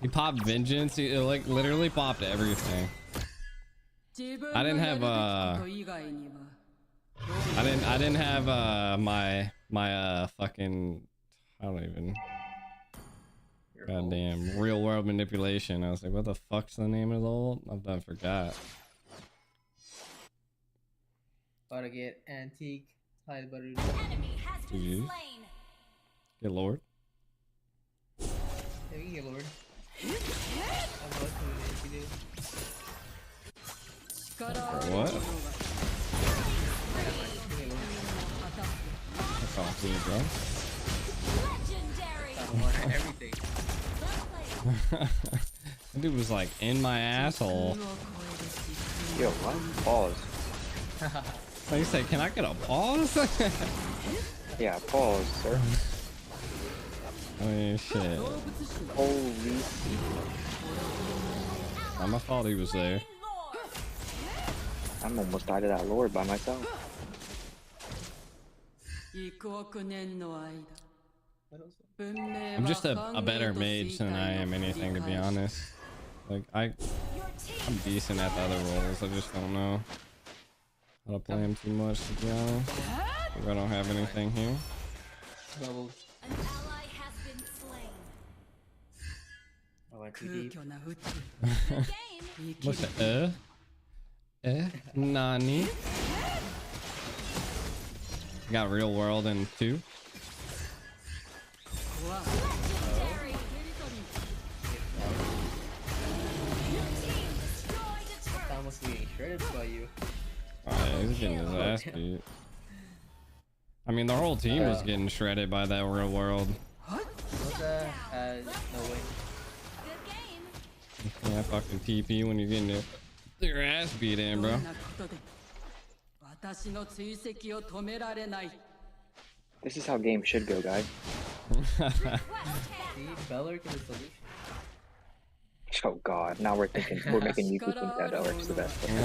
He popped vengeance. He like literally popped everything. I didn't have I didn't have my fucking I don't even goddamn real world manipulation. I was like, what the fuck's the name of the ult? I've done forgot. About to get antique hide butter. GG. Get Lord. Yeah, we can get Lord. I'm about to if you do. What? That's all cool, bro. Everything. That dude was like in my asshole. Yo, what? Pause. Like you say, can I get a pause? Yeah, pause, sir. I mean, shit. Holy. Not my fault he was there. I'm almost died to that Lord by myself. I'm just a better mage than I am anything, to be honest. Like I'm decent at the other roles. I just don't know how to play them too much, to be honest. I don't have anything here. Double. An ally has been slain. I went too deep. What's the Nani? Got real world in 2. Almost shredded by you. Alright, he's getting his ass beat. I mean, the whole team was getting shredded by that real world. Rosa has no win. You can't fucking TP when you're getting your ass beat in, bro. This is how games should go, guys. See, Bellark is a solution. Oh god, now we're making Yuki think that Bellark's the best player.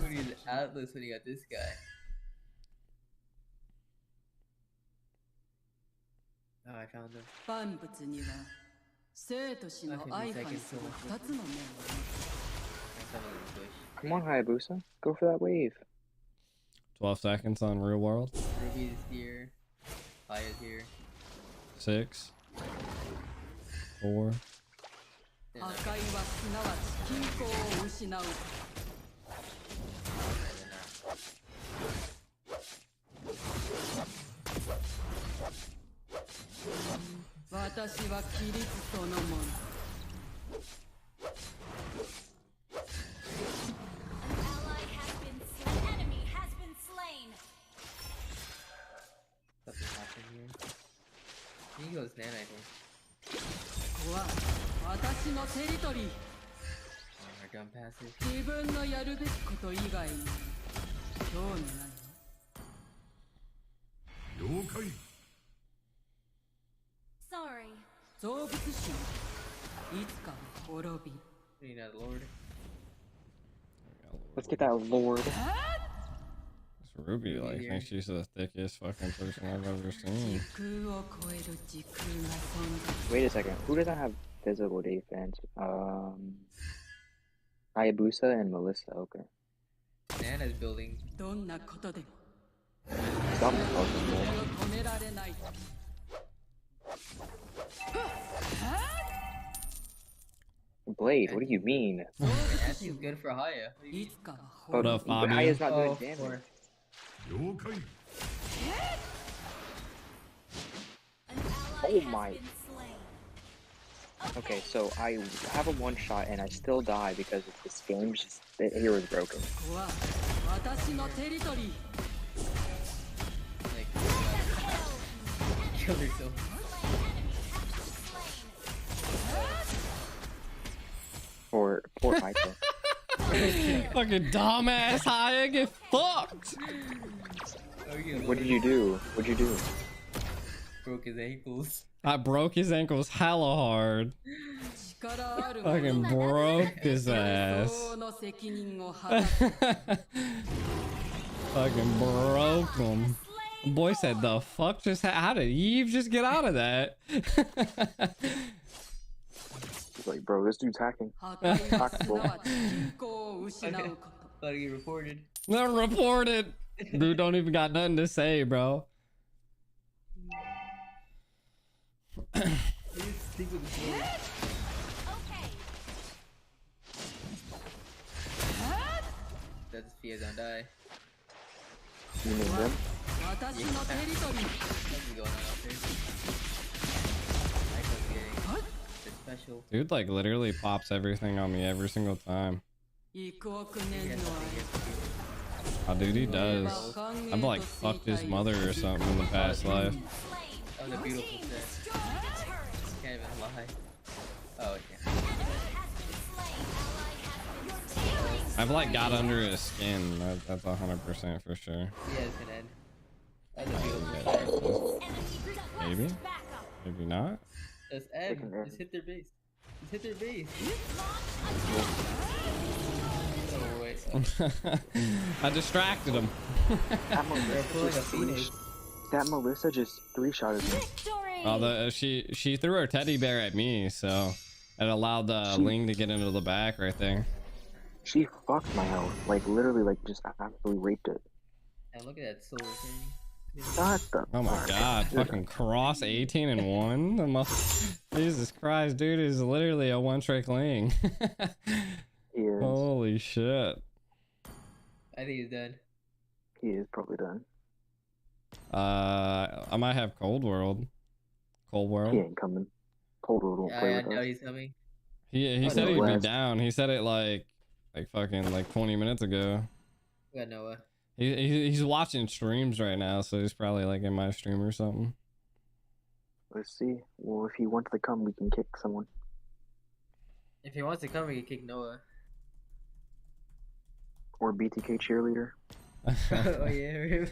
Who needs Atlas when you got this guy? Oh, I found him. 万物には生と死の相反する2つの面が Come on, Hayabusa. Go for that wave. 12 seconds on real world. Ruby's here. Haya's here. 6, 4. 破壊はすなわち均衡を失う。私は規律そのもの。Something happened here. He goes Nan, I think. ここは私のテリトリー。Our gun passes. 自分のやるべきこと以外に興味ないの。了解。Sorry. 造物主いつかは滅び。 We need that Lord. Let's get that Lord. This Ruby, like, thinks she's the thickest fucking person I've ever seen. 時空を超える時空が存在。 Wait a second. Who doesn't have physical defense? Hayabusa and Melissa. Okay. Nana's building. どんなことでも Stop talking, man. 止められない。 Blade, what do you mean? Nancy's good for Haya. What up, Fabian? Haya's not doing damage. 了解。 Oh my. Okay, so I have a one shot and I still die because of this game. Just the hero is broken. ここは私のテリトリー。 Like, kill yourself. Poor Hyper. Fucking dumbass Haya, get fucked! What did you do? What'd you do? Broke his ankles. I broke his ankles hella hard. Fucking broke his ass. Fucking broke him. Boy said, the fuck just how did Eve just get out of that? He's like, bro, this dude's hacking. Gotta get reported. Not reported. Dude don't even got nothing to say, bro. That's Fia gonna die. You mean them? What's going on out there? Michael's getting the special. Dude like literally pops everything on me every single time. Oh, dude, he does. I've like fucked his mother or something in the past life. That was a beautiful set. Can't even lie. Oh, yeah. I've like got under his skin. That's 100% for sure. Yeah, it's an end. That's a beautiful set. Maybe? Maybe not? Just end. Just hit their base. Just hit their base. Oh, wait. I distracted him. That Melissa just three-shotted me. Well, she threw her teddy bear at me, so it allowed the Ling to get into the back right there. She fucked my health, like literally, like just absolutely raped it. And look at that silver thing. What the Oh my fuck? god, fucking cross 18 and 1. Jesus Christ, dude is literally a one-trick Ling. He is. Holy shit. I think he's done. He is probably done. I might have Cold World. Cold World. He ain't coming. Cold World won't play with I know us. he's coming. He said he'd be down. He said it like fucking like 20 minutes ago. Yeah, Noah. He's watching streams right now, so he's probably like in my stream or something. Let's see. Well, if he wants to come, we can kick someone. If he wants to come, we can kick Noah. Or BTK cheerleader. Oh yeah.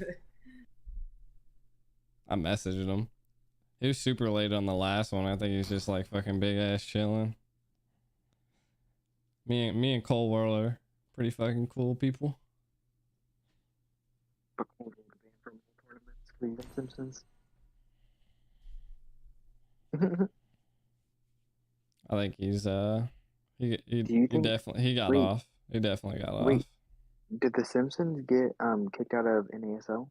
I messaged him. He was super late on the last one. I think he's just like fucking big ass chilling. Me and Cole Whirler, pretty fucking cool people. But Cole will be banned from tournaments for even Simpsons. I think he's he definitely got off. He definitely got off. Did the Simpsons get kicked out of NASL?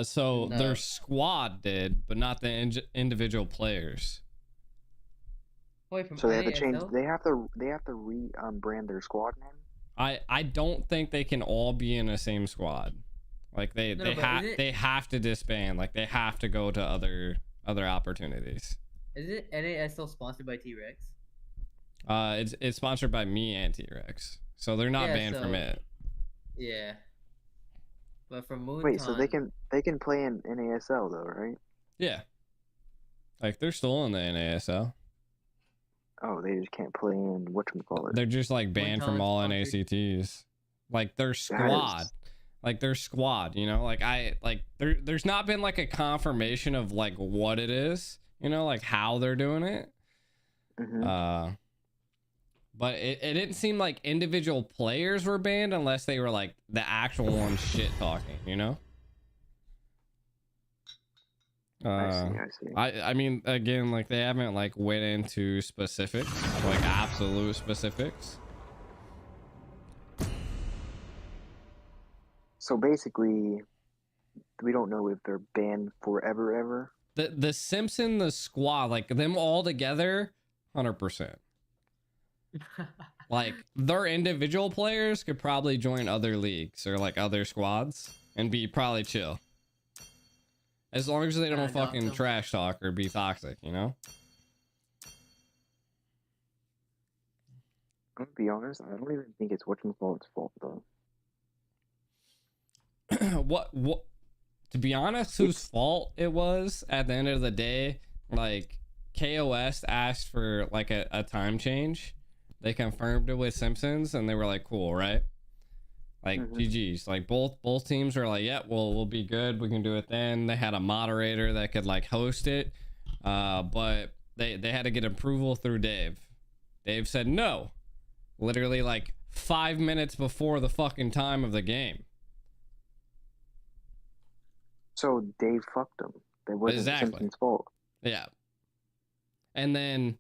So their squad did, but not the individual players. Wait, from so they have to change. They have to brand their squad name. I don't think they can all be in the same squad. Like they have to disband. Like they have to go to other opportunities. Is it NASL sponsored by T-Rex? It's sponsored by me and T-Rex, so they're not banned from it. Yeah. But from Moon. Wait, so they can play in NASL though, right? Yeah. Like they're still in the NASL. Oh, they just can't play in whatchamacallit. They're just like banned from all NACTs. Like their squad. Like their squad, you know? Like there's not been like a confirmation of like what it is, you know, like how they're doing it. But it didn't seem like individual players were banned unless they were like the actual ones shit talking, you know? I see. I mean, again, like they haven't like went into specifics, like absolute specifics. So basically, we don't know if they're banned forever ever. The Simpson, the squad, like them all together, 100%. Like their individual players could probably join other leagues or like other squads and be probably chill. As long as they don't fucking trash talk or be toxic, you know? I'm gonna be honest, I don't even think it's whatchamacallit's fault though. what to be honest, whose fault it was at the end of the day, like KOS asked for like a time change. They confirmed it with Simpsons and they were like, cool, right? Like GG's. Like both teams were like, yeah, we'll be good, we can do it then. They had a moderator that could like host it, but they had to get approval through Dave. Dave said no, literally like 5 minutes before the fucking time of the game. So Dave fucked them. That wasn't Simpsons' fault. Yeah. And then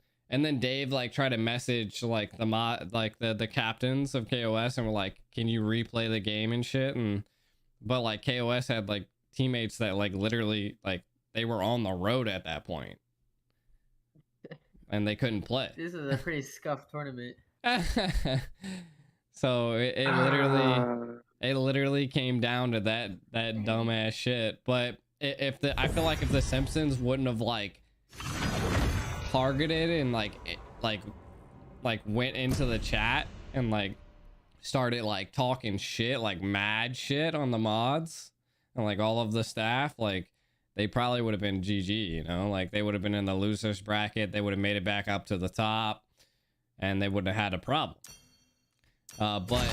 Dave like tried to message like the captains of KOS and were like, can you replay the game and shit? But like KOS had like teammates that like literally like they were on the road at that point and they couldn't play. This is a pretty scuffed tournament. So it literally came down to that dumbass shit. But I feel like if the Simpsons wouldn't have like targeted and like went into the chat and like started like talking shit, like mad shit on the mods and like all of the staff, like they probably would have been GG, you know? Like they would have been in the losers bracket, they would have made it back up to the top and they wouldn't have had a problem. But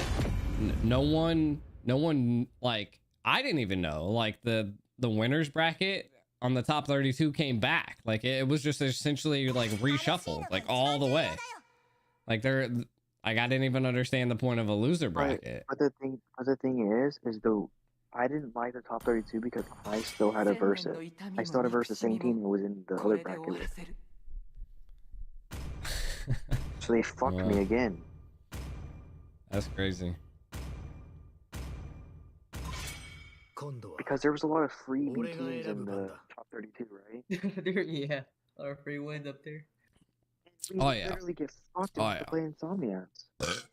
no one like, I didn't even know like the winners bracket on the top 32 came back. Like it was just essentially like reshuffled like all the way. Like I didn't even understand the point of a loser bracket. But the thing is though, I didn't like the top 32 because I still had a versus. I still had a versus the same team that was in the other bracket with. So they fucked me again. That's crazy. Because there was a lot of freebie teams in the top 32, right? Yeah, a lot of free wins up there. We literally get fucked to play Insomniacs. But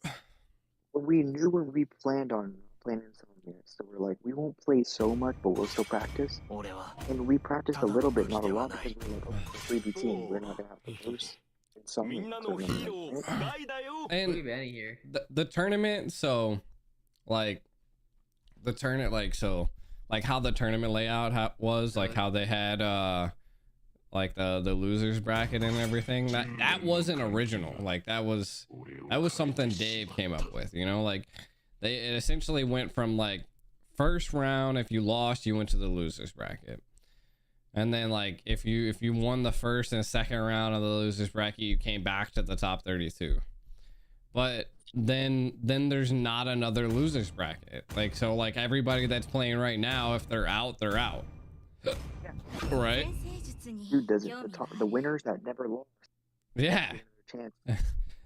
we knew when we planned on playing Insomniacs, so we're like, we won't play so much, but we'll still practice. And we practiced a little bit, not a lot, because we're like, oh, it's a freebie team, we're not gonna have to lose. And here? The tournament, so like the tournament, like how the tournament layout was, like how they had like the losers bracket and everything, that wasn't original. Like that was something Dave came up with, you know. Like it essentially went from like first round, if you lost, you went to the losers bracket, and then like if you won the first and second round of the losers bracket, you came back to the top 32. But then there's not another losers bracket. Like, so like everybody that's playing right now, if they're out, they're out. Right? Dude, the winners that never lost. Yeah.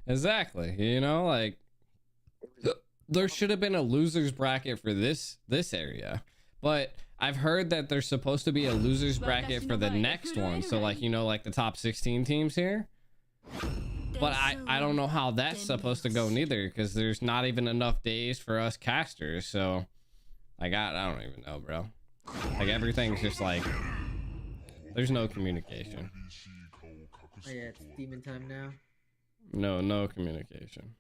Exactly. You know, like there should have been a losers bracket for this area. But I've heard that there's supposed to be a losers bracket for the next one. So like, you know, like the top 16 teams here. But I don't know how that's supposed to go neither, because there's not even enough days for us casters. So like I don't even know, bro. Like everything's just like there's no communication. Oh yeah, it's demon time now. No communication.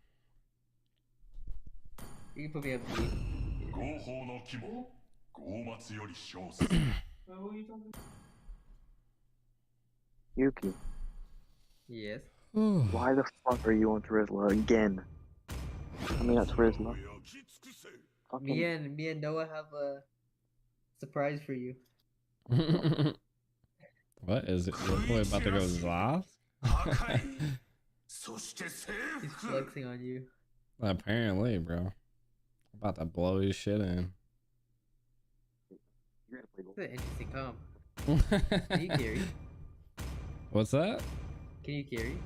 You can put me up. Yuki. Yes. Why the fuck are you on Trizla again? I mean, not Trizla. Me and Noah have a surprise for you. What is it? Your boy about to go Zoth? He's flexing on you. Apparently, bro. About to blow his shit in. That's an interesting comp. Can you carry? What's that? Can you carry?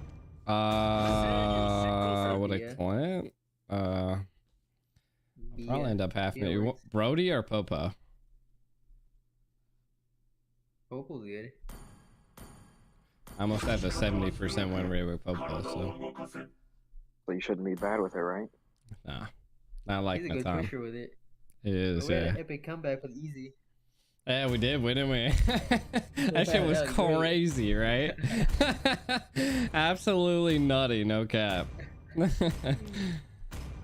With a Clint? I'll probably end up having it. Brody or Popo? Popo's good. I almost have a 70% win rate with Popo, so. So you shouldn't be bad with it, right? Nah. Not like He's a my good time. pusher with it. It is, We had yeah. an epic comeback with easy. Yeah, we did, didn't we? That shit was crazy, right? Absolutely nutty, no cap.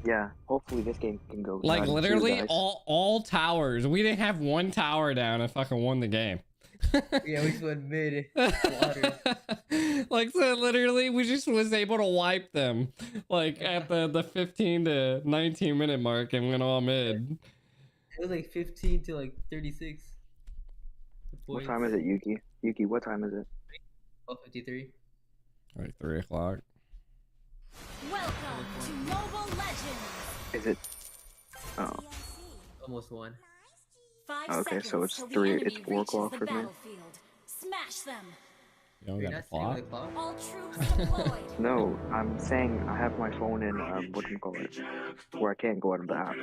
Yeah, hopefully this game can go. Like literally guys. all towers. We didn't have one tower down and fucking won the game. Yeah, we just went mid. Like so literally we just was able to wipe them like at the 15 to 19 minute mark and went all mid. It was like 15 to like 36. What time is it, Yuki? Yuki, what time is it? 12:53. Like 3 o'clock. Welcome to Mobile Legends. Is it? Oh. Almost 1. 5 Okay, seconds so it's till the 3. enemy It's 4 reaches o'clock the for me. battlefield. Smash them. You don't got a clock? All troops deployed. No, I'm saying I have my phone in whatchamacallit, where I can't go out of the app.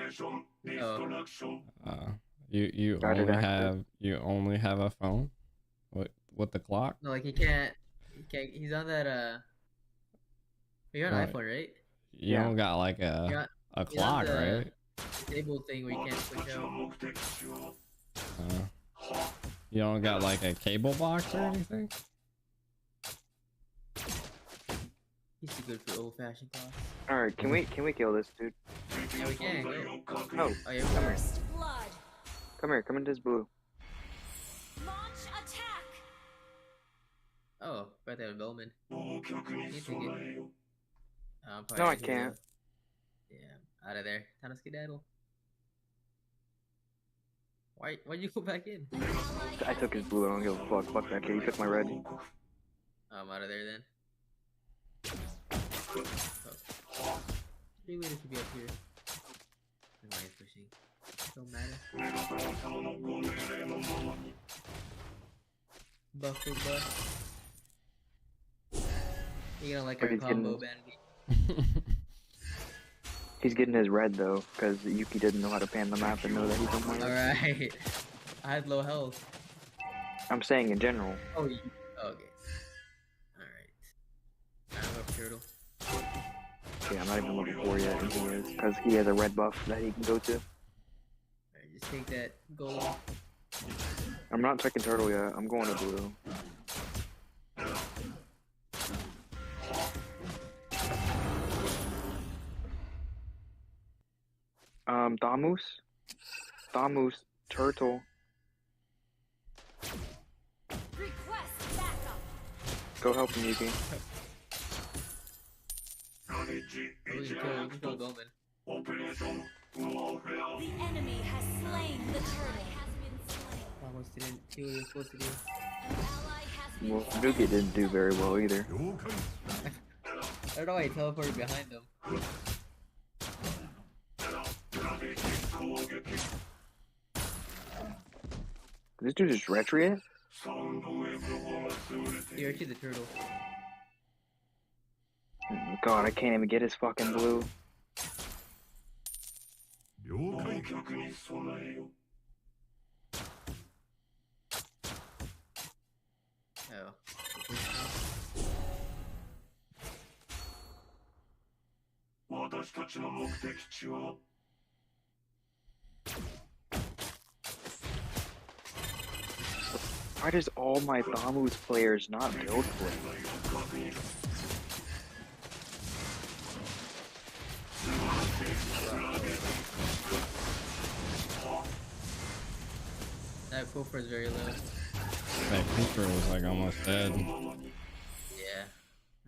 Oh. You only have a phone? What the clock? No, like he can't. He's on that. You're on Right. iPhone, right? You don't got like a clock, right? Table thing where you can't switch out. You don't got like a cable box or anything? He's too good for old-fashioned class. All right, can we kill this dude? Yeah, we can. Go. No. Oh yeah, come here. Blood. Come here. Come into this blue. Launch attack. Oh, right there, Bowman. You take it. No, I can't. Yeah, out of there. Time to skedaddle. Why'd you go back in? I took his blue. I don't give a fuck. Fuck that kid. He took my red. I'm out of there then. Oh. Really should be up here. Why is pushing? Don't matter. Buff for buff. You don't like our combo bandit. He's getting his red though, because Yuki didn't know how to pan the map and know that he's on my red. Alright. I had low health. I'm saying in general. Oh, okay. Alright. I'm up turtle. Yeah, I'm not even level 4 yet, and he is, because he has a red buff that he can go to. Alright, just take that gold. I'm not checking turtle yet. I'm going to blue. Damus, turtle. Request backup. Go help him, Yuki. The enemy has slain the turtle. Almost didn't do what he was supposed to do. Well, Yuki didn't do very well either. I don't know why he teleported behind them. This dude is retreat? You're actually the turtle. God, I can't even get his fucking blue. Oh. Why does all my Damus players not build for it? That Koopa is very low. That Cooper was like almost dead. Yeah.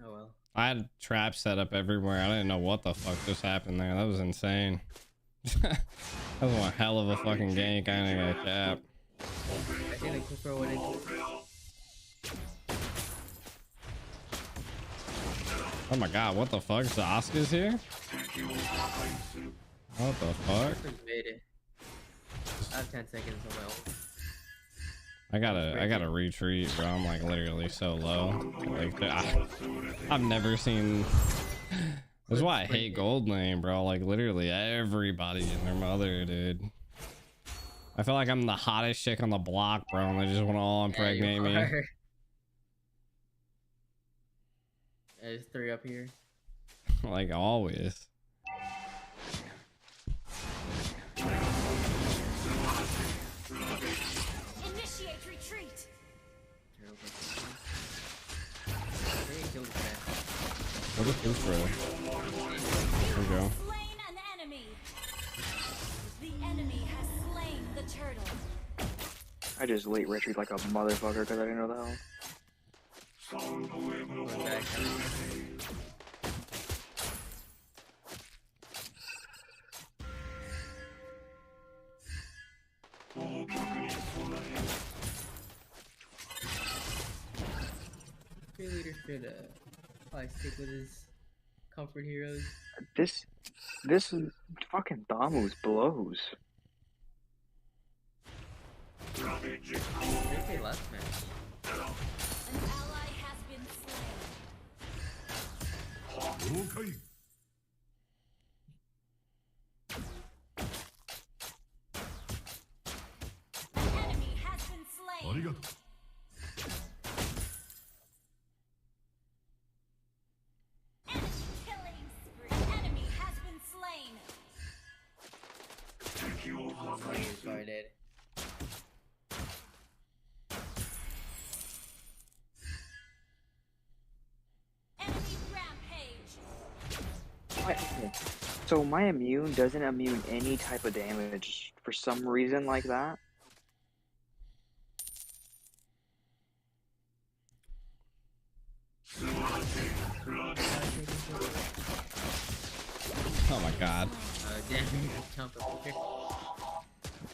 Oh well. I had traps set up everywhere. I didn't know what the fuck just happened there. That was insane. That was one hell of a fucking gank. I ain't gonna cap. I think the Koopa went into. Oh my god, what the fuck? Zoska's here? What the fuck? Made it. I have 10 seconds on my own. I gotta retreat, bro. I'm like literally so low. Like I've never seen. That's why I hate Gold Lane, bro. Like literally everybody and their mother, dude. I feel like I'm the hottest chick on the block, bro, and they just want to all impregnate me. There's 3 up here. Like always. Initiate retreat. What is this for? There we go. Slain an enemy. The enemy has slain the turtle. I just late retreat like a motherfucker because I didn't know the hell. Free leader should probably stick with his comfort heroes. This fucking Damus blows. Okay, last match. An ally has been slain. Enemy has been slain. Enemy killing spree. Enemy has been slain. Sorry, dead. Enemy rampage. So my immune doesn't immune any type of damage for some reason like that. Oh my god.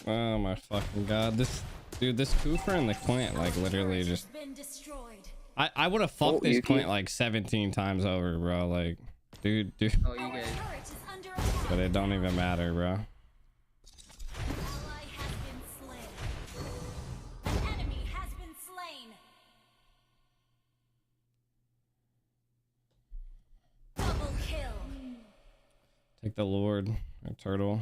Oh my fucking god. This dude, this Koofer and the Quint, like literally just. I would have fucked this Quint like 17 times over, bro. Like, dude. Oh, you guys. But it don't even matter, bro. Take the Lord, a turtle.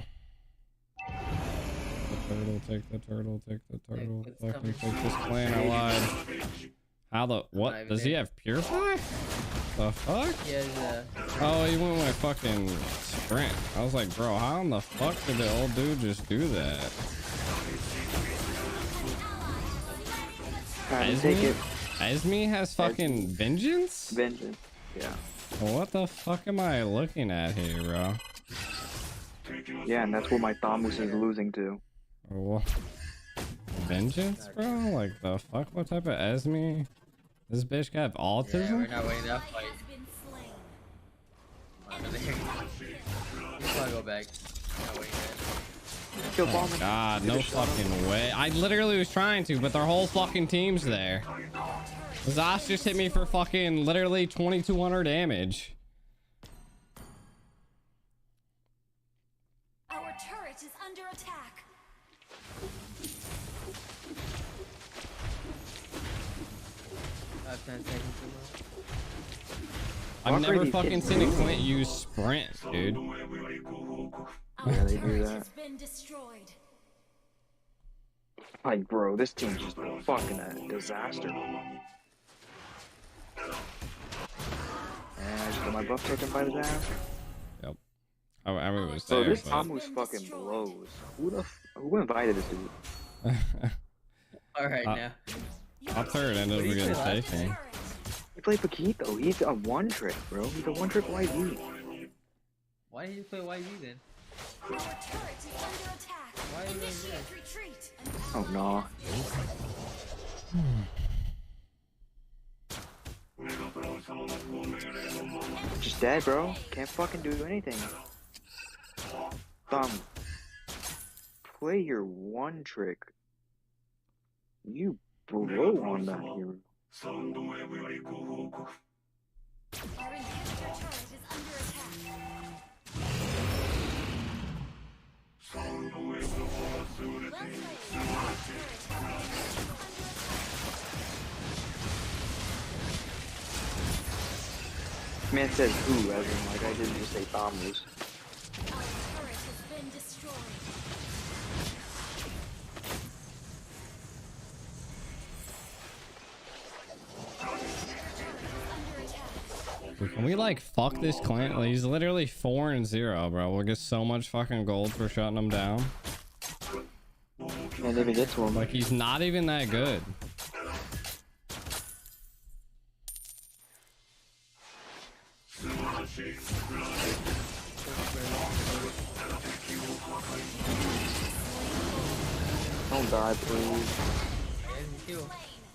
Take the turtle, take the turtle. Fucking take this clan, I lied. How the, what? Does he have Purify? The fuck? He has, oh, he went with fucking Sprint. I was like, bro, how in the fuck did the old dude just do that? Esme has fucking Vengeance? Vengeance, yeah. What the fuck am I looking at here, bro? Yeah, and that's what my Thamus is losing to. Oh. Vengeance, bro? Like the fuck? What type of Esme? This bitch got autism? Yeah, we're not winning that fight. Just wanna go back. Not winning that. Oh God, no fucking way. I literally was trying to, but their whole fucking team's there. Zos just hit me for fucking literally 2200 damage. Our turret is under attack. 10 seconds ago. I've never fucking seen a Clint use sprint, dude. Yeah, they do that. Been destroyed. Like, bro, this team's just fucking a disaster. And I just got my buff taken by the ass. Yep. I mean, it was So there, this but... Thamus fucking blows. Who invited this dude? Alright, now. Top third ended up getting taken. He played Paquito. He's a one trick, bro. He's a one trick YV. Why did you play YV then? Our turret is under attack. Why are you doing Initiate retreat. Oh no. Just dead, bro. Can't fucking do anything. Play your one trick. You blow on that hero. Our inhibitor turret is under attack. Man says who, as in like I didn't just say Thamus. Our turret has been destroyed. Can we like fuck this Clint? Like, he's literally 4-0, bro. We'll get so much fucking gold for shutting him down. Can't even get to him. Like, he's not even that good. Don't die, please.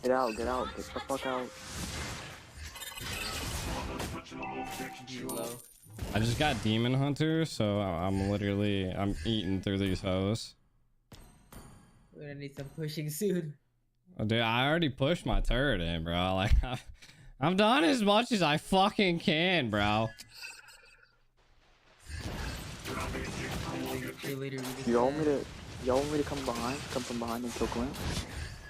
Get out, get out, get the fuck out. I just got Demon Hunter, so I'm eating through these hoes. We're gonna need some pushing soon. Oh, dude, I already pushed my turret in, bro. Like, I've done as much as I fucking can, bro. Y'all want me to come from behind and kill Clint?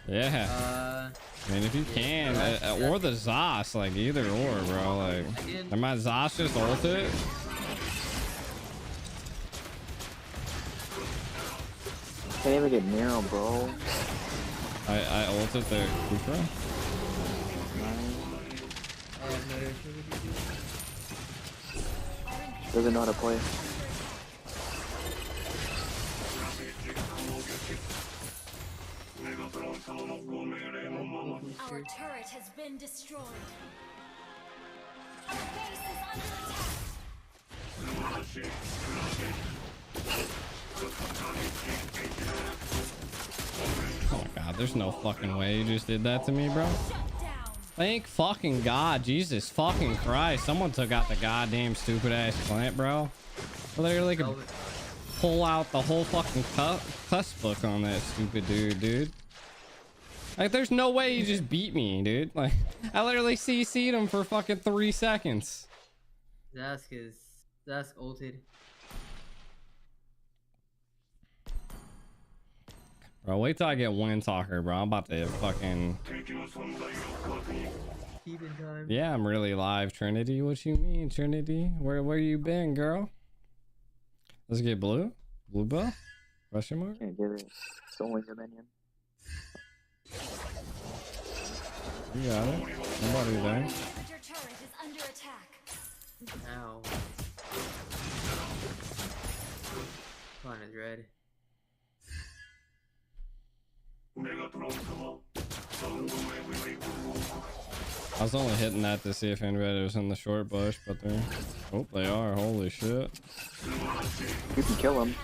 Yeah. I mean, if you can, or the Zos, like either or, bro. Like, I might Zos just ult it. Can't even get near him, bro. I ulted the Kufra. Doesn't know how to play. Our turret has been destroyed. Our base is under attack. Oh my God, there's no fucking way you just did that to me, bro. Thank fucking God, Jesus fucking Christ. Someone took out the goddamn stupid ass Clint, bro. Literally could pull out the whole fucking cuss book on that stupid dude. Like, there's no way you just beat me, dude. Like, I literally CC'd him for fucking 3 seconds. Zask ulted. Bro, wait till I get Wind Talker, bro. I'm about to fucking... Keep in time. Yeah, I'm really live, Trinity. What you mean, Trinity? Where you been, girl? Let's get blue. Blue bell? Question mark? Can't get it. It's only a minion. You got it. Nobody there. Your turret is under attack. Ow. Come on, it's red. I was only hitting that to see if anybody was in the short bush, but they're... Oh, they are. Holy shit. You can kill them.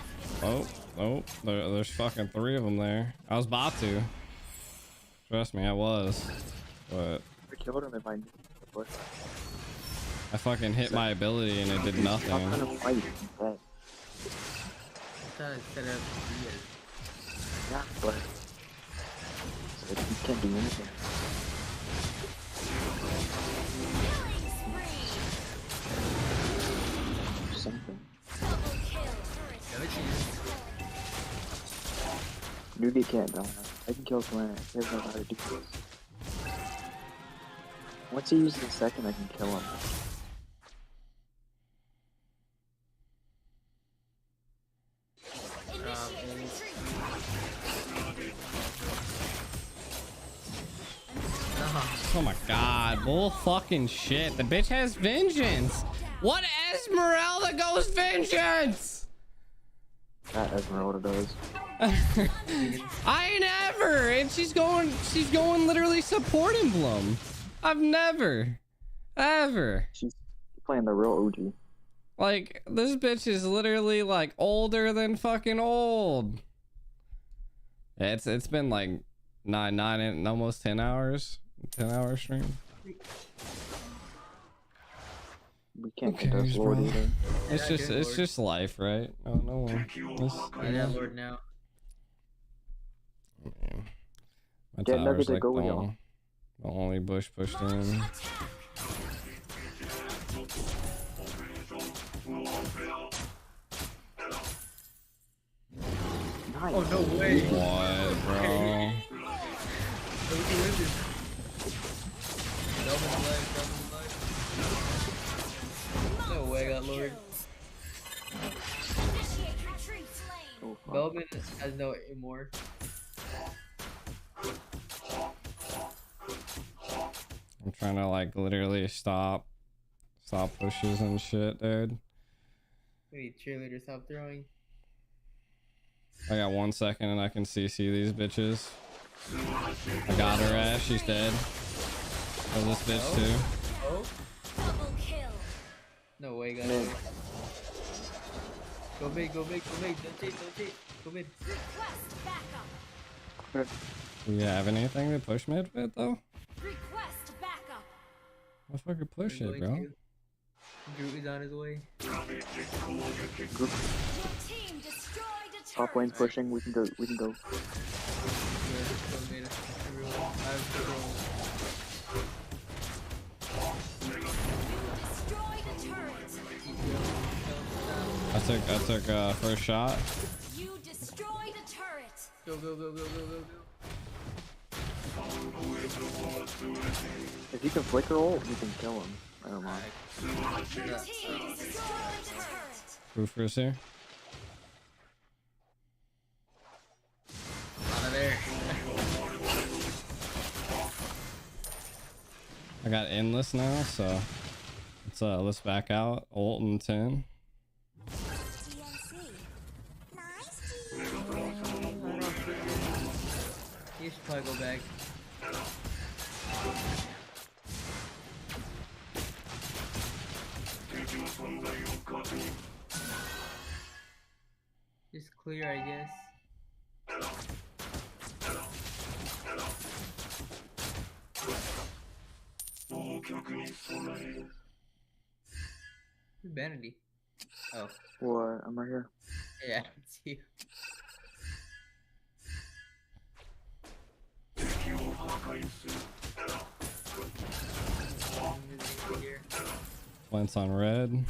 Oh, oh, there's fucking 3 of them there. I was about to. Trust me, I was. But... I killed him if I knew the bush. I fucking hit my ability and it did nothing. I'm trying to fight. I'm trying to set up Yeah, but... You can't do anything. Something. Newbie can't die. I can kill Planet. He doesn't know how to do this. Once he uses the second, I can kill him. Oh my god, bull fucking shit. The bitch has vengeance. What Esmeralda goes vengeance? That Esmeralda does. I ain't ever, and she's going literally support emblem. I've never, ever. She's playing the real OG. Like, this bitch is literally like older than fucking old. Yeah, it's been like 9 and almost 10 hours. 10-hour stream. We can't get us Lord either. It's just life, right? Oh no. I got Lord now. My Get tower's Nugget to like go with y'all. the only bush pushed in. Nice. Oh no way. What, bro? No way, I got Lord. Belvin has no anymore. I'm trying to like literally stop pushes and shit, dude. Maybe cheerleader stop throwing. I got 1 second and I can CC these bitches. I got her ass, she's dead. Oh, this bitch too. Oh? No way, guys. Man. Go big, don't cheat, go mid. Do you have anything to push mid with though? Let's fucking push it, bro. Drew is on his way. Top lane's pushing, we can go. I took first shot. You destroyed a turret. Go. If you can flicker ult, you can kill him. I don't mind. Roofers here. Out of there. I got endless now, so let's back out. Ult and 10. You should probably go back. Just clear, I guess. Who's Vanity? Oh. What? I'm right here. Yeah, it's you. Plants on red.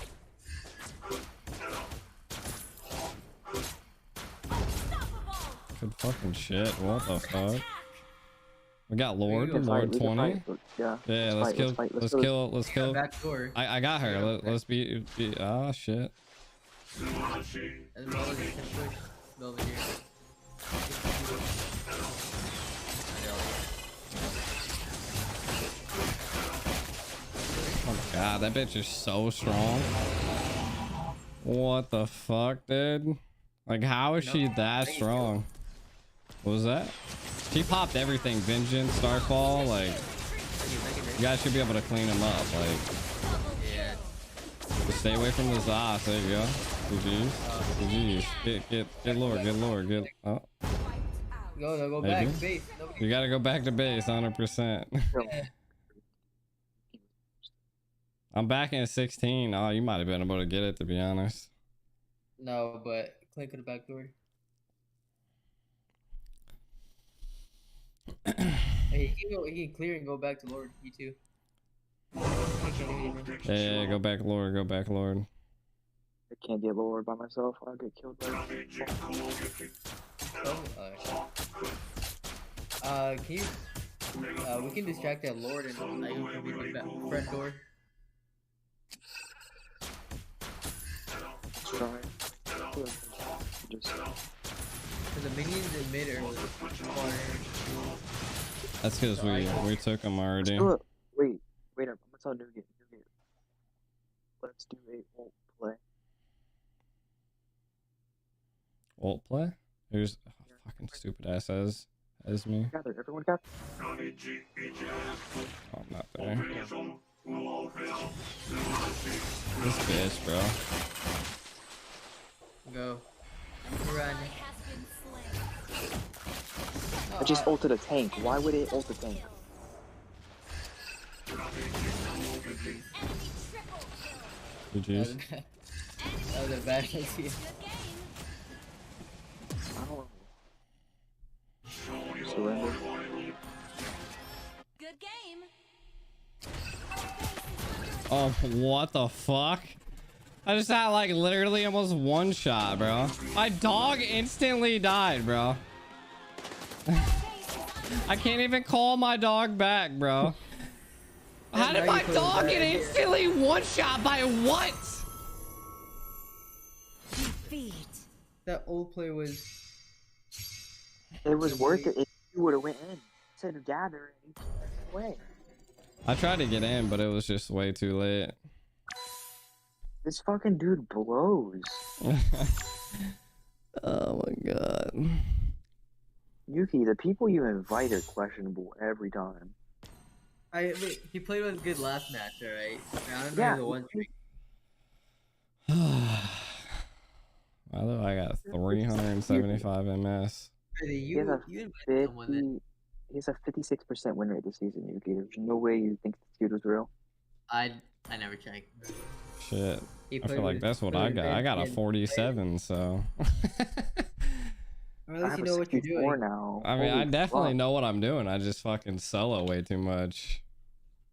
Good fucking shit. What the fuck? We got Lord 20. Yeah. Yeah, let's kill. Back door. I got her. Let's be ah shit. And Velvet can push. Velvet here. Oh my god, that bitch is so strong. What the fuck, dude? Like, how is she that strong? What was that? She popped everything. Vengeance, Starfall, like... You guys should be able to clean him up. Like, Yeah. just stay away from the Zos. There you go. GG's. GG's. Get Lord. Get Lord. Get. Oh. Go Maybe. back to base. Nobody... You gotta go back to base, 100%. I'm back in 16. Oh, you might have been able to get it, to be honest. No, but Clint could have backdoored. Hey, he can clear and go back to Lord. You too. Yeah, go back, Lord. Go back, Lord. I can't get Lord by myself. I'll get killed by can you? We can distract that Lord and I can be the front door. Try. Just. The minions in mid are That's because we took them already. Wait, I'm gonna tell Nugget. Let's do a ult play. Ult play? Here's fucking stupid ass as me. Gather, everyone gather. Oh, I'm not there. This bitch, bro. Go. Run. I just ulted a tank. Why would it ult a tank? GG's. That was a bad idea. Surrender. Good game. Oh, what the fuck? I just had like literally almost one shot, bro. My dog instantly died, bro. I can't even call my dog back, bro. How did my dog get instantly one shot by what? That old play was. It was worth it if you would have went in. Instead of gather and away. I tried to get in, but it was just way too late. This fucking dude blows. Oh my god. Yuki, the people you invite are questionable every time. He played with good last match, alright? I don't know Yeah. the one. Although I got 375 MS. He has a 56% win rate this season, Yuki. There's no way you think this dude was real. I never checked. Shit. He I feel played like with that's what I got. I got a Vinci and 47, so. Or at least you know what you're doing. Now. I mean, I Holy definitely fuck. know what I'm doing. I just fucking solo way too much.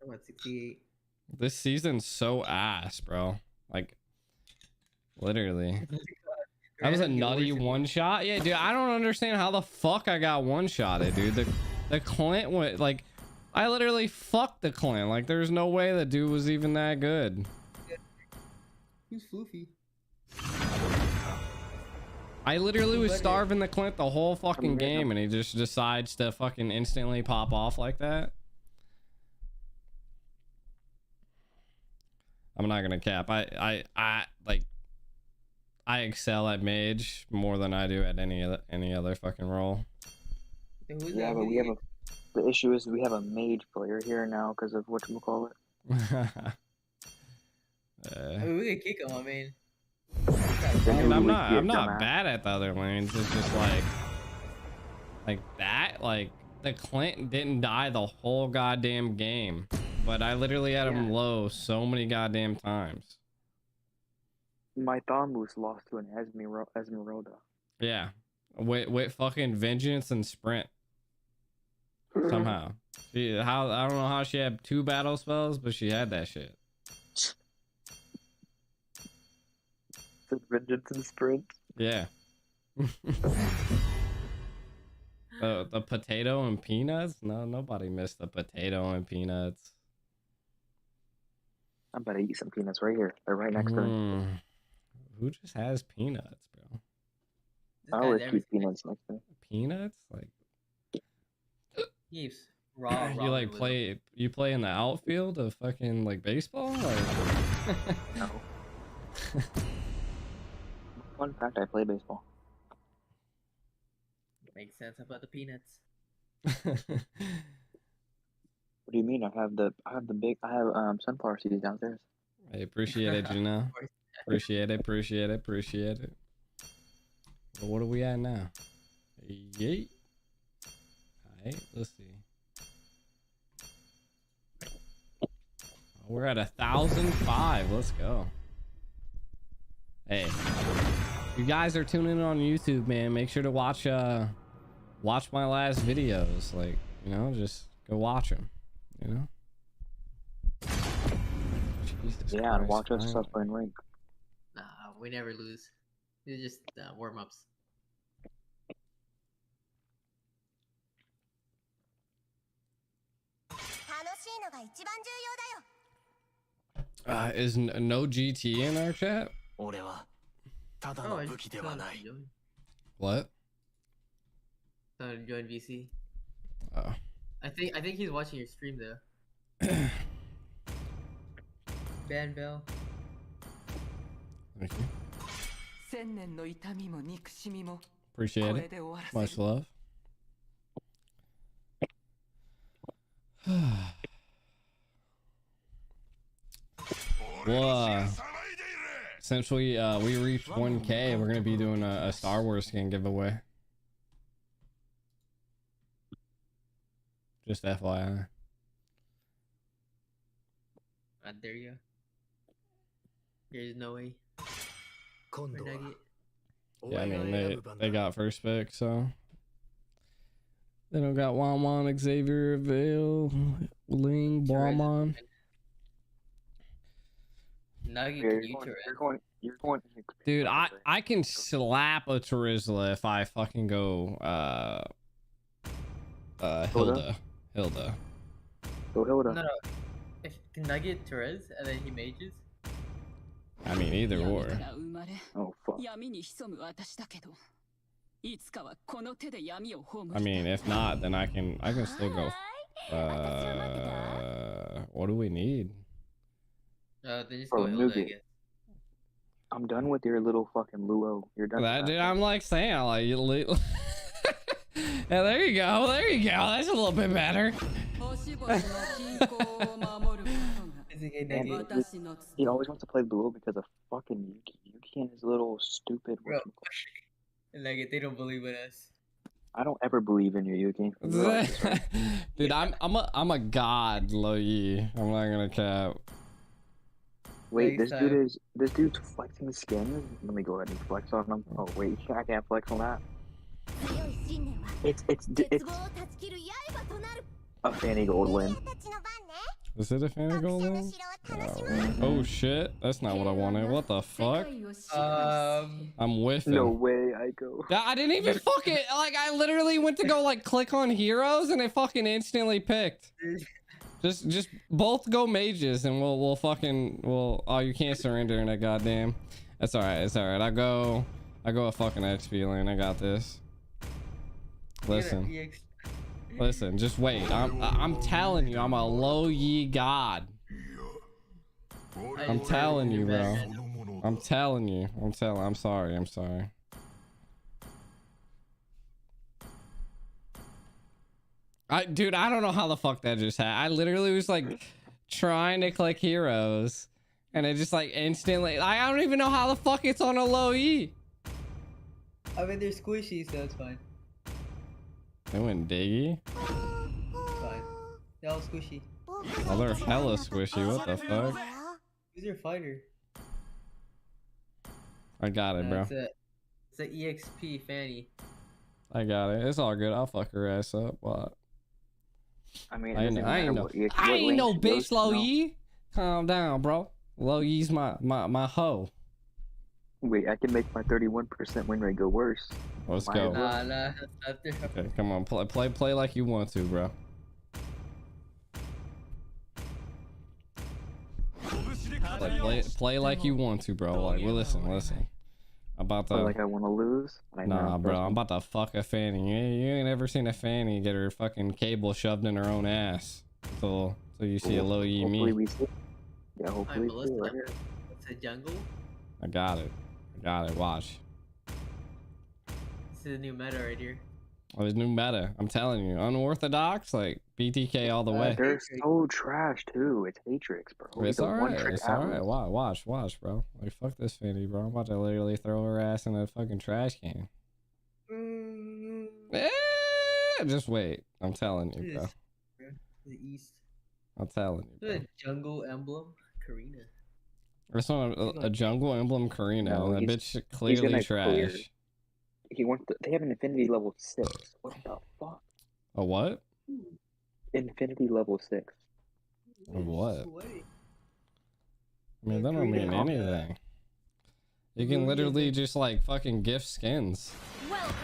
I'm at 68. This season's so ass, bro. Like, literally. That was a nutty one shot. Yeah, dude, I don't understand how the fuck I got one shotted, dude. The Clint went like, I literally fucked the Clint. Like, there's no way the dude was even that good. Who's Floofy? I literally was starving the Clint the whole fucking game, and he just decides to fucking instantly pop off like that. I'm not gonna cap. I excel at mage more than I do at any other fucking role. Yeah, but we have the issue is we have a mage player here now because of whatchamacallit. I mean, we can kick him. I mean, I'm not bad at the other lanes. It's just like that. Like the Clint didn't die the whole goddamn game, but I literally had him low so many goddamn times. My Thomboos lost to an Esmeralda. Yeah, with fucking vengeance and sprint. Somehow, I don't know how she had 2 battle spells, but she had that shit. Vengeance and sprint. Yeah. The potato and peanuts? No, nobody missed the potato and peanuts. I'm about to eat some peanuts right here. They're right next to me. Who just has peanuts, bro? I always keep peanuts next to me. Peanuts? Like he's raw. you like play in the outfield of fucking like baseball? Like No. Fun fact, I play baseball. Makes sense about the peanuts. What do you mean? I have the sunflower seeds downstairs. I appreciate it, Janelle. Appreciate it. Well, what are we at now? Yeet. Alright, let's see. We're at 1,005. Let's go. Hey, you guys are tuning in on YouTube, man. Make sure to watch my last videos. Like, you know, just go watch them. You know. Jesus yeah, Christ, and watch us suffer and rank. Nah, we never lose. It's just warm-ups. Is no GT in our chat? What? Join VC. Oh. I think he's watching your stream though. Ban Bell. Thank you. Appreciate it. Much love. Well, since we reached 1K, we're gonna be doing a Star Wars skin giveaway. Just FYI. There you go. There's no way. Yeah, I mean they got first pick, so they don't got Wamon, Xavier, Vale, Ling, Balmon. You're going. Dude, I can slap a Terizla if I fucking go Hilda. Go Hilda. No. If Nugget Therese and then he mages. I mean, either or. Oh fuck. I mean, if not, then I can still go. What do we need? Then just go Hilda again. I'm done with your little fucking Luo. You're done. That, dude, I'm like saying, like you. Yeah, there you go. That's a little bit better. He always wants to play Luo because of fucking Yuki. Yuki and his little stupid. Bro, like they don't believe in us. I don't ever believe in you, Yuki. Dude, I'm a god, Lo Yi. I'm not gonna cap. Wait, this dude's flexing skins. Let me go ahead and flex on him. Oh wait, I can't flex on that. It's a Fanny Goldwyn. Is it a Fanny Goldwyn? Oh shit, that's not what I wanted. What the fuck? I'm whiffing. No way, I go. I didn't even fucking like. I literally went to go like click on heroes and it fucking instantly picked. Just both go mages and we'll fucking oh, you can't surrender in that goddamn. That's alright. It's alright. I go a fucking XP lane. I got this. Listen, just wait. I'm telling you, I'm a Lo Yi god. I'm telling you, bro. I'm sorry. Dude, I don't know how the fuck that just happened. I literally was like trying to click heroes and it just like instantly, I don't even know how the fuck it's on a Lo Yi. I mean, they're squishy, so it's fine. They went diggy. Fine. They're all squishy. Oh, they're hella squishy. What the fuck? Who's your fighter? I got it, bro. It's an EXP Fanny. I got it. It's all good. I'll fuck her ass up. What? I mean, I ain't no bitch, Lo Yi. Calm down, bro. Lo Yi's my hoe. Wait, I can make my 31% win rate go worse. Let's go. Nah. Okay, come on. Play like you want to, bro. Play like you want to, bro. Like, well, listen. I'm about to. Like I want to lose. Nah, bro. I'm about to fuck a Fanny. You ain't ever seen a Fanny get her fucking cable shoved in her own ass. So you see a Lo Yi me. Yeah, hopefully. It's a jungle. I got it. Watch. This is a new meta right here. Oh, his new meta. I'm telling you, unorthodox, like BTK all the way. They're so trash too. It's Matrix, bro. It's He's a alright. one-trick It's alright. Atlas. Watch, bro. Like fuck this Finny, bro. I'm about to literally throw her ass in a fucking trash can. Just wait. I'm telling you, bro. The East. I'm telling you, bro. The jungle emblem, Karina. It's not a jungle emblem, Karina. No, That he's- bitch he's clearly gonna trash. clear. He wants. They have an Infinity level 6. What the fuck? A what? Infinity level 6. Of what? I mean, that don't mean anything. You can literally just like fucking gift skins. Welcome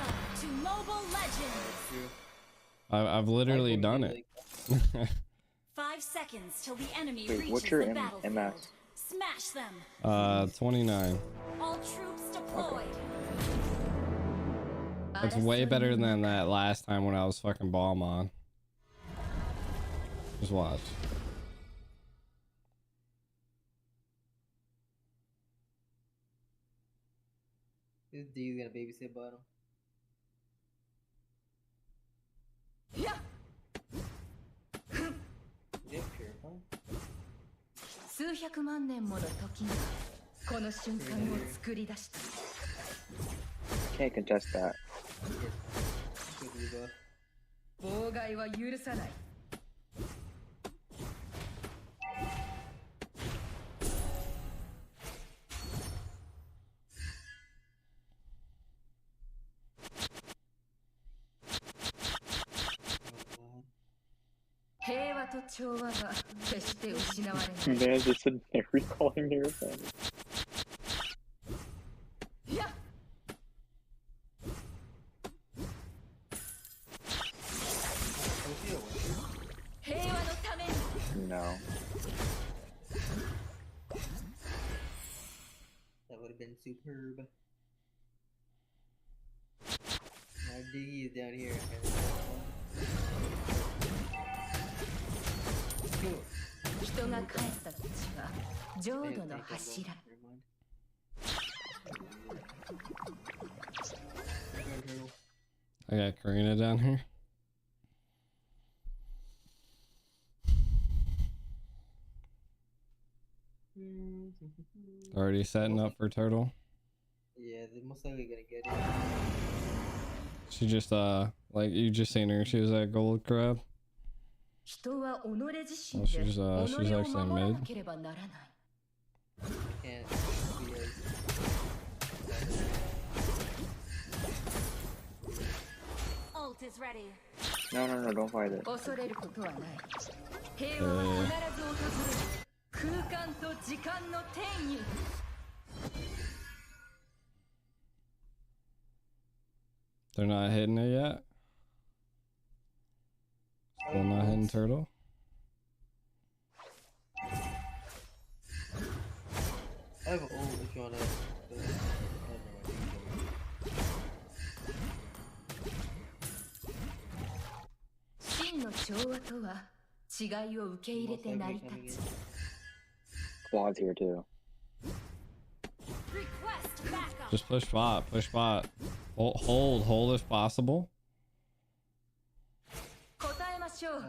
to Mobile Legends. I've literally done it. 5 seconds till the enemy Wait, reaches what's your the battlefield. MS? Smash them. 29. All troops deployed. That's way better than that last time when I was fucking bomb on. Just watch. This dude's gonna babysit bottom. Yep, sure, huh? 数百万年もの時がこの瞬間を作り出した Can't contest that. 妨害は許さない 平和と調和が決して失われない Man, just sitting there recalling their friends. 平和のために No. That would have been superb. Our Diggy is down here. 人が帰った土地は浄土の柱 I got Karina down here. Already setting up for turtle. Yeah, they're most likely gonna get it. She just like you just seen her. She was at gold crab. 人は己自身 Oh, で she's 己 she's を actually 守ら mid. なければならない Can't be Ult is ready. No, don't fight it. 恐れることはない平和は必ず訪れる空間と時間の転移 They're not hitting it yet. Still not hitting turtle. I have an ult if you wanna. 真の調和とは違いを受け入れて成り立つ Quad's here too. Request backup. Just push bot. Hold if possible. 答えましょう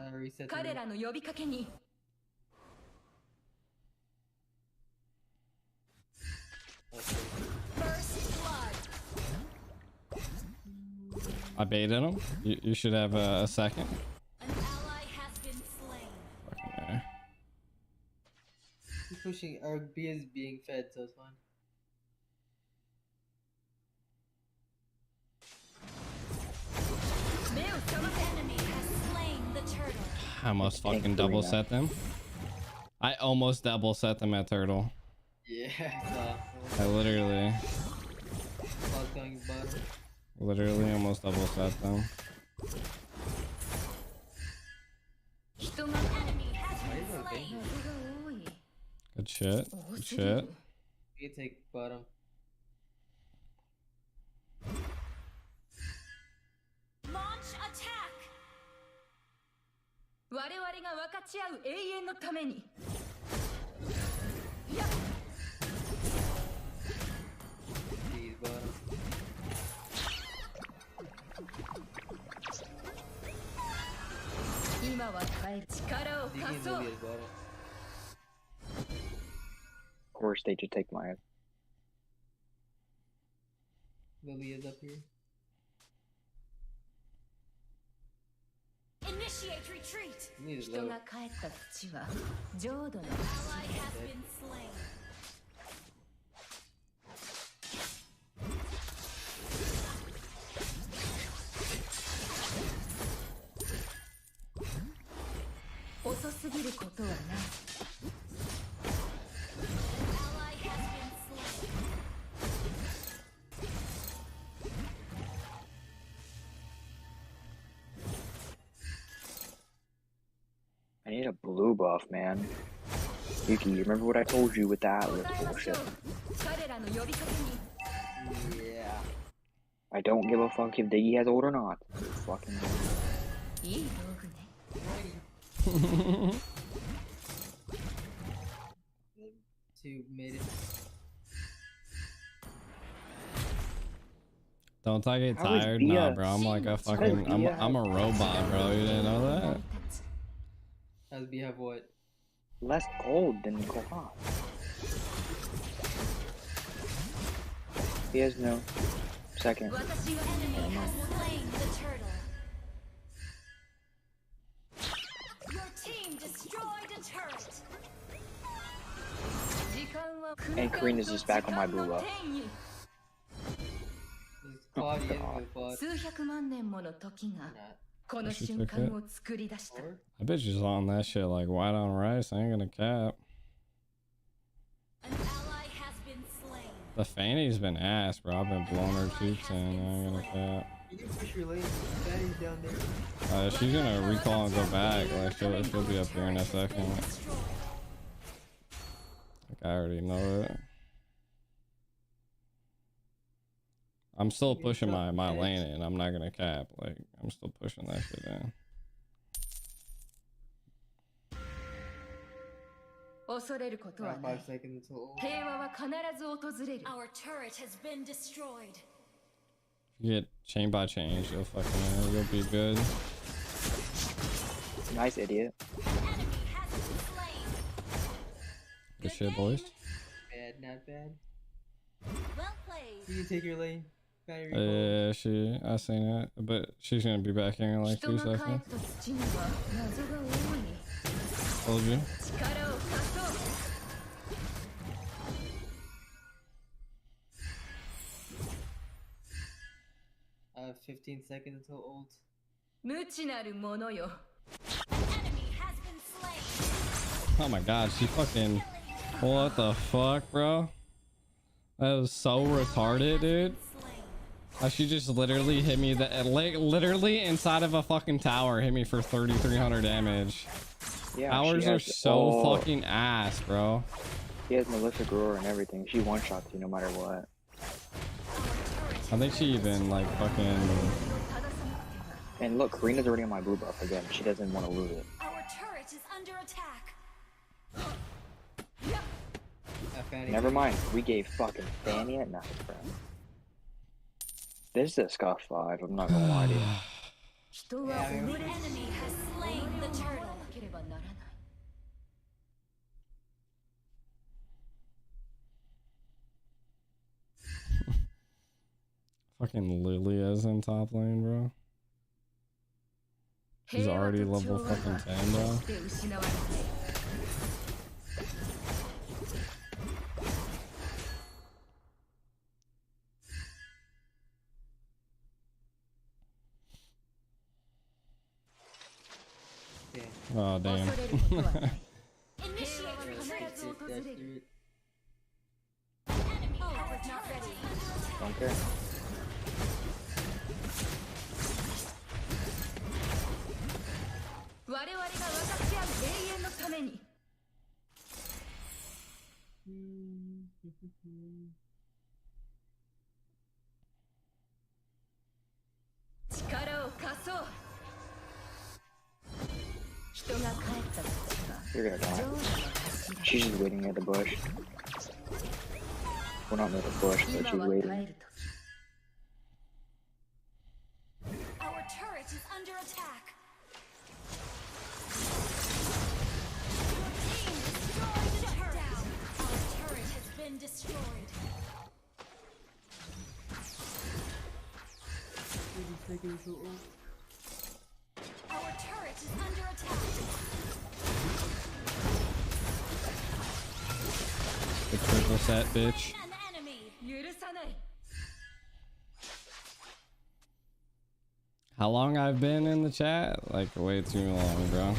彼らの呼びかけに First blood. I baited him. You should have a second. An ally has been slain. Okay. He's pushing. Our B is being fed, so it's fine. Enemy has slain the turtle. I almost fucking double set them. I almost double set them at turtle. Yeah, I saw. I literally Going bottom. Literally almost double set them. Good shit. Good shit. You can take bottom. Launch attack. 我々が分かち合う永遠のために These bottom. Of course, they just take my. Lilia's up here. Initiate retreat. Needs Ally low. has been slain. Ally has been slain. I need a blue buff, man. Yuki, you remember what I told you with that Atlas bullshit? Yeah. I don't give a fuck if Diggy has ult or not. Fucking. Two made it. Don't I get How is tired? Bia- Nah, bro. I'm like a fucking. I'm a robot, bro. You didn't know that? How's B have what? Less gold than Koha. He has no second. Your enemy has slain the turtle. Your team destroyed a turret. And Karina's just back on my blue buff. Claudia with Claude. She took it. I bet she's on that shit like white on rice. I ain't gonna cap. An ally has been slain. The Fanny's been ass, bro. I've been blowing her cheeks in. I ain't gonna cap. You can push your lane. Daddy's down there. She's gonna recall and go back. Like she'll be up here in a second. Like I already know it. I'm still pushing my lane in. I'm not gonna cap. Like I'm still pushing that shit in. About 5 seconds until ult. Our turret has been destroyed. You get chain by chain, you'll be good. Nice idiot. Good shit, boys. Bad, not bad. Well played. You can take your lane. Battery Yeah, I seen it, but she's gonna be back here in like 2 seconds. Told you. 15 seconds until ult. Oh my god, she fucking. What the fuck, bro? That was so retarded, dude. She just literally hit me literally inside of a fucking tower, hit me for 3,300 damage. Yeah, Towers are so fucking ass, bro. She has Melissa Grower and everything. She one-shots you no matter what. I think she even like fucking. And look, Karina's already on my blue buff again. She doesn't want to lose it. Our turret is under attack. Never mind. We gave fucking Fanny at night, bro. This is a scuff 5. I'm not gonna lie to you. The enemy has slain the turtle. Fucking Lilia's in top lane, bro. She's already level fucking 10, bro. Oh, damn. Don't care. You're gonna die. She's just waiting near the bush. Well, not near the bush, but she's waiting. Our turret is under attack. Our turret is under attack. The triple set, bitch. An enemy. How long I've been in the chat? Like way too long, bro.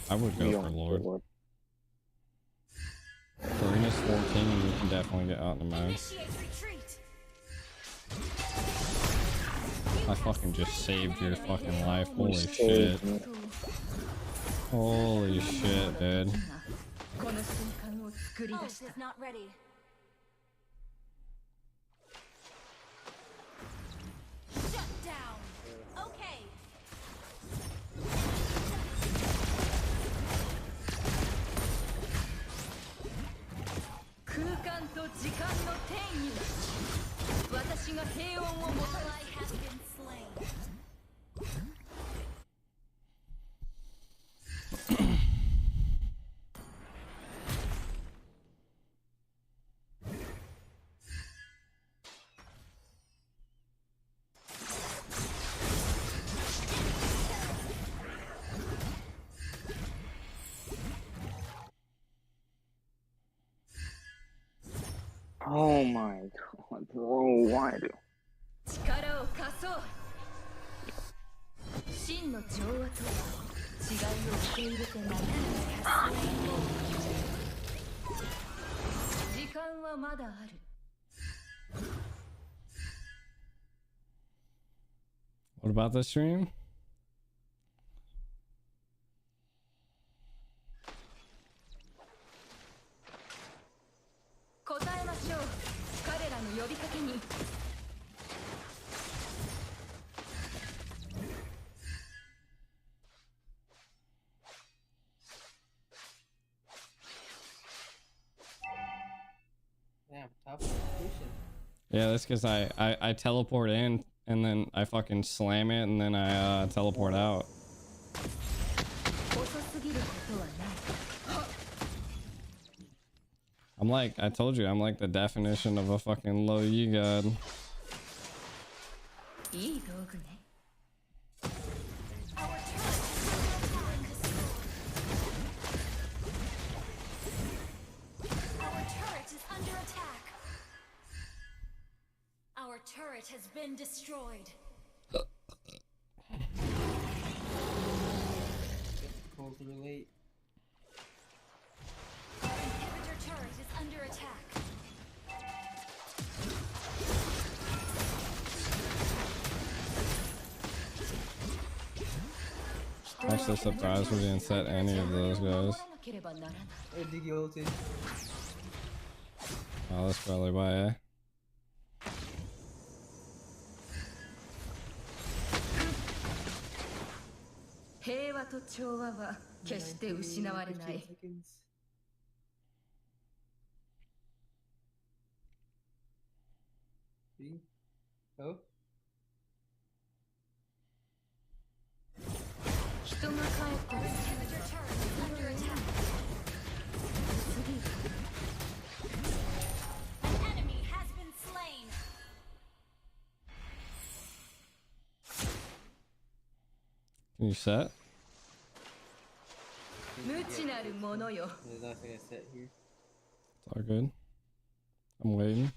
I would go for Lord. For minus 14, you can definitely get out in the mode. I fucking just saved your fucking life. Holy shit. Holy shit, dude. Ult is not ready. Shut down. Okay. Ally has been slain. Oh my god, bro, why do? What about the stream? Damn, top execution. Yeah, that's because I teleport in and then I fucking slam it and then I teleport out. I'm like, I told you, I'm like the definition of a fucking low Yi god. Our turret has been destroyed. Cold to relate. Our inhibitor turret is under attack. Actually surprised we didn't set any of those guys. Oh, that's probably why, eh? Oh. Enemy has been slain. Can you set? There's nothing to set here. It's all good. I'm waiting.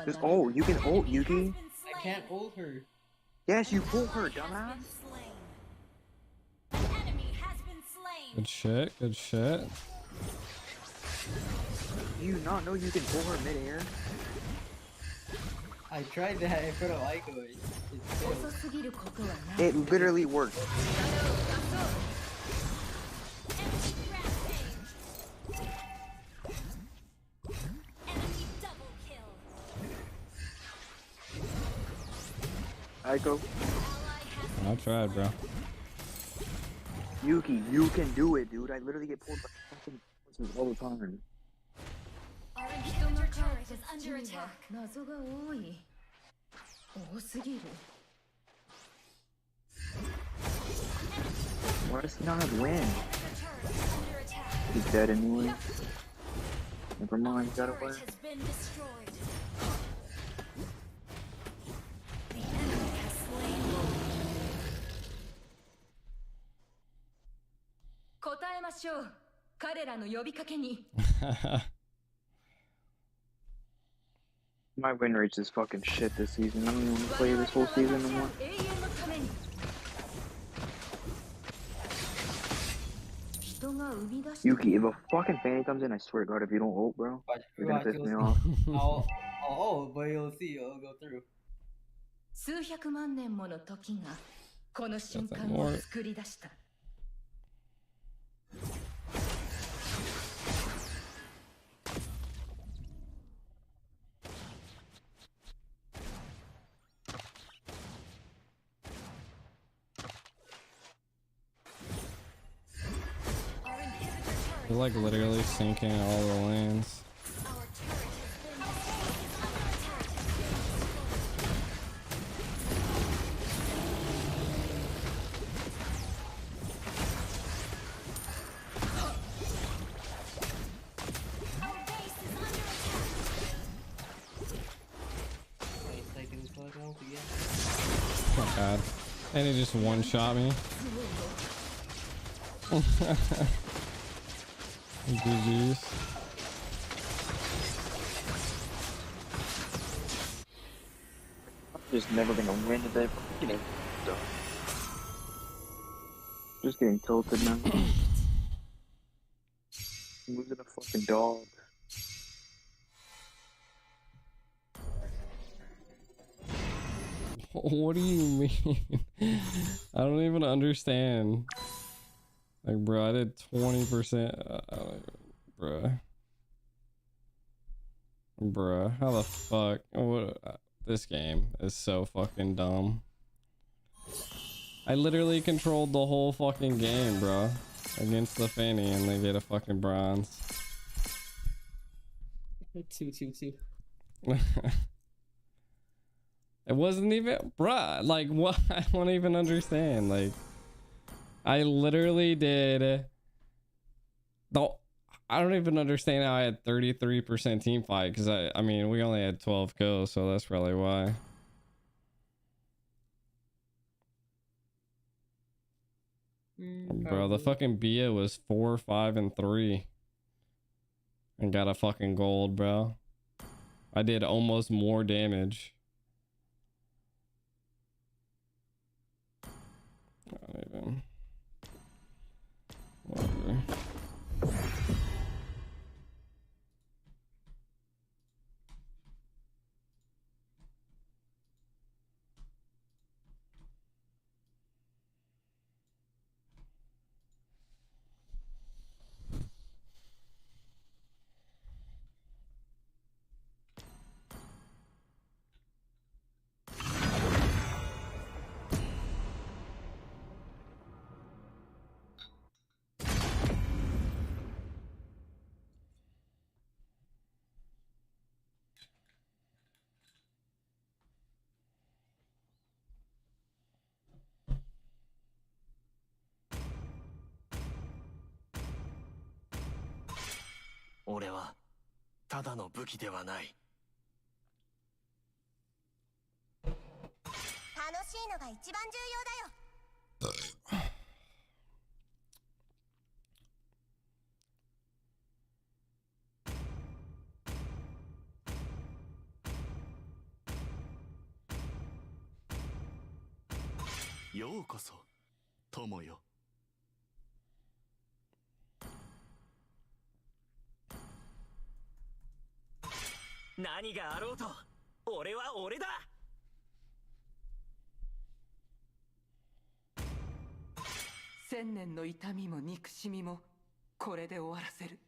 Just ult, you can ult, Yuki. I can't ult her. Yes, you pull her, dumbass. Good shit, good shit. Do you not know you can pull her midair? I tried that in front of Aiko. It literally worked. Aiko. I tried, bro. Yuki, you can do it, dude. I literally get pulled by fucking horses all the time. Our inhibitor turret is under attack. Why does he not have wind? He's dead anyway. Never mind, he got away. Has been destroyed. The enemy has slain Lord. 答えましょう。彼らの呼びかけに。My win rate's is fucking shit this season. I don't even want to play this whole season anymore. Yuki, if a fucking Fanny comes in, I swear to God, if you don't ult, bro, you're gonna piss me off. Oh, but you'll see, it'll go through. 数百万年もの時がこの瞬間を作り出した。They're like literally sinking all the lanes. Oh god. And he just one-shot me. GG's. I'm just never gonna win today. Just getting tilted now. I'm losing a fucking dog. What do you mean? I don't even understand. Like, bro, I did 20%. Bruh. Bruh, how the fuck? What? This game is so fucking dumb. I literally controlled the whole fucking game, bro. Against the Fanny, and they get a fucking bronze. 2-2-2. It wasn't even, bruh, like, what? I don't even understand. Like, I literally did I don't even understand how I had 33% team fight, because I mean, we only had 12 kills, so that's probably why. Bro, the fucking Bia was 4, 5, and 3 and got a fucking gold, bro. I did almost more damage. Not even. Whatever.俺はただの武器ではない。楽しいのが一番重要だよ。ようこそ友よ。何があろうと俺は俺だ。千年の痛みも憎しみもこれで終わらせる。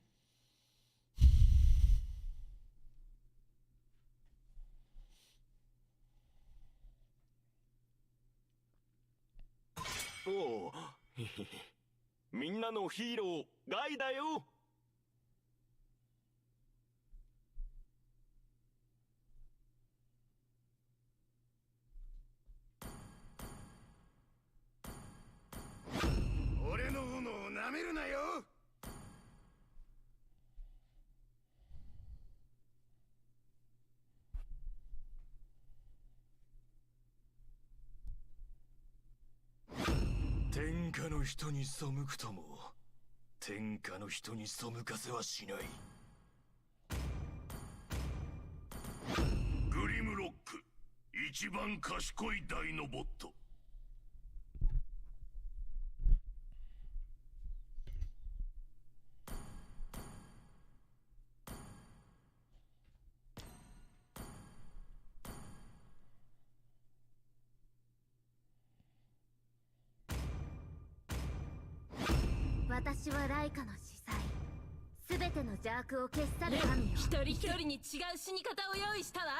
おお、みんなのヒーローガイだよ。天下の人に背くとも天下の人に背かせはしない。グリムロック、一番賢いダイノボット。私はライカの司祭。すべての邪悪を消し去る神よ。一人一人に違う死に方を用意したわ。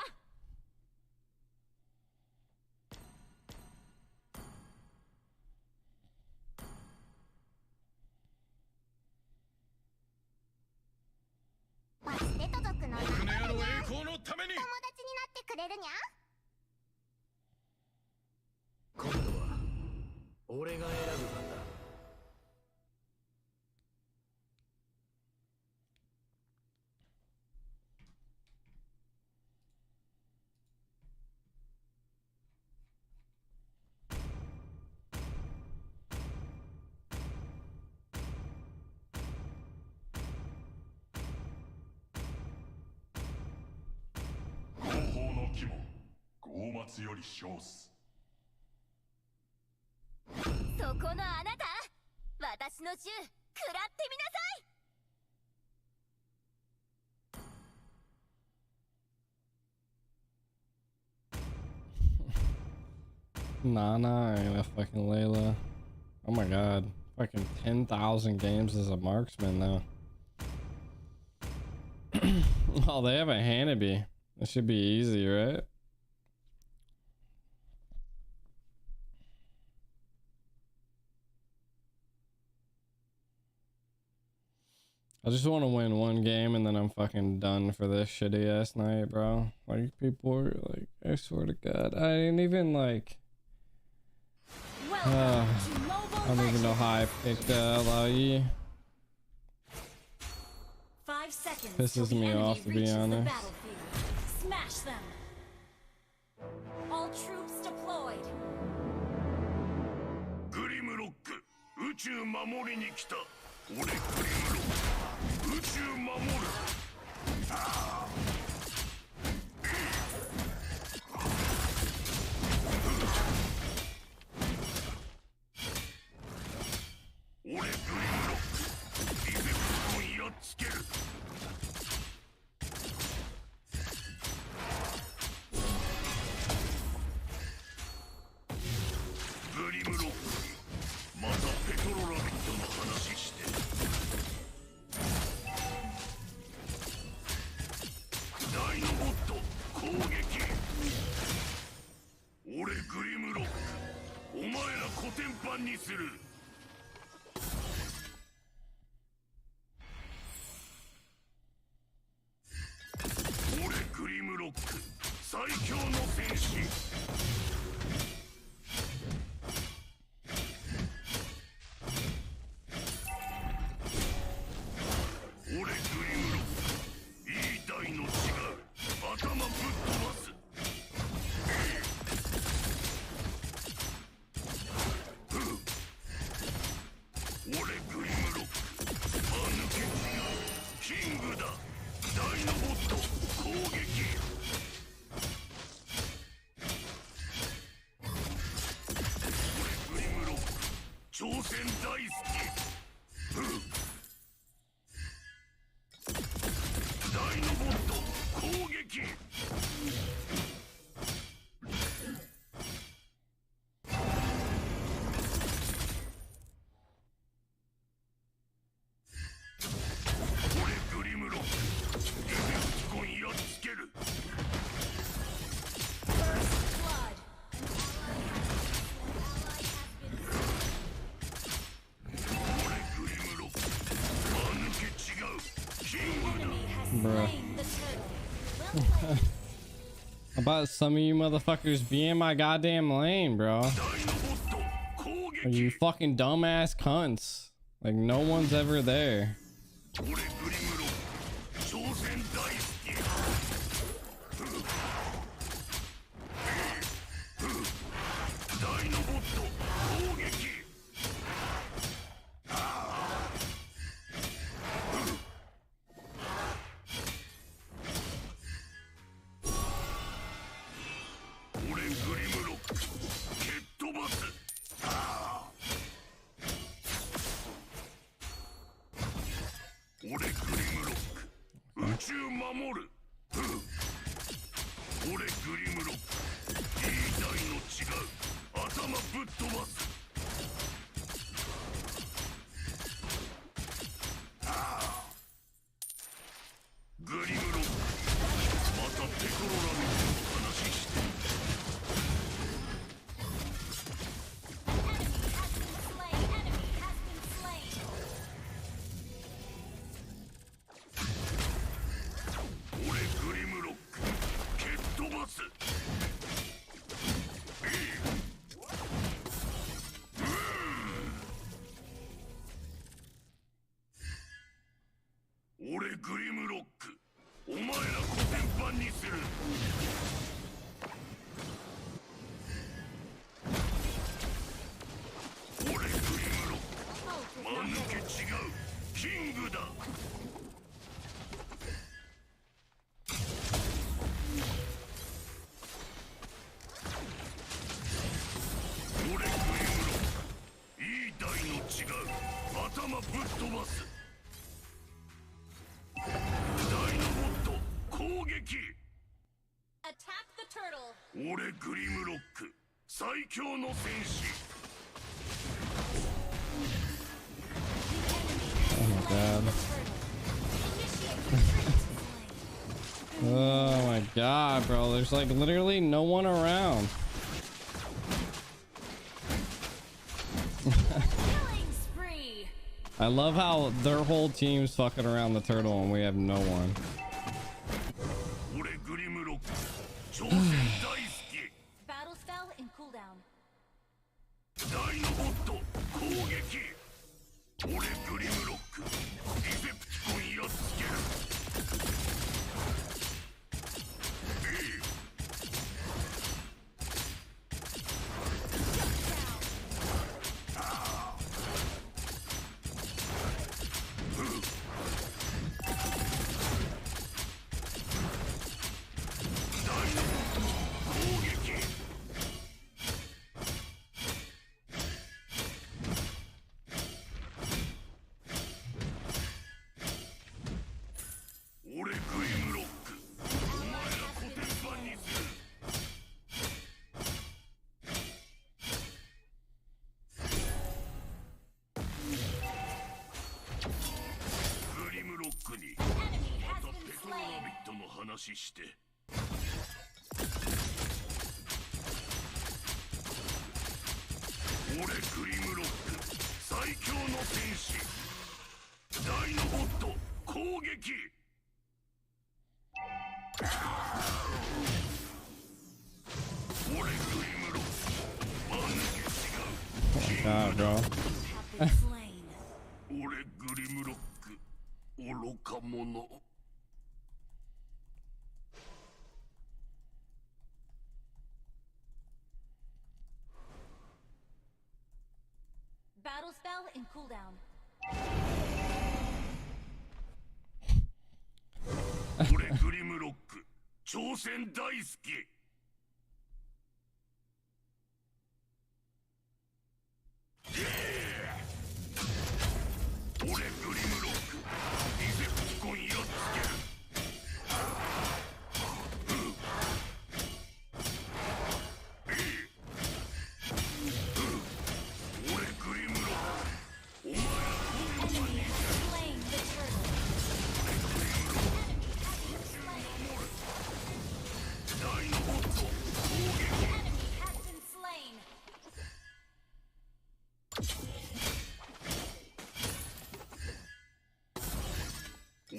バステト族の仲間にゃ。の栄光のために。友達になってくれるにゃ。今度は俺が選ぶ番だ。高松より称す。そこのあなた、私の銃食らってみなさい。Nana and a fucking Layla. Oh my god. Fucking 10,000 games as a marksman now. Oh, they have a Hanabi. That should be easy, right? I just want to win one game and then I'm fucking done for this shitty ass night, bro. Like, people are like, I swear to God, I didn't even like. I don't even know how I picked LIE. 5 seconds. Pisses me off, to be honest. Smash them. All troops deployed. グリムロック、宇宙守りに来た。俺グリムロック、宇宙守る。俺グリムロック、リベルコンやっつける。グリムロック、またペトロラビットの話して。ダイノボット攻撃。俺グリムロック、お前らコテンパンにする。俺グリムロック、最強の戦士。俺グリムロック、いい台の違う。頭ぶっ飛ばす。俺グリムロック、間抜け違う。キングだ。ダイノボット攻撃。俺グリムロック、挑戦大好き。ダイノボット攻撃。俺グリムロック、リベルコンやっつける。俺グリムロック、間抜け違う。キングだ。Bruh. About some of you motherfuckers be in my goddamn lane, bro. You fucking dumbass cunts. Like no one's ever there. Attack the turtle. 俺グリムロック最強の戦士 Oh my god. Oh my god, bro. There's like literally no one around. I love how their whole team's fucking around the turtle and we have no one. Battle spell in cooldown. ダイナボット攻撃俺グリムロックリセプティコンやっつける話して俺グリムロック最強の戦士ダイナボット攻撃俺グリムロック間抜け違う God, bro. 俺グリムロック愚か者 Battle spell in cooldown. 俺グリムロック挑戦大好き俺グリムロックリセプティコンやっつける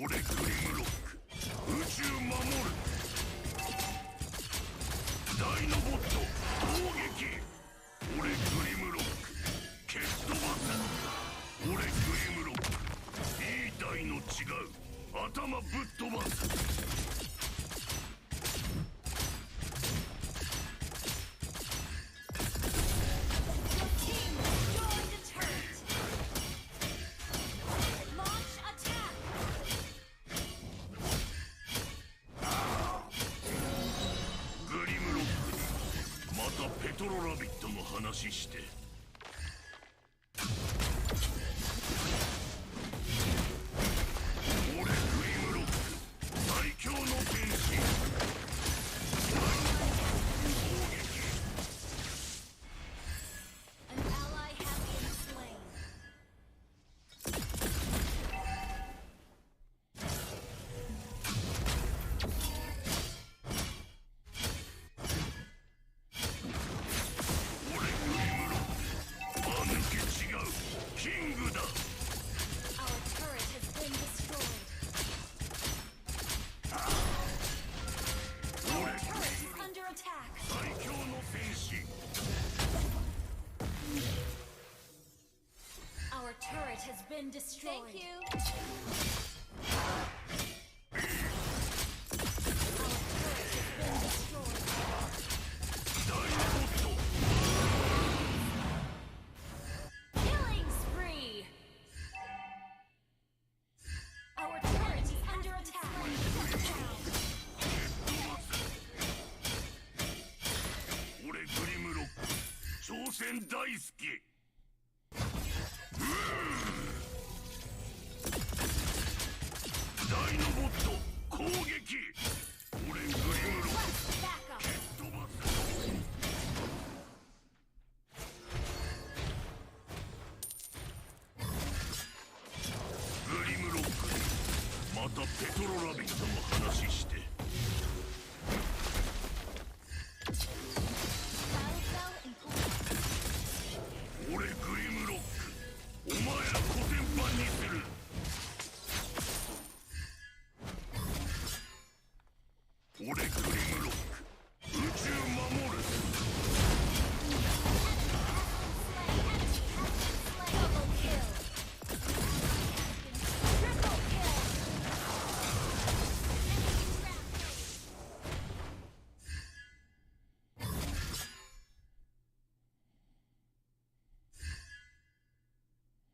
俺グリムロック宇宙守るダイナボット攻撃俺グリムロック蹴っ飛ばす俺グリ頭ぶっ飛ばす。グリムロックにまたペトロラビットの話して。Our turret has been destroyed. Thank you. Killing spree. Our turret is under attack. 俺グリムロック挑戦大好き。ダイノボット攻撃。俺グリムロック蹴っ飛ばす。グリムロックでまたペトロラビットの話して。俺グリムロックお前らコテンパンにする。俺グリムロック宇宙守る。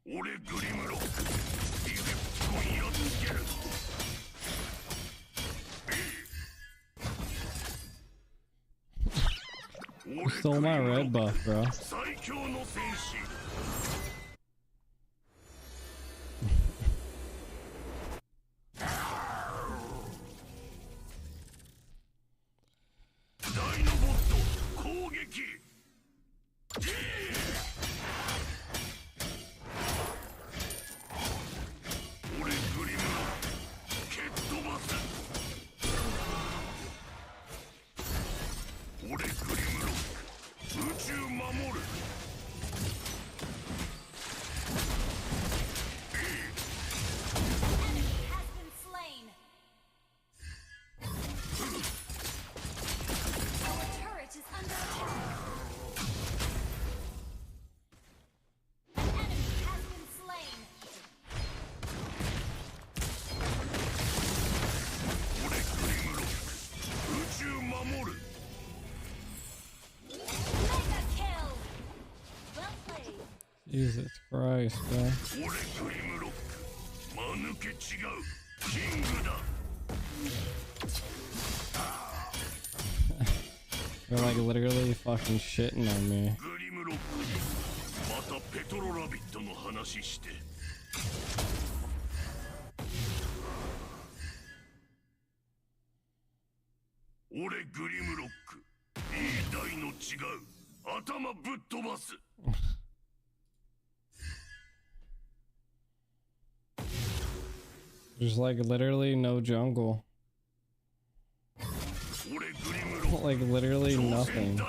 俺グリムロックいぜ今夜つける。You stole my red buff, bro. 最強の戦士。ダイノボット攻撃。俺グリムロック蹴っ飛ばす。俺グリムロック宇宙守る。Jesus Christ, bro. 俺グリムロック間抜け違うキングだ。You're like literally fucking shitting on me. グリムロックまたペトロラビットの話して。俺グリムロックいい台の違う頭ぶっ飛ばす。There's like literally no jungle. Like literally nothing.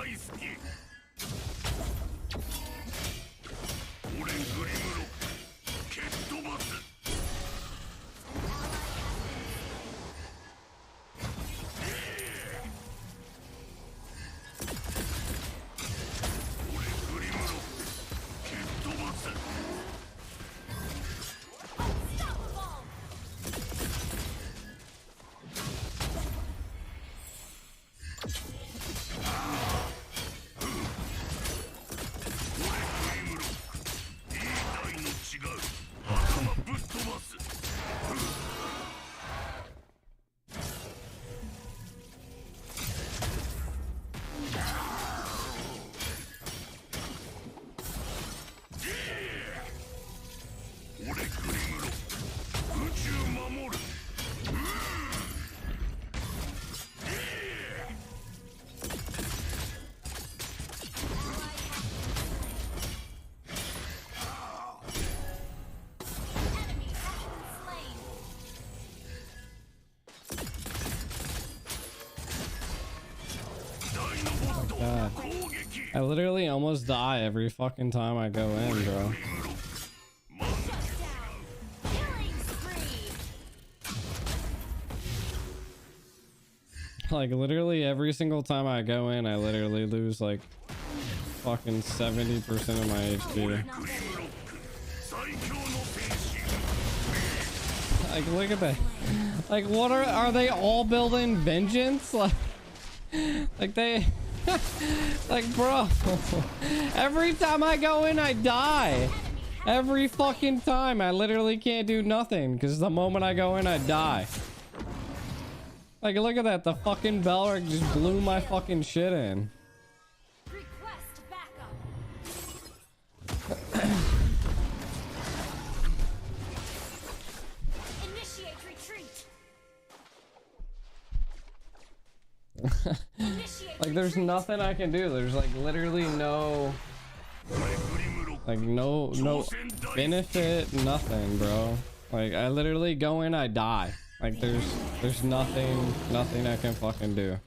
I literally almost die every fucking time I go in, bro. Like literally every single time I go in, I literally lose like fucking 70% of my HP. Like look at that. Like what are they all building vengeance? Like they like bro. Every time I go in I die. Every fucking time. I literally can't do nothing because the moment I go in I die. Like look at that. The fucking Belric just blew my fucking shit in. Like there's nothing I can do. There's like literally no benefit, nothing, bro. Like I literally go in, I die. Like there's nothing I can fucking do.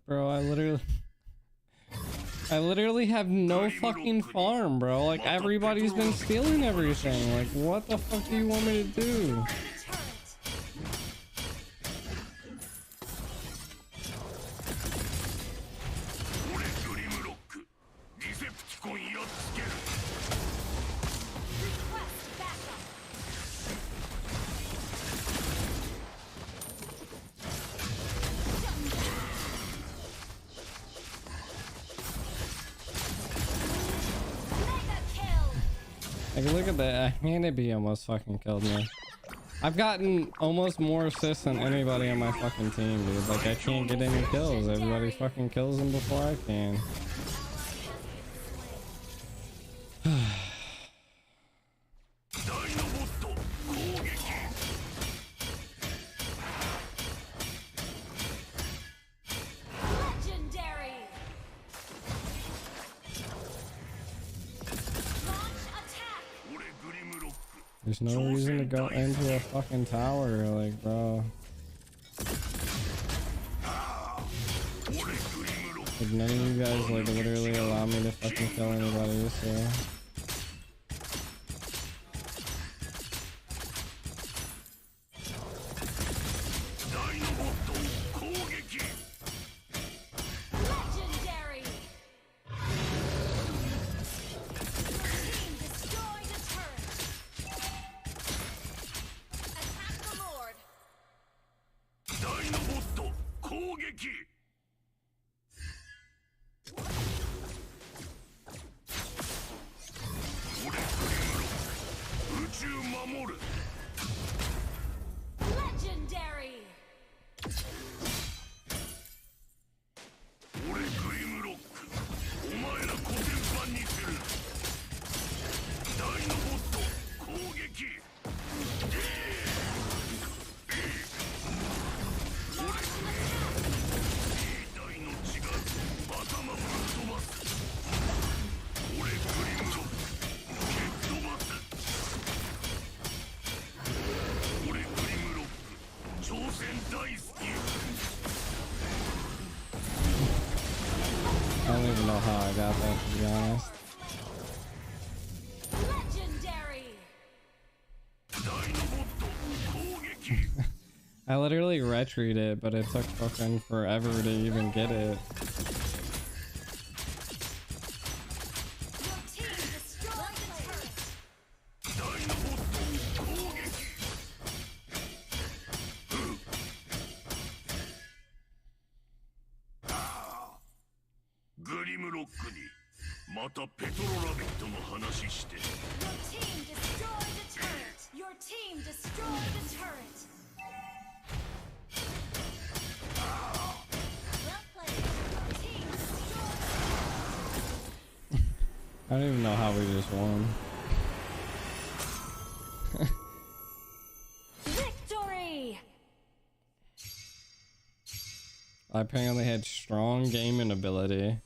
Bro, I literally have no fucking farm, bro. Like everybody's been stealing everything. Like what the fuck do you want me to do? Like look at that, Hannibal almost fucking killed me. I've gotten almost more assists than anybody on my fucking team, dude. Like I can't get any kills. Everybody fucking kills them before I can. There's no reason to go into a fucking tower, like, bro. Like, none of you guys, like, literally allow me to fucking kill anybody, so... don't even know how I got that, to be honest. Legendary. I literally retreated, but it took fucking forever to even get it. Your team destroyed a turret. I don't even know how we just won. Victory! I apparently had strong gaming ability.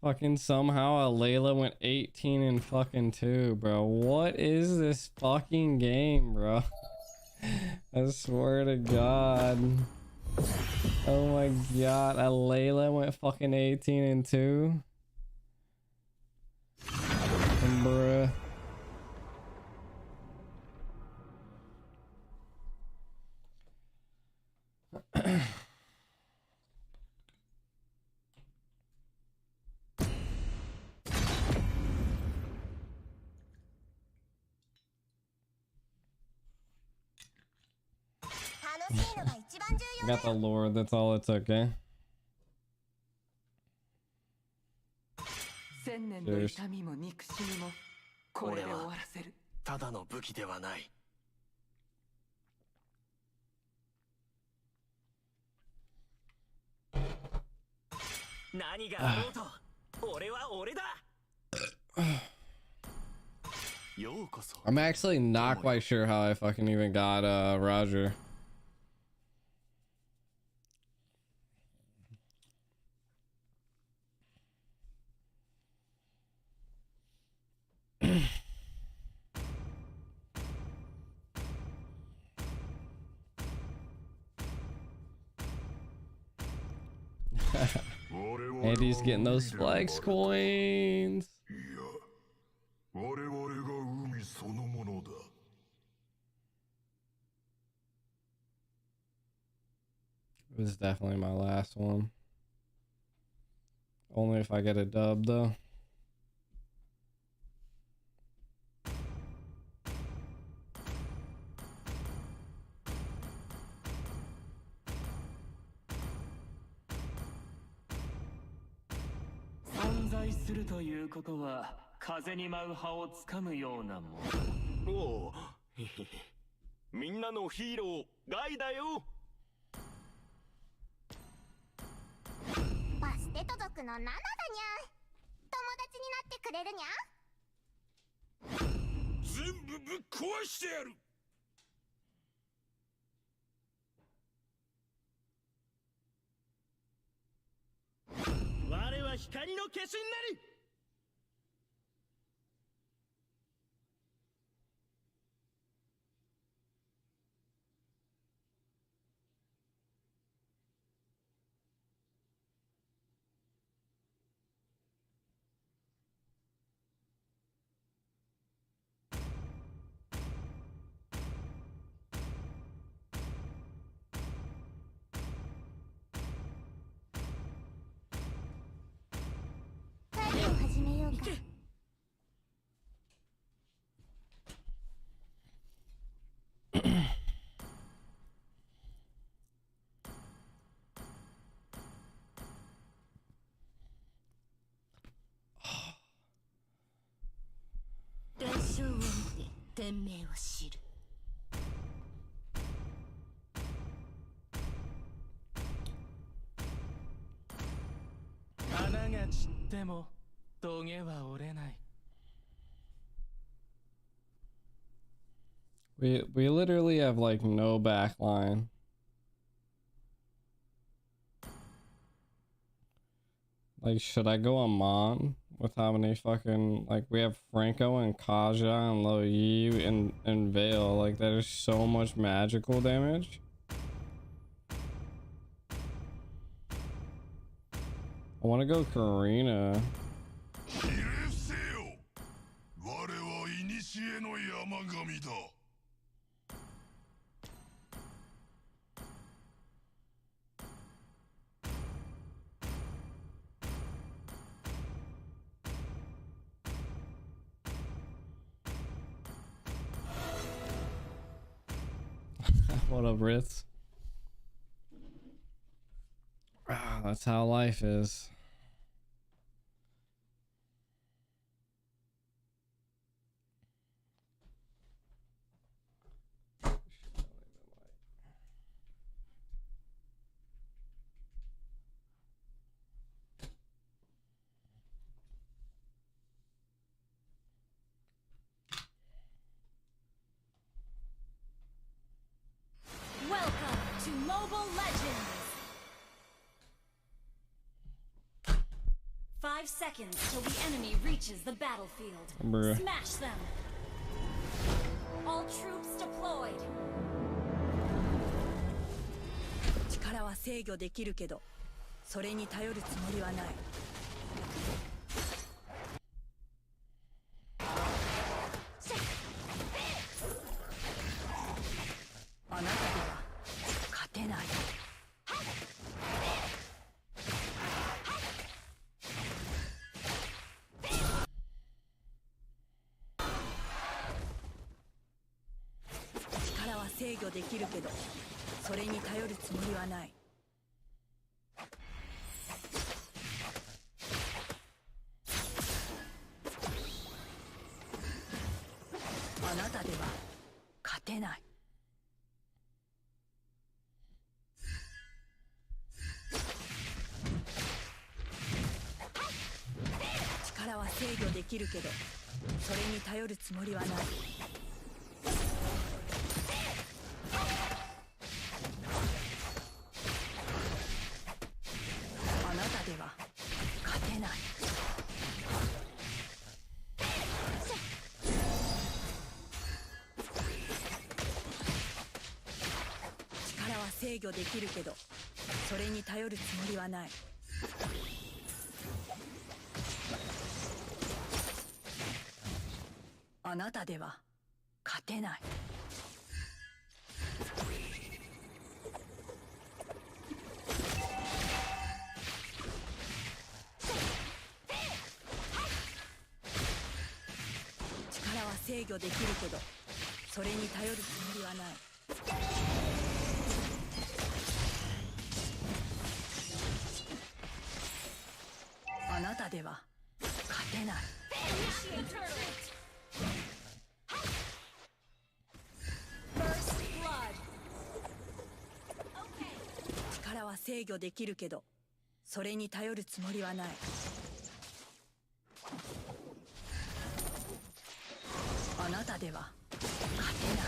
Fucking somehow Layla went 18 and fucking 2, bro. What is this fucking game, bro? I swear to God. Oh my God, Layla went fucking 18 and 2. Bruh. I got the lore, that's all it took, eh? Cheers. これはただの武器ではない。何があろうと、俺は俺だ。I'm actually not quite sure how I fucking even got Roger. Andy's getting those flex coins. It was definitely my last one. Only if I get a dub, though. Oh, みんなのヒーローガイだよ。バステト族のナナだにゃ。友達になってくれるにゃ。全部ぶっ壊してやる。我は光の化身なり。始めようか。伝承を見て天命を知る。花が散ってもトゲは折れない。We literally have like no backline. Like, should I go on Mon with how many fucking, like, we have Franco and Kaja and Lo Yi and Vale. Like, there's so much magical damage. I want to go Karina. What up, Ritz? Ah, that's how life is. Welcome to Mobile Legends! 5 seconds till the enemy reaches the battlefield. Bruh. Smash them! All troops deployed! 力は制御できるけど、それに頼るつもりはない。あなたでは勝てない。力は制御できるけど、それに頼るつもりはない。あなたでは勝てない。力は制御できるけど、それに頼るつもりはない。あなたでは勝てない。力は制御できるけど、それに頼るつもりはない。あなたでは勝てない。力は制御できるけど、それに頼るつもりはない。あなたでは勝てない。力は制御できるけど、それに頼るつもりはない。あなたでは勝てない。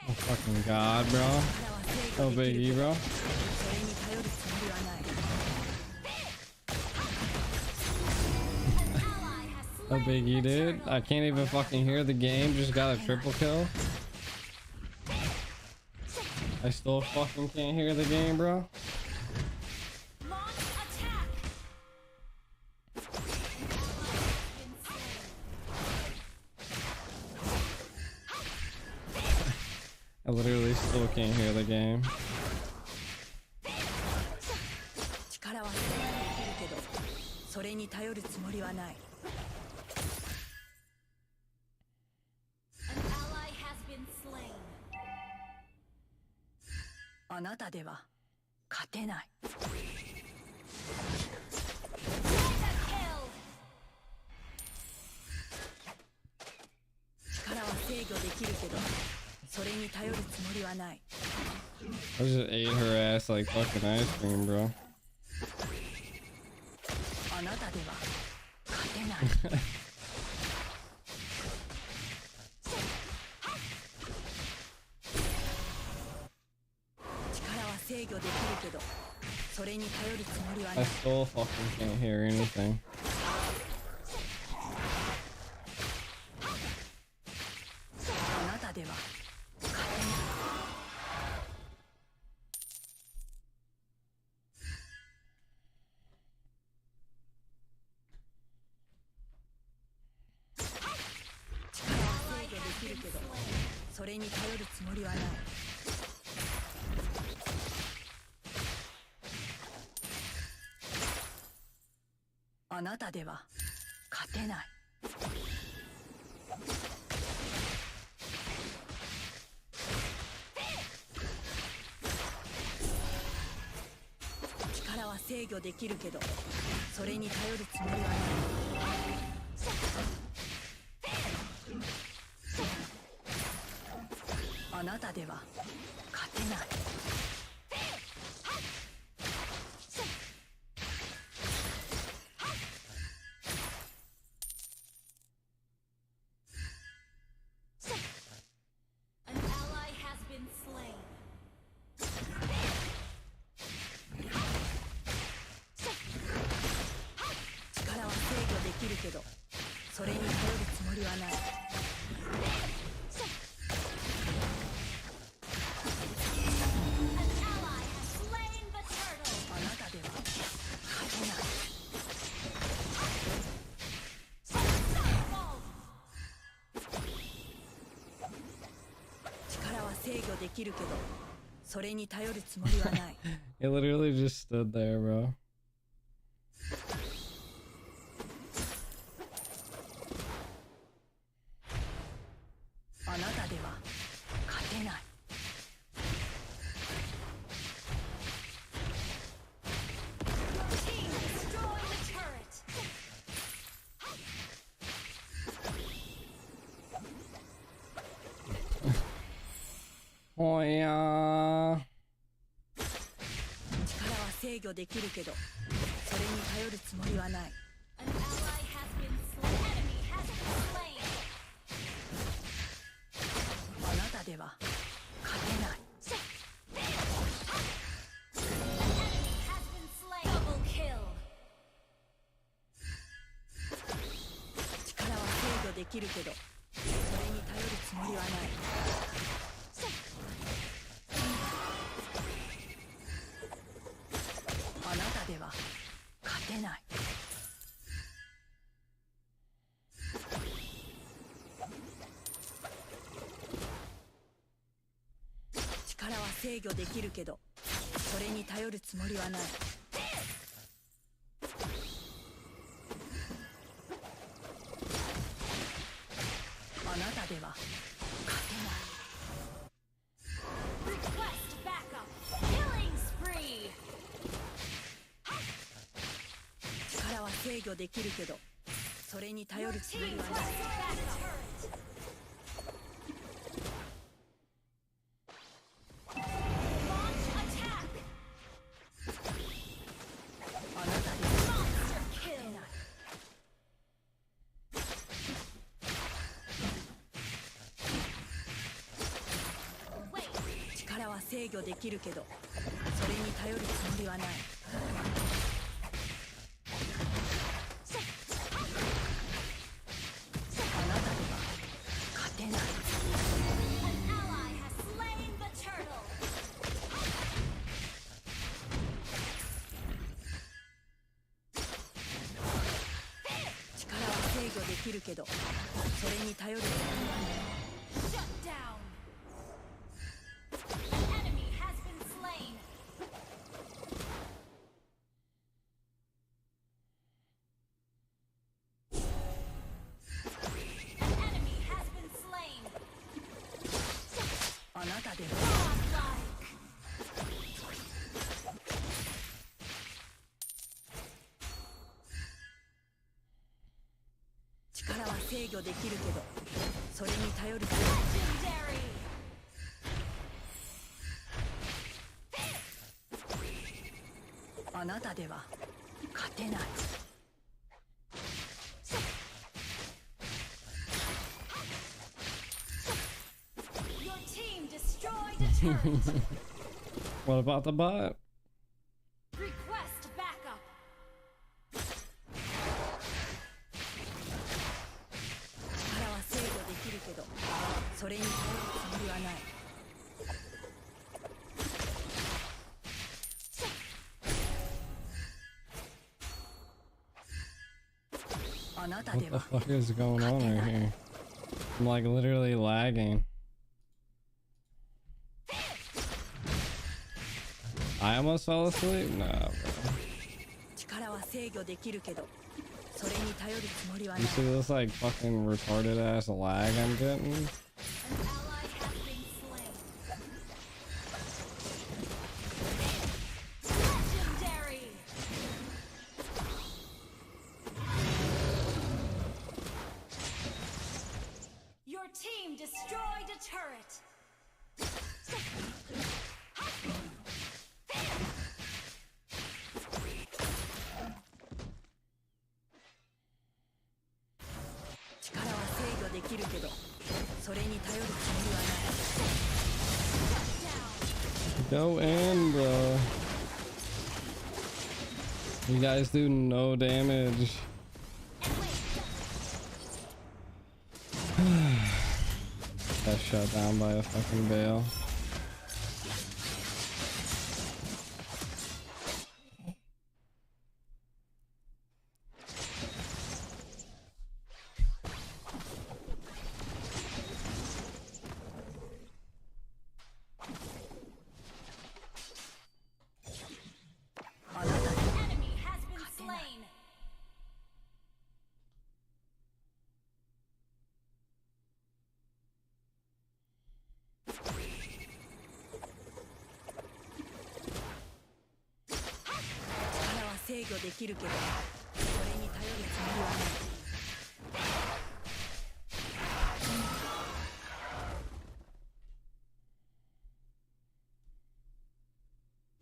Oh fucking god, bro. Oh biggie, bro. Oh biggie, dude. I can't even fucking hear the game. Just got a triple kill. I still fucking can't hear the game, bro. I literally still can't hear the game. 力は制御できるけど、それに頼るつもりはない。あなたでは勝てない。力は制御できるけど、それに頼るつもりはない。I just ate her ass like fucking ice cream, bro. あなたでは勝てない。I still fucking can't hear anything. An ally has been slain. It literally just stood there, bro. Oh yeah. Request backup. Killing spree. 力は制御できるけど、それに頼るつもりはない。力は制御できるけど、それに頼るつもりはない。できるけど、それに頼るつもりはない。Shut down. An enemy has been slain. An enemy has been slain. あなたでは。力は制御できるけど、それに頼るつもり。あなたでは勝てない。Your team destroyed a turret. What about the bot? Request backup. 力は制御できるけど、それに頼るつもりはない。あなた What で the は fuck is going on right here? I'm like literally lagging. I almost fell asleep? Nah, bro. 力は制御できるけど、それに頼るつもりはな You い。 see this like fucking retarded ass lag I'm getting? Legendary. Your team destroyed a turret. 力は制御できるけど、それに頼るつもりはない。 Go in, bro. You guys do no damage. Got shut down by a fucking bale. Enemy has been slain. "制御できるけど、それに頼るつもりはない。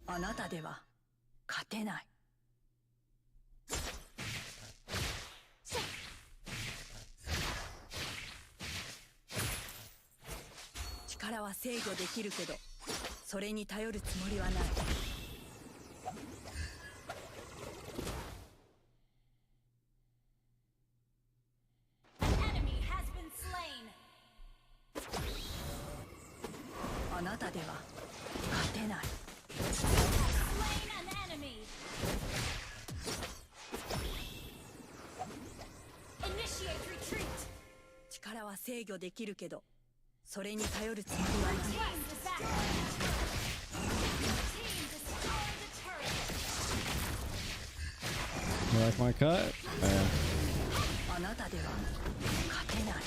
あなたでは勝てない。力は制御できるけど、それに頼るつもりはない。Enemy has been slain. あなたでは勝てない。 Slain an enemy. Initiate retreat. 力は制御できるけど、それに頼るつもりはない。 Request backup. Your team destroyed the turret. You like my cut? Yeah. あなたでは勝てない。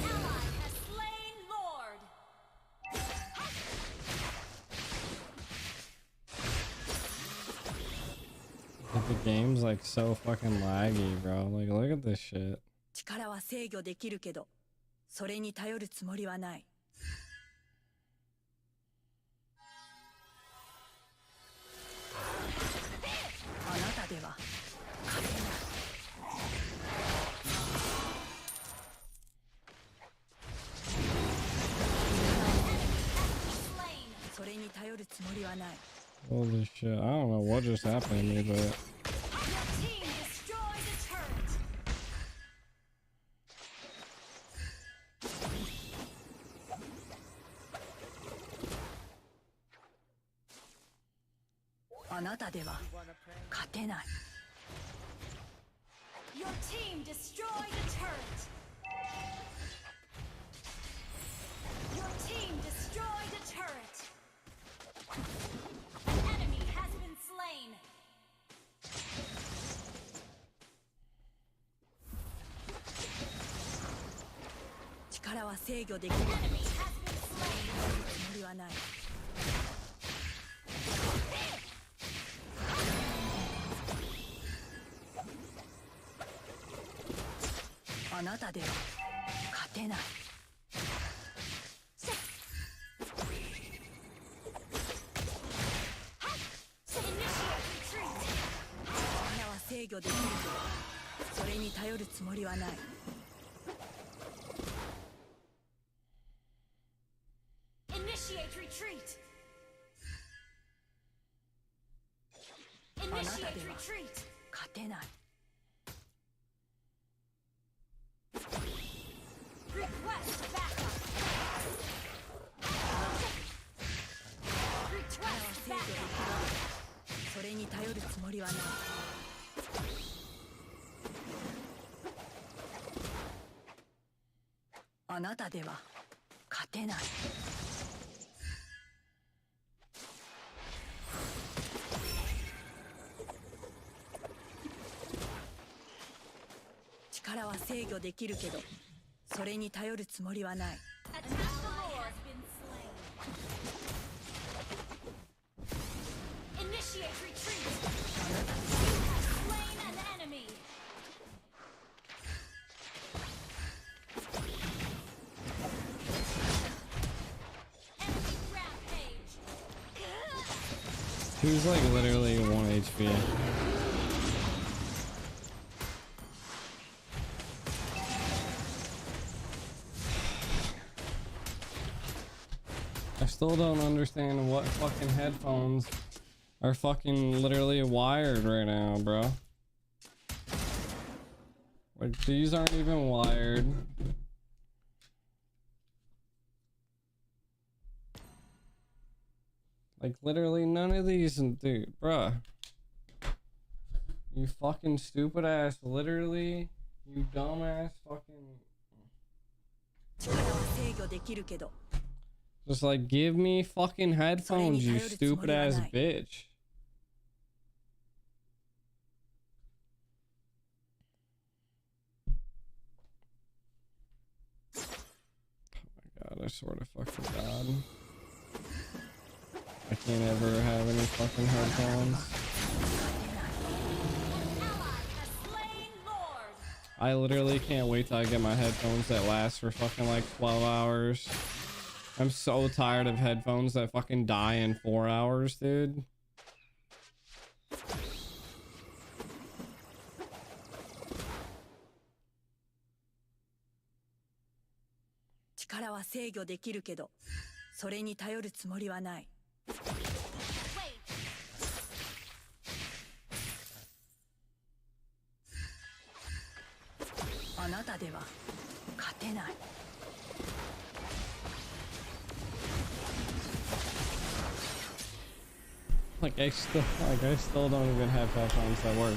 Ally has slain Lord. The game's like so fucking laggy, bro. Like, look at this shit. 力は制御できるけど、それに頼るつもりはない。あなたでは勝てない。 それに頼るつもりはない。 Holy shit. I don't know what just happened to me, but... Your team destroyed the turret. あなたでは勝てない。 Your team destroyed a turret. Your team destroyed a turret. Enemy has been slain. "力は制御できるけど、 Enemy has been slain. つもりはない。 あなたでは勝てない。 Initiate retreat. 力は制御できるけど、それに頼るつもりはない。 Initiate retreat. Initiate retreat. 勝てない。 Request backup. Request backup. それに頼るつもりはない。あなたでは勝てない。 力は制御できるけど、それに頼るつもりはない。 Attack the Lord has been slain. Initiate retreat. You have slain an enemy. Enemy rampage. Who's like literally 1 HP? I still don't understand what fucking headphones are fucking literally wired right now, bro. Like, these aren't even wired. Like, literally none of these, dude, bruh. You fucking stupid ass, literally, you dumbass fucking... Just like, give me fucking headphones, you stupid ass bitch. Oh my god, I swear to fucking god. I can't ever have any fucking headphones. I literally can't wait till I get my headphones that last for fucking like 12 hours. I'm so tired of headphones that fucking die in 4 hours, dude. Like I still don't even have headphones that work.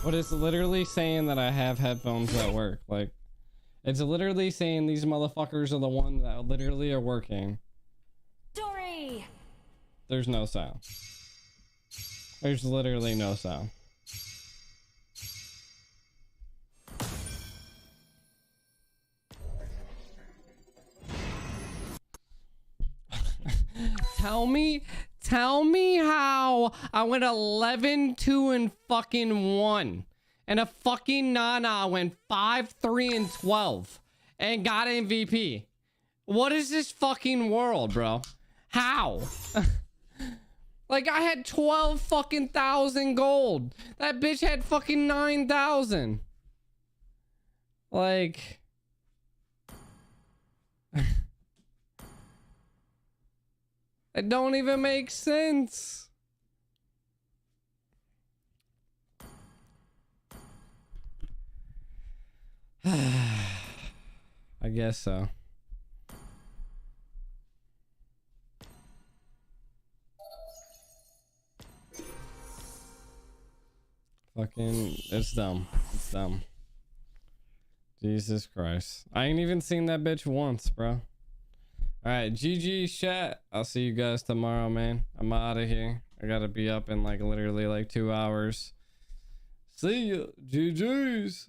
But it's literally saying that I have headphones that work. Like, it's literally saying these motherfuckers are the ones that literally are working. Story. There's no sound. There's literally no sound. Tell me how I went 11, 2, and fucking 1. And a fucking Nana went 5, 3, and 12. And got MVP. What is this fucking world, bro? How? Like, I had 12 fucking thousand gold. That bitch had fucking 9,000. Like... It don't even make sense. I guess so. Fucking, it's dumb. It's dumb. Jesus Christ. I ain't even seen that bitch once, bro. Alright, GG chat. I'll see you guys tomorrow, man. I'm out of here. I gotta be up in like literally like 2 hours. See ya. GG's.